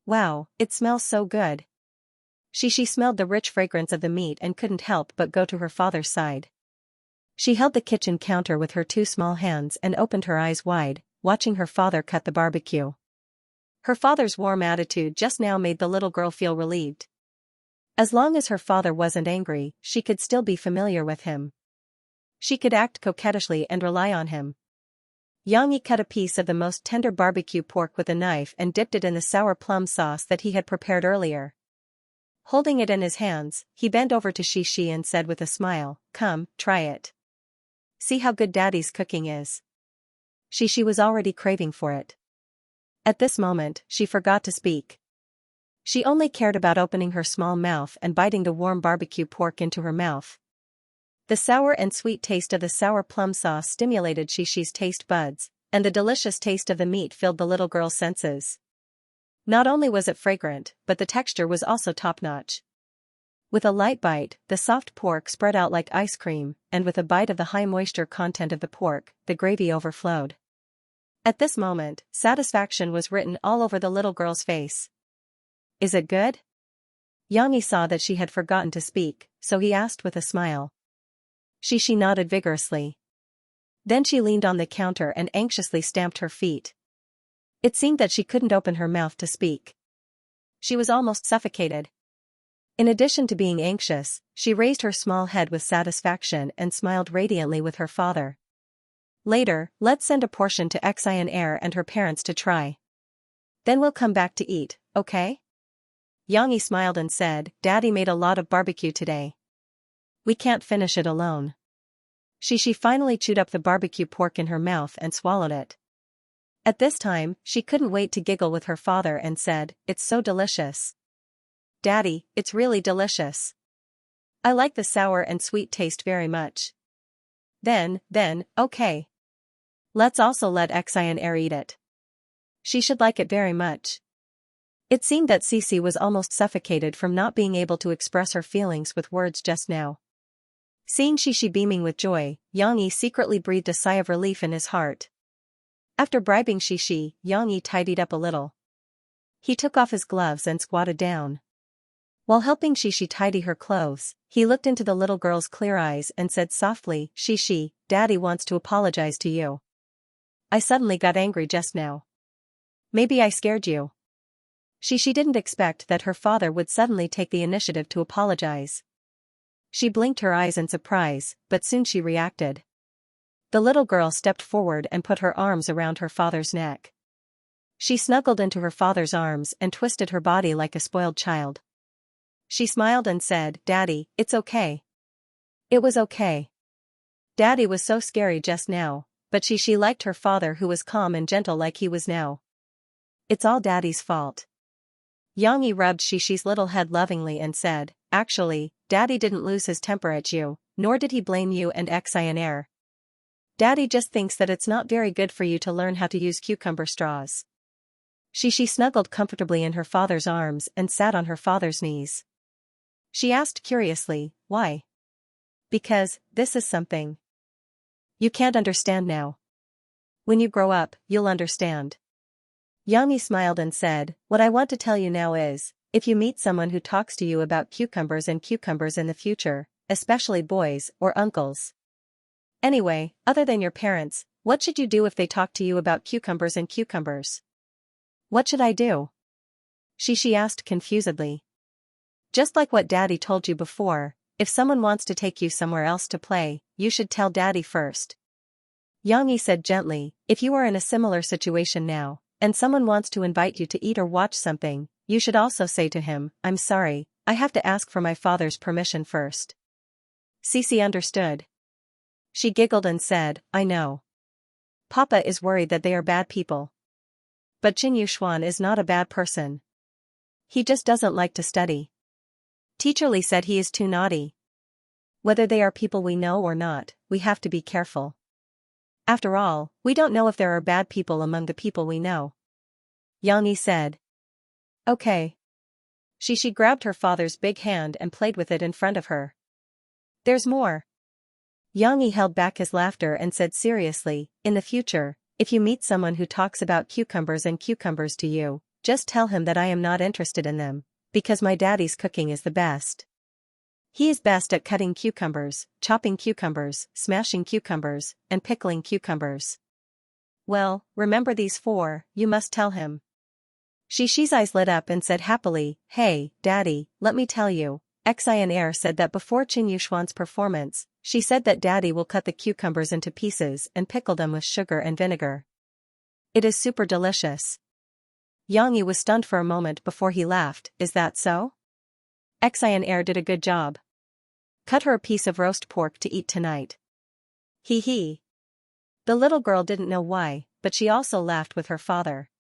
Wow, it smells so good. She smelled the rich fragrance of the meat and couldn't help but go to her father's side. She held the kitchen counter with her two small hands and opened her eyes wide, watching her father cut the barbecue. Her father's warm attitude just now made the little girl feel relieved. As long as her father wasn't angry, she could still be familiar with him. She could act coquettishly and rely on him. Xianxia cut a piece of the most tender barbecue pork with a knife and dipped it in the sour plum sauce that he had prepared earlier. Holding it in his hands, he bent over to Xianxia and said with a smile, "Come, try it. See how good Daddy's cooking is." Xianxia was already craving for it. At this moment, she forgot to speak. She only cared about opening her small mouth and biting the warm barbecue pork into her mouth. The sour and sweet taste of the sour plum sauce stimulated Xiaxia's taste buds, and the delicious taste of the meat filled the little girl's senses. Not only was it fragrant, but the texture was also top-notch. With a light bite, the soft pork spread out like ice cream, and with a bite of the high moisture content of the pork, the gravy overflowed. At this moment, satisfaction was written all over the little girl's face. "Is it good?" Xianxia saw that she had forgotten to speak, so he asked with a smile. Xianxia nodded vigorously. Then she leaned on the counter and anxiously stamped her feet. It seemed that she couldn't open her mouth to speak. She was almost suffocated. In addition to being anxious, she raised her small head with satisfaction and smiled radiantly with her father. "Later, let's send a portion to Xianxia and her parents to try. Then we'll come back to eat, okay?" Xianxia smiled and said, "Daddy made a lot of barbecue today. We can't finish it alone." Xianxia finally chewed up the barbecue pork in her mouth and swallowed it. At this time, she couldn't wait to giggle with her father and said, "It's so delicious. Daddy, it's really delicious. I like the sour and sweet taste very much." Then, okay. Let's also let Xianxia eat it. She should like it very much." It seemed that Xianxia was almost suffocated from not being able to express her feelings with words just now. Seeing Xianxia beaming with joy, Xianxia secretly breathed a sigh of relief in his heart. After bribing Xianxia, Xianxia tidied up a little. He took off his gloves and squatted down. While helping Xianxia tidy her clothes, he looked into the little girl's clear eyes and said softly, "Xianxia, Daddy wants to apologize to you. I suddenly got angry just now. Maybe I scared you." Xianxia didn't expect that her father would suddenly take the initiative to apologize. She blinked her eyes in surprise, but soon she reacted. The little girl stepped forward and put her arms around her father's neck. She snuggled into her father's arms and twisted her body like a spoiled child. She smiled and said, "Daddy, it's okay." It was okay. Daddy was so scary just now, but Xianxia liked her father who was calm and gentle like he was now. "It's all Daddy's fault." Xianxia rubbed Xiaxia's little head lovingly and said, "Actually, Daddy didn't lose his temper at you, nor did he blame you and Xianxia. Daddy just thinks that it's not very good for you to learn how to use cucumber straws." Xianxia snuggled comfortably in her father's arms and sat on her father's knees. She asked curiously, "Why?" "Because, this is something you can't understand now. When you grow up, you'll understand." Xianxia smiled and said, "What I want to tell you now is, if you meet someone who talks to you about cucumbers in the future, especially boys or uncles. Anyway, other than your parents, what should you do if they talk to you about cucumbers and cucumbers?" "What should I do?" Xianxia asked confusedly. "Just like what Daddy told you before, if someone wants to take you somewhere else to play, you should tell Daddy first." Xianxia said gently, "If you are in a similar situation now, and someone wants to invite you to eat or watch something, you should also say to him, 'I'm sorry, I have to ask for my father's permission first.'" Xianxia understood. She giggled and said, "I know. Papa is worried that they are bad people. But Jin Yuxuan is not a bad person. He just doesn't like to study. Teacher Li said he is too naughty. Whether they are people we know or not, we have to be careful. After all, we don't know if there are bad people among the people we know." Yang Yi said. Okay. She grabbed her father's big hand and played with it in front of her. There's more. Yang Yi held back his laughter and said seriously, in the future, if you meet someone who talks about cucumbers to you, just tell him that I am not interested in them, because my daddy's cooking is the best. He is best at cutting cucumbers, chopping cucumbers, smashing cucumbers, and pickling cucumbers. Well, remember these four, you must tell him. Xi's eyes lit up and said happily, hey, Daddy, let me tell you, Xianxia said that before Qin Yuxuan's performance, she said that Daddy will cut the cucumbers into pieces and pickle them with sugar and vinegar. It is super delicious. Yang Yi was stunned for a moment before he laughed, is that so? Xianxia did a good job. Cut her a piece of roast pork to eat tonight. Hee hee. The little girl didn't know why, but she also laughed with her father.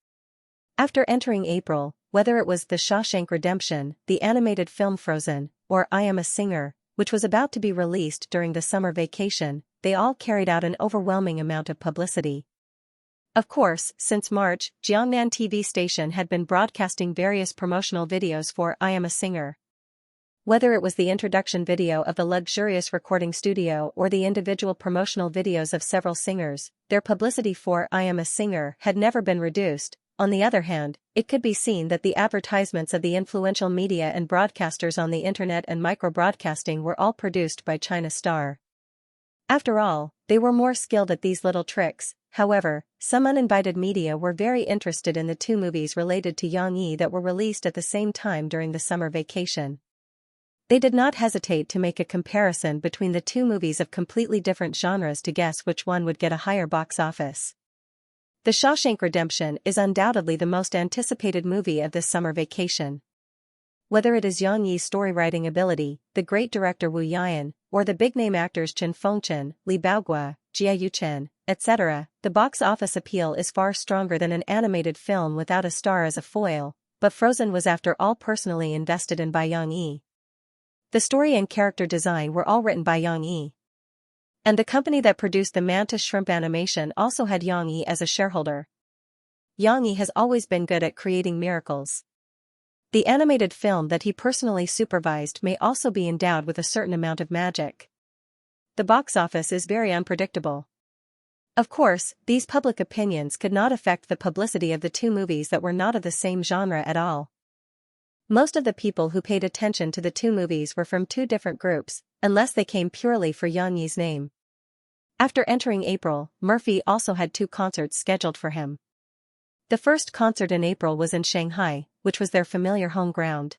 After entering April, whether it was The Shawshank Redemption, the animated film Frozen, or I Am a Singer, which was about to be released during the summer vacation, they all carried out an overwhelming amount of publicity. Of course, since March, Jiangnan TV station had been broadcasting various promotional videos for I Am a Singer. Whether it was the introduction video of the luxurious recording studio or the individual promotional videos of several singers, their publicity for I Am a Singer had never been reduced. On the other hand, it could be seen that the advertisements of the influential media and broadcasters on the internet and micro-broadcasting were all produced by China Star. After all, they were more skilled at these little tricks. However, some uninvited media were very interested in the two movies related to Yang Yi that were released at the same time during the summer vacation. They did not hesitate to make a comparison between the two movies of completely different genres to guess which one would get a higher box office. The Shawshank Redemption is undoubtedly the most anticipated movie of this summer vacation. Whether it is Yang Yi's storywriting ability, the great director Wu Yan, or the big-name actors Chen Fengchen, Li Baogua, Jia Yuchen, etc., the box office appeal is far stronger than an animated film without a star as a foil, but Frozen was after all personally invested in by Yang Yi. The story and character design were all written by Yang Yi. And the company that produced the Mantis Shrimp animation also had Yang Yi as a shareholder. Yang Yi has always been good at creating miracles. The animated film that he personally supervised may also be endowed with a certain amount of magic. The box office is very unpredictable. Of course, these public opinions could not affect the publicity of the two movies that were not of the same genre at all. Most of the people who paid attention to the two movies were from two different groups, unless they came purely for Yang Yi's name. After entering April, Murphy also had two concerts scheduled for him. The first concert in April was in Shanghai, which was their familiar home ground.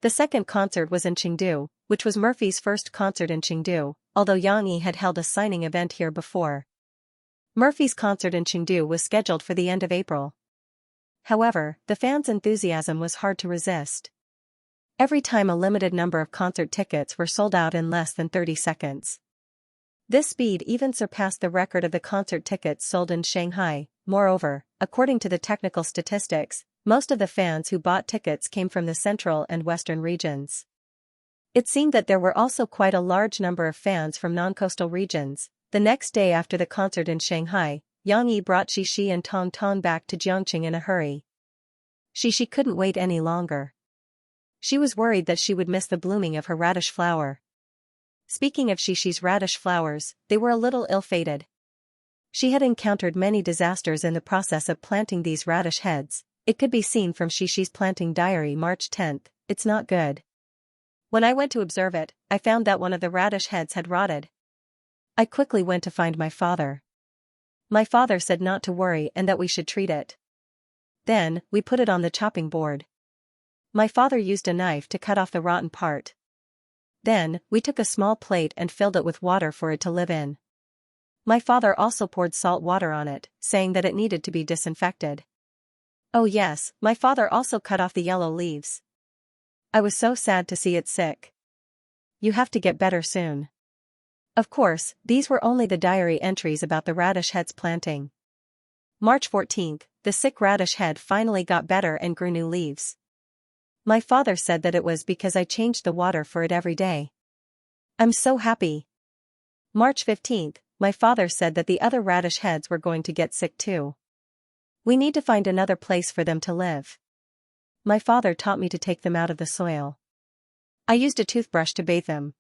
The second concert was in Chengdu, which was Murphy's first concert in Chengdu, although Yang Yi had held a signing event here before. Murphy's concert in Chengdu was scheduled for the end of April. However, the fans' enthusiasm was hard to resist. Every time a limited number of concert tickets were sold out in less than 30 seconds. This speed even surpassed the record of the concert tickets sold in Shanghai. Moreover, according to the technical statistics, most of the fans who bought tickets came from the central and western regions. It seemed that there were also quite a large number of fans from non-coastal regions. The next day after the concert in Shanghai, Yang Yi brought Xi and Tong Tong back to Jiangqing in a hurry. Xi couldn't wait any longer. She was worried that she would miss the blooming of her radish flower. Speaking of Xi's radish flowers, they were a little ill-fated. She had encountered many disasters in the process of planting these radish heads. It could be seen from Xi's planting diary March 10, it's not good. When I went to observe it, I found that one of the radish heads had rotted. I quickly went to find my father. My father said not to worry and that we should treat it. Then, we put it on the chopping board. My father used a knife to cut off the rotten part. Then, we took a small plate and filled it with water for it to live in. My father also poured salt water on it, saying that it needed to be disinfected. Oh yes, my father also cut off the yellow leaves. I was so sad to see it sick. You have to get better soon. Of course, these were only the diary entries about the radish head's planting. March 14, the sick radish head finally got better and grew new leaves. My father said that it was because I changed the water for it every day. I'm so happy. March 15, my father said that the other radish heads were going to get sick too. We need to find another place for them to live. My father taught me to take them out of the soil. I used a toothbrush to bathe them.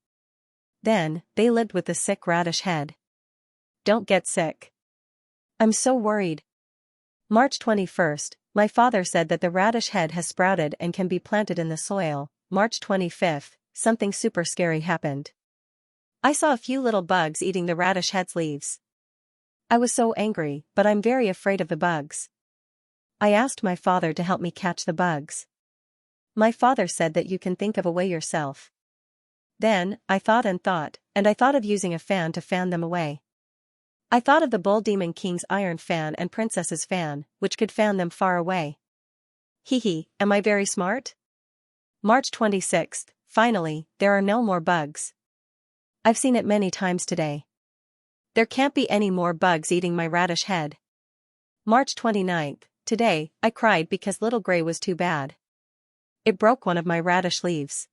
Then, they lived with the sick radish head. Don't get sick. I'm so worried. March 21st, my father said that the radish head has sprouted and can be planted in the soil. March 25th, something super scary happened. I saw a few little bugs eating the radish head's leaves. I was so angry, but I'm very afraid of the bugs. I asked my father to help me catch the bugs. My father said that you can think of a way yourself. Then, I thought, and I thought of using a fan to fan them away. I thought of the Bull Demon King's iron fan and Princess's fan, which could fan them far away. Hee, am I very smart? March 26th, finally, there are no more bugs. I've seen it many times today. There can't be any more bugs eating my radish head. March 29th, today, I cried because Little Gray was too bad. It broke one of my radish leaves.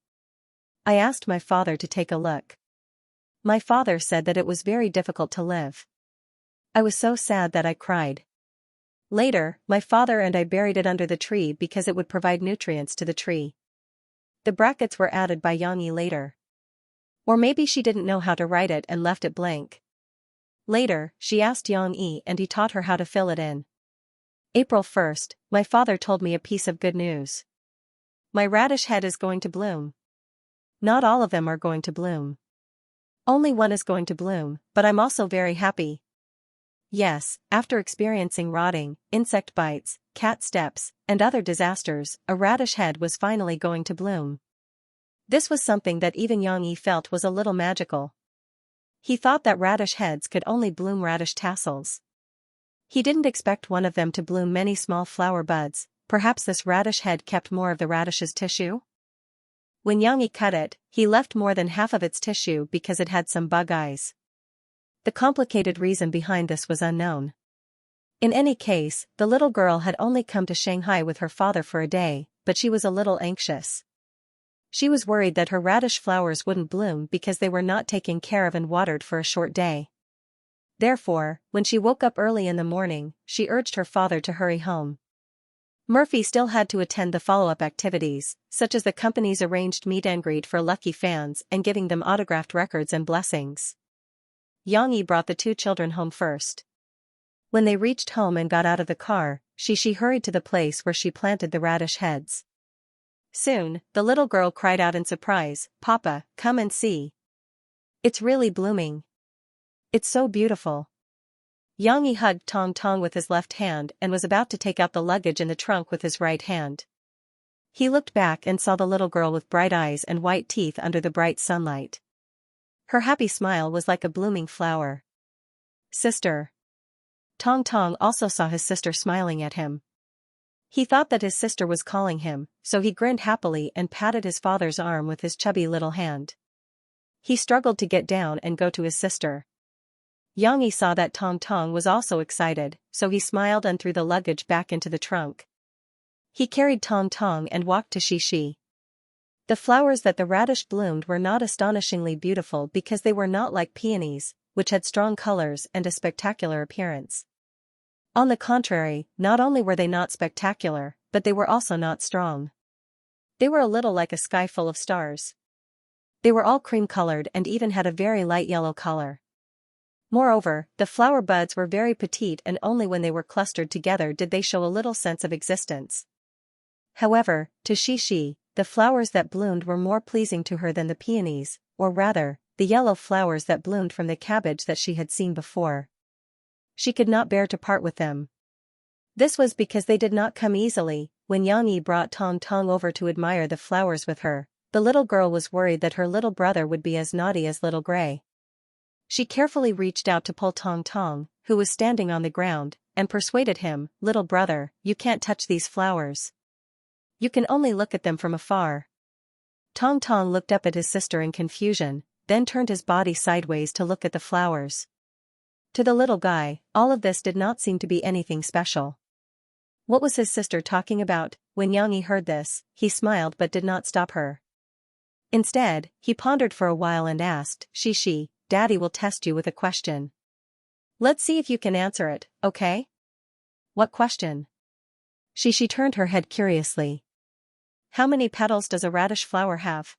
I asked my father to take a look. My father said that it was very difficult to live. I was so sad that I cried. Later, my father and I buried it under the tree because it would provide nutrients to the tree. The brackets were added by Xianxia later. Or maybe she didn't know how to write it and left it blank. Later, she asked Xianxia and he taught her how to fill it in. April 1st, my father told me a piece of good news. My radish head is going to bloom. Not all of them are going to bloom. Only one is going to bloom, but I'm also very happy. Yes, after experiencing rotting, insect bites, cat steps, and other disasters, a radish head was finally going to bloom. This was something that even Xianxia felt was a little magical. He thought that radish heads could only bloom radish tassels. He didn't expect one of them to bloom many small flower buds. Perhaps this radish head kept more of the radish's tissue? When Xianxia cut it, he left more than half of its tissue because it had some bug eyes. The complicated reason behind this was unknown. In any case, the little girl had only come to Shanghai with her father for a day, but she was a little anxious. She was worried that her radish flowers wouldn't bloom because they were not taken care of and watered for a short day. Therefore, when she woke up early in the morning, she urged her father to hurry home. Murphy still had to attend the follow-up activities, such as the company's arranged meet and greet for lucky fans and giving them autographed records and blessings. Xianxia brought the two children home first. When they reached home and got out of the car, she hurried to the place where she planted the radish heads. Soon, the little girl cried out in surprise, "Papa, come and see. It's really blooming. It's so beautiful." Xianxia hugged Tong Tong with his left hand and was about to take out the luggage in the trunk with his right hand. He looked back and saw the little girl with bright eyes and white teeth under the bright sunlight. Her happy smile was like a blooming flower. "Sister." Tong Tong also saw his sister smiling at him. He thought that his sister was calling him, so he grinned happily and patted his father's arm with his chubby little hand. He struggled to get down and go to his sister. Xianxia saw that Tong Tong was also excited, so he smiled and threw the luggage back into the trunk. He carried Tong Tong and walked to Xi. The flowers that the radish bloomed were not astonishingly beautiful because they were not like peonies, which had strong colors and a spectacular appearance. On the contrary, not only were they not spectacular, but they were also not strong. They were a little like a sky full of stars. They were all cream-colored and even had a very light yellow color. Moreover, the flower buds were very petite and only when they were clustered together did they show a little sense of existence. However, to Xi, the flowers that bloomed were more pleasing to her than the peonies, or rather, the yellow flowers that bloomed from the cabbage that she had seen before. She could not bear to part with them. This was because they did not come easily. When Xianxia brought Tong Tong over to admire the flowers with her, the little girl was worried that her little brother would be as naughty as Little Gray. She carefully reached out to pull Tong Tong, who was standing on the ground, and persuaded him, "Little brother, you can't touch these flowers. You can only look at them from afar." Tong Tong looked up at his sister in confusion, then turned his body sideways to look at the flowers. To the little guy, all of this did not seem to be anything special. What was his sister talking about? When Xianxia heard this, he smiled but did not stop her. Instead, he pondered for a while and asked, "Xi, Daddy will test you with a question. Let's see if you can answer it, okay?" What question? She turned her head curiously. How many petals does a radish flower have?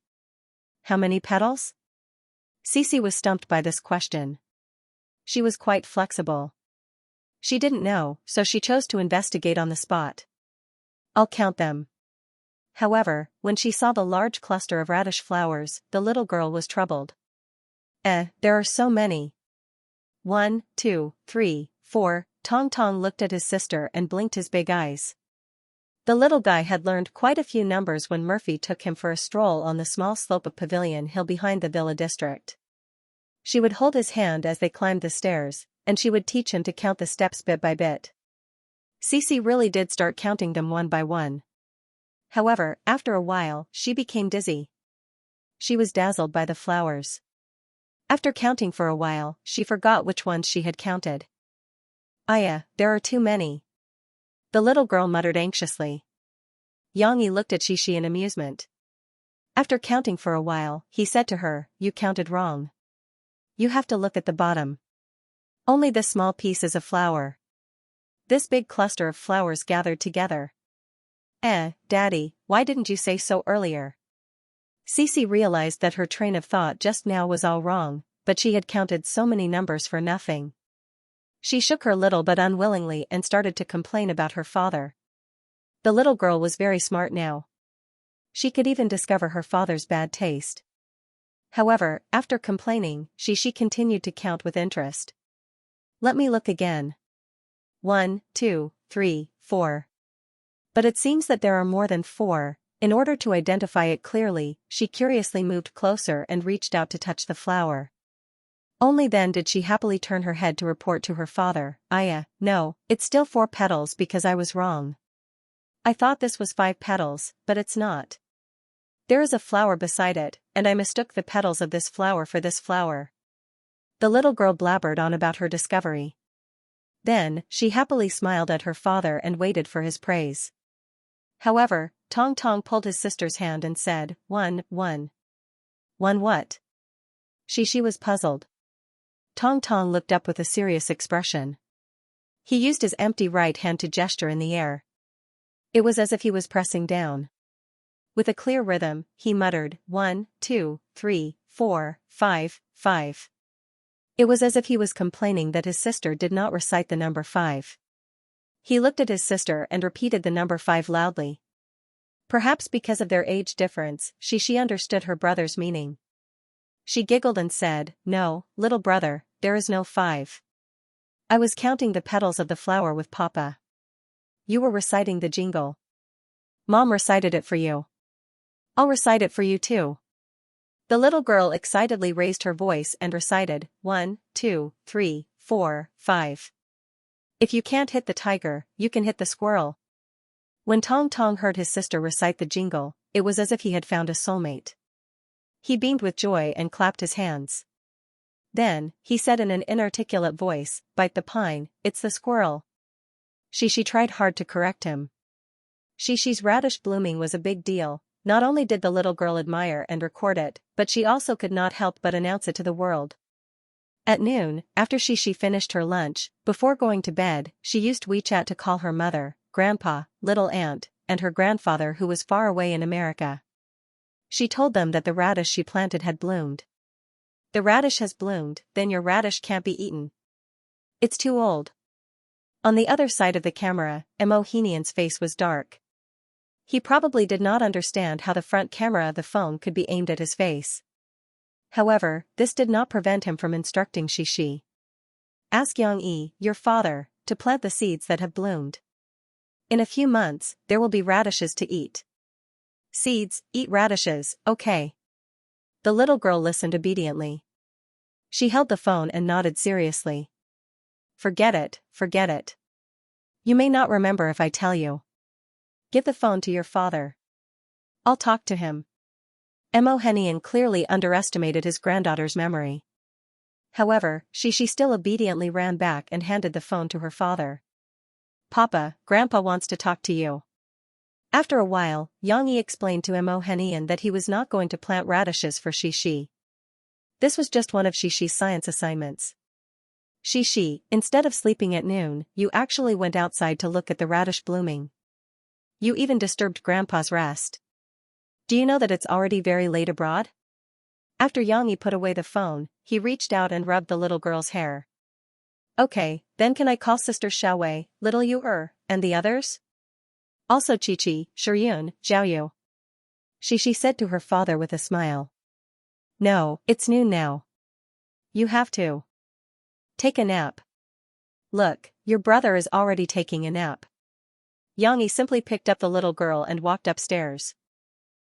How many petals? Cece was stumped by this question. She was quite flexible. She didn't know, so she chose to investigate on the spot. I'll count them. However, when she saw the large cluster of radish flowers, the little girl was troubled. There are so many. 1, 2, 3, 4, Tong Tong looked at his sister and blinked his big eyes. The little guy had learned quite a few numbers when Murphy took him for a stroll on the small slope of Pavilion Hill behind the Villa District. She would hold his hand as they climbed the stairs, and she would teach him to count the steps bit by bit. Cece really did start counting them one by one. However, after a while, she became dizzy. She was dazzled by the flowers. After counting for a while, she forgot which ones she had counted. Aya, there are too many. The little girl muttered anxiously. Xianxia looked at Xixi in amusement. After counting for a while, he said to her, "You counted wrong. You have to look at the bottom. Only this small piece is a flower. This big cluster of flowers gathered together." Daddy, why didn't you say so earlier? Cece realized that her train of thought just now was all wrong, but she had counted so many numbers for nothing. She shook her little but unwillingly and started to complain about her father. The little girl was very smart now. She could even discover her father's bad taste. However, after complaining, she continued to count with interest. Let me look again. 1, 2, 3, 4. But it seems that there are more than 4. In order to identify it clearly, she curiously moved closer and reached out to touch the flower. Only then did she happily turn her head to report to her father, No, it's still 4 petals because I was wrong. I thought this was 5 petals, but it's not. There is a flower beside it, and I mistook the petals of this flower for this flower." The little girl blabbered on about her discovery. Then, she happily smiled at her father and waited for his praise. However, Tong Tong pulled his sister's hand and said, One what? She was puzzled. Tong Tong looked up with a serious expression. He used his empty right hand to gesture in the air. It was as if he was pressing down. With a clear rhythm, he muttered, 1, 2, 3, 4, 5, 5. It was as if he was complaining that his sister did not recite the number 5. He looked at his sister and repeated the number 5 loudly. Perhaps because of their age difference, she understood her brother's meaning. She giggled and said, No, little brother, there is no 5. I was counting the petals of the flower with Papa. You were reciting the jingle. Mom recited it for you. I'll recite it for you too. The little girl excitedly raised her voice and recited, 1, 2, 3, 4, 5. If you can't hit the tiger, you can hit the squirrel. When Tong Tong heard his sister recite the jingle, it was as if he had found a soulmate. He beamed with joy and clapped his hands. Then, he said in an inarticulate voice, Bite the pine, it's the squirrel. She tried hard to correct him. Xixi's radish blooming was a big deal. Not only did the little girl admire and record it, but she also could not help but announce it to the world. At noon, after Xixi finished her lunch, before going to bed, she used WeChat to call her mother, grandpa, little aunt, and her grandfather who was far away in America. She told them that the radish she planted had bloomed. The radish has bloomed, then your radish can't be eaten. It's too old. On the other side of the camera, Emohenian's face was dark. He probably did not understand how the front camera of the phone could be aimed at his face. However, this did not prevent him from instructing Xixi. Ask Xianxia, your father, to plant the seeds that have bloomed. In a few months, there will be radishes to eat. Seeds, eat radishes, okay. The little girl listened obediently. She held the phone and nodded seriously. Forget it. You may not remember if I tell you. Give the phone to your father. I'll talk to him. Emohenian clearly underestimated his granddaughter's memory. However, Xixi still obediently ran back and handed the phone to her father. Papa, Grandpa wants to talk to you. After a while, Xianxia explained to Emohenian that he was not going to plant radishes for Xixi. This was just one of Xixi's science assignments. Instead of sleeping at noon, you actually went outside to look at the radish blooming. You even disturbed Grandpa's rest. Do you know that it's already very late abroad? After Yang put away the phone, he reached out and rubbed the little girl's hair. Okay, then can I call Sister Xiaowei, little Yu and the others? Also Qiqi, Shiyun, Zhaoyu. She said to her father with a smile. No, it's noon now. You have to take a nap. Look, your brother is already taking a nap. Yang simply picked up the little girl and walked upstairs.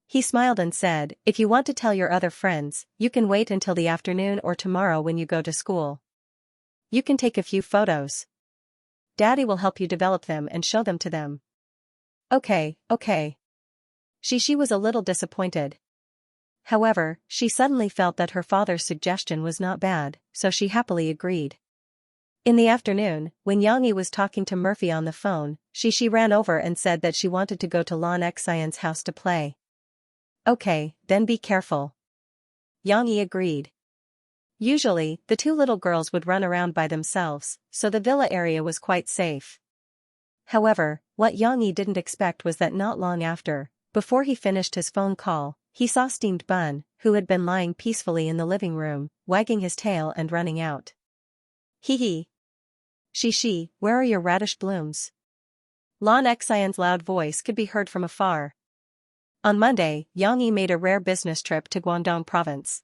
He smiled and said, if you want to tell your other friends, you can wait until the afternoon or tomorrow when you go to school. You can take a few photos. Daddy will help you develop them and show them to them. Okay. She was a little disappointed. However, she suddenly felt that her father's suggestion was not bad, so she happily agreed. In the afternoon, when Yang was talking to Murphy on the phone, she ran over and said that she wanted to go to Xianxia's house to play. Okay, then be careful. Yang agreed. Usually, the two little girls would run around by themselves, so the villa area was quite safe. However, what Yang didn't expect was that not long after, before he finished his phone call, he saw Steamed Bun, who had been lying peacefully in the living room, wagging his tail and running out. Hee. Where are your radish blooms? Xianxia's loud voice could be heard from afar. On Monday, Yang made a rare business trip to Guangdong province.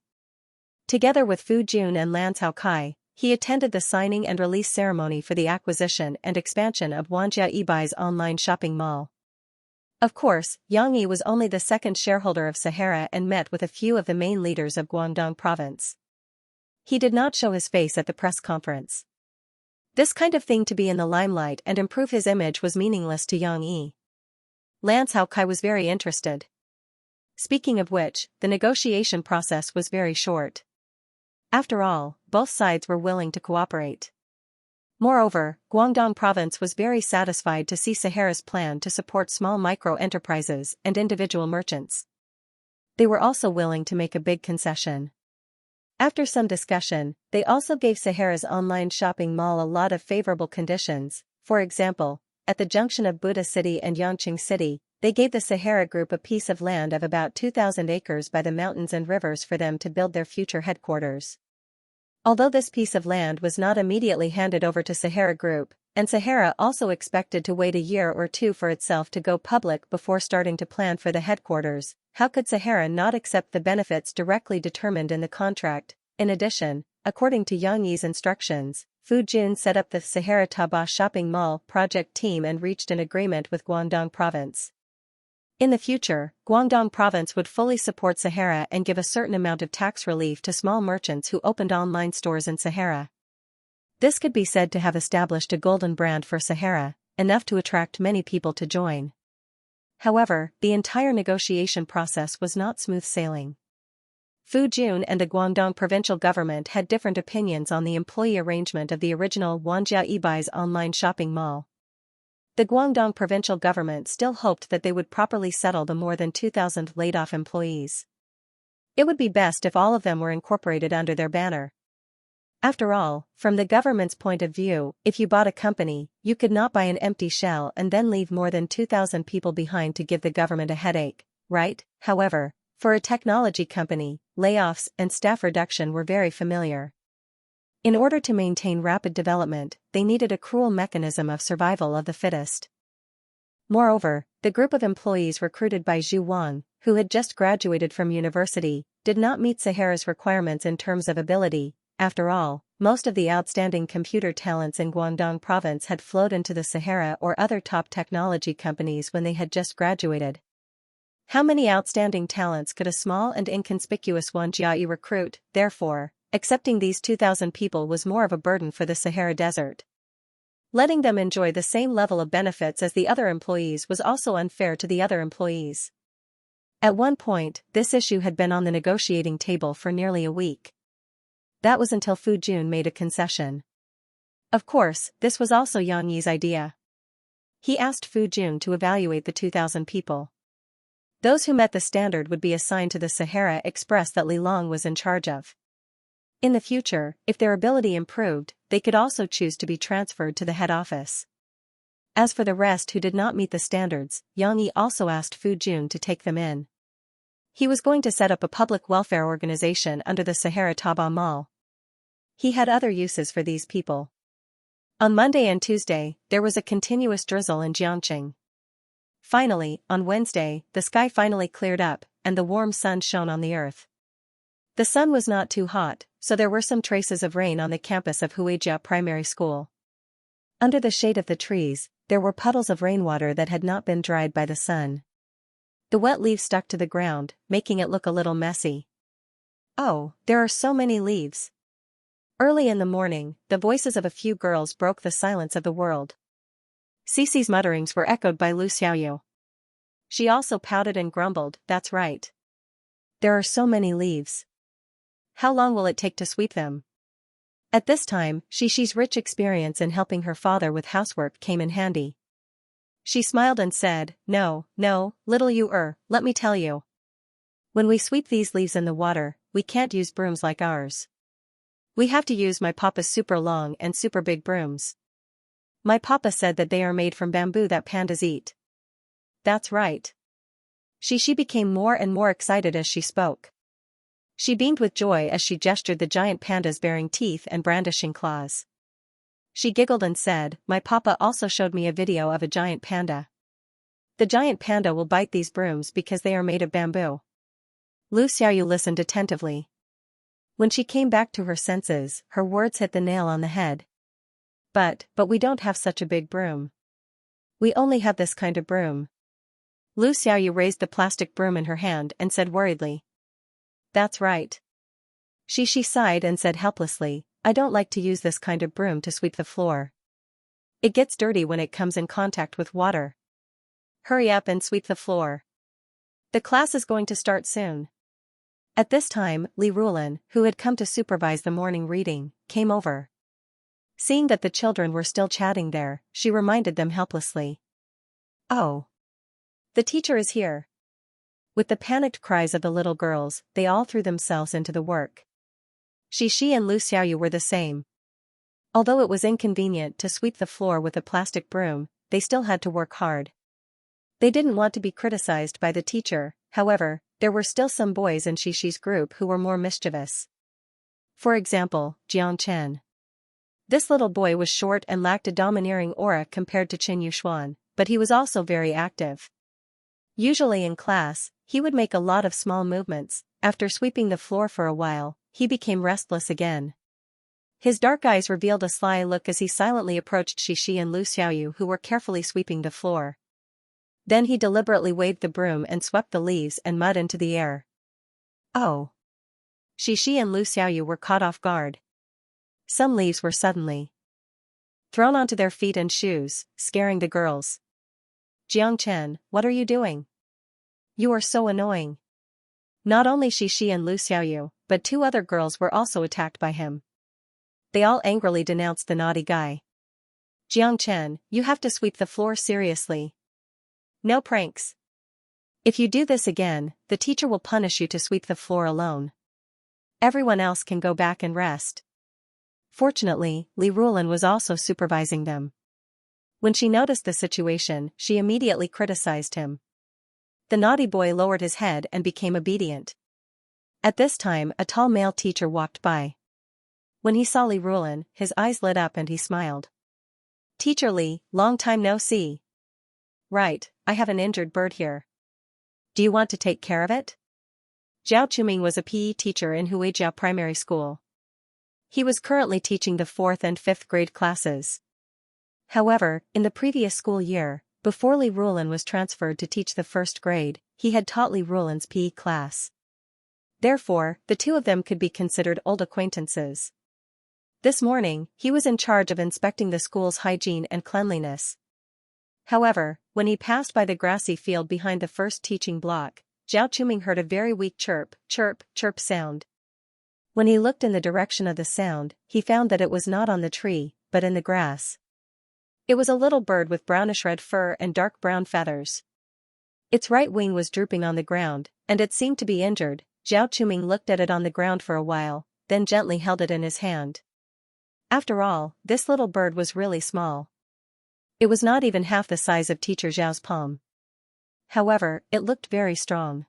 Together with Fu Jun and Lan Caocai, he attended the signing and release ceremony for the acquisition and expansion of Wanjia Yibai's online shopping mall. Of course, Yang was only the second shareholder of Sahara and met with a few of the main leaders of Guangdong province. He did not show his face at the press conference. This kind of thing to be in the limelight and improve his image was meaningless to Yang. Lan Caocai was very interested. Speaking of which, the negotiation process was very short. After all, both sides were willing to cooperate. Moreover, Guangdong province was very satisfied to see Sahara's plan to support small micro-enterprises and individual merchants. They were also willing to make a big concession. After some discussion, they also gave Sahara's online shopping mall a lot of favorable conditions. For example, at the junction of Buda City and Yangqing City, they gave the Sahara Group a piece of land of about 2,000 acres by the mountains and rivers for them to build their future headquarters. Although this piece of land was not immediately handed over to Sahara Group, and Sahara also expected to wait a year or two for itself to go public before starting to plan for the headquarters, how could Sahara not accept the benefits directly determined in the contract? In addition, according to Yang's instructions, Fu Jun set up the Sahara Taba Shopping Mall project team and reached an agreement with Guangdong province. In the future, Guangdong province would fully support Sahara and give a certain amount of tax relief to small merchants who opened online stores in Sahara. This could be said to have established a golden brand for Sahara, enough to attract many people to join. However, the entire negotiation process was not smooth sailing. Fu Jun and the Guangdong provincial government had different opinions on the employee arrangement of the original Wanjia Yibai's online shopping mall. The Guangdong provincial government still hoped that they would properly settle the more than 2,000 laid-off employees. It would be best if all of them were incorporated under their banner. After all, from the government's point of view, if you bought a company, you could not buy an empty shell and then leave more than 2,000 people behind to give the government a headache, right? However, for a technology company, layoffs and staff reduction were very familiar. In order to maintain rapid development, they needed a cruel mechanism of survival of the fittest. Moreover, the group of employees recruited by Zhu Wang, who had just graduated from university, did not meet Sahara's requirements in terms of ability. After all, most of the outstanding computer talents in Guangdong province had flowed into the Sahara or other top technology companies when they had just graduated. How many outstanding talents could a small and inconspicuous Wanjia recruit? Therefore, accepting these 2,000 people was more of a burden for the Sahara Desert. Letting them enjoy the same level of benefits as the other employees was also unfair to the other employees. At one point, this issue had been on the negotiating table for nearly a week. That was until Fu Jun made a concession. Of course, this was also Yang Yi's idea. He asked Fu Jun to evaluate the 2,000 people. Those who met the standard would be assigned to the Sahara Express that Li Long was in charge of. In the future, if their ability improved, they could also choose to be transferred to the head office. As for the rest who did not meet the standards, Yang Yi also asked Fu Jun to take them in. He was going to set up a public welfare organization under the Sahara Taba Mall. He had other uses for these people. On Monday and Tuesday, there was a continuous drizzle in Jiangqing. Finally, on Wednesday, the sky finally cleared up, and the warm sun shone on the earth. The sun was not too hot, so there were some traces of rain on the campus of Huijia Primary School. Under the shade of the trees, there were puddles of rainwater that had not been dried by the sun. The wet leaves stuck to the ground, making it look a little messy. Oh, there are so many leaves. Early in the morning, the voices of a few girls broke the silence of the world. Cece's mutterings were echoed by Lu Xiaoyu. She also pouted and grumbled, "That's right. There are so many leaves. How long will it take to sweep them?" At this time, Xishi's rich experience in helping her father with housework came in handy. She smiled and said, No, little you let me tell you. When we sweep these leaves in the water, we can't use brooms like ours. We have to use my papa's super long and super big brooms. My papa said that they are made from bamboo that pandas eat. That's right. She became more and more excited as she spoke. She beamed with joy as she gestured the giant pandas bearing teeth and brandishing claws. She giggled and said, My papa also showed me a video of a giant panda. The giant panda will bite these brooms because they are made of bamboo. Lu Xiaoyu listened attentively. When she came back to her senses, her words hit the nail on the head. But we don't have such a big broom. We only have this kind of broom. Lu Xiaoyu raised the plastic broom in her hand and said worriedly. That's right. She sighed and said helplessly, I don't like to use this kind of broom to sweep the floor. It gets dirty when it comes in contact with water. Hurry up and sweep the floor. The class is going to start soon. At this time, Li Rulan, who had come to supervise the morning reading, came over. Seeing that the children were still chatting there, she reminded them helplessly. Oh. The teacher is here. With the panicked cries of the little girls, they all threw themselves into the work. Xi and Lu Xiaoyu were the same. Although it was inconvenient to sweep the floor with a plastic broom, they still had to work hard. They didn't want to be criticized by the teacher, however, there were still some boys in Xishi's group who were more mischievous. For example, Jiang Chen. This little boy was short and lacked a domineering aura compared to Qin Yuxuan, but he was also very active. Usually in class, he would make a lot of small movements. After sweeping the floor for a while, he became restless again. His dark eyes revealed a sly look as he silently approached Xi and Lu Xiaoyu, who were carefully sweeping the floor. Then he deliberately waved the broom and swept the leaves and mud into the air. Oh! Xi and Lu Xiaoyu were caught off guard. Some leaves were suddenly thrown onto their feet and shoes, scaring the girls. Jiang Chen, what are you doing? You are so annoying. Not only Xi and Lu Xiaoyu, but two other girls were also attacked by him. They all angrily denounced the naughty guy. Jiang Chen, you have to sweep the floor seriously. No pranks. If you do this again, the teacher will punish you to sweep the floor alone. Everyone else can go back and rest. Fortunately, Li Rulan was also supervising them. When she noticed the situation, she immediately criticized him. The naughty boy lowered his head and became obedient. At this time, a tall male teacher walked by. When he saw Li Rulan, his eyes lit up and he smiled. Teacher Li, long time no see. Right, I have an injured bird here. Do you want to take care of it? Zhao Chuming was a PE teacher in Huijia Primary School. He was currently teaching the 4th and 5th grade classes. However, in the previous school year, before Li Rulan was transferred to teach the 1st grade, he had taught Li Rulan's PE class. Therefore, the two of them could be considered old acquaintances. This morning, he was in charge of inspecting the school's hygiene and cleanliness. However, when he passed by the grassy field behind the first teaching block, Zhao Chuming heard a very weak chirp sound. When he looked in the direction of the sound, he found that it was not on the tree, but in the grass. It was a little bird with brownish-red fur and dark brown feathers. Its right wing was drooping on the ground, and it seemed to be injured. Zhao Chuming looked at it on the ground for a while, then gently held it in his hand. After all, this little bird was really small. It was not even half the size of Teacher Zhao's palm. However, it looked very strong.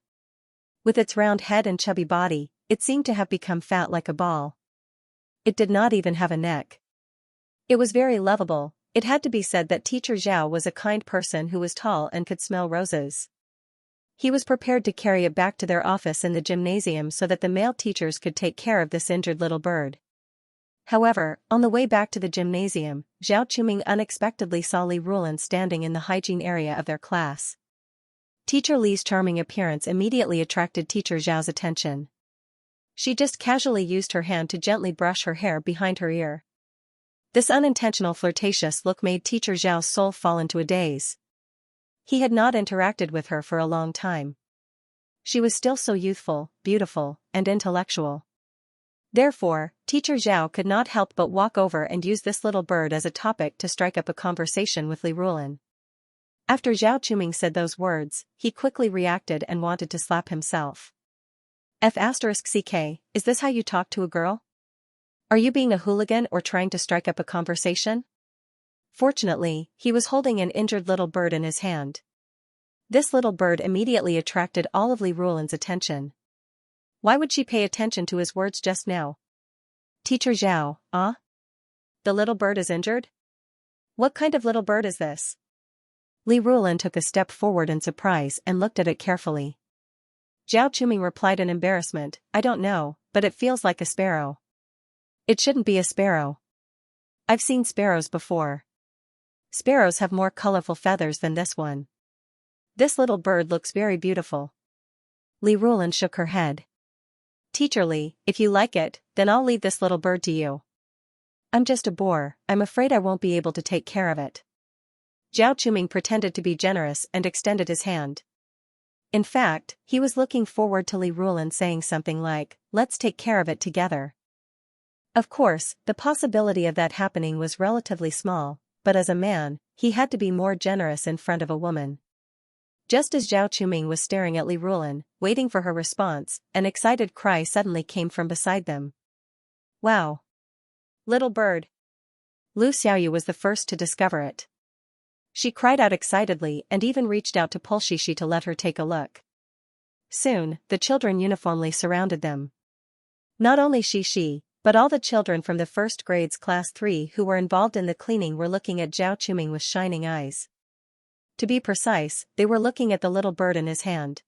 With its round head and chubby body, it seemed to have become fat like a ball. It did not even have a neck. It was very lovable. It had to be said that Teacher Zhao was a kind person who was tall and could smell roses. He was prepared to carry it back to their office in the gymnasium so that the male teachers could take care of this injured little bird. However, on the way back to the gymnasium, Zhao Quming unexpectedly saw Li Rulan standing in the hygiene area of their class. Teacher Li's charming appearance immediately attracted Teacher Zhao's attention. She just casually used her hand to gently brush her hair behind her ear. This unintentional flirtatious look made Teacher Zhao's soul fall into a daze. He had not interacted with her for a long time. She was still so youthful, beautiful, and intellectual. Therefore, Teacher Zhao could not help but walk over and use this little bird as a topic to strike up a conversation with Li Rulan. After Zhao Quming said those words, he quickly reacted and wanted to slap himself. F***ck, is this how you talk to a girl? Are you being a hooligan or trying to strike up a conversation? Fortunately, he was holding an injured little bird in his hand. This little bird immediately attracted all of Li Rulan's attention. Why would she pay attention to his words just now? Teacher Zhao, the little bird is injured? What kind of little bird is this? Li Rulan took a step forward in surprise and looked at it carefully. Zhao Quming replied in embarrassment, I don't know, but it feels like a sparrow. It shouldn't be a sparrow. I've seen sparrows before. Sparrows have more colorful feathers than this one. This little bird looks very beautiful. Li Rulan shook her head. Teacher Li, if you like it, then I'll leave this little bird to you. I'm just a boor, I'm afraid I won't be able to take care of it. Zhao Quming pretended to be generous and extended his hand. In fact, he was looking forward to Li Rulan saying something like, let's take care of it together. Of course, the possibility of that happening was relatively small, but as a man, he had to be more generous in front of a woman. Just as Zhao Quming was staring at Li Rulan, waiting for her response, an excited cry suddenly came from beside them. Wow! Little bird! Lu Xiaoyu was the first to discover it. She cried out excitedly and even reached out to pull Xixi to let her take a look. Soon, the children uniformly surrounded them. Not only Xixi, but all the children from the first grades class 3 who were involved in the cleaning were looking at Zhao Quming with shining eyes. To be precise, they were looking at the little bird in his hand.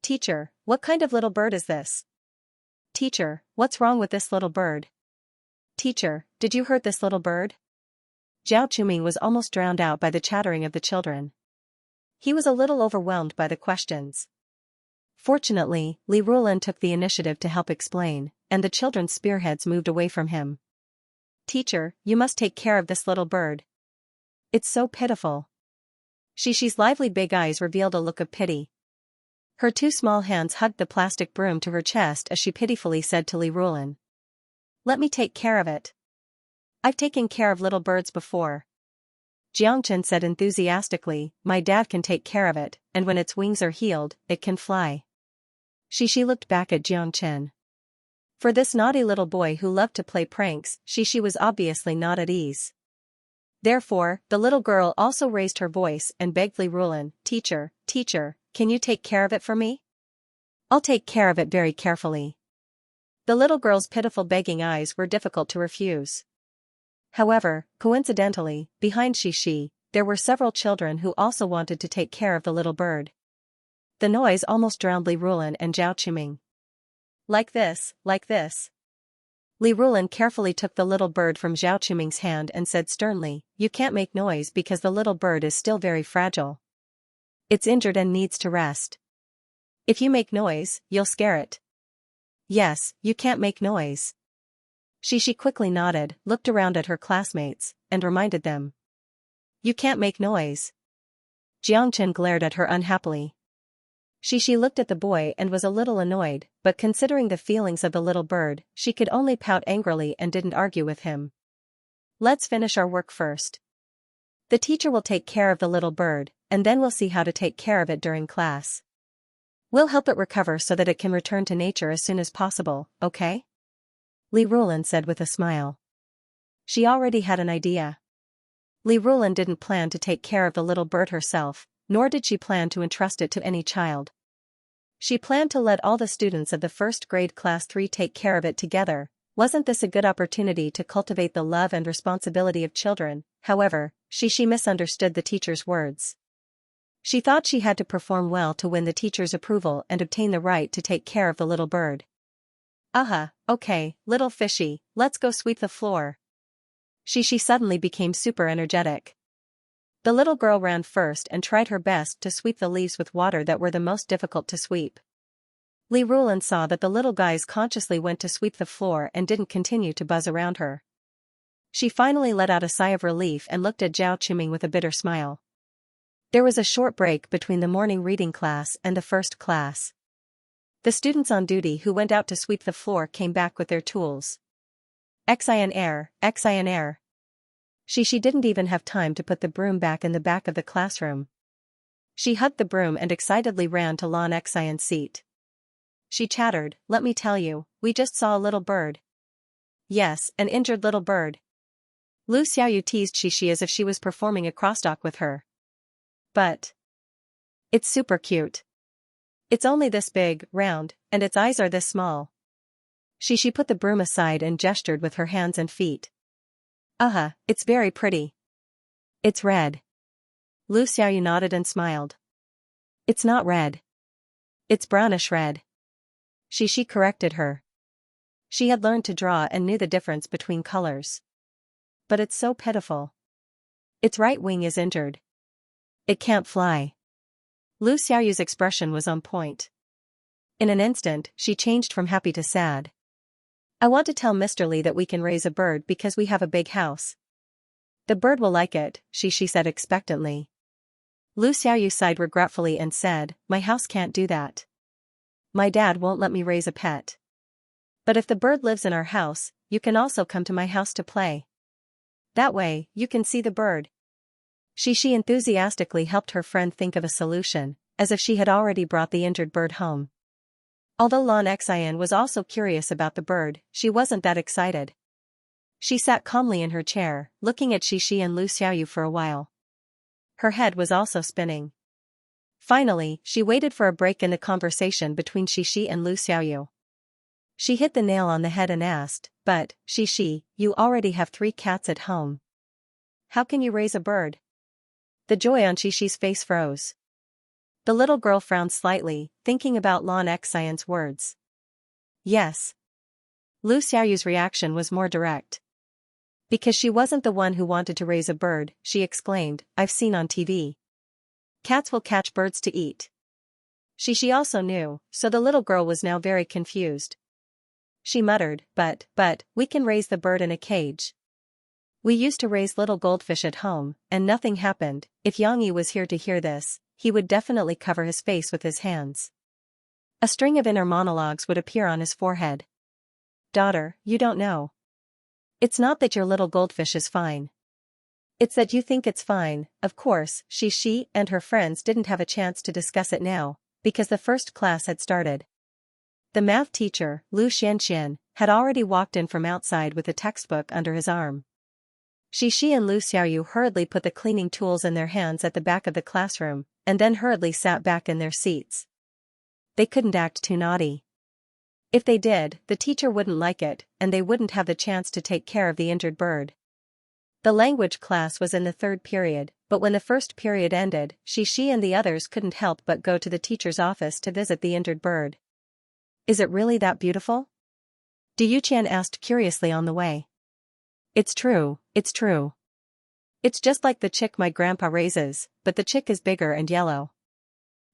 Teacher, what kind of little bird is this? Teacher, what's wrong with this little bird? Teacher, did you hurt this little bird? Zhao Quming was almost drowned out by the chattering of the children. He was a little overwhelmed by the questions. Fortunately, Li Rulan took the initiative to help explain, and the children's spearheads moved away from him. Teacher, you must take care of this little bird. It's so pitiful. Xixi's lively big eyes revealed a look of pity. Her two small hands hugged the plastic broom to her chest as she pitifully said to Li Rulan. Let me take care of it. I've taken care of little birds before. Xianxia said enthusiastically, my dad can take care of it, and when its wings are healed, it can fly. Xixi looked back at Xianxia. For this naughty little boy who loved to play pranks, Xixi was obviously not at ease. Therefore, the little girl also raised her voice and begged Li Rulan, Teacher, can you take care of it for me? I'll take care of it very carefully. The little girl's pitiful begging eyes were difficult to refuse. However, coincidentally, behind Xixi, there were several children who also wanted to take care of the little bird. The noise almost drowned Li Rulan and Zhao Quming. Like this. Li Rulan carefully took the little bird from Zhao Quming's hand and said sternly, you can't make noise because the little bird is still very fragile. It's injured and needs to rest. If you make noise, you'll scare it. Yes, you can't make noise. Xixi quickly nodded, looked around at her classmates, and reminded them. You can't make noise. Xianxia glared at her unhappily. Xixi looked at the boy and was a little annoyed, but considering the feelings of the little bird, she could only pout angrily and didn't argue with him. Let's finish our work first. The teacher will take care of the little bird, and then we'll see how to take care of it during class. We'll help it recover so that it can return to nature as soon as possible, okay? Li Rulan said with a smile. She already had an idea. Li Rulan didn't plan to take care of the little bird herself, nor did she plan to entrust it to any child. She planned to let all the students of the first grade class 3 take care of it together. Wasn't this a good opportunity to cultivate the love and responsibility of children? However, she misunderstood the teacher's words. She thought she had to perform well to win the teacher's approval and obtain the right to take care of the little bird. Okay, little fishy, let's go sweep the floor. She suddenly became super energetic. The little girl ran first and tried her best to sweep the leaves with water that were the most difficult to sweep. Li Rulan saw that the little guys consciously went to sweep the floor and didn't continue to buzz around her. She finally let out a sigh of relief and looked at Zhao Quming with a bitter smile. There was a short break between the morning reading class and the first class. The students on duty who went out to sweep the floor came back with their tools. Xianxia. She didn't even have time to put the broom back in the back of the classroom. She hugged the broom and excitedly ran to Lan Xian's seat. She chattered, "Let me tell you, we just saw a little bird." "Yes, an injured little bird." Lu Xiaoyu teased Xi as if she was performing a crosstalk with her. "But it's super cute. It's only this big, round, and its eyes are this small." She put the broom aside and gestured with her hands and feet. It's very pretty. It's red." Lu Xiaoyu nodded and smiled. "It's not red. It's brownish red." She corrected her. She had learned to draw and knew the difference between colors. "But it's so pitiful. Its right wing is injured. It can't fly." Lu Xiaoyu's expression was on point. In an instant, she changed from happy to sad. "I want to tell Mr. Li that we can raise a bird because we have a big house. The bird will like it," she said expectantly. Lu Xiaoyu sighed regretfully and said, "My house can't do that. My dad won't let me raise a pet. But if the bird lives in our house, you can also come to my house to play. That way, you can see the bird." She enthusiastically helped her friend think of a solution, as if she had already brought the injured bird home. Although Lan Xian was also curious about the bird, she wasn't that excited. She sat calmly in her chair, looking at Xi and Lu Xiaoyu for a while. Her head was also spinning. Finally, she waited for a break in the conversation between Xi and Lu Xiaoyu. She hit the nail on the head and asked, "But, Xi, you already have 3 cats at home. How can you raise a bird?" The joy on Xi's face froze. The little girl frowned slightly, thinking about Lan Xian's words. "Yes." Lu Xiaoyu's reaction was more direct. "Because she wasn't the one who wanted to raise a bird," she exclaimed, "I've seen on TV. Cats will catch birds to eat." She also knew, so the little girl was now very confused. She muttered, but, we can raise the bird in a cage. We used to raise little goldfish at home, and nothing happened." If Yang Yi was here to hear this, he would definitely cover his face with his hands. A string of inner monologues would appear on his forehead. "Daughter, you don't know. It's not that your little goldfish is fine. It's that you think it's fine." Of course, she and her friends didn't have a chance to discuss it now, because the first class had started. The math teacher, Lu Xianxian, had already walked in from outside with a textbook under his arm. Xi and Lu Xiaoyu hurriedly put the cleaning tools in their hands at the back of the classroom, and then hurriedly sat back in their seats. They couldn't act too naughty. If they did, the teacher wouldn't like it, and they wouldn't have the chance to take care of the injured bird. The language class was in the 3rd period, but when the first period ended, Xi and the others couldn't help but go to the teacher's office to visit the injured bird. "Is it really that beautiful?" Du Yuqian asked curiously on the way. It's true. It's just like the chick my grandpa raises, but the chick is bigger and yellow.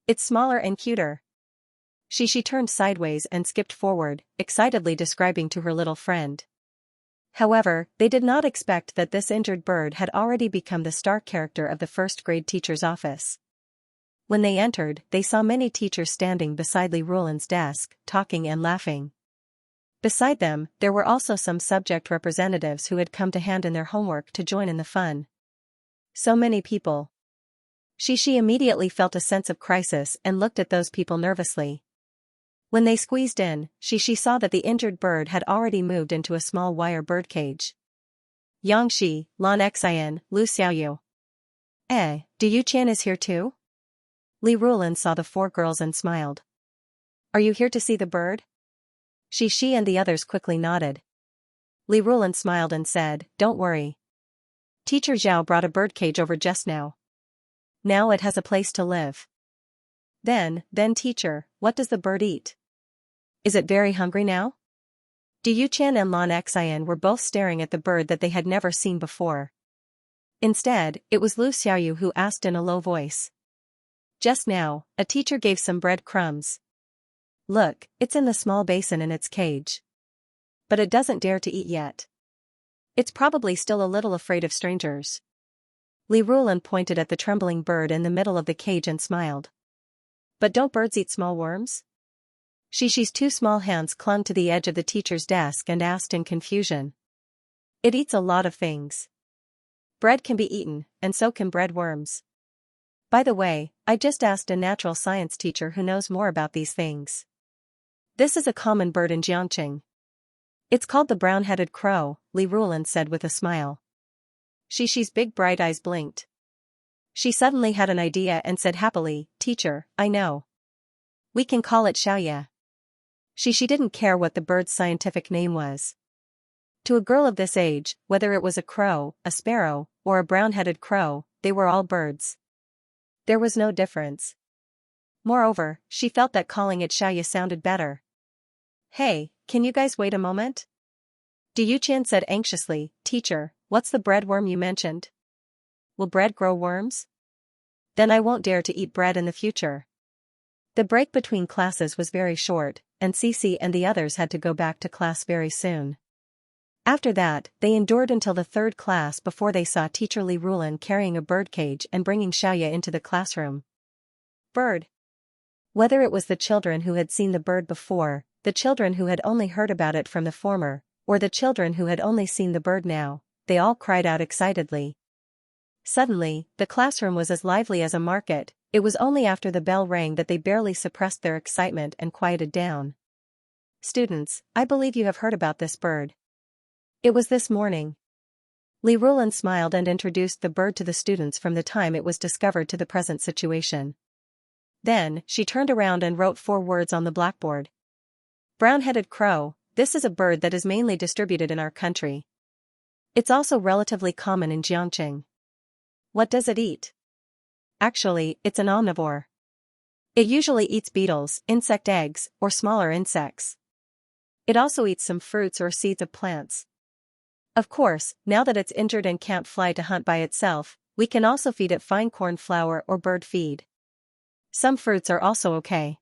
It's smaller and cuter." She turned sideways and skipped forward, excitedly describing to her little friend. However, they did not expect that this injured bird had already become the star character of the first grade teacher's office. When they entered, they saw many teachers standing beside Li Rulan's desk, talking and laughing. Beside them, there were also some subject representatives who had come to hand in their homework to join in the fun. So many people. Xi immediately felt a sense of crisis and looked at those people nervously. When they squeezed in, she saw that the injured bird had already moved into a small wire birdcage. Xianxia, Lan Xian, Lu Xiaoyu. Do Yu-chan is here too? Li Rulan saw the four girls and smiled. Are you here to see the bird? She and the others quickly nodded. Li Rulan smiled and said, don't worry. Teacher Zhao brought a birdcage over just now. Now it has a place to live. Then teacher, what does the bird eat? Is it very hungry now? Du Yu-chan and Lan Xian were both staring at the bird that they had never seen before. Instead, it was Lu Xiaoyu who asked in a low voice. Just now, a teacher gave some bread crumbs. Look, it's in the small basin in its cage. But it doesn't dare to eat yet. It's probably still a little afraid of strangers. Li Rulan pointed at the trembling bird in the middle of the cage and smiled. But don't birds eat small worms? Shi's two small hands clung to the edge of the teacher's desk and asked in confusion. It eats a lot of things. Bread can be eaten, and so can bread worms. By the way, I just asked a natural science teacher who knows more about these things. This is a common bird in Jiangqing. It's called the brown-headed crow, Li Rulan said with a smile. Shi's big bright eyes blinked. She suddenly had an idea and said happily, Teacher, I know. We can call it Xiaoya. She didn't care what the bird's scientific name was. To a girl of this age, whether it was a crow, a sparrow, or a brown-headed crow, they were all birds. There was no difference. Moreover, she felt that calling it Xiaoya sounded better. Hey, can you guys wait a moment? Du Yu-chan said anxiously, Teacher, what's the bread worm you mentioned? Will bread grow worms? Then I won't dare to eat bread in the future. The break between classes was very short, and Cici and the others had to go back to class very soon. After that, they endured until the third class before they saw Teacher Li Rulan carrying a birdcage and bringing Xiaoya into the classroom. Bird. Whether it was the children who had seen the bird before, the children who had only heard about it from the former, or the children who had only seen the bird now, they all cried out excitedly. Suddenly, the classroom was as lively as a market. It was only after the bell rang that they barely suppressed their excitement and quieted down. Students, I believe you have heard about this bird. It was this morning. Li Rulan smiled and introduced the bird to the students from the time it was discovered to the present situation. Then, she turned around and wrote 4 words on the blackboard. Brown-headed crow, this is a bird that is mainly distributed in our country. It's also relatively common in Jiangqing. What does it eat? Actually, it's an omnivore. It usually eats beetles, insect eggs, or smaller insects. It also eats some fruits or seeds of plants. Of course, now that it's injured and can't fly to hunt by itself, we can also feed it fine corn flour or bird feed. Some fruits are also okay.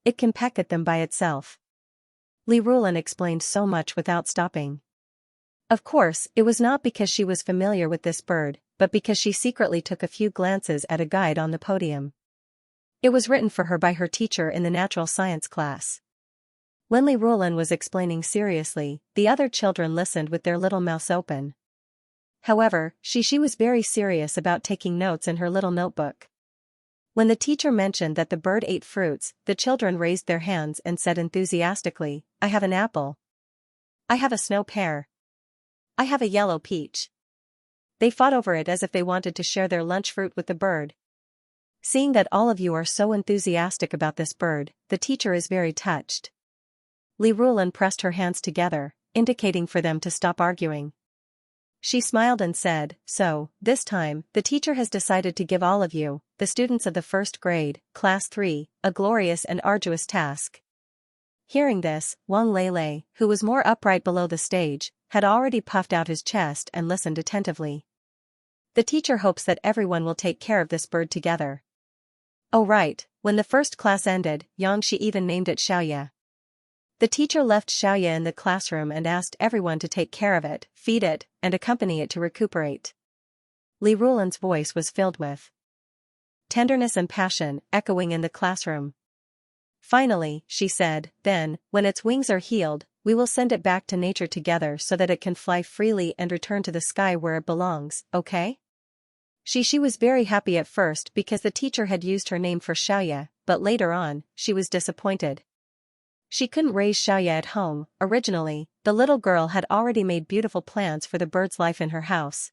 It can peck at them by itself. Li Rulan explained so much without stopping. Of course, it was not because she was familiar with this bird, but because she secretly took a few glances at a guide on the podium. It was written for her by her teacher in the natural science class. When Li Rulan was explaining seriously, the other children listened with their little mouths open. However, she was very serious about taking notes in her little notebook. When the teacher mentioned that the bird ate fruits, the children raised their hands and said enthusiastically, I have an apple. I have a snow pear. I have a yellow peach. They fought over it as if they wanted to share their lunch fruit with the bird. Seeing that all of you are so enthusiastic about this bird, the teacher is very touched. Li Rulan pressed her hands together, indicating for them to stop arguing. She smiled and said, so, this time, the teacher has decided to give all of you, the students of the first grade, class 3, a glorious and arduous task. Hearing this, Wang Lele, who was more upright below the stage, had already puffed out his chest and listened attentively. The teacher hopes that everyone will take care of this bird together. Oh right, when the first class ended, Xianxia even named it Xiaoya. The teacher left Xiaoya in the classroom and asked everyone to take care of it, feed it, and accompany it to recuperate. Li Rulan's voice was filled with tenderness and passion, echoing in the classroom. Finally, she said, then, when its wings are healed, we will send it back to nature together so that it can fly freely and return to the sky where it belongs, okay? She was very happy at first because the teacher had used her name for Xiaoya, but later on, she was disappointed. She couldn't raise Xiaoya at home. Originally, the little girl had already made beautiful plans for the bird's life in her house.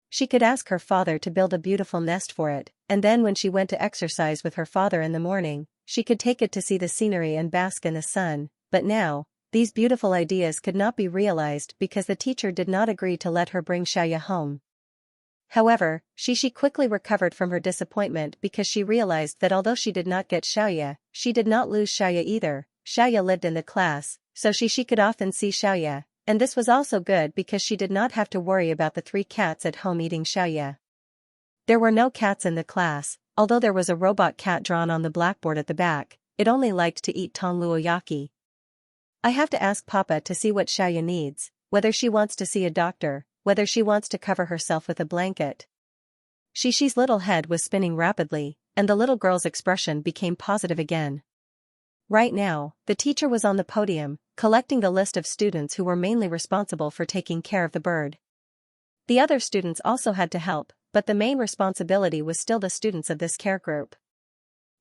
She could ask her father to build a beautiful nest for it, and then when she went to exercise with her father in the morning, she could take it to see the scenery and bask in the sun. But now, these beautiful ideas could not be realized because the teacher did not agree to let her bring Xiaoya home. However, she quickly recovered from her disappointment because she realized that although she did not get Xiaoya, she did not lose Xiaoya either. Xiaoya lived in the class, so she could often see Xiaoya, and this was also good because she did not have to worry about the 3 cats at home eating Xiaoya. There were no cats in the class, although there was a robot cat drawn on the blackboard at the back. It only liked to eat tonluoyaki. I have to ask Papa to see what Xiaoya needs, whether she wants to see a doctor, whether she wants to cover herself with a blanket. Shishi's little head was spinning rapidly, and the little girl's expression became positive again. Right now, the teacher was on the podium, collecting the list of students who were mainly responsible for taking care of the bird. The other students also had to help, but the main responsibility was still the students of this care group.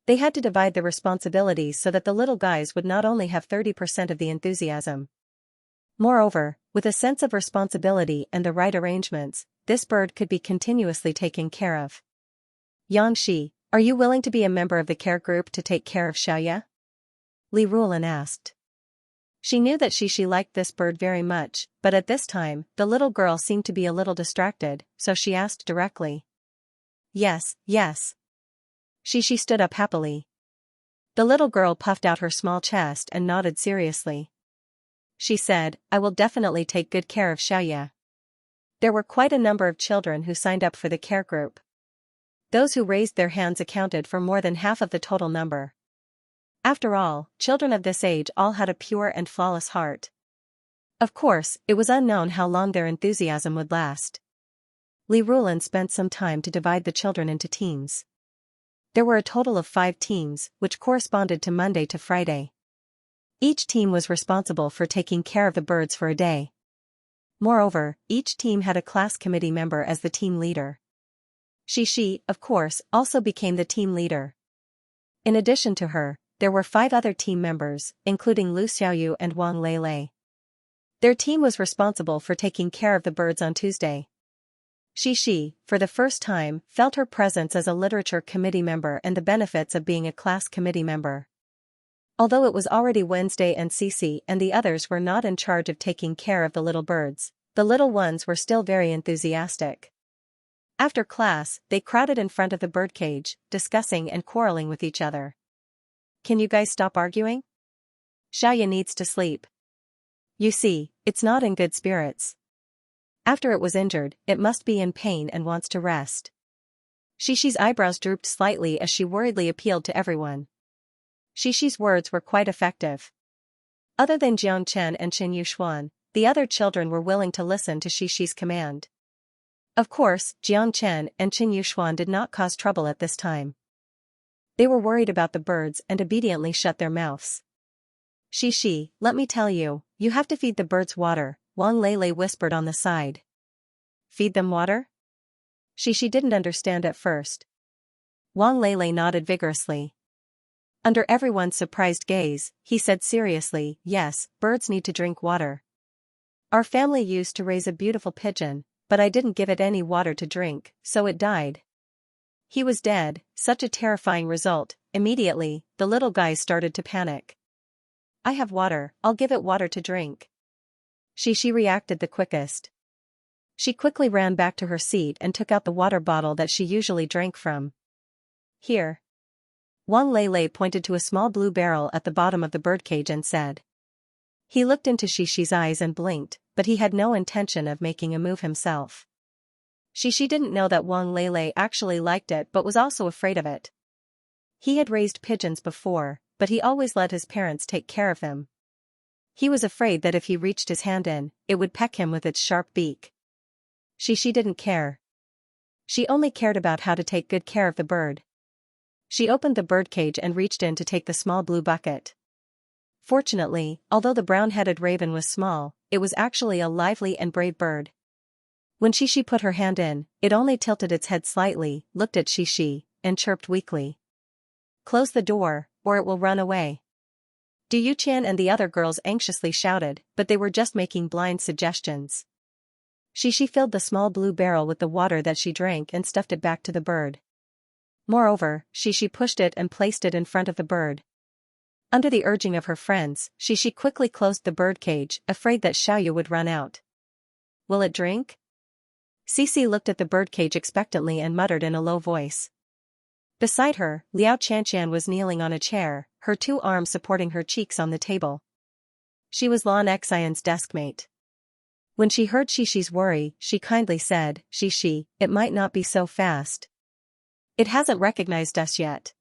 They had to divide the responsibilities so that the little guys would not only have 30% of the enthusiasm. Moreover, with a sense of responsibility and the right arrangements, this bird could be continuously taken care of. Xianxia, are you willing to be a member of the care group to take care of Xiaoya? Li Rulan asked. She knew that Xishi liked this bird very much, but at this time, the little girl seemed to be a little distracted, so she asked directly. Yes, yes. Xishi stood up happily. The little girl puffed out her small chest and nodded seriously. She said, I will definitely take good care of Xiaoya. There were quite a number of children who signed up for the care group. Those who raised their hands accounted for more than half of the total number. After all, children of this age all had a pure and flawless heart. Of course, it was unknown how long their enthusiasm would last. Li Rulan spent some time to divide the children into teams. There were a total of 5 teams, which corresponded to Monday to Friday. Each team was responsible for taking care of the birds for a day. Moreover, each team had a class committee member as the team leader. Xishi, of course, also became the team leader. In addition to her, there were 5 other team members, including Lu Xiaoyu and Wang Lei. Their team was responsible for taking care of the birds on Tuesday. Xishi, for the first time, felt her presence as a literature committee member and the benefits of being a class committee member. Although it was already Wednesday and Cici and the others were not in charge of taking care of the little birds, the little ones were still very enthusiastic. After class, they crowded in front of the birdcage, discussing and quarreling with each other. Can you guys stop arguing? Xiaoya needs to sleep. You see, it's not in good spirits. After it was injured, it must be in pain and wants to rest. Shishi's eyebrows drooped slightly as she worriedly appealed to everyone. Shishi's words were quite effective. Other than Jiang Chen and Qin Yuxuan, the other children were willing to listen to Shishi's command. Of course, Jiang Chen and Qin Yuxuan did not cause trouble at this time. They were worried about the birds and obediently shut their mouths. Xishi, let me tell you, you have to feed the birds water, Wang Lei whispered on the side. Feed them water? Xishi didn't understand at first. Wang Lei nodded vigorously. Under everyone's surprised gaze, he said seriously, yes, birds need to drink water. Our family used to raise a beautiful pigeon, but I didn't give it any water to drink, so it died. He was dead, such a terrifying result. Immediately, the little guys started to panic. I have water, I'll give it water to drink. Xishi reacted the quickest. She quickly ran back to her seat and took out the water bottle that she usually drank from. Here. Wang Lei pointed to a small blue barrel at the bottom of the birdcage and said. He looked into Shishi's eyes and blinked, but he had no intention of making a move himself. Xishi didn't know that Wang Lei actually liked it but was also afraid of it. He had raised pigeons before, but he always let his parents take care of them. He was afraid that if he reached his hand in, it would peck him with its sharp beak. Xishi didn't care. She only cared about how to take good care of the bird. She opened the birdcage and reached in to take the small blue bucket. Fortunately, although the brown-headed raven was small, it was actually a lively and brave bird. When Xishi put her hand in, it only tilted its head slightly, looked at Xishi, and chirped weakly. Close the door, or it will run away. Du Yuqian and the other girls anxiously shouted, but they were just making blind suggestions. Xixi filled the small blue barrel with the water that she drank and stuffed it back to the bird. Moreover, Xixi pushed it and placed it in front of the bird. Under the urging of her friends, Xixi quickly closed the bird cage, afraid that Xiaoya would run out. Will it drink? Cici looked at the birdcage expectantly and muttered in a low voice. Beside her, Liao Qianqian was kneeling on a chair, her 2 arms supporting her cheeks on the table. She was Lan Xian's deskmate. When she heard Xixi's worry, she kindly said, Xixi, it might not be so fast. It hasn't recognized us yet.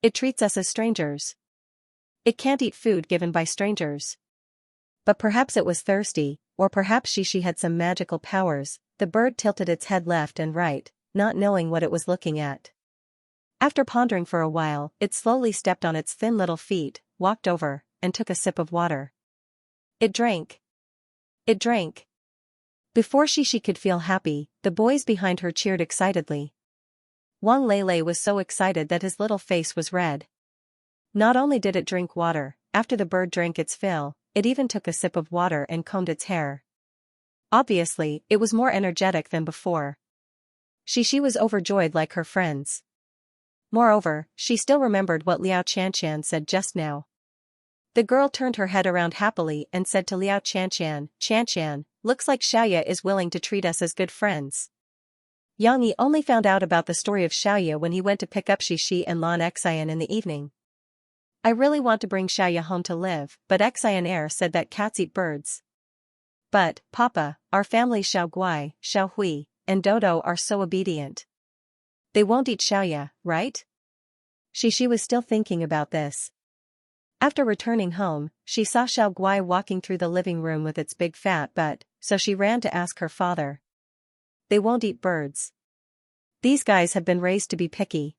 It treats us as strangers. It can't eat food given by strangers. But perhaps it was thirsty, or perhaps Xixi had some magical powers. The bird tilted its head left and right, not knowing what it was looking at. After pondering for a while, it slowly stepped on its thin little feet, walked over, and took a sip of water. It drank. It drank. Before Xixi could feel happy, the boys behind her cheered excitedly. Wang Lele was so excited that his little face was red. Not only did it drink water, after the bird drank its fill, it even took a sip of water and combed its hair. Obviously, it was more energetic than before. Xixi was overjoyed like her friends. Moreover, she still remembered what Liao Qianqian said just now. The girl turned her head around happily and said to Liao Qianqian, Qianqian, looks like Xiaoya is willing to treat us as good friends. Yang Yi only found out about the story of Xiaoya when he went to pick up Xixi and Lan Xian in the evening. I really want to bring Xiaoya home to live, but Xian said that cats eat birds. But, Papa, our families Xiao Guai, Xiao Hui, and Dodo are so obedient. They won't eat Xiaoya, right? Xixi was still thinking about this. After returning home, she saw Xiao Guai walking through the living room with its big fat butt, so she ran to ask her father. They won't eat birds. These guys have been raised to be picky.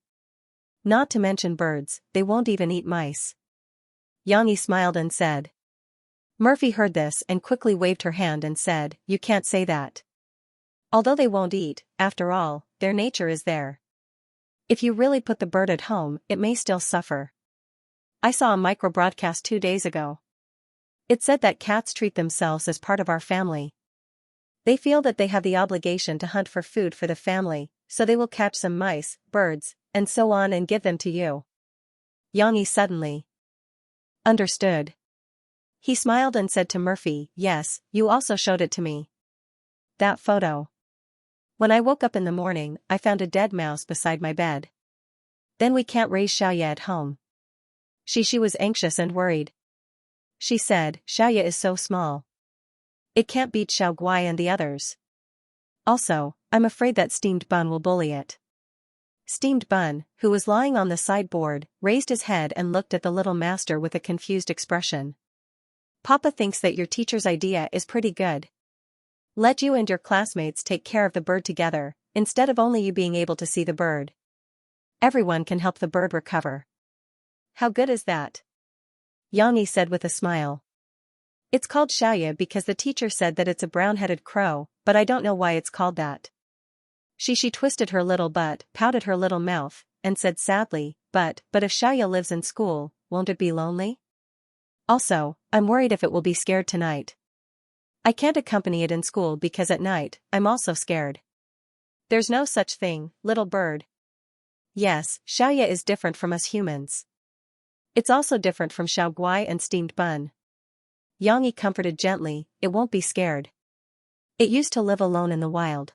Not to mention birds, they won't even eat mice. Yang Yi smiled and said. Murphy heard this and quickly waved her hand and said, you can't say that. Although they won't eat, after all, their nature is there. If you really put the bird at home, it may still suffer. I saw a micro-broadcast 2 days ago. It said that cats treat themselves as part of our family. They feel that they have the obligation to hunt for food for the family, so they will catch some mice, birds, and so on and give them to you. Yang Yi suddenly understood. He smiled and said to Murphy, yes, you also showed it to me. That photo. When I woke up in the morning, I found a dead mouse beside my bed. Then we can't raise Xiaoya at home. Xixi was anxious and worried. She said, Xiaoya is so small. It can't beat Xiao Guai and the others. Also, I'm afraid that Steamed Bun will bully it. Steamed Bun, who was lying on the sideboard, raised his head and looked at the little master with a confused expression. Papa thinks that your teacher's idea is pretty good. Let you and your classmates take care of the bird together, instead of only you being able to see the bird. Everyone can help the bird recover. How good is that? Yang Yi said with a smile. It's called Xiaoya because the teacher said that it's a brown-headed crow, but I don't know why it's called that. Xixi twisted her little butt, pouted her little mouth, and said sadly, but if Xiaoya lives in school, won't it be lonely? Also, I'm worried if it will be scared tonight. I can't accompany it in school because at night, I'm also scared. There's no such thing, little bird. Yes, Xiaoya is different from us humans. It's also different from Xiao Guai and Steamed Bun. Yang Yi comforted gently, it won't be scared. It used to live alone in the wild.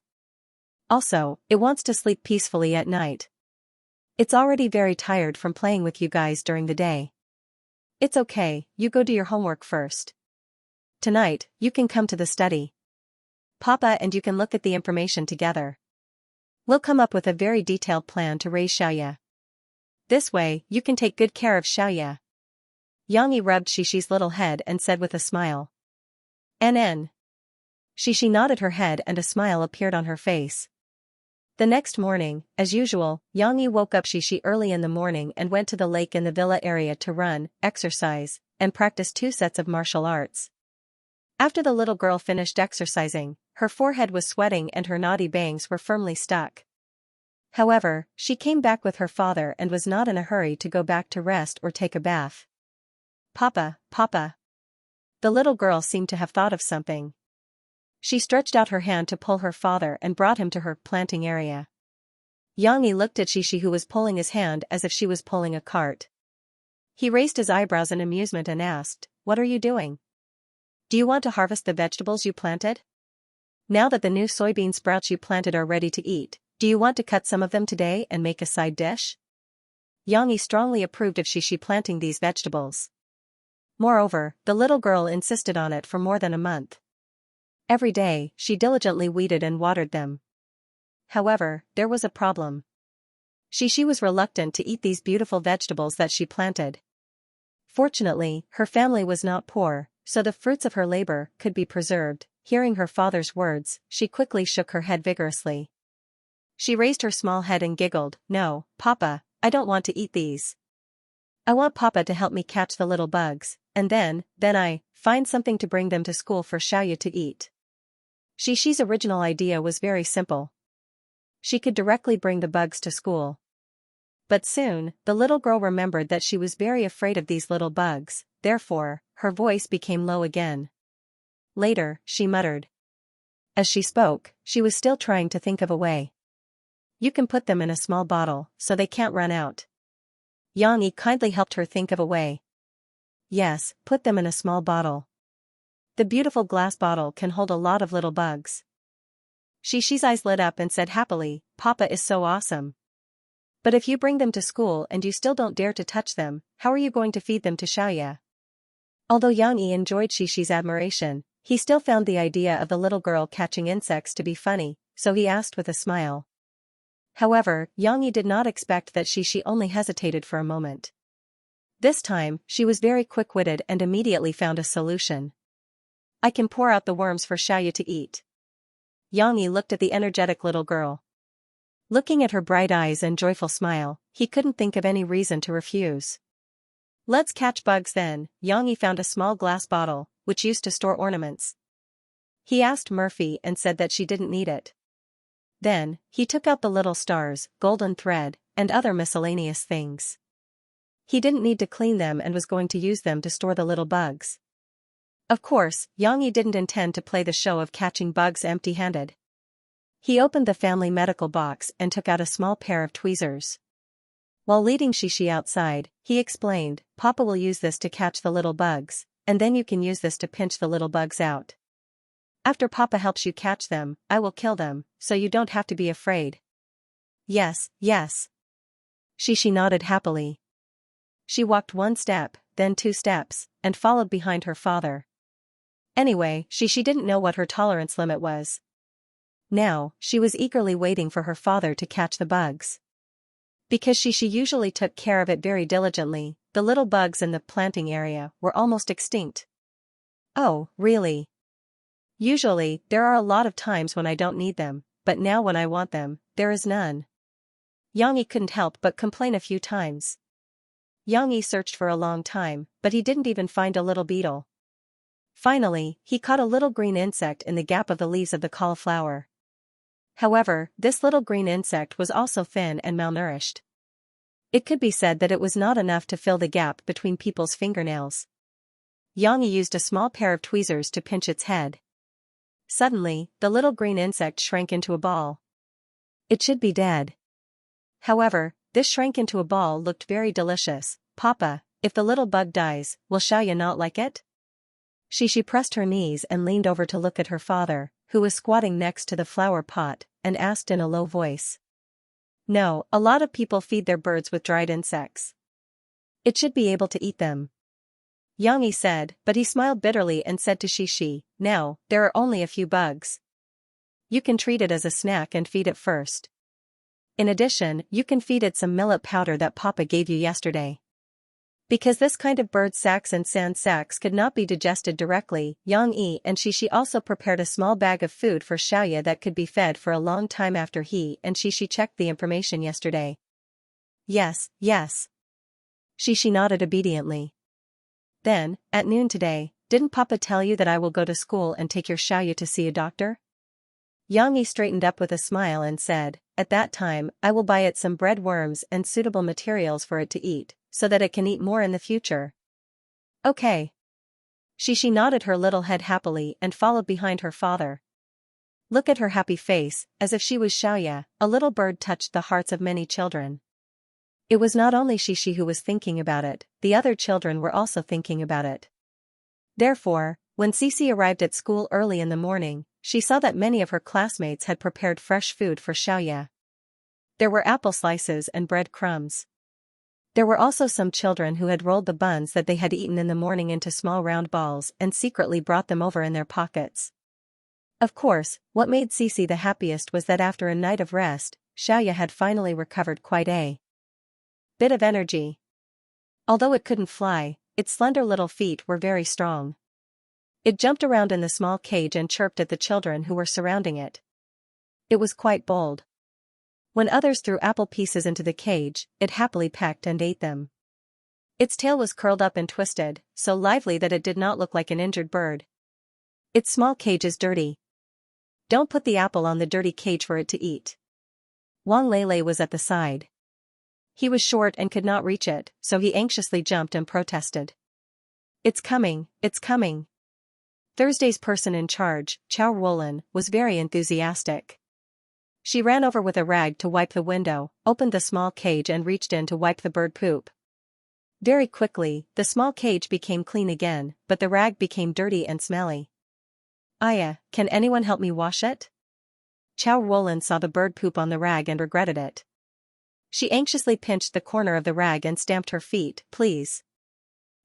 Also, it wants to sleep peacefully at night. It's already very tired from playing with you guys during the day. It's okay, you go do your homework first. Tonight, you can come to the study. Papa and you can look at the information together. We'll come up with a very detailed plan to raise Xiaoya. This way, you can take good care of Xiaoya. Yang Yi rubbed Xixi's little head and said with a smile. NN. Xixi nodded her head and a smile appeared on her face. The next morning, as usual, Yang Yi woke up Xixi early in the morning and went to the lake in the villa area to run, exercise, and practice 2 sets of martial arts. After the little girl finished exercising, her forehead was sweating and her naughty bangs were firmly stuck. However, she came back with her father and was not in a hurry to go back to rest or take a bath. Papa, Papa. The little girl seemed to have thought of something. She stretched out her hand to pull her father and brought him to her planting area. Xianxia looked at Xixi, who was pulling his hand as if she was pulling a cart. He raised his eyebrows in amusement and asked, "What are you doing? Do you want to harvest the vegetables you planted? Now that the new soybean sprouts you planted are ready to eat, do you want to cut some of them today and make a side dish?" Xianxia strongly approved of Xixi planting these vegetables. Moreover, the little girl insisted on it for more than a month. Every day, she diligently weeded and watered them. However, there was a problem. Xixi was reluctant to eat these beautiful vegetables that she planted. Fortunately, her family was not poor, so the fruits of her labor could be preserved. Hearing her father's words, she quickly shook her head vigorously. She raised her small head and giggled, "No, Papa, I don't want to eat these. I want Papa to help me catch the little bugs, and then I find something to bring them to school for Xiaoya to eat." Xixi's original idea was very simple. She could directly bring the bugs to school. But soon, the little girl remembered that she was very afraid of these little bugs, therefore, her voice became low again. Later, she muttered. As she spoke, she was still trying to think of a way. "You can put them in a small bottle, so they can't run out." Xianxia kindly helped her think of a way. "Yes, put them in a small bottle. The beautiful glass bottle can hold a lot of little bugs." Xixi's eyes lit up and said happily, "Papa is so awesome. But if you bring them to school and you still don't dare to touch them, how are you going to feed them to Xiaoya?" Although Xianxia enjoyed Xixi's admiration, he still found the idea of the little girl catching insects to be funny, so he asked with a smile. However, Xianxia did not expect that Xixi only hesitated for a moment. This time, she was very quick-witted and immediately found a solution. "I can pour out the worms for Xiaoya to eat." Xianxia looked at the energetic little girl. Looking at her bright eyes and joyful smile, he couldn't think of any reason to refuse. "Let's catch bugs then." Xianxia found a small glass bottle, which used to store ornaments. He asked Murphy and said that she didn't need it. Then, he took out the little stars, golden thread, and other miscellaneous things. He didn't need to clean them and was going to use them to store the little bugs. Of course, Xianxia didn't intend to play the show of catching bugs empty-handed. He opened the family medical box and took out a small pair of tweezers. While leading Xixi outside, he explained, "Papa will use this to catch the little bugs, and then you can use this to pinch the little bugs out. After Papa helps you catch them, I will kill them, so you don't have to be afraid." "Yes, yes." Xixi nodded happily. She walked 1 step, then 2 steps, and followed behind her father. Anyway, Xixi didn't know what her tolerance limit was. Now, she was eagerly waiting for her father to catch the bugs. Because Xixi usually took care of it very diligently, the little bugs in the planting area were almost extinct. "Oh, really? Usually, there are a lot of times when I don't need them, but now when I want them, there is none." Xianxia couldn't help but complain a few times. Xianxia searched for a long time, but he didn't even find a little beetle. Finally, he caught a little green insect in the gap of the leaves of the cauliflower. However, this little green insect was also thin and malnourished. It could be said that it was not enough to fill the gap between people's fingernails. Xianxia used a small pair of tweezers to pinch its head. Suddenly, the little green insect shrank into a ball. It should be dead. However, this shrank into a ball looked very delicious. "Papa, if the little bug dies, will Xiaoya not like it?" Xixi pressed her knees and leaned over to look at her father, who was squatting next to the flower pot, and asked in a low voice. "No, a lot of people feed their birds with dried insects. It should be able to eat them." Xianxia said, but he smiled bitterly and said to Xixi, "Now, there are only a few bugs. You can treat it as a snack and feed it first. In addition, you can feed it some millet powder that Papa gave you yesterday." Because this kind of bird sacks and sand sacks could not be digested directly, Xianxia and Xixi also prepared a small bag of food for Xiaoya that could be fed for a long time after he and Xixi checked the information yesterday. "Yes, yes." Xixi nodded obediently. "Then, at noon today, didn't Papa tell you that I will go to school and take your Xiaoya to see a doctor?" Xianxia straightened up with a smile and said, "At that time, I will buy it some bread worms and suitable materials for it to eat, so that it can eat more in the future." Okay. She nodded her little head happily and followed behind her father. Look at her happy face, as if she was Xiaoya, a little bird touched the hearts of many children. It was not only Shishi who was thinking about it, the other children were also thinking about it. Therefore, when Cici arrived at school early in the morning, she saw that many of her classmates had prepared fresh food for Xiaoya. There were apple slices and bread crumbs. There were also some children who had rolled the buns that they had eaten in the morning into small round balls and secretly brought them over in their pockets. Of course, what made Cici the happiest was that after a night of rest, Xiaoya had finally recovered quite a bit of energy. Although it couldn't fly, its slender little feet were very strong. It jumped around in the small cage and chirped at the children who were surrounding it. It was quite bold. When others threw apple pieces into the cage, it happily pecked and ate them. Its tail was curled up and twisted, so lively that it did not look like an injured bird. Its small cage is dirty. Don't put the apple on the dirty cage for it to eat. Wang Lele was at the side. He was short and could not reach it, so he anxiously jumped and protested. It's coming, it's coming. Thursday's person in charge, Chao Roland, was very enthusiastic. She ran over with a rag to wipe the window, opened the small cage and reached in to wipe the bird poop. Very quickly, the small cage became clean again, but the rag became dirty and smelly. Aya, can anyone help me wash it? Chao Roland saw the bird poop on the rag and regretted it. She anxiously pinched the corner of the rag and stamped her feet, please.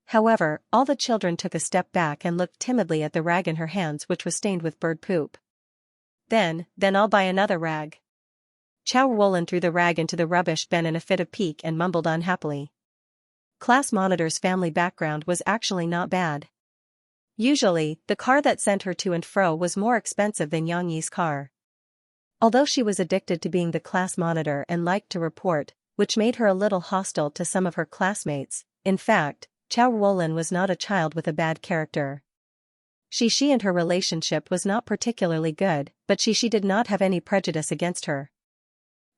However, all the children took a step back and looked timidly at the rag in her hands which was stained with bird poop. Then I'll buy another rag. Chao Roland threw the rag into the rubbish bin in a fit of pique and mumbled unhappily. Class monitor's family background was actually not bad. Usually, the car that sent her to and fro was more expensive than Yang Yi's car. Although she was addicted to being the class monitor and liked to report, which made her a little hostile to some of her classmates, in fact, Chao Roland was not a child with a bad character. She and her relationship was not particularly good, but she did not have any prejudice against her.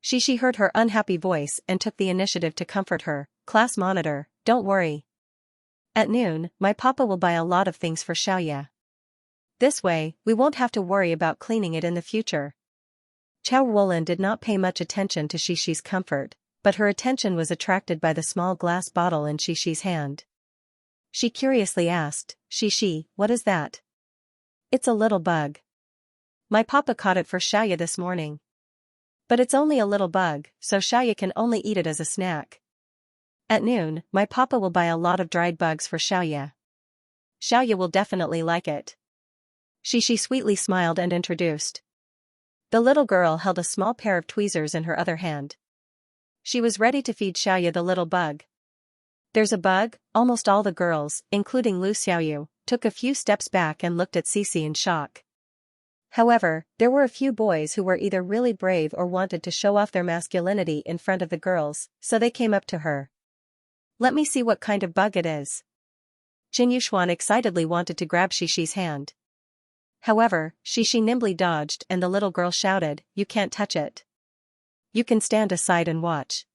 She heard her unhappy voice and took the initiative to comfort her. Class monitor, don't worry. At noon, my papa will buy a lot of things for Xiaoya. This way, we won't have to worry about cleaning it in the future. Chao Roland did not pay much attention to Shishi's comfort, but her attention was attracted by the small glass bottle in Shishi's hand. She curiously asked, Shishi, what is that? It's a little bug. My papa caught it for Xiaoya this morning. But it's only a little bug, so Xiaoya can only eat it as a snack. At noon, my papa will buy a lot of dried bugs for Xiaoya. Xiaoya will definitely like it. Shishi sweetly smiled and introduced. The little girl held a small pair of tweezers in her other hand. She was ready to feed Xiaoya the little bug. There's a bug? Almost all the girls, including Lu Xiaoyu, took a few steps back and looked at Cici in shock. However, there were a few boys who were either really brave or wanted to show off their masculinity in front of the girls, so they came up to her. Let me see what kind of bug it is. Jin Yuxuan excitedly wanted to grab Shishi's hand. However, Shishi nimbly dodged and the little girl shouted, you can't touch it. You can stand aside and watch.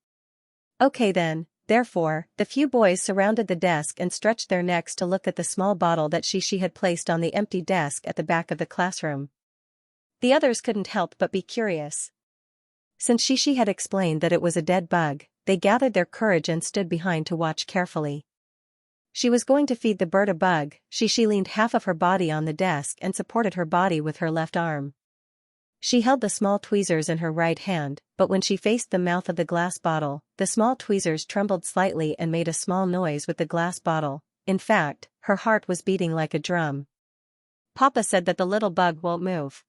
Okay then. Therefore, the few boys surrounded the desk and stretched their necks to look at the small bottle that Shishi had placed on the empty desk at the back of the classroom. The others couldn't help but be curious. Since Shishi had explained that it was a dead bug, they gathered their courage and stood behind to watch carefully. She was going to feed the bird a bug. Shishi leaned half of her body on the desk and supported her body with her left arm. She held the small tweezers in her right hand, but when she faced the mouth of the glass bottle, the small tweezers trembled slightly and made a small noise with the glass bottle. In fact, her heart was beating like a drum. Papa said that the little bug won't move.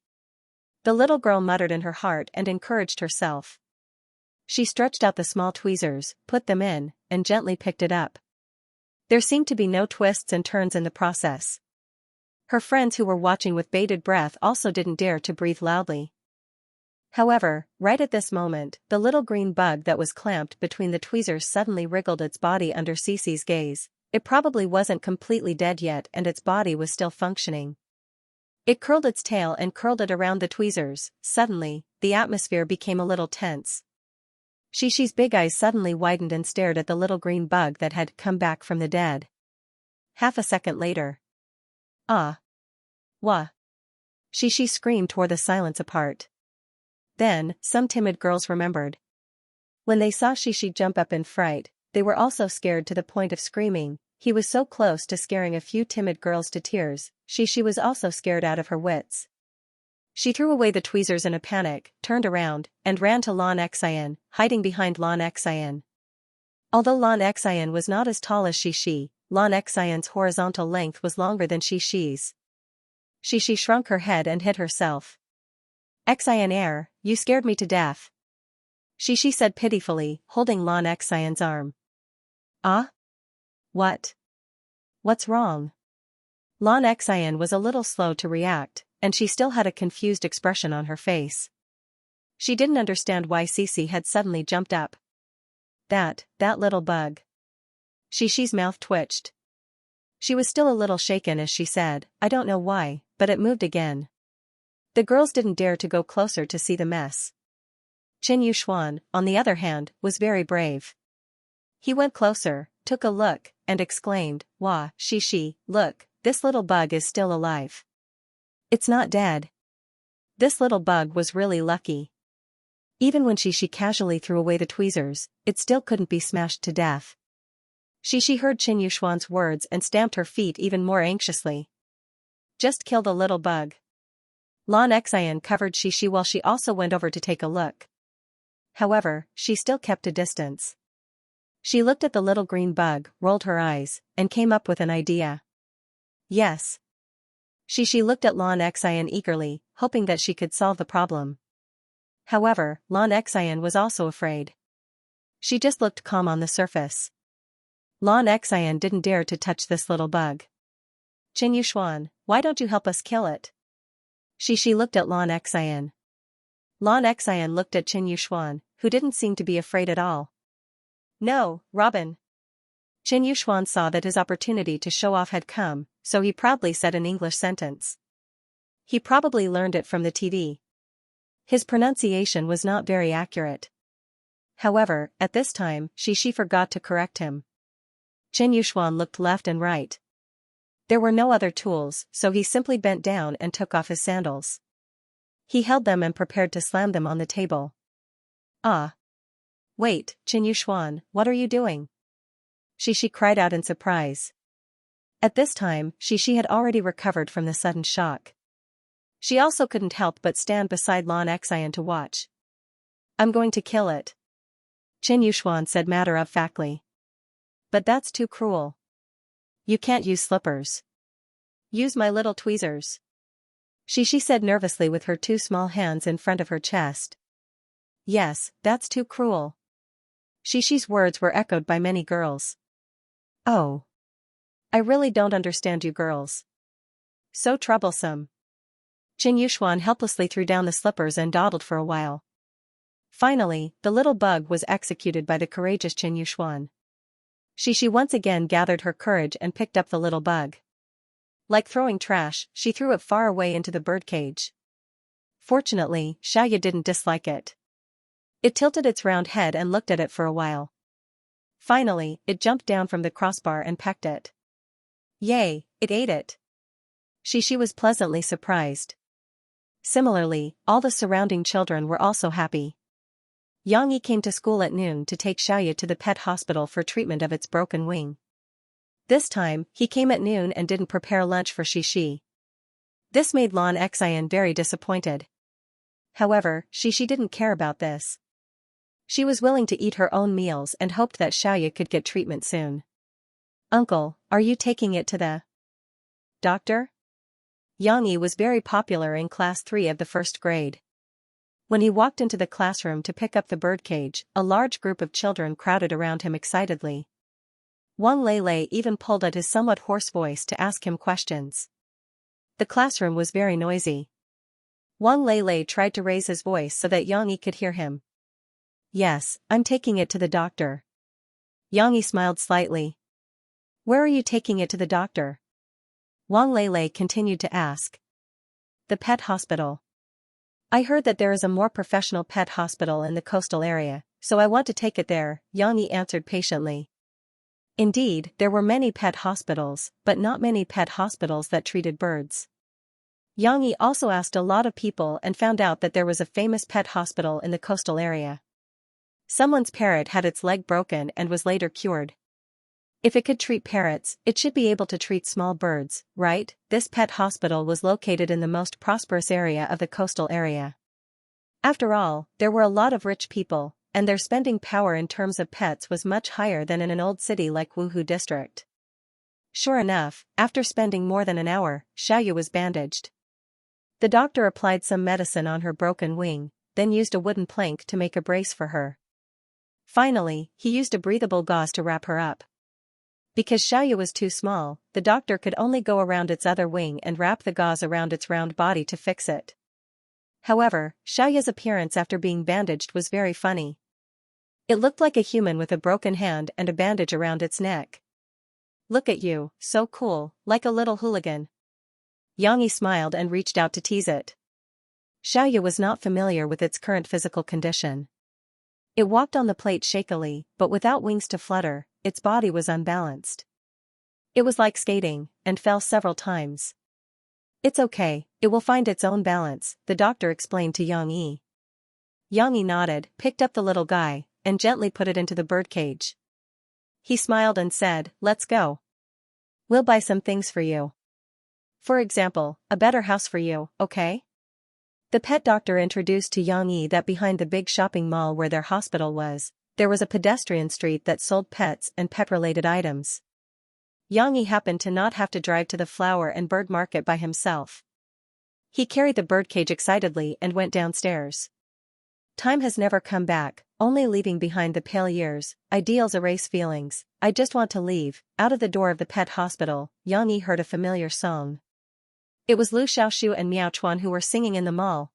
The little girl muttered in her heart and encouraged herself. She stretched out the small tweezers, put them in, and gently picked it up. There seemed to be no twists and turns in the process. Her friends who were watching with bated breath also didn't dare to breathe loudly. However, right at this moment, the little green bug that was clamped between the tweezers suddenly wriggled its body under Cici's gaze. It probably wasn't completely dead yet and its body was still functioning. It curled its tail and curled it around the tweezers. Suddenly, the atmosphere became a little tense. Shishi's big eyes suddenly widened and stared at the little green bug that had come back from the dead. half a second later. Ah. Wah. She screamed, tore the silence apart. Then, some timid girls remembered. When they saw Shishi jump up in fright, they were also scared to the point of screaming. He was so close to scaring a few timid girls to tears. Shishi was also scared out of her wits. She threw away the tweezers in a panic, turned around, and ran to Lan Xian, hiding behind Lan Xian. Although Lan Xian was not as tall as Shishi, Lan Xian's horizontal length was longer than Shishi's. Shishi shrunk her head and hid herself. Xian, you scared me to death. Shishi said pitifully, holding Lan Xian's arm. Ah? What? What's wrong? Lan Xian was a little slow to react, and she still had a confused expression on her face. She didn't understand why Sisi had suddenly jumped up. That little bug. Shishi's mouth twitched. She was still a little shaken as she said, I don't know why, but it moved again. The girls didn't dare to go closer to see the mess. Qin Yuxuan, on the other hand, was very brave. He went closer, took a look, and exclaimed, Wah, Shishi, look, this little bug is still alive. It's not dead. This little bug was really lucky. Even when Shishi casually threw away the tweezers, it still couldn't be smashed to death. Shishi heard Qin Yuxuan's words and stamped her feet even more anxiously. Just kill the little bug. Lan Xian covered Shishi while she also went over to take a look. However, she still kept a distance. She looked at the little green bug, rolled her eyes, and came up with an idea. Yes. Shishi looked at Lan Xian eagerly, hoping that she could solve the problem. However, Lan Xian was also afraid. She just looked calm on the surface. Lan Xian didn't dare to touch this little bug. Qin Yuxuan, why don't you help us kill it? Shishi looked at Lan Xian. Lan Xian looked at Qin Yuxuan, who didn't seem to be afraid at all. No, Robin. Qin Yuxuan saw that his opportunity to show off had come, so he proudly said an English sentence. He probably learned it from the TV. His pronunciation was not very accurate. However, at this time, Shishi forgot to correct him. Qin Yuxuan looked left and right. There were no other tools, so he simply bent down and took off his sandals. He held them and prepared to slam them on the table. Ah. Wait, Qin Yuxuan, what are you doing? Shishi cried out in surprise. At this time, Shishi had already recovered from the sudden shock. She also couldn't help but stand beside Lan Xian to watch. I'm going to kill it. Qin Yuxuan said matter-of-factly. But that's too cruel. You can't use slippers. Use my little tweezers. Shishi said nervously with her two small hands in front of her chest. Yes, that's too cruel. Shishi's words were echoed by many girls. Oh. I really don't understand you girls. So troublesome. Qin Yuxuan helplessly threw down the slippers and dawdled for a while. Finally, the little bug was executed by the courageous Qin Yuxuan. Shishi once again gathered her courage and picked up the little bug. Like throwing trash, she threw it far away into the birdcage. Fortunately, Xiaoya didn't dislike it. It tilted its round head and looked at it for a while. Finally, it jumped down from the crossbar and pecked it. Yay, it ate it. Shishi was pleasantly surprised. Similarly, all the surrounding children were also happy. Xianxia came to school at noon to take Xiaoya to the pet hospital for treatment of its broken wing. This time, he came at noon and didn't prepare lunch for Shishi. This made Lan Xian very disappointed. However, Shishi didn't care about this. She was willing to eat her own meals and hoped that Xiaoya could get treatment soon. Uncle, are you taking it to the doctor? Xianxia was very popular in class 3 of the first grade. When he walked into the classroom to pick up the birdcage, a large group of children crowded around him excitedly. Wang Lei even pulled out his somewhat hoarse voice to ask him questions. The classroom was very noisy. Wang Lei tried to raise his voice so that Xianxia could hear him. Yes, I'm taking it to the doctor. Xianxia smiled slightly. Where are you taking it to the doctor? Wang Lei continued to ask. The pet hospital. I heard that there is a more professional pet hospital in the coastal area, so I want to take it there, Xianxia answered patiently. Indeed, there were many pet hospitals, but not many pet hospitals that treated birds. Xianxia also asked a lot of people and found out that there was a famous pet hospital in the coastal area. Someone's parrot had its leg broken and was later cured. If it could treat parrots, it should be able to treat small birds, right? This pet hospital was located in the most prosperous area of the coastal area. After all, there were a lot of rich people, and their spending power in terms of pets was much higher than in an old city like Wuhu district. Sure enough, after spending more than an hour, Xiaoyu was bandaged. The doctor applied some medicine on her broken wing, then used a wooden plank to make a brace for her. Finally, he used a breathable gauze to wrap her up. Because Xiaoyu was too small, the doctor could only go around its other wing and wrap the gauze around its round body to fix it. However, Xiaoyu's appearance after being bandaged was very funny. It looked like a human with a broken hand and a bandage around its neck. "Look at you, so cool, like a little hooligan." Xianxia smiled and reached out to tease it. Xiaoyu was not familiar with its current physical condition. It walked on the plate shakily, but without wings to flutter, its body was unbalanced. It was like skating, and fell several times. "It's okay, it will find its own balance," the doctor explained to Xianxia. Xianxia nodded, picked up the little guy, and gently put it into the birdcage. He smiled and said, "Let's go. We'll buy some things for you. For example, a better house for you, okay?" The pet doctor introduced to Xianxia that behind the big shopping mall where their hospital was, there was a pedestrian street that sold pets and pet-related items. Xianxia happened to not have to drive to the flower and bird market by himself. He carried the birdcage excitedly and went downstairs. Time has never come back, only leaving behind the pale years, ideals erase feelings, I just want to leave. Out of the door of the pet hospital, Xianxia heard a familiar song. It was Lu Xiaoxiu and Miao Chuan who were singing in the mall.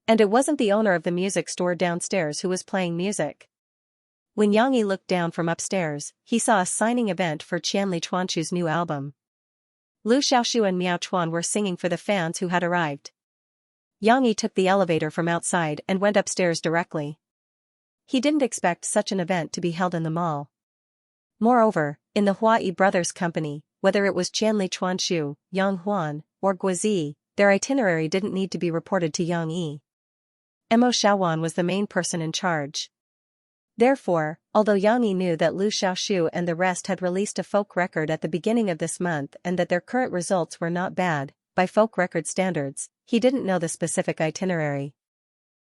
And it wasn't the owner of the music store downstairs who was playing music. When Xianxia looked down from upstairs, he saw a signing event for Qianli Chuanchu's new album. Lu Xiaoxiu and Miao Chuan were singing for the fans who had arrived. Xianxia took the elevator from outside and went upstairs directly. He didn't expect such an event to be held in the mall. Moreover, in the Huai brothers' company, whether it was Qianli Chuanchu, Yang Huan, or Guizi, their itinerary didn't need to be reported to Xianxia. Mo Xiaowan was the main person in charge. Therefore, although Xianxia knew that Lu Xiaoxiu and the rest had released a folk record at the beginning of this month and that their current results were not bad, by folk record standards, he didn't know the specific itinerary.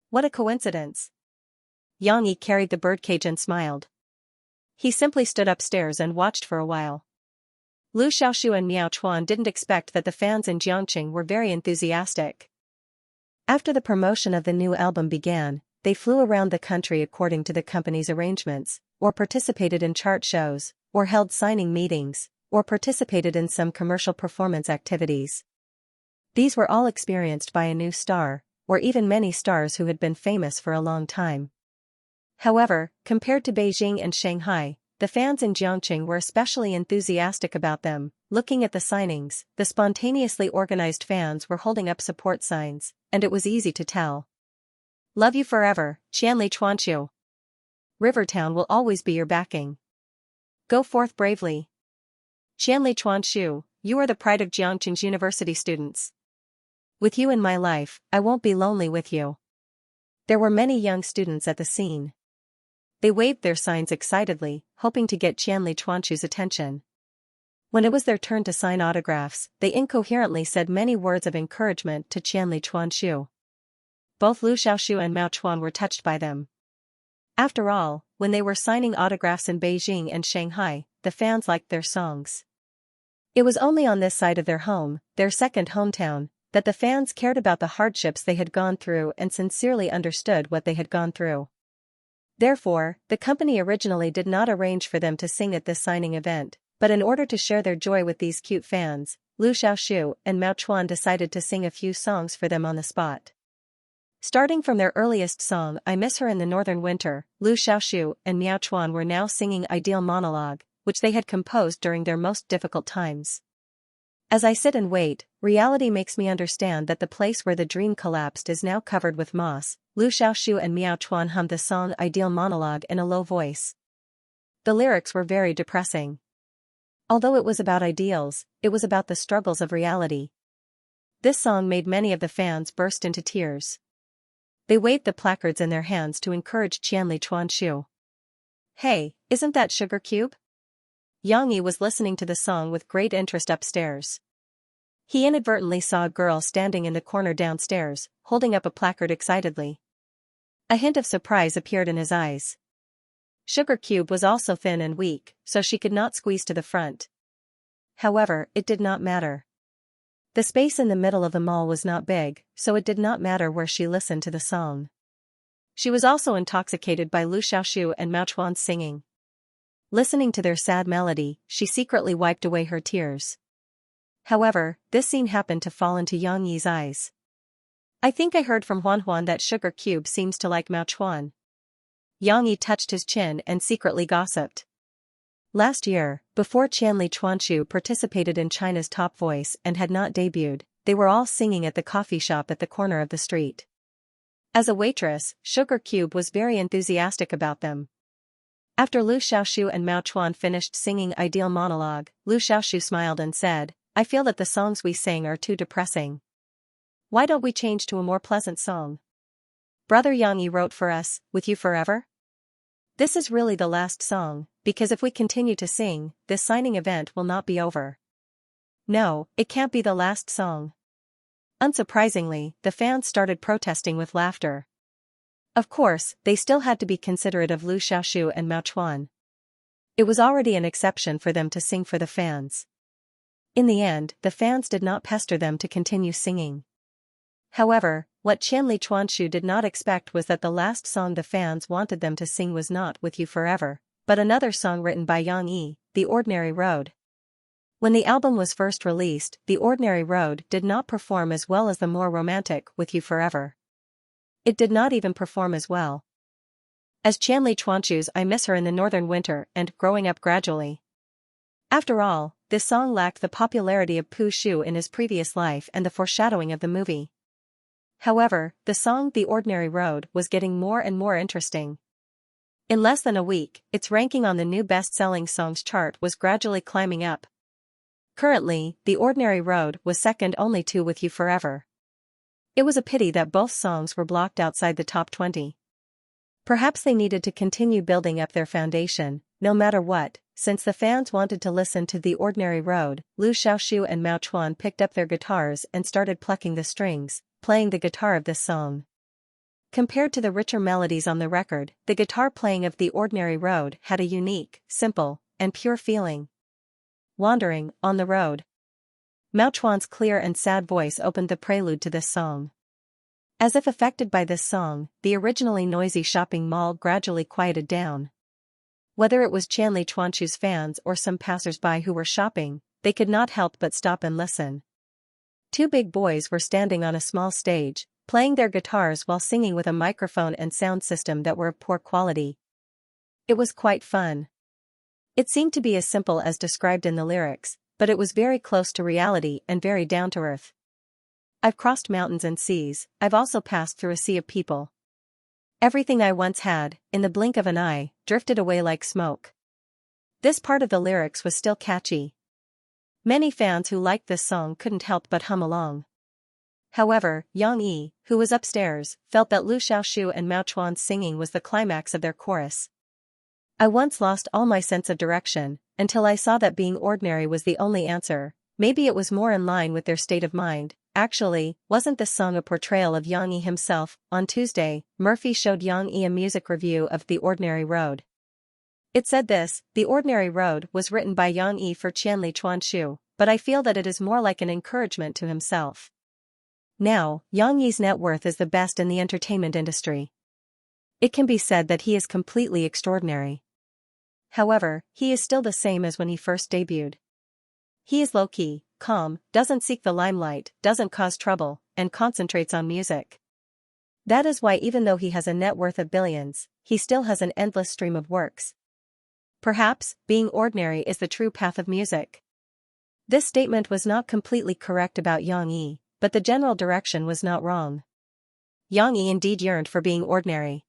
What a coincidence! Xianxia carried the birdcage and smiled. He simply stood upstairs and watched for a while. Lu Xiaoxiu and Miao Chuan didn't expect that the fans in Jiangqing were very enthusiastic. After the promotion of the new album began, they flew around the country according to the company's arrangements, or participated in chart shows, or held signing meetings, or participated in some commercial performance activities. These were all experienced by a new star, or even many stars who had been famous for a long time. However, compared to Beijing and Shanghai, the fans in Jiangqing were especially enthusiastic about them. Looking at the signings, the spontaneously organized fans were holding up support signs, and it was easy to tell. "Love you forever, Qianli Chuanchu. Rivertown will always be your backing. Go forth bravely. Qianli Chuanchu, you are the pride of Jiangqing's university students. With you in my life, I won't be lonely with you." There were many young students at the scene. They waved their signs excitedly, hoping to get Qianli Chuanchu's attention. When it was their turn to sign autographs, they incoherently said many words of encouragement to Qianli Chuanchu. Both Lu Xiaoxiu and Miao Chuan were touched by them. After all, when they were signing autographs in Beijing and Shanghai, the fans liked their songs. It was only on this side of their home, their second hometown, that the fans cared about the hardships they had gone through and sincerely understood what they had gone through. Therefore, the company originally did not arrange for them to sing at this signing event, but in order to share their joy with these cute fans, Lu Xiaoxiu and Miao Chuan decided to sing a few songs for them on the spot. Starting from their earliest song, I Miss Her in the Northern Winter, Lu Xiaoxiu and Miao Chuan were now singing Ideal Monologue, which they had composed during their most difficult times. As I sit and wait, reality makes me understand that the place where the dream collapsed is now covered with moss. Lu Xiaoxiu and Miao Chuan hummed the song Ideal Monologue in a low voice. The lyrics were very depressing. Although it was about ideals, it was about the struggles of reality. This song made many of the fans burst into tears. They waved the placards in their hands to encourage Xianxia. "Hey, isn't that Sugar Cube?" Yang Yi was listening to the song with great interest upstairs. He inadvertently saw a girl standing in the corner downstairs, holding up a placard excitedly. A hint of surprise appeared in his eyes. Sugar Cube was also thin and weak, so she could not squeeze to the front. However, it did not matter. The space in the middle of the mall was not big, so it did not matter where she listened to the song. She was also intoxicated by Lu Xiaoxiu and Mao Chuan's singing. Listening to their sad melody, she secretly wiped away her tears. However, this scene happened to fall into Yang Yi's eyes. "I think I heard from Huan that Sugar Cube seems to like Mao Chuan." Yang Yi touched his chin and secretly gossiped. Last year, before Xianxia participated in China's Top Voice and had not debuted, they were all singing at the coffee shop at the corner of the street. As a waitress, Sugar Cube was very enthusiastic about them. After Lu Xiaoxiu and Mao Chuan finished singing Ideal Monologue, Lu Xiaoxiu smiled and said, "I feel that the songs we sang are too depressing. Why don't we change to a more pleasant song? Brother Yang Yi wrote for us, With You Forever? This is really the last song, because if we continue to sing, this signing event will not be over." "No, it can't be the last song." Unsurprisingly, the fans started protesting with laughter. Of course, they still had to be considerate of Lu Xiaoxiu and Mao Chuan. It was already an exception for them to sing for the fans. In the end, the fans did not pester them to continue singing. However, what Xianxia did not expect was that the last song the fans wanted them to sing was not With You Forever, but another song written by Yang Yi, The Ordinary Road. When the album was first released, The Ordinary Road did not perform as well as the more romantic With You Forever. It did not even perform as well as Xianxia's I Miss Her in the Northern Winter and Growing Up Gradually. After all, this song lacked the popularity of Pu Shu in his previous life and the foreshadowing of the movie. However, the song The Ordinary Road was getting more and more interesting. In less than a week, its ranking on the new best-selling songs chart was gradually climbing up. Currently, The Ordinary Road was second only to With You Forever. It was a pity that both songs were blocked outside the top 20. Perhaps they needed to continue building up their foundation, no matter what, since the fans wanted to listen to The Ordinary Road. Lu Xiaoxiu and Mao Chuan picked up their guitars and started plucking the strings, playing the guitar of this song. Compared to the richer melodies on the record, the guitar playing of The Ordinary Road had a unique, simple, and pure feeling. Wandering, on the road. Mao Chuan's clear and sad voice opened the prelude to this song. As if affected by this song, the originally noisy shopping mall gradually quieted down. Whether it was Xianxia's fans or some passers-by who were shopping, they could not help but stop and listen. Two big boys were standing on a small stage, playing their guitars while singing with a microphone and sound system that were of poor quality. It was quite fun. It seemed to be as simple as described in the lyrics, but it was very close to reality and very down-to-earth. "I've crossed mountains and seas, I've also passed through a sea of people. Everything I once had, in the blink of an eye, drifted away like smoke." This part of the lyrics was still catchy. Many fans who liked this song couldn't help but hum along. However, Yang Yi, who was upstairs, felt that Lu Xiaoxiu and Mao Chuan's singing was the climax of their chorus. "I once lost all my sense of direction, until I saw that being ordinary was the only answer. Maybe it was more in line with their state of mind." Actually, wasn't this song a portrayal of Yang Yi himself? On Tuesday, Murphy showed Yang Yi a music review of The Ordinary Road. It said this: "The Ordinary Road was written by Yang Yi for Xianxia, but I feel that it is more like an encouragement to himself." Now, Yang Yi's net worth is the best in the entertainment industry. It can be said that he is completely extraordinary. However, he is still the same as when he first debuted. He is low-key, calm, doesn't seek the limelight, doesn't cause trouble, and concentrates on music. That is why even though he has a net worth of billions, he still has an endless stream of works. Perhaps, being ordinary is the true path of music. This statement was not completely correct about Yang Yi, but the general direction was not wrong. Yang Yi indeed yearned for being ordinary.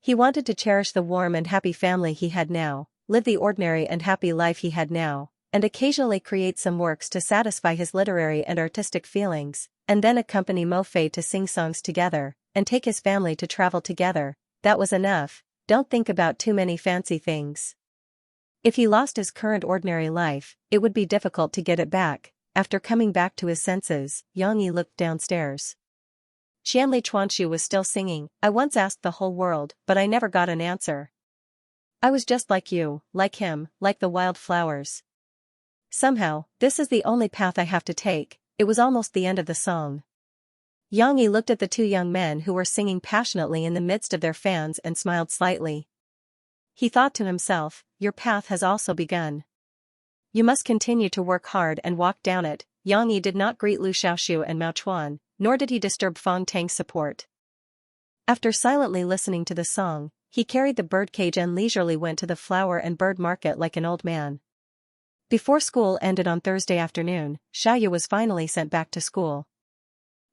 He wanted to cherish the warm and happy family he had now, live the ordinary and happy life he had now, and occasionally create some works to satisfy his literary and artistic feelings, and then accompany Mo Fei to sing songs together, and take his family to travel together. That was enough. Don't think about too many fancy things. If he lost his current ordinary life, it would be difficult to get it back. After coming back to his senses, Yang Yi looked downstairs. Xianxia was still singing. I once asked the whole world, but I never got an answer. I was just like you, like him, like the wild flowers. Somehow, this is the only path I have to take. It was almost the end of the song. Yang Yi looked at the two young men who were singing passionately in the midst of their fans and smiled slightly. He thought to himself, your path has also begun. You must continue to work hard and walk down it. Yang Yi did not greet Lu Xiaoxiu and Mao Chuan, nor did he disturb Fang Tang's support. After silently listening to the song, he carried the birdcage and leisurely went to the flower and bird market like an old man. Before school ended on Thursday afternoon, Xiaoya was finally sent back to school.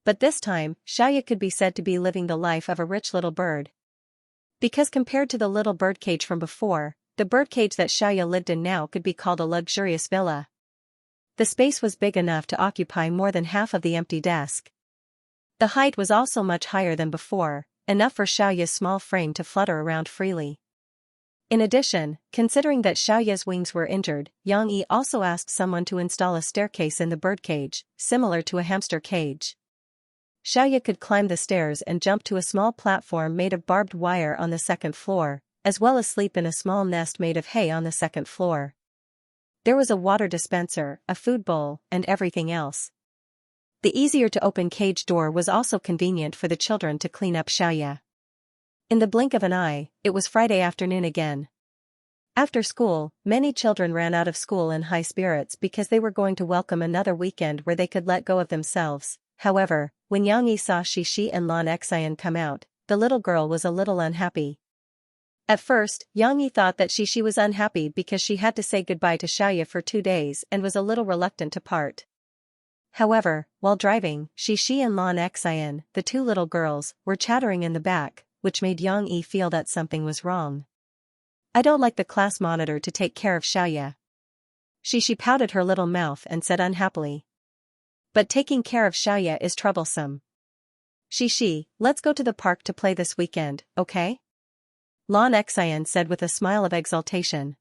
But this time, Xiaoya could be said to be living the life of a rich little bird. Because compared to the little birdcage from before, the birdcage that Xiaoya lived in now could be called a luxurious villa. The space was big enough to occupy more than half of the empty desk. The height was also much higher than before, enough for Xiaoya's small frame to flutter around freely. In addition, considering that Xiaoya's wings were injured, Yang Yi also asked someone to install a staircase in the birdcage, similar to a hamster cage. Xiaoya could climb the stairs and jump to a small platform made of barbed wire on the second floor, as well as sleep in a small nest made of hay on the second floor. There was a water dispenser, a food bowl, and everything else. The easier-to-open cage door was also convenient for the children to clean up Xiaoya. In the blink of an eye, it was Friday afternoon again. After school, many children ran out of school in high spirits because they were going to welcome another weekend where they could let go of themselves. However, when Yang Yi saw Xixi and Lan Xian come out, the little girl was a little unhappy. At first, Yang Yi thought that Xixi was unhappy because she had to say goodbye to Xiaoya for 2 days and was a little reluctant to part. However, while driving, Xixi and Lan Xian, the two little girls, were chattering in the back, which made Yang Yi feel that something was wrong. I don't like the class monitor to take care of Xiaoya. Xixi pouted her little mouth and said unhappily. But taking care of Xiaoya is troublesome. Xixi, let's go to the park to play this weekend, okay? Lan Xian said with a smile of exultation.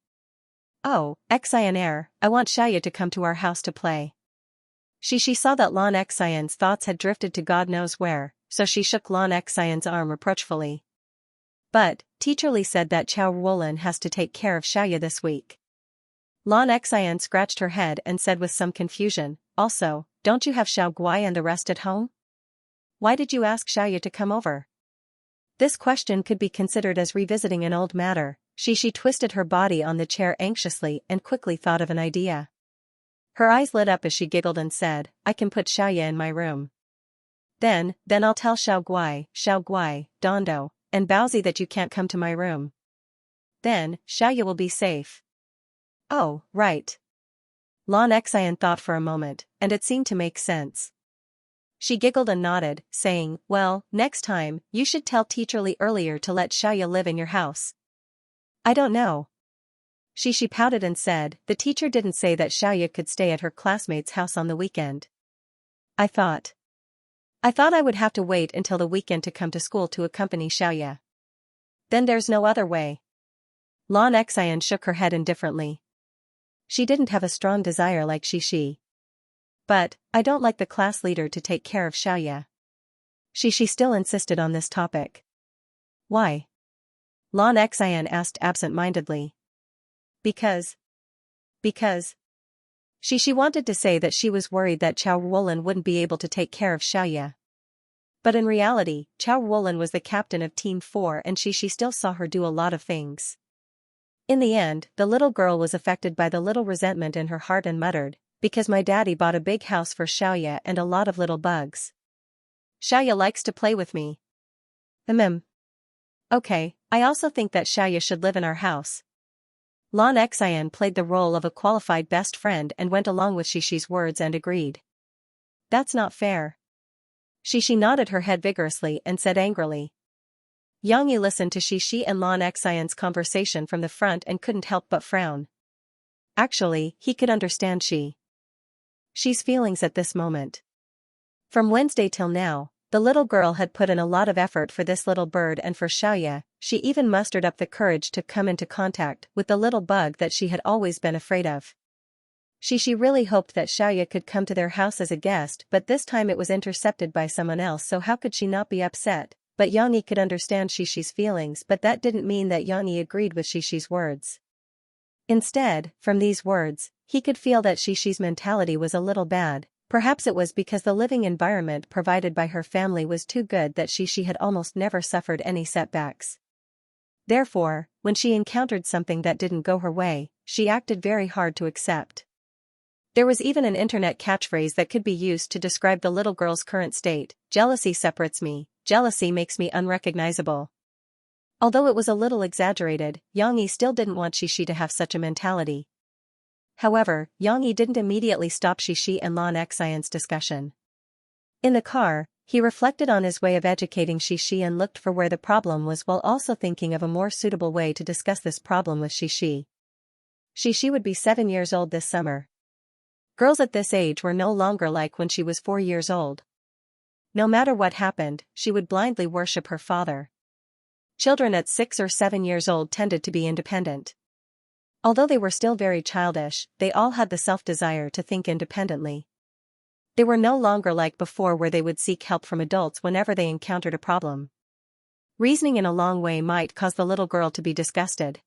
Oh, Xian, I want Xiaoya to come to our house to play. Xixi saw that Lan Xian's thoughts had drifted to God knows where, so she shook Lan Xian's arm reproachfully. But, Teacher Li said that Chao Wulan has to take care of Xiaoya this week. Lan Xian scratched her head and said with some confusion, also, don't you have Xiao Guai and the rest at home? Why did you ask Xiaoya to come over? This question could be considered as revisiting an old matter. Xixi twisted her body on the chair anxiously and quickly thought of an idea. Her eyes lit up as she giggled and said, I can put Xiaoya in my room. Then I'll tell Xiao Guai, Dondo, and Baozi that you can't come to my room. Then, Xiaoya will be safe. Oh, right. Lan Xian thought for a moment, and it seemed to make sense. She giggled and nodded, saying, well, next time, you should tell Teacher Li earlier to let Xiaoya live in your house. I don't know. Xixi pouted and said, the teacher didn't say that Xiaoya could stay at her classmate's house on the weekend. I thought I would have to wait until the weekend to come to school to accompany Xiaoya. Then there's no other way. Lan Xian shook her head indifferently. She didn't have a strong desire like Xixi. But, I don't like the class leader to take care of Xiaoya. Xixi still insisted on this topic. Why? Lan Xian asked absent-mindedly. Because. Xixi wanted to say that she was worried that Chao Wulan wouldn't be able to take care of Xiaoya. But in reality, Chao Wulan was the captain of Team 4 and Xixi still saw her do a lot of things. In the end, the little girl was affected by the little resentment in her heart and muttered, because my daddy bought a big house for Xiaoya and a lot of little bugs. Xiaoya likes to play with me. Okay, I also think that Xiaoya should live in our house. Lan Xian played the role of a qualified best friend and went along with Xixi's words and agreed. That's not fair. Xixi nodded her head vigorously and said angrily. Yang Yi listened to Xi and Lan Xian's conversation from the front and couldn't help but frown. Actually, he could understand Xi's feelings at this moment. From Wednesday till now, the little girl had put in a lot of effort for this little bird and for Xiaoya. She even mustered up the courage to come into contact with the little bug that she had always been afraid of. She really hoped that Xiaoya could come to their house as a guest, but this time it was intercepted by someone else, so how could she not be upset? But Yang Yi could understand Xi's feelings, but that didn't mean that Yang Yi agreed with Xi's words. Instead, from these words, he could feel that Xi's mentality was a little bad. Perhaps it was because the living environment provided by her family was too good that Xi had almost never suffered any setbacks. Therefore, when she encountered something that didn't go her way, she acted very hard to accept. There was even an internet catchphrase that could be used to describe the little girl's current state: jealousy separates me, jealousy makes me unrecognizable. Although it was a little exaggerated, Yang Yi still didn't want Xi to have such a mentality. However, Yang Yi didn't immediately stop Xi and Lan Xian's discussion. In the car, he reflected on his way of educating Xi and looked for where the problem was while also thinking of a more suitable way to discuss this problem with Xi. Xi would be 7 years old this summer. Girls at this age were no longer like when she was 4 years old. No matter what happened, she would blindly worship her father. Children at 6 or 7 years old tended to be independent. Although they were still very childish, they all had the self-desire to think independently. They were no longer like before where they would seek help from adults whenever they encountered a problem. Reasoning in a long way might cause the little girl to be disgusted.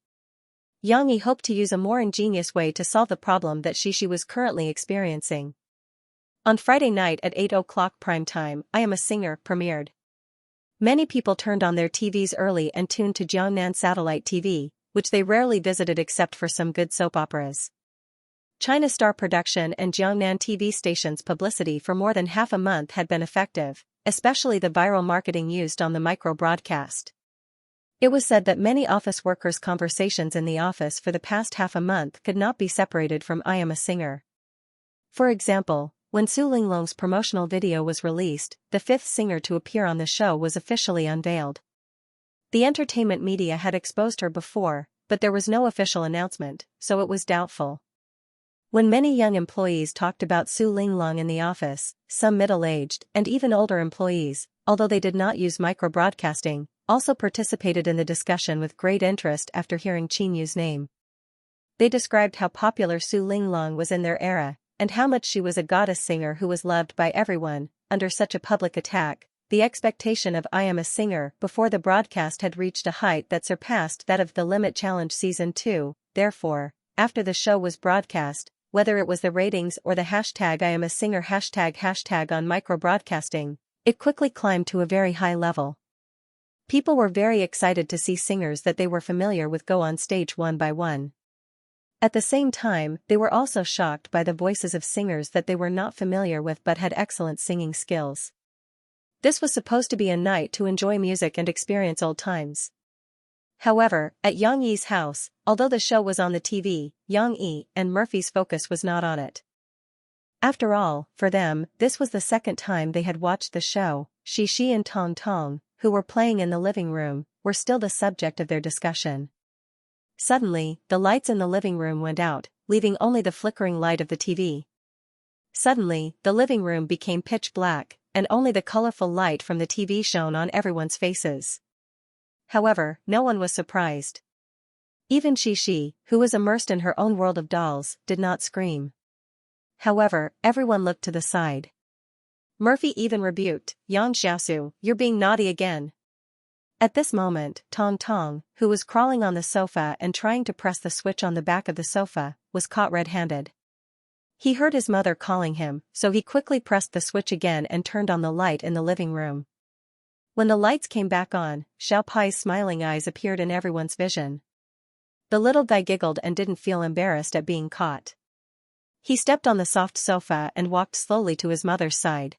Yang Yi hoped to use a more ingenious way to solve the problem that Xi was currently experiencing. On Friday night at 8 o'clock prime time, I Am a Singer premiered. Many people turned on their TVs early and tuned to Jiangnan satellite TV, which they rarely visited except for some good soap operas. China Star Production and Jiangnan TV station's publicity for more than half a month had been effective, especially the viral marketing used on the micro-broadcast. It was said that many office workers' conversations in the office for the past half a month could not be separated from I Am a Singer. For example, when Su Linglong's promotional video was released, the fifth singer to appear on the show was officially unveiled. The entertainment media had exposed her before, but there was no official announcement, so it was doubtful. When many young employees talked about Su Linglong in the office, some middle-aged and even older employees, although they did not use micro-broadcasting, also participated in the discussion with great interest after hearing Qin Yu's name. They described how popular Su Linglong was in their era, and how much she was a goddess singer who was loved by everyone. Under such a public attack, the expectation of I Am a Singer before the broadcast had reached a height that surpassed that of The Limit Challenge Season 2, therefore, after the show was broadcast, whether it was the ratings or the hashtag I Am a Singer hashtag on micro-broadcasting, it quickly climbed to a very high level. People were very excited to see singers that they were familiar with go on stage one by one. At the same time, they were also shocked by the voices of singers that they were not familiar with but had excellent singing skills. This was supposed to be a night to enjoy music and experience old times. However, at Yang Yi's house, although the show was on the TV, Yang Yi and Murphy's focus was not on it. After all, for them, this was the second time they had watched the show. Xi and Tong Tong, who were playing in the living room, were still the subject of their discussion. Suddenly, the lights in the living room went out, leaving only the flickering light of the TV. Suddenly, the living room became pitch black, and only the colorful light from the TV shone on everyone's faces. However, no one was surprised. Even Xi, who was immersed in her own world of dolls, did not scream. However, everyone looked to the side. Murphy even rebuked, "Xianxia, you're being naughty again." At this moment, Tong Tong, who was crawling on the sofa and trying to press the switch on the back of the sofa, was caught red-handed. He heard his mother calling him, so he quickly pressed the switch again and turned on the light in the living room. When the lights came back on, Xiao Pai's smiling eyes appeared in everyone's vision. The little guy giggled and didn't feel embarrassed at being caught. He stepped on the soft sofa and walked slowly to his mother's side.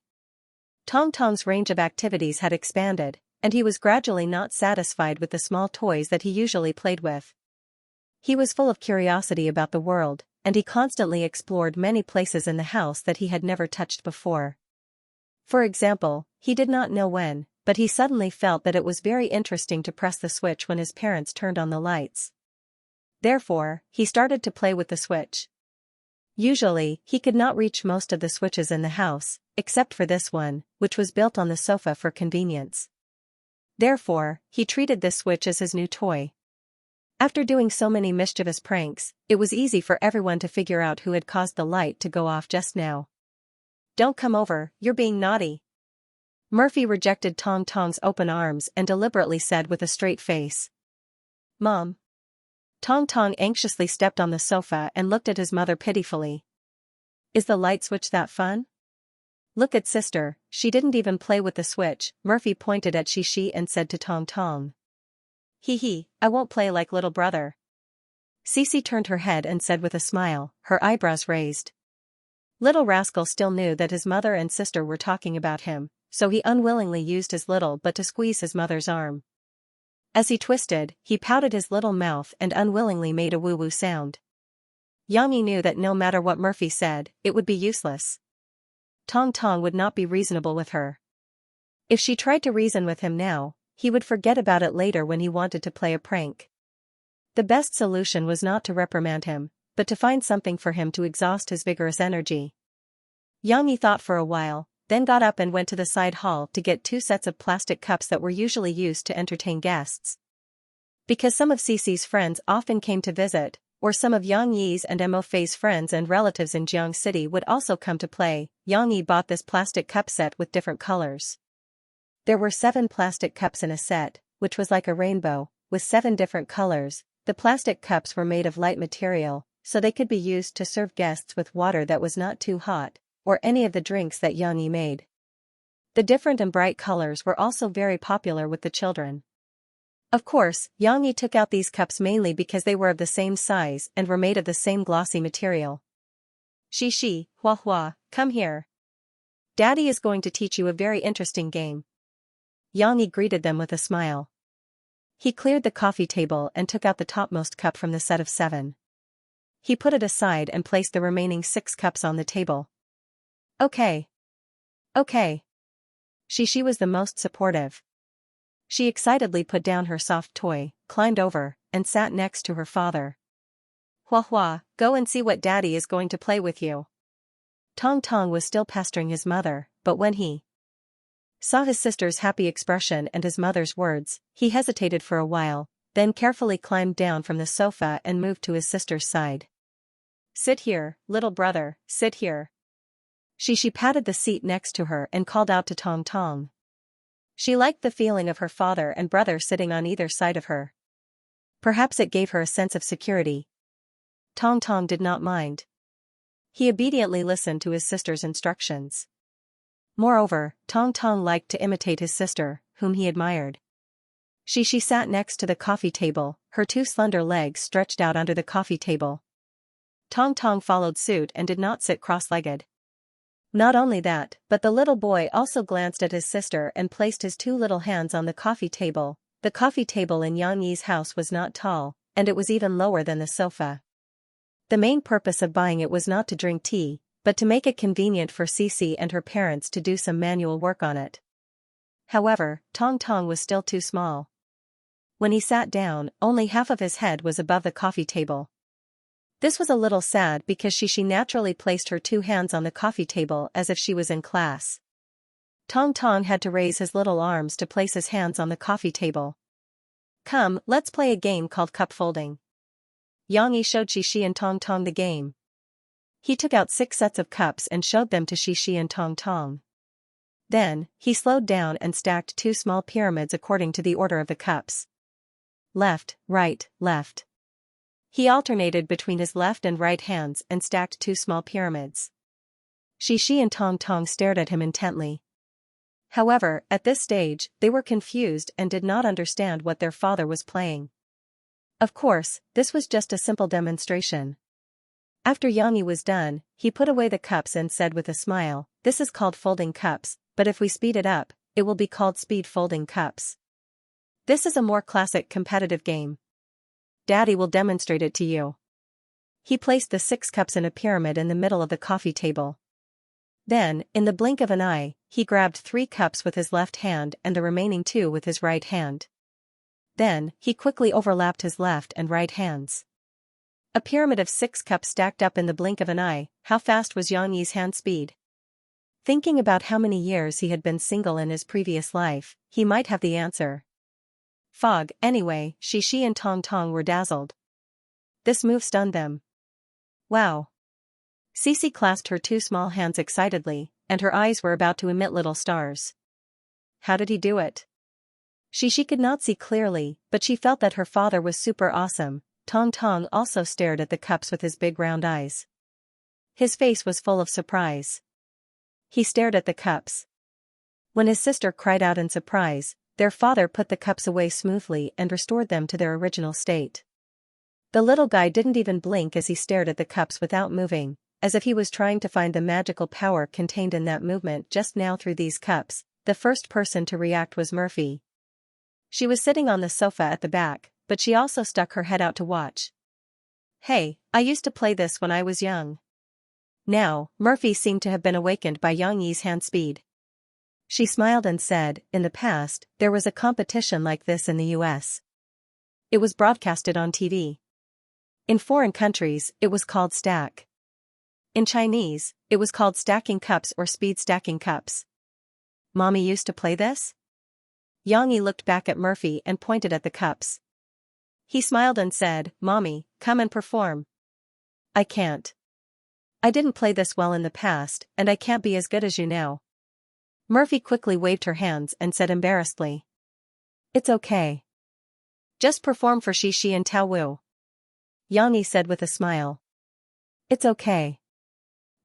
Tong Tong's range of activities had expanded, and he was gradually not satisfied with the small toys that he usually played with. He was full of curiosity about the world, and he constantly explored many places in the house that he had never touched before. For example, he did not know when, but he suddenly felt that it was very interesting to press the switch when his parents turned on the lights. Therefore, he started to play with the switch. Usually, he could not reach most of the switches in the house, except for this one, which was built on the sofa for convenience. Therefore, he treated this switch as his new toy. After doing so many mischievous pranks, it was easy for everyone to figure out who had caused the light to go off just now. "Don't come over, you're being naughty." Murphy rejected Tong Tong's open arms and deliberately said with a straight face, "Mom." Tong Tong anxiously stepped on the sofa and looked at his mother pitifully. "Is the light switch that fun? Look at sister, she didn't even play with the switch." Murphy pointed at Xianxia and said to Tong Tong, "Hee hee, I won't play like little brother." Cici turned her head and said with a smile, her eyebrows raised. Little rascal still knew that his mother and sister were talking about him, so he unwillingly used his little butt to squeeze his mother's arm. As he twisted, he pouted his little mouth and unwillingly made a woo-woo sound. Xianxia knew that no matter what Murphy said, it would be useless. Tong Tong would not be reasonable with her. If she tried to reason with him now, he would forget about it later when he wanted to play a prank. The best solution was not to reprimand him, but to find something for him to exhaust his vigorous energy. Xianxia thought for a while, then got up and went to the side hall to get 2 sets of plastic cups that were usually used to entertain guests. Because some of Cici's friends often came to visit, or some of Yang Yi's and Mo Fei's friends and relatives in Jiang City would also come to play, Yang Yi bought this plastic cup set with different colors. There were 7 plastic cups in a set, which was like a rainbow, with 7 different colors. The plastic cups were made of light material, so they could be used to serve guests with water that was not too hot, or any of the drinks that Yang Yi made. The different and bright colors were also very popular with the children. Of course, Yang Yi took out these cups mainly because they were of the same size and were made of the same glossy material. "Xi, Hua Hua, come here. Daddy is going to teach you a very interesting game." Yang Yi greeted them with a smile. He cleared the coffee table and took out the topmost cup from the set of 7. He put it aside and placed the remaining 6 cups on the table. Okay. Xi was the most supportive. She excitedly put down her soft toy, climbed over, and sat next to her father. "Hua Hua, go and see what Daddy is going to play with you." Tong Tong was still pestering his mother, but when he saw his sister's happy expression and his mother's words, he hesitated for a while, then carefully climbed down from the sofa and moved to his sister's side. "Sit here, little brother, sit here." She patted the seat next to her and called out to Tong Tong. She liked the feeling of her father and brother sitting on either side of her. Perhaps it gave her a sense of security. Tong Tong did not mind. He obediently listened to his sister's instructions. Moreover, Tong Tong liked to imitate his sister, whom he admired. She sat next to the coffee table, her 2 slender legs stretched out under the coffee table. Tong Tong followed suit and did not sit cross-legged. Not only that, but the little boy also glanced at his sister and placed his 2 little hands on the coffee table. The coffee table in Yang Yi's house was not tall, and it was even lower than the sofa. The main purpose of buying it was not to drink tea, but to make it convenient for Cici and her parents to do some manual work on it. However, Tong Tong was still too small. When he sat down, only half of his head was above the coffee table. This was a little sad because she naturally placed her 2 hands on the coffee table as if she was in class. Tong Tong had to raise his little arms to place his hands on the coffee table. "Come, let's play a game called cup folding." Yang Yi showed Xi and Tong Tong the game. He took out 6 sets of cups and showed them to Xi and Tong Tong. Then, he slowed down and stacked 2 small pyramids according to the order of the cups. Left, right, left. He alternated between his left and right hands and stacked 2 small pyramids. Xi and Tong Tong stared at him intently. However, at this stage, they were confused and did not understand what their father was playing. Of course, this was just a simple demonstration. After Yang Yi was done, he put away the cups and said with a smile, "This is called folding cups, but if we speed it up, it will be called speed folding cups. This is a more classic competitive game. Daddy will demonstrate it to you." He placed the 6 cups in a pyramid in the middle of the coffee table. Then, in the blink of an eye, he grabbed 3 cups with his left hand and the remaining 2 with his right hand. Then, he quickly overlapped his left and right hands. A pyramid of 6 cups stacked up in the blink of an eye. How fast was Xiangyi's hand speed? Thinking about how many years he had been single in his previous life, he might have the answer. Fog, anyway. Xi and Tong Tong were dazzled. This move stunned them. Wow. Cici clasped her 2 small hands excitedly, and her eyes were about to emit little stars. How did he do it? Xi could not see clearly, but she felt that her father was super awesome. Tong Tong also stared at the cups with his big round eyes. His face was full of surprise. He stared at the cups. When his sister cried out in surprise, their father put the cups away smoothly and restored them to their original state. The little guy didn't even blink as he stared at the cups without moving, as if he was trying to find the magical power contained in that movement just now through these cups. The first person to react was Murphy. She was sitting on the sofa at the back, but she also stuck her head out to watch. Hey, I used to play this when I was young. Now, Murphy seemed to have been awakened by Xiangyi's hand speed. She smiled and said, in the past, there was a competition like this in the US. It was broadcasted on TV. In foreign countries, it was called stack. In Chinese, it was called stacking cups or speed stacking cups. Mommy used to play this? Xiangyi looked back at Murphy and pointed at the cups. He smiled and said, Mommy, come and perform. I can't. I didn't play this well in the past, and I can't be as good as you now. Murphy quickly waved her hands and said embarrassedly. It's okay. Just perform for Xi and Tao Wu. Xiangyi said with a smile. It's okay.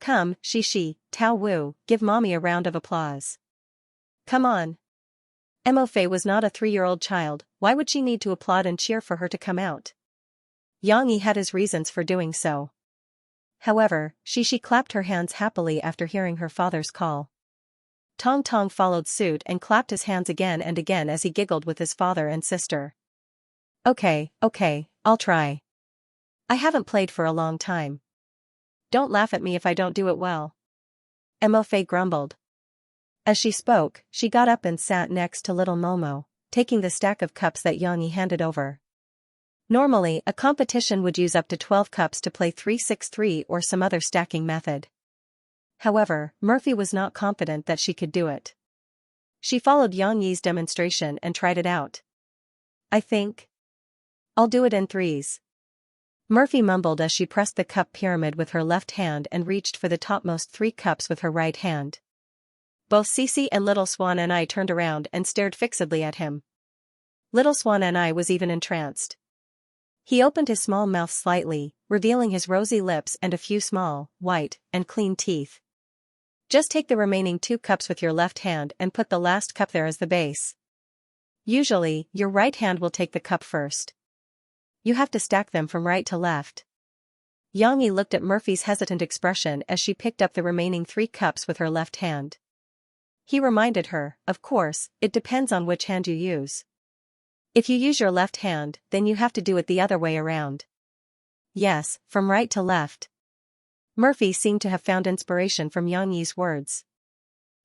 Come, Xi, Tao Wu, give Mommy a round of applause. Come on. Mo Fei was not a 3-year-old child. Why would she need to applaud and cheer for her to come out? Xiangyi had his reasons for doing so. However, Xi clapped her hands happily after hearing her father's call. Tong Tong followed suit and clapped his hands again and again as he giggled with his father and sister. Okay, I'll try. I haven't played for a long time. Don't laugh at me if I don't do it well. Mo Fei grumbled. As she spoke, she got up and sat next to little Momo, taking the stack of cups that Xiangyi handed over. Normally, a competition would use up to 12 cups to play 3-6-3 or some other stacking method. However, Murphy was not confident that she could do it. She followed Xiangyi's demonstration and tried it out. I think I'll do it in 3s. Murphy mumbled as she pressed the cup pyramid with her left hand and reached for the topmost 3 cups with her right hand. Both Cici and Little Swan and I turned around and stared fixedly at him. Little Swan and I was even entranced. He opened his small mouth slightly, revealing his rosy lips and a few small, white, and clean teeth. Just take the remaining 2 cups with your left hand and put the last cup there as the base. Usually, your right hand will take the cup first. You have to stack them from right to left. Xiangyi looked at Murphy's hesitant expression as she picked up the remaining 3 cups with her left hand. He reminded her, of course, it depends on which hand you use. If you use your left hand, then you have to do it the other way around. Yes, from right to left. Murphy seemed to have found inspiration from Xiangyi's words.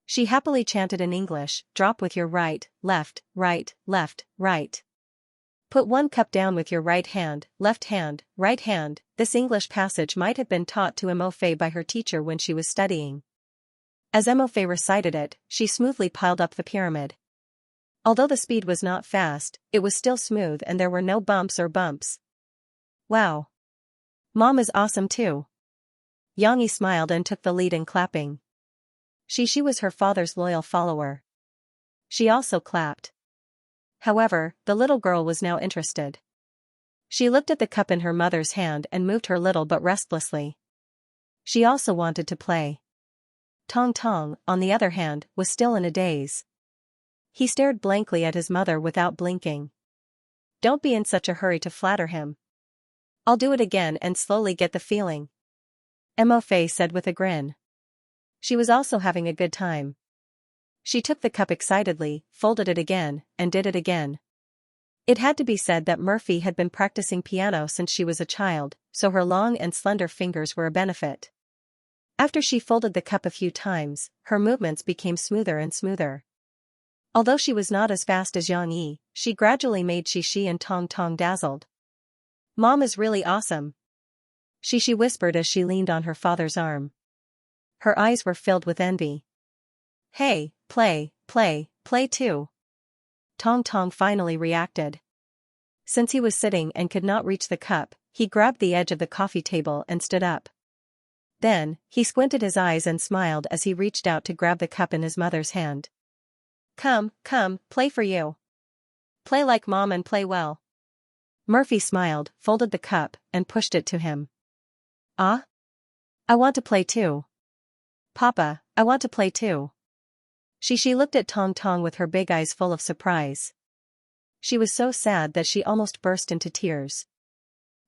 She happily chanted in English, drop with your right, left, right, left, right. Put 1 cup down with your right hand, right hand. This English passage might have been taught to Mo Fei by her teacher when she was studying. As Mo Fei recited it, she smoothly piled up the pyramid. Although the speed was not fast, it was still smooth and there were no bumps or bumps. Wow. Mom is awesome too. Xiangyi smiled and took the lead in clapping. Xi was her father's loyal follower. She also clapped. However, the little girl was now interested. She looked at the cup in her mother's hand and moved her little but restlessly. She also wanted to play. Tong Tong, on the other hand, was still in a daze. He stared blankly at his mother without blinking. Don't be in such a hurry to flatter him. I'll do it again and slowly get the feeling. Mo Fei said with a grin. She was also having a good time. She took the cup excitedly, folded it again, and did it again. It had to be said that Murphy had been practicing piano since she was a child, so her long and slender fingers were a benefit. After she folded the cup a few times, her movements became smoother and smoother. Although she was not as fast as Xianxia, she gradually made Xixi and Tong Tong dazzled. "Mom is really awesome," Xixi whispered as she leaned on her father's arm. Her eyes were filled with envy. "Hey, play, play, play too." Tong Tong finally reacted. Since he was sitting and could not reach the cup, he grabbed the edge of the coffee table and stood up. Then, he squinted his eyes and smiled as he reached out to grab the cup in his mother's hand. Come, play for you. Play like mom and play well." Murphy smiled, folded the cup, and pushed it to him. "Ah? I want to play too. Papa, I want to play too." Xixi looked at Tong Tong with her big eyes full of surprise. She was so sad that she almost burst into tears.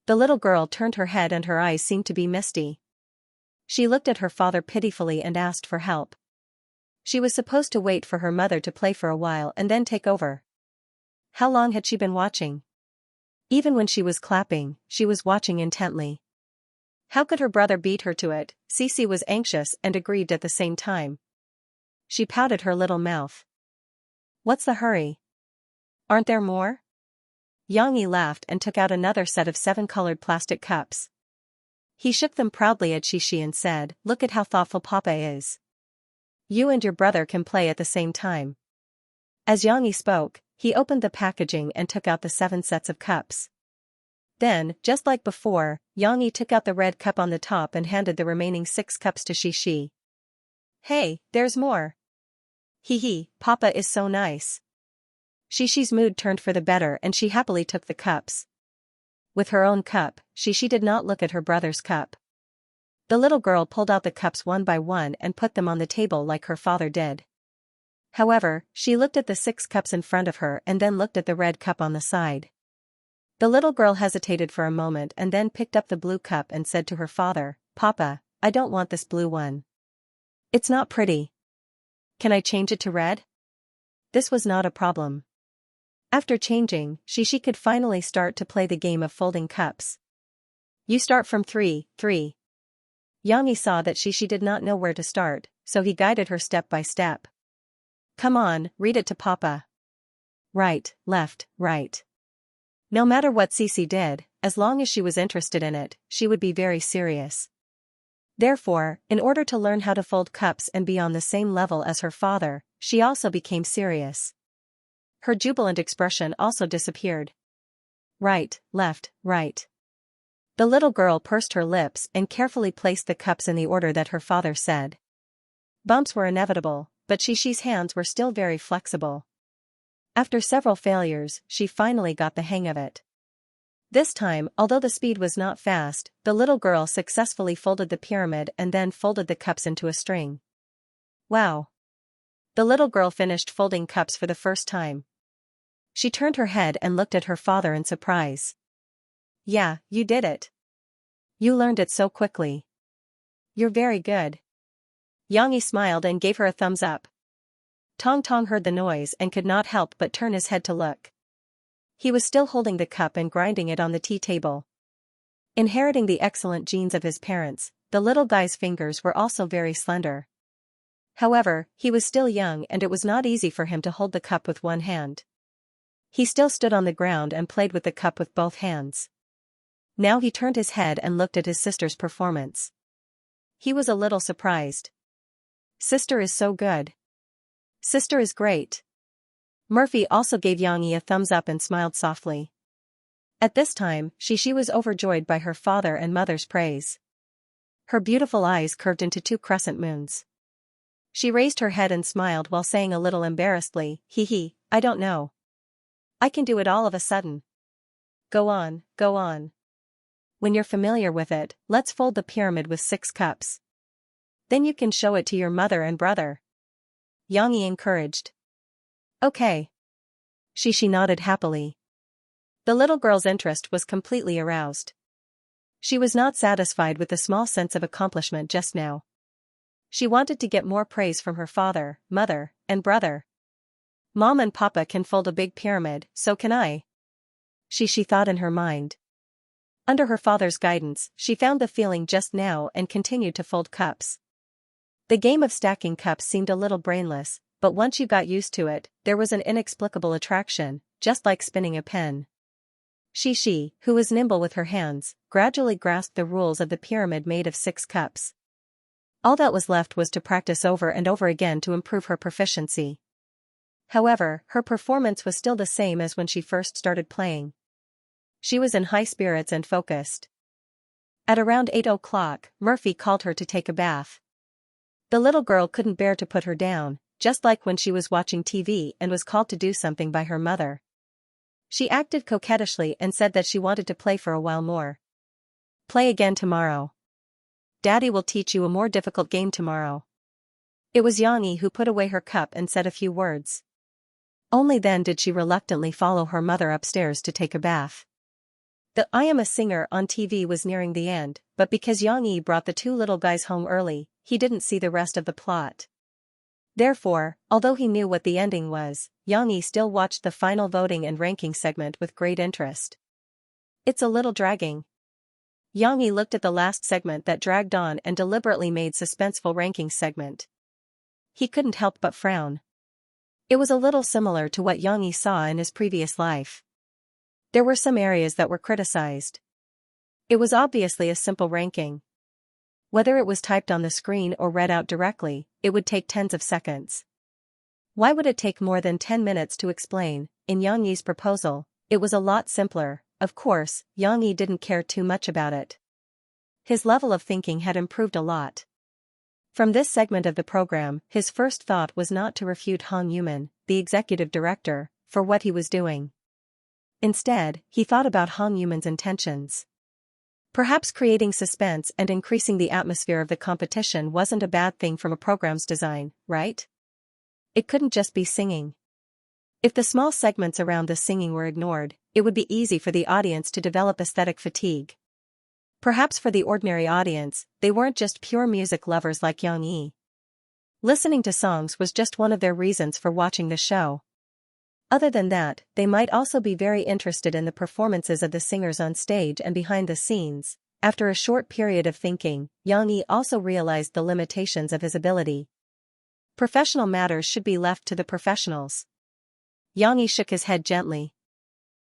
The little girl turned her head and her eyes seemed to be misty. She looked at her father pitifully and asked for help. She was supposed to wait for her mother to play for a while and then take over. How long had she been watching? Even when she was clapping, she was watching intently. How could her brother beat her to it? Xiixi was anxious and aggrieved at the same time. She pouted her little mouth. "What's the hurry? Aren't there more?" Xianxia laughed and took out another set of 7 colored plastic cups. He shook them proudly at Xixi and said, "Look at how thoughtful Papa is. You and your brother can play at the same time." As Xianxia spoke, he opened the packaging and took out the 7 sets of cups. Then, just like before, Xianxia took out the red cup on the top and handed the remaining 6 cups to Xixi. "Hey, there's more. Hee, Papa is so nice." Xixi's mood turned for the better and she happily took the cups. With her own cup, Xixi did not look at her brother's cup. The little girl pulled out the cups one by one and put them on the table like her father did. However, she looked at the 6 cups in front of her and then looked at the red cup on the side. The little girl hesitated for a moment and then picked up the blue cup and said to her father, "Papa, I don't want this blue one. It's not pretty. Can I change it to red?" This was not a problem. After changing, Xixi could finally start to play the game of folding cups. "You start from 3. Xianxia saw that Xixi did not know where to start, so he guided her step by step. "Come on, read it to Papa. Right, left, right." No matter what Xiixi did, as long as she was interested in it, she would be very serious. Therefore, in order to learn how to fold cups and be on the same level as her father, she also became serious. Her jubilant expression also disappeared. Right, left, right. The little girl pursed her lips and carefully placed the cups in the order that her father said. Bumps were inevitable, but Xixi's hands were still very flexible. After several failures, she finally got the hang of it. This time, although the speed was not fast, the little girl successfully folded the pyramid and then folded the cups into a string. Wow! The little girl finished folding cups for the first time. She turned her head and looked at her father in surprise. "Yeah, you did it. You learned it so quickly. You're very good." Xianxia smiled and gave her a thumbs up. Tong Tong heard the noise and could not help but turn his head to look. He was still holding the cup and grinding it on the tea table. Inheriting the excellent genes of his parents, the little guy's fingers were also very slender. However, he was still young and it was not easy for him to hold the cup with one hand. He still stood on the ground and played with the cup with both hands. Now he turned his head and looked at his sister's performance. He was a little surprised. "Sister is so good. Sister is great." Murphy also gave Xianxia a thumbs up and smiled softly. At this time, Xixi was overjoyed by her father and mother's praise. Her beautiful eyes curved into 2 crescent moons. She raised her head and smiled while saying a little embarrassedly, "Hee, I don't know. I can do it all of a sudden." Go on. When you're familiar with it, let's fold the pyramid with 6 cups. Then you can show it to your mother and brother." Xianxia encouraged. "Okay." Xixi nodded happily. The little girl's interest was completely aroused. She was not satisfied with the small sense of accomplishment just now. She wanted to get more praise from her father, mother, and brother. "Mom and Papa can fold a big pyramid, so can I," Xixi thought in her mind. Under her father's guidance, she found the feeling just now and continued to fold cups. The game of stacking cups seemed a little brainless, but once you got used to it, there was an inexplicable attraction, just like spinning a pen. Xianxia, who was nimble with her hands, gradually grasped the rules of the pyramid made of 6 cups. All that was left was to practice over and over again to improve her proficiency. However, her performance was still the same as when she first started playing. She was in high spirits and focused. At around 8 o'clock, Murphy called her to take a bath. The little girl couldn't bear to put her down, just like when she was watching TV and was called to do something by her mother. She acted coquettishly and said that she wanted to play for a while more. "Play again tomorrow. Daddy will teach you a more difficult game tomorrow." It was Xianxia who put away her cup and said a few words. Only then did she reluctantly follow her mother upstairs to take a bath. The "I Am a Singer" on TV was nearing the end, but because Xianxia brought the 2 little guys home early, he didn't see the rest of the plot. Therefore, although he knew what the ending was, Xianxia still watched the final voting and ranking segment with great interest. "It's a little dragging." Xianxia looked at the last segment that dragged on and deliberately made suspenseful ranking segment. He couldn't help but frown. It was a little similar to what Xianxia saw in his previous life. There were some areas that were criticized. It was obviously a simple ranking. Whether it was typed on the screen or read out directly, it would take tens of seconds. Why would it take more than 10 minutes to explain? In Xianxia's proposal, it was a lot simpler. Of course, Xianxia didn't care too much about it. His level of thinking had improved a lot. From this segment of the program, his first thought was not to refute Han Yuman, the executive director, for what he was doing. Instead, he thought about Han Yuman's intentions. Perhaps creating suspense and increasing the atmosphere of the competition wasn't a bad thing from a program's design, right? It couldn't just be singing. If the small segments around the singing were ignored, it would be easy for the audience to develop aesthetic fatigue. Perhaps for the ordinary audience, they weren't just pure music lovers like Xianxia. Listening to songs was just one of their reasons for watching the show. Other than that, they might also be very interested in the performances of the singers on stage and behind the scenes. After a short period of thinking, Xianxia also realized the limitations of his ability. Professional matters should be left to the professionals. Xianxia shook his head gently.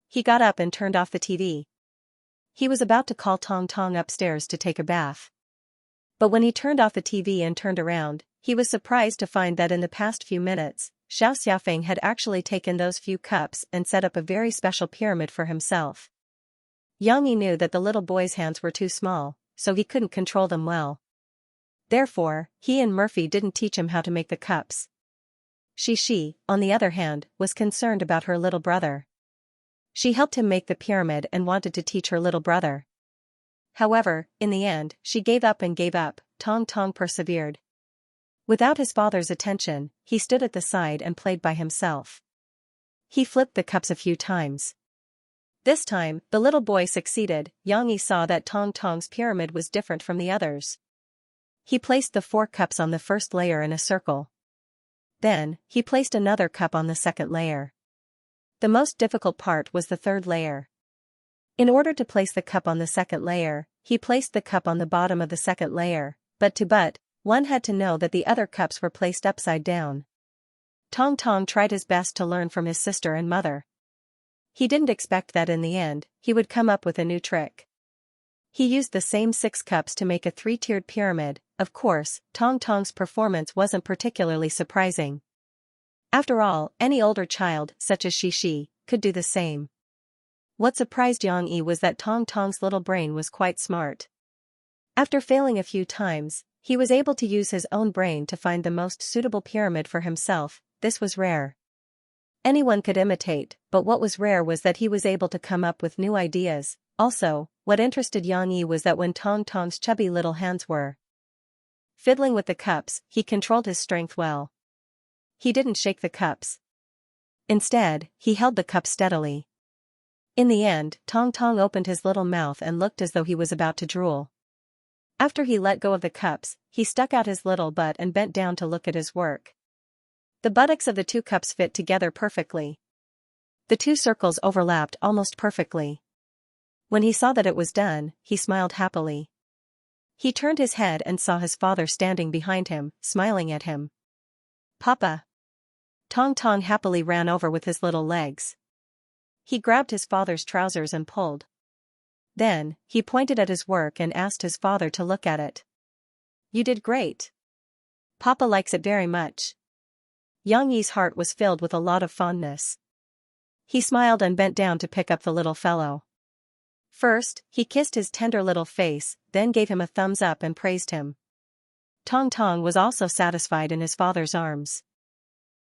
He got up and turned off the TV. He was about to call Tong Tong upstairs to take a bath. But when he turned off the TV and turned around, he was surprised to find that in the past few minutes, Xiaofeng had actually taken those few cups and set up a very special pyramid for himself. Xianxia knew that the little boy's hands were too small, so he couldn't control them well. Therefore, he and Murphy didn't teach him how to make the cups. Xianxia, on the other hand, was concerned about her little brother. She helped him make the pyramid and wanted to teach her little brother. However, in the end, she gave up and gave up. Tong Tong persevered. Without his father's attention, he stood at the side and played by himself. He flipped the cups a few times. This time, the little boy succeeded. Xianxia saw that Tong Tong's pyramid was different from the others. He placed the 4 cups on the first layer in a circle. Then, he placed another cup on the second layer. The most difficult part was the third layer. In order to place the cup on the second layer, he placed the cup on the bottom of the second layer, but one had to know that the other cups were placed upside down. Tong Tong tried his best to learn from his sister and mother. He didn't expect that in the end, he would come up with a new trick. He used the same 6 cups to make a 3-tiered pyramid. Of course, Tong Tong's performance wasn't particularly surprising. After all, any older child, such as Xianxia, could do the same. What surprised Xianxia was that Tong Tong's little brain was quite smart. After failing a few times, he was able to use his own brain to find the most suitable pyramid for himself. This was rare. Anyone could imitate, but what was rare was that he was able to come up with new ideas. Also, what interested Xianxia was that when Tong Tong's chubby little hands were fiddling with the cups, he controlled his strength well. He didn't shake the cups. Instead, he held the cup steadily. In the end, Tong Tong opened his little mouth and looked as though he was about to drool. After he let go of the cups, he stuck out his little butt and bent down to look at his work. The buttocks of the 2 cups fit together perfectly. The 2 circles overlapped almost perfectly. When he saw that it was done, he smiled happily. He turned his head and saw his father standing behind him, smiling at him. "Papa." Tong Tong happily ran over with his little legs. He grabbed his father's trousers and pulled. Then, he pointed at his work and asked his father to look at it. "You did great. Papa likes it very much." Xianxi's heart was filled with a lot of fondness. He smiled and bent down to pick up the little fellow. First, he kissed his tender little face, then gave him a thumbs up and praised him. Tong Tong was also satisfied in his father's arms.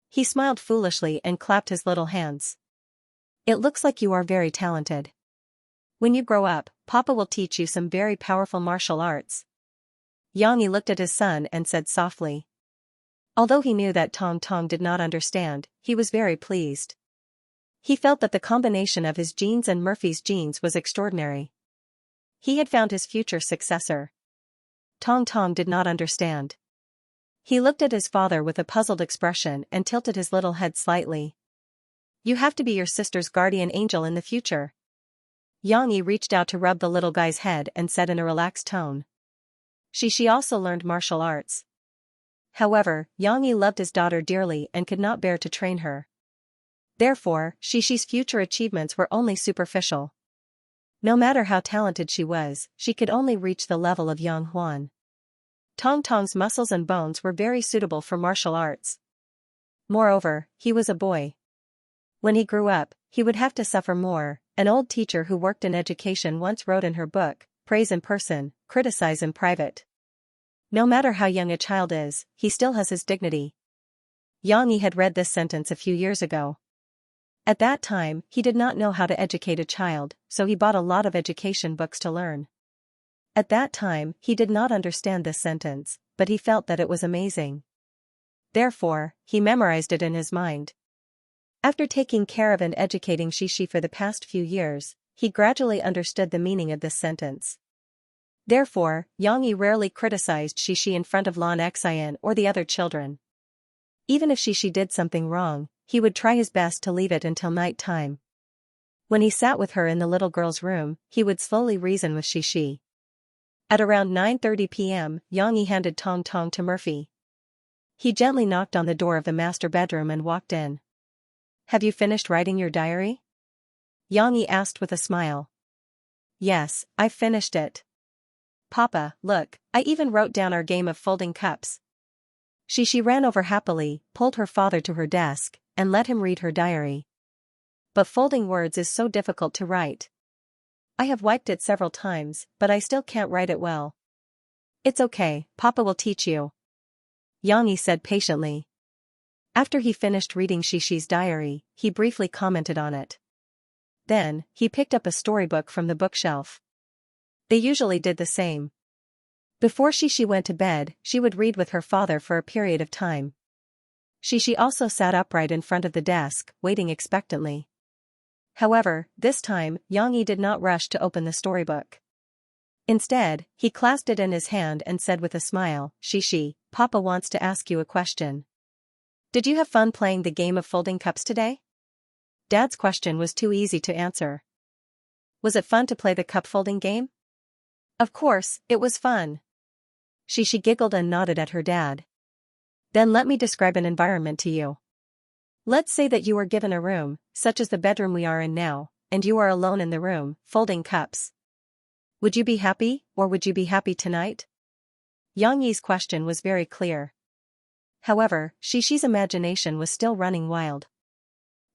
He smiled foolishly and clapped his little hands. "It looks like you are very talented. When you grow up, Papa will teach you some very powerful martial arts." Xianxi looked at his son and said softly. Although he knew that Tong Tong did not understand, he was very pleased. He felt that the combination of his genes and Murphy's genes was extraordinary. He had found his future successor. Tong Tong did not understand. He looked at his father with a puzzled expression and tilted his little head slightly. "You have to be your sister's guardian angel in the future." Xianxi reached out to rub the little guy's head and said in a relaxed tone. She also learned martial arts. However, Xianxi loved his daughter dearly and could not bear to train her. Therefore, Shishi's future achievements were only superficial. No matter how talented she was, she could only reach the level of Yang Huan. Tong Tong's muscles and bones were very suitable for martial arts. Moreover, he was a boy. When he grew up, he would have to suffer more. An old teacher who worked in education once wrote in her book, "Praise in person, criticize in private." No matter how young a child is, he still has his dignity. Xianxi had read this sentence a few years ago. At that time, he did not know how to educate a child, so he bought a lot of education books to learn. At that time, he did not understand this sentence, but he felt that it was amazing. Therefore, he memorized it in his mind. After taking care of and educating Shishi for the past few years, he gradually understood the meaning of this sentence. Therefore, Xianxi rarely criticized Shishi in front of Lan Xian or the other children. Even if Shishi did something wrong, he would try his best to leave it until night time. When he sat with her in the little girl's room, he would slowly reason with Shishi. At around 9:30 p.m., Xianxi handed Tong Tong to Murphy. He gently knocked on the door of the master bedroom and walked in. "Have you finished writing your diary?" Xianxi asked with a smile. "Yes, I've finished it. Papa, look, I even wrote down our game of folding cups." Shishi ran over happily, pulled her father to her desk, and let him read her diary. "But folding words is so difficult to write. I have wiped it several times, but I still can't write it well." "It's okay, Papa will teach you," Xianxi said patiently. After he finished reading Shishi's diary, he briefly commented on it. Then, he picked up a storybook from the bookshelf. They usually did the same. Before Shishi went to bed, she would read with her father for a period of time. Shishi also sat upright in front of the desk, waiting expectantly. However, this time, Xianxi did not rush to open the storybook. Instead, he clasped it in his hand and said with a smile, "Shishi, Papa wants to ask you a question. Did you have fun playing the game of folding cups today?" Dad's question was too easy to answer. Was it fun to play the cup folding game? Of course, it was fun. Shishi giggled and nodded at her dad. Then let me describe an environment to you. Let's say that you are given a room, such as the bedroom we are in now, and you are alone in the room, folding cups. Would you be happy, or would you be happy tonight? Xianxi's question was very clear. However, Shishi's imagination was still running wild.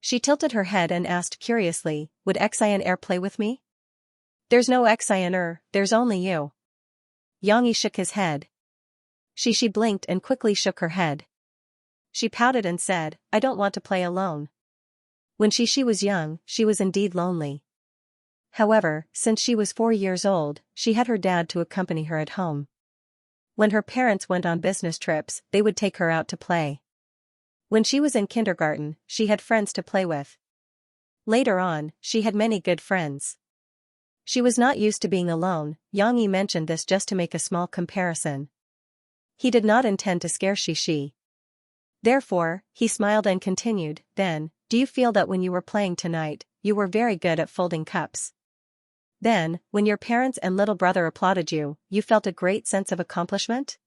She tilted her head and asked curiously, "Would Xian play with me?" "There's no Xian, there's only you." Xianxi shook his head. Shishi blinked and quickly shook her head. She pouted and said, "I don't want to play alone." When Shishi was young, she was indeed lonely. However, since she was 4 years old, she had her dad to accompany her at home. When her parents went on business trips, they would take her out to play. When she was in kindergarten, she had friends to play with. Later on, she had many good friends. She was not used to being alone. Xianxi mentioned this just to make a small comparison. He did not intend to scare Shishi. Therefore, he smiled and continued, "Then, do you feel that when you were playing tonight, you were very good at folding cups?" Then, when your parents and little brother applauded you, you felt a great sense of accomplishment?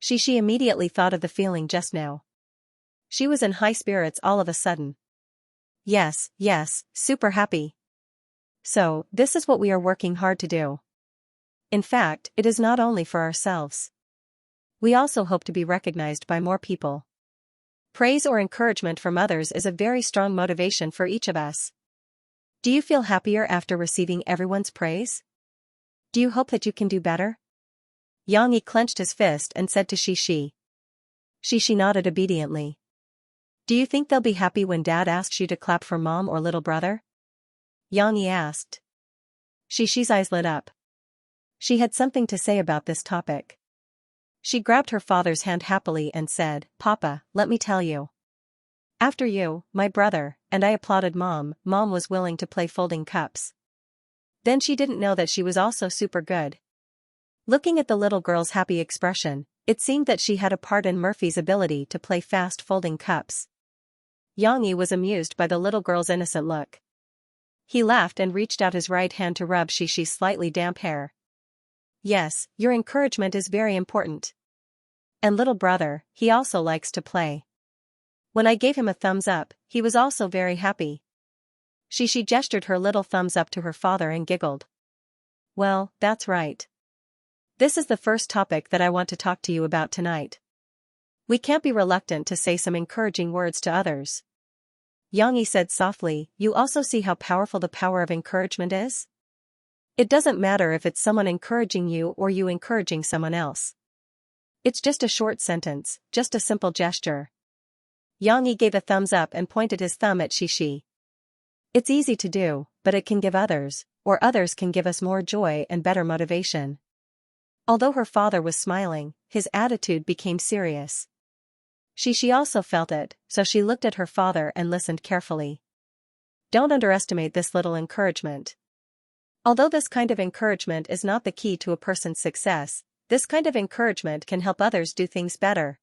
Xianxia immediately thought of the feeling just now. She was in high spirits all of a sudden. Yes, super happy. So, this is what we are working hard to do. In fact, it is not only for ourselves. We also hope to be recognized by more people. Praise or encouragement from others is a very strong motivation for each of us. Do you feel happier after receiving everyone's praise? Do you hope that you can do better? Xianxia clenched his fist and said to Xianxia. Xianxia nodded obediently. Do you think they'll be happy when Dad asks you to clap for Mom or little brother? Xianxia asked. Xianxia's eyes lit up. She had something to say about this topic. She grabbed her father's hand happily and said, Papa, let me tell you. After you, my brother, and I applauded Mom was willing to play folding cups. Then she didn't know that she was also super good. Looking at the little girl's happy expression, it seemed that she had a part in Murphy's ability to play fast folding cups. Xianxia was amused by the little girl's innocent look. He laughed and reached out his right hand to rub Xianxia's slightly damp hair. Yes, your encouragement is very important. And little brother, he also likes to play. When I gave him a thumbs up, he was also very happy. Xianxia gestured her little thumbs up to her father and giggled. Well, that's right. This is the first topic that I want to talk to you about tonight. We can't be reluctant to say some encouraging words to others. Xianxia said softly, you also see how powerful the power of encouragement is? It doesn't matter if it's someone encouraging you or you encouraging someone else. It's just a short sentence, just a simple gesture. Xianxia gave a thumbs up and pointed his thumb at Xianxia. It's easy to do, but it can give others, or others can give us more joy and better motivation. Although her father was smiling, his attitude became serious. Xianxia also felt it, so she looked at her father and listened carefully. Don't underestimate this little encouragement. Although this kind of encouragement is not the key to a person's success, this kind of encouragement can help others do things better.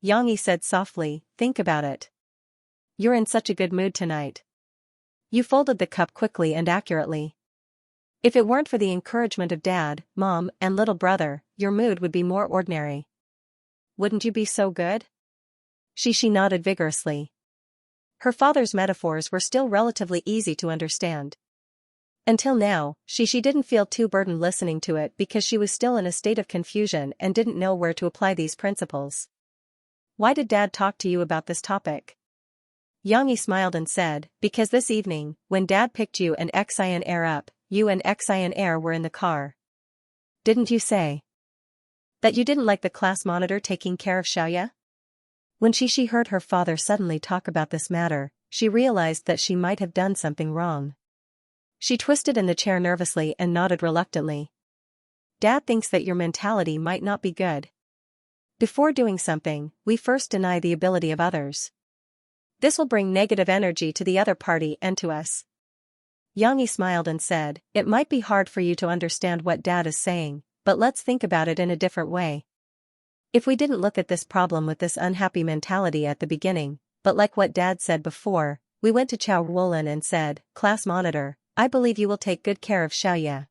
Xianxia said softly, think about it. You're in such a good mood tonight. You folded the cup quickly and accurately. If it weren't for the encouragement of Dad, Mom, and little brother, your mood would be more ordinary. Wouldn't you be so good? Xianxia nodded vigorously. Her father's metaphors were still relatively easy to understand. Until now, Xianxia didn't feel too burdened listening to it because she was still in a state of confusion and didn't know where to apply these principles. Why did Dad talk to you about this topic? Xianxia smiled and said, because this evening, when Dad picked you and Xianxia up, you and Xianxia were in the car. Didn't you say that you didn't like the class monitor taking care of Xianxia? When Xianxia heard her father suddenly talk about this matter, she realized that she might have done something wrong. She twisted in the chair nervously and nodded reluctantly. Dad thinks that your mentality might not be good. Before doing something, we first deny the ability of others. This will bring negative energy to the other party and to us. Xianxia smiled and said, it might be hard for you to understand what Dad is saying, but let's think about it in a different way. If we didn't look at this problem with this unhappy mentality at the beginning, but like what Dad said before, we went to Chao Wulan and said, class monitor, I believe you will take good care of Xianxia.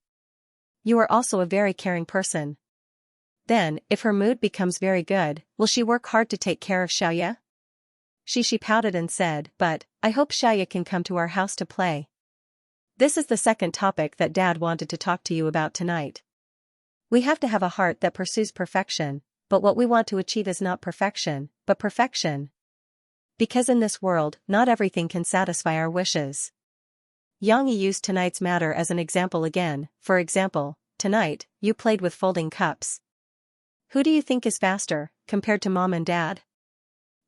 You are also a very caring person. Then, if her mood becomes very good, will she work hard to take care of Xianxia? Xianxia pouted and said, but, I hope Xianxia can come to our house to play. This is the second topic that Dad wanted to talk to you about tonight. We have to have a heart that pursues perfection, but what we want to achieve is not perfection, but perfection. Because in this world, not everything can satisfy our wishes. Xianxia used tonight's matter as an example again. For example, tonight, you played with folding cups. Who do you think is faster, compared to Mom and Dad?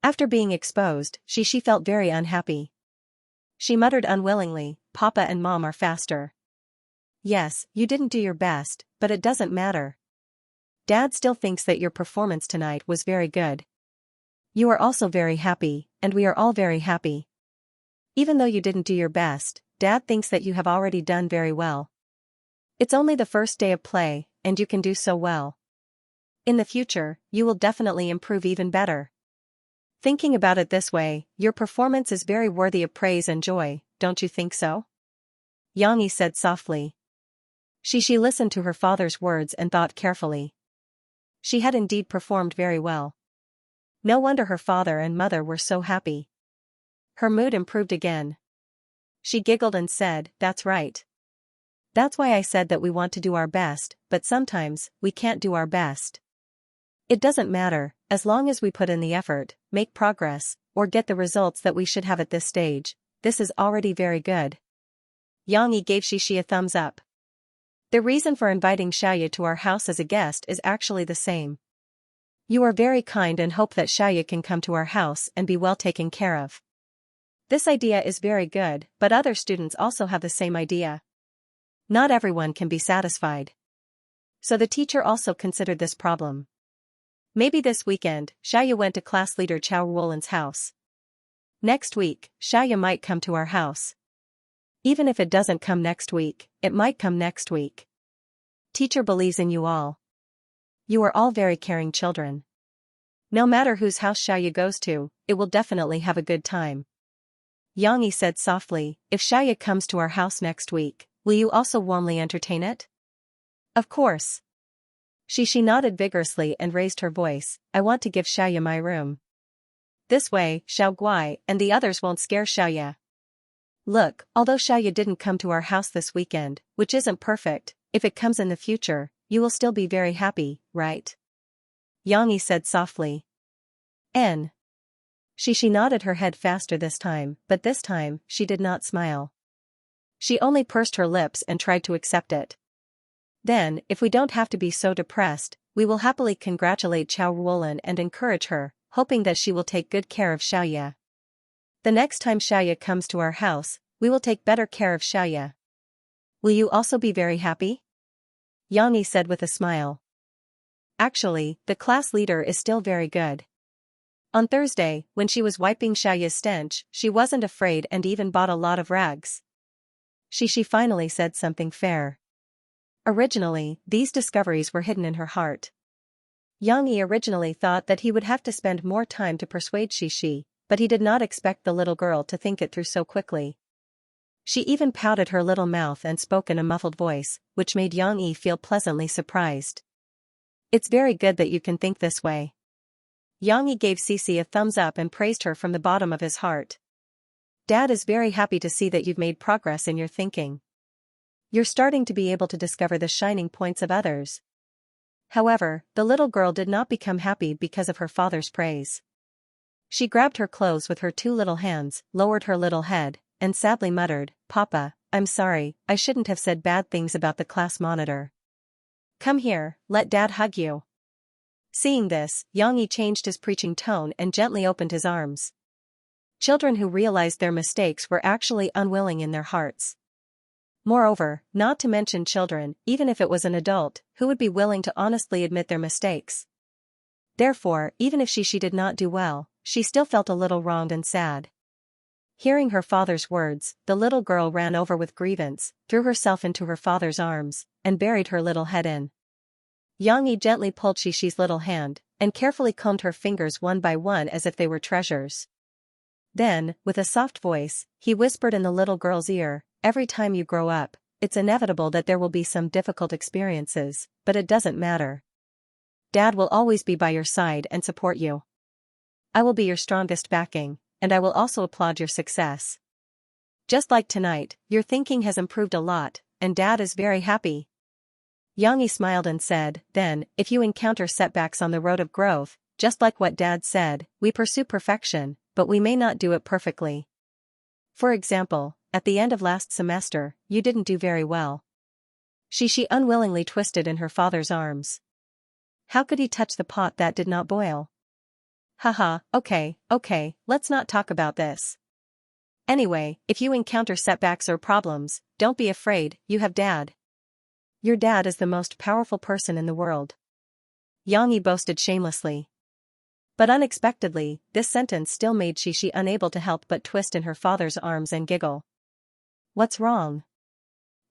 After being exposed, Xianxia felt very unhappy. She muttered unwillingly, Papa and Mom are faster. Yes, you didn't do your best, but it doesn't matter. Dad still thinks that your performance tonight was very good. You are also very happy, and we are all very happy. Even though you didn't do your best, Dad thinks that you have already done very well. It's only the first day of play, and you can do so well. In the future, you will definitely improve even better. Thinking about it this way, your performance is very worthy of praise and joy, don't you think so? Xianxia said softly. She listened to her father's words and thought carefully. She had indeed performed very well. No wonder her father and mother were so happy. Her mood improved again. She giggled and said, "That's right. That's why I said that we want to do our best, but sometimes, we can't do our best. It doesn't matter, as long as we put in the effort, make progress, or get the results that we should have at this stage. This is already very good." Xianxia gave Xianxia a thumbs up. The reason for inviting Xianxia to our house as a guest is actually the same. You are very kind and hope that Xianxia can come to our house and be well taken care of. This idea is very good, but other students also have the same idea. Not everyone can be satisfied. So the teacher also considered this problem. Maybe this weekend, Xianxia went to class leader Chao Ruolan's house. Next week, Xianxia might come to our house. Even if it doesn't come next week, it might come next week. Teacher believes in you all. You are all very caring children. No matter whose house Xianxia goes to, it will definitely have a good time. Xianxia said softly, "If Xianxia comes to our house next week, will you also warmly entertain it?" "Of course." She nodded vigorously and raised her voice, "I want to give Xianxia my room. This way, Xiao Guai and the others won't scare Xianxia. Look, although Xianxia didn't come to our house this weekend, which isn't perfect, if it comes in the future, you will still be very happy, right?" Xianxia said softly. N. She nodded her head faster this time, but this time, she did not smile. She only pursed her lips and tried to accept it. "Then, if we don't have to be so depressed, we will happily congratulate Chao Ruolan and encourage her, hoping that she will take good care of Xianxia. The next time Xianxia comes to our house, we will take better care of Xianxia. Will you also be very happy?" Xianxia said with a smile. Actually, the class leader is still very good. On Thursday, when she was wiping Xianxia's stench, she wasn't afraid and even bought a lot of rags. She finally said something fair. Originally, these discoveries were hidden in her heart. Xianxia originally thought that he would have to spend more time to persuade Xianxia, but he did not expect the little girl to think it through so quickly. She even pouted her little mouth and spoke in a muffled voice, which made Xianxia feel pleasantly surprised. "It's very good that you can think this way." Xianxia gave Xianxia a thumbs up and praised her from the bottom of his heart. "Dad is very happy to see that you've made progress in your thinking. You're starting to be able to discover the shining points of others." However, the little girl did not become happy because of her father's praise. She grabbed her clothes with her two little hands, lowered her little head, and sadly muttered, "Papa, I'm sorry, I shouldn't have said bad things about the class monitor. Come here, let Dad hug you." Seeing this, Xianxia changed his preaching tone and gently opened his arms. Children who realized their mistakes were actually unwilling in their hearts. Moreover, not to mention children, even if it was an adult, who would be willing to honestly admit their mistakes. Therefore, even if she did not do well, she still felt a little wronged and sad. Hearing her father's words, the little girl ran over with grievance, threw herself into her father's arms, and buried her little head in. Xianxia gently pulled Xianxia's little hand, and carefully combed her fingers one by one as if they were treasures. Then, with a soft voice, he whispered in the little girl's ear, "Every time you grow up, it's inevitable that there will be some difficult experiences, but it doesn't matter. Dad will always be by your side and support you. I will be your strongest backing, and I will also applaud your success. Just like tonight, your thinking has improved a lot, and Dad is very happy." Xianxia smiled and said, "Then, if you encounter setbacks on the road of growth, just like what Dad said, we pursue perfection, but we may not do it perfectly. For example, at the end of last semester, you didn't do very well." She unwillingly twisted in her father's arms. How could he touch the pot that did not boil? "Haha, okay, let's not talk about this. Anyway, if you encounter setbacks or problems, don't be afraid, you have Dad. Your dad is the most powerful person in the world." Xianxia boasted shamelessly. But unexpectedly, this sentence still made Xianxia unable to help but twist in her father's arms and giggle. "What's wrong?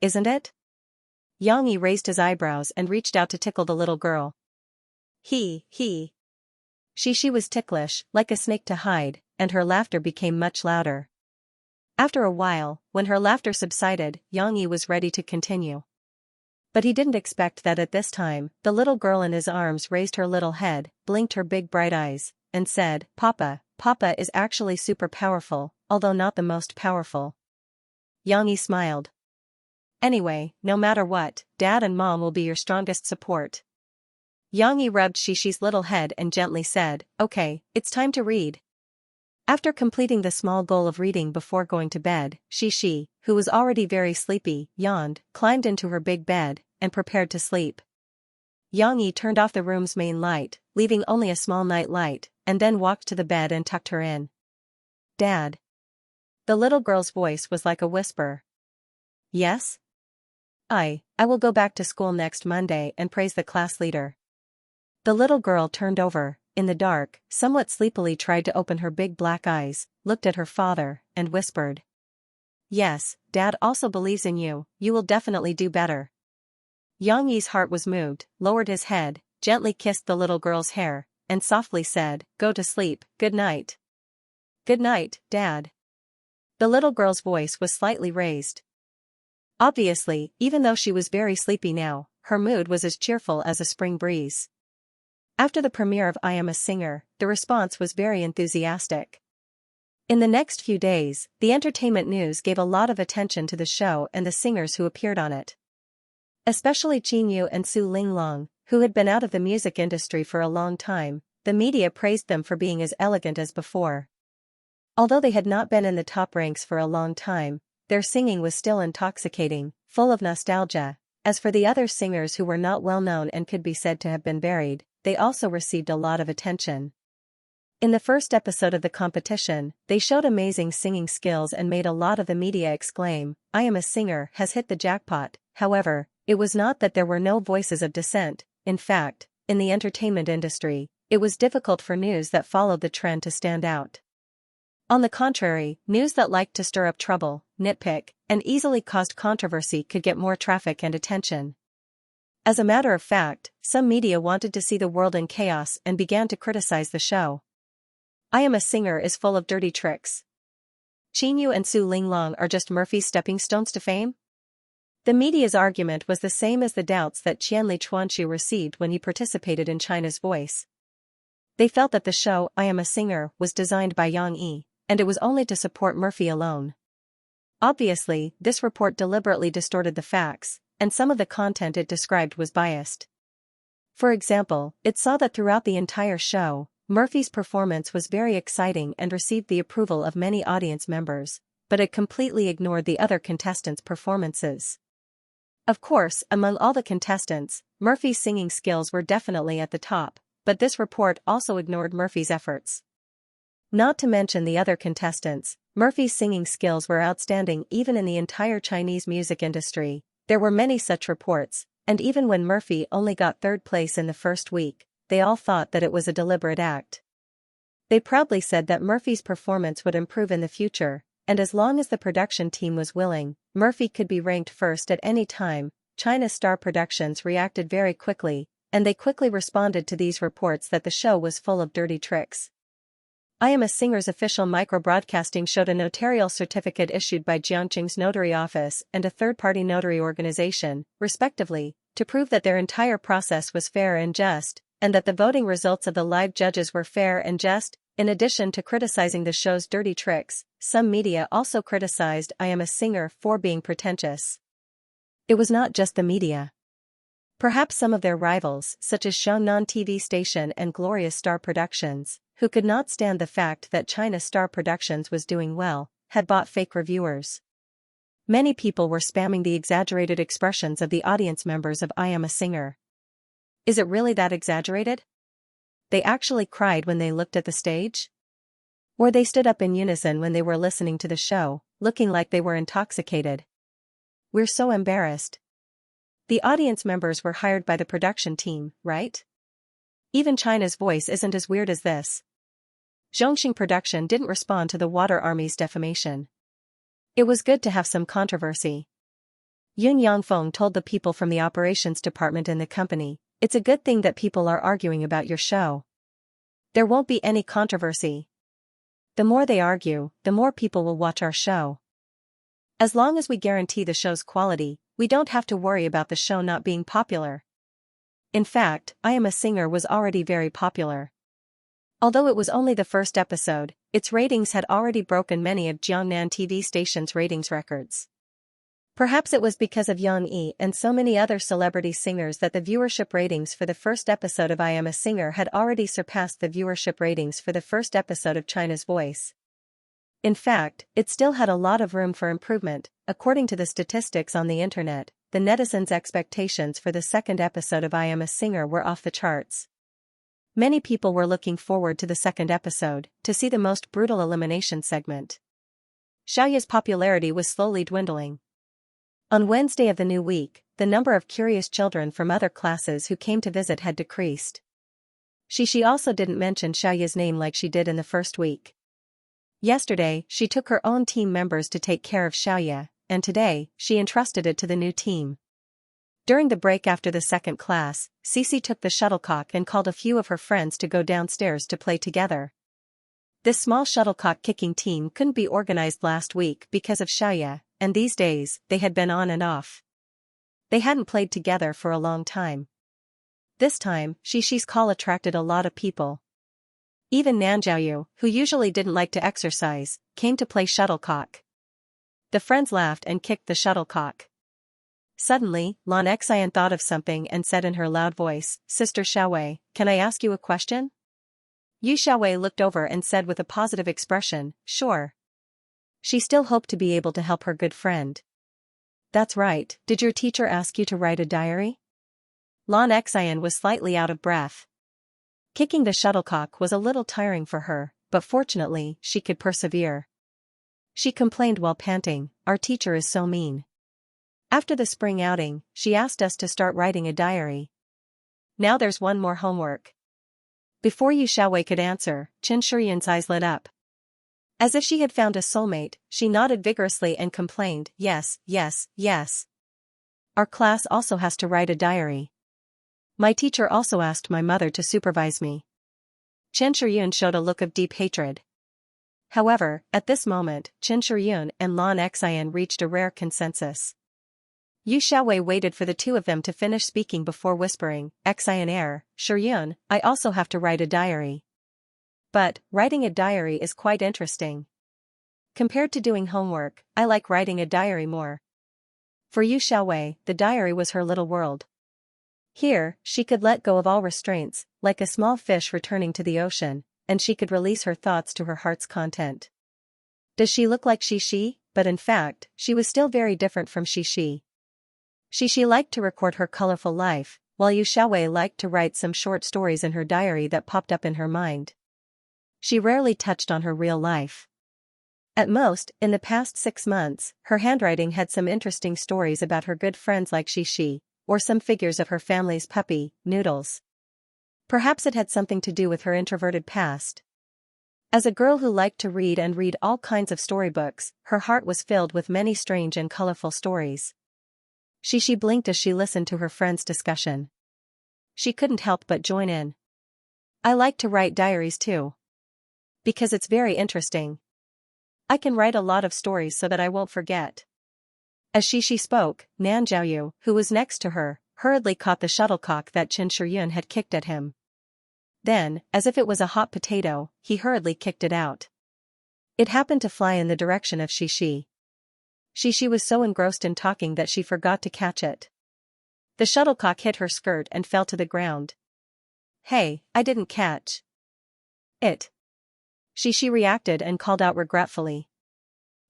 Isn't it?" Xianxia raised his eyebrows and reached out to tickle the little girl. He. She was ticklish, like a snake to hide, and her laughter became much louder. After a while, when her laughter subsided, Xianxia was ready to continue. But he didn't expect that at this time, the little girl in his arms raised her little head, blinked her big bright eyes, and said, "Papa, Papa is actually super powerful, although not the most powerful." Xianxia smiled. "Anyway, no matter what, Dad and Mom will be your strongest support." Xianxia rubbed Shishi's little head and gently said, "Okay, it's time to read." After completing the small goal of reading before going to bed, Shishi, who was already very sleepy, yawned, climbed into her big bed, and prepared to sleep. Xianxia turned off the room's main light, leaving only a small night light, and then walked to the bed and tucked her in. "Dad." The little girl's voice was like a whisper. "Yes? I will go back to school next Monday and praise the class leader." The little girl turned over, in the dark, somewhat sleepily tried to open her big black eyes, looked at her father, and whispered. "Yes, Dad also believes in you, you will definitely do better." Xiangyi's heart was moved, lowered his head, gently kissed the little girl's hair, and softly said, "Go to sleep, good night." "Good night, Dad." The little girl's voice was slightly raised. Obviously, even though she was very sleepy now, her mood was as cheerful as a spring breeze. After the premiere of I Am a Singer, the response was very enthusiastic. In the next few days, the entertainment news gave a lot of attention to the show and the singers who appeared on it. Especially Qinyu and Su Linglong, who had been out of the music industry for a long time, the media praised them for being as elegant as before. Although they had not been in the top ranks for a long time, their singing was still intoxicating, full of nostalgia. As for the other singers who were not well known and could be said to have been buried, they also received a lot of attention. In the first episode of the competition, they showed amazing singing skills and made a lot of the media exclaim, "I Am a Singer has hit the jackpot." However, it was not that there were no voices of dissent. In fact, in the entertainment industry, it was difficult for news that followed the trend to stand out. On the contrary, news that liked to stir up trouble, nitpick, and easily caused controversy could get more traffic and attention. As a matter of fact, some media wanted to see the world in chaos and began to criticize the show. I Am a Singer is full of dirty tricks. Qinyu and Su Linglong are just Murphy's stepping stones to fame? The media's argument was the same as the doubts that Qianli Chuanxu received when he participated in China's Voice. They felt that the show I Am a Singer was designed by Yang Yi, and it was only to support Murphy alone. Obviously, this report deliberately distorted the facts, and some of the content it described was biased. For example, it saw that throughout the entire show, Murphy's performance was very exciting and received the approval of many audience members, but it completely ignored the other contestants' performances. Of course, among all the contestants, Murphy's singing skills were definitely at the top, but this report also ignored Murphy's efforts. Not to mention the other contestants, Murphy's singing skills were outstanding even in the entire Chinese music industry. There were many such reports, and even when Murphy only got third place in the first week, they all thought that it was a deliberate act. They proudly said that Murphy's performance would improve in the future, and as long as the production team was willing, Murphy could be ranked first at any time. China Star Productions reacted very quickly, and they quickly responded to these reports that the show was full of dirty tricks. I Am a Singer's official micro-broadcasting showed a notarial certificate issued by Jiangqing's notary office and a third-party notary organization, respectively, to prove that their entire process was fair and just, and that the voting results of the live judges were fair and just. In addition to criticizing the show's dirty tricks, some media also criticized I Am a Singer for being pretentious. It was not just the media. Perhaps some of their rivals, such as Xiangnan TV Station and Glorious Star Productions, who could not stand the fact that China Star Productions was doing well, had bought fake reviewers. Many people were spamming the exaggerated expressions of the audience members of I Am a Singer. Is it really that exaggerated? They actually cried when they looked at the stage? Or they stood up in unison when they were listening to the show, looking like they were intoxicated. We're so embarrassed. The audience members were hired by the production team, right? Even China's Voice isn't as weird as this. Zhongxing Production didn't respond to the Water Army's defamation. It was good to have some controversy. Yun Yangfeng told the people from the operations department in the company, "It's a good thing that people are arguing about your show. There won't be any controversy. The more they argue, the more people will watch our show." As long as we guarantee the show's quality, we don't have to worry about the show not being popular. In fact, I Am a Singer was already very popular. Although it was only the first episode, its ratings had already broken many of Jiangnan TV stations' ratings records. Perhaps it was because of Yang Yi and so many other celebrity singers that the viewership ratings for the first episode of I Am a Singer had already surpassed the viewership ratings for the first episode of China's Voice. In fact, it still had a lot of room for improvement. According to the statistics on the internet, the netizens' expectations for the second episode of I Am a Singer were off the charts. Many people were looking forward to the second episode, to see the most brutal elimination segment. Xiaoya's popularity was slowly dwindling. On Wednesday of the new week, the number of curious children from other classes who came to visit had decreased. Xixi also didn't mention Xiaoya's name like she did in the first week. Yesterday, she took her own team members to take care of Xiaoya, and today, she entrusted it to the new team. During the break after the second class, Cici took the shuttlecock and called a few of her friends to go downstairs to play together. This small shuttlecock kicking team couldn't be organized last week because of Xiaoya, and these days, they had been on and off. They hadn't played together for a long time. This time, Xixi's call attracted a lot of people. Even Nanjiaoyu, who usually didn't like to exercise, came to play shuttlecock. The friends laughed and kicked the shuttlecock. Suddenly, Lan Xian thought of something and said in her loud voice, "Sister Xiaowei, can I ask you a question?" Yu Xiaowei looked over and said with a positive expression, "Sure." She still hoped to be able to help her good friend. "That's right, did your teacher ask you to write a diary?" Lan Xian was slightly out of breath. Kicking the shuttlecock was a little tiring for her, but fortunately, she could persevere. She complained while panting, "Our teacher is so mean. After the spring outing, she asked us to start writing a diary. Now there's one more homework." Before Yu Xiaowei could answer, Qin Shiyun's eyes lit up. As if she had found a soulmate, she nodded vigorously and complained, "Yes, yes, yes. Our class also has to write a diary. My teacher also asked my mother to supervise me." Qin Shiyun showed a look of deep hatred. However, at this moment, Qin Shiyun and Lan Xian reached a rare consensus. Yu Xiaowei waited for the two of them to finish speaking before whispering, "Xian, Shiyun, I also have to write a diary. But, writing a diary is quite interesting. Compared to doing homework, I like writing a diary more." For Yu Xiaowei, the diary was her little world. Here, she could let go of all restraints, like a small fish returning to the ocean, and she could release her thoughts to her heart's content. Does she look like Xixi? But in fact, she was still very different from Xixi. Xixi liked to record her colorful life, while Yu Xiaowei liked to write some short stories in her diary that popped up in her mind. She rarely touched on her real life. At most, in the past 6 months, her handwriting had some interesting stories about her good friends like Xixi, or some figures of her family's puppy, Noodles. Perhaps it had something to do with her introverted past. As a girl who liked to read and read all kinds of storybooks, her heart was filled with many strange and colorful stories. Xixi blinked as she listened to her friends' discussion. She couldn't help but join in. "I like to write diaries too. Because it's very interesting. I can write a lot of stories so that I won't forget." As Xixi spoke, Nanjiaoyu, who was next to her, hurriedly caught the shuttlecock that Qin Shiyun had kicked at him. Then, as if it was a hot potato, he hurriedly kicked it out. It happened to fly in the direction of Xixi. Xixi was so engrossed in talking that she forgot to catch it. The shuttlecock hit her skirt and fell to the ground. "Hey, I didn't catch it." Xixi reacted and called out regretfully.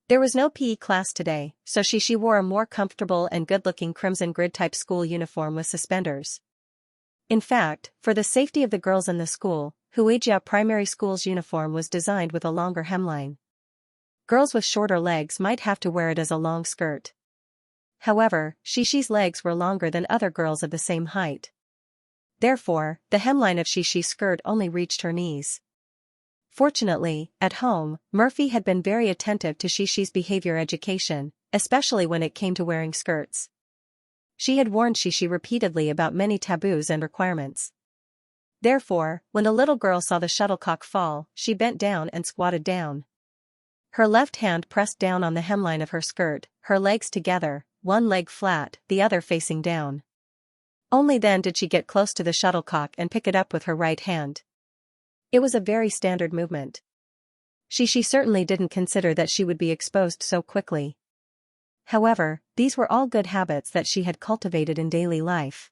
There was no PE class today, so Xixi wore a more comfortable and good-looking crimson grid-type school uniform with suspenders. In fact, for the safety of the girls in the school, Huijia Primary School's uniform was designed with a longer hemline. Girls with shorter legs might have to wear it as a long skirt. However, Xixi's legs were longer than other girls of the same height. Therefore, the hemline of Xixi's skirt only reached her knees. Fortunately, at home, Murphy had been very attentive to Xixi's behavior education, especially when it came to wearing skirts. She had warned Xixi repeatedly about many taboos and requirements. Therefore, when the little girl saw the shuttlecock fall, she bent down and squatted down. Her left hand pressed down on the hemline of her skirt, her legs together, one leg flat, the other facing down. Only then did she get close to the shuttlecock and pick it up with her right hand. It was a very standard movement. She certainly didn't consider that she would be exposed so quickly. However, these were all good habits that she had cultivated in daily life.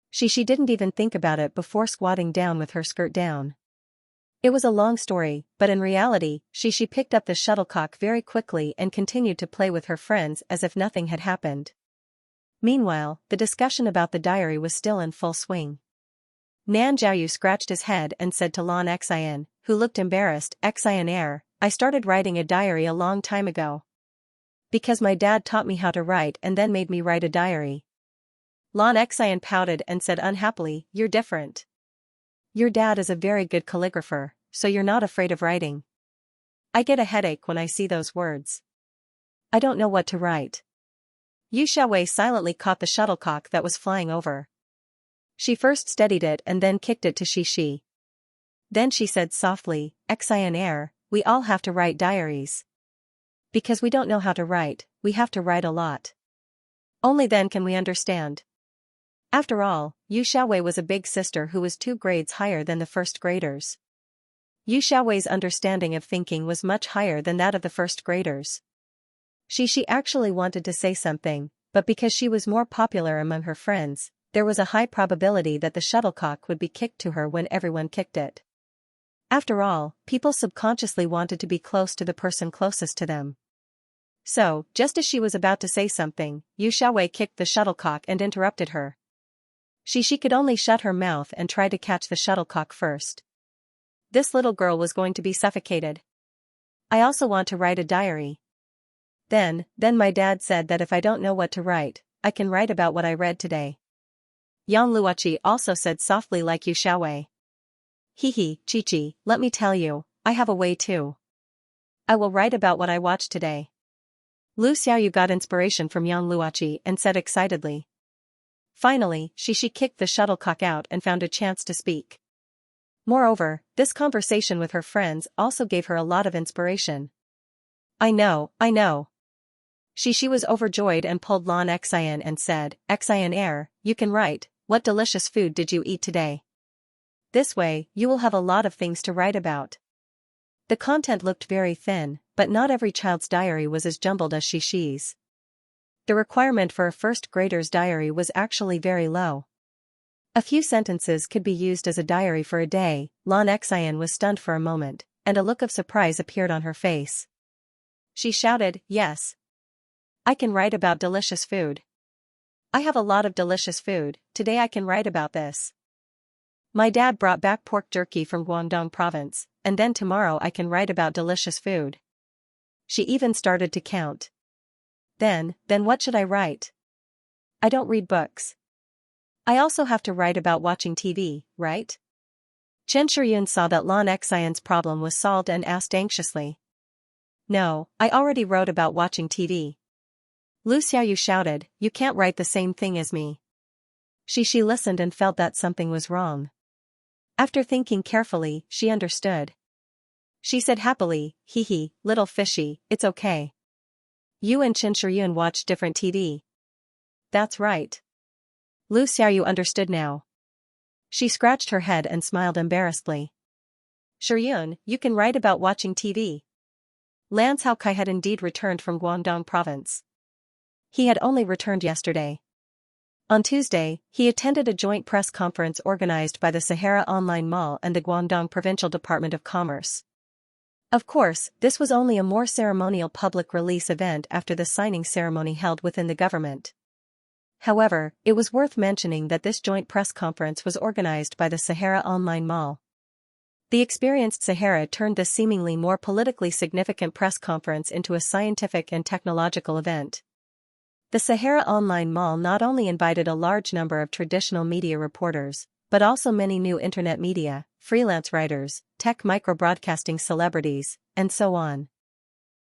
She didn't even think about it before squatting down with her skirt down. It was a long story, but in reality, she picked up the shuttlecock very quickly and continued to play with her friends as if nothing had happened. Meanwhile, the discussion about the diary was still in full swing. Nan Jiaoyu scratched his head and said to Lan Xian, who looked embarrassed, "Xian, I started writing a diary a long time ago. Because my dad taught me how to write and then made me write a diary." Lan Xian pouted and said unhappily, "You're different. Your dad is a very good calligrapher, so you're not afraid of writing. I get a headache when I see those words. I don't know what to write." Yu Xiaowei silently caught the shuttlecock that was flying over. She first steadied it and then kicked it to Shi. Then she said softly, "Xian, we all have to write diaries. Because we don't know how to write, we have to write a lot. Only then can we understand." After all, Yu Xiaowei was a big sister who was 2 grades higher than the first graders. Yu Xiaowei's understanding of thinking was much higher than that of the first graders. She actually wanted to say something, but because she was more popular among her friends, there was a high probability that the shuttlecock would be kicked to her when everyone kicked it. After all, people subconsciously wanted to be close to the person closest to them. So, just as she was about to say something, Yu Xiaowei kicked the shuttlecock and interrupted her. She could only shut her mouth and try to catch the shuttlecock first. This little girl was going to be suffocated. "I also want to write a diary. Then my dad said that if I don't know what to write, I can write about what I read today." Yang Luoqi also said softly like Yu Xiaowei. Chi, let me tell you, I have a way too. I will write about what I watched today." Lu Xiaoyu got inspiration from Yang Luoqi and said excitedly. Finally, she kicked the shuttlecock out and found a chance to speak. Moreover, this conversation with her friends also gave her a lot of inspiration. I know. She was overjoyed and pulled Lan Xian and said, "Xian, you can write, what delicious food did you eat today? This way, you will have a lot of things to write about." The content looked very thin, but not every child's diary was as jumbled as Shi's. The requirement for a first grader's diary was actually very low. A few sentences could be used as a diary for a day. Lan Xian was stunned for a moment, and a look of surprise appeared on her face. She shouted, "Yes. I can write about delicious food. I have a lot of delicious food, today I can write about this. My dad brought back pork jerky from Guangdong province, and then tomorrow I can write about delicious food." She even started to count. Then what should I write? I don't read books. I also have to write about watching TV, right? Chen Shiyun saw that Lan Xian's problem was solved and asked anxiously. "No, I already wrote about watching TV." Lu Xiaoyu shouted, "You can't write the same thing as me." She listened and felt that something was wrong. After thinking carefully, she understood. She said happily, little fishy, it's okay. You and Chen Shiyun watch different TV. That's right. Lu Xiaoyu understood now. She scratched her head and smiled embarrassedly. "Shiyun, you can write about watching TV." Lan Caokai had indeed returned from Guangdong province. He had only returned yesterday. On Tuesday, he attended a joint press conference organized by the Sahara Online Mall and the Guangdong Provincial Department of Commerce. Of course, this was only a more ceremonial public release event after the signing ceremony held within the government. However, it was worth mentioning that this joint press conference was organized by the Sahara Online Mall. The experienced Sahara turned this seemingly more politically significant press conference into a scientific and technological event. The Sahara Online Mall not only invited a large number of traditional media reporters, but also many new internet media, freelance writers, tech microbroadcasting celebrities, and so on.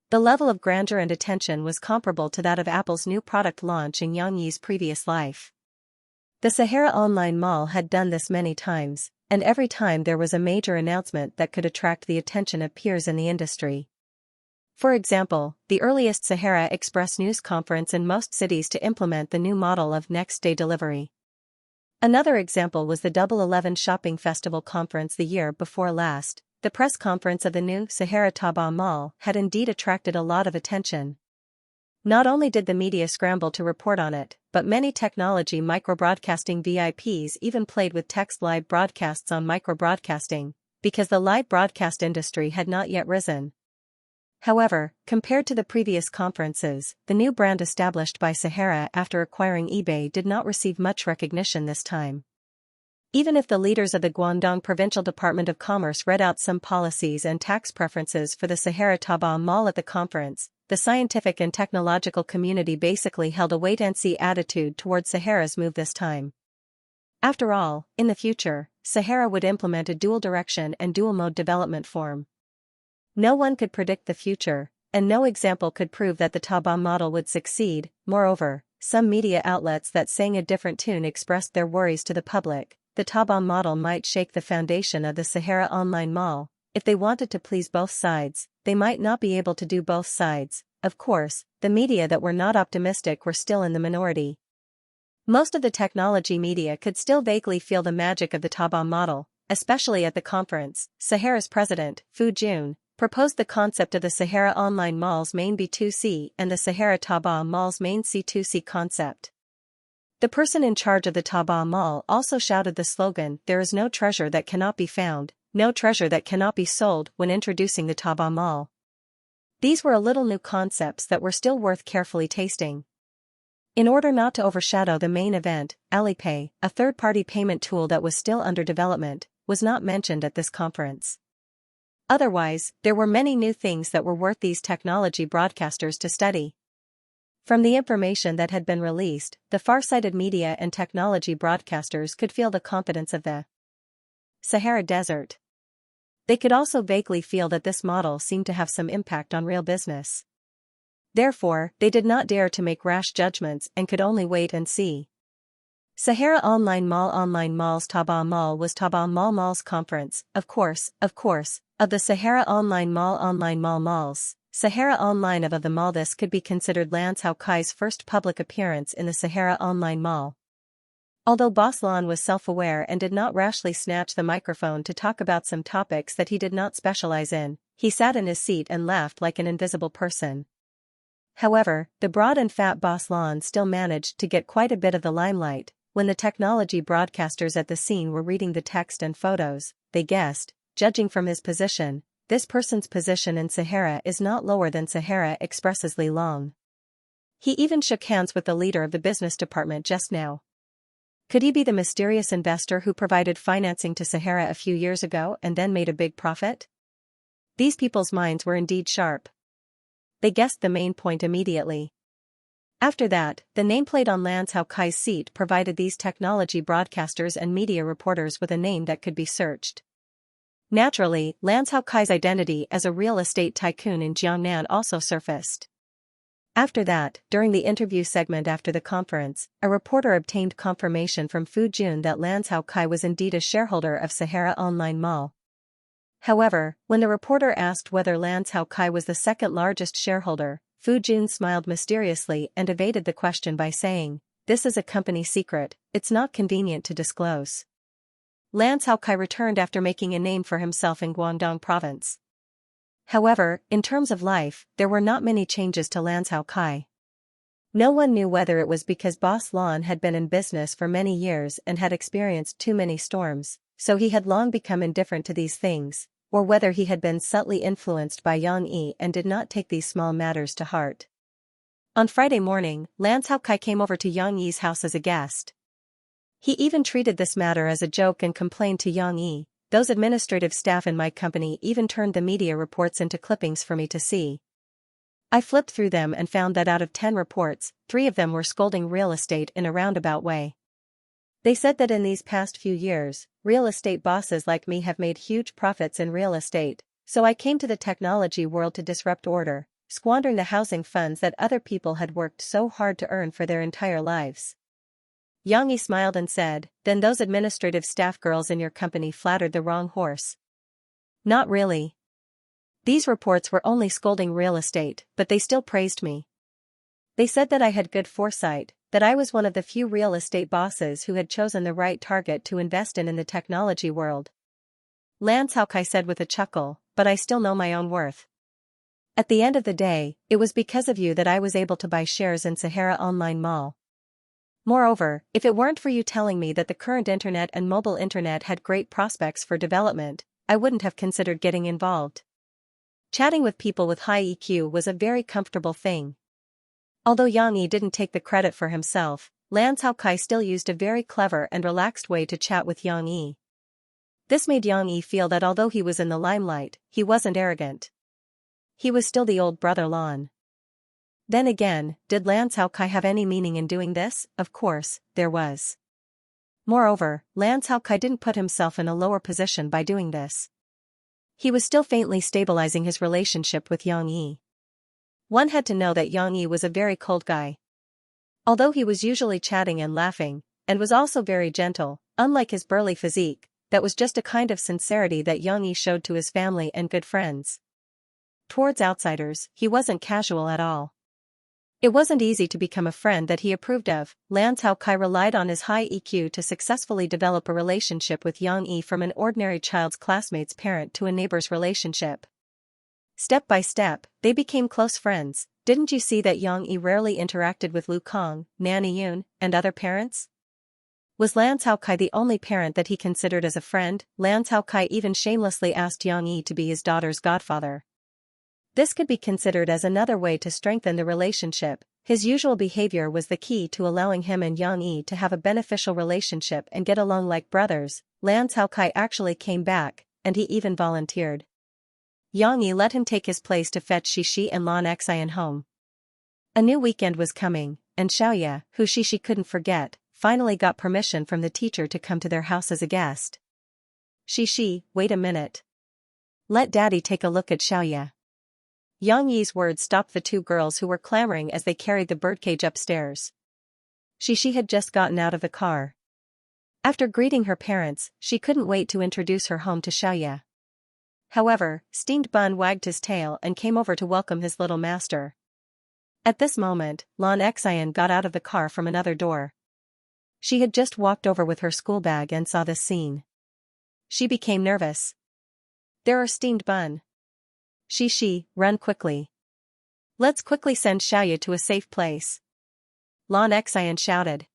The level of grandeur and attention was comparable to that of Apple's new product launch in Yang Yi's previous life. The Sahara Online Mall had done this many times, and every time there was a major announcement that could attract the attention of peers in the industry. For example, the earliest Sahara Express news conference in most cities to implement the new model of next-day delivery. Another example was the Double 11 Shopping Festival conference the year before last. The press conference of the new Sahara Taobao Mall had indeed attracted a lot of attention. Not only did the media scramble to report on it, but many technology microbroadcasting VIPs even played with text live broadcasts on microbroadcasting, because the live broadcast industry had not yet risen. However, compared to the previous conferences, the new brand established by Sahara after acquiring eBay did not receive much recognition this time. Even if the leaders of the Guangdong Provincial Department of Commerce read out some policies and tax preferences for the Sahara Taobao Mall at the conference, the scientific and technological community basically held a wait-and-see attitude towards Sahara's move this time. After all, in the future, Sahara would implement a dual-direction and dual-mode development form. No one could predict the future, and no example could prove that the Taobao model would succeed. Moreover, some media outlets that sang a different tune expressed their worries to the public. The Taobao model might shake the foundation of the Sahara online mall. If they wanted to please both sides, they might not be able to do both sides. Of course, the media that were not optimistic were still in the minority. Most of the technology media could still vaguely feel the magic of the Taobao model, especially at the conference. Sahara's president, Fu Jun, proposed the concept of the Sahara Online Mall's main B2C and the Sahara Taobao Mall's main C2C concept. The person in charge of the Taobao Mall also shouted the slogan, "There is no treasure that cannot be found, no treasure that cannot be sold," when introducing the Taobao Mall. These were a little new concepts that were still worth carefully tasting. In order not to overshadow the main event, Alipay, a third-party payment tool that was still under development, was not mentioned at this conference. Otherwise, there were many new things that were worth these technology broadcasters to study. From the information that had been released, the far-sighted media and technology broadcasters could feel the confidence of the Sahara Desert. They could also vaguely feel that this model seemed to have some impact on real business. Therefore, they did not dare to make rash judgments and could only wait and see. Sahara Online Mall's Taobao Mall was Taobao Mall's conference, of course, of the Sahara Online Mall malls. Sahara Online of the mall. This could be considered Lan Caokai's first public appearance in the Sahara Online Mall. Although Boss Lan was self-aware and did not rashly snatch the microphone to talk about some topics that he did not specialize in, he sat in his seat and laughed like an invisible person. However, the broad and fat Boss Lan still managed to get quite a bit of the limelight. When the technology broadcasters at the scene were reading the text and photos, they guessed, judging from his position, this person's position in Sahara is not lower than Sahara Express's Li Long. He even shook hands with the leader of the business department just now. Could he be the mysterious investor who provided financing to Sahara a few years ago and then made a big profit? These people's minds were indeed sharp. They guessed the main point immediately. After that, the nameplate on Lan Caokai's seat provided these technology broadcasters and media reporters with a name that could be searched. Naturally, Lan Caokai's identity as a real estate tycoon in Jiangnan also surfaced. After that, during the interview segment after the conference, a reporter obtained confirmation from Fu Jun that Lan Caokai was indeed a shareholder of Sahara Online Mall. However, when the reporter asked whether Lan Caokai was the second largest shareholder, Fu Jun smiled mysteriously and evaded the question by saying, "This is a company secret, it's not convenient to disclose." Lan Caokai returned after making a name for himself in Guangdong province. However, in terms of life, there were not many changes to Lan Caokai. No one knew whether it was because Boss Lan had been in business for many years and had experienced too many storms, so he had long become indifferent to these things, or whether he had been subtly influenced by Yang Yi and did not take these small matters to heart. On Friday morning, Lan Caokai came over to Yang Yi's house as a guest. He even treated this matter as a joke and complained to Yang Yi, "Those administrative staff in my company even turned the media reports into clippings for me to see. I flipped through them and found that out of 10 reports, 3 of them were scolding real estate in a roundabout way. They said that in these past few years, real estate bosses like me have made huge profits in real estate, so I came to the technology world to disrupt order, squandering the housing funds that other people had worked so hard to earn for their entire lives." Yang Yi smiled and said, "Then those administrative staff girls in your company flattered the wrong horse." "Not really. These reports were only scolding real estate, but they still praised me. They said that I had good foresight, that I was one of the few real estate bosses who had chosen the right target to invest in the technology world. Lan Caokai said with a chuckle, but I still know my own worth. At the end of the day, it was because of you that I was able to buy shares in Sahara Online Mall. Moreover, if it weren't for you telling me that the current internet and mobile internet had great prospects for development, I wouldn't have considered getting involved. Chatting with people with high EQ was a very comfortable thing. Although Yang Yi didn't take the credit for himself, Lan Caokai still used a very clever and relaxed way to chat with Yang Yi. This made Yang Yi feel that although he was in the limelight, he wasn't arrogant. He was still the old brother Lan. Then again, did Lan Caokai have any meaning in doing this? Of course, there was. Moreover, Lan Caokai didn't put himself in a lower position by doing this. He was still faintly stabilizing his relationship with Yang Yi. One had to know that Yang Yi was a very cold guy. Although he was usually chatting and laughing, and was also very gentle, unlike his burly physique, that was just a kind of sincerity that Yang Yi showed to his family and good friends. Towards outsiders, he wasn't casual at all. It wasn't easy to become a friend that he approved of. Lan Caokai relied on his high EQ to successfully develop a relationship with Yang Yi, from an ordinary child's classmate's parent to a neighbor's relationship. Step by step, they became close friends. Didn't you see that Yang Yi rarely interacted with Lu Kong, Nanny Yun, and other parents? Was Lan Caokai the only parent that he considered as a friend? Lan Caokai even shamelessly asked Yang Yi to be his daughter's godfather. This could be considered as another way to strengthen the relationship. His usual behavior was the key to allowing him and Yang Yi to have a beneficial relationship and get along like brothers. Lan Caokai actually came back, and he even volunteered. Yang Yi let him take his place to fetch Xixi and Lan Xian home. A new weekend was coming, and Xiaoya, who Xixi couldn't forget, finally got permission from the teacher to come to their house as a guest. Xixi, wait a minute. Let Daddy take a look at Xiaoya. Yang Yi's words stopped the two girls who were clamoring as they carried the birdcage upstairs. Xixi had just gotten out of the car. After greeting her parents, she couldn't wait to introduce her home to Xiaoya. However, Steamed Bun wagged his tail and came over to welcome his little master. At this moment, Lan Xian got out of the car from another door. She had just walked over with her school bag and saw this scene. She became nervous. There are Steamed Bun. Xixi, run quickly. Let's quickly send Xiaoya to a safe place. Lan Xian shouted.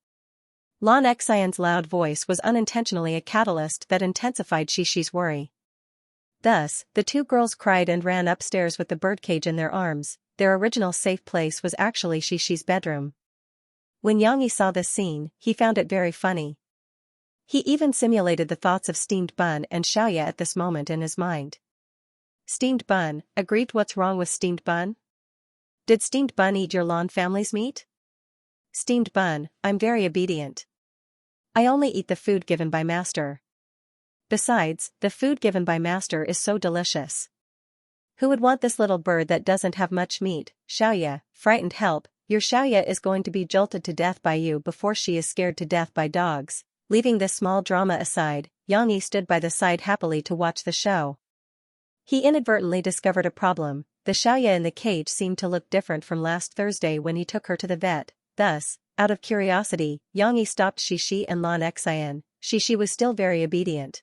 Lan Xian's loud voice was unintentionally a catalyst that intensified Xixi's worry. Thus, the two girls cried and ran upstairs with the birdcage in their arms. Their original safe place was actually Xixi's bedroom. When Yang Yi saw this scene, he found it very funny. He even simulated the thoughts of Steamed Bun and Xiaoya at this moment in his mind. Steamed Bun, aggrieved. What's wrong with Steamed Bun? Did Steamed Bun eat your Lan family's meat? Steamed Bun, I'm very obedient. I only eat the food given by Master. Besides, the food given by Master is so delicious. Who would want this little bird that doesn't have much meat? Xiaoya, frightened. Help, your Xiaoya is going to be jolted to death by you before she is scared to death by dogs. Leaving this small drama aside, Yang Yi stood by the side happily to watch the show. He inadvertently discovered a problem. The Xiaoya in the cage seemed to look different from last Thursday when he took her to the vet. Thus, out of curiosity, Yang Yi stopped Xixi and Lan Xian. Xixi was still very obedient.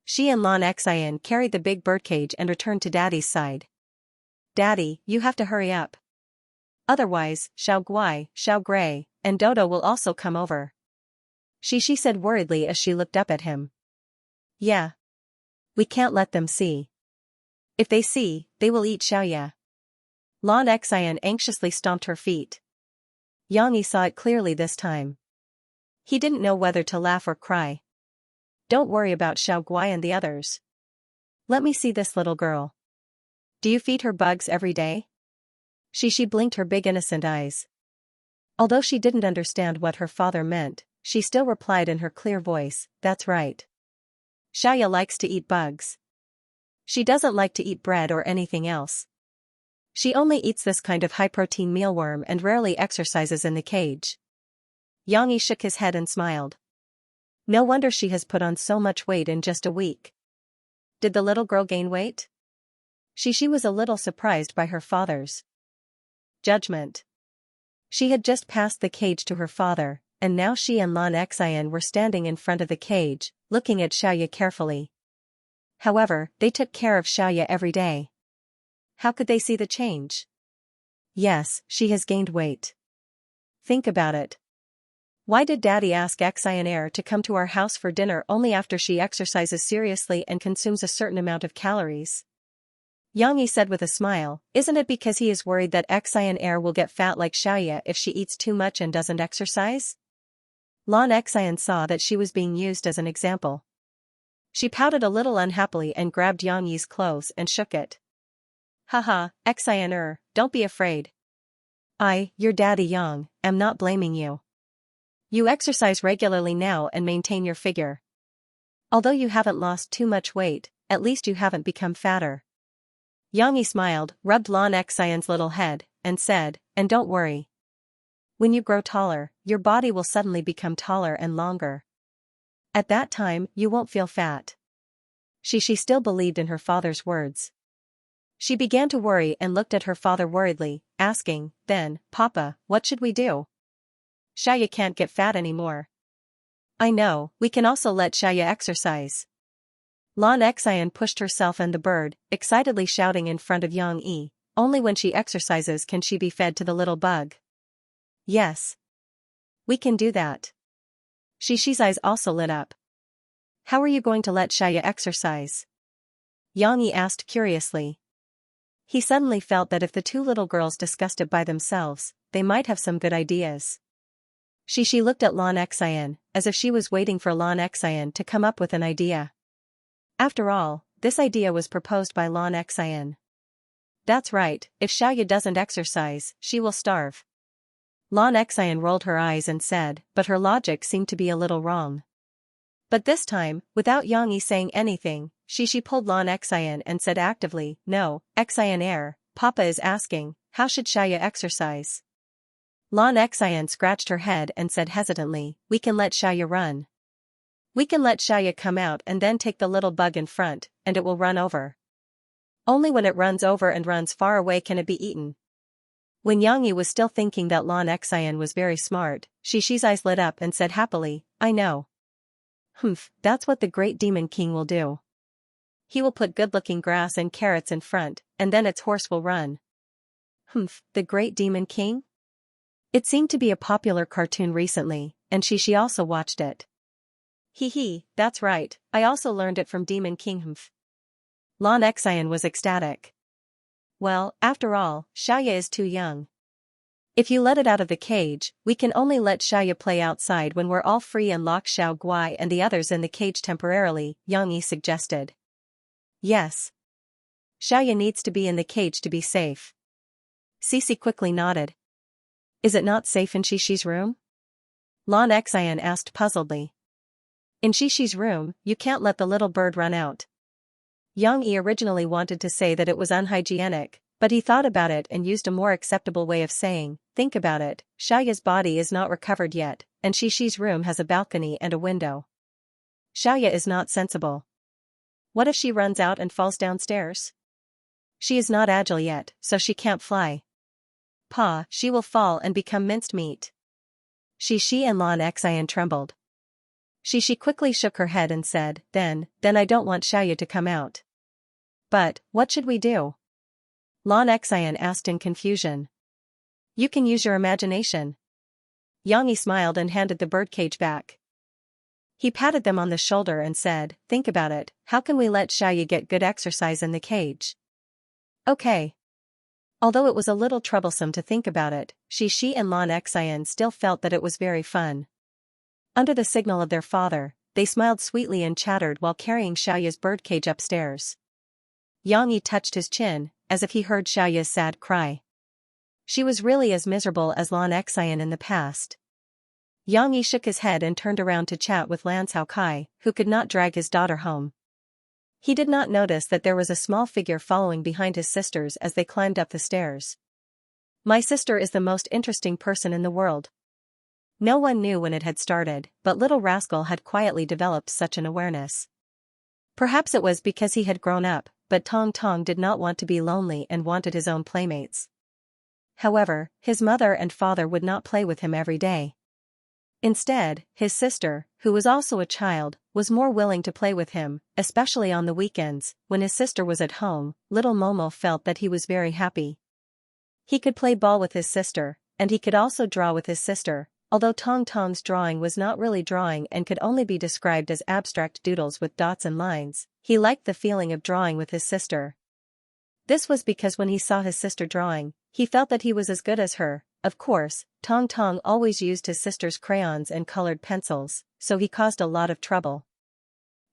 She and Lan Xian carried the big birdcage and returned to Daddy's side. Daddy, you have to hurry up. Otherwise, Xiao Guai, Xiao Gray, and Dodo will also come over. Xixi said worriedly as she looked up at him. Yeah. We can't let them see. If they see, they will eat Xiaoya. Lan Xian anxiously stomped her feet. Yang Yi saw it clearly this time. He didn't know whether to laugh or cry. Don't worry about Xiao Guai and the others. Let me see this little girl. Do you feed her bugs every day? Xixi blinked her big innocent eyes. Although she didn't understand what her father meant, she still replied in her clear voice, that's right. Xiaoya likes to eat bugs. She doesn't like to eat bread or anything else. She only eats this kind of high-protein mealworm and rarely exercises in the cage. Yang Yi shook his head and smiled. No wonder she has put on so much weight in just a week. Did the little girl gain weight? She was a little surprised by her father's judgment. She had just passed the cage to her father, and now she and Lan Xian were standing in front of the cage, looking at Xiaoya carefully. However, they took care of Xiaoya every day. How could they see the change? Yes, she has gained weight. Think about it. Why did Daddy ask Xian to come to our house for dinner only after she exercises seriously and consumes a certain amount of calories? Yang said with a smile, isn't it because he is worried that Xian will get fat like Xiaoya if she eats too much and doesn't exercise? Lan Xian saw that she was being used as an example. She pouted a little unhappily and grabbed Yang Yi's clothes and shook it. Haha, Xian, don't be afraid. Your daddy Yang, am not blaming you. You exercise regularly now and maintain your figure. Although you haven't lost too much weight, at least you haven't become fatter. Yang Yi smiled, rubbed Lan Xian's little head, and said, and don't worry. When you grow taller, your body will suddenly become taller and longer. At that time, you won't feel fat. She still believed in her father's words. She began to worry and looked at her father worriedly, asking, then, Papa, what should we do? Xiaoya can't get fat anymore. I know, we can also let Xiaoya exercise. Lan Xian pushed herself and the bird, excitedly shouting in front of Yang Yi, only when she exercises can she be fed to the little bug. Yes. We can do that. Xi's eyes also lit up. How are you going to let Xiaoya exercise? Yang Yi asked curiously. He suddenly felt that if the two little girls discussed it by themselves, they might have some good ideas. She looked at Lan Xian, as if she was waiting for Lan Xian to come up with an idea. After all, this idea was proposed by Lan Xian. That's right, if Xiaoya doesn't exercise, she will starve. Lan Xian rolled her eyes and said, but her logic seemed to be a little wrong. But this time, without Yang Yi saying anything, she pulled Lan Xian and said actively, no, Xian, Papa is asking, how should Xiaoya exercise? Lan Xian scratched her head and said hesitantly, we can let Xiaoya run. We can let Xiaoya come out and then take the little bug in front, and it will run over. Only when it runs over and runs far away can it be eaten. When Yang Yi was still thinking that Lan Xian was very smart, Xi's eyes lit up and said happily, I know. That's what the great demon king will do. He will put good-looking grass and carrots in front, and then its horse will run. The great demon king? It seemed to be a popular cartoon recently, and she also watched it. That's right, I also learned it from Demon King. Lan Xian was ecstatic. Well, after all, Xiaoya is too young. If you let it out of the cage, we can only let Xiaoya play outside when we're all free and lock Xiao Guai and the others in the cage temporarily, Yang Yi suggested. Yes. Xiaoya needs to be in the cage to be safe. Cici quickly nodded. Is it not safe in Xi's room? Lan Xian asked puzzledly. In Xi's room, you can't let the little bird run out. Yang Yi originally wanted to say that it was unhygienic, but he thought about it and used a more acceptable way of saying, think about it, Xiaoya's body is not recovered yet, and Xi's room has a balcony and a window. Xiaoya is not sensible. What if she runs out and falls downstairs? She is not agile yet, so she can't fly. Pa, she will fall and become minced meat. Xi and Lan Xian trembled. She quickly shook her head and said, then I don't want Xiaoya to come out. But, what should we do? Lan Xian asked in confusion. You can use your imagination. Yang Yi smiled and handed the birdcage back. He patted them on the shoulder and said, think about it, how can we let Xiaoya get good exercise in the cage? Okay. Although it was a little troublesome to think about it, Xi and Lan Xian still felt that it was very fun. Under the signal of their father, they smiled sweetly and chattered while carrying Xiaoya's birdcage upstairs. Yang Yi touched his chin, as if he heard Xiaoya's sad cry. She was really as miserable as Lan Xian in the past. Yang Yi shook his head and turned around to chat with Lan Caokai, who could not drag his daughter home. He did not notice that there was a small figure following behind his sisters as they climbed up the stairs. My sister is the most interesting person in the world. No one knew when it had started, but little rascal had quietly developed such an awareness. Perhaps it was because he had grown up, but Tong Tong did not want to be lonely and wanted his own playmates. However, his mother and father would not play with him every day. Instead, his sister, who was also a child, was more willing to play with him, especially on the weekends. When his sister was at home, little Momo felt that he was very happy. He could play ball with his sister, and he could also draw with his sister, although Tong Tong's drawing was not really drawing and could only be described as abstract doodles with dots and lines. He liked the feeling of drawing with his sister. This was because when he saw his sister drawing, he felt that he was as good as her. Of course, Tong Tong always used his sister's crayons and colored pencils, so he caused a lot of trouble.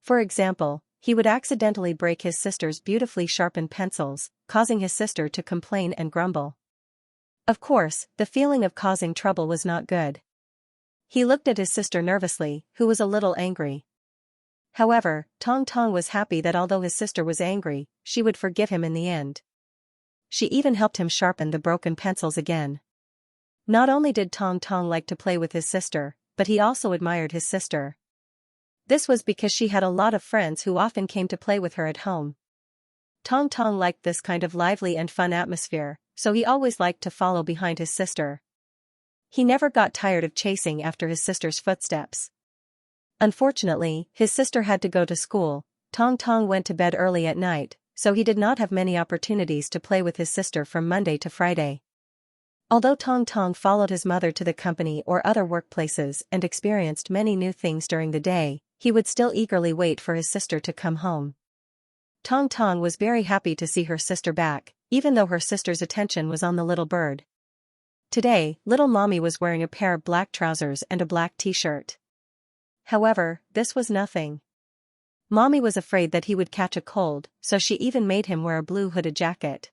For example, he would accidentally break his sister's beautifully sharpened pencils, causing his sister to complain and grumble. Of course, the feeling of causing trouble was not good. He looked at his sister nervously, who was a little angry. However, Tong Tong was happy that although his sister was angry, she would forgive him in the end. She even helped him sharpen the broken pencils again. Not only did Tong Tong like to play with his sister, but he also admired his sister. This was because she had a lot of friends who often came to play with her at home. Tong Tong liked this kind of lively and fun atmosphere, so he always liked to follow behind his sister. He never got tired of chasing after his sister's footsteps. Unfortunately, his sister had to go to school. Tong Tong went to bed early at night, so he did not have many opportunities to play with his sister from Monday to Friday. Although Tong Tong followed his mother to the company or other workplaces and experienced many new things during the day, he would still eagerly wait for his sister to come home. Tong Tong was very happy to see her sister back, even though her sister's attention was on the little bird. Today, little mommy was wearing a pair of black trousers and a black t-shirt. However, this was nothing. Mommy was afraid that he would catch a cold, so she even made him wear a blue hooded jacket.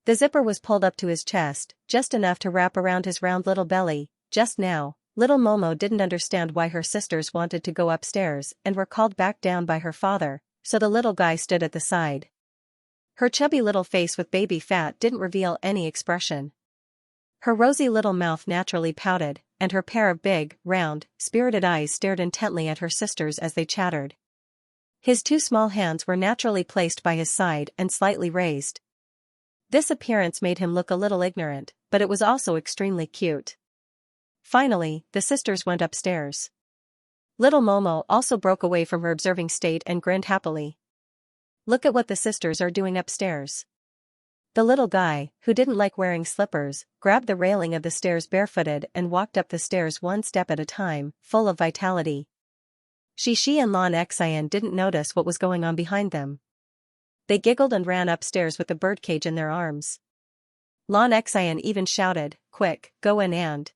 The zipper was pulled up to his chest, just enough to wrap around his round little belly. Just now, little Momo didn't understand why her sisters wanted to go upstairs and were called back down by her father, so the little guy stood at the side. Her chubby little face with baby fat didn't reveal any expression. Her rosy little mouth naturally pouted, and her pair of big, round, spirited eyes stared intently at her sisters as they chattered. His two small hands were naturally placed by his side and slightly raised. This appearance made him look a little ignorant, but it was also extremely cute. Finally, the sisters went upstairs. Little Momo also broke away from her observing state and grinned happily. Look at what the sisters are doing upstairs. The little guy, who didn't like wearing slippers, grabbed the railing of the stairs barefooted and walked up the stairs one step at a time, full of vitality. Xi and Lan Xian didn't notice what was going on behind them. They giggled and ran upstairs with the birdcage in their arms. Lan Xian even shouted, "Quick, go in and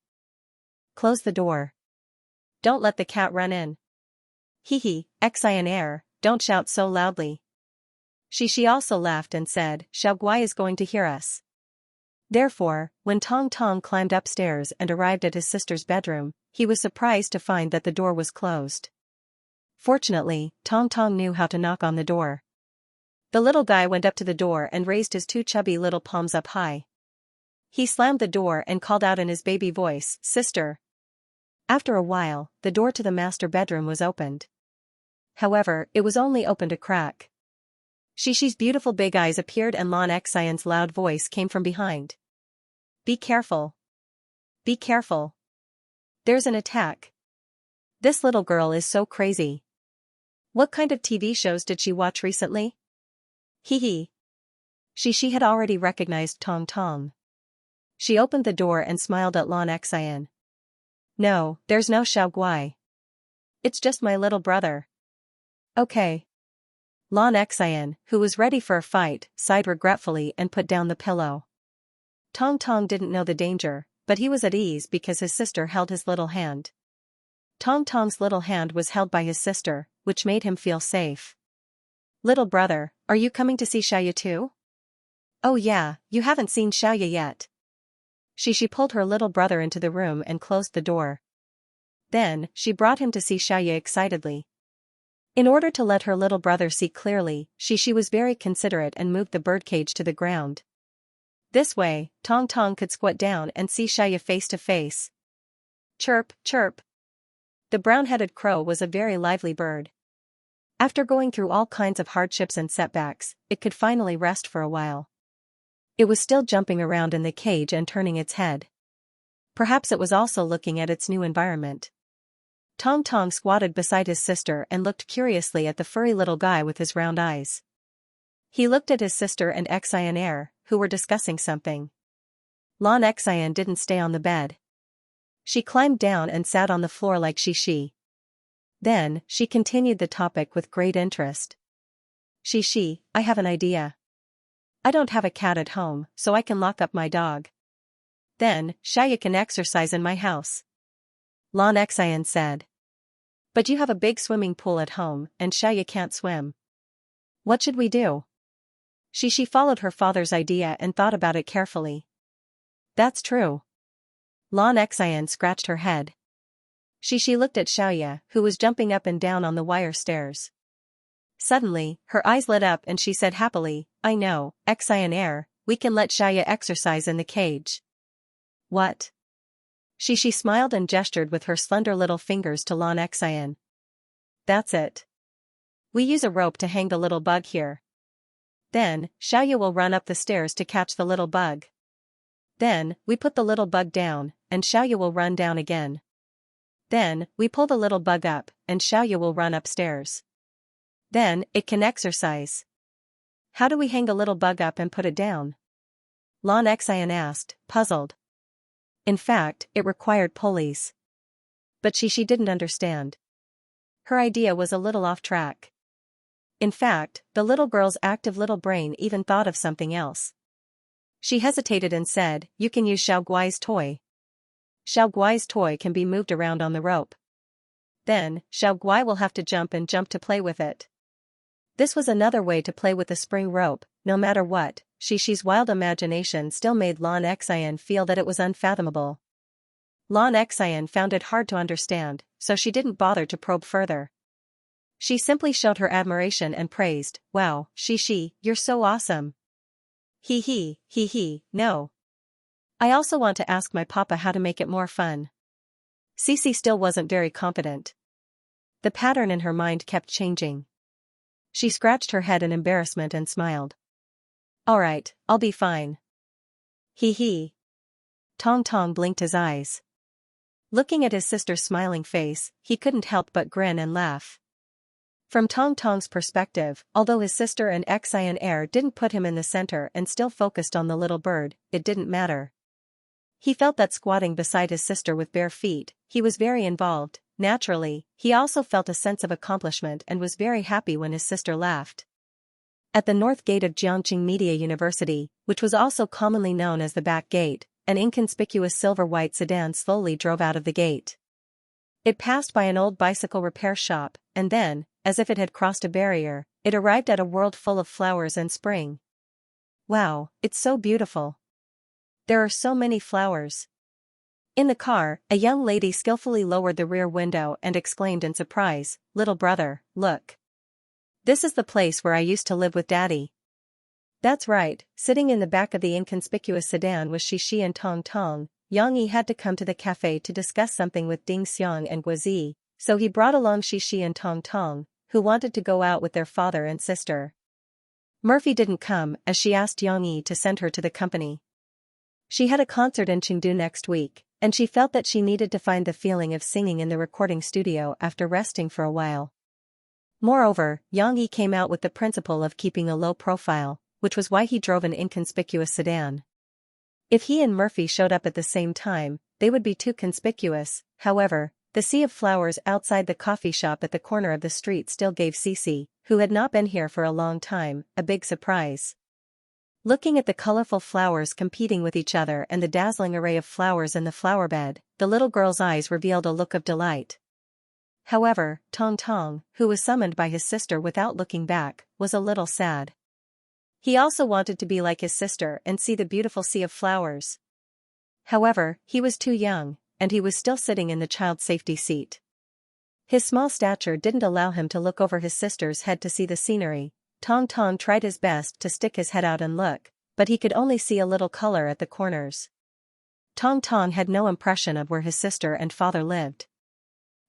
close the door. Don't let the cat run in." Hee, Xian air, don't shout so loudly. Xi also laughed and said, "Xiao Guai is going to hear us." Therefore, when Tong Tong climbed upstairs and arrived at his sister's bedroom, he was surprised to find that the door was closed. Fortunately, Tong Tong knew how to knock on the door. The little guy went up to the door and raised his two chubby little palms up high. He slammed the door and called out in his baby voice, "Sister." After a while, the door to the master bedroom was opened. However, it was only opened a crack. Xi's beautiful big eyes appeared and Lan Xian's loud voice came from behind. "Be careful. Be careful. There's an attack. This little girl is so crazy. What kind of TV shows did she watch recently?" Hee. Xi had already recognized Tong Tong. She opened the door and smiled at Lan Xian. "No, there's no Xiao Guai. It's just my little brother." "Okay." Lan Xian, who was ready for a fight, sighed regretfully and put down the pillow. Tong Tong didn't know the danger, but he was at ease because his sister held his little hand. Tong Tong's little hand was held by his sister, which made him feel safe. "Little brother, are you coming to see Xiaoya too?" "Oh yeah, you haven't seen Xiaoya yet." She pulled her little brother into the room and closed the door. Then, she brought him to see Xiaoya excitedly. In order to let her little brother see clearly, she was very considerate and moved the birdcage to the ground. This way, Tong Tong could squat down and see Xiaoya face to face. Chirp, chirp. The brown-headed crow was a very lively bird. After going through all kinds of hardships and setbacks, it could finally rest for a while. It was still jumping around in the cage and turning its head. Perhaps it was also looking at its new environment. Tong Tong squatted beside his sister and looked curiously at the furry little guy with his round eyes. He looked at his sister and Xianxia, who were discussing something. Xianxia didn't stay on the bed. She climbed down and sat on the floor like she. Then, she continued the topic with great interest. She, I have an idea. I don't have a cat at home, so I can lock up my dog. Then, Xianxia can exercise in my house. Xianxia said. But you have a big swimming pool at home, and Xianxia can't swim. What should we do? She followed her father's idea and thought about it carefully. That's true. Xianxia scratched her head. She looked at Xianxia, who was jumping up and down on the wire stairs. Suddenly, her eyes lit up and she said happily, I know, Xianxia, we can let Xianxia exercise in the cage. What? She smiled and gestured with her slender little fingers to Xianxia. That's it. We use a rope to hang the little bug here. Then, Xianxia will run up the stairs to catch the little bug. Then, we put the little bug down, and Xianxia will run down again. Then, we pull the little bug up, and Xianxia will run upstairs. Then, it can exercise. How do we hang a little bug up and put it down? Xianxia asked, puzzled. In fact, it required pulleys. But she didn't understand. Her idea was a little off track. In fact, the little girl's active little brain even thought of something else. She hesitated and said, you can use Xiaoguai's toy. Xiaoguai's toy can be moved around on the rope. Then, Xiaoguai will have to jump to play with it. This was another way to play with the spring rope. No matter what, She's wild imagination still made Xianxia feel that it was unfathomable. Xianxia found it hard to understand, so she didn't bother to probe further. She simply showed her admiration and praised, wow, you're so awesome. No. I also want to ask my papa how to make it more fun. Cici still wasn't very confident. The pattern in her mind kept changing. She scratched her head in embarrassment and smiled. Alright, I'll be fine. Tong Tong blinked his eyes. Looking at his sister's smiling face, he couldn't help but grin and laugh. From Tong Tong's perspective, although his sister and Xianxia didn't put him in the center and still focused on the little bird, it didn't matter. He felt that squatting beside his sister with bare feet, he was very involved. Naturally, he also felt a sense of accomplishment and was very happy when his sister laughed. At the north gate of Jiangqing Media University, which was also commonly known as the back gate, an inconspicuous silver-white sedan slowly drove out of the gate. It passed by an old bicycle repair shop, and then, as if it had crossed a barrier, it arrived at a world full of flowers and spring. Wow, it's so beautiful. There are so many flowers. In the car, a young lady skillfully lowered the rear window and exclaimed in surprise, "Little brother, look. This is the place where I used to live with Daddy." That's right, sitting in the back of the inconspicuous sedan was Xixi and Tong Tong. Yang Yi had to come to the cafe to discuss something with Ding Xiang and Guozi, so he brought along Xixi and Tong Tong, who wanted to go out with their father and sister. Murphy didn't come as she asked Yang Yi to send her to the company. She had a concert in Chengdu next week, and she felt that she needed to find the feeling of singing in the recording studio after resting for a while. Moreover, Yang Yi came out with the principle of keeping a low profile, which was why he drove an inconspicuous sedan. If he and Murphy showed up at the same time, they would be too conspicuous. However, the sea of flowers outside the coffee shop at the corner of the street still gave Cici, who had not been here for a long time, a big surprise. Looking at the colorful flowers competing with each other and the dazzling array of flowers in the flower bed, the little girl's eyes revealed a look of delight. However, Tong Tong, who was summoned by his sister without looking back, was a little sad. He also wanted to be like his sister and see the beautiful sea of flowers. However, he was too young, and he was still sitting in the child safety seat. His small stature didn't allow him to look over his sister's head to see the scenery. Tong Tong tried his best to stick his head out and look, but he could only see a little color at the corners. Tong Tong had no impression of where his sister and father lived.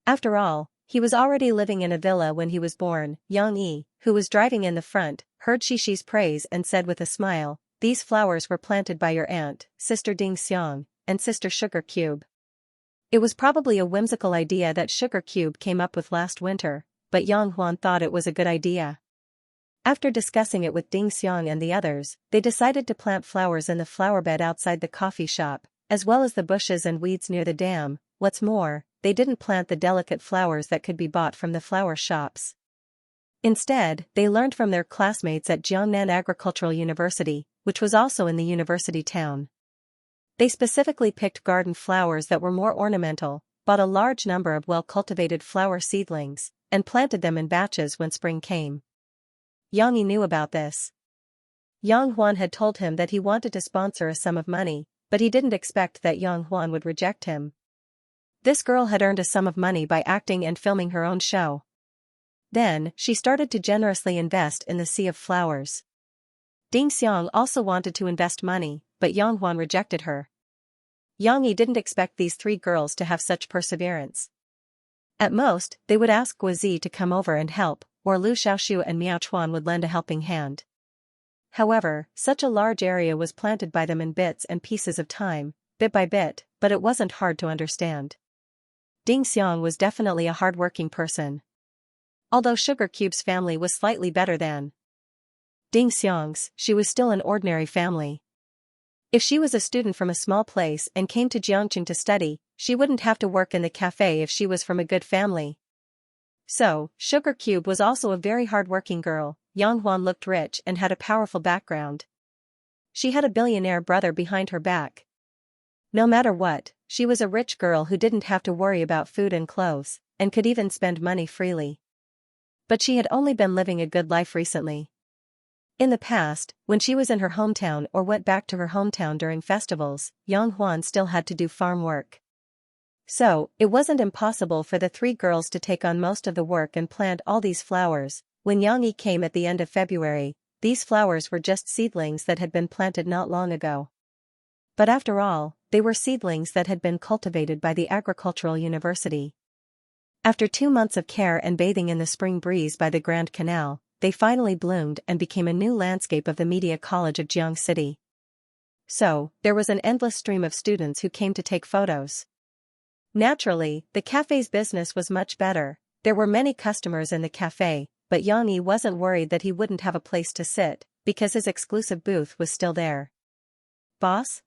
After all, He was already living in a villa when he was born. Yang Yi, who was driving in the front, heard Xixi's praise and said with a smile, "These flowers were planted by your aunt, Sister Ding Xiang, and Sister Sugar Cube." It was probably a whimsical idea that Sugar Cube came up with last winter, but Yang Huan thought it was a good idea. After discussing it with Ding Xiang and the others, they decided to plant flowers in the flower bed outside the coffee shop, as well as the bushes and weeds near the dam. What's more, they didn't plant the delicate flowers that could be bought from the flower shops. Instead, they learned from their classmates at Jiangnan Agricultural University, which was also in the university town. They specifically picked garden flowers that were more ornamental, bought a large number of well-cultivated flower seedlings, and planted them in batches when spring came. Yang Yi knew about this. Yang Huan had told him that he wanted to sponsor a sum of money, but he didn't expect that Yang Huan would reject him. This girl had earned a sum of money by acting and filming her own show. Then, she started to generously invest in the sea of flowers. Ding Xiang also wanted to invest money, but Yang Huan rejected her. Yang Yi didn't expect these three girls to have such perseverance. At most, they would ask Guozi to come over and help, or Lu Xiaoxiu and Miao Chuan would lend a helping hand. However, such a large area was planted by them in bits and pieces of time, bit by bit, but it wasn't hard to understand. Ding Xiang was definitely a hard-working person. Although Sugar Cube's family was slightly better than Ding Xiang's, she was still an ordinary family. If she was a student from a small place and came to Jiangqing to study, she wouldn't have to work in the cafe if she was from a good family. So, Sugar Cube was also a very hard-working girl. Yang Huan looked rich and had a powerful background. She had a billionaire brother behind her back. No matter what, she was a rich girl who didn't have to worry about food and clothes, and could even spend money freely. But she had only been living a good life recently. In the past, when she was in her hometown or went back to her hometown during festivals, Yang Huan still had to do farm work. So, it wasn't impossible for the three girls to take on most of the work and plant all these flowers. When Yang Yi came at the end of February, these flowers were just seedlings that had been planted not long ago. But after all, they were seedlings that had been cultivated by the Agricultural University. After 2 months of care and bathing in the spring breeze by the Grand Canal, they finally bloomed and became a new landscape of the Media College of Jiang City. So, there was an endless stream of students who came to take photos. Naturally, the cafe's business was much better. There were many customers in the cafe, but Yang Yi wasn't worried that he wouldn't have a place to sit, because his exclusive booth was still there. "Boss?"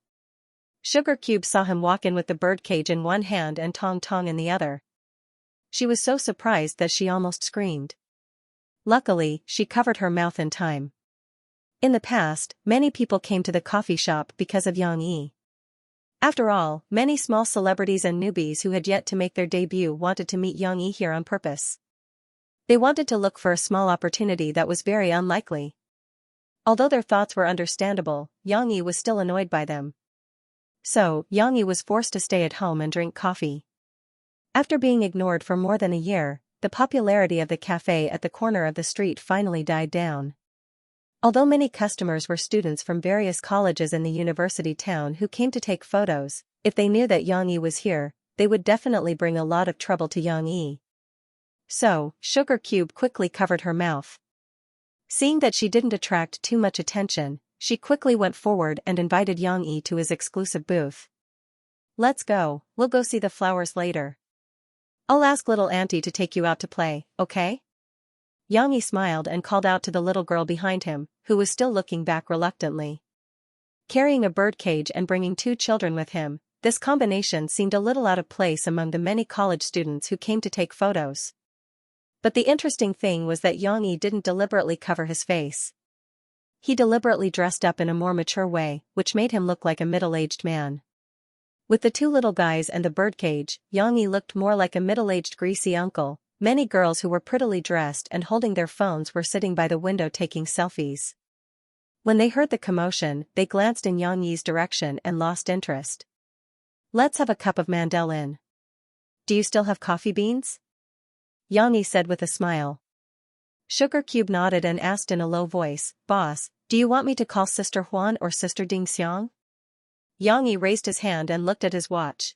Sugar Cube saw him walk in with the birdcage in one hand and Tong Tong in the other. She was so surprised that she almost screamed. Luckily, she covered her mouth in time. In the past, many people came to the coffee shop because of Yang Yi. After all, many small celebrities and newbies who had yet to make their debut wanted to meet Yang Yi here on purpose. They wanted to look for a small opportunity that was very unlikely. Although their thoughts were understandable, Yang Yi was still annoyed by them. So, Yang Yi was forced to stay at home and drink coffee. After being ignored for more than a year, the popularity of the cafe at the corner of the street finally died down. Although many customers were students from various colleges in the university town who came to take photos, if they knew that Yang Yi was here, they would definitely bring a lot of trouble to Yang Yi. So, Sugar Cube quickly covered her mouth. Seeing that she didn't attract too much attention, she quickly went forward and invited Yang Yi to his exclusive booth. "Let's go, we'll go see the flowers later. I'll ask little auntie to take you out to play, okay?" Yang Yi smiled and called out to the little girl behind him, who was still looking back reluctantly. Carrying a birdcage and bringing 2 children with him, this combination seemed a little out of place among the many college students who came to take photos. But the interesting thing was that Yang Yi didn't deliberately cover his face. He deliberately dressed up in a more mature way, which made him look like a middle-aged man. With the 2 little guys and the birdcage, Yang Yi looked more like a middle-aged greasy uncle. Many girls who were prettily dressed and holding their phones were sitting by the window taking selfies. When they heard the commotion, they glanced in Yang Yi's direction and lost interest. "Let's have a cup of mandelin. Do you still have coffee beans?" Yang Yi said with a smile. Sugar Cube nodded and asked in a low voice, "Boss, do you want me to call Sister Huan or Sister Ding Xiang?" Yang Yi raised his hand and looked at his watch.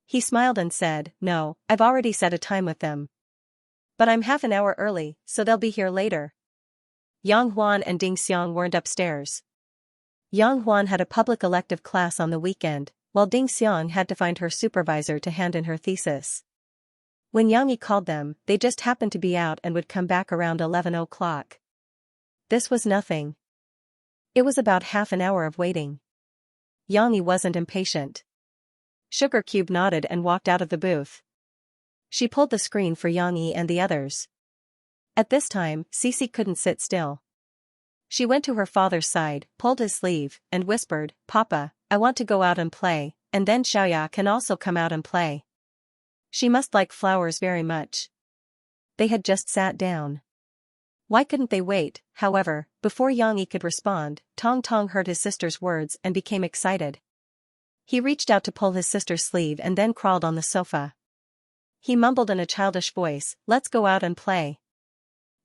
He smiled and said, "No, I've already set a time with them. But I'm half an hour early, so they'll be here later. Yang Huan and Ding Xiang weren't upstairs. Yang Huan had a public elective class on the weekend, while Ding Xiang had to find her supervisor to hand in her thesis. When Yang Yi called them, they just happened to be out and would come back around 11 o'clock. This was nothing. It was about half an hour of waiting. Yang Yi wasn't impatient. Sugar Cube nodded and walked out of the booth. She pulled the screen for Yang Yi and the others. At this time, Cece couldn't sit still. She went to her father's side, pulled his sleeve, and whispered, "Papa, I want to go out and play, and then Xiaoya can also come out and play. She must like flowers very much." They had just sat down. Why couldn't they wait? However, before Yang Yi could respond, Tong Tong heard his sister's words and became excited. He reached out to pull his sister's sleeve and then crawled on the sofa. He mumbled in a childish voice, "Let's go out and play."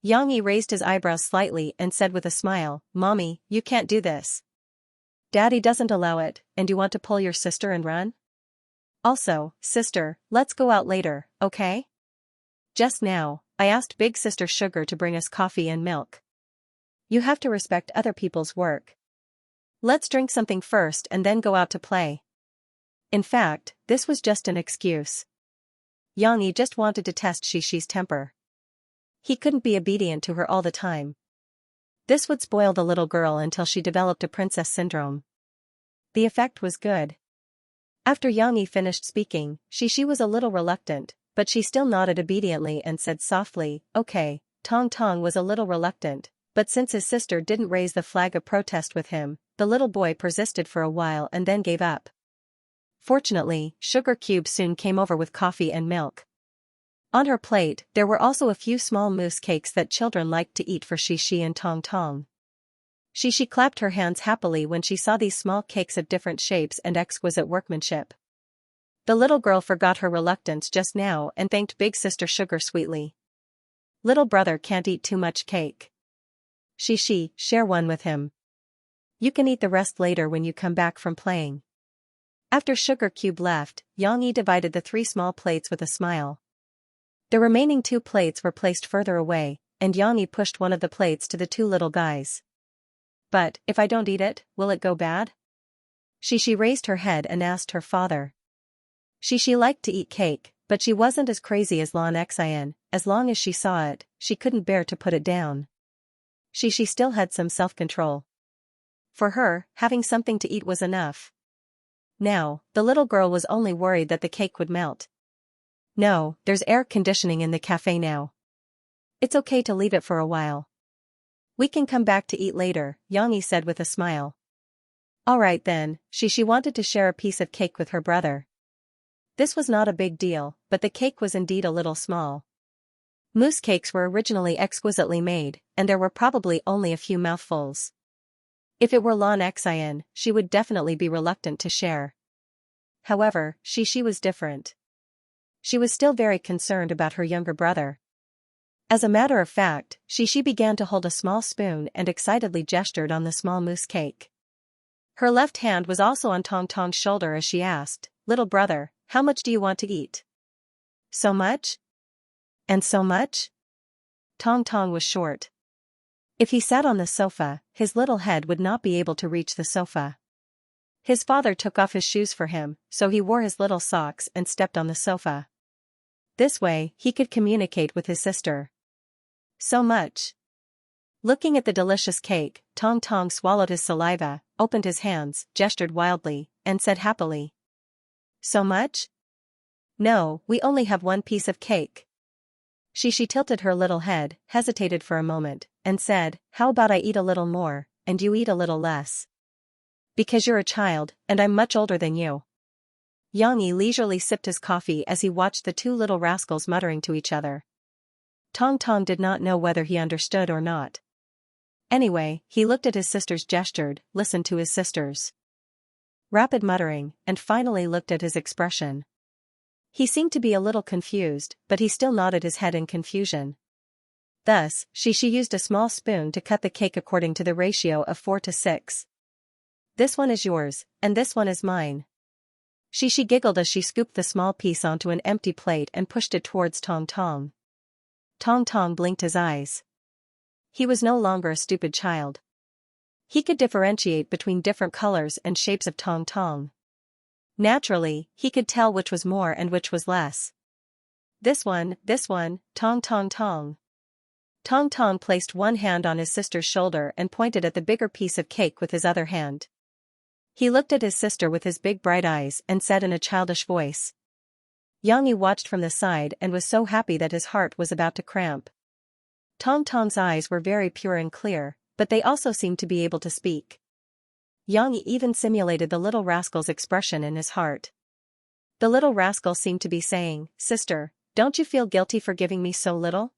Yang Yi raised his eyebrows slightly and said with a smile, "Mommy, you can't do this. Daddy doesn't allow it, and you want to pull your sister and run? Also, sister, let's go out later, okay? Just now, I asked Big Sister Sugar to bring us coffee and milk. You have to respect other people's work. Let's drink something first and then go out to play." In fact, this was just an excuse. Yang Yi just wanted to test Xishi's temper. He couldn't be obedient to her all the time. This would spoil the little girl until she developed a princess syndrome. The effect was good. After Yang Yi finished speaking, Xishi was a little reluctant, but she still nodded obediently and said softly, "Okay." Tong Tong was a little reluctant, but since his sister didn't raise the flag of protest with him, the little boy persisted for a while and then gave up. Fortunately, Sugar Cube soon came over with coffee and milk. On her plate, there were also a few small mousse cakes that children liked to eat for Xishi and Tong Tong. Xishi clapped her hands happily when she saw these small cakes of different shapes and exquisite workmanship. The little girl forgot her reluctance just now and thanked Big Sister Sugar sweetly. "Little brother can't eat too much cake. Xishi, share one with him. You can eat the rest later when you come back from playing." After Sugar Cube left, Yang Yi divided the 3 small plates with a smile. The remaining 2 plates were placed further away, and Yang Yi pushed one of the plates to the 2 little guys. "But, if I don't eat it, will it go bad?" Xishi raised her head and asked her father. Xishi liked to eat cake, but she wasn't as crazy as Lan Xian. As long as she saw it, she couldn't bear to put it down. Xishi still had some self-control. For her, having something to eat was enough. Now, the little girl was only worried that the cake would melt. "No, there's air conditioning in the cafe now. It's okay to leave it for a while. We can come back to eat later," Yang Yi said with a smile. Alright then, Xishi wanted to share a piece of cake with her brother. This was not a big deal, but the cake was indeed a little small. Mousse cakes were originally exquisitely made, and there were probably only a few mouthfuls. If it were Lan Xian, she would definitely be reluctant to share. However, Xishi was different. She was still very concerned about her younger brother. As a matter of fact, Xishi began to hold a small spoon and excitedly gestured on the small mousse cake. Her left hand was also on Tong Tong's shoulder as she asked, "Little brother, how much do you want to eat?" "So much? And so much?" Tong Tong was short. If he sat on the sofa, his little head would not be able to reach the sofa. His father took off his shoes for him, so he wore his little socks and stepped on the sofa. This way, he could communicate with his sister. "So much." Looking at the delicious cake, Tong Tong swallowed his saliva, opened his hands, gestured wildly, and said happily, "So much? No, we only have 1 piece of cake." She tilted her little head, hesitated for a moment, and said, "How about I eat a little more, and you eat a little less? Because you're a child, and I'm much older than you." Yang Yi leisurely sipped his coffee as he watched the 2 little rascals muttering to each other. Tong Tong did not know whether he understood or not. Anyway, he looked at his sisters, gestured, listened to his sisters. Rapid muttering, and finally looked at his expression. He seemed to be a little confused, but he still nodded his head in confusion. Thus, she used a small spoon to cut the cake according to the ratio of 4 to 6. "This one is yours, and this one is mine." She giggled as she scooped the small piece onto an empty plate and pushed it towards Tong Tong. Tong Tong blinked his eyes. He was no longer a stupid child. He could differentiate between different colors and shapes of Tong Tong. Naturally, he could tell which was more and which was less. This one, Tong Tong Tong. Tong Tong placed one hand on his sister's shoulder and pointed at the bigger piece of cake with his other hand. He looked at his sister with his big bright eyes and said in a childish voice. Xianxia watched from the side and was so happy that his heart was about to cramp. Tong Tong's eyes were very pure and clear, but they also seemed to be able to speak. Xianxia even simulated the little rascal's expression in his heart. The little rascal seemed to be saying, "Sister, don't you feel guilty for giving me so little?"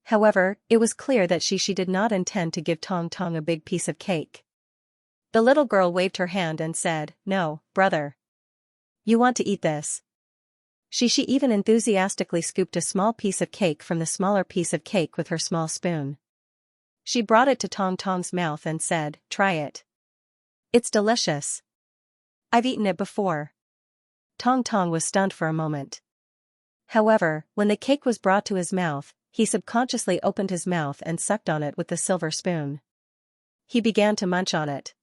However, it was clear that she did not intend to give Tong Tong a big piece of cake. The little girl waved her hand and said, "No, brother. You want to eat this." She even enthusiastically scooped a small piece of cake from the smaller piece of cake with her small spoon. She brought it to Tong Tong's mouth and said, "Try it. It's delicious. I've eaten it before." Tong Tong was stunned for a moment. However, when the cake was brought to his mouth, he subconsciously opened his mouth and sucked on it with the silver spoon. He began to munch on it.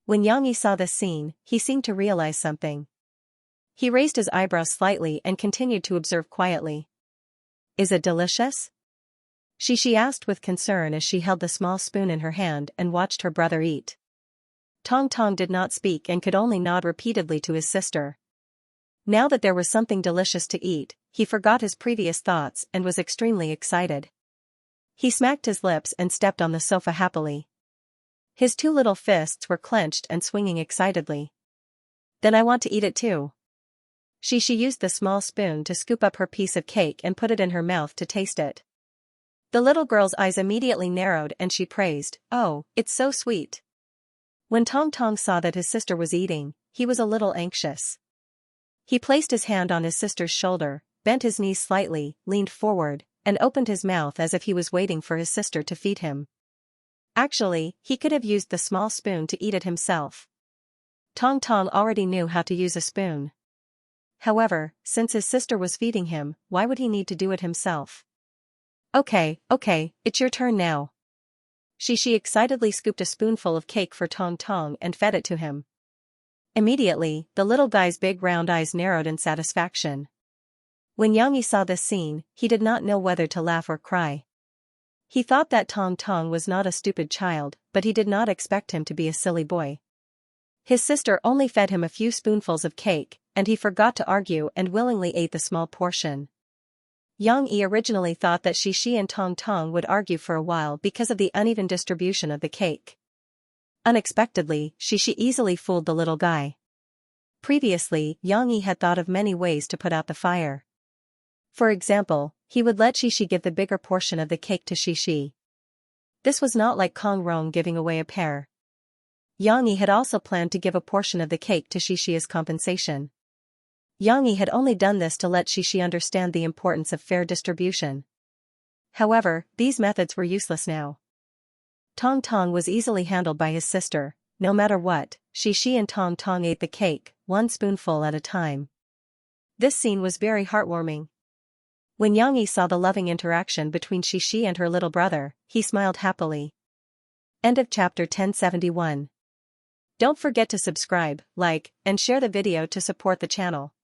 When Xianxia saw this scene, he seemed to realize something. He raised his eyebrows slightly and continued to observe quietly. "Is it delicious?" She asked with concern as she held the small spoon in her hand and watched her brother eat. Tong Tong did not speak and could only nod repeatedly to his sister. Now that there was something delicious to eat, he forgot his previous thoughts and was extremely excited. He smacked his lips and stepped on the sofa happily. His two little fists were clenched and swinging excitedly. "Then I want to eat it too." She used the small spoon to scoop up her piece of cake and put it in her mouth to taste it. The little girl's eyes immediately narrowed and she praised, "Oh, it's so sweet." When Tong Tong saw that his sister was eating, he was a little anxious. He placed his hand on his sister's shoulder, bent his knees slightly, leaned forward, and opened his mouth as if he was waiting for his sister to feed him. Actually, he could have used the small spoon to eat it himself. Tong Tong already knew how to use a spoon. However, since his sister was feeding him, why would he need to do it himself? Okay, it's your turn now." She excitedly scooped a spoonful of cake for Tong Tong and fed it to him. Immediately, the little guy's big round eyes narrowed in satisfaction. When Xianxia saw this scene, he did not know whether to laugh or cry. He thought that Tong Tong was not a stupid child, but he did not expect him to be a silly boy. His sister only fed him a few spoonfuls of cake, and he forgot to argue and willingly ate the small portion. Xianxia originally thought that she and Tong Tong would argue for a while because of the uneven distribution of the cake. Unexpectedly, she easily fooled the little guy. Previously, Xianxia had thought of many ways to put out the fire. For example, he would let Xi give the bigger portion of the cake to Xi. This was not like Kong Rong giving away a pear. Xianxia had also planned to give a portion of the cake to Xi as compensation. Xianxia had only done this to let Xi understand the importance of fair distribution. However, these methods were useless now. Tong Tong was easily handled by his sister. No matter what, Xi and Tong Tong ate the cake, one spoonful at a time. This scene was very heartwarming. When Xianxia saw the loving interaction between Xi and her little brother, he smiled happily. End of chapter 1071. Don't forget to subscribe, like, and share the video to support the channel.